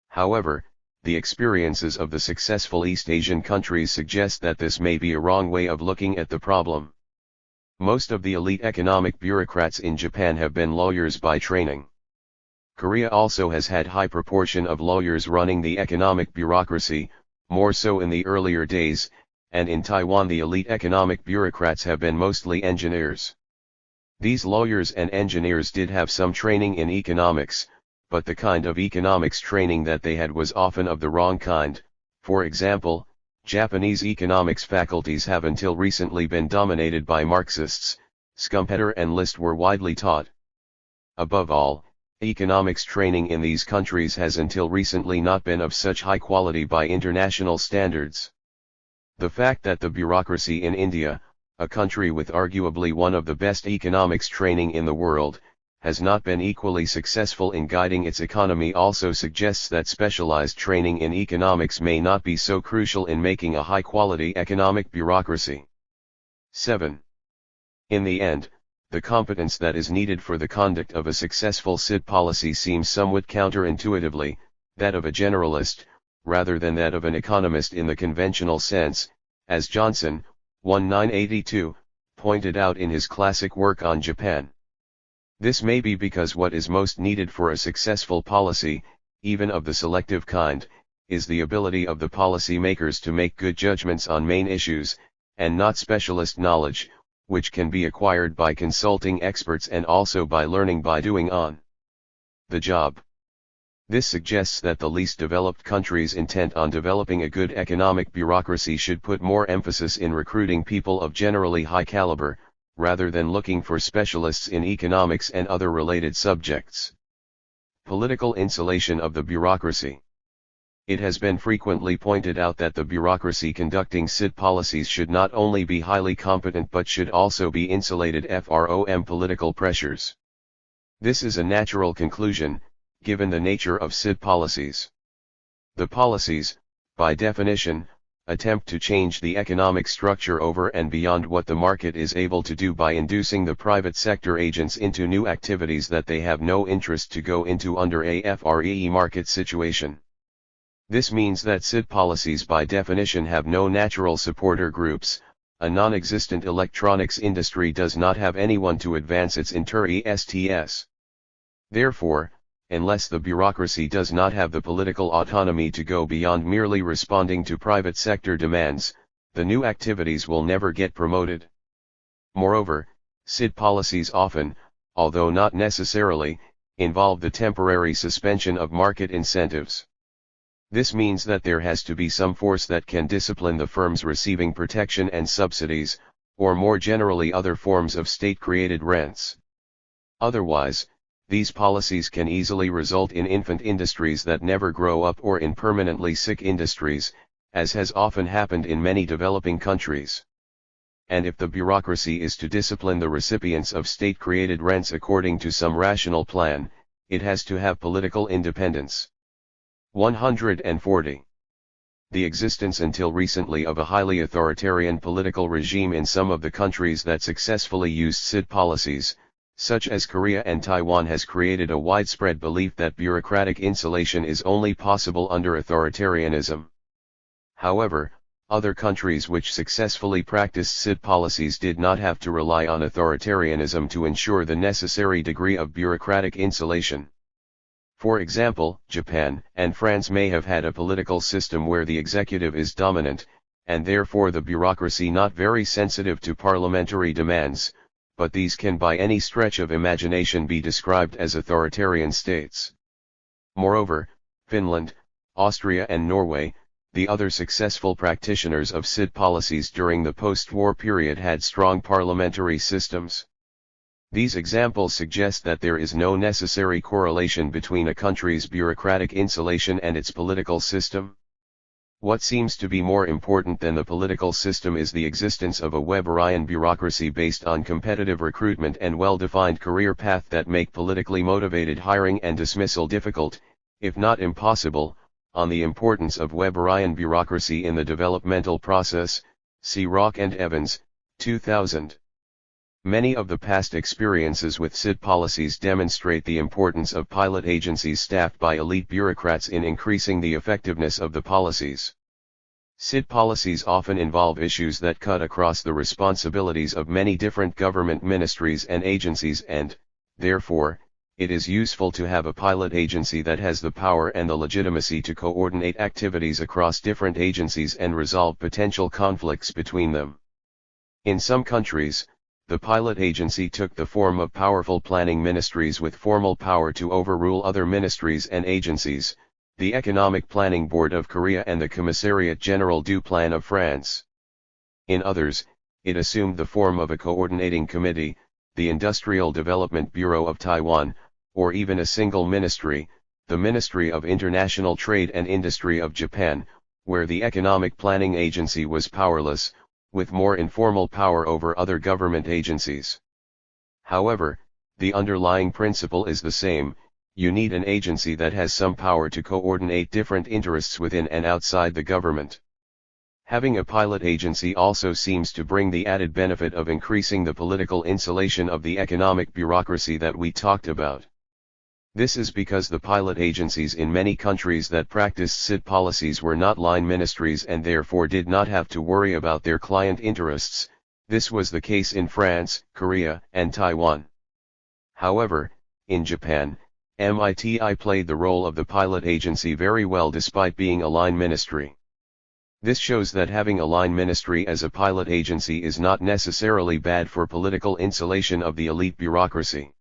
However, the experiences of the successful East Asian countries suggest that this may be a wrong way of looking at the problem. Most of the elite economic bureaucrats in Japan have been lawyers by training. Korea also has had high proportion of lawyers running the economic bureaucracy, more so in the earlier days, and in Taiwan the elite economic bureaucrats have been mostly engineers. These lawyers and engineers did have some training in economics, but the kind of economics training that they had was often of the wrong kind. For example, Japanese economics faculties have until recently been dominated by Marxists. Schumpeter and List were widely taught. Above all, economics training in these countries has until recently not been of such high quality by international standards. The fact that the bureaucracy in India, a country with arguably one of the best economics training in the world, has not been equally successful in guiding its economy also suggests that specialized training in economics may not be so crucial in making a high-quality economic bureaucracy. 7. In the end, the competence that is needed for the conduct of a successful SID policy seems somewhat counterintuitively, that of a generalist, rather than that of an economist in the conventional sense, as Johnson, 1982, pointed out in his classic work on Japan. This may be because what is most needed for a successful policy, even of the selective kind, is the ability of the policy makers to make good judgments on main issues, and not specialist knowledge, which can be acquired by consulting experts and also by learning by doing on the job. This suggests that the least developed countries intent on developing a good economic bureaucracy should put more emphasis in recruiting people of generally high caliber, rather than looking for specialists in economics and other related subjects. Political insulation of the bureaucracy. It has been frequently pointed out that the bureaucracy conducting SID policies should not only be highly competent but should also be insulated from political pressures. This is a natural conclusion, given the nature of SID policies. The policies, by definition, attempt to change the economic structure over and beyond what the market is able to do by inducing the private sector agents into new activities that they have no interest to go into under a free market situation. This means that SID policies by definition have no natural supporter groups. A non-existent electronics industry does not have anyone to advance its interests. Therefore, unless the bureaucracy does not have the political autonomy to go beyond merely responding to private sector demands, the new activities will never get promoted. Moreover, SID policies often, although not necessarily, involve the temporary suspension of market incentives. This means that there has to be some force that can discipline the firms receiving protection and subsidies, or more generally other forms of state-created rents. Otherwise, these policies can easily result in infant industries that never grow up or in permanently sick industries, as has often happened in many developing countries. And if the bureaucracy is to discipline the recipients of state-created rents according to some rational plan, it has to have political independence. 140. The existence until recently of a highly authoritarian political regime in some of the countries that successfully used SID policies, such as Korea and Taiwan, has created a widespread belief that bureaucratic insulation is only possible under authoritarianism. However, other countries which successfully practiced SID policies did not have to rely on authoritarianism to ensure the necessary degree of bureaucratic insulation. For example, Japan and France may have had a political system where the executive is dominant, and therefore the bureaucracy not very sensitive to parliamentary demands, but these can by any stretch of imagination be described as authoritarian states. Moreover, Finland, Austria and Norway, the other successful practitioners of SID policies during the post-war period, had strong parliamentary systems. These examples suggest that there is no necessary correlation between a country's bureaucratic insulation and its political system. What seems to be more important than the political system is the existence of a Weberian bureaucracy based on competitive recruitment and well-defined career path that make politically motivated hiring and dismissal difficult, if not impossible. On the importance of Weberian bureaucracy in the developmental process, see Rock and Evans, 2000. Many of the past experiences with SID policies demonstrate the importance of pilot agencies staffed by elite bureaucrats in increasing the effectiveness of the policies. SID policies often involve issues that cut across the responsibilities of many different government ministries and agencies and, therefore, it is useful to have a pilot agency that has the power and the legitimacy to coordinate activities across different agencies and resolve potential conflicts between them. In some countries, the pilot agency took the form of powerful planning ministries with formal power to overrule other ministries and agencies, the Economic Planning Board of Korea and the Commissariat General du Plan of France. In others, it assumed the form of a coordinating committee, the Industrial Development Bureau of Taiwan, or even a single ministry, the Ministry of International Trade and Industry of Japan, where the Economic Planning Agency was powerless, with more informal power over other government agencies. However, the underlying principle is the same: you need an agency that has some power to coordinate different interests within and outside the government. Having a pilot agency also seems to bring the added benefit of increasing the political insulation of the economic bureaucracy that we talked about. This is because the pilot agencies in many countries that practiced SID policies were not line ministries and therefore did not have to worry about their client interests. This was the case in France, Korea, and Taiwan. However, in Japan, MITI played the role of the pilot agency very well despite being a line ministry. This shows that having a line ministry as a pilot agency is not necessarily bad for political insulation of the elite bureaucracy.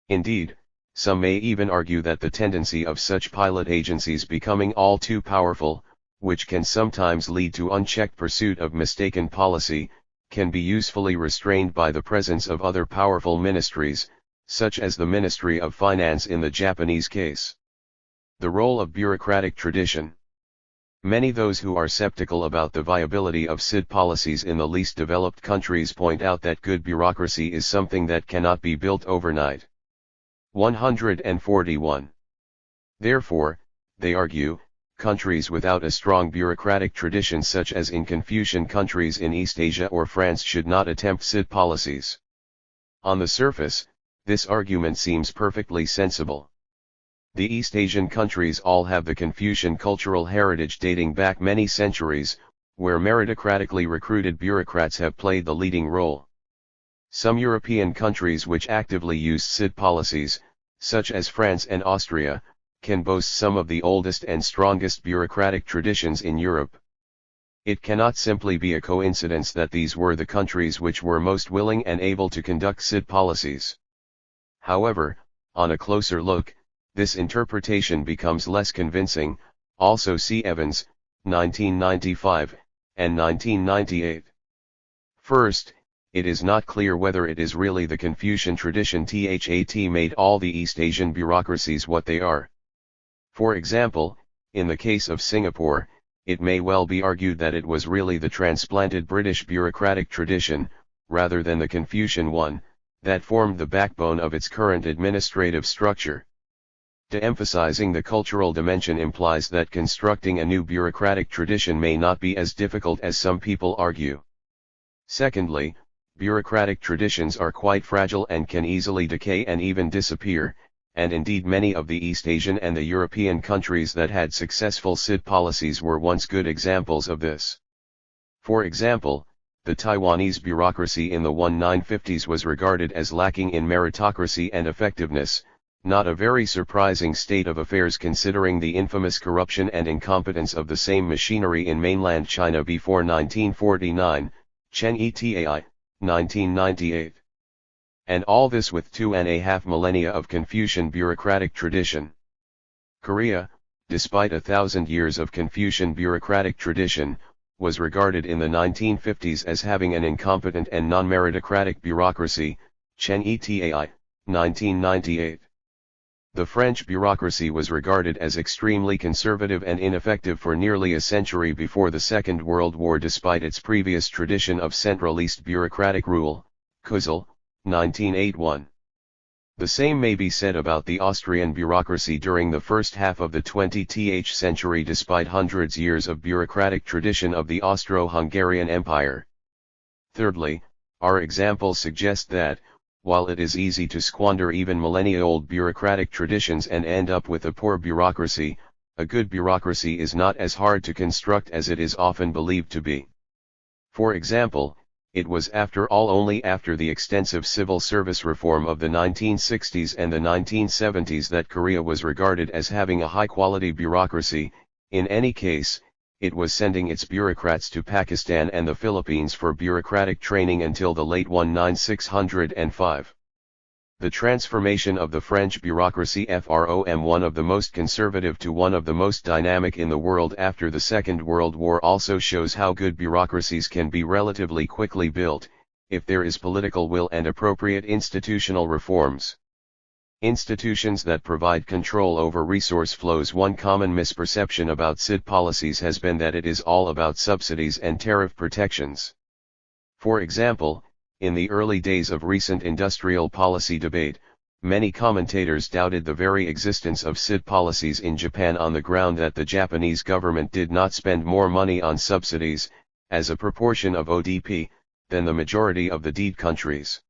Indeed, some may even argue that the tendency of such pilot agencies becoming all too powerful, which can sometimes lead to unchecked pursuit of mistaken policy, can be usefully restrained by the presence of other powerful ministries, such as the Ministry of Finance in the Japanese case. The role of bureaucratic tradition. Many those who are skeptical about the viability of SID policies in the least developed countries point out that good bureaucracy is something that cannot be built overnight. 141. Therefore, they argue, countries without a strong bureaucratic tradition such as in Confucian countries in East Asia or France should not attempt SID policies. On the surface, this argument seems perfectly sensible. The East Asian countries all have the Confucian cultural heritage dating back many centuries, where meritocratically recruited bureaucrats have played the leading role. Some European countries which actively use SID policies, such as France and Austria, can boast some of the oldest and strongest bureaucratic traditions in Europe. It cannot simply be a coincidence that these were the countries which were most willing and able to conduct SID policies. However, on a closer look, this interpretation becomes less convincing. Also see Evans, 1995, and 1998. First, it is not clear whether it is really the Confucian tradition that made all the East Asian bureaucracies what they are. For example, in the case of Singapore, it may well be argued that it was really the transplanted British bureaucratic tradition, rather than the Confucian one, that formed the backbone of its current administrative structure. De-emphasizing the cultural dimension implies that constructing a new bureaucratic tradition may not be as difficult as some people argue. Secondly, bureaucratic traditions are quite fragile and can easily decay and even disappear, and indeed many of the East Asian and the European countries that had successful SID policies were once good examples of this. For example, the Taiwanese bureaucracy in the 1950s was regarded as lacking in meritocracy and effectiveness, not a very surprising state of affairs considering the infamous corruption and incompetence of the same machinery in mainland China before 1949, Chen Etai, 1998. And all this with 2.5 millennia of Confucian bureaucratic tradition. Korea, despite 1,000 years of Confucian bureaucratic tradition, was regarded in the 1950s as having an incompetent and non-meritocratic bureaucracy, Chen etai, 1998. The French bureaucracy was regarded as extremely conservative and ineffective for nearly a century before the Second World War despite its previous tradition of centralist bureaucratic rule. Kuzel, 1981. The same may be said about the Austrian bureaucracy during the first half of the 20th century despite hundreds years of bureaucratic tradition of the Austro-Hungarian Empire. Thirdly, our examples suggest that, while it is easy to squander even millennia-old bureaucratic traditions and end up with a poor bureaucracy, a good bureaucracy is not as hard to construct as it is often believed to be. For example, it was after all only after the extensive civil service reform of the 1960s and the 1970s that Korea was regarded as having a high-quality bureaucracy. In any case, it was sending its bureaucrats to Pakistan and the Philippines for bureaucratic training until the late 1905. The transformation of the French bureaucracy from one of the most conservative to one of the most dynamic in the world after the Second World War also shows how good bureaucracies can be relatively quickly built, if there is political will and appropriate institutional reforms. Institutions that provide control over resource flows. One common misperception about CID policies has been that it is all about subsidies and tariff protections. For example, in the early days of recent industrial policy debate, many commentators doubted the very existence of CID policies in Japan on the ground that the Japanese government did not spend more money on subsidies, as a proportion of ODP, than the majority of the DID countries.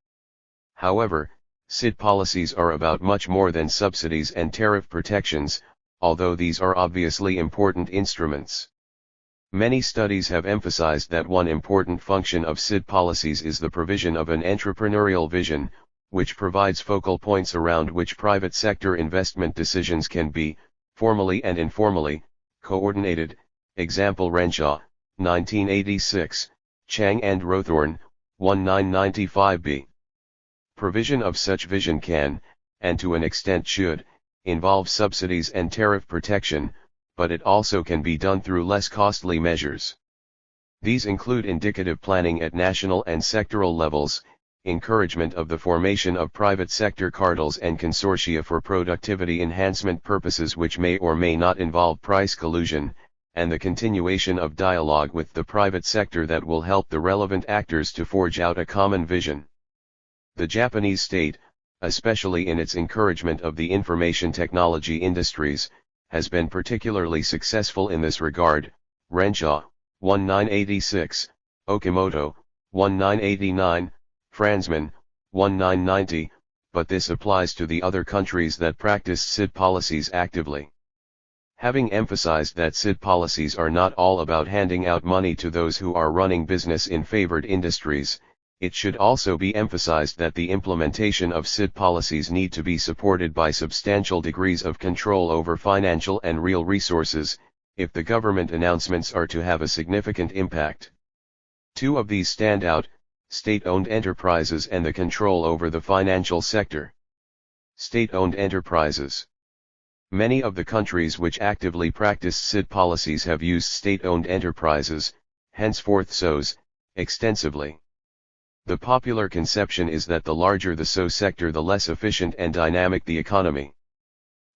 However, CID policies are about much more than subsidies and tariff protections, although these are obviously important instruments. Many studies have emphasized that one important function of CID policies is the provision of an entrepreneurial vision, which provides focal points around which private sector investment decisions can be, formally and informally, coordinated. Example Renshaw, 1986, Chang and Rothorn, 1995b. Provision of such vision can, and to an extent should, involve subsidies and tariff protection, but it also can be done through less costly measures. These include indicative planning at national and sectoral levels, encouragement of the formation of private sector cartels and consortia for productivity enhancement purposes which may or may not involve price collusion, and the continuation of dialogue with the private sector that will help the relevant actors to forge out a common vision. The Japanese state, especially in its encouragement of the information technology industries, has been particularly successful in this regard. Renshaw, 1986, Okimoto, 1989, Franzman, 1990, but this applies to the other countries that practice CID policies actively. Having emphasized that CID policies are not all about handing out money to those who are running business in favored industries, it should also be emphasized that the implementation of CID policies need to be supported by substantial degrees of control over financial and real resources, if the government announcements are to have a significant impact. Two of these stand out: state-owned enterprises and the control over the financial sector. State-owned enterprises. Many of the countries which actively practice CID policies have used state-owned enterprises, henceforth SOEs, extensively. The popular conception is that the larger the SO sector the less efficient and dynamic the economy.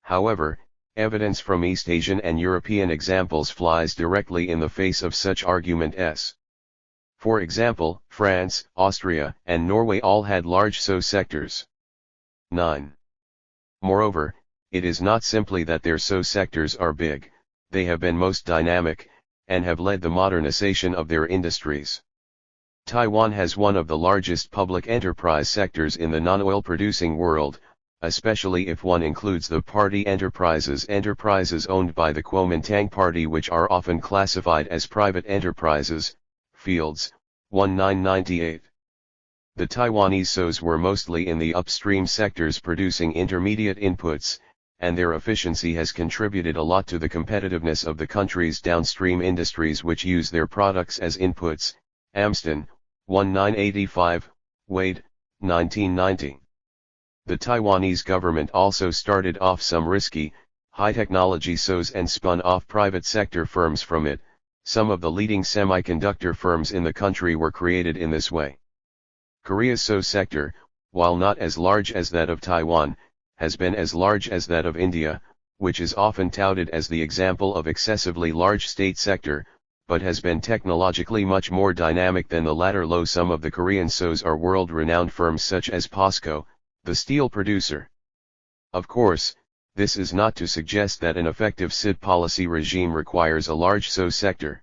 However, evidence from East Asian and European examples flies directly in the face of such arguments. For example, France, Austria, and Norway all had large SO sectors. 9. Moreover, it is not simply that their SO sectors are big, they have been most dynamic, and have led the modernization of their industries. Taiwan has one of the largest public enterprise sectors in the non-oil producing world, especially if one includes the party enterprises owned by the Kuomintang Party which are often classified as private enterprises. Fields, 1998. The Taiwanese SOEs were mostly in the upstream sectors producing intermediate inputs, and their efficiency has contributed a lot to the competitiveness of the country's downstream industries which use their products as inputs. Amston, 1985, Wade, 1990. The Taiwanese government also started off some risky, high-technology SOEs and spun off private sector firms from it. Some of the leading semiconductor firms in the country were created in this way. Korea's SO sector, while not as large as that of Taiwan, has been as large as that of India, which is often touted as the example of excessively large state sector, but has been technologically much more dynamic than the latter. Some of the Korean SOEs are world-renowned firms such as POSCO, the steel producer. Of course, this is not to suggest that an effective SID policy regime requires a large SOE sector.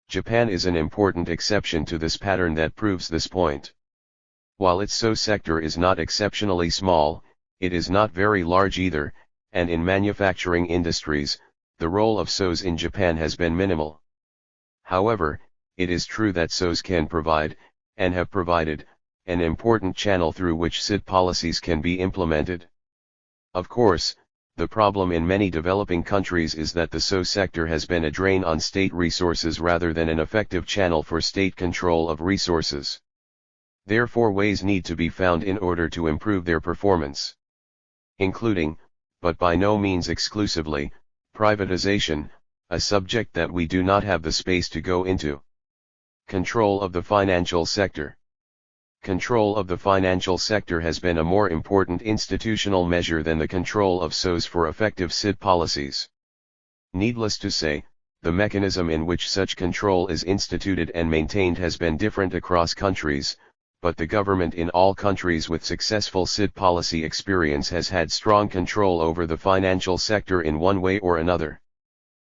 Japan is an important exception to this pattern that proves this point. While its SOE sector is not exceptionally small, it is not very large either, and in manufacturing industries, the role of SOEs in Japan has been minimal. However, it is true that SOEs can provide, and have provided, an important channel through which SID policies can be implemented. Of course, the problem in many developing countries is that the SOE sector has been a drain on state resources rather than an effective channel for state control of resources. Therefore, ways need to be found in order to improve their performance, including, but by no means exclusively, privatization, a subject that we do not have the space to go into. Control of the financial sector. Control of the financial sector has been a more important institutional measure than the control of SOEs for effective SID policies. Needless to say, the mechanism in which such control is instituted and maintained has been different across countries, but the government in all countries with successful SID policy experience has had strong control over the financial sector in one way or another.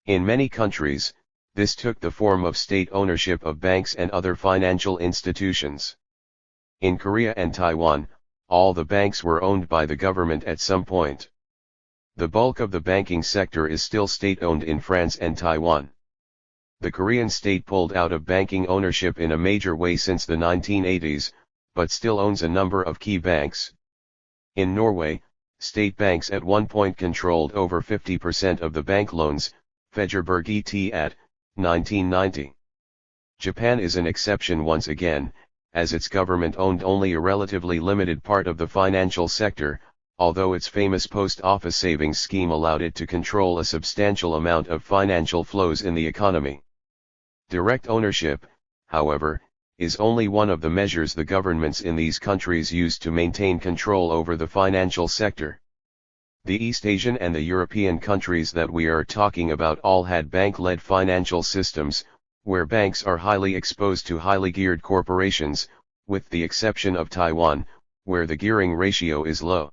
In many countries, this took the form of state ownership of banks and other financial institutions. In Korea and Taiwan, all the banks were owned by the government at some point. The bulk of the banking sector is still state-owned in France and Taiwan. The Korean state pulled out of banking ownership in a major way since the 1980s, but still owns a number of key banks. In Norway, state banks at one point controlled over 50% of the bank loans, Federberg et at 1990. Japan is an exception once again, as its government owned only a relatively limited part of the financial sector, although its famous post office savings scheme allowed it to control a substantial amount of financial flows in the economy. Direct ownership, however, is only one of the measures the governments in these countries use to maintain control over the financial sector. The East Asian and the European countries that we are talking about all had bank-led financial systems, where banks are highly exposed to highly geared corporations, with the exception of Taiwan, where the gearing ratio is low.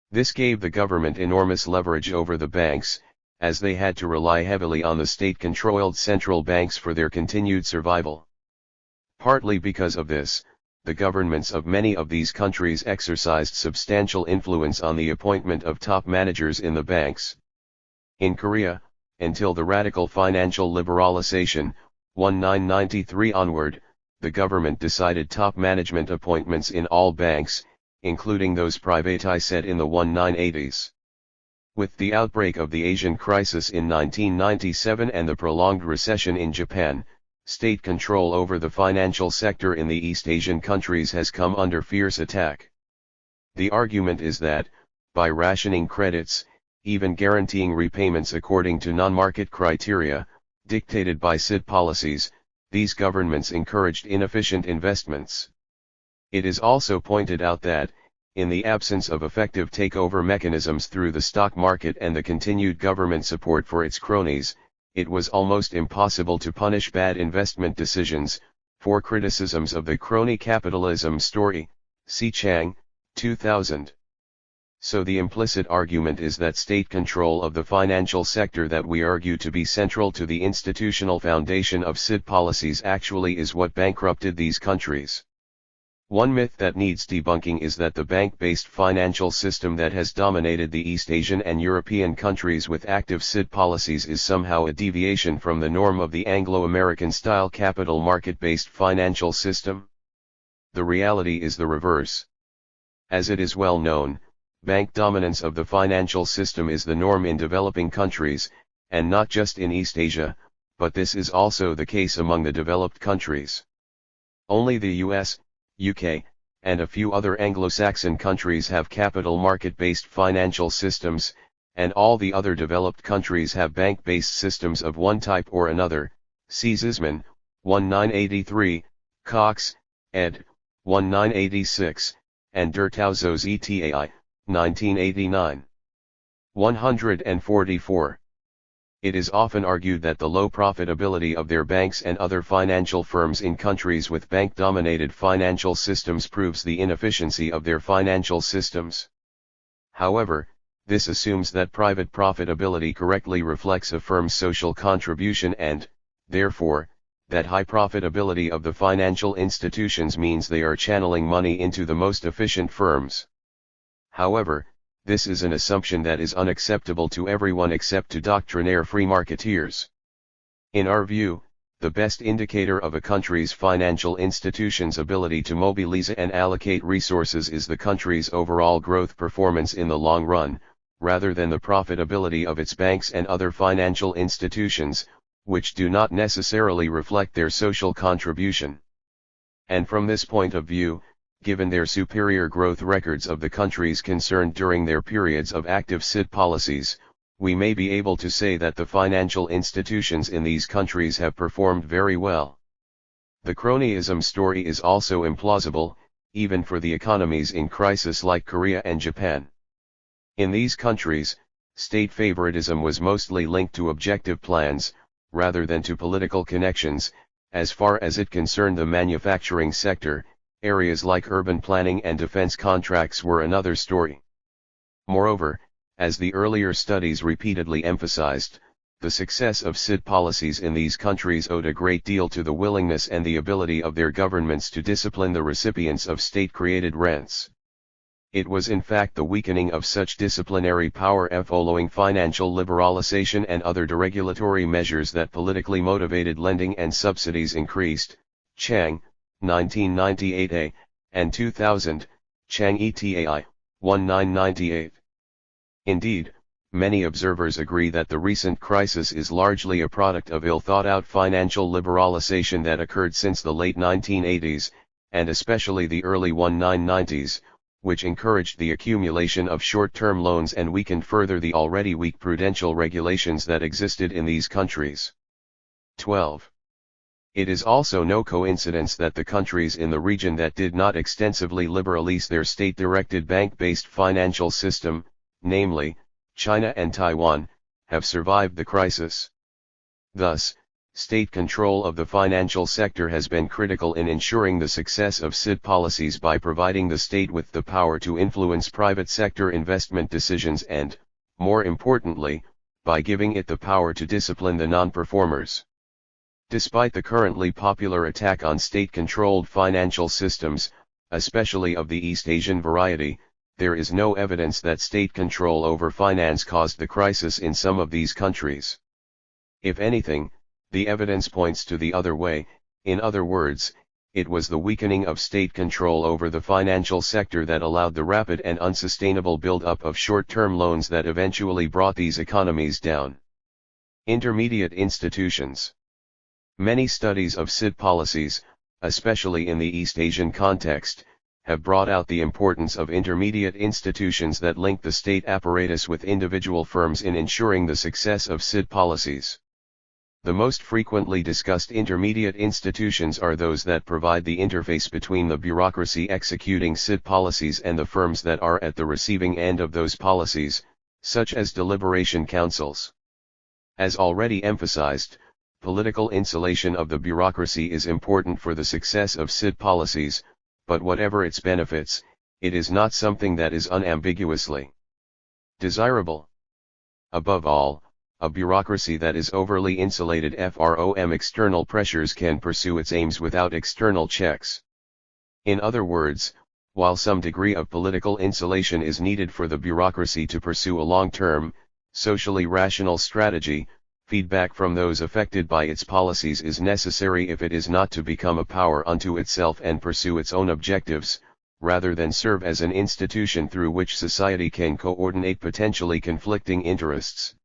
This gave the government enormous leverage over the banks, as they had to rely heavily on the state-controlled central banks for their continued survival. Partly because of this, the governments of many of these countries exercised substantial influence on the appointment of top managers in the banks. In Korea, until the radical financial liberalization, 1993 onward, the government decided top management appointments in all banks, including those privatized in the 1980s. With the outbreak of the Asian crisis in 1997 and the prolonged recession in Japan, state control over the financial sector in the East Asian countries has come under fierce attack. The argument is that, by rationing credits, even guaranteeing repayments according to non-market criteria, dictated by SID policies, these governments encouraged inefficient investments. It is also pointed out that, in the absence of effective takeover mechanisms through the stock market and the continued government support for its cronies, it was almost impossible to punish bad investment decisions. For criticisms of the crony capitalism story, see Chang, 2000. So the implicit argument is that state control of the financial sector that we argue to be central to the institutional foundation of SID policies actually is what bankrupted these countries. One myth that needs debunking is that the bank-based financial system that has dominated the East Asian and European countries with active SID policies is somehow a deviation from the norm of the Anglo-American style capital market-based financial system. The reality is the reverse. As it is well known, bank dominance of the financial system is the norm in developing countries, and not just in East Asia, but this is also the case among the developed countries. Only the US, UK, and a few other Anglo-Saxon countries have capital market-based financial systems, and all the other developed countries have bank-based systems of one type or another. See Zisman, 1983, Cox, ed. 1986, and Der Tausos ETAI, 1989. 144. It is often argued that the low profitability of their banks and other financial firms in countries with bank-dominated financial systems proves the inefficiency of their financial systems. However, this assumes that private profitability correctly reflects a firm's social contribution and, therefore, that high profitability of the financial institutions means they are channeling money into the most efficient firms. However, this is an assumption that is unacceptable to everyone except to doctrinaire free marketeers. In our view, the best indicator of a country's financial institution's ability to mobilize and allocate resources is the country's overall growth performance in the long run, rather than the profitability of its banks and other financial institutions, which do not necessarily reflect their social contribution. And from this point of view, given their superior growth records of the countries concerned during their periods of active SID policies, we may be able to say that the financial institutions in these countries have performed very well. The cronyism story is also implausible, even for the economies in crisis like Korea and Japan. In these countries, state favoritism was mostly linked to objective plans, rather than to political connections. As far as it concerned the manufacturing sector, areas like urban planning and defense contracts were another story. Moreover, as the earlier studies repeatedly emphasized, the success of SID policies in these countries owed a great deal to the willingness and the ability of their governments to discipline the recipients of state-created rents. It was in fact the weakening of such disciplinary power following financial liberalization and other deregulatory measures that politically motivated lending and subsidies increased. Chang, 1998a, and 2000, Chang ETAI, 1998. Indeed, many observers agree that the recent crisis is largely a product of ill-thought-out financial liberalization that occurred since the late 1980s, and especially the early 1990s, which encouraged the accumulation of short-term loans and weakened further the already weak prudential regulations that existed in these countries. 12. It is also no coincidence that the countries in the region that did not extensively liberalize their state-directed bank-based financial system, namely, China and Taiwan, have survived the crisis. Thus, state control of the financial sector has been critical in ensuring the success of SID policies by providing the state with the power to influence private sector investment decisions and, more importantly, by giving it the power to discipline the non-performers. Despite the currently popular attack on state-controlled financial systems, especially of the East Asian variety, there is no evidence that state control over finance caused the crisis in some of these countries. If anything, the evidence points to the other way. In other words, it was the weakening of state control over the financial sector that allowed the rapid and unsustainable build-up of short-term loans that eventually brought these economies down. Intermediate institutions. Many studies of SID policies, especially in the East Asian context, have brought out the importance of intermediate institutions that link the state apparatus with individual firms in ensuring the success of SID policies. The most frequently discussed intermediate institutions are those that provide the interface between the bureaucracy executing SID policies and the firms that are at the receiving end of those policies, such as deliberation councils. As already emphasized, political insulation of the bureaucracy is important for the success of SID policies, but whatever its benefits, it is not something that is unambiguously desirable. Above all, a bureaucracy that is overly insulated from external pressures can pursue its aims without external checks. In other words, while some degree of political insulation is needed for the bureaucracy to pursue a long-term, socially rational strategy, feedback from those affected by its policies is necessary if it is not to become a power unto itself and pursue its own objectives, rather than serve as an institution through which society can coordinate potentially conflicting interests.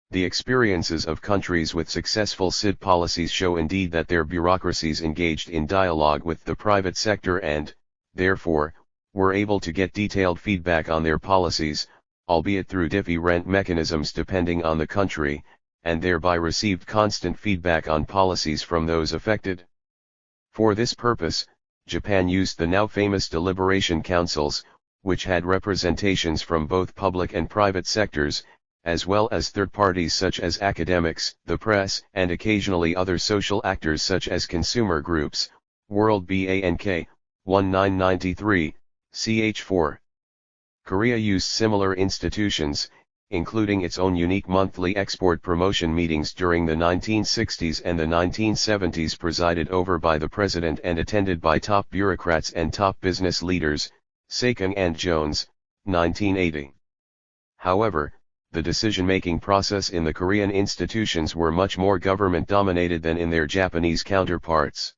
The experiences of countries with successful SID policies show indeed that their bureaucracies engaged in dialogue with the private sector and, therefore, were able to get detailed feedback on their policies, albeit through different mechanisms depending on the country, and thereby received constant feedback on policies from those affected. For this purpose, Japan used the now famous deliberation councils, which had representations from both public and private sectors, as well as third parties such as academics, the press, and occasionally other social actors such as consumer groups, World Bank, 1993, ch. 4. Korea used similar institutions, including its own unique monthly export promotion meetings during the 1960s and the 1970s, presided over by the president and attended by top bureaucrats and top business leaders, Saekung and Jones, 1980. However, the decision-making process in the Korean institutions were much more government-dominated than in their Japanese counterparts.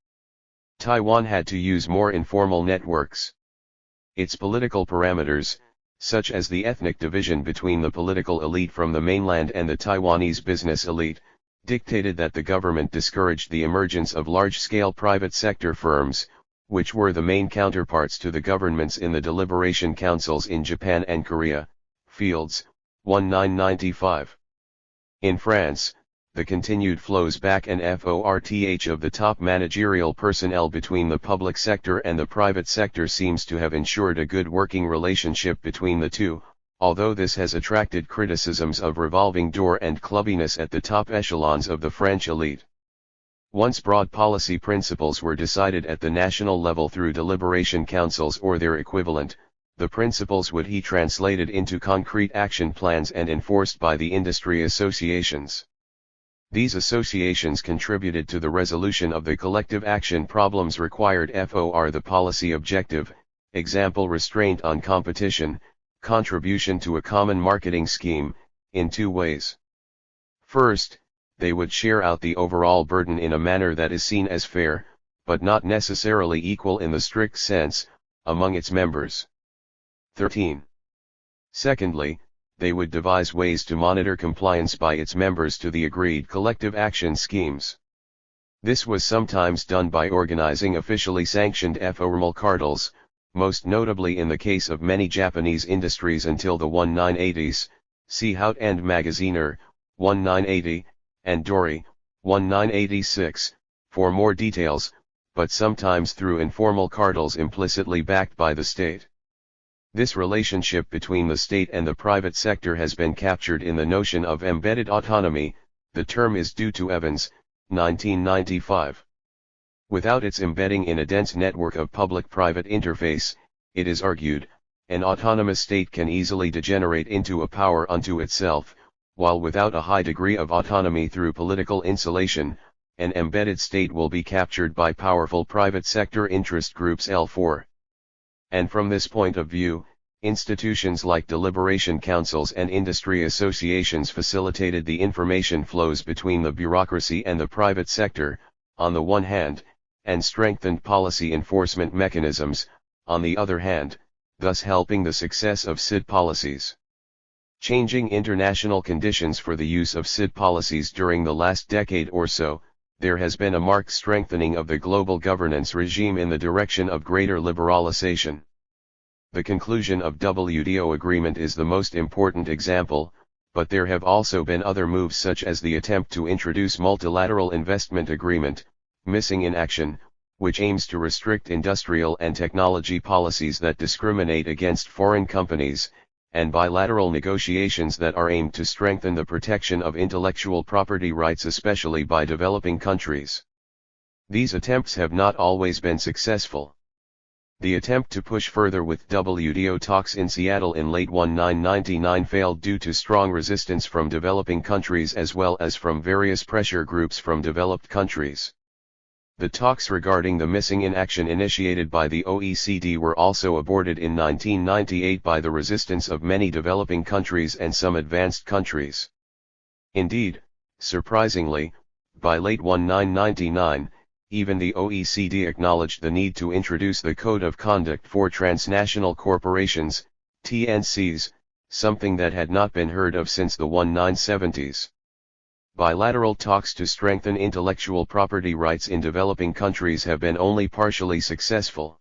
Taiwan had to use more informal networks. Its political parameters, such as the ethnic division between the political elite from the mainland and the Taiwanese business elite, dictated that the government discouraged the emergence of large-scale private sector firms, which were the main counterparts to the governments in the deliberation councils in Japan and Korea, Fields, 1995. In France, the continued flows back and forth of the top managerial personnel between the public sector and the private sector seems to have ensured a good working relationship between the two, although this has attracted criticisms of revolving door and clubbiness at the top echelons of the French elite. Once broad policy principles were decided at the national level through deliberation councils or their equivalent, the principles would be translated into concrete action plans and enforced by the industry associations. These associations contributed to the resolution of the collective action problems required for the policy objective, example restraint on competition, contribution to a common marketing scheme, in two ways. First, they would share out the overall burden in a manner that is seen as fair, but not necessarily equal in the strict sense, among its members. 13. Secondly, they would devise ways to monitor compliance by its members to the agreed collective action schemes. This was sometimes done by organizing officially sanctioned formal cartels, most notably in the case of many Japanese industries until the 1980s, see Hout and Magaziner, 1980, and Dory, 1986, for more details, but sometimes through informal cartels implicitly backed by the state. This relationship between the state and the private sector has been captured in the notion of embedded autonomy. The term is due to Evans, 1995. Without its embedding in a dense network of public-private interface, it is argued, an autonomous state can easily degenerate into a power unto itself, while without a high degree of autonomy through political insulation, an embedded state will be captured by powerful private sector interest groups L4. And from this point of view, institutions like deliberation councils and industry associations facilitated the information flows between the bureaucracy and the private sector, on the one hand, and strengthened policy enforcement mechanisms, on the other hand, thus helping the success of CID policies. Changing international conditions for the use of CID policies during the last decade or so, there has been a marked strengthening of the global governance regime in the direction of greater liberalization. The conclusion of WTO agreement is the most important example, but there have also been other moves such as the attempt to introduce multilateral investment agreement, missing in action, which aims to restrict industrial and technology policies that discriminate against foreign companies, and bilateral negotiations that are aimed to strengthen the protection of intellectual property rights especially by developing countries. These attempts have not always been successful. The attempt to push further with WTO talks in Seattle in late 1999 failed due to strong resistance from developing countries as well as from various pressure groups from developed countries. The talks regarding the missing in action initiated by the OECD were also aborted in 1998 by the resistance of many developing countries and some advanced countries. Indeed, surprisingly, by late 1999, even the OECD acknowledged the need to introduce the Code of Conduct for Transnational Corporations, TNCs, something that had not been heard of since the 1970s. Bilateral talks to strengthen intellectual property rights in developing countries have been only partially successful.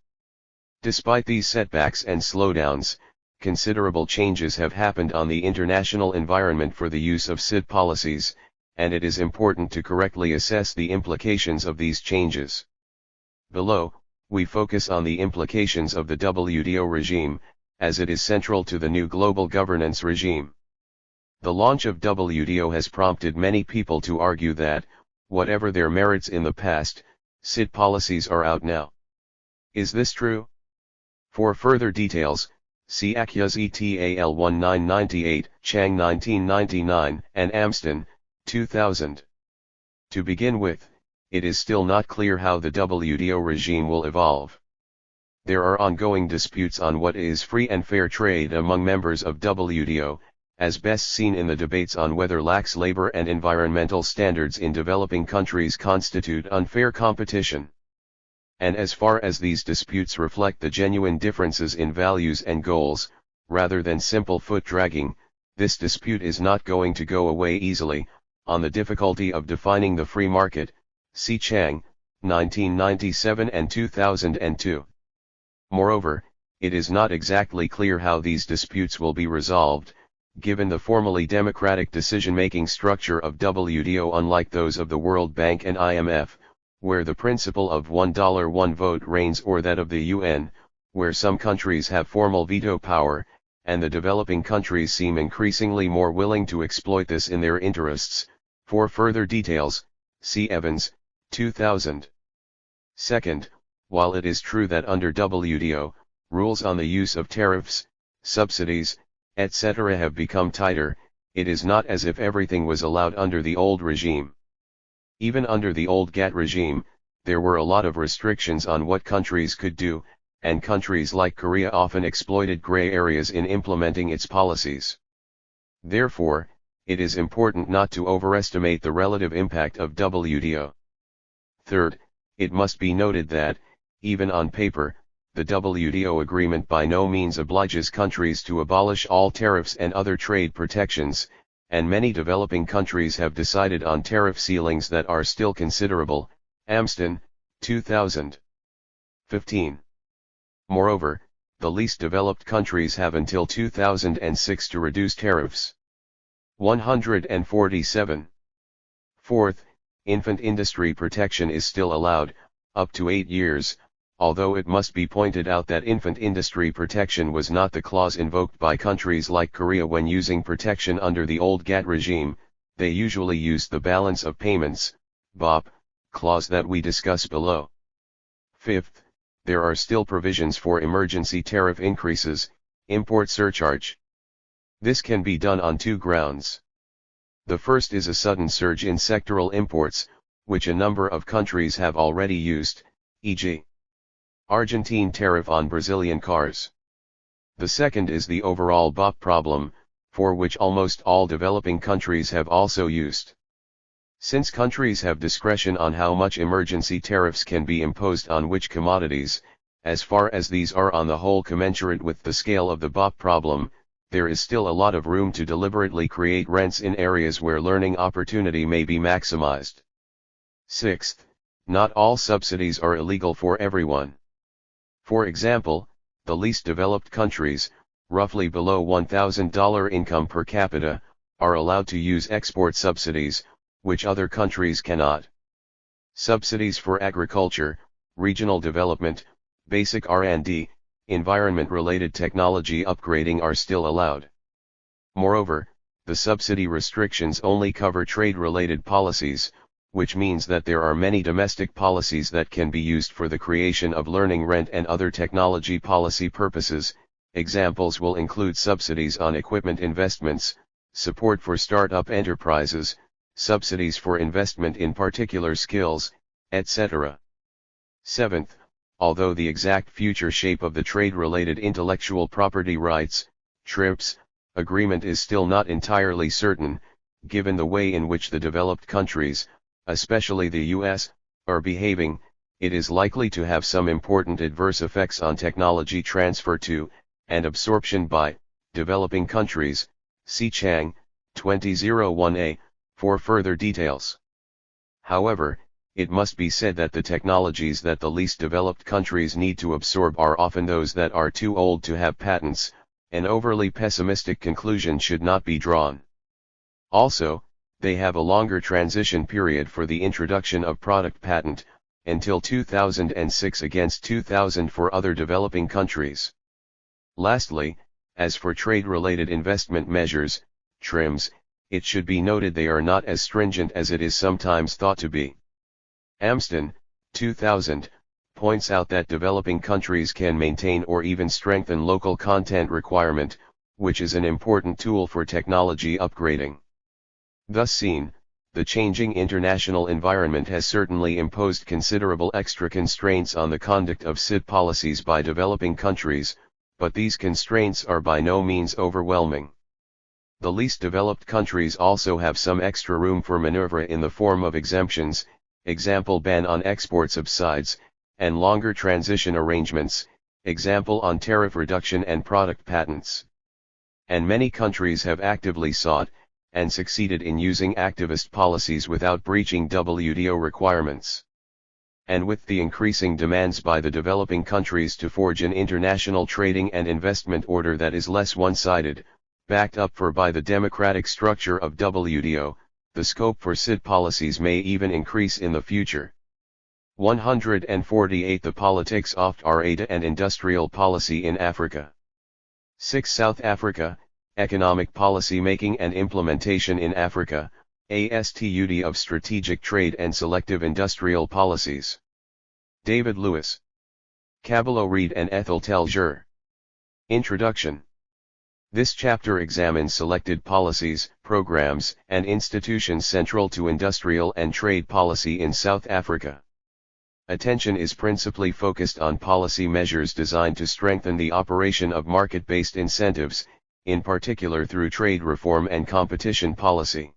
Despite these setbacks and slowdowns, considerable changes have happened on the international environment for the use of CID policies, and it is important to correctly assess the implications of these changes. Below, we focus on the implications of the WTO regime, as it is central to the new global governance regime. The launch of WTO has prompted many people to argue that, whatever their merits in the past, CIT policies are out now. Is this true? For further details, see Akyaz ETAL 1998, Chang 1999, and Amston, 2000. To begin with, it is still not clear how the WTO regime will evolve. There are ongoing disputes on what is free and fair trade among members of WTO, as best seen in the debates on whether lax labor and environmental standards in developing countries constitute unfair competition. And as far as these disputes reflect the genuine differences in values and goals, rather than simple foot-dragging, this dispute is not going to go away easily. On the difficulty of defining the free market, see Chang, 1997 and 2002. Moreover, it is not exactly clear how these disputes will be resolved, given the formally democratic decision-making structure of WTO, unlike those of the World Bank and IMF, where the principle of $1 one vote reigns, or that of the UN, where some countries have formal veto power, and the developing countries seem increasingly more willing to exploit this in their interests. For further details, see Evans, 2000. Second, while it is true that under WTO, rules on the use of tariffs, subsidies, etc. have become tighter, it is not as if everything was allowed under the old regime. Even under the old GATT regime, there were a lot of restrictions on what countries could do, and countries like Korea often exploited gray areas in implementing its policies. Therefore, it is important not to overestimate the relative impact of WTO. Third, it must be noted that, even on paper, the WTO agreement by no means obliges countries to abolish all tariffs and other trade protections, and many developing countries have decided on tariff ceilings that are still considerable. Amston, 2015. Moreover, the least developed countries have until 2006 to reduce tariffs. 147. Fourth, infant industry protection is still allowed, up to 8 years, although it must be pointed out that infant industry protection was not the clause invoked by countries like Korea when using protection under the old GATT regime. They usually used the balance of payments, BOP, clause that we discuss below. Fifth, there are still provisions for emergency tariff increases, import surcharge. This can be done on two grounds. The first is a sudden surge in sectoral imports, which a number of countries have already used, e.g. Argentine tariff on Brazilian cars. The second is the overall BOP problem, for which almost all developing countries have also used. Since countries have discretion on how much emergency tariffs can be imposed on which commodities, as far as these are on the whole commensurate with the scale of the BOP problem, there is still a lot of room to deliberately create rents in areas where learning opportunity may be maximized. Sixth, not all subsidies are illegal for everyone. For example, the least developed countries, roughly below $1,000 income per capita, are allowed to use export subsidies, which other countries cannot. Subsidies for agriculture, regional development, basic R&D, environment-related technology upgrading are still allowed. Moreover, the subsidy restrictions only cover trade-related policies, which means that there are many domestic policies that can be used for the creation of learning rent and other technology policy purposes. Examples will include subsidies on equipment investments, support for startup enterprises, subsidies for investment in particular skills, etc. Seventh, although the exact future shape of the trade-related intellectual property rights, TRIPS, agreement is still not entirely certain, given the way in which the developed countries, especially the US, are behaving, it is likely to have some important adverse effects on technology transfer to, and absorption by, developing countries. See Chang, 2001a, for further details. However, it must be said that the technologies that the least developed countries need to absorb are often those that are too old to have patents. An overly pessimistic conclusion should not be drawn. Also, they have a longer transition period for the introduction of product patent, until 2006 against 2000 for other developing countries. Lastly, as for trade-related investment measures, TRIMs, it should be noted they are not as stringent as it is sometimes thought to be. Amston, 2000, points out that developing countries can maintain or even strengthen local content requirement, which is an important tool for technology upgrading. Thus seen, the changing international environment has certainly imposed considerable extra constraints on the conduct of CID policies by developing countries, but these constraints are by no means overwhelming. The least developed countries also have some extra room for maneuver in the form of exemptions, example ban on export subsides, and longer transition arrangements, example on tariff reduction and product patents. And many countries have actively sought, and succeeded in using activist policies without breaching WTO requirements. And with the increasing demands by the developing countries to forge an international trading and investment order that is less one-sided, backed up by the democratic structure of WTO, the scope for CID policies may even increase in the future. 148 The politics of trade and industrial policy in Africa. 6 South Africa, economic policy making and implementation in Africa, a study of strategic trade and selective industrial policies. David Lewis. Cabello Reed and Ethel Telger. Introduction. This chapter examines selected policies, programs, and institutions central to industrial and trade policy in South Africa. Attention is principally focused on policy measures designed to strengthen the operation of market-based incentives, in particular through trade reform and competition policy.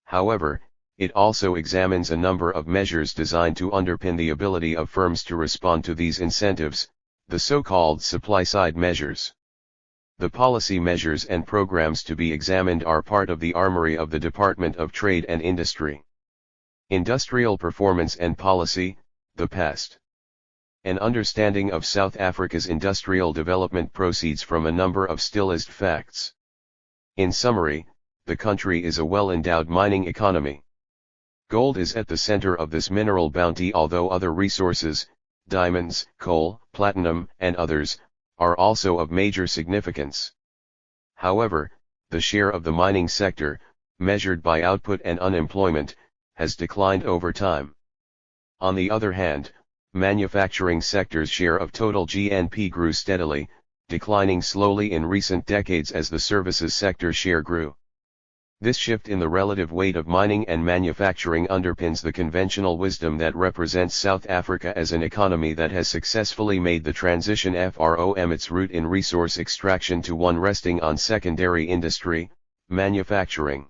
However, it also examines a number of measures designed to underpin the ability of firms to respond to these incentives, the so-called supply-side measures. The policy measures and programs to be examined are part of the armory of the Department of Trade and Industry. Industrial performance and policy, the past. An understanding of South Africa's industrial development proceeds from a number of stylized facts. In summary, the country is a well-endowed mining economy. Gold is at the center of this mineral bounty, although other resources, diamonds, coal, platinum, and others, are also of major significance. However, the share of the mining sector, measured by output and unemployment, has declined over time. On the other hand, manufacturing sector's share of total GNP grew steadily, declining slowly in recent decades as the services sector share grew. This shift in the relative weight of mining and manufacturing underpins the conventional wisdom that represents South Africa as an economy that has successfully made the transition from its root in resource extraction to one resting on secondary industry, manufacturing.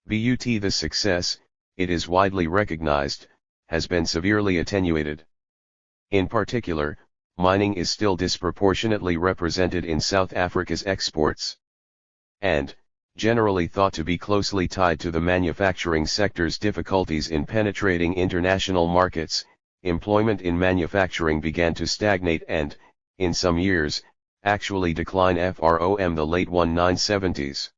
But the success, it is widely recognized, has been severely attenuated. In particular, mining is still disproportionately represented in South Africa's exports. And, generally thought to be closely tied to the manufacturing sector's difficulties in penetrating international markets, employment in manufacturing began to stagnate and, in some years, actually decline from the late 1970s.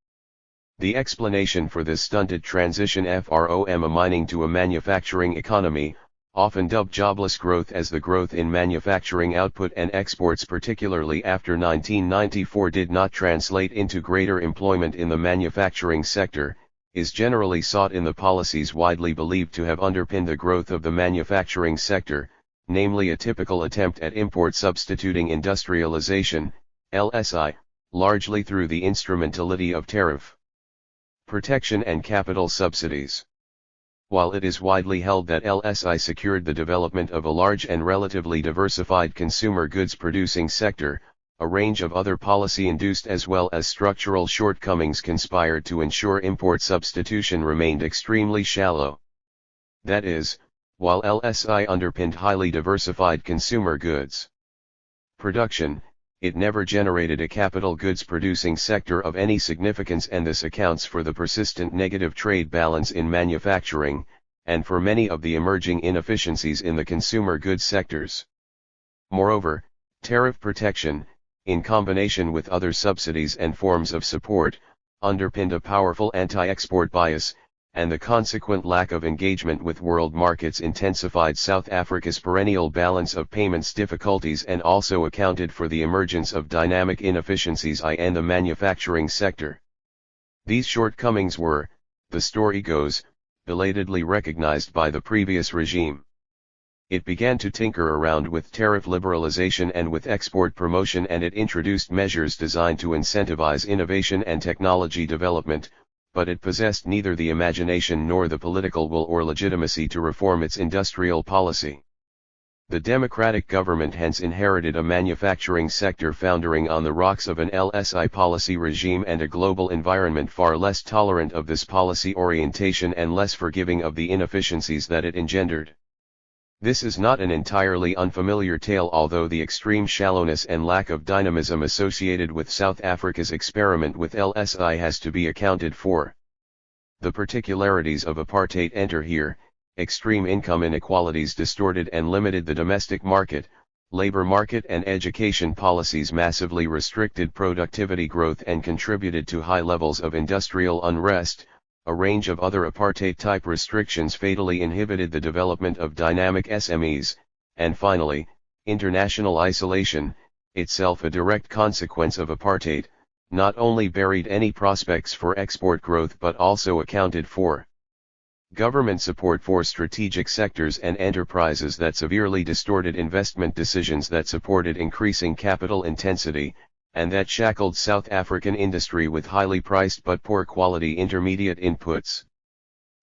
The explanation for this stunted transition from a mining to a manufacturing economy, often dubbed jobless growth, as the growth in manufacturing output and exports particularly after 1994 did not translate into greater employment in the manufacturing sector, is generally sought in the policies widely believed to have underpinned the growth of the manufacturing sector, namely a typical attempt at import substituting industrialization, LSI, largely through the instrumentality of tariff protection and capital subsidies. While it is widely held that LSI secured the development of a large and relatively diversified consumer goods producing sector, a range of other policy-induced as well as structural shortcomings conspired to ensure import substitution remained extremely shallow. That is, while LSI underpinned highly diversified consumer goods production, it never generated a capital goods producing sector of any significance, and this accounts for the persistent negative trade balance in manufacturing, and for many of the emerging inefficiencies in the consumer goods sectors. Moreover, tariff protection, in combination with other subsidies and forms of support, underpinned a powerful anti-export bias, and the consequent lack of engagement with world markets intensified South Africa's perennial balance of payments difficulties and also accounted for the emergence of dynamic inefficiencies in the manufacturing sector. These shortcomings were, the story goes, belatedly recognized by the previous regime. It began to tinker around with tariff liberalization and with export promotion, and it introduced measures designed to incentivize innovation and technology development, but it possessed neither the imagination nor the political will or legitimacy to reform its industrial policy. The democratic government hence inherited a manufacturing sector foundering on the rocks of an LSI policy regime and a global environment far less tolerant of this policy orientation and less forgiving of the inefficiencies that it engendered. This is not an entirely unfamiliar tale, although the extreme shallowness and lack of dynamism associated with South Africa's experiment with LSI has to be accounted for. The particularities of apartheid enter here. Extreme income inequalities distorted and limited the domestic market, labor market and education policies massively restricted productivity growth and contributed to high levels of industrial unrest. A range of other apartheid-type restrictions fatally inhibited the development of dynamic SMEs, and finally, international isolation, itself a direct consequence of apartheid, not only buried any prospects for export growth but also accounted for government support for strategic sectors and enterprises that severely distorted investment decisions that supported increasing capital intensity, and that shackled South African industry with highly priced but poor quality intermediate inputs.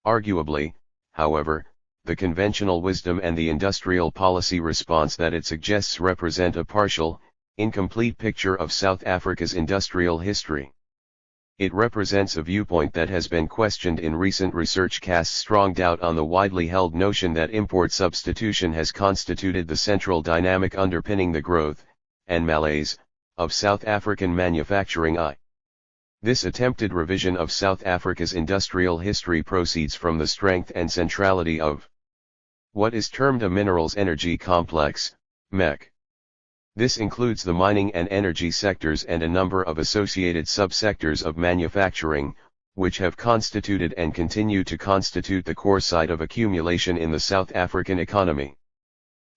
Arguably, however, the conventional wisdom and the industrial policy response that it suggests represent a partial, incomplete picture of South Africa's industrial history. It represents a viewpoint that has been questioned in recent research, casts strong doubt on the widely held notion that import substitution has constituted the central dynamic underpinning the growth, and malaise, of South African manufacturing. This attempted revision of South Africa's industrial history proceeds from the strength and centrality of what is termed a minerals energy complex, MEC. This includes the mining and energy sectors and a number of associated subsectors of manufacturing, which have constituted and continue to constitute the core site of accumulation in the South African economy.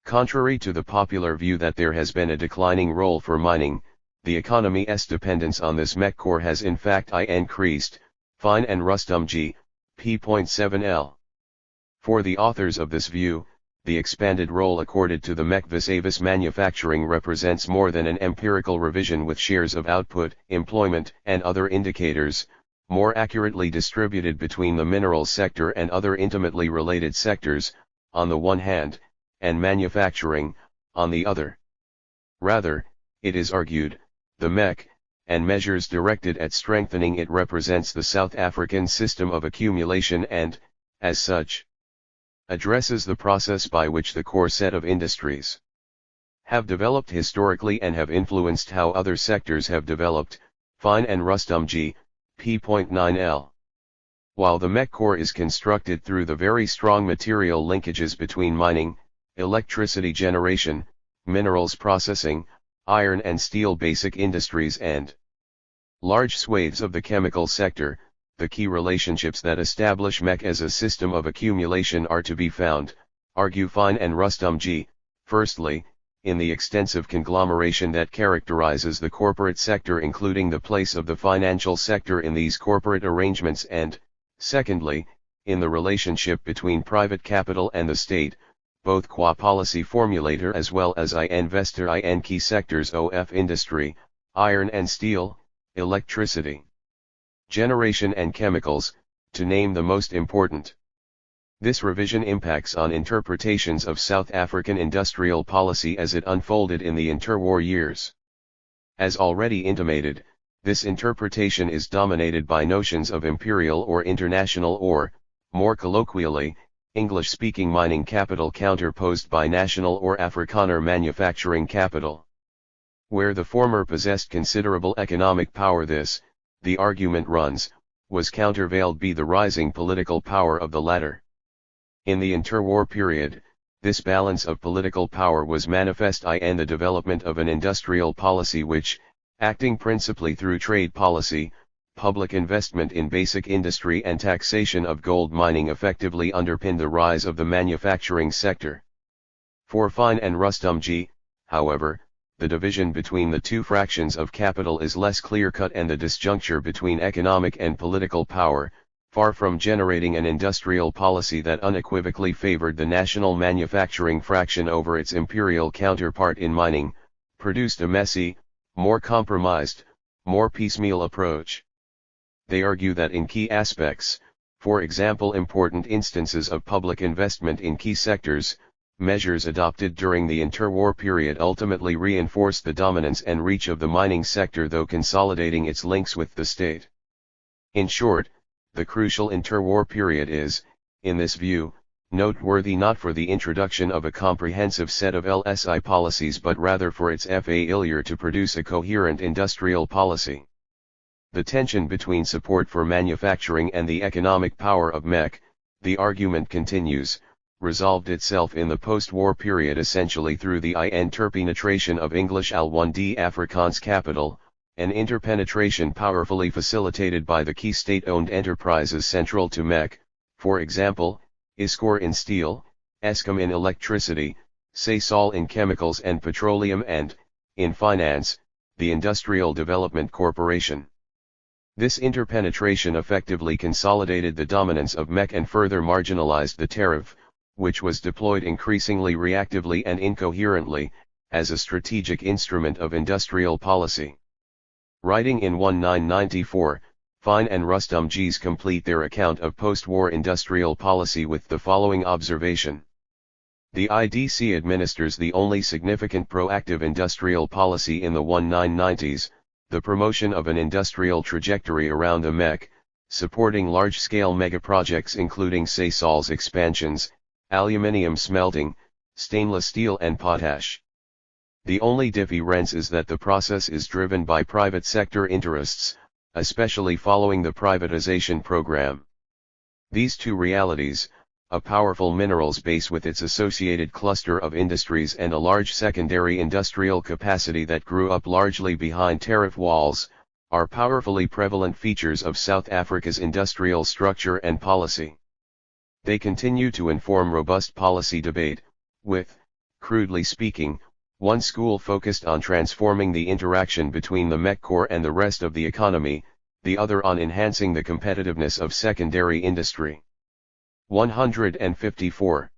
Contrary to the popular view that there has been a declining role for mining, the economy's dependence on this MEC core has in fact increased. Fine and Rustum G. p.7l. For the authors of this view, the expanded role accorded to the MEC vis-a-vis manufacturing represents more than an empirical revision with shares of output, employment, and other indicators, more accurately distributed between the minerals sector and other intimately related sectors, on the one hand, and manufacturing, on the other. Rather, it is argued, the MEC, and measures directed at strengthening it represents the South African system of accumulation and, as such, addresses the process by which the core set of industries have developed historically and have influenced how other sectors have developed. Fine and Rustum G. p.9l. While the MEC core is constructed through the very strong material linkages between mining, electricity generation, minerals processing, iron and steel basic industries and large swathes of the chemical sector, the key relationships that establish MEC as a system of accumulation are to be found, argue Fine and Rustum G. Firstly, in the extensive conglomeration that characterizes the corporate sector, including the place of the financial sector in these corporate arrangements, and, secondly, in the relationship between private capital and the state, both qua policy formulator as well as investor in key sectors of industry, iron and steel, electricity generation and chemicals, to name the most important. This revision impacts on interpretations of South African industrial policy as it unfolded in the interwar years. As already intimated, this interpretation is dominated by notions of imperial or international or, more colloquially, English-speaking mining capital counterposed by national or Afrikaner manufacturing capital. Where the former possessed considerable economic power, this, the argument runs, was countervailed by the rising political power of the latter. In the interwar period, this balance of political power was manifest in the development of an industrial policy which, acting principally through trade policy, public investment in basic industry and taxation of gold mining effectively underpinned the rise of the manufacturing sector. For Fine and Rustam G, however, the division between the two fractions of capital is less clear-cut, and the disjuncture between economic and political power, far from generating an industrial policy that unequivocally favored the national manufacturing fraction over its imperial counterpart in mining, produced a messy, more compromised, more piecemeal approach. They argue that in key aspects, for example important instances of public investment in key sectors, measures adopted during the interwar period ultimately reinforced the dominance and reach of the mining sector, though consolidating its links with the state. In short, the crucial interwar period is, in this view, noteworthy not for the introduction of a comprehensive set of LSI policies but rather for its failure to produce a coherent industrial policy. The tension between support for manufacturing and the economic power of MEC, the argument continues, resolved itself in the post-war period essentially through the interpenetration of English Al-1D Afrikaans capital, an interpenetration powerfully facilitated by the key state-owned enterprises central to MEC, for example, Iscor in steel, Eskom in electricity, Sasol in chemicals and petroleum and, in finance, the Industrial Development Corporation. This interpenetration effectively consolidated the dominance of MEC and further marginalized the tariff, which was deployed increasingly reactively and incoherently, as a strategic instrument of industrial policy. Writing in 1994, Fine and Rustam G's complete their account of post-war industrial policy with the following observation. The IDC administers the only significant proactive industrial policy in the 1990s, the promotion of an industrial trajectory around the MEC, supporting large-scale megaprojects including Sasol's expansions, aluminium smelting, stainless steel and potash. The only difference is that the process is driven by private sector interests, especially following the privatization program. These two realities, a powerful minerals base with its associated cluster of industries and a large secondary industrial capacity that grew up largely behind tariff walls, are powerfully prevalent features of South Africa's industrial structure and policy. They continue to inform robust policy debate, with, crudely speaking, one school focused on transforming the interaction between the MEC core and the rest of the economy, the other on enhancing the competitiveness of secondary industry. 154.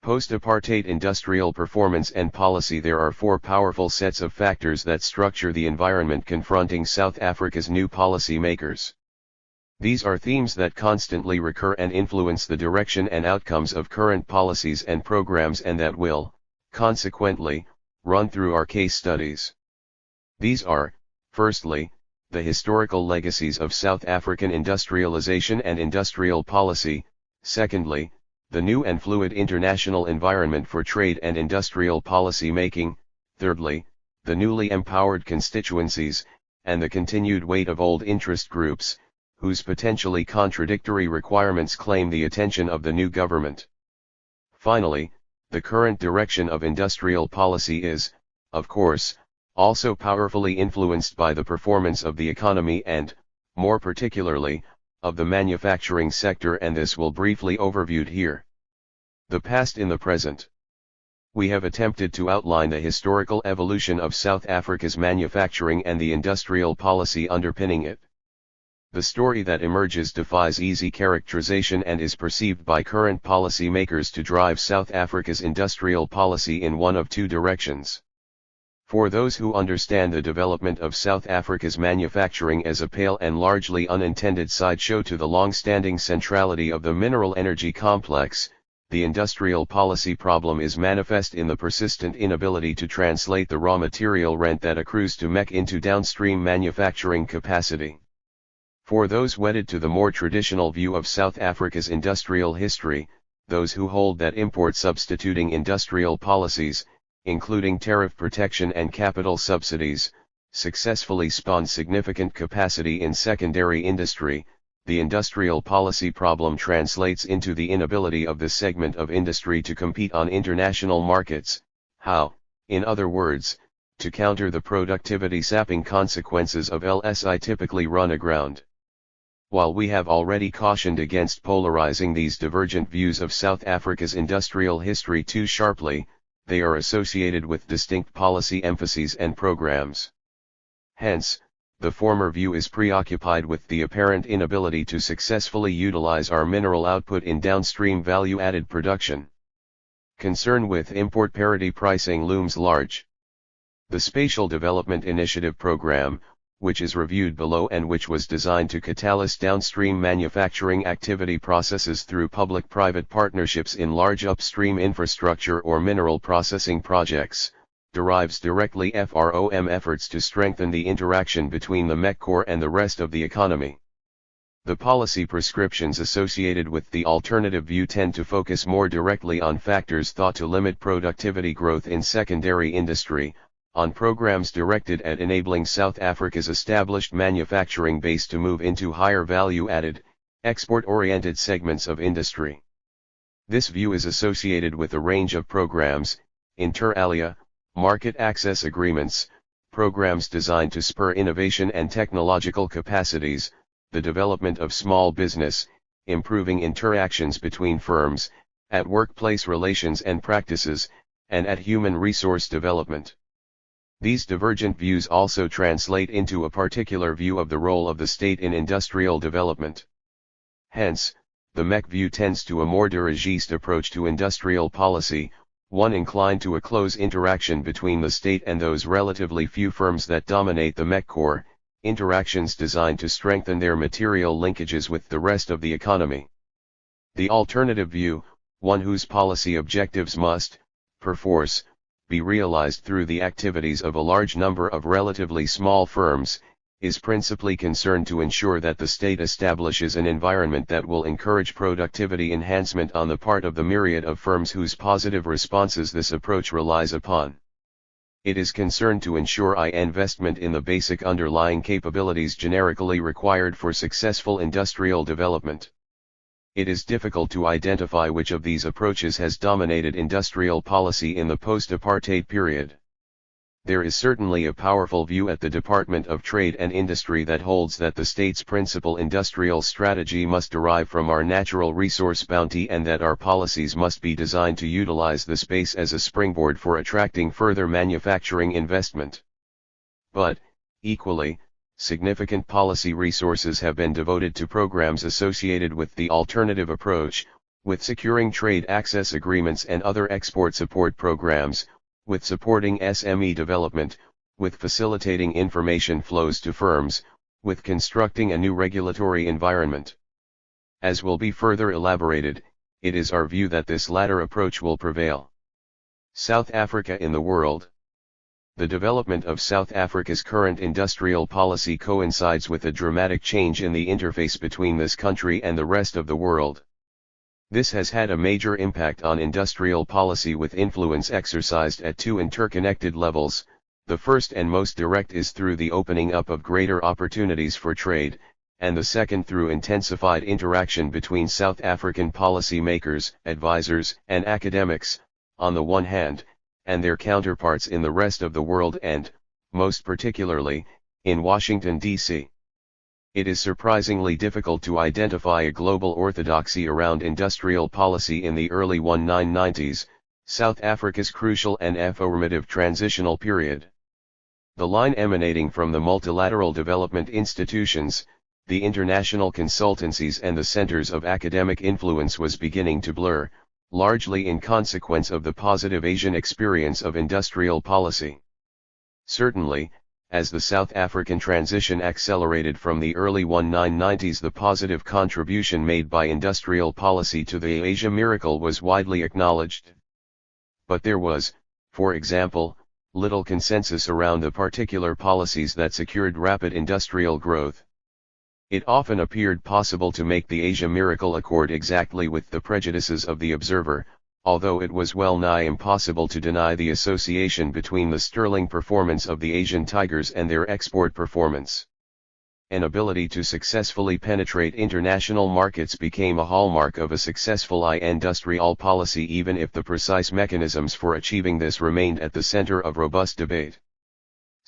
Post-apartheid industrial performance and policy. There are four powerful sets of factors that structure the environment confronting South Africa's new policy makers. These are themes that constantly recur and influence the direction and outcomes of current policies and programs, and that will, consequently, run through our case studies. These are, firstly, the historical legacies of South African industrialization and industrial policy; secondly, the new and fluid international environment for trade and industrial policy making; thirdly, the newly empowered constituencies, and the continued weight of old interest groups, whose potentially contradictory requirements claim the attention of the new government. Finally, the current direction of industrial policy is, of course, also powerfully influenced by the performance of the economy and, more particularly, of the manufacturing sector, and this will briefly overviewed here. The past in the present. We have attempted to outline the historical evolution of South Africa's manufacturing and the industrial policy underpinning it. The story that emerges defies easy characterization and is perceived by current policy makers to drive South Africa's industrial policy in one of two directions. For those who understand the development of South Africa's manufacturing as a pale and largely unintended sideshow to the long-standing centrality of the mineral energy complex, the industrial policy problem is manifest in the persistent inability to translate the raw material rent that accrues to MEC into downstream manufacturing capacity. For those wedded to the more traditional view of South Africa's industrial history, those who hold that import substituting industrial policies, including tariff protection and capital subsidies, successfully spawned significant capacity in secondary industry, the industrial policy problem translates into the inability of this segment of industry to compete on international markets. How, in other words, to counter the productivity-sapping consequences of LSI typically run aground. While we have already cautioned against polarizing these divergent views of South Africa's industrial history too sharply, they are associated with distinct policy emphases and programs. Hence, the former view is preoccupied with the apparent inability to successfully utilize our mineral output in downstream value-added production. Concern with import parity pricing looms large. The Spatial Development Initiative program, which is reviewed below and which was designed to catalyze downstream manufacturing activity processes through public-private partnerships in large upstream infrastructure or mineral processing projects, derives directly from efforts to strengthen the interaction between the MEC core and the rest of the economy. The policy prescriptions associated with the alternative view tend to focus more directly on factors thought to limit productivity growth in secondary industry, on programs directed at enabling South Africa's established manufacturing base to move into higher value-added, export-oriented segments of industry. This view is associated with a range of programs, inter alia, market access agreements, programs designed to spur innovation and technological capacities, the development of small business, improving interactions between firms, at workplace relations and practices, and at human resource development. These divergent views also translate into a particular view of the role of the state in industrial development. Hence, the MEC view tends to a more dirigiste approach to industrial policy, one inclined to a close interaction between the state and those relatively few firms that dominate the MEC core, interactions designed to strengthen their material linkages with the rest of the economy. The alternative view, one whose policy objectives must, perforce, be realized through the activities of a large number of relatively small firms, is principally concerned to ensure that the state establishes an environment that will encourage productivity enhancement on the part of the myriad of firms whose positive responses this approach relies upon. It is concerned to ensure investment in the basic underlying capabilities generically required for successful industrial development. It is difficult to identify which of these approaches has dominated industrial policy in the post-apartheid period. There is certainly a powerful view at the Department of Trade and Industry that holds that the state's principal industrial strategy must derive from our natural resource bounty and that our policies must be designed to utilize the space as a springboard for attracting further manufacturing investment. But, equally, significant policy resources have been devoted to programs associated with the alternative approach, with securing trade access agreements and other export support programs, with supporting SME development, with facilitating information flows to firms, with constructing a new regulatory environment. As will be further elaborated, it is our view that this latter approach will prevail. South Africa in the world. The development of South Africa's current industrial policy coincides with a dramatic change in the interface between this country and the rest of the world. This has had a major impact on industrial policy with influence exercised at two interconnected levels. The first and most direct is through the opening up of greater opportunities for trade, and the second through intensified interaction between South African policy makers, advisors, and academics, on the one hand, and their counterparts in the rest of the world and, most particularly, in Washington, D.C. It is surprisingly difficult to identify a global orthodoxy around industrial policy in the early 1990s, South Africa's crucial and formative transitional period. The line emanating from the multilateral development institutions, the international consultancies and the centers of academic influence was beginning to blur, largely in consequence of the positive Asian experience of industrial policy. Certainly, as the South African transition accelerated from the early 1990s, the positive contribution made by industrial policy to the Asia miracle was widely acknowledged. But there was, for example, little consensus around the particular policies that secured rapid industrial growth. It often appeared possible to make the Asia miracle accord exactly with the prejudices of the observer, although it was well nigh impossible to deny the association between the sterling performance of the Asian tigers and their export performance. An ability to successfully penetrate international markets became a hallmark of a successful industrial policy, even if the precise mechanisms for achieving this remained at the center of robust debate.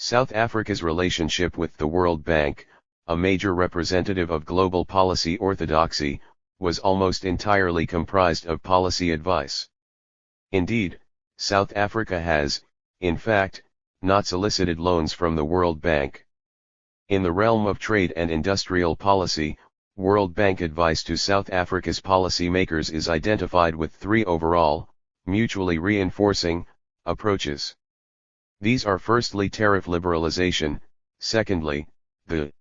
South Africa's relationship with the World Bank, a major representative of global policy orthodoxy, was almost entirely comprised of policy advice. Indeed, South Africa has, in fact, not solicited loans from the World Bank. In the realm of trade and industrial policy, World Bank advice to South Africa's policymakers is identified with three overall, mutually reinforcing, approaches. These are firstly tariff liberalization, secondly, the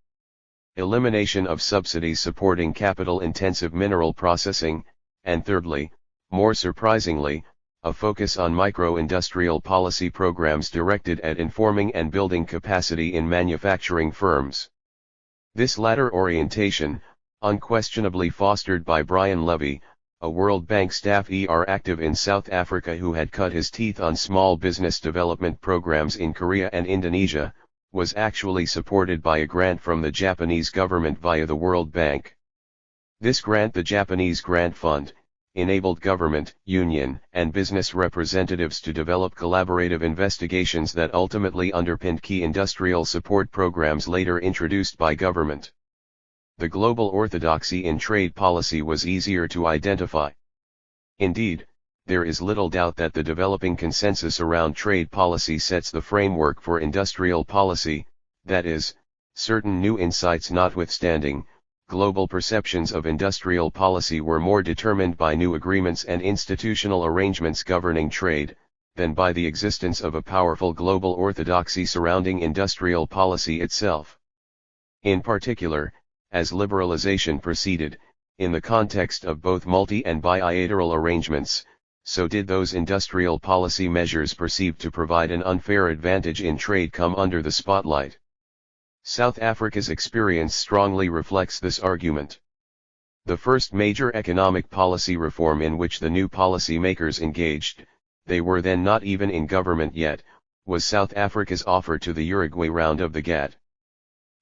elimination of subsidies supporting capital-intensive mineral processing, and thirdly, more surprisingly, a focus on micro-industrial policy programs directed at informing and building capacity in manufacturing firms. This latter orientation, unquestionably fostered by Brian Levy, a World Bank staff active in South Africa who had cut his teeth on small business development programs in Korea and Indonesia, was actually supported by a grant from the Japanese government via the World Bank. This grant, the Japanese Grant Fund, enabled government, union, and business representatives to develop collaborative investigations that ultimately underpinned key industrial support programs later introduced by government. The global orthodoxy in trade policy was easier to identify. Indeed, there is little doubt that the developing consensus around trade policy sets the framework for industrial policy, that is, certain new insights notwithstanding, global perceptions of industrial policy were more determined by new agreements and institutional arrangements governing trade, than by the existence of a powerful global orthodoxy surrounding industrial policy itself. In particular, as liberalization proceeded, in the context of both multi- and bilateral arrangements, so did those industrial policy measures perceived to provide an unfair advantage in trade come under the spotlight. South Africa's experience strongly reflects this argument. The first major economic policy reform in which the new policy makers engaged, they were then not even in government yet, was South Africa's offer to the Uruguay round of the GATT.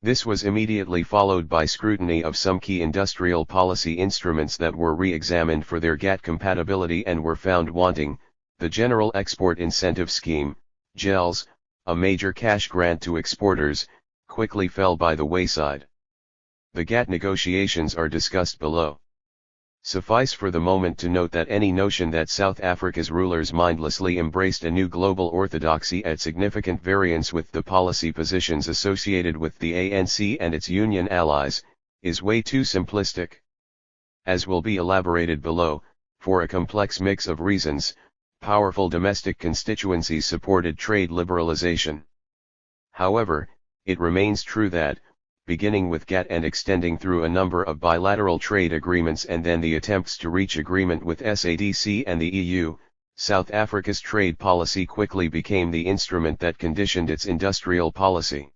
This was immediately followed by scrutiny of some key industrial policy instruments that were re-examined for their GATT compatibility and were found wanting: the General Export Incentive Scheme, GELS, a major cash grant to exporters, quickly fell by the wayside. The GATT negotiations are discussed below. Suffice for the moment to note that any notion that South Africa's rulers mindlessly embraced a new global orthodoxy at significant variance with the policy positions associated with the ANC and its union allies, is way too simplistic. As will be elaborated below, for a complex mix of reasons, powerful domestic constituencies supported trade liberalization. However, it remains true that, beginning with GATT and extending through a number of bilateral trade agreements and then the attempts to reach agreement with SADC and the EU, South Africa's trade policy quickly became the instrument that conditioned its industrial policy.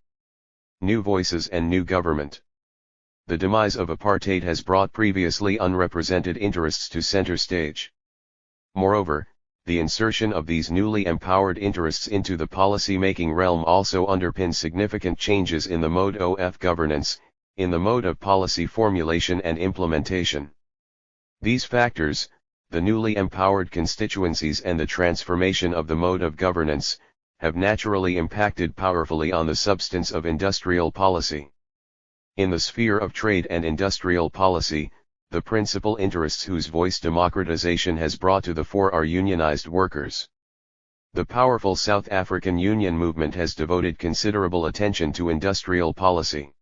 New voices and new government. The demise of apartheid has brought previously unrepresented interests to center stage. Moreover, the insertion of these newly empowered interests into the policy-making realm also underpins significant changes in the mode of governance, in the mode of policy formulation and implementation. These factors, the newly empowered constituencies and the transformation of the mode of governance, have naturally impacted powerfully on the substance of industrial policy. In the sphere of trade and industrial policy, the principal interests whose voice democratization has brought to the fore are unionized workers. The powerful South African union movement has devoted considerable attention to industrial policy.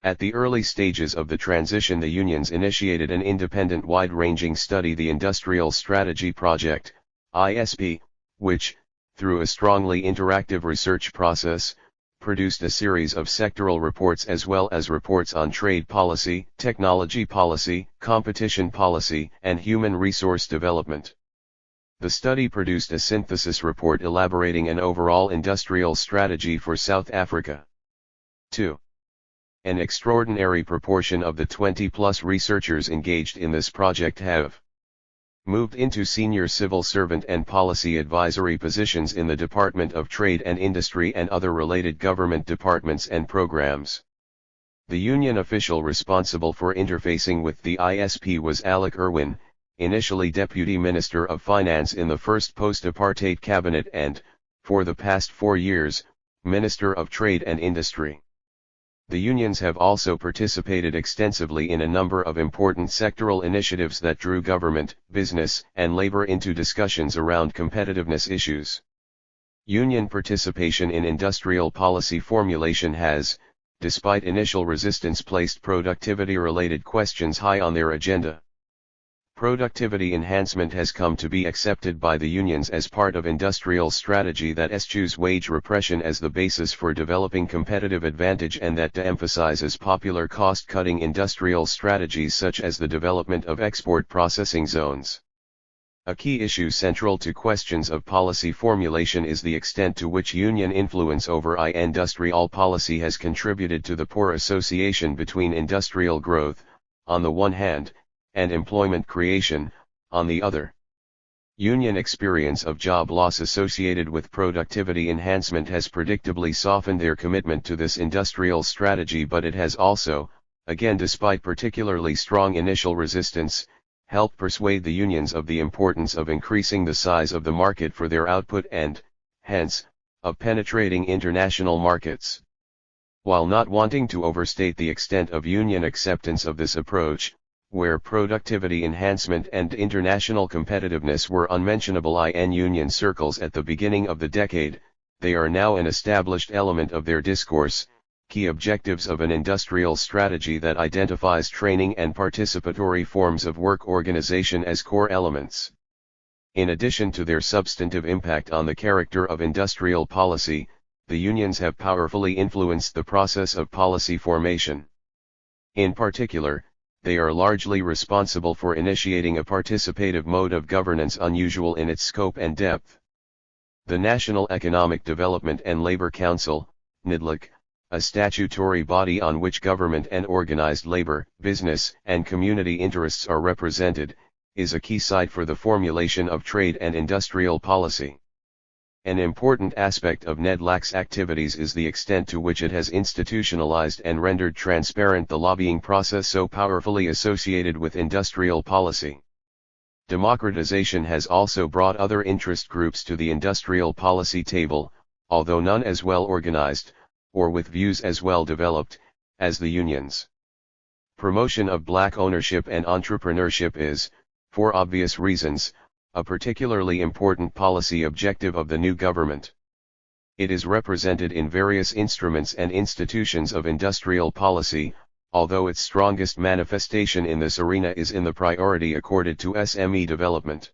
At the early stages of the transition, the unions initiated an independent wide-ranging study, the Industrial Strategy Project, ISP, which, through a strongly interactive research process, produced a series of sectoral reports as well as reports on trade policy, technology policy, competition policy, and human resource development. The study produced a synthesis report elaborating an overall industrial strategy for South Africa. 2. An extraordinary proportion of the 20-plus researchers engaged in this project have moved into senior civil servant and policy advisory positions in the Department of Trade and Industry and other related government departments and programs. The union official responsible for interfacing with the ISP was Alec Irwin, initially Deputy Minister of Finance in the first post-apartheid cabinet and, for the past 4 years, Minister of Trade and Industry. The unions have also participated extensively in a number of important sectoral initiatives that drew government, business, and labor into discussions around competitiveness issues. Union participation in industrial policy formulation has, despite initial resistance, placed productivity-related questions high on their agenda. Productivity enhancement has come to be accepted by the unions as part of industrial strategy that eschews wage repression as the basis for developing competitive advantage and that de-emphasizes popular cost-cutting industrial strategies such as the development of export processing zones. A key issue central to questions of policy formulation is the extent to which union influence over industrial policy has contributed to the poor association between industrial growth, on the one hand, and employment creation, on the other. Union experience of job loss associated with productivity enhancement has predictably softened their commitment to this industrial strategy, but it has also, again despite particularly strong initial resistance, helped persuade the unions of the importance of increasing the size of the market for their output and, hence, of penetrating international markets. While not wanting to overstate the extent of union acceptance of this approach, where productivity enhancement and international competitiveness were unmentionable in union circles at the beginning of the decade, they are now an established element of their discourse, key objectives of an industrial strategy that identifies training and participatory forms of work organization as core elements. In addition to their substantive impact on the character of industrial policy, the unions have powerfully influenced the process of policy formation. In particular, they are largely responsible for initiating a participative mode of governance unusual in its scope and depth. The National Economic Development and Labor Council, NEDLAC, a statutory body on which government and organized labor, business, and community interests are represented, is a key site for the formulation of trade and industrial policy. An important aspect of NEDLAC's activities is the extent to which it has institutionalized and rendered transparent the lobbying process so powerfully associated with industrial policy. Democratization has also brought other interest groups to the industrial policy table, although none as well organized, or with views as well developed, as the unions. Promotion of black ownership and entrepreneurship is, for obvious reasons, a particularly important policy objective of the new government. It is represented in various instruments and institutions of industrial policy, although its strongest manifestation in this arena is in the priority accorded to SME development.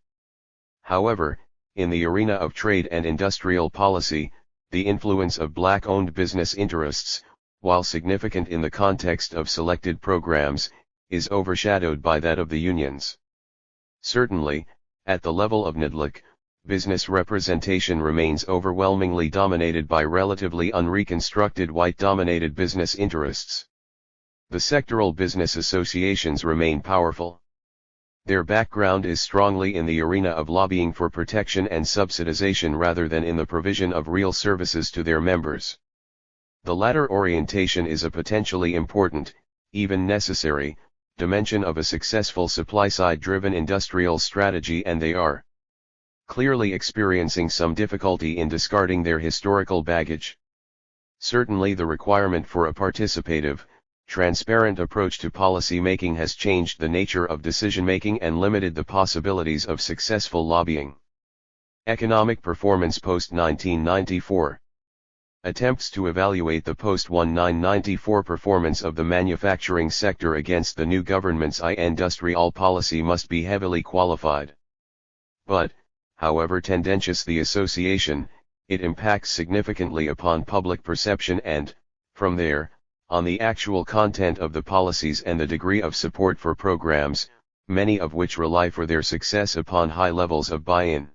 However, in the arena of trade and industrial policy, the influence of black-owned business interests, while significant in the context of selected programs, is overshadowed by that of the unions. Certainly, at the level of NEDLAC, business representation remains overwhelmingly dominated by relatively unreconstructed white-dominated business interests. The sectoral business associations remain powerful. Their background is strongly in the arena of lobbying for protection and subsidization rather than in the provision of real services to their members. The latter orientation is a potentially important, even necessary, dimension of a successful supply-side driven industrial strategy, and they are clearly experiencing some difficulty in discarding their historical baggage. Certainly the requirement for a participative, transparent approach to policy making has changed the nature of decision-making and limited the possibilities of successful lobbying. Economic performance post-1994. Attempts to evaluate the post-1994 performance of the manufacturing sector against the new government's industrial policy must be heavily qualified. But, however tendentious the association, it impacts significantly upon public perception and, from there, on the actual content of the policies and the degree of support for programs, many of which rely for their success upon high levels of buy-in.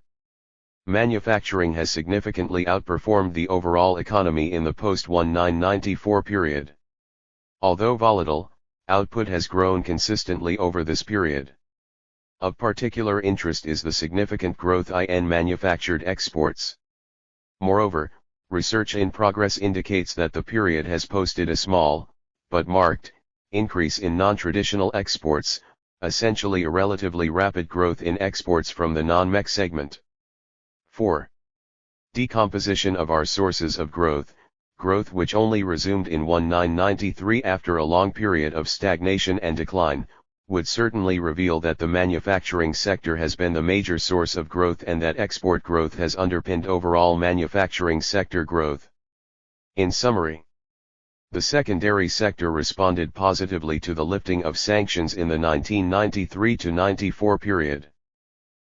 Manufacturing has significantly outperformed the overall economy in the post-1994 period. Although volatile, output has grown consistently over this period. Of particular interest is the significant growth in manufactured exports. Moreover, research in progress indicates that the period has posted a small, but marked, increase in non-traditional exports, essentially a relatively rapid growth in exports from the non-MEC segment. 4. Decomposition of our sources of growth. growth which only resumed in 1993 after a long period of stagnation and decline, would certainly reveal that the manufacturing sector has been the major source of growth and that export growth has underpinned overall manufacturing sector growth. In summary, the secondary sector responded positively to the lifting of sanctions in the 1993-94 period.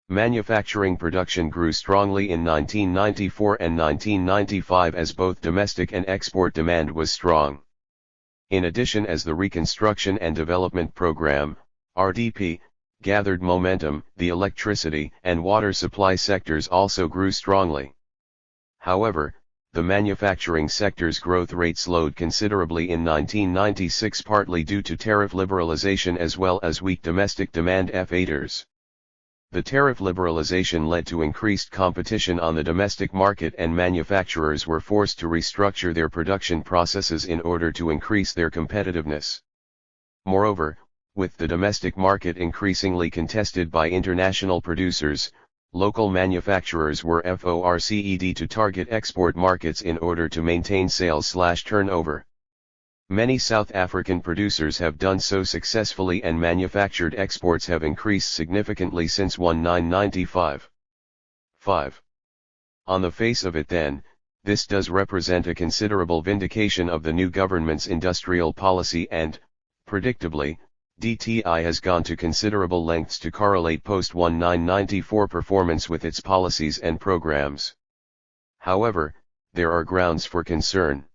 Manufacturing production grew strongly in 1994 and 1995 as both domestic and export demand was strong. In addition, as the Reconstruction and Development Program, RDP, gathered momentum, the electricity and water supply sectors also grew strongly. However, the manufacturing sector's growth rate slowed considerably in 1996, partly due to tariff liberalization as well as weak domestic demand factors. The tariff liberalization led to increased competition on the domestic market, and manufacturers were forced to restructure their production processes in order to increase their competitiveness. Moreover, with the domestic market increasingly contested by international producers, local manufacturers were forced to target export markets in order to maintain sales/turnover. Many South African producers have done so successfully, and manufactured exports have increased significantly since 1995. 5. On the face of it then, this does represent a considerable vindication of the new government's industrial policy and, predictably, DTI has gone to considerable lengths to correlate post-1994 performance with its policies and programs. However, there are grounds for concern.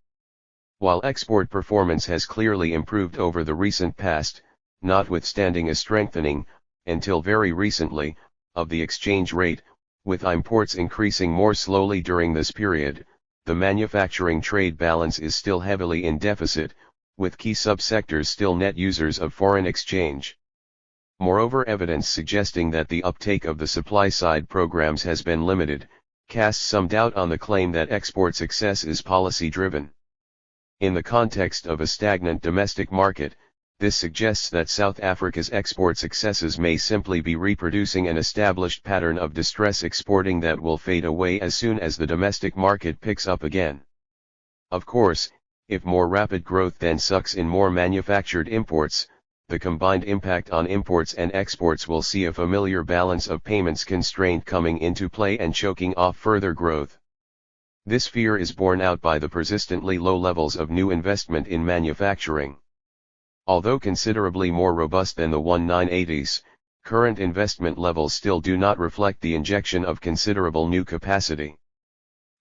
While export performance has clearly improved over the recent past, notwithstanding a strengthening, until very recently, of the exchange rate, with imports increasing more slowly during this period, the manufacturing trade balance is still heavily in deficit, with key subsectors still net users of foreign exchange. Moreover, evidence suggesting that the uptake of the supply-side programs has been limited, casts some doubt on the claim that export success is policy-driven. In the context of a stagnant domestic market, this suggests that South Africa's export successes may simply be reproducing an established pattern of distress exporting that will fade away as soon as the domestic market picks up again. Of course, if more rapid growth then sucks in more manufactured imports, the combined impact on imports and exports will see a familiar balance of payments constraint coming into play and choking off further growth. This fear is borne out by the persistently low levels of new investment in manufacturing. Although considerably more robust than the 1980s, current investment levels still do not reflect the injection of considerable new capacity.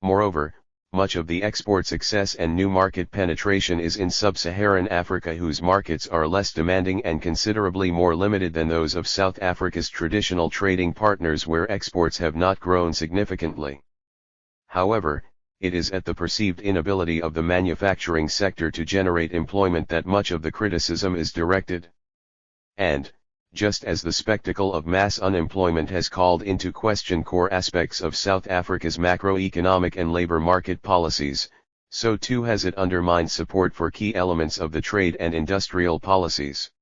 Moreover, much of the export success and new market penetration is in sub-Saharan Africa, whose markets are less demanding and considerably more limited than those of South Africa's traditional trading partners, where exports have not grown significantly. However, it is at the perceived inability of the manufacturing sector to generate employment that much of the criticism is directed. And, just as the spectacle of mass unemployment has called into question core aspects of South Africa's macroeconomic and labor market policies, so too has it undermined support for key elements of the trade and industrial policies.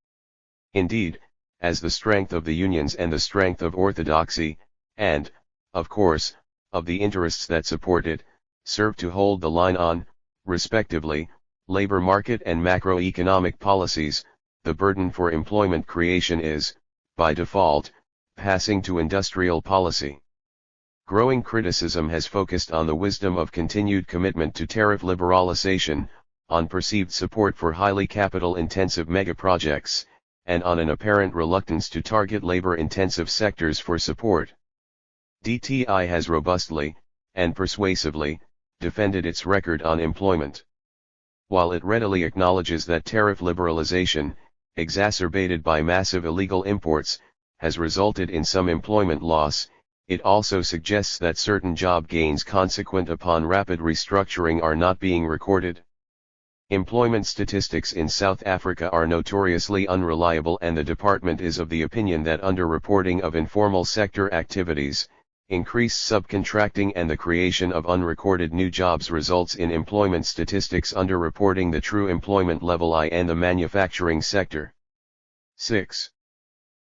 Indeed, as the strength of the unions and the strength of orthodoxy, and, of course, of the interests that support it, serve to hold the line on, respectively, labor market and macroeconomic policies, the burden for employment creation is, by default, passing to industrial policy. Growing criticism has focused on the wisdom of continued commitment to tariff liberalization, on perceived support for highly capital-intensive megaprojects, and on an apparent reluctance to target labor-intensive sectors for support. DTI has robustly, and persuasively, defended its record on employment. While it readily acknowledges that tariff liberalization, exacerbated by massive illegal imports, has resulted in some employment loss, it also suggests that certain job gains consequent upon rapid restructuring are not being recorded. Employment statistics in South Africa are notoriously unreliable, and the department is of the opinion that underreporting of informal sector activities, increased subcontracting and the creation of unrecorded new jobs results in employment statistics underreporting the true employment level in the manufacturing sector. 6.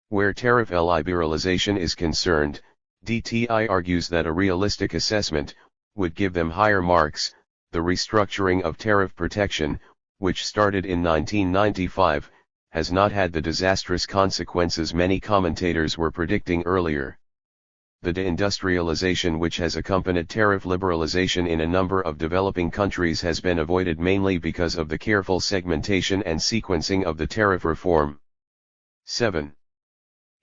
Where tariff liberalization is concerned, DTI argues that a realistic assessment would give them higher marks, The restructuring of tariff protection, which started in 1995, has not had the disastrous consequences many commentators were predicting earlier. The deindustrialization which has accompanied tariff liberalization in a number of developing countries has been avoided mainly because of the careful segmentation and sequencing of the tariff reform. 7.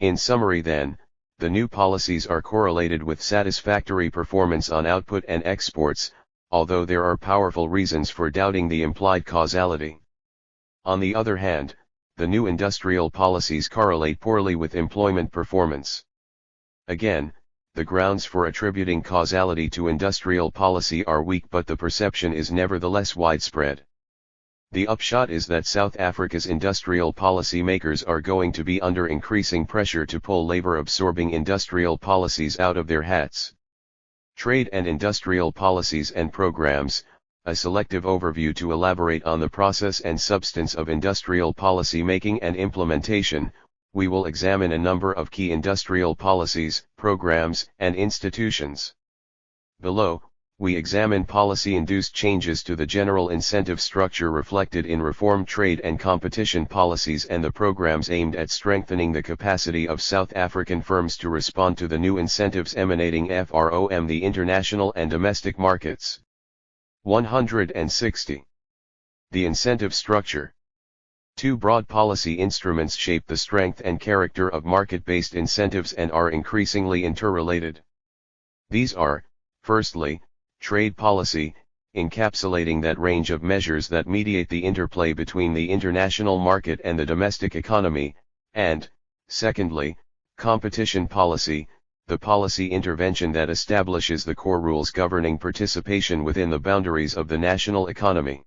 In summary then, the new policies are correlated with satisfactory performance on output and exports, although there are powerful reasons for doubting the implied causality. On the other hand, the new industrial policies correlate poorly with employment performance. Again, the grounds for attributing causality to industrial policy are weak, but the perception is nevertheless widespread. The upshot is that South Africa's industrial policy makers are going to be under increasing pressure to pull labor-absorbing industrial policies out of their hats. Trade and industrial policies and programs, a selective overview to elaborate on the process and substance of industrial policy making and implementation. We will examine a number of key industrial policies, programs, and institutions. Below, we examine policy-induced changes to the general incentive structure reflected in reform trade and competition policies and the programs aimed at strengthening the capacity of South African firms to respond to the new incentives emanating from the international and domestic markets. 160. The incentive structure. Two broad policy instruments shape the strength and character of market-based incentives and are increasingly interrelated. These are, firstly, trade policy, encapsulating that range of measures that mediate the interplay between the international market and the domestic economy, and, secondly, competition policy, the policy intervention that establishes the core rules governing participation within the boundaries of the national economy.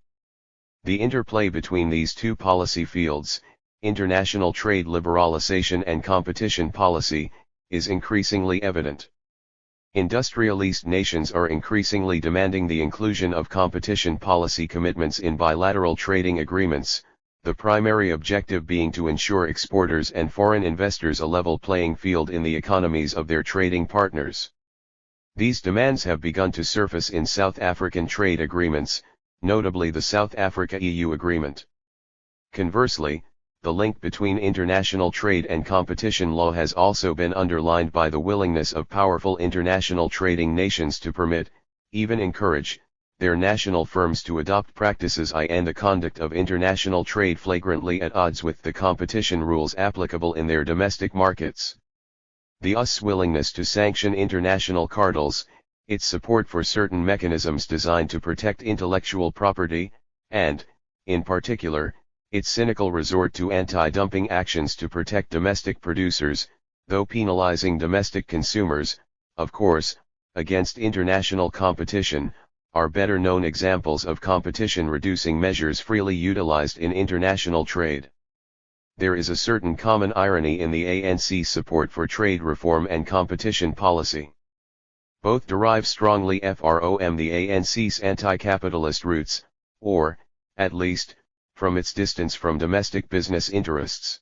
The interplay between these two policy fields, international trade liberalization and competition policy, is increasingly evident. Industrialist nations are increasingly demanding the inclusion of competition policy commitments in bilateral trading agreements, the primary objective being to ensure exporters and foreign investors a level playing field in the economies of their trading partners. These demands have begun to surface in South African trade agreements, notably the South Africa-EU Agreement. Conversely, the link between international trade and competition law has also been underlined by the willingness of powerful international trading nations to permit, even encourage, their national firms to adopt practices and the conduct of international trade flagrantly at odds with the competition rules applicable in their domestic markets. The US willingness to sanction international cartels, its support for certain mechanisms designed to protect intellectual property, and, in particular, its cynical resort to anti-dumping actions to protect domestic producers, though penalizing domestic consumers, of course, against international competition, are better known examples of competition-reducing measures freely utilized in international trade. There is a certain common irony in the ANC's support for trade reform and competition policy. Both derive strongly from the ANC's anti-capitalist roots, or, at least, from its distance from domestic business interests.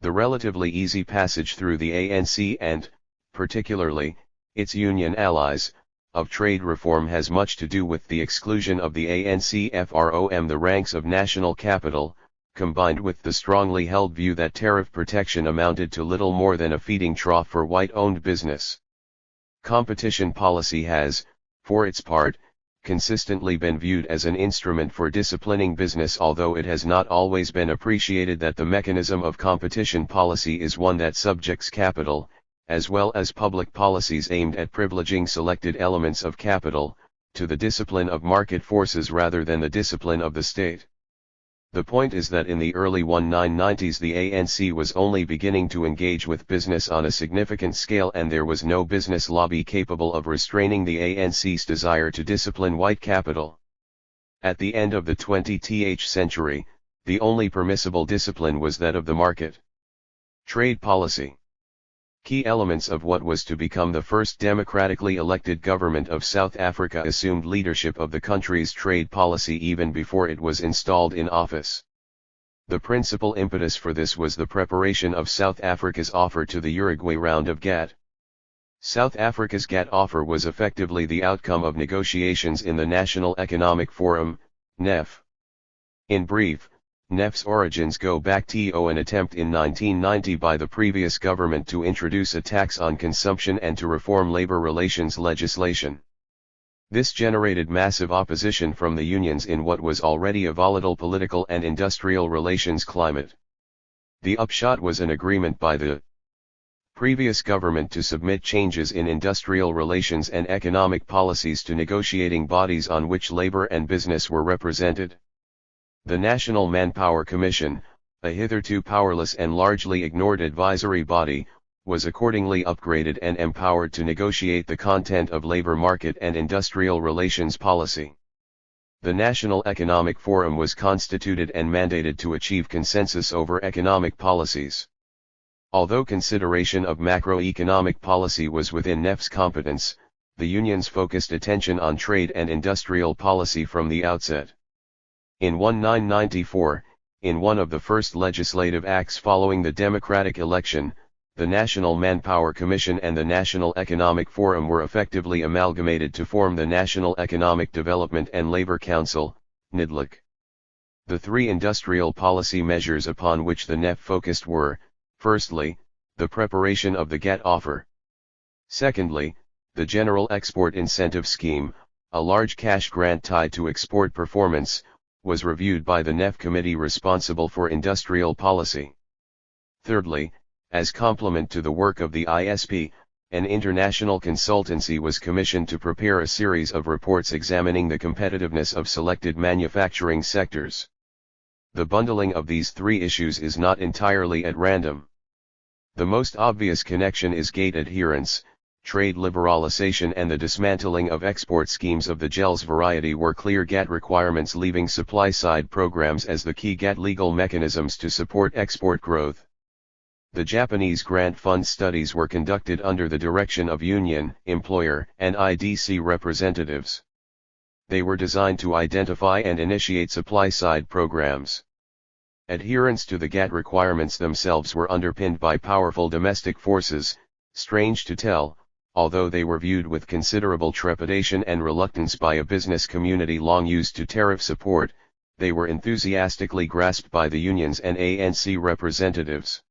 The relatively easy passage through the ANC and, particularly, its union allies, of trade reform has much to do with the exclusion of the ANC from the ranks of national capital, combined with the strongly held view that tariff protection amounted to little more than a feeding trough for white-owned business. Competition policy has, for its part, consistently been viewed as an instrument for disciplining business, although it has not always been appreciated that the mechanism of competition policy is one that subjects capital, as well as public policies aimed at privileging selected elements of capital, to the discipline of market forces rather than the discipline of the state. The point is that in the early 1990s the ANC was only beginning to engage with business on a significant scale, and there was no business lobby capable of restraining the ANC's desire to discipline white capital. At the end of the 20th century, the only permissible discipline was that of the market. Trade policy. Key elements of what was to become the first democratically elected government of South Africa assumed leadership of the country's trade policy even before it was installed in office. The principal impetus for this was the preparation of South Africa's offer to the Uruguay round of GATT. South Africa's GATT offer was effectively the outcome of negotiations in the National Economic Forum, NEF. In brief, NEF's origins go back to an attempt in 1990 by the previous government to introduce a tax on consumption and to reform labor relations legislation. This generated massive opposition from the unions in what was already a volatile political and industrial relations climate. The upshot was an agreement by the previous government to submit changes in industrial relations and economic policies to negotiating bodies on which labor and business were represented. The National Manpower Commission, a hitherto powerless and largely ignored advisory body, was accordingly upgraded and empowered to negotiate the content of labor market and industrial relations policy. The National Economic Forum was constituted and mandated to achieve consensus over economic policies. Although consideration of macroeconomic policy was within NEF's competence, the unions focused attention on trade and industrial policy from the outset. In 1994, in one of the first legislative acts following the democratic election, the National Manpower Commission and the National Economic Forum were effectively amalgamated to form the National Economic Development and Labor Council, NEDLAC. The three industrial policy measures upon which the NEF focused were, firstly, the preparation of the GATT offer. Secondly, the General Export Incentive Scheme, a large cash grant tied to export performance, was reviewed by the NEF committee responsible for industrial policy. Thirdly, as complement to the work of the ISP, an international consultancy was commissioned to prepare a series of reports examining the competitiveness of selected manufacturing sectors. The bundling of these three issues is not entirely at random. The most obvious connection is GATT adherence. Trade liberalization and the dismantling of export schemes of the GELS variety were clear GATT requirements, leaving supply-side programs as the key GATT legal mechanisms to support export growth. The Japanese grant fund studies were conducted under the direction of union, employer, and IDC representatives. They were designed to identify and initiate supply-side programs. Adherence to the GATT requirements themselves were underpinned by powerful domestic forces. Strange to tell, although they were viewed with considerable trepidation and reluctance by a business community long used to tariff support, they were enthusiastically grasped by the unions and ANC representatives.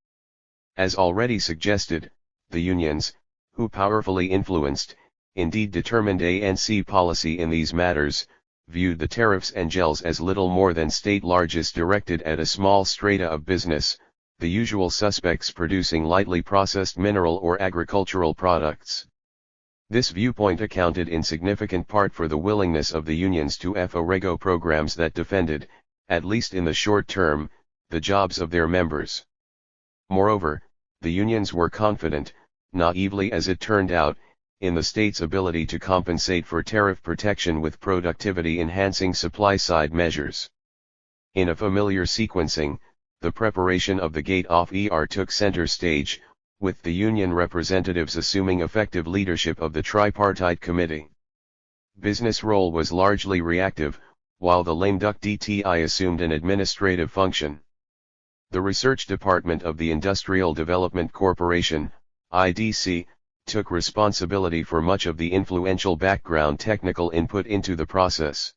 As already suggested, the unions, who powerfully influenced, indeed determined ANC policy in these matters, viewed the tariffs and GELS as little more than state largesse directed at a small strata of business, the usual suspects producing lightly processed mineral or agricultural products. This viewpoint accounted in significant part for the willingness of the unions to FOREGO programs that defended, at least in the short term, the jobs of their members. Moreover, the unions were confident, naively as it turned out, in the state's ability to compensate for tariff protection with productivity-enhancing supply-side measures. In a familiar sequencing, the preparation of the GATT offer took center stage, with the union representatives assuming effective leadership of the tripartite committee. Business role was largely reactive, while the lame duck DTI assumed an administrative function. The research department of the Industrial Development Corporation, IDC, took responsibility for much of the influential background technical input into the process.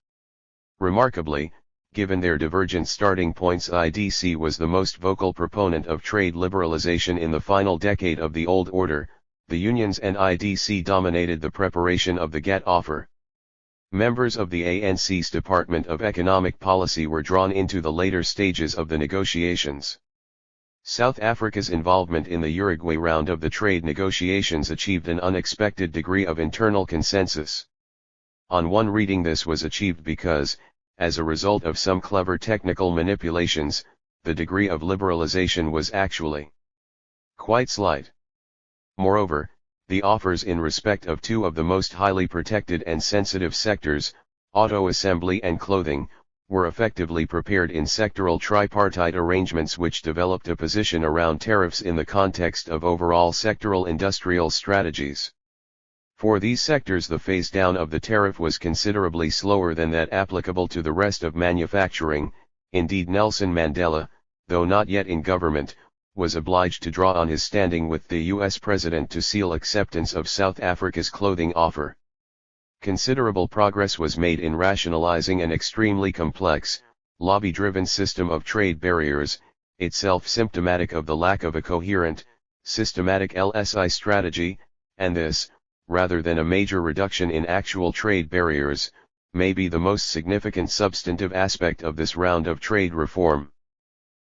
Remarkably, given their divergent starting points, IDC was the most vocal proponent of trade liberalization in the final decade of the old order. The unions and IDC dominated the preparation of the GATT offer. Members of the ANC's Department of Economic Policy were drawn into the later stages of the negotiations. South Africa's involvement in the Uruguay round of the trade negotiations achieved an unexpected degree of internal consensus. On one reading, this was achieved because, as a result of some clever technical manipulations, the degree of liberalization was actually quite slight. Moreover, the offers in respect of two of the most highly protected and sensitive sectors, auto assembly and clothing, were effectively prepared in sectoral tripartite arrangements which developed a position around tariffs in the context of overall sectoral industrial strategies. For these sectors, the phase-down of the tariff was considerably slower than that applicable to the rest of manufacturing. Indeed, Nelson Mandela, though not yet in government, was obliged to draw on his standing with the U.S. president to seal acceptance of South Africa's clothing offer. Considerable progress was made in rationalizing an extremely complex, lobby-driven system of trade barriers, itself symptomatic of the lack of a coherent, systematic LSI strategy, and this, rather than a major reduction in actual trade barriers, may be the most significant substantive aspect of this round of trade reform.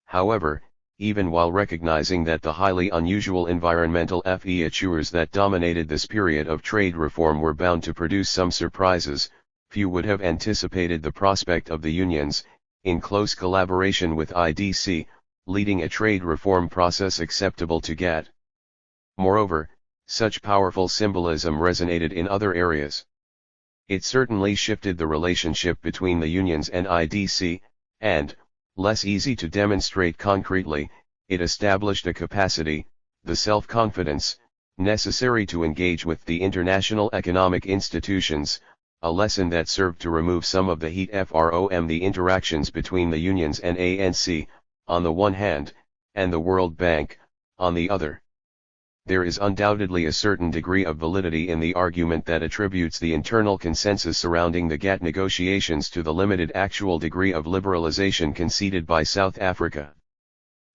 However, even while recognizing that the highly unusual environmental features that dominated this period of trade reform were bound to produce some surprises, few would have anticipated the prospect of the unions, in close collaboration with IDC, leading a trade reform process acceptable to GATT. Moreover, such powerful symbolism resonated in other areas. It certainly shifted the relationship between the unions and IDC, and, less easy to demonstrate concretely, it established a capacity, the self-confidence, necessary to engage with the international economic institutions, a lesson that served to remove some of the heat from the interactions between the unions and ANC, on the one hand, and the World Bank, on the other. There is undoubtedly a certain degree of validity in the argument that attributes the internal consensus surrounding the GATT negotiations to the limited actual degree of liberalization conceded by South Africa.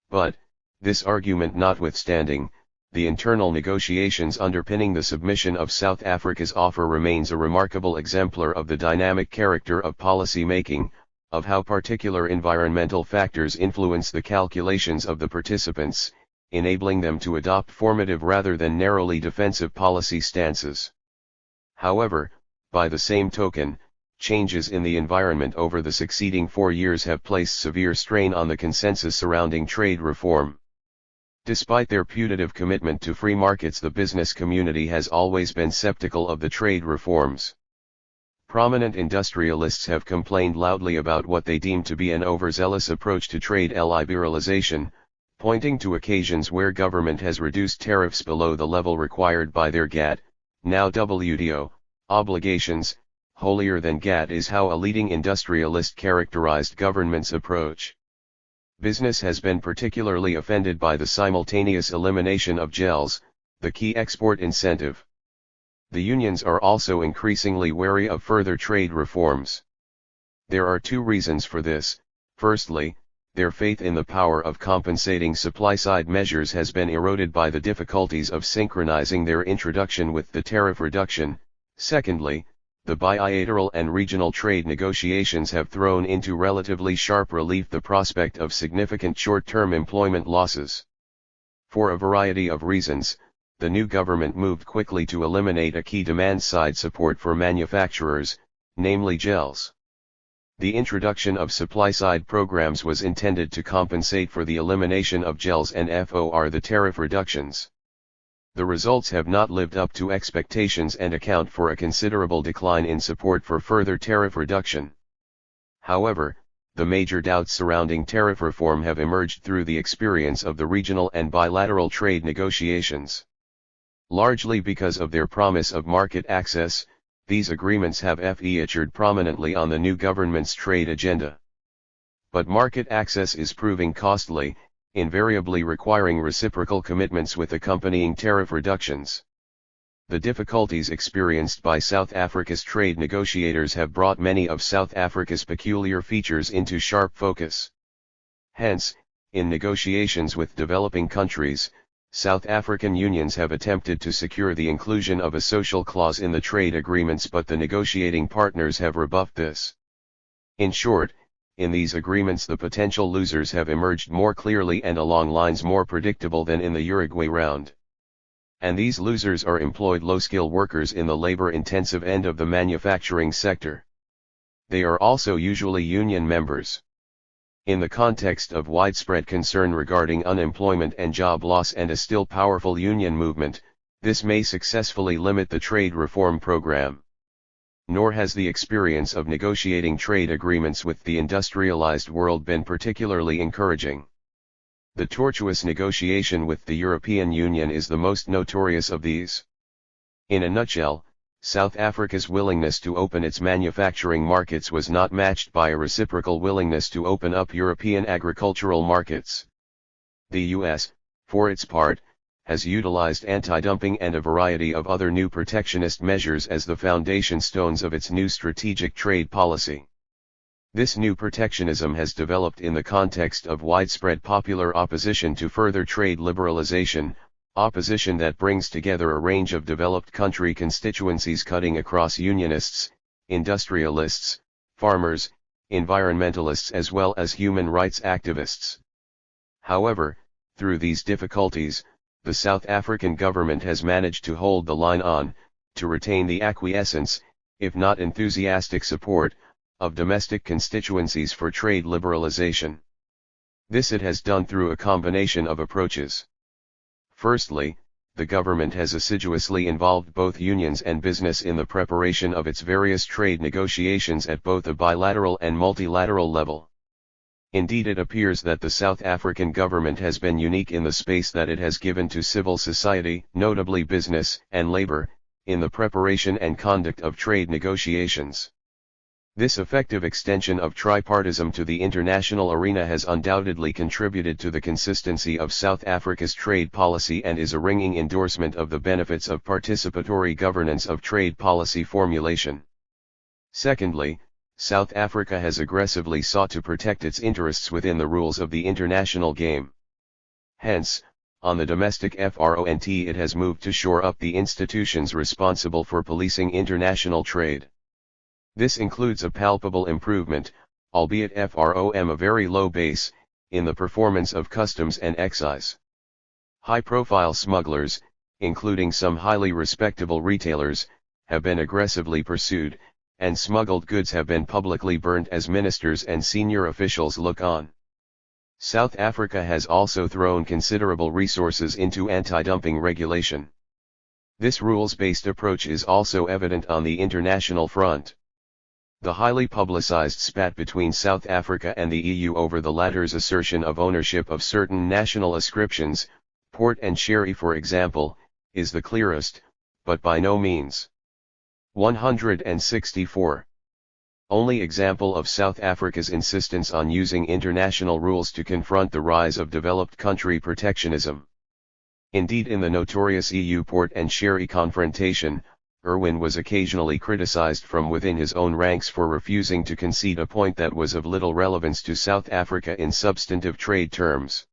But, this argument notwithstanding, the internal negotiations underpinning the submission of South Africa's offer remains a remarkable exemplar of the dynamic character of policy making, of how particular environmental factors influence the calculations of the participants, enabling them to adopt formative rather than narrowly defensive policy stances. However, by the same token, changes in the environment over the succeeding 4 years have placed severe strain on the consensus surrounding trade reform. Despite their putative commitment to free markets, the business community has always been skeptical of the trade reforms. Prominent industrialists have complained loudly about what they deem to be an overzealous approach to trade liberalization, pointing to occasions where government has reduced tariffs below the level required by their GATT, now WTO, obligations. Holier than GATT is how a leading industrialist characterized government's approach. Business has been particularly offended by the simultaneous elimination of GELs, the key export incentive. The unions are also increasingly wary of further trade reforms. There are 2 reasons for this. Firstly, their faith in the power of compensating supply-side measures has been eroded by the difficulties of synchronizing their introduction with the tariff reduction. Secondly, the bilateral and regional trade negotiations have thrown into relatively sharp relief the prospect of significant short-term employment losses. For a variety of reasons, the new government moved quickly to eliminate a key demand-side support for manufacturers, namely GELs. The introduction of supply-side programs was intended to compensate for the elimination of GELs and the tariff reductions. The results have not lived up to expectations and account for a considerable decline in support for further tariff reduction. However, the major doubts surrounding tariff reform have emerged through the experience of the regional and bilateral trade negotiations. Largely because of their promise of market access, these agreements have featured prominently on the new government's trade agenda. But market access is proving costly, invariably requiring reciprocal commitments with accompanying tariff reductions. The difficulties experienced by South Africa's trade negotiators have brought many of South Africa's peculiar features into sharp focus. Hence, in negotiations with developing countries, South African unions have attempted to secure the inclusion of a social clause in the trade agreements, but the negotiating partners have rebuffed this. In short, in these agreements the potential losers have emerged more clearly and along lines more predictable than in the Uruguay round. And these losers are employed low-skill workers in the labor-intensive end of the manufacturing sector. They are also usually union members. In the context of widespread concern regarding unemployment and job loss and a still powerful union movement, this may successfully limit the trade reform program. Nor has the experience of negotiating trade agreements with the industrialized world been particularly encouraging. The tortuous negotiation with the European Union is the most notorious of these. In a nutshell, South Africa's willingness to open its manufacturing markets was not matched by a reciprocal willingness to open up European agricultural markets. The US, for its part, has utilized anti-dumping and a variety of other new protectionist measures as the foundation stones of its new strategic trade policy. This new protectionism has developed in the context of widespread popular opposition to further trade liberalization, opposition that brings together a range of developed country constituencies cutting across unionists, industrialists, farmers, environmentalists as well as human rights activists. However, through these difficulties, the South African government has managed to hold the line on, to retain the acquiescence, if not enthusiastic support, of domestic constituencies for trade liberalization. This it has done through a combination of approaches. Firstly, the government has assiduously involved both unions and business in the preparation of its various trade negotiations at both a bilateral and multilateral level. Indeed, it appears that the South African government has been unique in the space that it has given to civil society, notably business and labor, in the preparation and conduct of trade negotiations. This effective extension of tripartism to the international arena has undoubtedly contributed to the consistency of South Africa's trade policy and is a ringing endorsement of the benefits of participatory governance of trade policy formulation. Secondly, South Africa has aggressively sought to protect its interests within the rules of the international game. Hence, on the domestic front it has moved to shore up the institutions responsible for policing international trade. This includes a palpable improvement, albeit from a very low base, in the performance of customs and excise. High-profile smugglers, including some highly respectable retailers, have been aggressively pursued, and smuggled goods have been publicly burnt as ministers and senior officials look on. South Africa has also thrown considerable resources into anti-dumping regulation. This rules-based approach is also evident on the international front. The highly publicized spat between South Africa and the EU over the latter's assertion of ownership of certain national ascriptions, port and sherry for example, is the clearest, but by no means 164. Only example of South Africa's insistence on using international rules to confront the rise of developed country protectionism. Indeed, in the notorious EU port and sherry confrontation, Irwin was occasionally criticized from within his own ranks for refusing to concede a point that was of little relevance to South Africa in substantive trade terms.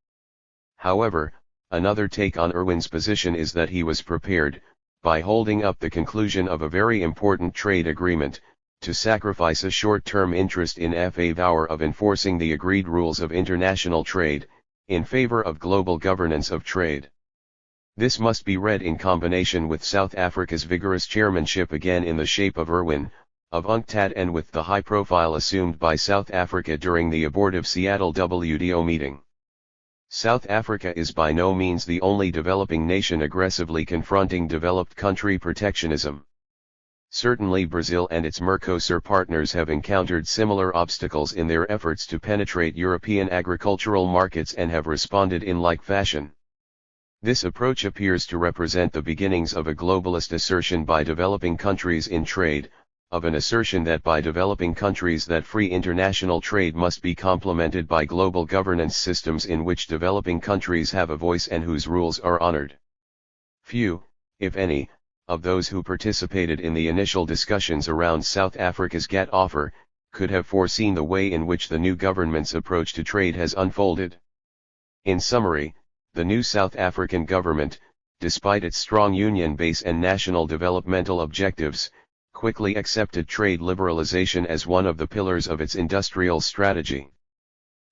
However, another take on Irwin's position is that he was prepared, by holding up the conclusion of a very important trade agreement, to sacrifice a short-term interest in favor of enforcing the agreed rules of international trade, in favor of global governance of trade. This must be read in combination with South Africa's vigorous chairmanship again in the shape of Irwin, of UNCTAD, and with the high profile assumed by South Africa during the abortive Seattle WTO meeting. South Africa is by no means the only developing nation aggressively confronting developed country protectionism. Certainly Brazil and its Mercosur partners have encountered similar obstacles in their efforts to penetrate European agricultural markets and have responded in like fashion. This approach appears to represent the beginnings of a globalist assertion by developing countries in trade, of an assertion that by developing countries that free international trade must be complemented by global governance systems in which developing countries have a voice and whose rules are honored. Few, if any, of those who participated in the initial discussions around South Africa's GATT offer, could have foreseen the way in which the new government's approach to trade has unfolded. In summary, the new South African government, despite its strong union base and national developmental objectives, quickly accepted trade liberalization as one of the pillars of its industrial strategy.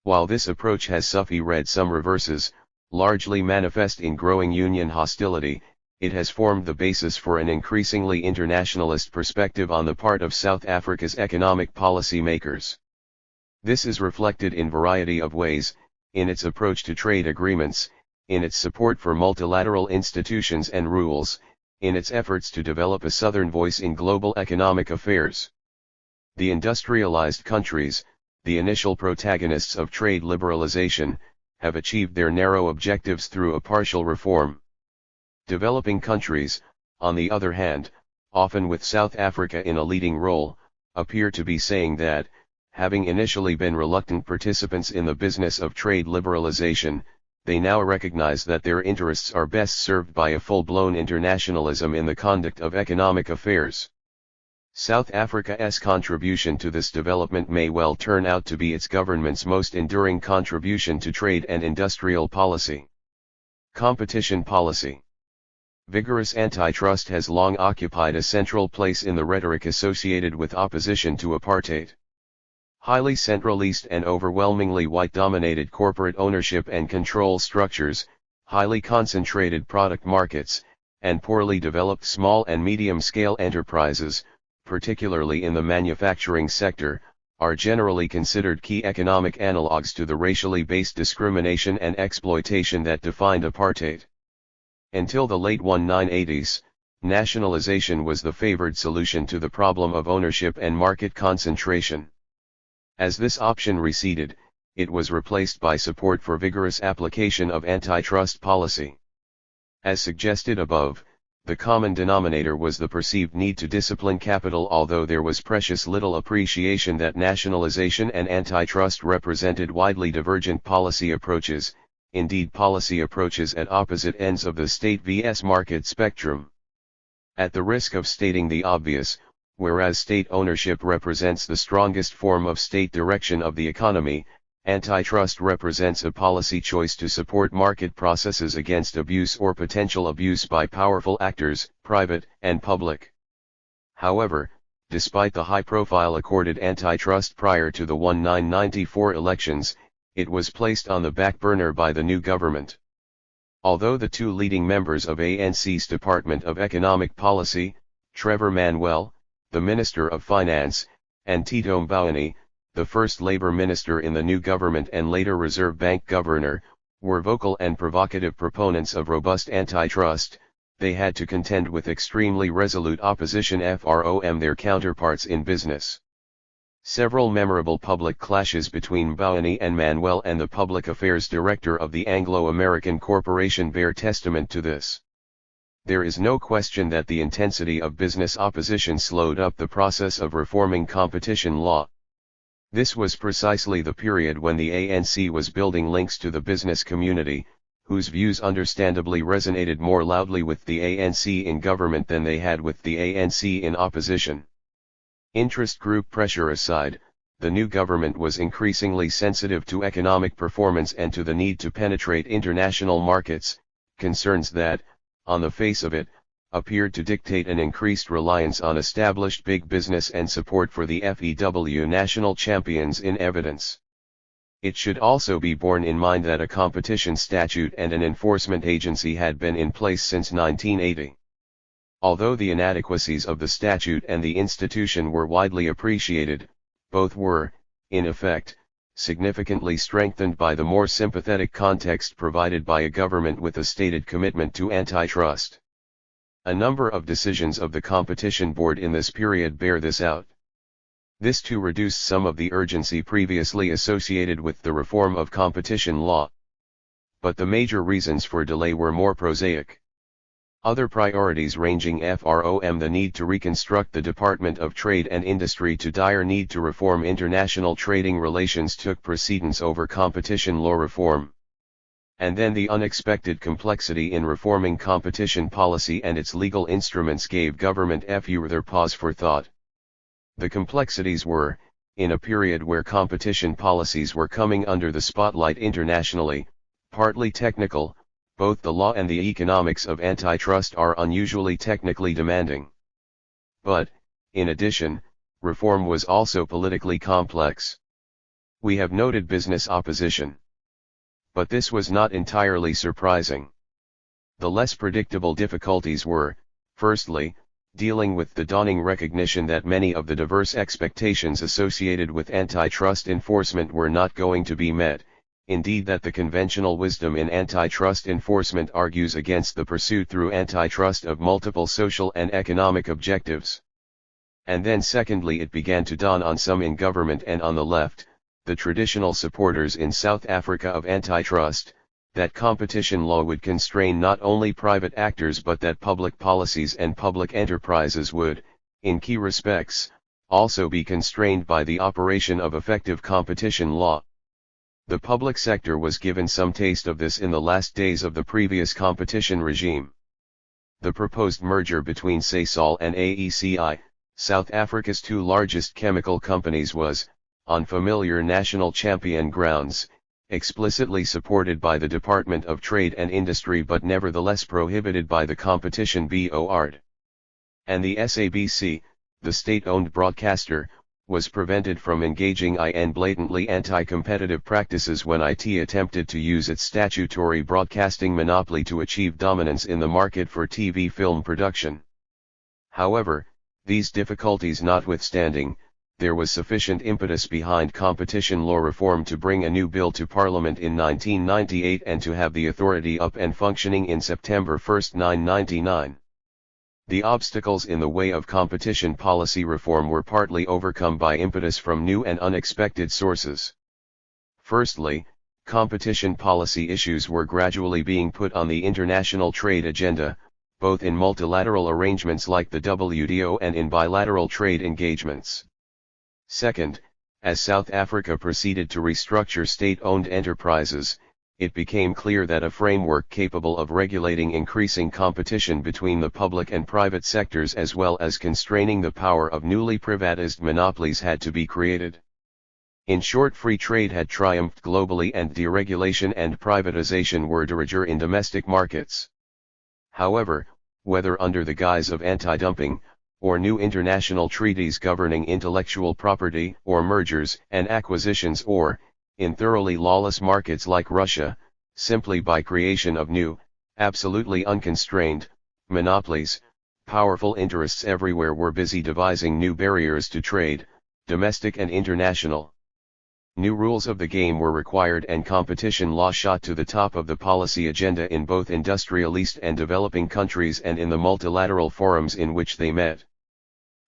While this approach has suffered some reverses, largely manifest in growing union hostility, it has formed the basis for an increasingly internationalist perspective on the part of South Africa's economic policy makers. This is reflected in variety of ways, in its approach to trade agreements, in its support for multilateral institutions and rules, in its efforts to develop a Southern voice in global economic affairs. The industrialized countries, the initial protagonists of trade liberalization, have achieved their narrow objectives through a partial reform. Developing countries, on the other hand, often with South Africa in a leading role, appear to be saying that, having initially been reluctant participants in the business of trade liberalization, they now recognize that their interests are best served by a full-blown internationalism in the conduct of economic affairs. South Africa's contribution to this development may well turn out to be its government's most enduring contribution to trade and industrial policy. Competition policy. Vigorous antitrust has long occupied a central place in the rhetoric associated with opposition to apartheid. Highly centralist and overwhelmingly white-dominated corporate ownership and control structures, highly concentrated product markets, and poorly developed small and medium-scale enterprises, particularly in the manufacturing sector, are generally considered key economic analogues to the racially based discrimination and exploitation that defined apartheid. Until the late 1980s, nationalization was the favored solution to the problem of ownership and market concentration. As this option receded, it was replaced by support for vigorous application of antitrust policy. As suggested above, the common denominator was the perceived need to discipline capital, although there was precious little appreciation that nationalization and antitrust represented widely divergent policy approaches, indeed policy approaches at opposite ends of the state vs. market spectrum. At the risk of stating the obvious, whereas state ownership represents the strongest form of state direction of the economy, antitrust represents a policy choice to support market processes against abuse or potential abuse by powerful actors, private and public. However, despite the high profile accorded antitrust prior to the 1994 elections, it was placed on the back burner by the new government. Although the two leading members of ANC's Department of Economic Policy, Trevor Manuel, the Minister of Finance, and Tito Mboweni, the first Labour Minister in the new government and later Reserve Bank Governor, were vocal and provocative proponents of robust antitrust, they had to contend with extremely resolute opposition from their counterparts in business. Several memorable public clashes between Mboweni and Manuel and the Public Affairs Director of the Anglo-American Corporation bear testament to this. There is no question that the intensity of business opposition slowed up the process of reforming competition law. This was precisely the period when the ANC was building links to the business community, whose views understandably resonated more loudly with the ANC in government than they had with the ANC in opposition. Interest group pressure aside, the new government was increasingly sensitive to economic performance and to the need to penetrate international markets, concerns that, on the face of it, appeared to dictate an increased reliance on established big business and support for the FEW national champions in evidence. It should also be borne in mind that a competition statute and an enforcement agency had been in place since 1980. Although the inadequacies of the statute and the institution were widely appreciated, both were, in effect, significantly strengthened by the more sympathetic context provided by a government with a stated commitment to antitrust. A number of decisions of the Competition Board in this period bear this out. This too reduced some of the urgency previously associated with the reform of competition law. But the major reasons for delay were more prosaic. Other priorities ranging from the need to reconstruct the Department of Trade and Industry to dire need to reform international trading relations took precedence over competition law reform. And then the unexpected complexity in reforming competition policy and its legal instruments gave government further pause for thought. The complexities were, in a period where competition policies were coming under the spotlight internationally, partly technical. Both the law and the economics of antitrust are unusually technically demanding. But, in addition, reform was also politically complex. We have noted business opposition. But this was not entirely surprising. The less predictable difficulties were, firstly, dealing with the dawning recognition that many of the diverse expectations associated with antitrust enforcement were not going to be met. Indeed, that the conventional wisdom in antitrust enforcement argues against the pursuit through antitrust of multiple social and economic objectives. And then secondly, it began to dawn on some in government and on the left, the traditional supporters in South Africa of antitrust, that competition law would constrain not only private actors but that public policies and public enterprises would, in key respects, also be constrained by the operation of effective competition law. The public sector was given some taste of this in the last days of the previous competition regime. The proposed merger between Sasol and AECI, South Africa's two largest chemical companies, was, on familiar national champion grounds, explicitly supported by the Department of Trade and Industry but nevertheless prohibited by the Competition Board. And the SABC, the state-owned broadcaster, was prevented from engaging in blatantly anti-competitive practices when it attempted to use its statutory broadcasting monopoly to achieve dominance in the market for TV film production. However, these difficulties notwithstanding, there was sufficient impetus behind competition law reform to bring a new bill to Parliament in 1998 and to have the authority up and functioning in September 1, 1999. The obstacles in the way of competition policy reform were partly overcome by impetus from new and unexpected sources. Firstly, competition policy issues were gradually being put on the international trade agenda, both in multilateral arrangements like the WTO and in bilateral trade engagements. Second, as South Africa proceeded to restructure state-owned enterprises, it became clear that a framework capable of regulating increasing competition between the public and private sectors as well as constraining the power of newly privatized monopolies had to be created. In short, free trade had triumphed globally and deregulation and privatization were de rigueur in domestic markets. However, whether under the guise of anti-dumping, or new international treaties governing intellectual property, or mergers and acquisitions, or, in thoroughly lawless markets like Russia, simply by creation of new, absolutely unconstrained, monopolies, powerful interests everywhere were busy devising new barriers to trade, domestic and international. New rules of the game were required and competition law shot to the top of the policy agenda in both industrialist and developing countries and in the multilateral forums in which they met.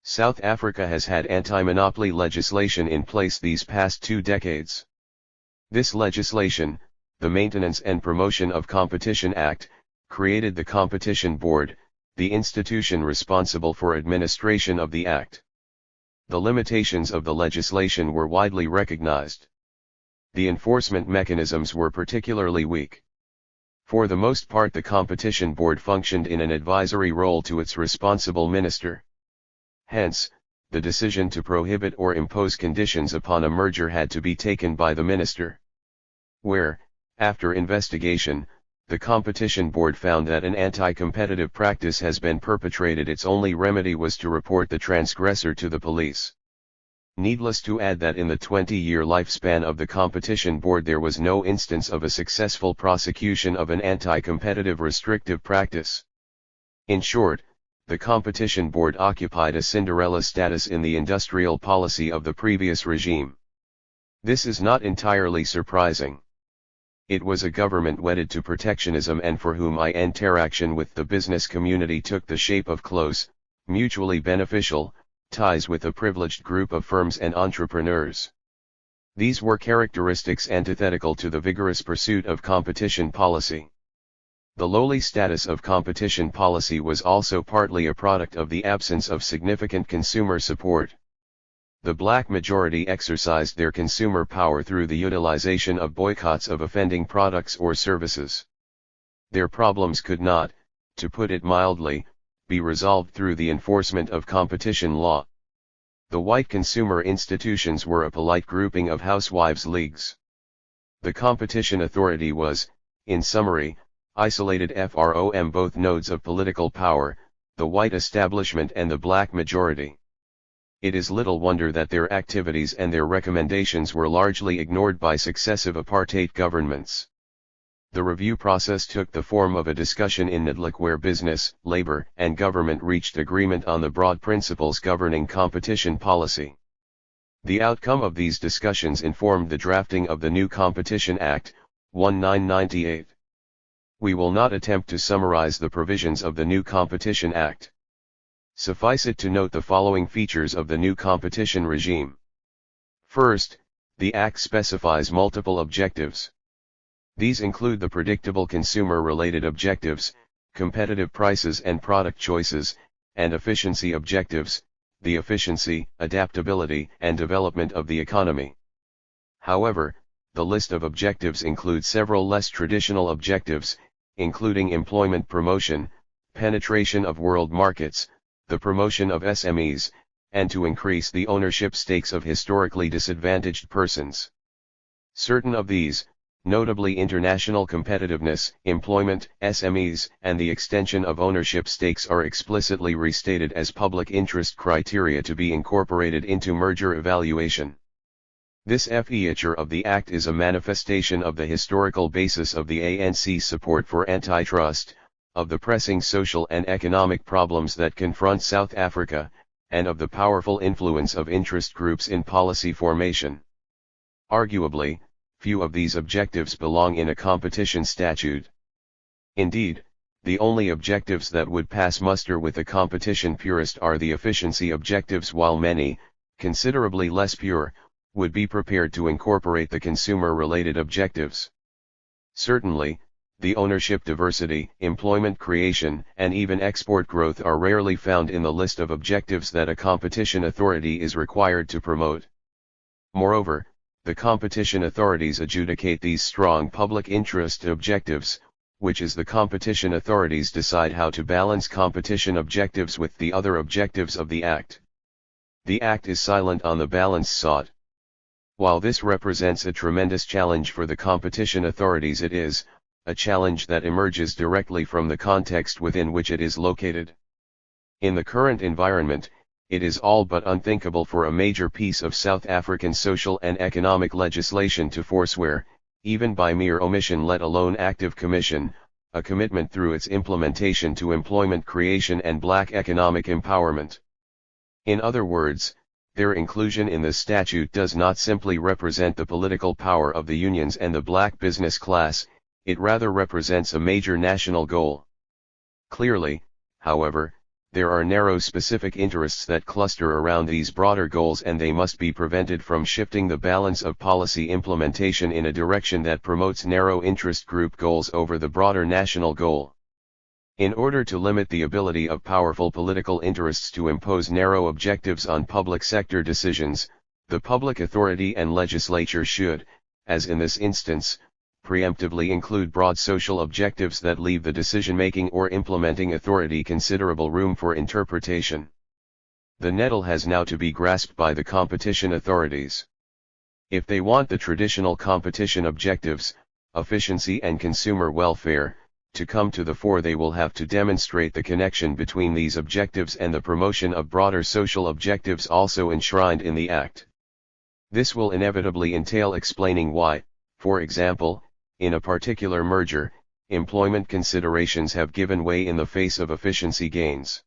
South Africa has had anti-monopoly legislation in place these past 2 decades. This legislation, the Maintenance and Promotion of Competition Act, created the Competition Board, the institution responsible for administration of the Act. The limitations of the legislation were widely recognized. The enforcement mechanisms were particularly weak. For the most part, the Competition Board functioned in an advisory role to its responsible minister. Hence, the decision to prohibit or impose conditions upon a merger had to be taken by the minister. Where, after investigation, the Competition Board found that an anti-competitive practice has been perpetrated, its only remedy was to report the transgressor to the police. Needless to add that in the 20-year lifespan of the Competition Board there was no instance of a successful prosecution of an anti-competitive restrictive practice. In short, the Competition Board occupied a Cinderella status in the industrial policy of the previous regime. This is not entirely surprising. It was a government wedded to protectionism and for whom interaction with the business community took the shape of close, mutually beneficial, ties with a privileged group of firms and entrepreneurs. These were characteristics antithetical to the vigorous pursuit of competition policy. The lowly status of competition policy was also partly a product of the absence of significant consumer support. The black majority exercised their consumer power through the utilization of boycotts of offending products or services. Their problems could not, to put it mildly, be resolved through the enforcement of competition law. The white consumer institutions were a polite grouping of housewives' leagues. The competition authority was, in summary, isolated from both nodes of political power, the white establishment and the black majority. It is little wonder that their activities and their recommendations were largely ignored by successive apartheid governments. The review process took the form of a discussion in NADLAC where business, labor, and government reached agreement on the broad principles governing competition policy. The outcome of these discussions informed the drafting of the new Competition Act, 1998. We will not attempt to summarize the provisions of the new Competition Act. Suffice it to note the following features of the new competition regime. First, the Act specifies multiple objectives. These include the predictable consumer-related objectives, competitive prices and product choices, and efficiency objectives, the efficiency, adaptability, and development of the economy. However, the list of objectives includes several less traditional objectives, including employment promotion, penetration of world markets, the promotion of SMEs, and to increase the ownership stakes of historically disadvantaged persons. Certain of these, notably international competitiveness, employment, SMEs, and the extension of ownership stakes, are explicitly restated as public interest criteria to be incorporated into merger evaluation. This feature of the Act is a manifestation of the historical basis of the ANC's support for antitrust, of the pressing social and economic problems that confront South Africa, and of the powerful influence of interest groups in policy formation. Arguably, few of these objectives belong in a competition statute. Indeed, the only objectives that would pass muster with a competition purist are the efficiency objectives, while many, considerably less pure, would be prepared to incorporate the consumer-related objectives. Certainly, the ownership diversity, employment creation, and even export growth are rarely found in the list of objectives that a competition authority is required to promote. Moreover, the competition authorities adjudicate these strong public interest objectives, which is the competition authorities decide how to balance competition objectives with the other objectives of the Act. The Act is silent on the balance sought. While this represents a tremendous challenge for the competition authorities, it is a challenge that emerges directly from the context within which it is located. In the current environment, it is all but unthinkable for a major piece of South African social and economic legislation to forswear, even by mere omission let alone active commission, a commitment through its implementation to employment creation and black economic empowerment. In other words, their inclusion in the statute does not simply represent the political power of the unions and the black business class, it rather represents a major national goal. Clearly, however, there are narrow specific interests that cluster around these broader goals, and they must be prevented from shifting the balance of policy implementation in a direction that promotes narrow interest group goals over the broader national goal. In order to limit the ability of powerful political interests to impose narrow objectives on public sector decisions, the public authority and legislature should, as in this instance, preemptively include broad social objectives that leave the decision-making or implementing authority considerable room for interpretation. The nettle has now to be grasped by the competition authorities. If they want the traditional competition objectives, efficiency and consumer welfare, to come to the fore, they will have to demonstrate the connection between these objectives and the promotion of broader social objectives also enshrined in the Act. This will inevitably entail explaining why, for example, in a particular merger, employment considerations have given way in the face of efficiency gains.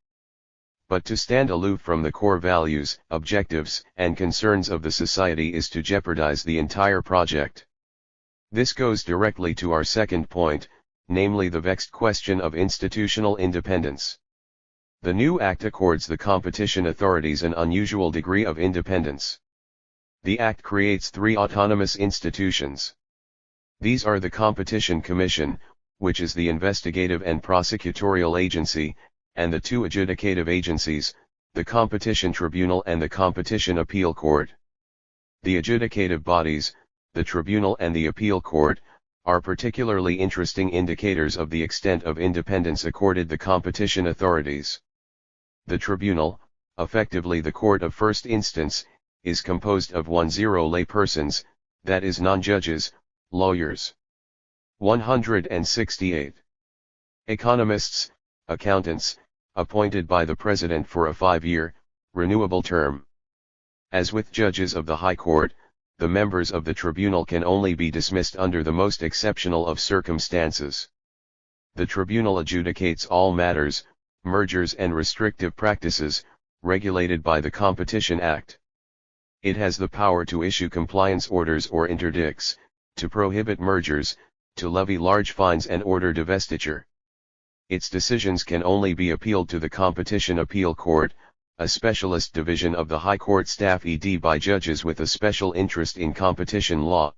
But to stand aloof from the core values, objectives, and concerns of the society is to jeopardize the entire project. This goes directly to our second point, namely the vexed question of institutional independence. The new Act accords the competition authorities an unusual degree of independence. The Act creates 3 autonomous institutions. These are the Competition Commission, which is the investigative and prosecutorial agency, and the 2 adjudicative agencies, the Competition Tribunal and the Competition Appeal Court. The adjudicative bodies, the Tribunal and the Appeal Court, are particularly interesting indicators of the extent of independence accorded the competition authorities. The Tribunal, effectively the court of first instance, is composed of 10 laypersons, that is non-judges, lawyers. 168. Economists, accountants, appointed by the President for a 5-year, renewable term. As with judges of the High Court, the members of the Tribunal can only be dismissed under the most exceptional of circumstances. The Tribunal adjudicates all matters, mergers and restrictive practices, regulated by the Competition Act. It has the power to issue compliance orders or interdicts, to prohibit mergers, to levy large fines and order divestiture. Its decisions can only be appealed to the Competition Appeal Court, a specialist division of the High Court staff by judges with a special interest in competition law.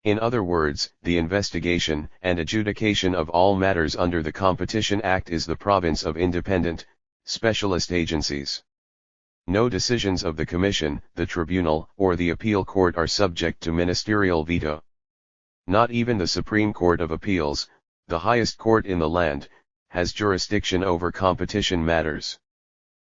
In other words, the investigation and adjudication of all matters under the Competition Act is the province of independent, specialist agencies. No decisions of the Commission, the Tribunal, or the Appeal Court are subject to ministerial veto. Not even the Supreme Court of Appeals, the highest court in the land, has jurisdiction over competition matters.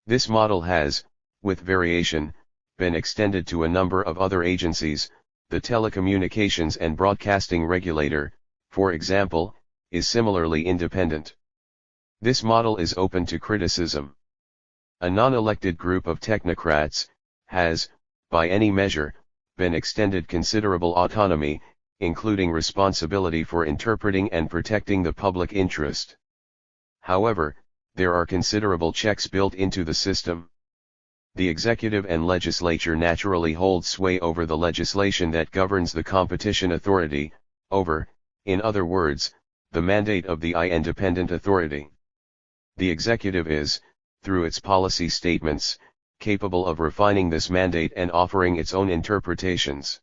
This model has, with variation, been extended to a number of other agencies. The Telecommunications and Broadcasting Regulator, for example, is similarly independent. This model is open to criticism. A non-elected group of technocrats has, by any measure, been extended considerable autonomy, including responsibility for interpreting and protecting the public interest. However, there are considerable checks built into the system. The executive and legislature naturally hold sway over the legislation that governs the competition authority, over, in other words, the mandate of the independent authority. The executive is, through its policy statements, capable of refining this mandate and offering its own interpretations.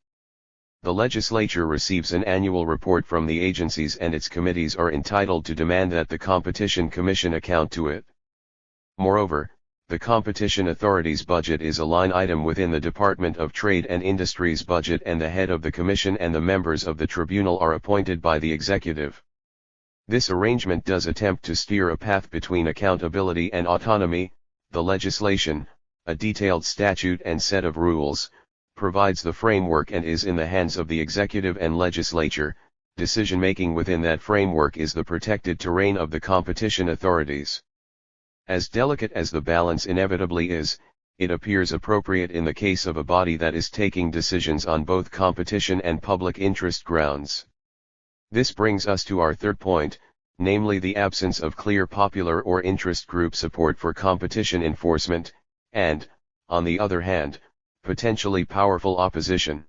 The legislature receives an annual report from the agencies, and its committees are entitled to demand that the Competition Commission account to it. Moreover, the Competition Authority's budget is a line item within the Department of Trade and Industry's budget, and the head of the Commission and the members of the Tribunal are appointed by the executive. This arrangement does attempt to steer a path between accountability and autonomy. The legislation, a detailed statute and set of rules, provides the framework and is in the hands of the executive and legislature. Decision-making within that framework is the protected terrain of the competition authorities. As delicate as the balance inevitably is, it appears appropriate in the case of a body that is taking decisions on both competition and public interest grounds. This brings us to our third point, namely the absence of clear popular or interest group support for competition enforcement, and, on the other hand, potentially powerful opposition.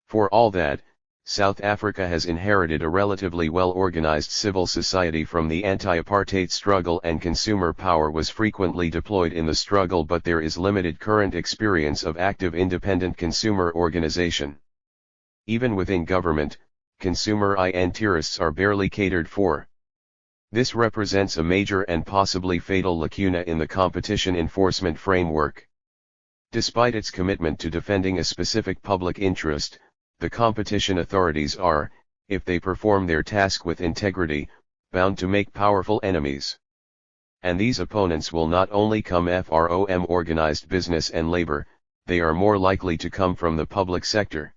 For all that, South Africa has inherited a relatively well-organized civil society from the anti-apartheid struggle, and consumer power was frequently deployed in the struggle, but there is limited current experience of active independent consumer organization. Even within government, consumer interests are barely catered for. This represents a major and possibly fatal lacuna in the competition enforcement framework. Despite its commitment to defending a specific public interest, the competition authorities are, if they perform their task with integrity, bound to make powerful enemies. And these opponents will not only come from organized business and labor, they are more likely to come from the public sector.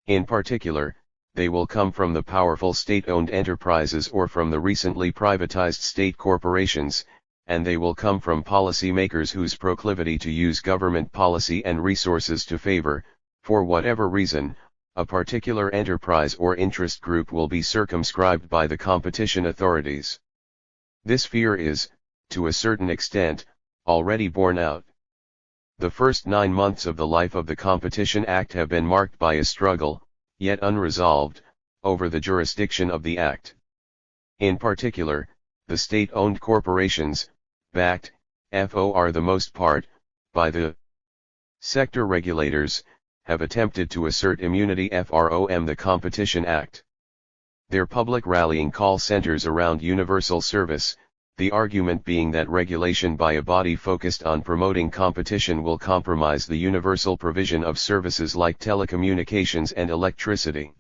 In particular, they will come from the powerful state-owned enterprises or from the recently privatized state corporations, and they will come from policymakers whose proclivity to use government policy and resources to favor, for whatever reason, a particular enterprise or interest group will be circumscribed by the competition authorities. This fear is, to a certain extent, already borne out. The first 9 months of the life of the Competition Act have been marked by a struggle, yet unresolved, over the jurisdiction of the Act. In particular, the state-owned corporations, backed, for the most part, by the sector regulators, have attempted to assert immunity from the Competition Act. Their public rallying call centers around universal service, the argument being that regulation by a body focused on promoting competition will compromise the universal provision of services like telecommunications and electricity.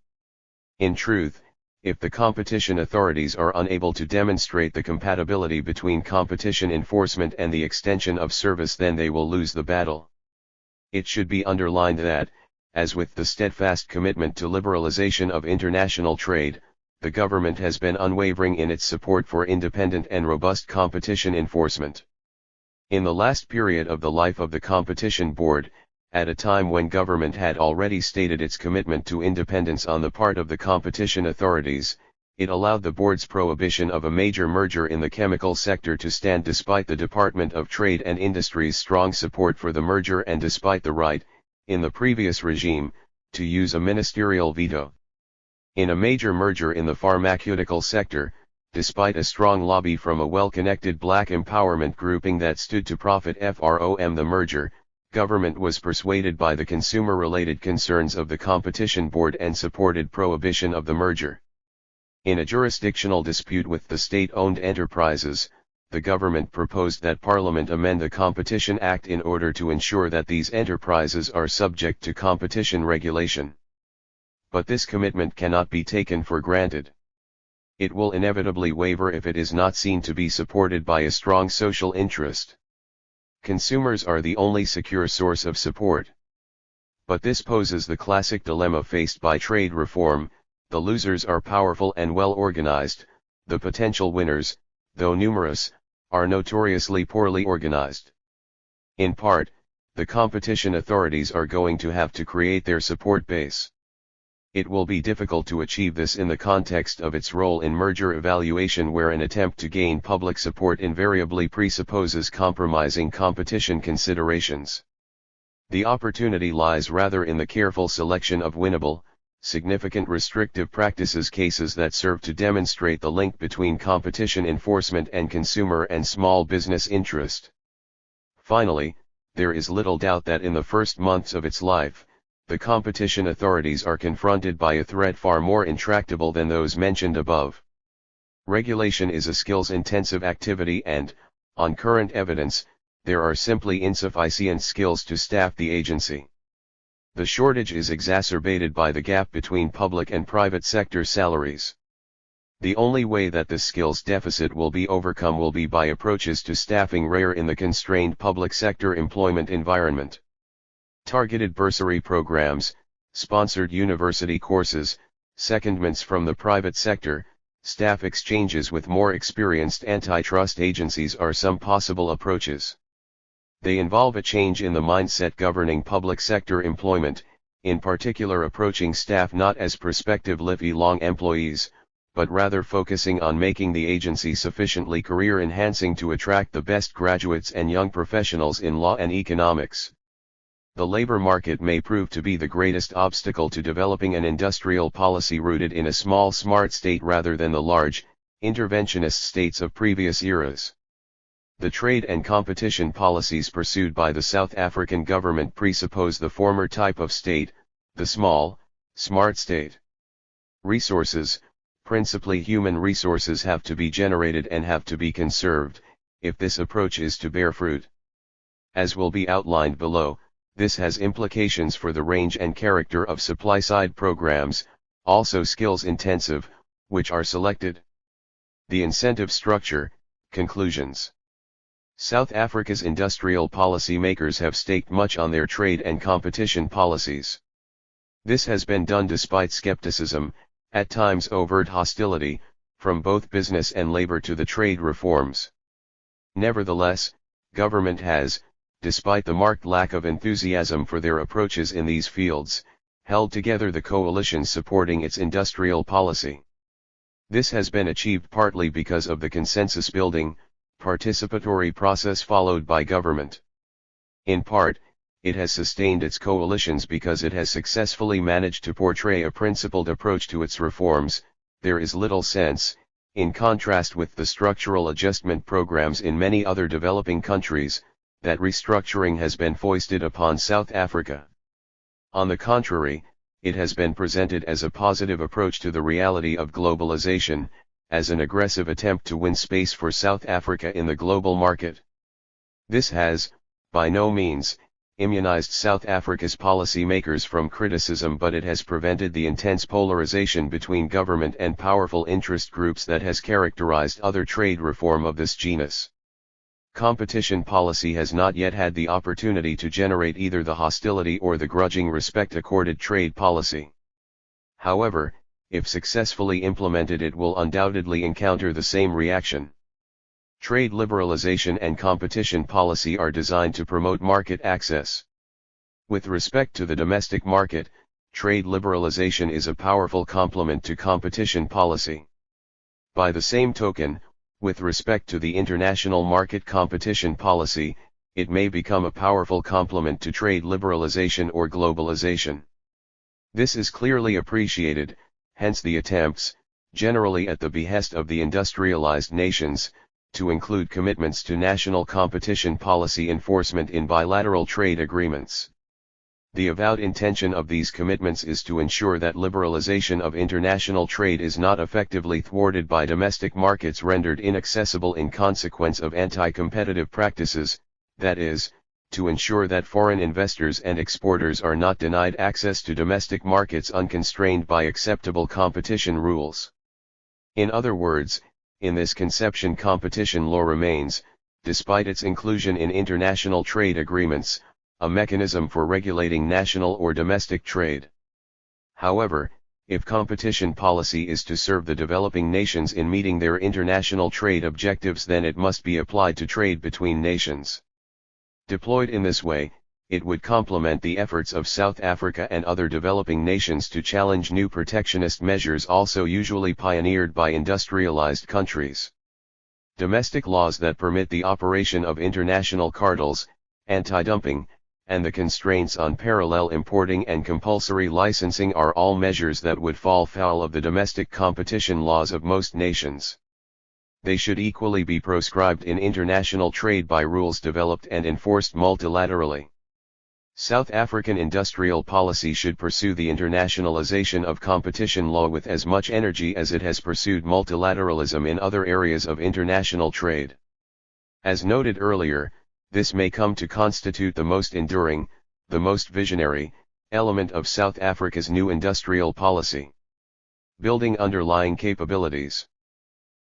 In truth, if the competition authorities are unable to demonstrate the compatibility between competition enforcement and the extension of service, then they will lose the battle. It should be underlined that, as with the steadfast commitment to liberalization of international trade, the government has been unwavering in its support for independent and robust competition enforcement. In the last period of the life of the Competition Board, at a time when government had already stated its commitment to independence on the part of the competition authorities, it allowed the board's prohibition of a major merger in the chemical sector to stand despite the Department of Trade and Industry's strong support for the merger and despite the right, in the previous regime, to use a ministerial veto. In a major merger in the pharmaceutical sector, despite a strong lobby from a well-connected black empowerment grouping that stood to profit from the merger, government was persuaded by the consumer-related concerns of the Competition Board and supported prohibition of the merger. In a jurisdictional dispute with the state-owned enterprises, the government proposed that Parliament amend the Competition Act in order to ensure that these enterprises are subject to competition regulation. But this commitment cannot be taken for granted. It will inevitably waver if it is not seen to be supported by a strong social interest. Consumers are the only secure source of support. But this poses the classic dilemma faced by trade reform: the losers are powerful and well organized, the potential winners, though numerous, are notoriously poorly organized. In part, the competition authorities are going to have to create their support base. It will be difficult to achieve this in the context of its role in merger evaluation, where an attempt to gain public support invariably presupposes compromising competition considerations. The opportunity lies rather in the careful selection of winnable, significant restrictive practices cases that serve to demonstrate the link between competition enforcement and consumer and small business interest. Finally, there is little doubt that in the first months of its life, the competition authorities are confronted by a threat far more intractable than those mentioned above. Regulation is a skills-intensive activity and, on current evidence, there are simply insufficient skills to staff the agency. The shortage is exacerbated by the gap between public and private sector salaries. The only way that the skills deficit will be overcome will be by approaches to staffing rare in the constrained public sector employment environment. Targeted bursary programs, sponsored university courses, secondments from the private sector, staff exchanges with more experienced antitrust agencies are some possible approaches. They involve a change in the mindset governing public sector employment, in particular approaching staff not as prospective lifelong employees, but rather focusing on making the agency sufficiently career-enhancing to attract the best graduates and young professionals in law and economics. The labor market may prove to be the greatest obstacle to developing an industrial policy rooted in a small smart state rather than the large, interventionist states of previous eras. The trade and competition policies pursued by the South African government presuppose the former type of state, the small, smart state. Resources, principally human resources, have to be generated and have to be conserved, if this approach is to bear fruit. As will be outlined below, this has implications for the range and character of supply-side programs, also skills-intensive, which are selected. The incentive structure. Conclusions. South Africa's industrial policy makers have staked much on their trade and competition policies. This has been done despite skepticism, at times overt hostility, from both business and labor to the trade reforms. Nevertheless, government has, despite the marked lack of enthusiasm for their approaches in these fields, held together the coalition supporting its industrial policy. This has been achieved partly because of the consensus-building, participatory process followed by government. In part, it has sustained its coalitions because it has successfully managed to portray a principled approach to its reforms. There is little sense, in contrast with the structural adjustment programs in many other developing countries, that restructuring has been foisted upon South Africa. On the contrary, it has been presented as a positive approach to the reality of globalization, as an aggressive attempt to win space for South Africa in the global market. This has, by no means, immunized South Africa's policymakers from criticism, but it has prevented the intense polarization between government and powerful interest groups that has characterized other trade reform of this genus. Competition policy has not yet had the opportunity to generate either the hostility or the grudging respect accorded trade policy. However, if successfully implemented, it will undoubtedly encounter the same reaction. Trade liberalization and competition policy are designed to promote market access. With respect to the domestic market, trade liberalization is a powerful complement to competition policy. By the same token, with respect to the international market competition policy, it may become a powerful complement to trade liberalization or globalization. This is clearly appreciated, hence the attempts, generally at the behest of the industrialized nations, to include commitments to national competition policy enforcement in bilateral trade agreements. The avowed intention of these commitments is to ensure that liberalization of international trade is not effectively thwarted by domestic markets rendered inaccessible in consequence of anti-competitive practices, that is, to ensure that foreign investors and exporters are not denied access to domestic markets unconstrained by acceptable competition rules. In other words, in this conception competition law remains, despite its inclusion in international trade agreements, a mechanism for regulating national or domestic trade. However, if competition policy is to serve the developing nations in meeting their international trade objectives, then it must be applied to trade between nations. Deployed in this way, it would complement the efforts of South Africa and other developing nations to challenge new protectionist measures also usually pioneered by industrialized countries. Domestic laws that permit the operation of international cartels, anti-dumping, and the constraints on parallel importing and compulsory licensing are all measures that would fall foul of the domestic competition laws of most nations. They should equally be proscribed in international trade by rules developed and enforced multilaterally. South African industrial policy should pursue the internationalization of competition law with as much energy as it has pursued multilateralism in other areas of international trade. As noted earlier, this may come to constitute the most enduring, the most visionary, element of South Africa's new industrial policy. Building underlying capabilities.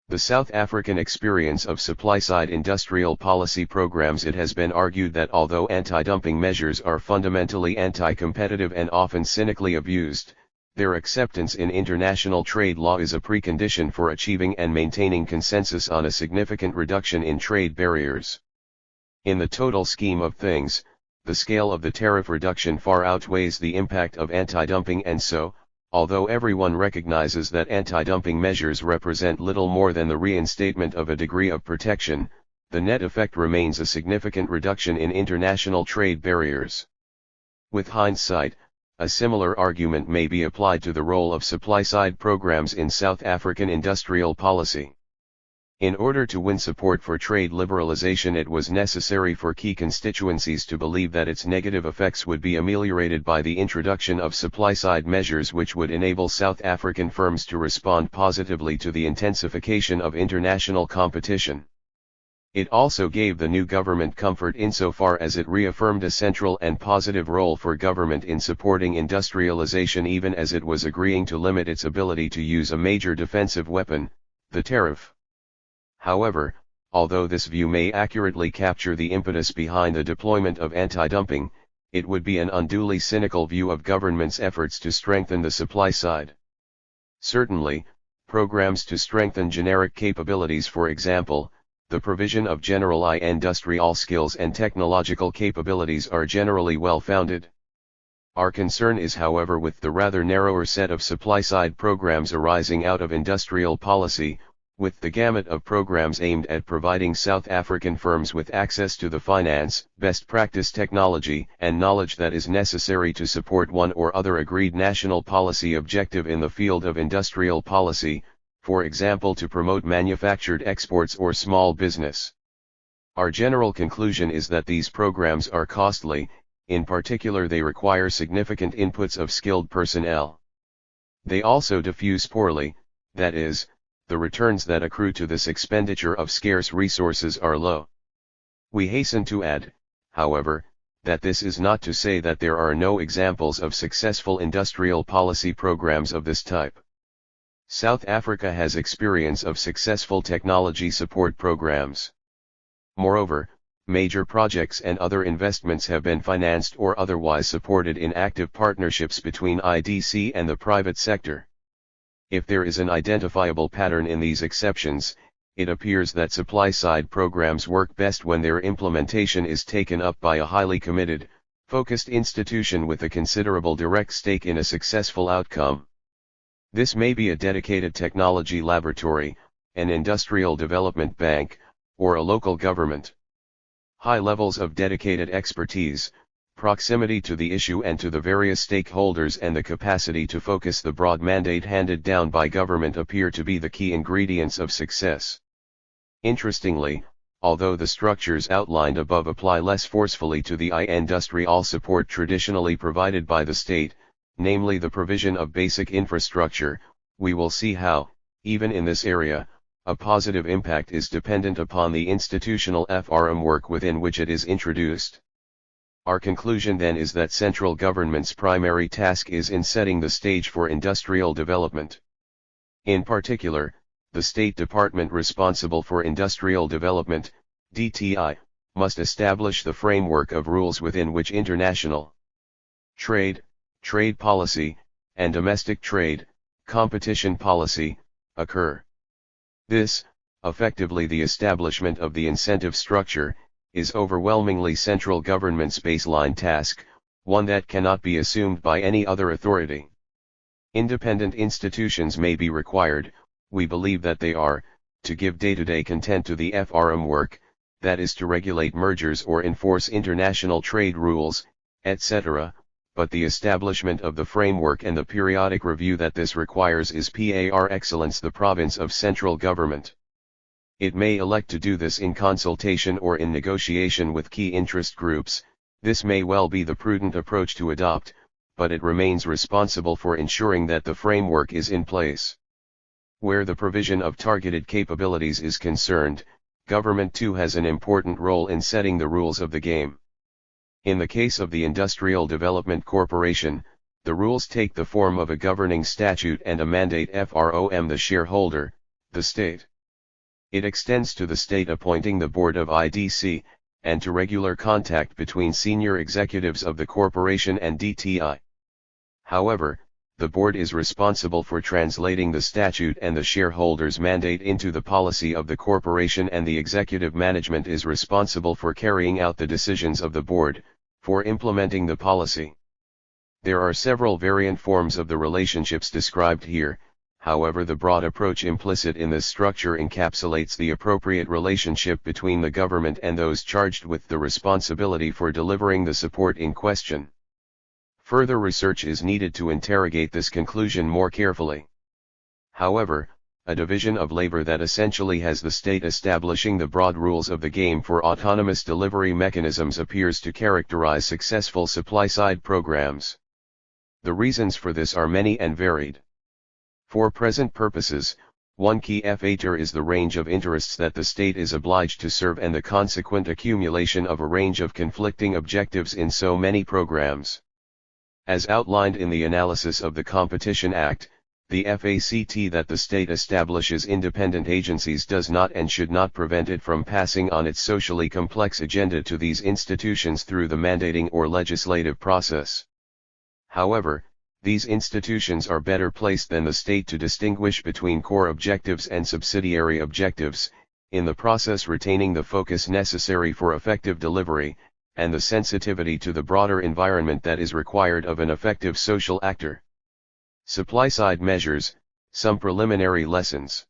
The South African experience of supply-side industrial policy programs. It has been argued that although anti-dumping measures are fundamentally anti-competitive and often cynically abused, their acceptance in international trade law is a precondition for achieving and maintaining consensus on a significant reduction in trade barriers. In the total scheme of things, the scale of the tariff reduction far outweighs the impact of anti-dumping, and so, although everyone recognizes that anti-dumping measures represent little more than the reinstatement of a degree of protection, the net effect remains a significant reduction in international trade barriers. With hindsight, a similar argument may be applied to the role of supply-side programs in South African industrial policy. In order to win support for trade liberalization, it was necessary for key constituencies to believe that its negative effects would be ameliorated by the introduction of supply-side measures which would enable South African firms to respond positively to the intensification of international competition. It also gave the new government comfort insofar as it reaffirmed a central and positive role for government in supporting industrialization, even as it was agreeing to limit its ability to use a major defensive weapon, the tariff. However, although this view may accurately capture the impetus behind the deployment of anti-dumping, it would be an unduly cynical view of government's efforts to strengthen the supply side. Certainly, programs to strengthen generic capabilities, for example, the provision of general industrial skills and technological capabilities, are generally well-founded. Our concern is, however, with the rather narrower set of supply-side programs arising out of industrial policy, with the gamut of programs aimed at providing South African firms with access to the finance, best practice technology, and knowledge that is necessary to support one or other agreed national policy objective in the field of industrial policy, for example to promote manufactured exports or small business. Our general conclusion is that these programs are costly, in particular they require significant inputs of skilled personnel. They also diffuse poorly, that is, the returns that accrue to this expenditure of scarce resources are low. We hasten to add, however, that this is not to say that there are no examples of successful industrial policy programs of this type. South Africa has experience of successful technology support programs. Moreover, major projects and other investments have been financed or otherwise supported in active partnerships between IDC and the private sector. If there is an identifiable pattern in these exceptions, it appears that supply-side programs work best when their implementation is taken up by a highly committed, focused institution with a considerable direct stake in a successful outcome. This may be a dedicated technology laboratory, an industrial development bank, or a local government. High levels of dedicated expertise, proximity to the issue and to the various stakeholders, and the capacity to focus the broad mandate handed down by government appear to be the key ingredients of success. Interestingly, although the structures outlined above apply less forcefully to the industrial support traditionally provided by the state, namely the provision of basic infrastructure, we will see how, even in this area, a positive impact is dependent upon the institutional framework within which it is introduced. Our conclusion then is that central government's primary task is in setting the stage for industrial development. In particular, the State Department responsible for industrial development, DTI, must establish the framework of rules within which international trade, trade policy, and domestic trade, competition policy, occur. This, effectively the establishment of the incentive structure, is overwhelmingly central government's baseline task, one that cannot be assumed by any other authority. Independent institutions may be required, we believe that they are, to give day-to-day content to the framework, that is to regulate mergers or enforce international trade rules, etc., but the establishment of the framework and the periodic review that this requires is par excellence the province of central government. It may elect to do this in consultation or in negotiation with key interest groups. This may well be the prudent approach to adopt, but it remains responsible for ensuring that the framework is in place. Where the provision of targeted capabilities is concerned, government too has an important role in setting the rules of the game. In the case of the Industrial Development Corporation, the rules take the form of a governing statute and a mandate from the shareholder, the state. It extends to the state appointing the board of IDC, and to regular contact between senior executives of the corporation and DTI. However, the board is responsible for translating the statute and the shareholders' mandate into the policy of the corporation, and the executive management is responsible for carrying out the decisions of the board, for implementing the policy. There are several variant forms of the relationships described here. However, the broad approach implicit in this structure encapsulates the appropriate relationship between the government and those charged with the responsibility for delivering the support in question. Further research is needed to interrogate this conclusion more carefully. However, a division of labor that essentially has the state establishing the broad rules of the game for autonomous delivery mechanisms appears to characterize successful supply-side programs. The reasons for this are many and varied. For present purposes, one key factor is the range of interests that the state is obliged to serve and the consequent accumulation of a range of conflicting objectives in so many programs. As outlined in the analysis of the Competition Act, the fact that the state establishes independent agencies does not and should not prevent it from passing on its socially complex agenda to these institutions through the mandating or legislative process. However, these institutions are better placed than the state to distinguish between core objectives and subsidiary objectives, in the process retaining the focus necessary for effective delivery, and the sensitivity to the broader environment that is required of an effective social actor. Supply-side measures, some preliminary lessons.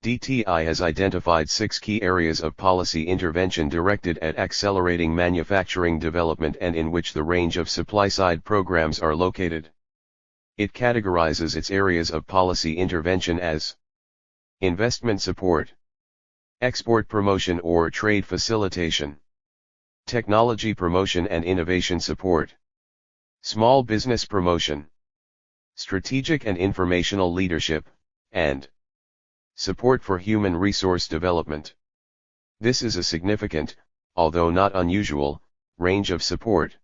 DTI has identified 6 key areas of policy intervention directed at accelerating manufacturing development and in which the range of supply-side programs are located. It categorizes its areas of policy intervention as investment support, export promotion or trade facilitation, technology promotion and innovation support, small business promotion, strategic and informational leadership, and support for human resource development. This is a significant, although not unusual, range of support.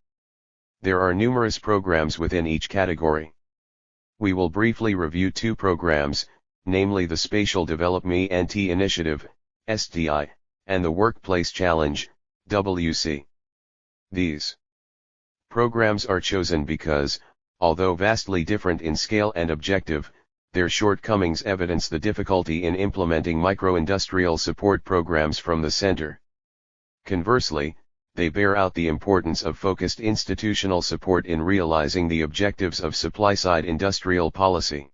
There are numerous programs within each category. We will briefly review 2 programs, namely the Spatial Development Initiative, SDI, and the Workplace Challenge, WC. These programs are chosen because, although vastly different in scale and objective, their shortcomings evidence the difficulty in implementing micro-industrial support programs from the center. Conversely, they bear out the importance of focused institutional support in realizing the objectives of supply-side industrial policy.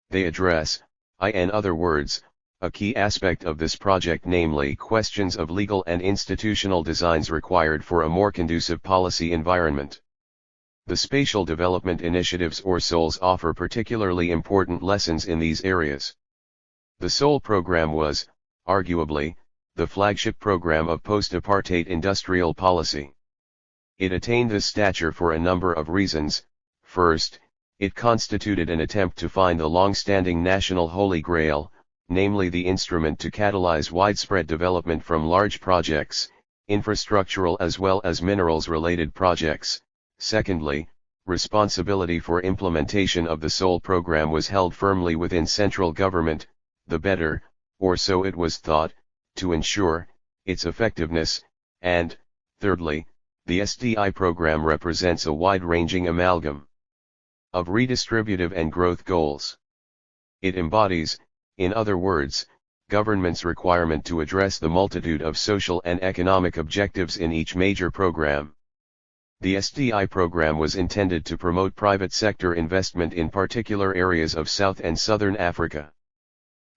They address, in other words, a key aspect of this project, namely questions of legal and institutional designs required for a more conducive policy environment. The Spatial Development Initiatives or SOLs offer particularly important lessons in these areas. The SOL program was, arguably, the flagship program of post-apartheid industrial policy. It attained this stature for a number of reasons. First, it constituted an attempt to find the long-standing national holy grail, namely the instrument to catalyze widespread development from large projects, infrastructural as well as minerals-related projects. Secondly, responsibility for implementation of the sole program was held firmly within central government, the better, or so it was thought, to ensure its effectiveness, and, thirdly, the SDI program represents a wide-ranging amalgam of redistributive and growth goals. It embodies, in other words, government's requirement to address the multitude of social and economic objectives in each major program. The SDI program was intended to promote private sector investment in particular areas of South and Southern Africa.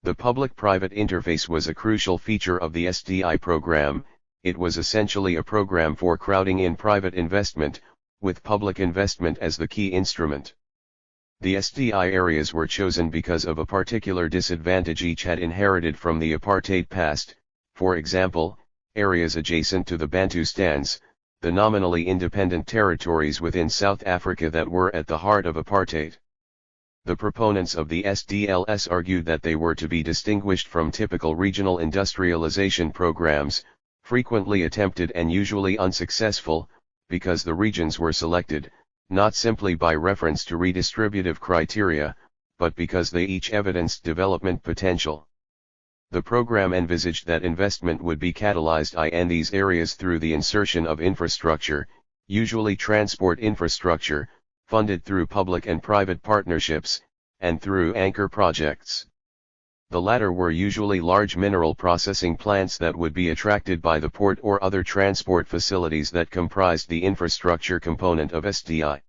The public-private interface was a crucial feature of the SDI program. It was essentially a program for crowding in private investment, with public investment as the key instrument. The SDI areas were chosen because of a particular disadvantage each had inherited from the apartheid past, for example, areas adjacent to the Bantustans, the nominally independent territories within South Africa that were at the heart of apartheid. The proponents of the SDLS argued that they were to be distinguished from typical regional industrialization programs, frequently attempted and usually unsuccessful, because the regions were selected, not simply by reference to redistributive criteria, but because they each evidenced development potential. The program envisaged that investment would be catalyzed in these areas through the insertion of infrastructure, usually transport infrastructure, funded through public and private partnerships, and through anchor projects. The latter were usually large mineral processing plants that would be attracted by the port or other transport facilities that comprised the infrastructure component of SDI.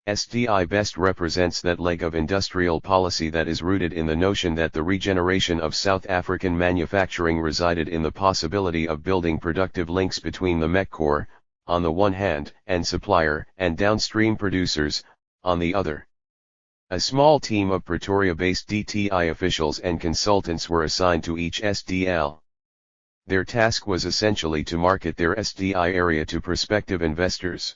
SDI best represents that leg of industrial policy that is rooted in the notion that the regeneration of South African manufacturing resided in the possibility of building productive links between the MECOR, on the one hand, and supplier and downstream producers, on the other. A small team of Pretoria-based DTI officials and consultants were assigned to each SDL. Their task was essentially to market their SDI area to prospective investors.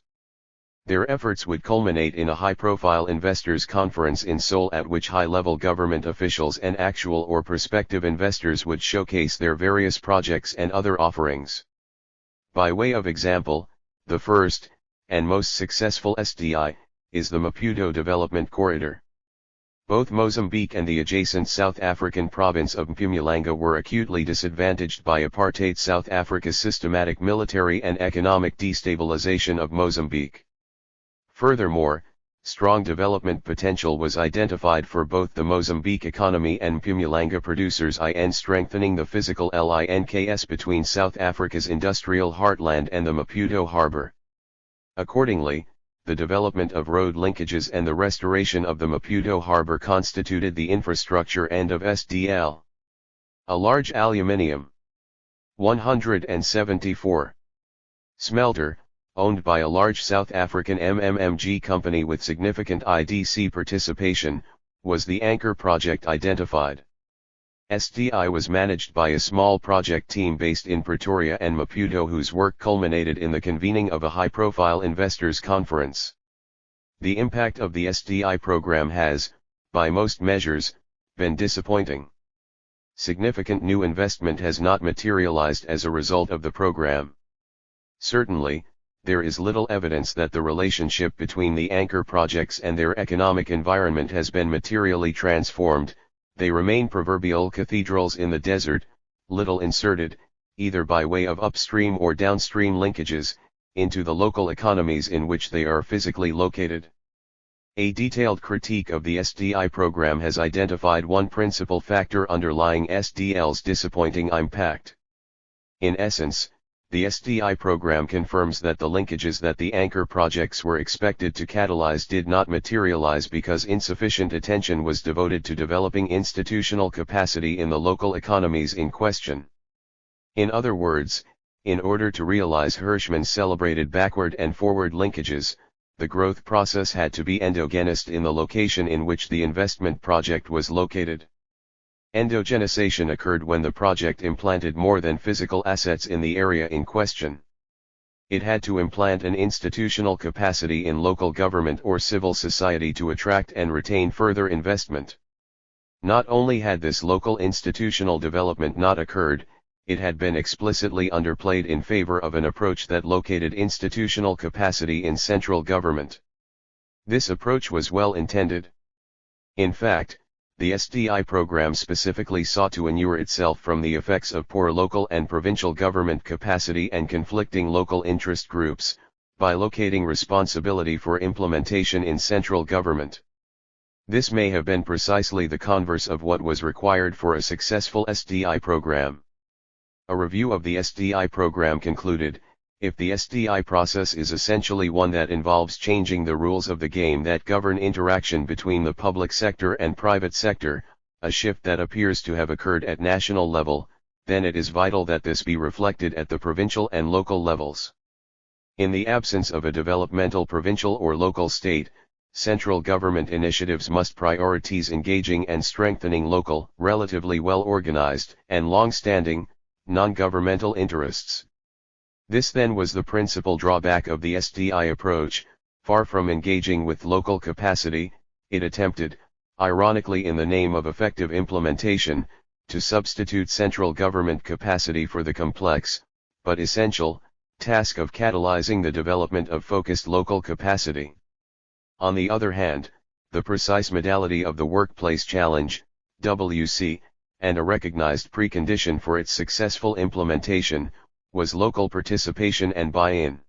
Their efforts would culminate in a high-profile investors' conference in Seoul at which high-level government officials and actual or prospective investors would showcase their various projects and other offerings. By way of example, the first, and most successful SDI, is the Maputo Development Corridor. Both Mozambique and the adjacent South African province of Mpumalanga were acutely disadvantaged by apartheid South Africa's systematic military and economic destabilization of Mozambique. Furthermore, strong development potential was identified for both the Mozambique economy and Mpumalanga producers in strengthening the physical links between South Africa's industrial heartland and the Maputo harbor. Accordingly, the development of road linkages and the restoration of the Maputo harbor constituted the infrastructure end of SDL. A large aluminium 174 smelter, owned by a large South African MMMG company with significant IDC participation, was the anchor project identified. SDI was managed by a small project team based in Pretoria and Maputo whose work culminated in the convening of a high-profile investors' conference. The impact of the SDI program has, by most measures, been disappointing. Significant new investment has not materialized as a result of the program. Certainly, there is little evidence that the relationship between the anchor projects and their economic environment has been materially transformed. They remain proverbial cathedrals in the desert, little inserted, either by way of upstream or downstream linkages, into the local economies in which they are physically located. A detailed critique of the SDI program has identified one principal factor underlying SDL's disappointing impact. In essence, the SDI program confirms that the linkages that the anchor projects were expected to catalyze did not materialize because insufficient attention was devoted to developing institutional capacity in the local economies in question. In other words, in order to realize Hirschman's celebrated backward and forward linkages, the growth process had to be endogenous in the location in which the investment project was located. Endogenization occurred when the project implanted more than physical assets in the area in question. It had to implant an institutional capacity in local government or civil society to attract and retain further investment. Not only had this local institutional development not occurred, it had been explicitly underplayed in favor of an approach that located institutional capacity in central government. This approach was well intended. In fact, the SDI program specifically sought to inure itself from the effects of poor local and provincial government capacity and conflicting local interest groups, by locating responsibility for implementation in central government. This may have been precisely the converse of what was required for a successful SDI program. A review of the SDI program concluded, if the SDI process is essentially one that involves changing the rules of the game that govern interaction between the public sector and private sector, a shift that appears to have occurred at national level, then it is vital that this be reflected at the provincial and local levels. In the absence of a developmental provincial or local state, central government initiatives must prioritize engaging and strengthening local, relatively well-organized, and long-standing, non-governmental interests. This then was the principal drawback of the SDI approach. Far from engaging with local capacity, it attempted, ironically in the name of effective implementation, to substitute central government capacity for the complex, but essential, task of catalyzing the development of focused local capacity. On the other hand, the precise modality of the Workplace Challenge, WC, and a recognized precondition for its successful implementation, was local participation and buy-in.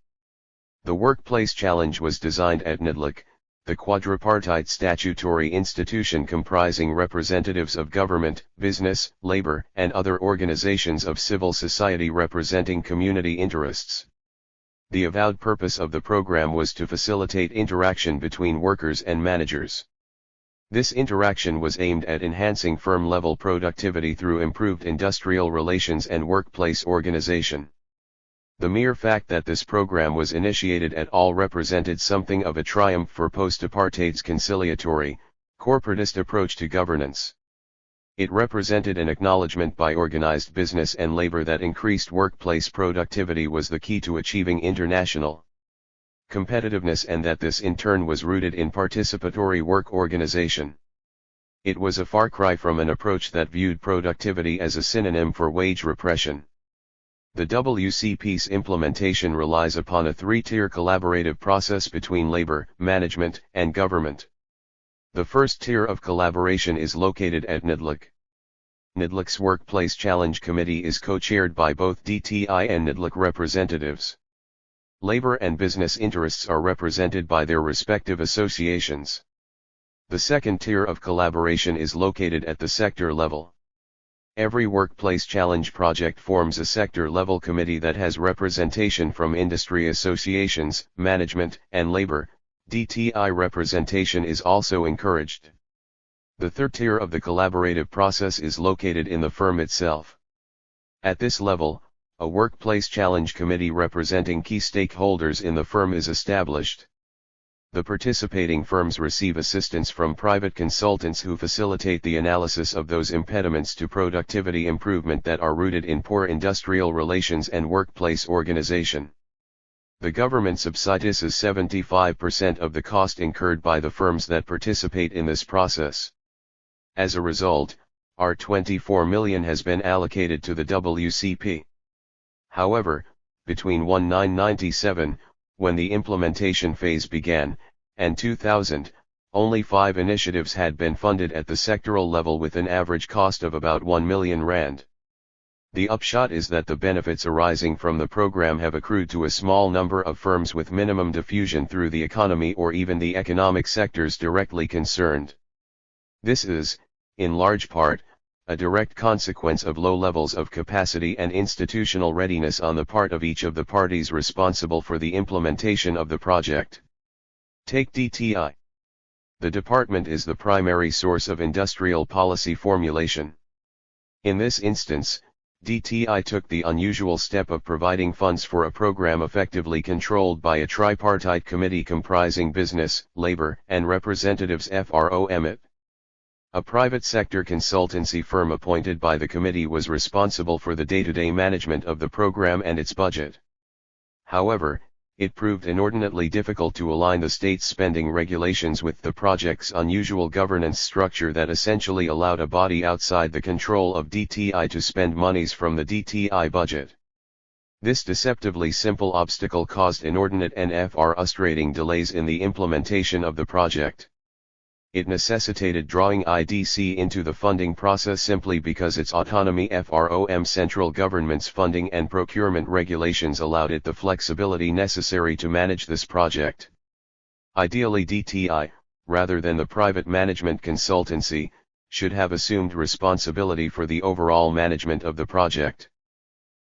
The Workplace Challenge was designed at NIDLC, the quadripartite statutory institution comprising representatives of government, business, labor, and other organizations of civil society representing community interests. The avowed purpose of the program was to facilitate interaction between workers and managers. This interaction was aimed at enhancing firm-level productivity through improved industrial relations and workplace organization. The mere fact that this program was initiated at all represented something of a triumph for post-apartheid's conciliatory, corporatist approach to governance. It represented an acknowledgement by organized business and labor that increased workplace productivity was the key to achieving international competitiveness and that this in turn was rooted in participatory work organization. It was a far cry from an approach that viewed productivity as a synonym for wage repression. The WCP's implementation relies upon a three-tier collaborative process between labor, management, and government. The first tier of collaboration is located at NIDLC. NIDLC's Workplace Challenge Committee is co-chaired by both DTI and NIDLC representatives. Labor and business interests are represented by their respective associations. The second tier of collaboration is located at the sector level. Every Workplace Challenge project forms a sector-level committee that has representation from industry associations, management, and labor. DTI representation is also encouraged. The third tier of the collaborative process is located in the firm itself. At this level, a Workplace Challenge Committee representing key stakeholders in the firm is established. The participating firms receive assistance from private consultants who facilitate the analysis of those impediments to productivity improvement that are rooted in poor industrial relations and workplace organization. The government subsidises 75% of the cost incurred by the firms that participate in this process. As a result, R24 million has been allocated to the WCP. However, between 1997, when the implementation phase began, and 2000, only 5 initiatives had been funded at the sectoral level with an average cost of about 1 million rand. The upshot is that the benefits arising from the program have accrued to a small number of firms with minimum diffusion through the economy or even the economic sectors directly concerned. This is, in large part, a direct consequence of low levels of capacity and institutional readiness on the part of each of the parties responsible for the implementation of the project. Take DTI. The department is the primary source of industrial policy formulation. In this instance, DTI took the unusual step of providing funds for a program effectively controlled by a tripartite committee comprising business, labor, and representatives from it. A private sector consultancy firm appointed by the committee was responsible for the day-to-day management of the program and its budget. However, it proved inordinately difficult to align the state's spending regulations with the project's unusual governance structure that essentially allowed a body outside the control of DTI to spend monies from the DTI budget. This deceptively simple obstacle caused inordinate and frustrating delays in the implementation of the project. It necessitated drawing IDC into the funding process simply because its autonomy from central government's funding and procurement regulations allowed it the flexibility necessary to manage this project. Ideally, DTI, rather than the private management consultancy, should have assumed responsibility for the overall management of the project.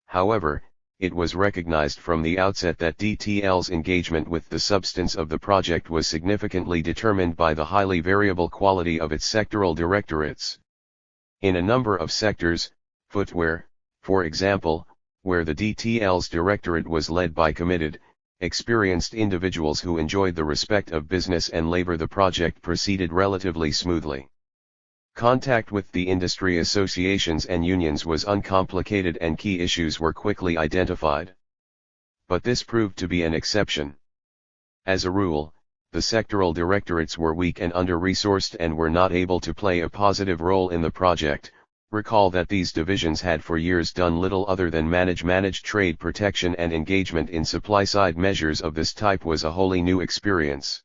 However, it was recognized from the outset that DTL's engagement with the substance of the project was significantly determined by the highly variable quality of its sectoral directorates. In a number of sectors, footwear, for example, where the DTL's directorate was led by committed, experienced individuals who enjoyed the respect of business and labor, the project proceeded relatively smoothly. Contact with the industry associations and unions was uncomplicated and key issues were quickly identified. But this proved to be an exception. As a rule, the sectoral directorates were weak and under-resourced and were not able to play a positive role in the project. Recall that these divisions had for years done little other than manage trade protection, and engagement in supply-side measures of this type was a wholly new experience.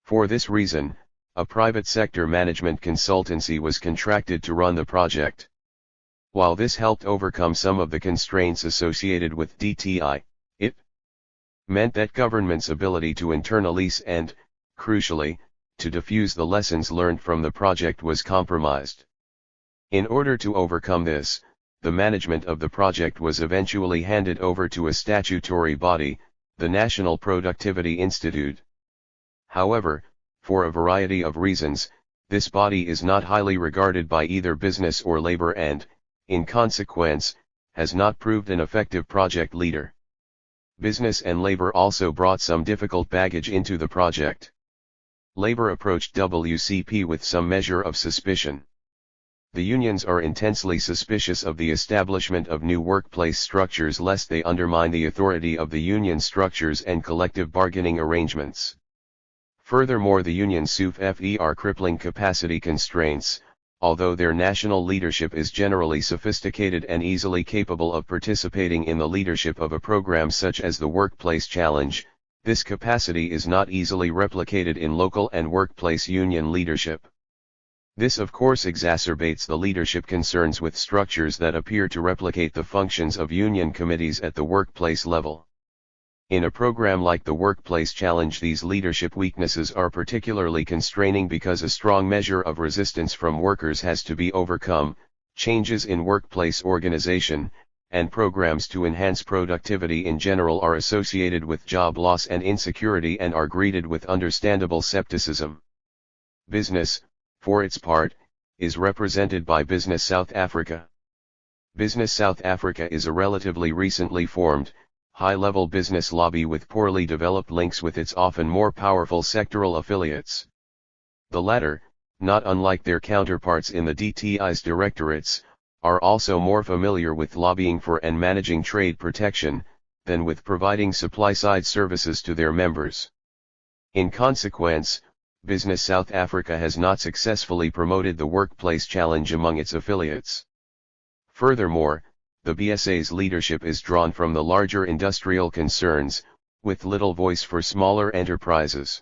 For this reason, a private sector management consultancy was contracted to run the project. While this helped overcome some of the constraints associated with DTI, it meant that government's ability to internalize and, crucially, to diffuse the lessons learned from the project was compromised. In order to overcome this, the management of the project was eventually handed over to a statutory body, the National Productivity Institute. However, for a variety of reasons, this body is not highly regarded by either business or labor and, in consequence, has not proved an effective project leader. Business and labor also brought some difficult baggage into the project. Labor approached WCP with some measure of suspicion. The unions are intensely suspicious of the establishment of new workplace structures lest they undermine the authority of the union structures and collective bargaining arrangements. Furthermore, the unions suffer crippling capacity constraints. Although their national leadership is generally sophisticated and easily capable of participating in the leadership of a program such as the Workplace Challenge, this capacity is not easily replicated in local and workplace union leadership. This of course exacerbates the leadership concerns with structures that appear to replicate the functions of union committees at the workplace level. In a program like the Workplace Challenge, these leadership weaknesses are particularly constraining because a strong measure of resistance from workers has to be overcome. Changes in workplace organization, and programs to enhance productivity in general are associated with job loss and insecurity and are greeted with understandable skepticism. Business, for its part, is represented by Business South Africa. Business South Africa is a relatively recently formed, high-level business lobby with poorly developed links with its often more powerful sectoral affiliates. The latter, not unlike their counterparts in the DTI's directorates, are also more familiar with lobbying for and managing trade protection, than with providing supply-side services to their members. In consequence, Business South Africa has not successfully promoted the Workplace Challenge among its affiliates. Furthermore, the BSA's leadership is drawn from the larger industrial concerns, with little voice for smaller enterprises.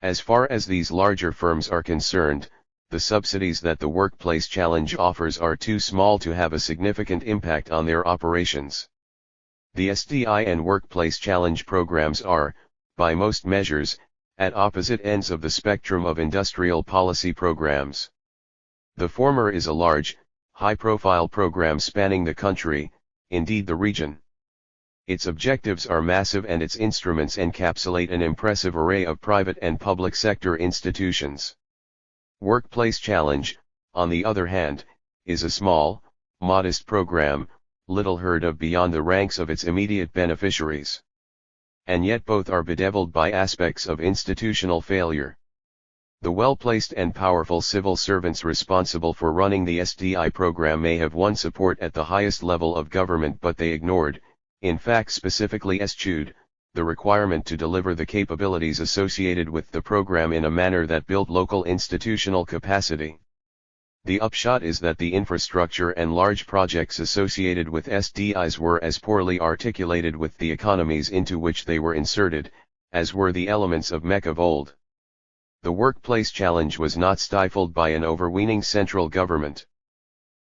As far as these larger firms are concerned, the subsidies that the Workplace Challenge offers are too small to have a significant impact on their operations. The SDI and Workplace Challenge programs are, by most measures, at opposite ends of the spectrum of industrial policy programs. The former is a large, high-profile program spanning the country, indeed the region. Its objectives are massive and its instruments encapsulate an impressive array of private and public sector institutions. Workplace Challenge, on the other hand, is a small, modest program, little heard of beyond the ranks of its immediate beneficiaries. And yet both are bedeviled by aspects of institutional failure. The well-placed and powerful civil servants responsible for running the SDI program may have won support at the highest level of government, but they ignored, in fact specifically eschewed, the requirement to deliver the capabilities associated with the program in a manner that built local institutional capacity. The upshot is that the infrastructure and large projects associated with SDIs were as poorly articulated with the economies into which they were inserted, as were the elements of MEC of old. The workplace challenge was not stifled by an overweening central government.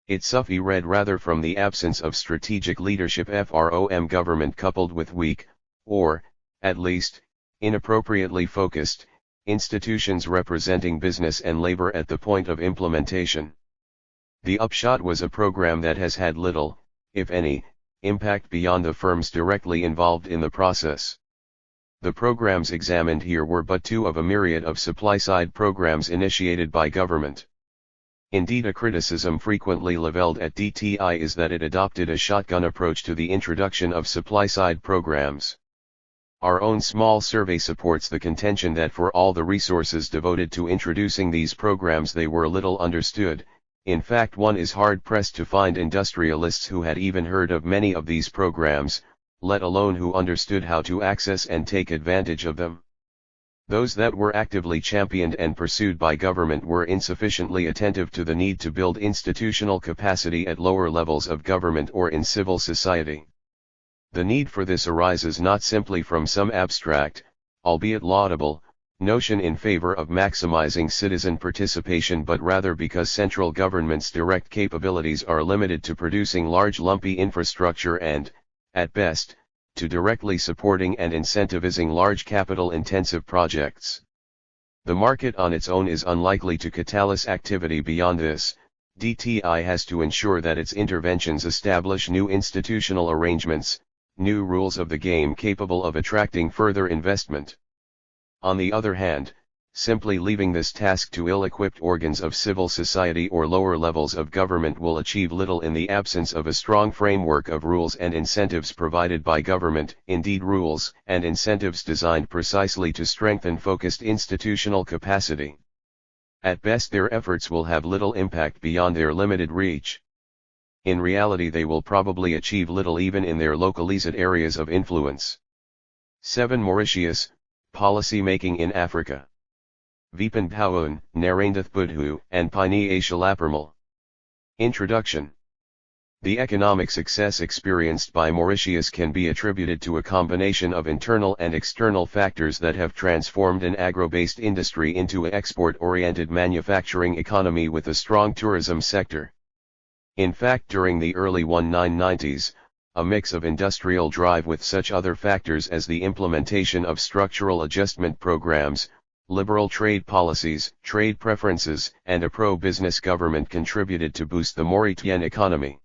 It suffered rather from the absence of strategic leadership from government coupled with weak, or, at least, inappropriately focused, institutions representing business and labor at the point of implementation. The upshot was a program that has had little, if any, impact beyond the firms directly involved in the process. The programs examined here were but two of a myriad of supply-side programs initiated by government. Indeed, a criticism frequently leveled at DTI is that it adopted a shotgun approach to the introduction of supply-side programs. Our own small survey supports the contention that for all the resources devoted to introducing these programs, they were little understood. In fact, one is hard-pressed to find industrialists who had even heard of many of these programs, let alone who understood how to access and take advantage of them. Those that were actively championed and pursued by government were insufficiently attentive to the need to build institutional capacity at lower levels of government or in civil society. The need for this arises not simply from some abstract, albeit laudable, notion in favor of maximizing citizen participation, but rather because central government's direct capabilities are limited to producing large lumpy infrastructure and, at best, to directly supporting and incentivizing large capital-intensive projects. The market on its own is unlikely to catalyze activity beyond this. DTI has to ensure that its interventions establish new institutional arrangements, new rules of the game capable of attracting further investment. On the other hand, simply leaving this task to ill-equipped organs of civil society or lower levels of government will achieve little in the absence of a strong framework of rules and incentives provided by government, indeed rules and incentives designed precisely to strengthen focused institutional capacity. At best, their efforts will have little impact beyond their limited reach. In reality, they will probably achieve little even in their localized areas of influence. 7. Mauritius, Policy Making in Africa. Vipanpaun, Narendath Budhu, and Pini Ashalapermal. Introduction. The economic success experienced by Mauritius can be attributed to a combination of internal and external factors that have transformed an agro-based industry into an export-oriented manufacturing economy with a strong tourism sector. In fact, during the early 1990s, a mix of industrial drive with such other factors as the implementation of structural adjustment programs, liberal trade policies, trade preferences, and a pro-business government contributed to boost the Mauritian economy.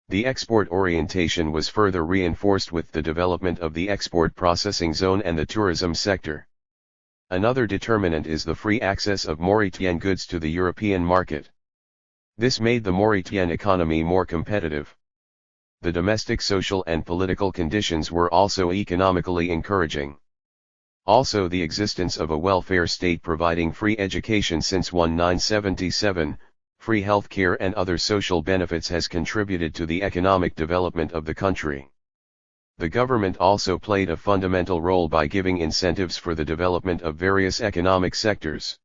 The export orientation was further reinforced with the development of the export processing zone and the tourism sector. Another determinant is the free access of Mauritian goods to the European market. This made the Mauritian economy more competitive. The domestic social and political conditions were also economically encouraging. Also, the existence of a welfare state providing free education since 1977, free health care and other social benefits has contributed to the economic development of the country. The government also played a fundamental role by giving incentives for the development of various economic sectors.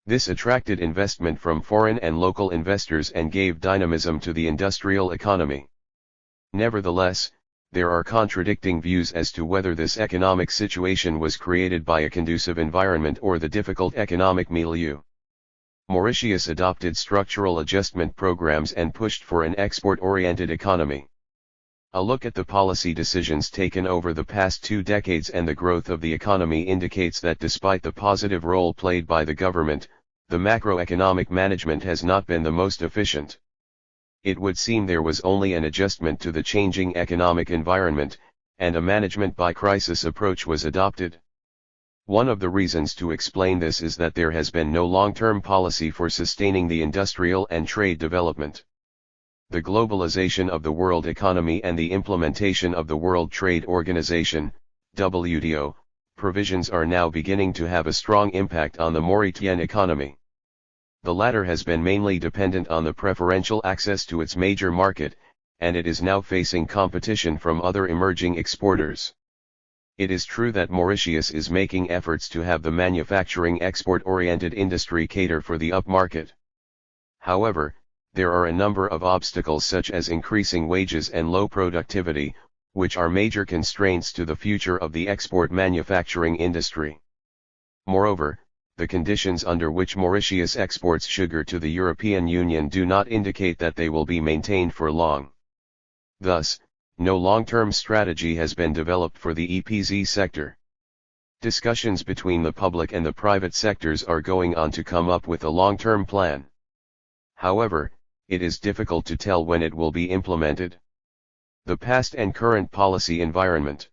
This attracted investment from foreign and local investors and gave dynamism to the industrial economy. Nevertheless, there are contradicting views as to whether this economic situation was created by a conducive environment or the difficult economic milieu. Mauritius adopted structural adjustment programs and pushed for an export-oriented economy. A look at the policy decisions taken over the past 2 decades and the growth of the economy indicates that despite the positive role played by the government, the macroeconomic management has not been the most efficient. It would seem there was only an adjustment to the changing economic environment, and a management by crisis approach was adopted. One of the reasons to explain this is that there has been no long-term policy for sustaining the industrial and trade development. The globalization of the world economy and the implementation of the World Trade Organization, WTO, provisions are now beginning to have a strong impact on the Mauritian economy. The latter has been mainly dependent on the preferential access to its major market, and it is now facing competition from other emerging exporters. It is true that Mauritius is making efforts to have the manufacturing export-oriented industry cater for the upmarket. However, there are a number of obstacles such as increasing wages and low productivity, which are major constraints to the future of the export manufacturing industry. Moreover, the conditions under which Mauritius exports sugar to the European Union do not indicate that they will be maintained for long. Thus, no long-term strategy has been developed for the EPZ sector. Discussions between the public and the private sectors are going on to come up with a long-term plan. However, it is difficult to tell when it will be implemented. The past and current policy environment.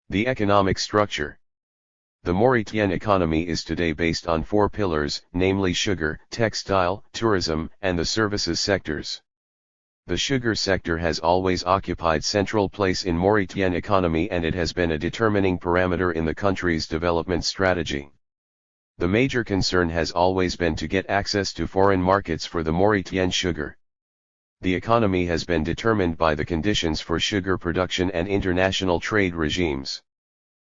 The economic structure. The Mauritian economy is today based on four pillars, namely sugar, textile, tourism, and the services sectors. The sugar sector has always occupied central place in Mauritian economy, and it has been a determining parameter in the country's development strategy. The major concern has always been to get access to foreign markets for the Mauritian sugar. The economy has been determined by the conditions for sugar production and international trade regimes.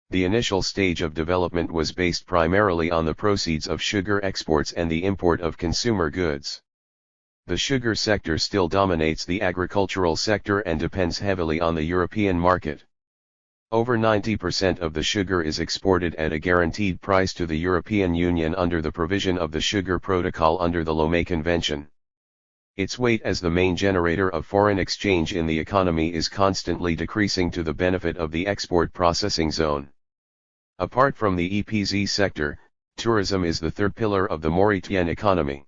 The initial stage of development was based primarily on the proceeds of sugar exports and the import of consumer goods. The sugar sector still dominates the agricultural sector and depends heavily on the European market. Over 90% of the sugar is exported at a guaranteed price to the European Union under the provision of the Sugar Protocol under the Lomé Convention. Its weight as the main generator of foreign exchange in the economy is constantly decreasing to the benefit of the export processing zone. Apart from the EPZ sector, tourism is the third pillar of the Mauritian economy.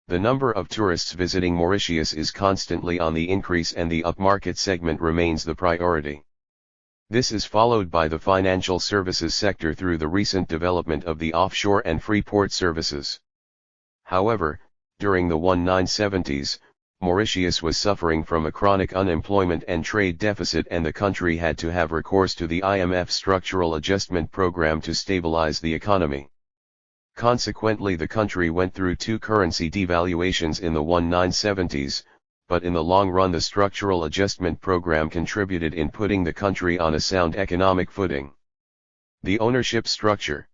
The number of tourists visiting Mauritius is constantly on the increase, and the upmarket segment remains the priority. This is followed by the financial services sector through the recent development of the offshore and free port services. However, during the 1970s, Mauritius was suffering from a chronic unemployment and trade deficit, and the country had to have recourse to the IMF Structural Adjustment Program to stabilize the economy. Consequently, the country went through two currency devaluations in the 1970s, but in the long run the Structural Adjustment Program contributed in putting the country on a sound economic footing. The ownership structure.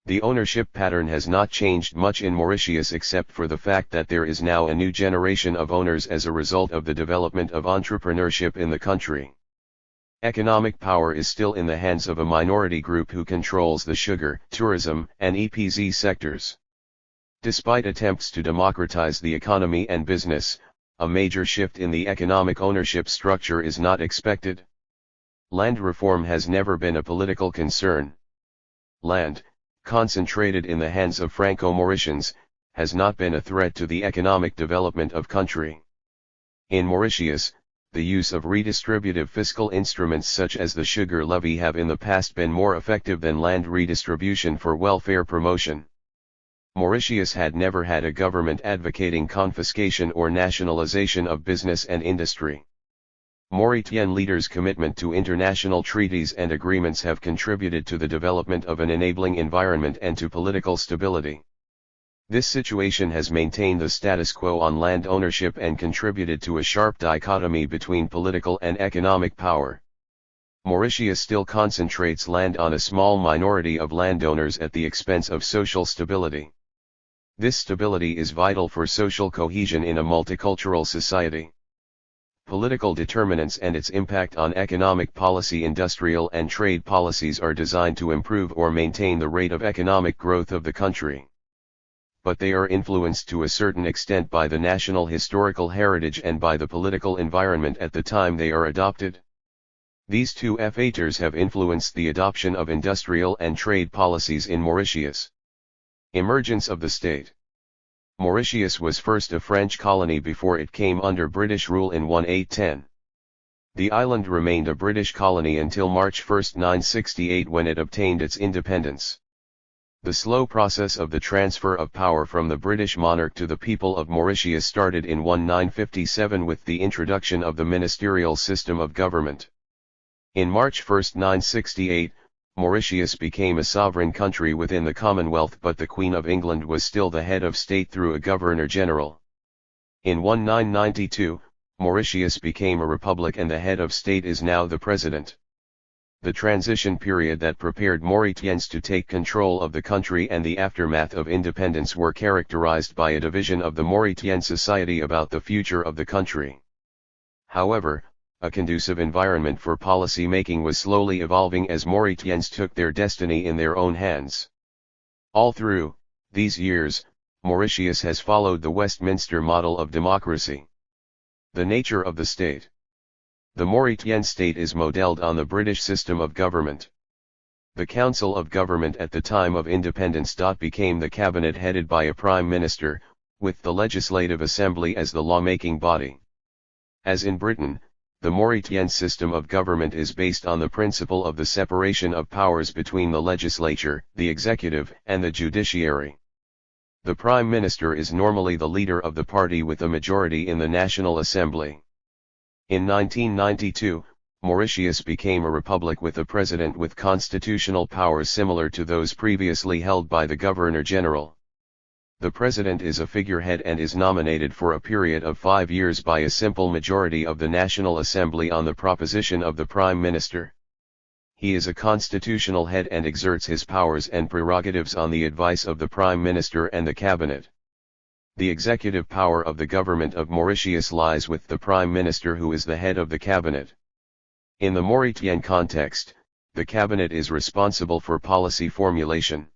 The ownership pattern has not changed much in Mauritius, except for the fact that there is now a new generation of owners as a result of the development of entrepreneurship in the country. Economic power is still in the hands of a minority group who controls the sugar, tourism, and EPZ sectors. Despite attempts to democratize the economy and business, a major shift in the economic ownership structure is not expected. Land reform has never been a political concern. Land, concentrated in the hands of Franco-Mauritians, has not been a threat to the economic development of country. In Mauritius, the use of redistributive fiscal instruments such as the sugar levy have in the past been more effective than land redistribution for welfare promotion. Mauritius had never had a government advocating confiscation or nationalization of business and industry. Mauritian leaders' commitment to international treaties and agreements have contributed to the development of an enabling environment and to political stability. This situation has maintained the status quo on land ownership and contributed to a sharp dichotomy between political and economic power. Mauritius still concentrates land on a small minority of landowners at the expense of social stability. This stability is vital for social cohesion in a multicultural society. Political determinants and its impact on economic policy, industrial and trade policies are designed to improve or maintain the rate of economic growth of the country. But they are influenced to a certain extent by the national historical heritage and by the political environment at the time they are adopted. These two factors have influenced the adoption of industrial and trade policies in Mauritius. Emergence of the state. Mauritius was first a French colony before it came under British rule in 1810. The island remained a British colony until March 1, 1968, when it obtained its independence. The slow process of the transfer of power from the British monarch to the people of Mauritius started in 1957 with the introduction of the ministerial system of government. In March 1, 1968, Mauritius became a sovereign country within the Commonwealth, but the Queen of England was still the head of state through a Governor-General. In 1992, Mauritius became a republic and the head of state is now the president. The transition period that prepared Mauritanians to take control of the country and the aftermath of independence were characterized by a division of the Mauritanian society about the future of the country. However, a conducive environment for policy making was slowly evolving as Mauritanians took their destiny in their own hands. All through these years, Mauritius has followed the Westminster model of democracy. The nature of the state. The Mauritanian state is modeled on the British system of government. The Council of Government at the time of independence became the cabinet headed by a prime minister, with the Legislative Assembly as the lawmaking body. As in Britain, the Mauritanian system of government is based on the principle of the separation of powers between the legislature, the executive, and the judiciary. The prime minister is normally the leader of the party with a majority in the National Assembly. In 1992, Mauritius became a republic with a president with constitutional powers similar to those previously held by the Governor-General. The president is a figurehead and is nominated for a period of 5 years by a simple majority of the National Assembly on the proposition of the Prime Minister. He is a constitutional head and exerts his powers and prerogatives on the advice of the Prime Minister and the Cabinet. The executive power of the government of Mauritius lies with the Prime Minister, who is the head of the Cabinet. In the Mauritanian context, the Cabinet is responsible for policy formulation.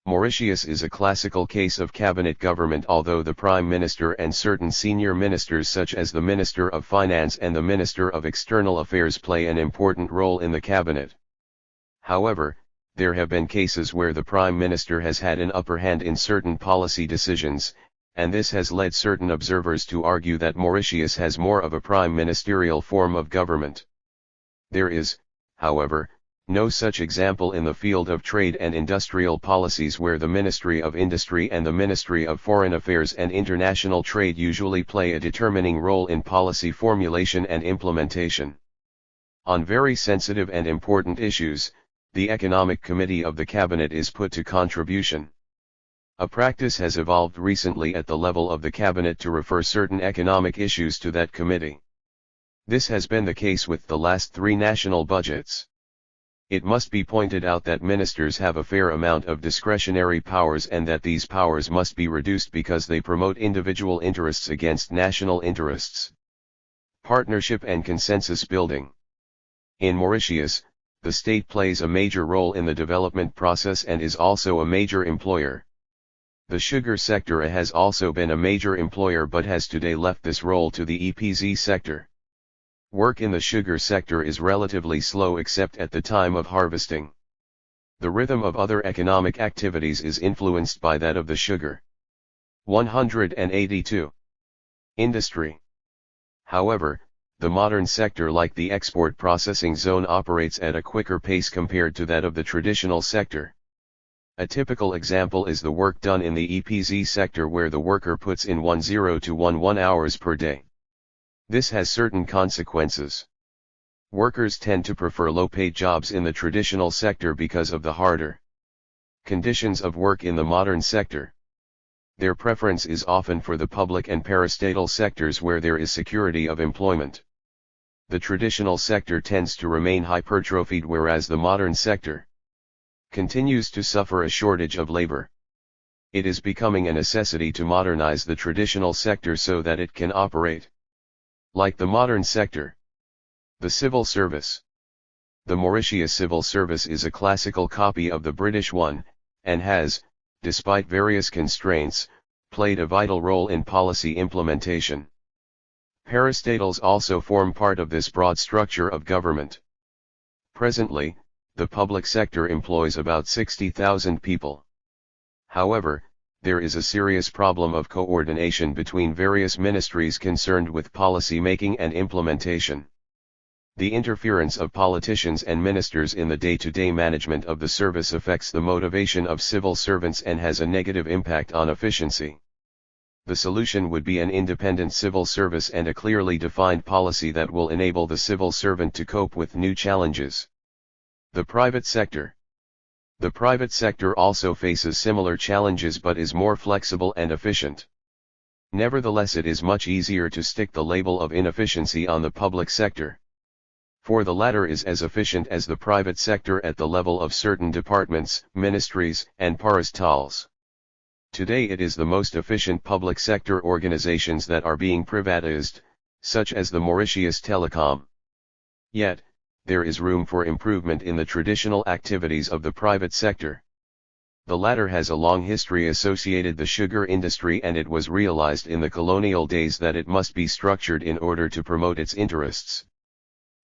Mauritius is a classical case of cabinet government, although the Prime Minister and certain senior ministers such as the Minister of Finance and the Minister of External Affairs play an important role in the cabinet. However, there have been cases where the Prime Minister has had an upper hand in certain policy decisions, and this has led certain observers to argue that Mauritius has more of a prime ministerial form of government. There is, however, no such example in the field of trade and industrial policies, where the Ministry of Industry and the Ministry of Foreign Affairs and International Trade usually play a determining role in policy formulation and implementation. On very sensitive and important issues, the Economic Committee of the Cabinet is put to contribution. A practice has evolved recently at the level of the Cabinet to refer certain economic issues to that committee. This has been the case with the last 3 national budgets. It must be pointed out that ministers have a fair amount of discretionary powers and that these powers must be reduced because they promote individual interests against national interests. Partnership and consensus building. In Mauritius, the state plays a major role in the development process and is also a major employer. The sugar sector has also been a major employer but has today left this role to the EPZ sector. Work in the sugar sector is relatively slow except at the time of harvesting. The rhythm of other economic activities is influenced by that of the sugar. 182. Industry. However, the modern sector like the export processing zone operates at a quicker pace compared to that of the traditional sector. A typical example is the work done in the EPZ sector, where the worker puts in 10 to 11 hours per day. This has certain consequences. Workers tend to prefer low-paid jobs in the traditional sector because of the harder conditions of work in the modern sector. Their preference is often for the public and parastatal sectors where there is security of employment. The traditional sector tends to remain hypertrophied, whereas the modern sector continues to suffer a shortage of labor. It is becoming a necessity to modernize the traditional sector so that it can operate like the modern sector. The civil service. The Mauritius civil service is a classical copy of the British one, and has, despite various constraints, played a vital role in policy implementation. Parastatals also form part of this broad structure of government. Presently, the public sector employs about 60,000 people. However, there is a serious problem of coordination between various ministries concerned with policy making and implementation. The interference of politicians and ministers in the day-to-day management of the service affects the motivation of civil servants and has a negative impact on efficiency. The solution would be an independent civil service and a clearly defined policy that will enable the civil servant to cope with new challenges. The private sector. The private sector also faces similar challenges but is more flexible and efficient. Nevertheless, it is much easier to stick the label of inefficiency on the public sector. For the latter is as efficient as the private sector at the level of certain departments, ministries, and parastals. Today it is the most efficient public sector organizations that are being privatized, such as the Mauritius Telecom. Yet, there is room for improvement in the traditional activities of the private sector. The latter has a long history associated the sugar industry, and it was realized in the colonial days that it must be structured in order to promote its interests.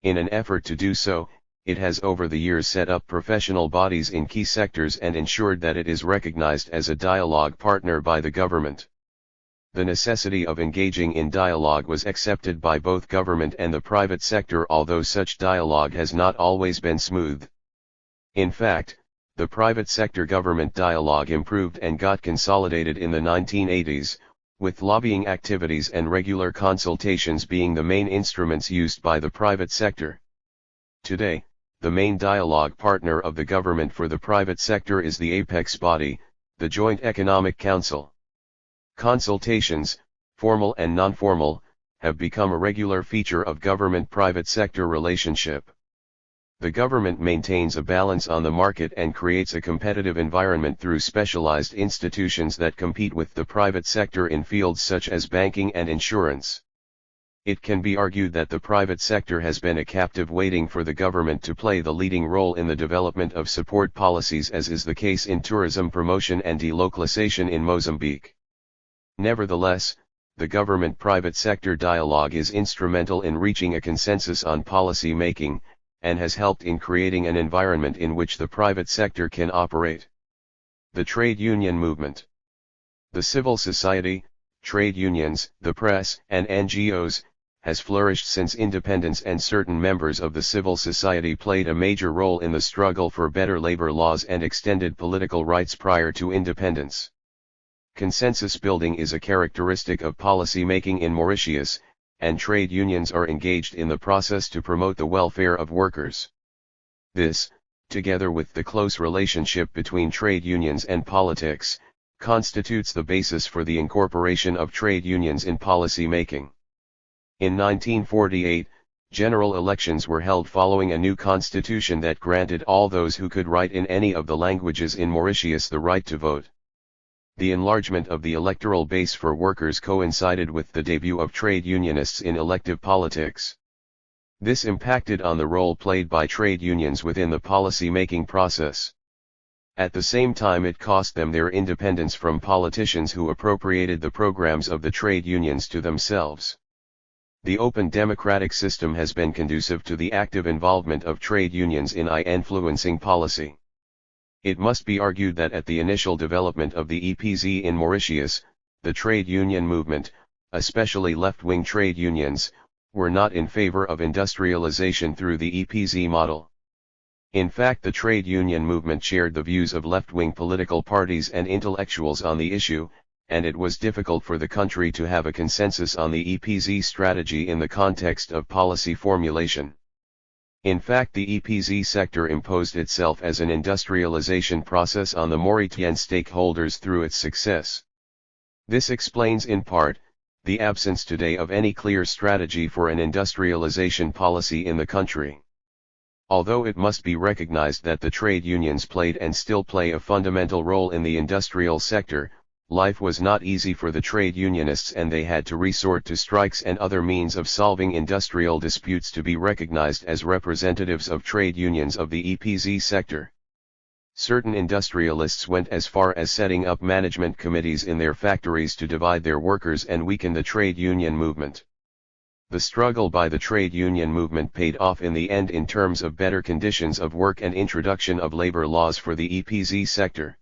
In an effort to do so, it has over the years set up professional bodies in key sectors and ensured that it is recognized as a dialogue partner by the government. The necessity of engaging in dialogue was accepted by both government and the private sector, although such dialogue has not always been smooth. In fact, the private sector-government dialogue improved and got consolidated in the 1980s, with lobbying activities and regular consultations being the main instruments used by the private sector. Today, the main dialogue partner of the government for the private sector is the apex body, the Joint Economic Council. Consultations, formal and non-formal, have become a regular feature of government-private sector relationship. The government maintains a balance on the market and creates a competitive environment through specialized institutions that compete with the private sector in fields such as banking and insurance. It can be argued that the private sector has been a captive waiting for the government to play the leading role in the development of support policies, as is the case in tourism promotion and delocalization in Mozambique. Nevertheless, the government-private sector dialogue is instrumental in reaching a consensus on policy making, and has helped in creating an environment in which the private sector can operate. The trade union movement. The civil society, trade unions, the press, and NGOs, has flourished since independence, and certain members of the civil society played a major role in the struggle for better labor laws and extended political rights prior to independence. Consensus building is a characteristic of policy making in Mauritius, and trade unions are engaged in the process to promote the welfare of workers. This, together with the close relationship between trade unions and politics, constitutes the basis for the incorporation of trade unions in policy making. In 1948, general elections were held following a new constitution that granted all those who could write in any of the languages in Mauritius the right to vote. The enlargement of the electoral base for workers coincided with the debut of trade unionists in elective politics. This impacted on the role played by trade unions within the policy-making process. At the same time, it cost them their independence from politicians who appropriated the programs of the trade unions to themselves. The open democratic system has been conducive to the active involvement of trade unions in influencing policy. It must be argued that at the initial development of the EPZ in Mauritius, the trade union movement, especially left-wing trade unions, were not in favor of industrialization through the EPZ model. In fact, the trade union movement shared the views of left-wing political parties and intellectuals on the issue, and it was difficult for the country to have a consensus on the EPZ strategy in the context of policy formulation. In fact, the EPZ sector imposed itself as an industrialization process on the Mauritian stakeholders through its success. This explains in part the absence today of any clear strategy for an industrialization policy in the country. Although it must be recognized that the trade unions played and still play a fundamental role in the industrial sector, life was not easy for the trade unionists, and they had to resort to strikes and other means of solving industrial disputes to be recognized as representatives of trade unions of the EPZ sector. Certain industrialists went as far as setting up management committees in their factories to divide their workers and weaken the trade union movement. The struggle by the trade union movement paid off in the end in terms of better conditions of work and introduction of labor laws for the EPZ sector.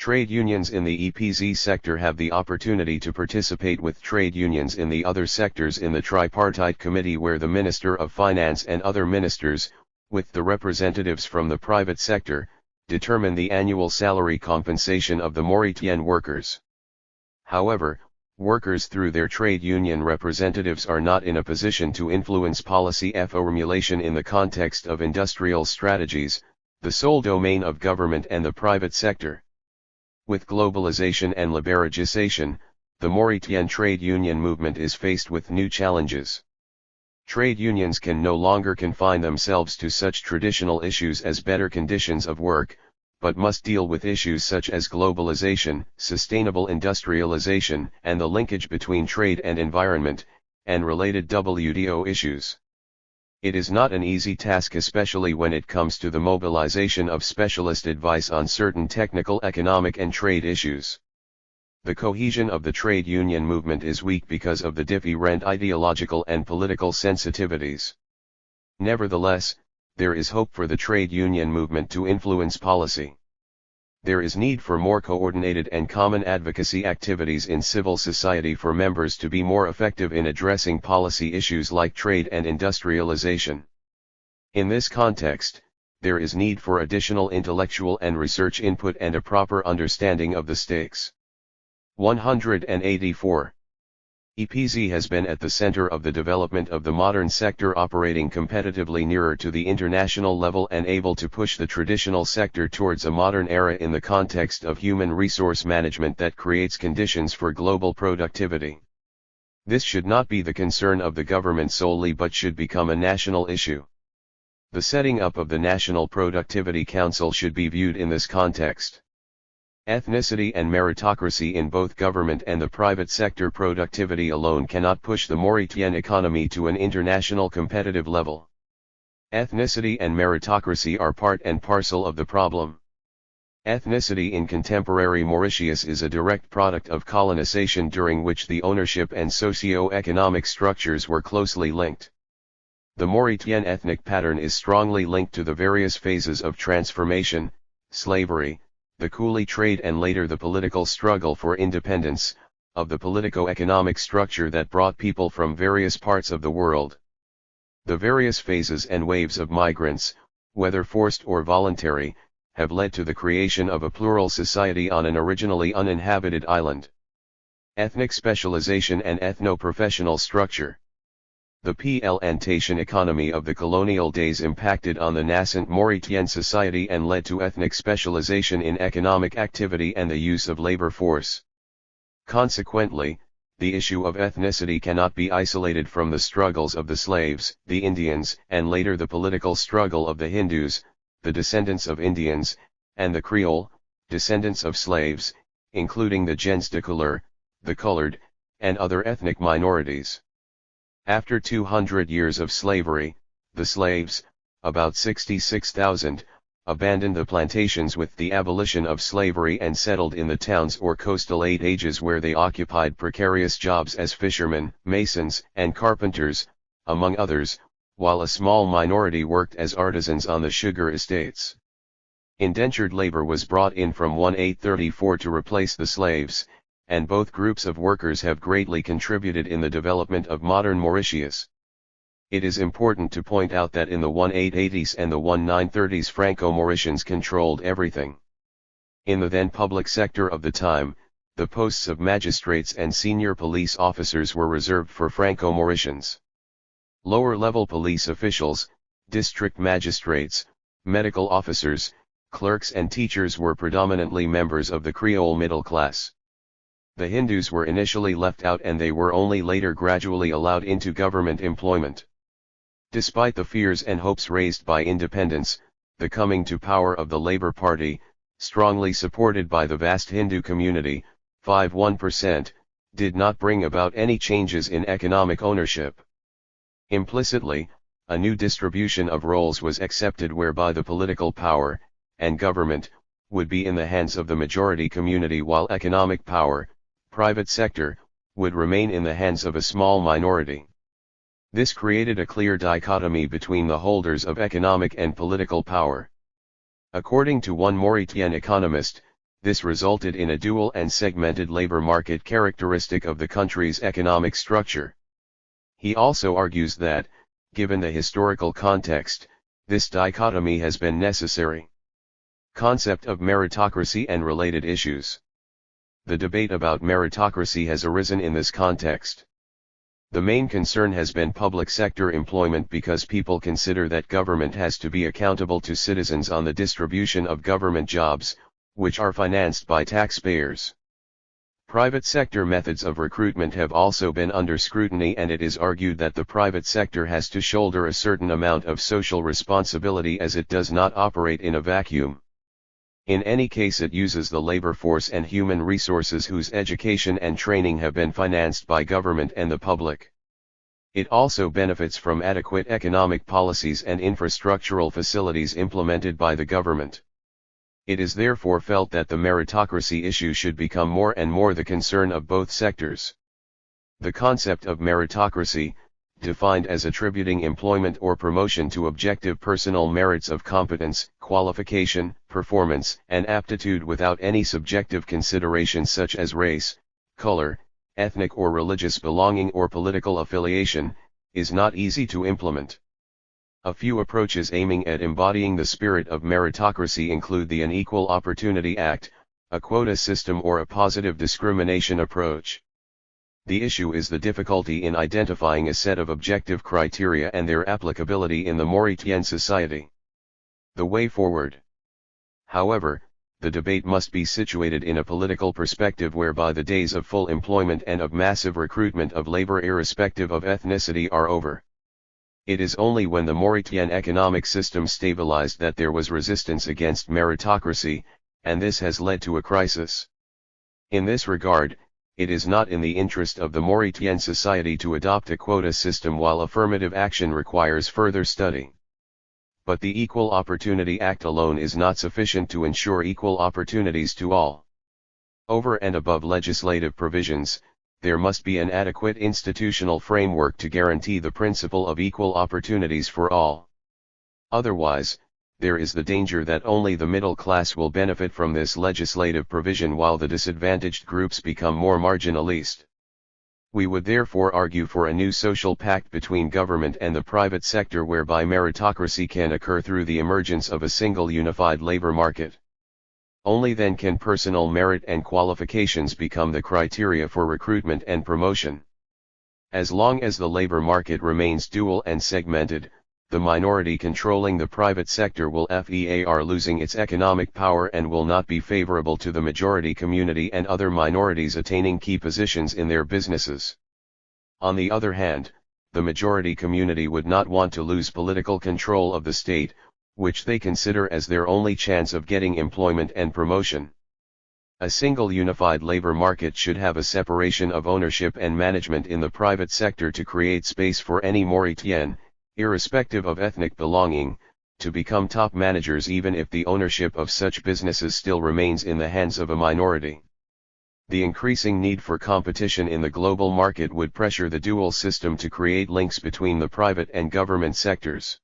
Trade unions in the EPZ sector have the opportunity to participate with trade unions in the other sectors in the tripartite committee, where the Minister of Finance and other ministers, with the representatives from the private sector, determine the annual salary compensation of the Mauritian workers. However, workers through their trade union representatives are not in a position to influence policy formulation in the context of industrial strategies, the sole domain of government and the private sector. With globalization and liberalization, the Mauritian trade union movement is faced with new challenges. Trade unions can no longer confine themselves to such traditional issues as better conditions of work, but must deal with issues such as globalization, sustainable industrialization, and the linkage between trade and environment, and related WTO issues. It is not an easy task, especially when it comes to the mobilization of specialist advice on certain technical, economic and trade issues. The cohesion of the trade union movement is weak because of the different ideological and political sensitivities. Nevertheless, there is hope for the trade union movement to influence policy. There is need for more coordinated and common advocacy activities in civil society for members to be more effective in addressing policy issues like trade and industrialization. In this context, there is need for additional intellectual and research input and a proper understanding of the stakes. 184. EPZ has been at the center of the development of the modern sector, operating competitively nearer to the international level and able to push the traditional sector towards a modern era in the context of human resource management that creates conditions for global productivity. This should not be the concern of the government solely, but should become a national issue. The setting up of the National Productivity Council should be viewed in this context. Ethnicity and meritocracy in both government and the private sector productivity alone cannot push the Mauritian economy to an international competitive level. Ethnicity and meritocracy are part and parcel of the problem. Ethnicity in contemporary Mauritius is a direct product of colonization, during which the ownership and socio-economic structures were closely linked. The Mauritian ethnic pattern is strongly linked to the various phases of transformation, slavery, the coolie trade and later the political struggle for independence, of the politico-economic structure that brought people from various parts of the world. The various phases and waves of migrants, whether forced or voluntary, have led to the creation of a plural society on an originally uninhabited island. Ethnic specialization and ethno-professional structure. The plantation economy of the colonial days impacted on the nascent Mauritian society and led to ethnic specialization in economic activity and the use of labor force. Consequently, the issue of ethnicity cannot be isolated from the struggles of the slaves, the Indians, and later the political struggle of the Hindus, the descendants of Indians, and the Creole, descendants of slaves, including the gens de couleur, the colored, and other ethnic minorities. After 200 years of slavery, the slaves, about 66,000, abandoned the plantations with the abolition of slavery and settled in the towns or coastal ages, where they occupied precarious jobs as fishermen, masons, and carpenters, among others, while a small minority worked as artisans on the sugar estates. Indentured labor was brought in from 1834 to replace the slaves, and both groups of workers have greatly contributed in the development of modern Mauritius. It is important to point out that in the 1880s and the 1930s Franco-Mauritians controlled everything. In the then public sector of the time, the posts of magistrates and senior police officers were reserved for Franco-Mauritians. Lower-level police officials, district magistrates, medical officers, clerks and teachers were predominantly members of the Creole middle class. The Hindus were initially left out and they were only later gradually allowed into government employment. Despite the fears and hopes raised by independence, the coming to power of the Labour Party, strongly supported by the vast Hindu community, 51%, did not bring about any changes in economic ownership. Implicitly, a new distribution of roles was accepted whereby the political power, and government, would be in the hands of the majority community while economic power, private sector, would remain in the hands of a small minority. This created a clear dichotomy between the holders of economic and political power. According to one Mauritian economist, this resulted in a dual and segmented labor market characteristic of the country's economic structure. He also argues that, given the historical context, this dichotomy has been necessary. Concept of meritocracy and related issues. The debate about meritocracy has arisen in this context. The main concern has been public sector employment because people consider that government has to be accountable to citizens on the distribution of government jobs, which are financed by taxpayers. Private sector methods of recruitment have also been under scrutiny, and it is argued that the private sector has to shoulder a certain amount of social responsibility as it does not operate in a vacuum. In any case, it uses the labor force and human resources whose education and training have been financed by government and the public. It also benefits from adequate economic policies and infrastructural facilities implemented by the government. It is therefore felt that the meritocracy issue should become more and more the concern of both sectors. The concept of meritocracy, defined as attributing employment or promotion to objective personal merits of competence, qualification, performance, and aptitude without any subjective considerations such as race, color, ethnic or religious belonging or political affiliation, is not easy to implement. A few approaches aiming at embodying the spirit of meritocracy include the Unequal Opportunity Act, a quota system, or a positive discrimination approach. The issue is the difficulty in identifying a set of objective criteria and their applicability in the Mauritian society. The way forward. However, the debate must be situated in a political perspective whereby the days of full employment and of massive recruitment of labor irrespective of ethnicity are over. It is only when the Mauritian economic system stabilized that there was resistance against meritocracy, and this has led to a crisis. In this regard, it is not in the interest of the Mauritian society to adopt a quota system while affirmative action requires further study. But the Equal Opportunity Act alone is not sufficient to ensure equal opportunities to all. Over and above legislative provisions, there must be an adequate institutional framework to guarantee the principle of equal opportunities for all. Otherwise, there is the danger that only the middle class will benefit from this legislative provision while the disadvantaged groups become more marginalized. We would therefore argue for a new social pact between government and the private sector whereby meritocracy can occur through the emergence of a single unified labor market. Only then can personal merit and qualifications become the criteria for recruitment and promotion. As long as the labor market remains dual and segmented, the minority controlling the private sector will FEAR losing its economic power and will not be favorable to the majority community and other minorities attaining key positions in their businesses. On the other hand, the majority community would not want to lose political control of the state, which they consider as their only chance of getting employment and promotion. A single unified labor market should have a separation of ownership and management in the private sector to create space for any Mauritian, irrespective of ethnic belonging, to become top managers even if the ownership of such businesses still remains in the hands of a minority. The increasing need for competition in the global market would pressure the dual system to create links between the private and government sectors.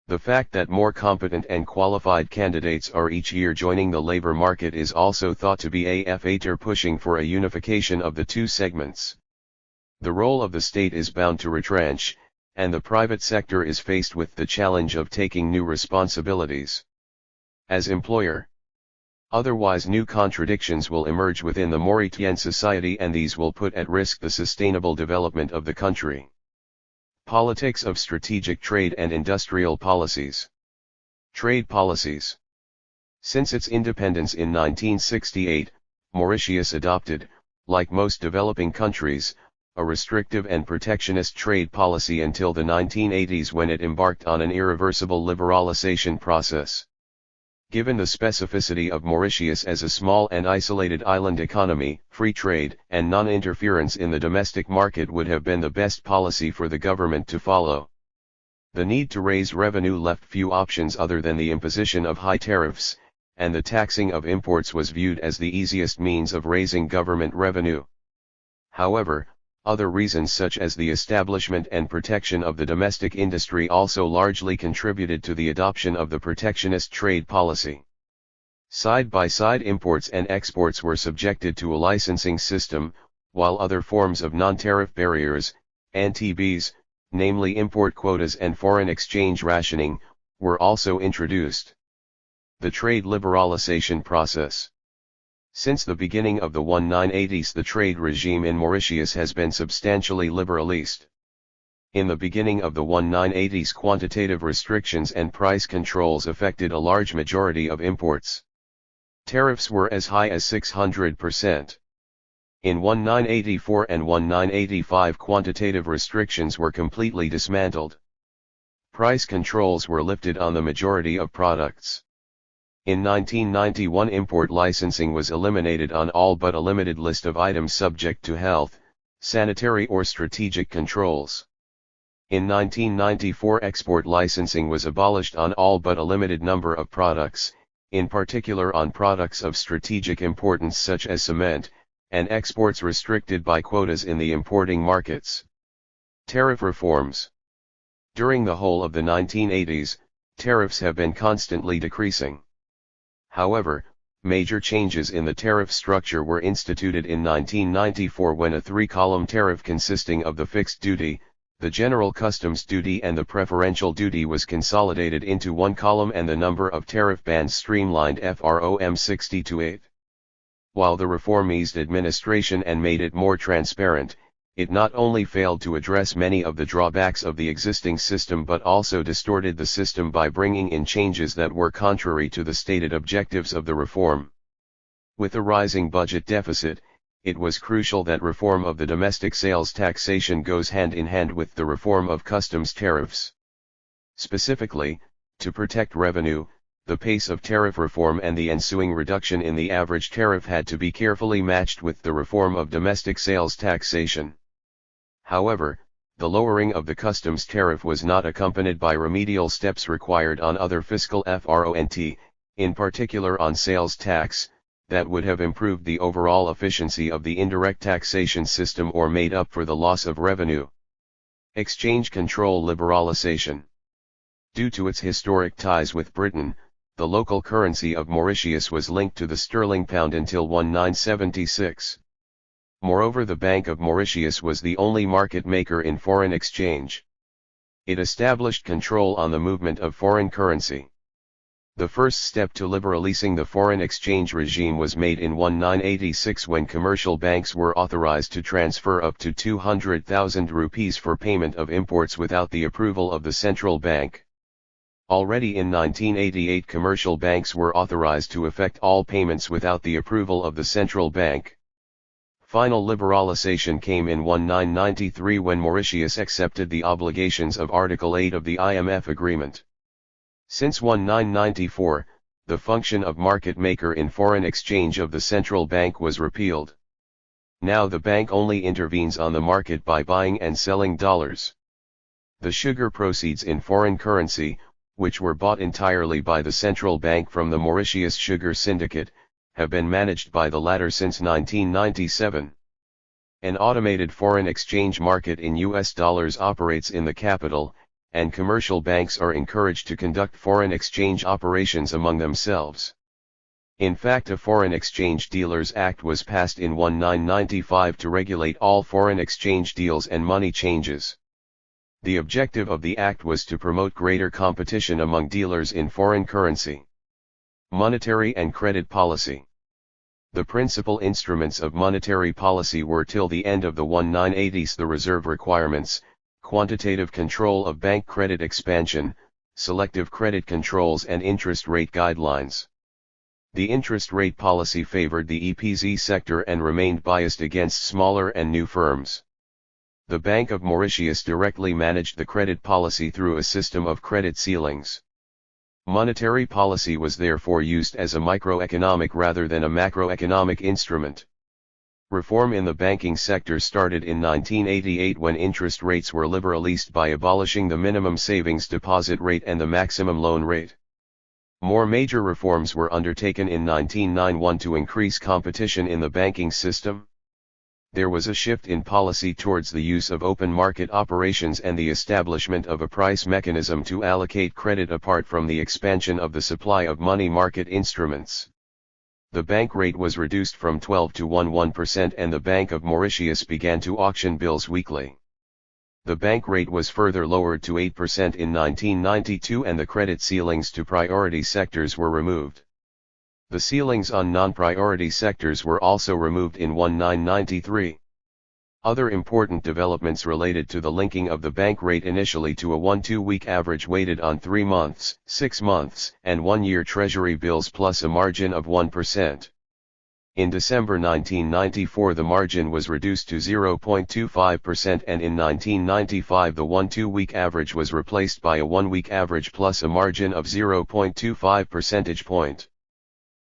The fact that more competent and qualified candidates are each year joining the labor market is also thought to be a factor pushing for a unification of the two segments. The role of the state is bound to retrench, and the private sector is faced with the challenge of taking new responsibilities as employer. Otherwise, new contradictions will emerge within the Mauritian society, and these will put at risk the sustainable development of the country. Politics of strategic trade and industrial policies. Trade policies. Since its independence in 1968, Mauritius adopted, like most developing countries, a restrictive and protectionist trade policy until the 1980s when it embarked on an irreversible liberalization process. Given the specificity of Mauritius as a small and isolated island economy, free trade and non-interference in the domestic market would have been the best policy for the government to follow. The need to raise revenue left few options other than the imposition of high tariffs, and the taxing of imports was viewed as the easiest means of raising government revenue. However, other reasons such as the establishment and protection of the domestic industry also largely contributed to the adoption of the protectionist trade policy. Side-by-side imports and exports were subjected to a licensing system, while other forms of non-tariff barriers, NTBs, namely import quotas and foreign exchange rationing, were also introduced. The trade liberalization process. Since the beginning of the 1980s, the trade regime in Mauritius has been substantially liberalist. In the beginning of the 1980s, quantitative restrictions and price controls affected a large majority of imports. Tariffs were as high as 600%. In 1984 and 1985, quantitative restrictions were completely dismantled. Price controls were lifted on the majority of products. In 1991, import licensing was eliminated on all but a limited list of items subject to health, sanitary or strategic controls. In 1994, export licensing was abolished on all but a limited number of products, in particular on products of strategic importance such as cement, and exports restricted by quotas in the importing markets. Tariff reforms. During the whole of the 1980s, tariffs have been constantly decreasing. However, major changes in the tariff structure were instituted in 1994 when a three-column tariff consisting of the fixed duty, the general customs duty and the preferential duty was consolidated into one column and the number of tariff bands streamlined from 60 to 8. While the reform eased administration and made it more transparent, it not only failed to address many of the drawbacks of the existing system but also distorted the system by bringing in changes that were contrary to the stated objectives of the reform. With a rising budget deficit, it was crucial that reform of the domestic sales taxation goes hand in hand with the reform of customs tariffs. Specifically, to protect revenue, the pace of tariff reform and the ensuing reduction in the average tariff had to be carefully matched with the reform of domestic sales taxation. However, the lowering of the customs tariff was not accompanied by remedial steps required on other fiscal fronts, in particular on sales tax, that would have improved the overall efficiency of the indirect taxation system or made up for the loss of revenue. Exchange control liberalization. Due to its historic ties with Britain, the local currency of Mauritius was linked to the sterling pound until 1976. Moreover, the Bank of Mauritius was the only market maker in foreign exchange. It established control on the movement of foreign currency. The first step to liberalizing the foreign exchange regime was made in 1986 when commercial banks were authorized to transfer up to 200,000 rupees for payment of imports without the approval of the central bank. Already in 1988, commercial banks were authorized to effect all payments without the approval of the central bank. Final liberalization came in 1993 when Mauritius accepted the obligations of Article 8 of the IMF agreement. Since 1994, the function of market maker in foreign exchange of the central bank was repealed. Now the bank only intervenes on the market by buying and selling dollars. The sugar proceeds in foreign currency, which were bought entirely by the central bank from the Mauritius Sugar Syndicate, have been managed by the latter since 1997. An automated foreign exchange market in US dollars operates in the capital, and commercial banks are encouraged to conduct foreign exchange operations among themselves. In fact, a Foreign Exchange Dealers Act was passed in 1995 to regulate all foreign exchange deals and money changes. The objective of the act was to promote greater competition among dealers in foreign currency. Monetary and credit policy. The principal instruments of monetary policy were till the end of the 1980s the reserve requirements, quantitative control of bank credit expansion, selective credit controls and interest rate guidelines. The interest rate policy favored the EPZ sector and remained biased against smaller and new firms. The Bank of Mauritius directly managed the credit policy through a system of credit ceilings. Monetary policy was therefore used as a microeconomic rather than a macroeconomic instrument. Reform in the banking sector started in 1988 when interest rates were liberalized by abolishing the minimum savings deposit rate and the maximum loan rate. More major reforms were undertaken in 1991 to increase competition in the banking system. There was a shift in policy towards the use of open market operations and the establishment of a price mechanism to allocate credit apart from the expansion of the supply of money market instruments. The bank rate was reduced from 12 to 11% and the Bank of Mauritius began to auction bills weekly. The bank rate was further lowered to 8% in 1992 and the credit ceilings to priority sectors were removed. The ceilings on non-priority sectors were also removed in 1993. Other important developments related to the linking of the bank rate initially to a 1-2-week average weighted on 3 months, 6 months, and 1-year Treasury bills plus a margin of 1%. In December 1994 the margin was reduced to 0.25% and in 1995 the 1-2-week average was replaced by a 1-week average plus a margin of 0.25 percentage point.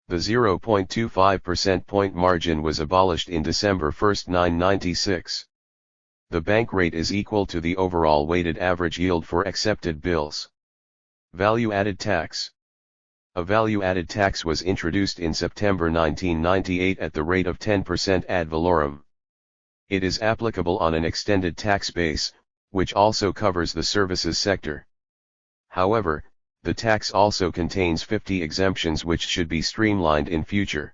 The 0.25 percent point margin was abolished in December 1, 1996. The bank rate is equal to the overall weighted average yield for accepted bills. Value-added tax. A value-added tax was introduced in September 1998 at the rate of 10% ad valorem. It is applicable on an extended tax base, which also covers the services sector. However, the tax also contains 50 exemptions which should be streamlined in future.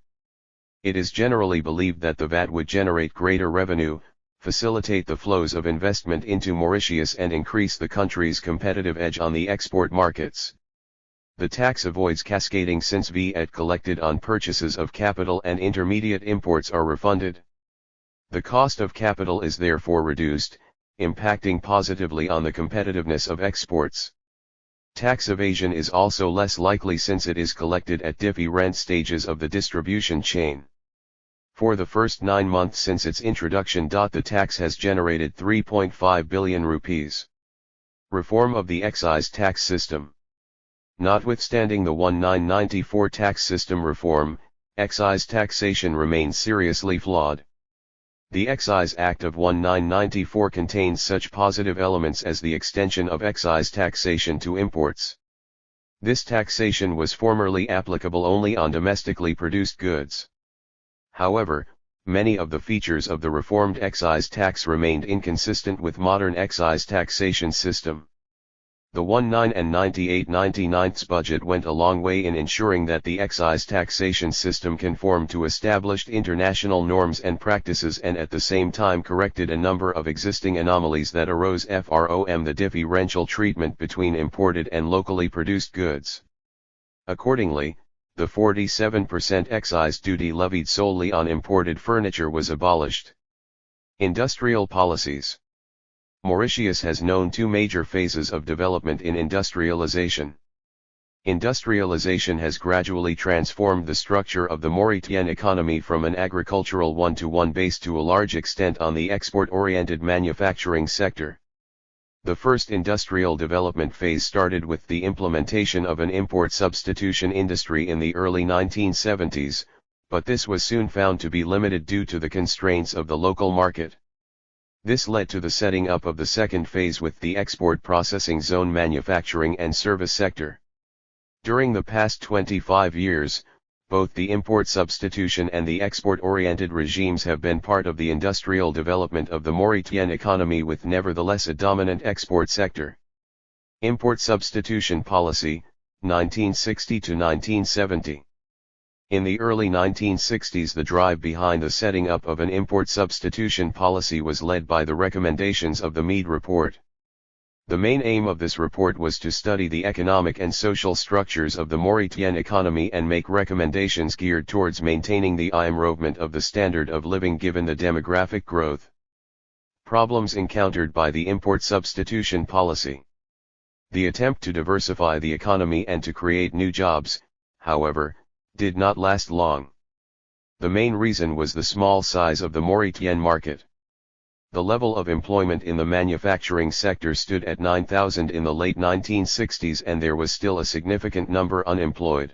It is generally believed that the VAT would generate greater revenue, facilitate the flows of investment into Mauritius and increase the country's competitive edge on the export markets. The tax avoids cascading since VAT collected on purchases of capital and intermediate imports are refunded. The cost of capital is therefore reduced, impacting positively on the competitiveness of exports. Tax evasion is also less likely since it is collected at different stages of the distribution chain. For the first 9 months since its introduction, the tax has generated 3.5 billion rupees. Reform of the excise tax system. Notwithstanding the 1994 tax system reform, excise taxation remains seriously flawed. The Excise Act of 1994 contains such positive elements as the extension of excise taxation to imports. This taxation was formerly applicable only on domestically produced goods. However, many of the features of the reformed excise tax remained inconsistent with modern excise taxation system. The 19 and 98/99 budget went a long way in ensuring that the excise taxation system conformed to established international norms and practices and at the same time corrected a number of existing anomalies that arose from the differential treatment between imported and locally produced goods. Accordingly, the 47% excise duty levied solely on imported furniture was abolished. Industrial policies. Mauritius has known 2 major phases of development in industrialization. Industrialization has gradually transformed the structure of the Mauritian economy from an agricultural one-to-one base to a large extent on the export-oriented manufacturing sector. The first industrial development phase started with the implementation of an import substitution industry in the early 1970s, but this was soon found to be limited due to the constraints of the local market. This led to the setting up of the second phase with the export processing zone manufacturing and service sector. During the past 25 years, both the import substitution and the export-oriented regimes have been part of the industrial development of the Mauritian economy with nevertheless a dominant export sector. Import substitution policy, 1960 to 1970. In the early 1960s the drive behind the setting up of an import substitution policy was led by the recommendations of the Meade Report. The main aim of this report was to study the economic and social structures of the Mauritian economy and make recommendations geared towards maintaining the improvement of the standard of living given the demographic growth. Problems encountered by the import substitution policy. The attempt to diversify the economy and to create new jobs, however, did not last long. The main reason was the small size of the Mauritian market. The level of employment in the manufacturing sector stood at 9,000 in the late 1960s and there was still a significant number unemployed.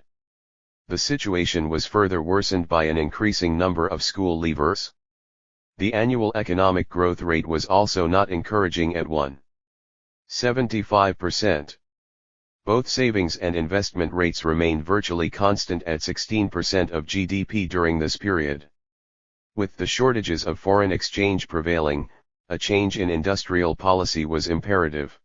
The situation was further worsened by an increasing number of school leavers. The annual economic growth rate was also not encouraging at 1.75%. Both savings and investment rates remained virtually constant at 16% of GDP during this period. With the shortages of foreign exchange prevailing, a change in industrial policy was imperative.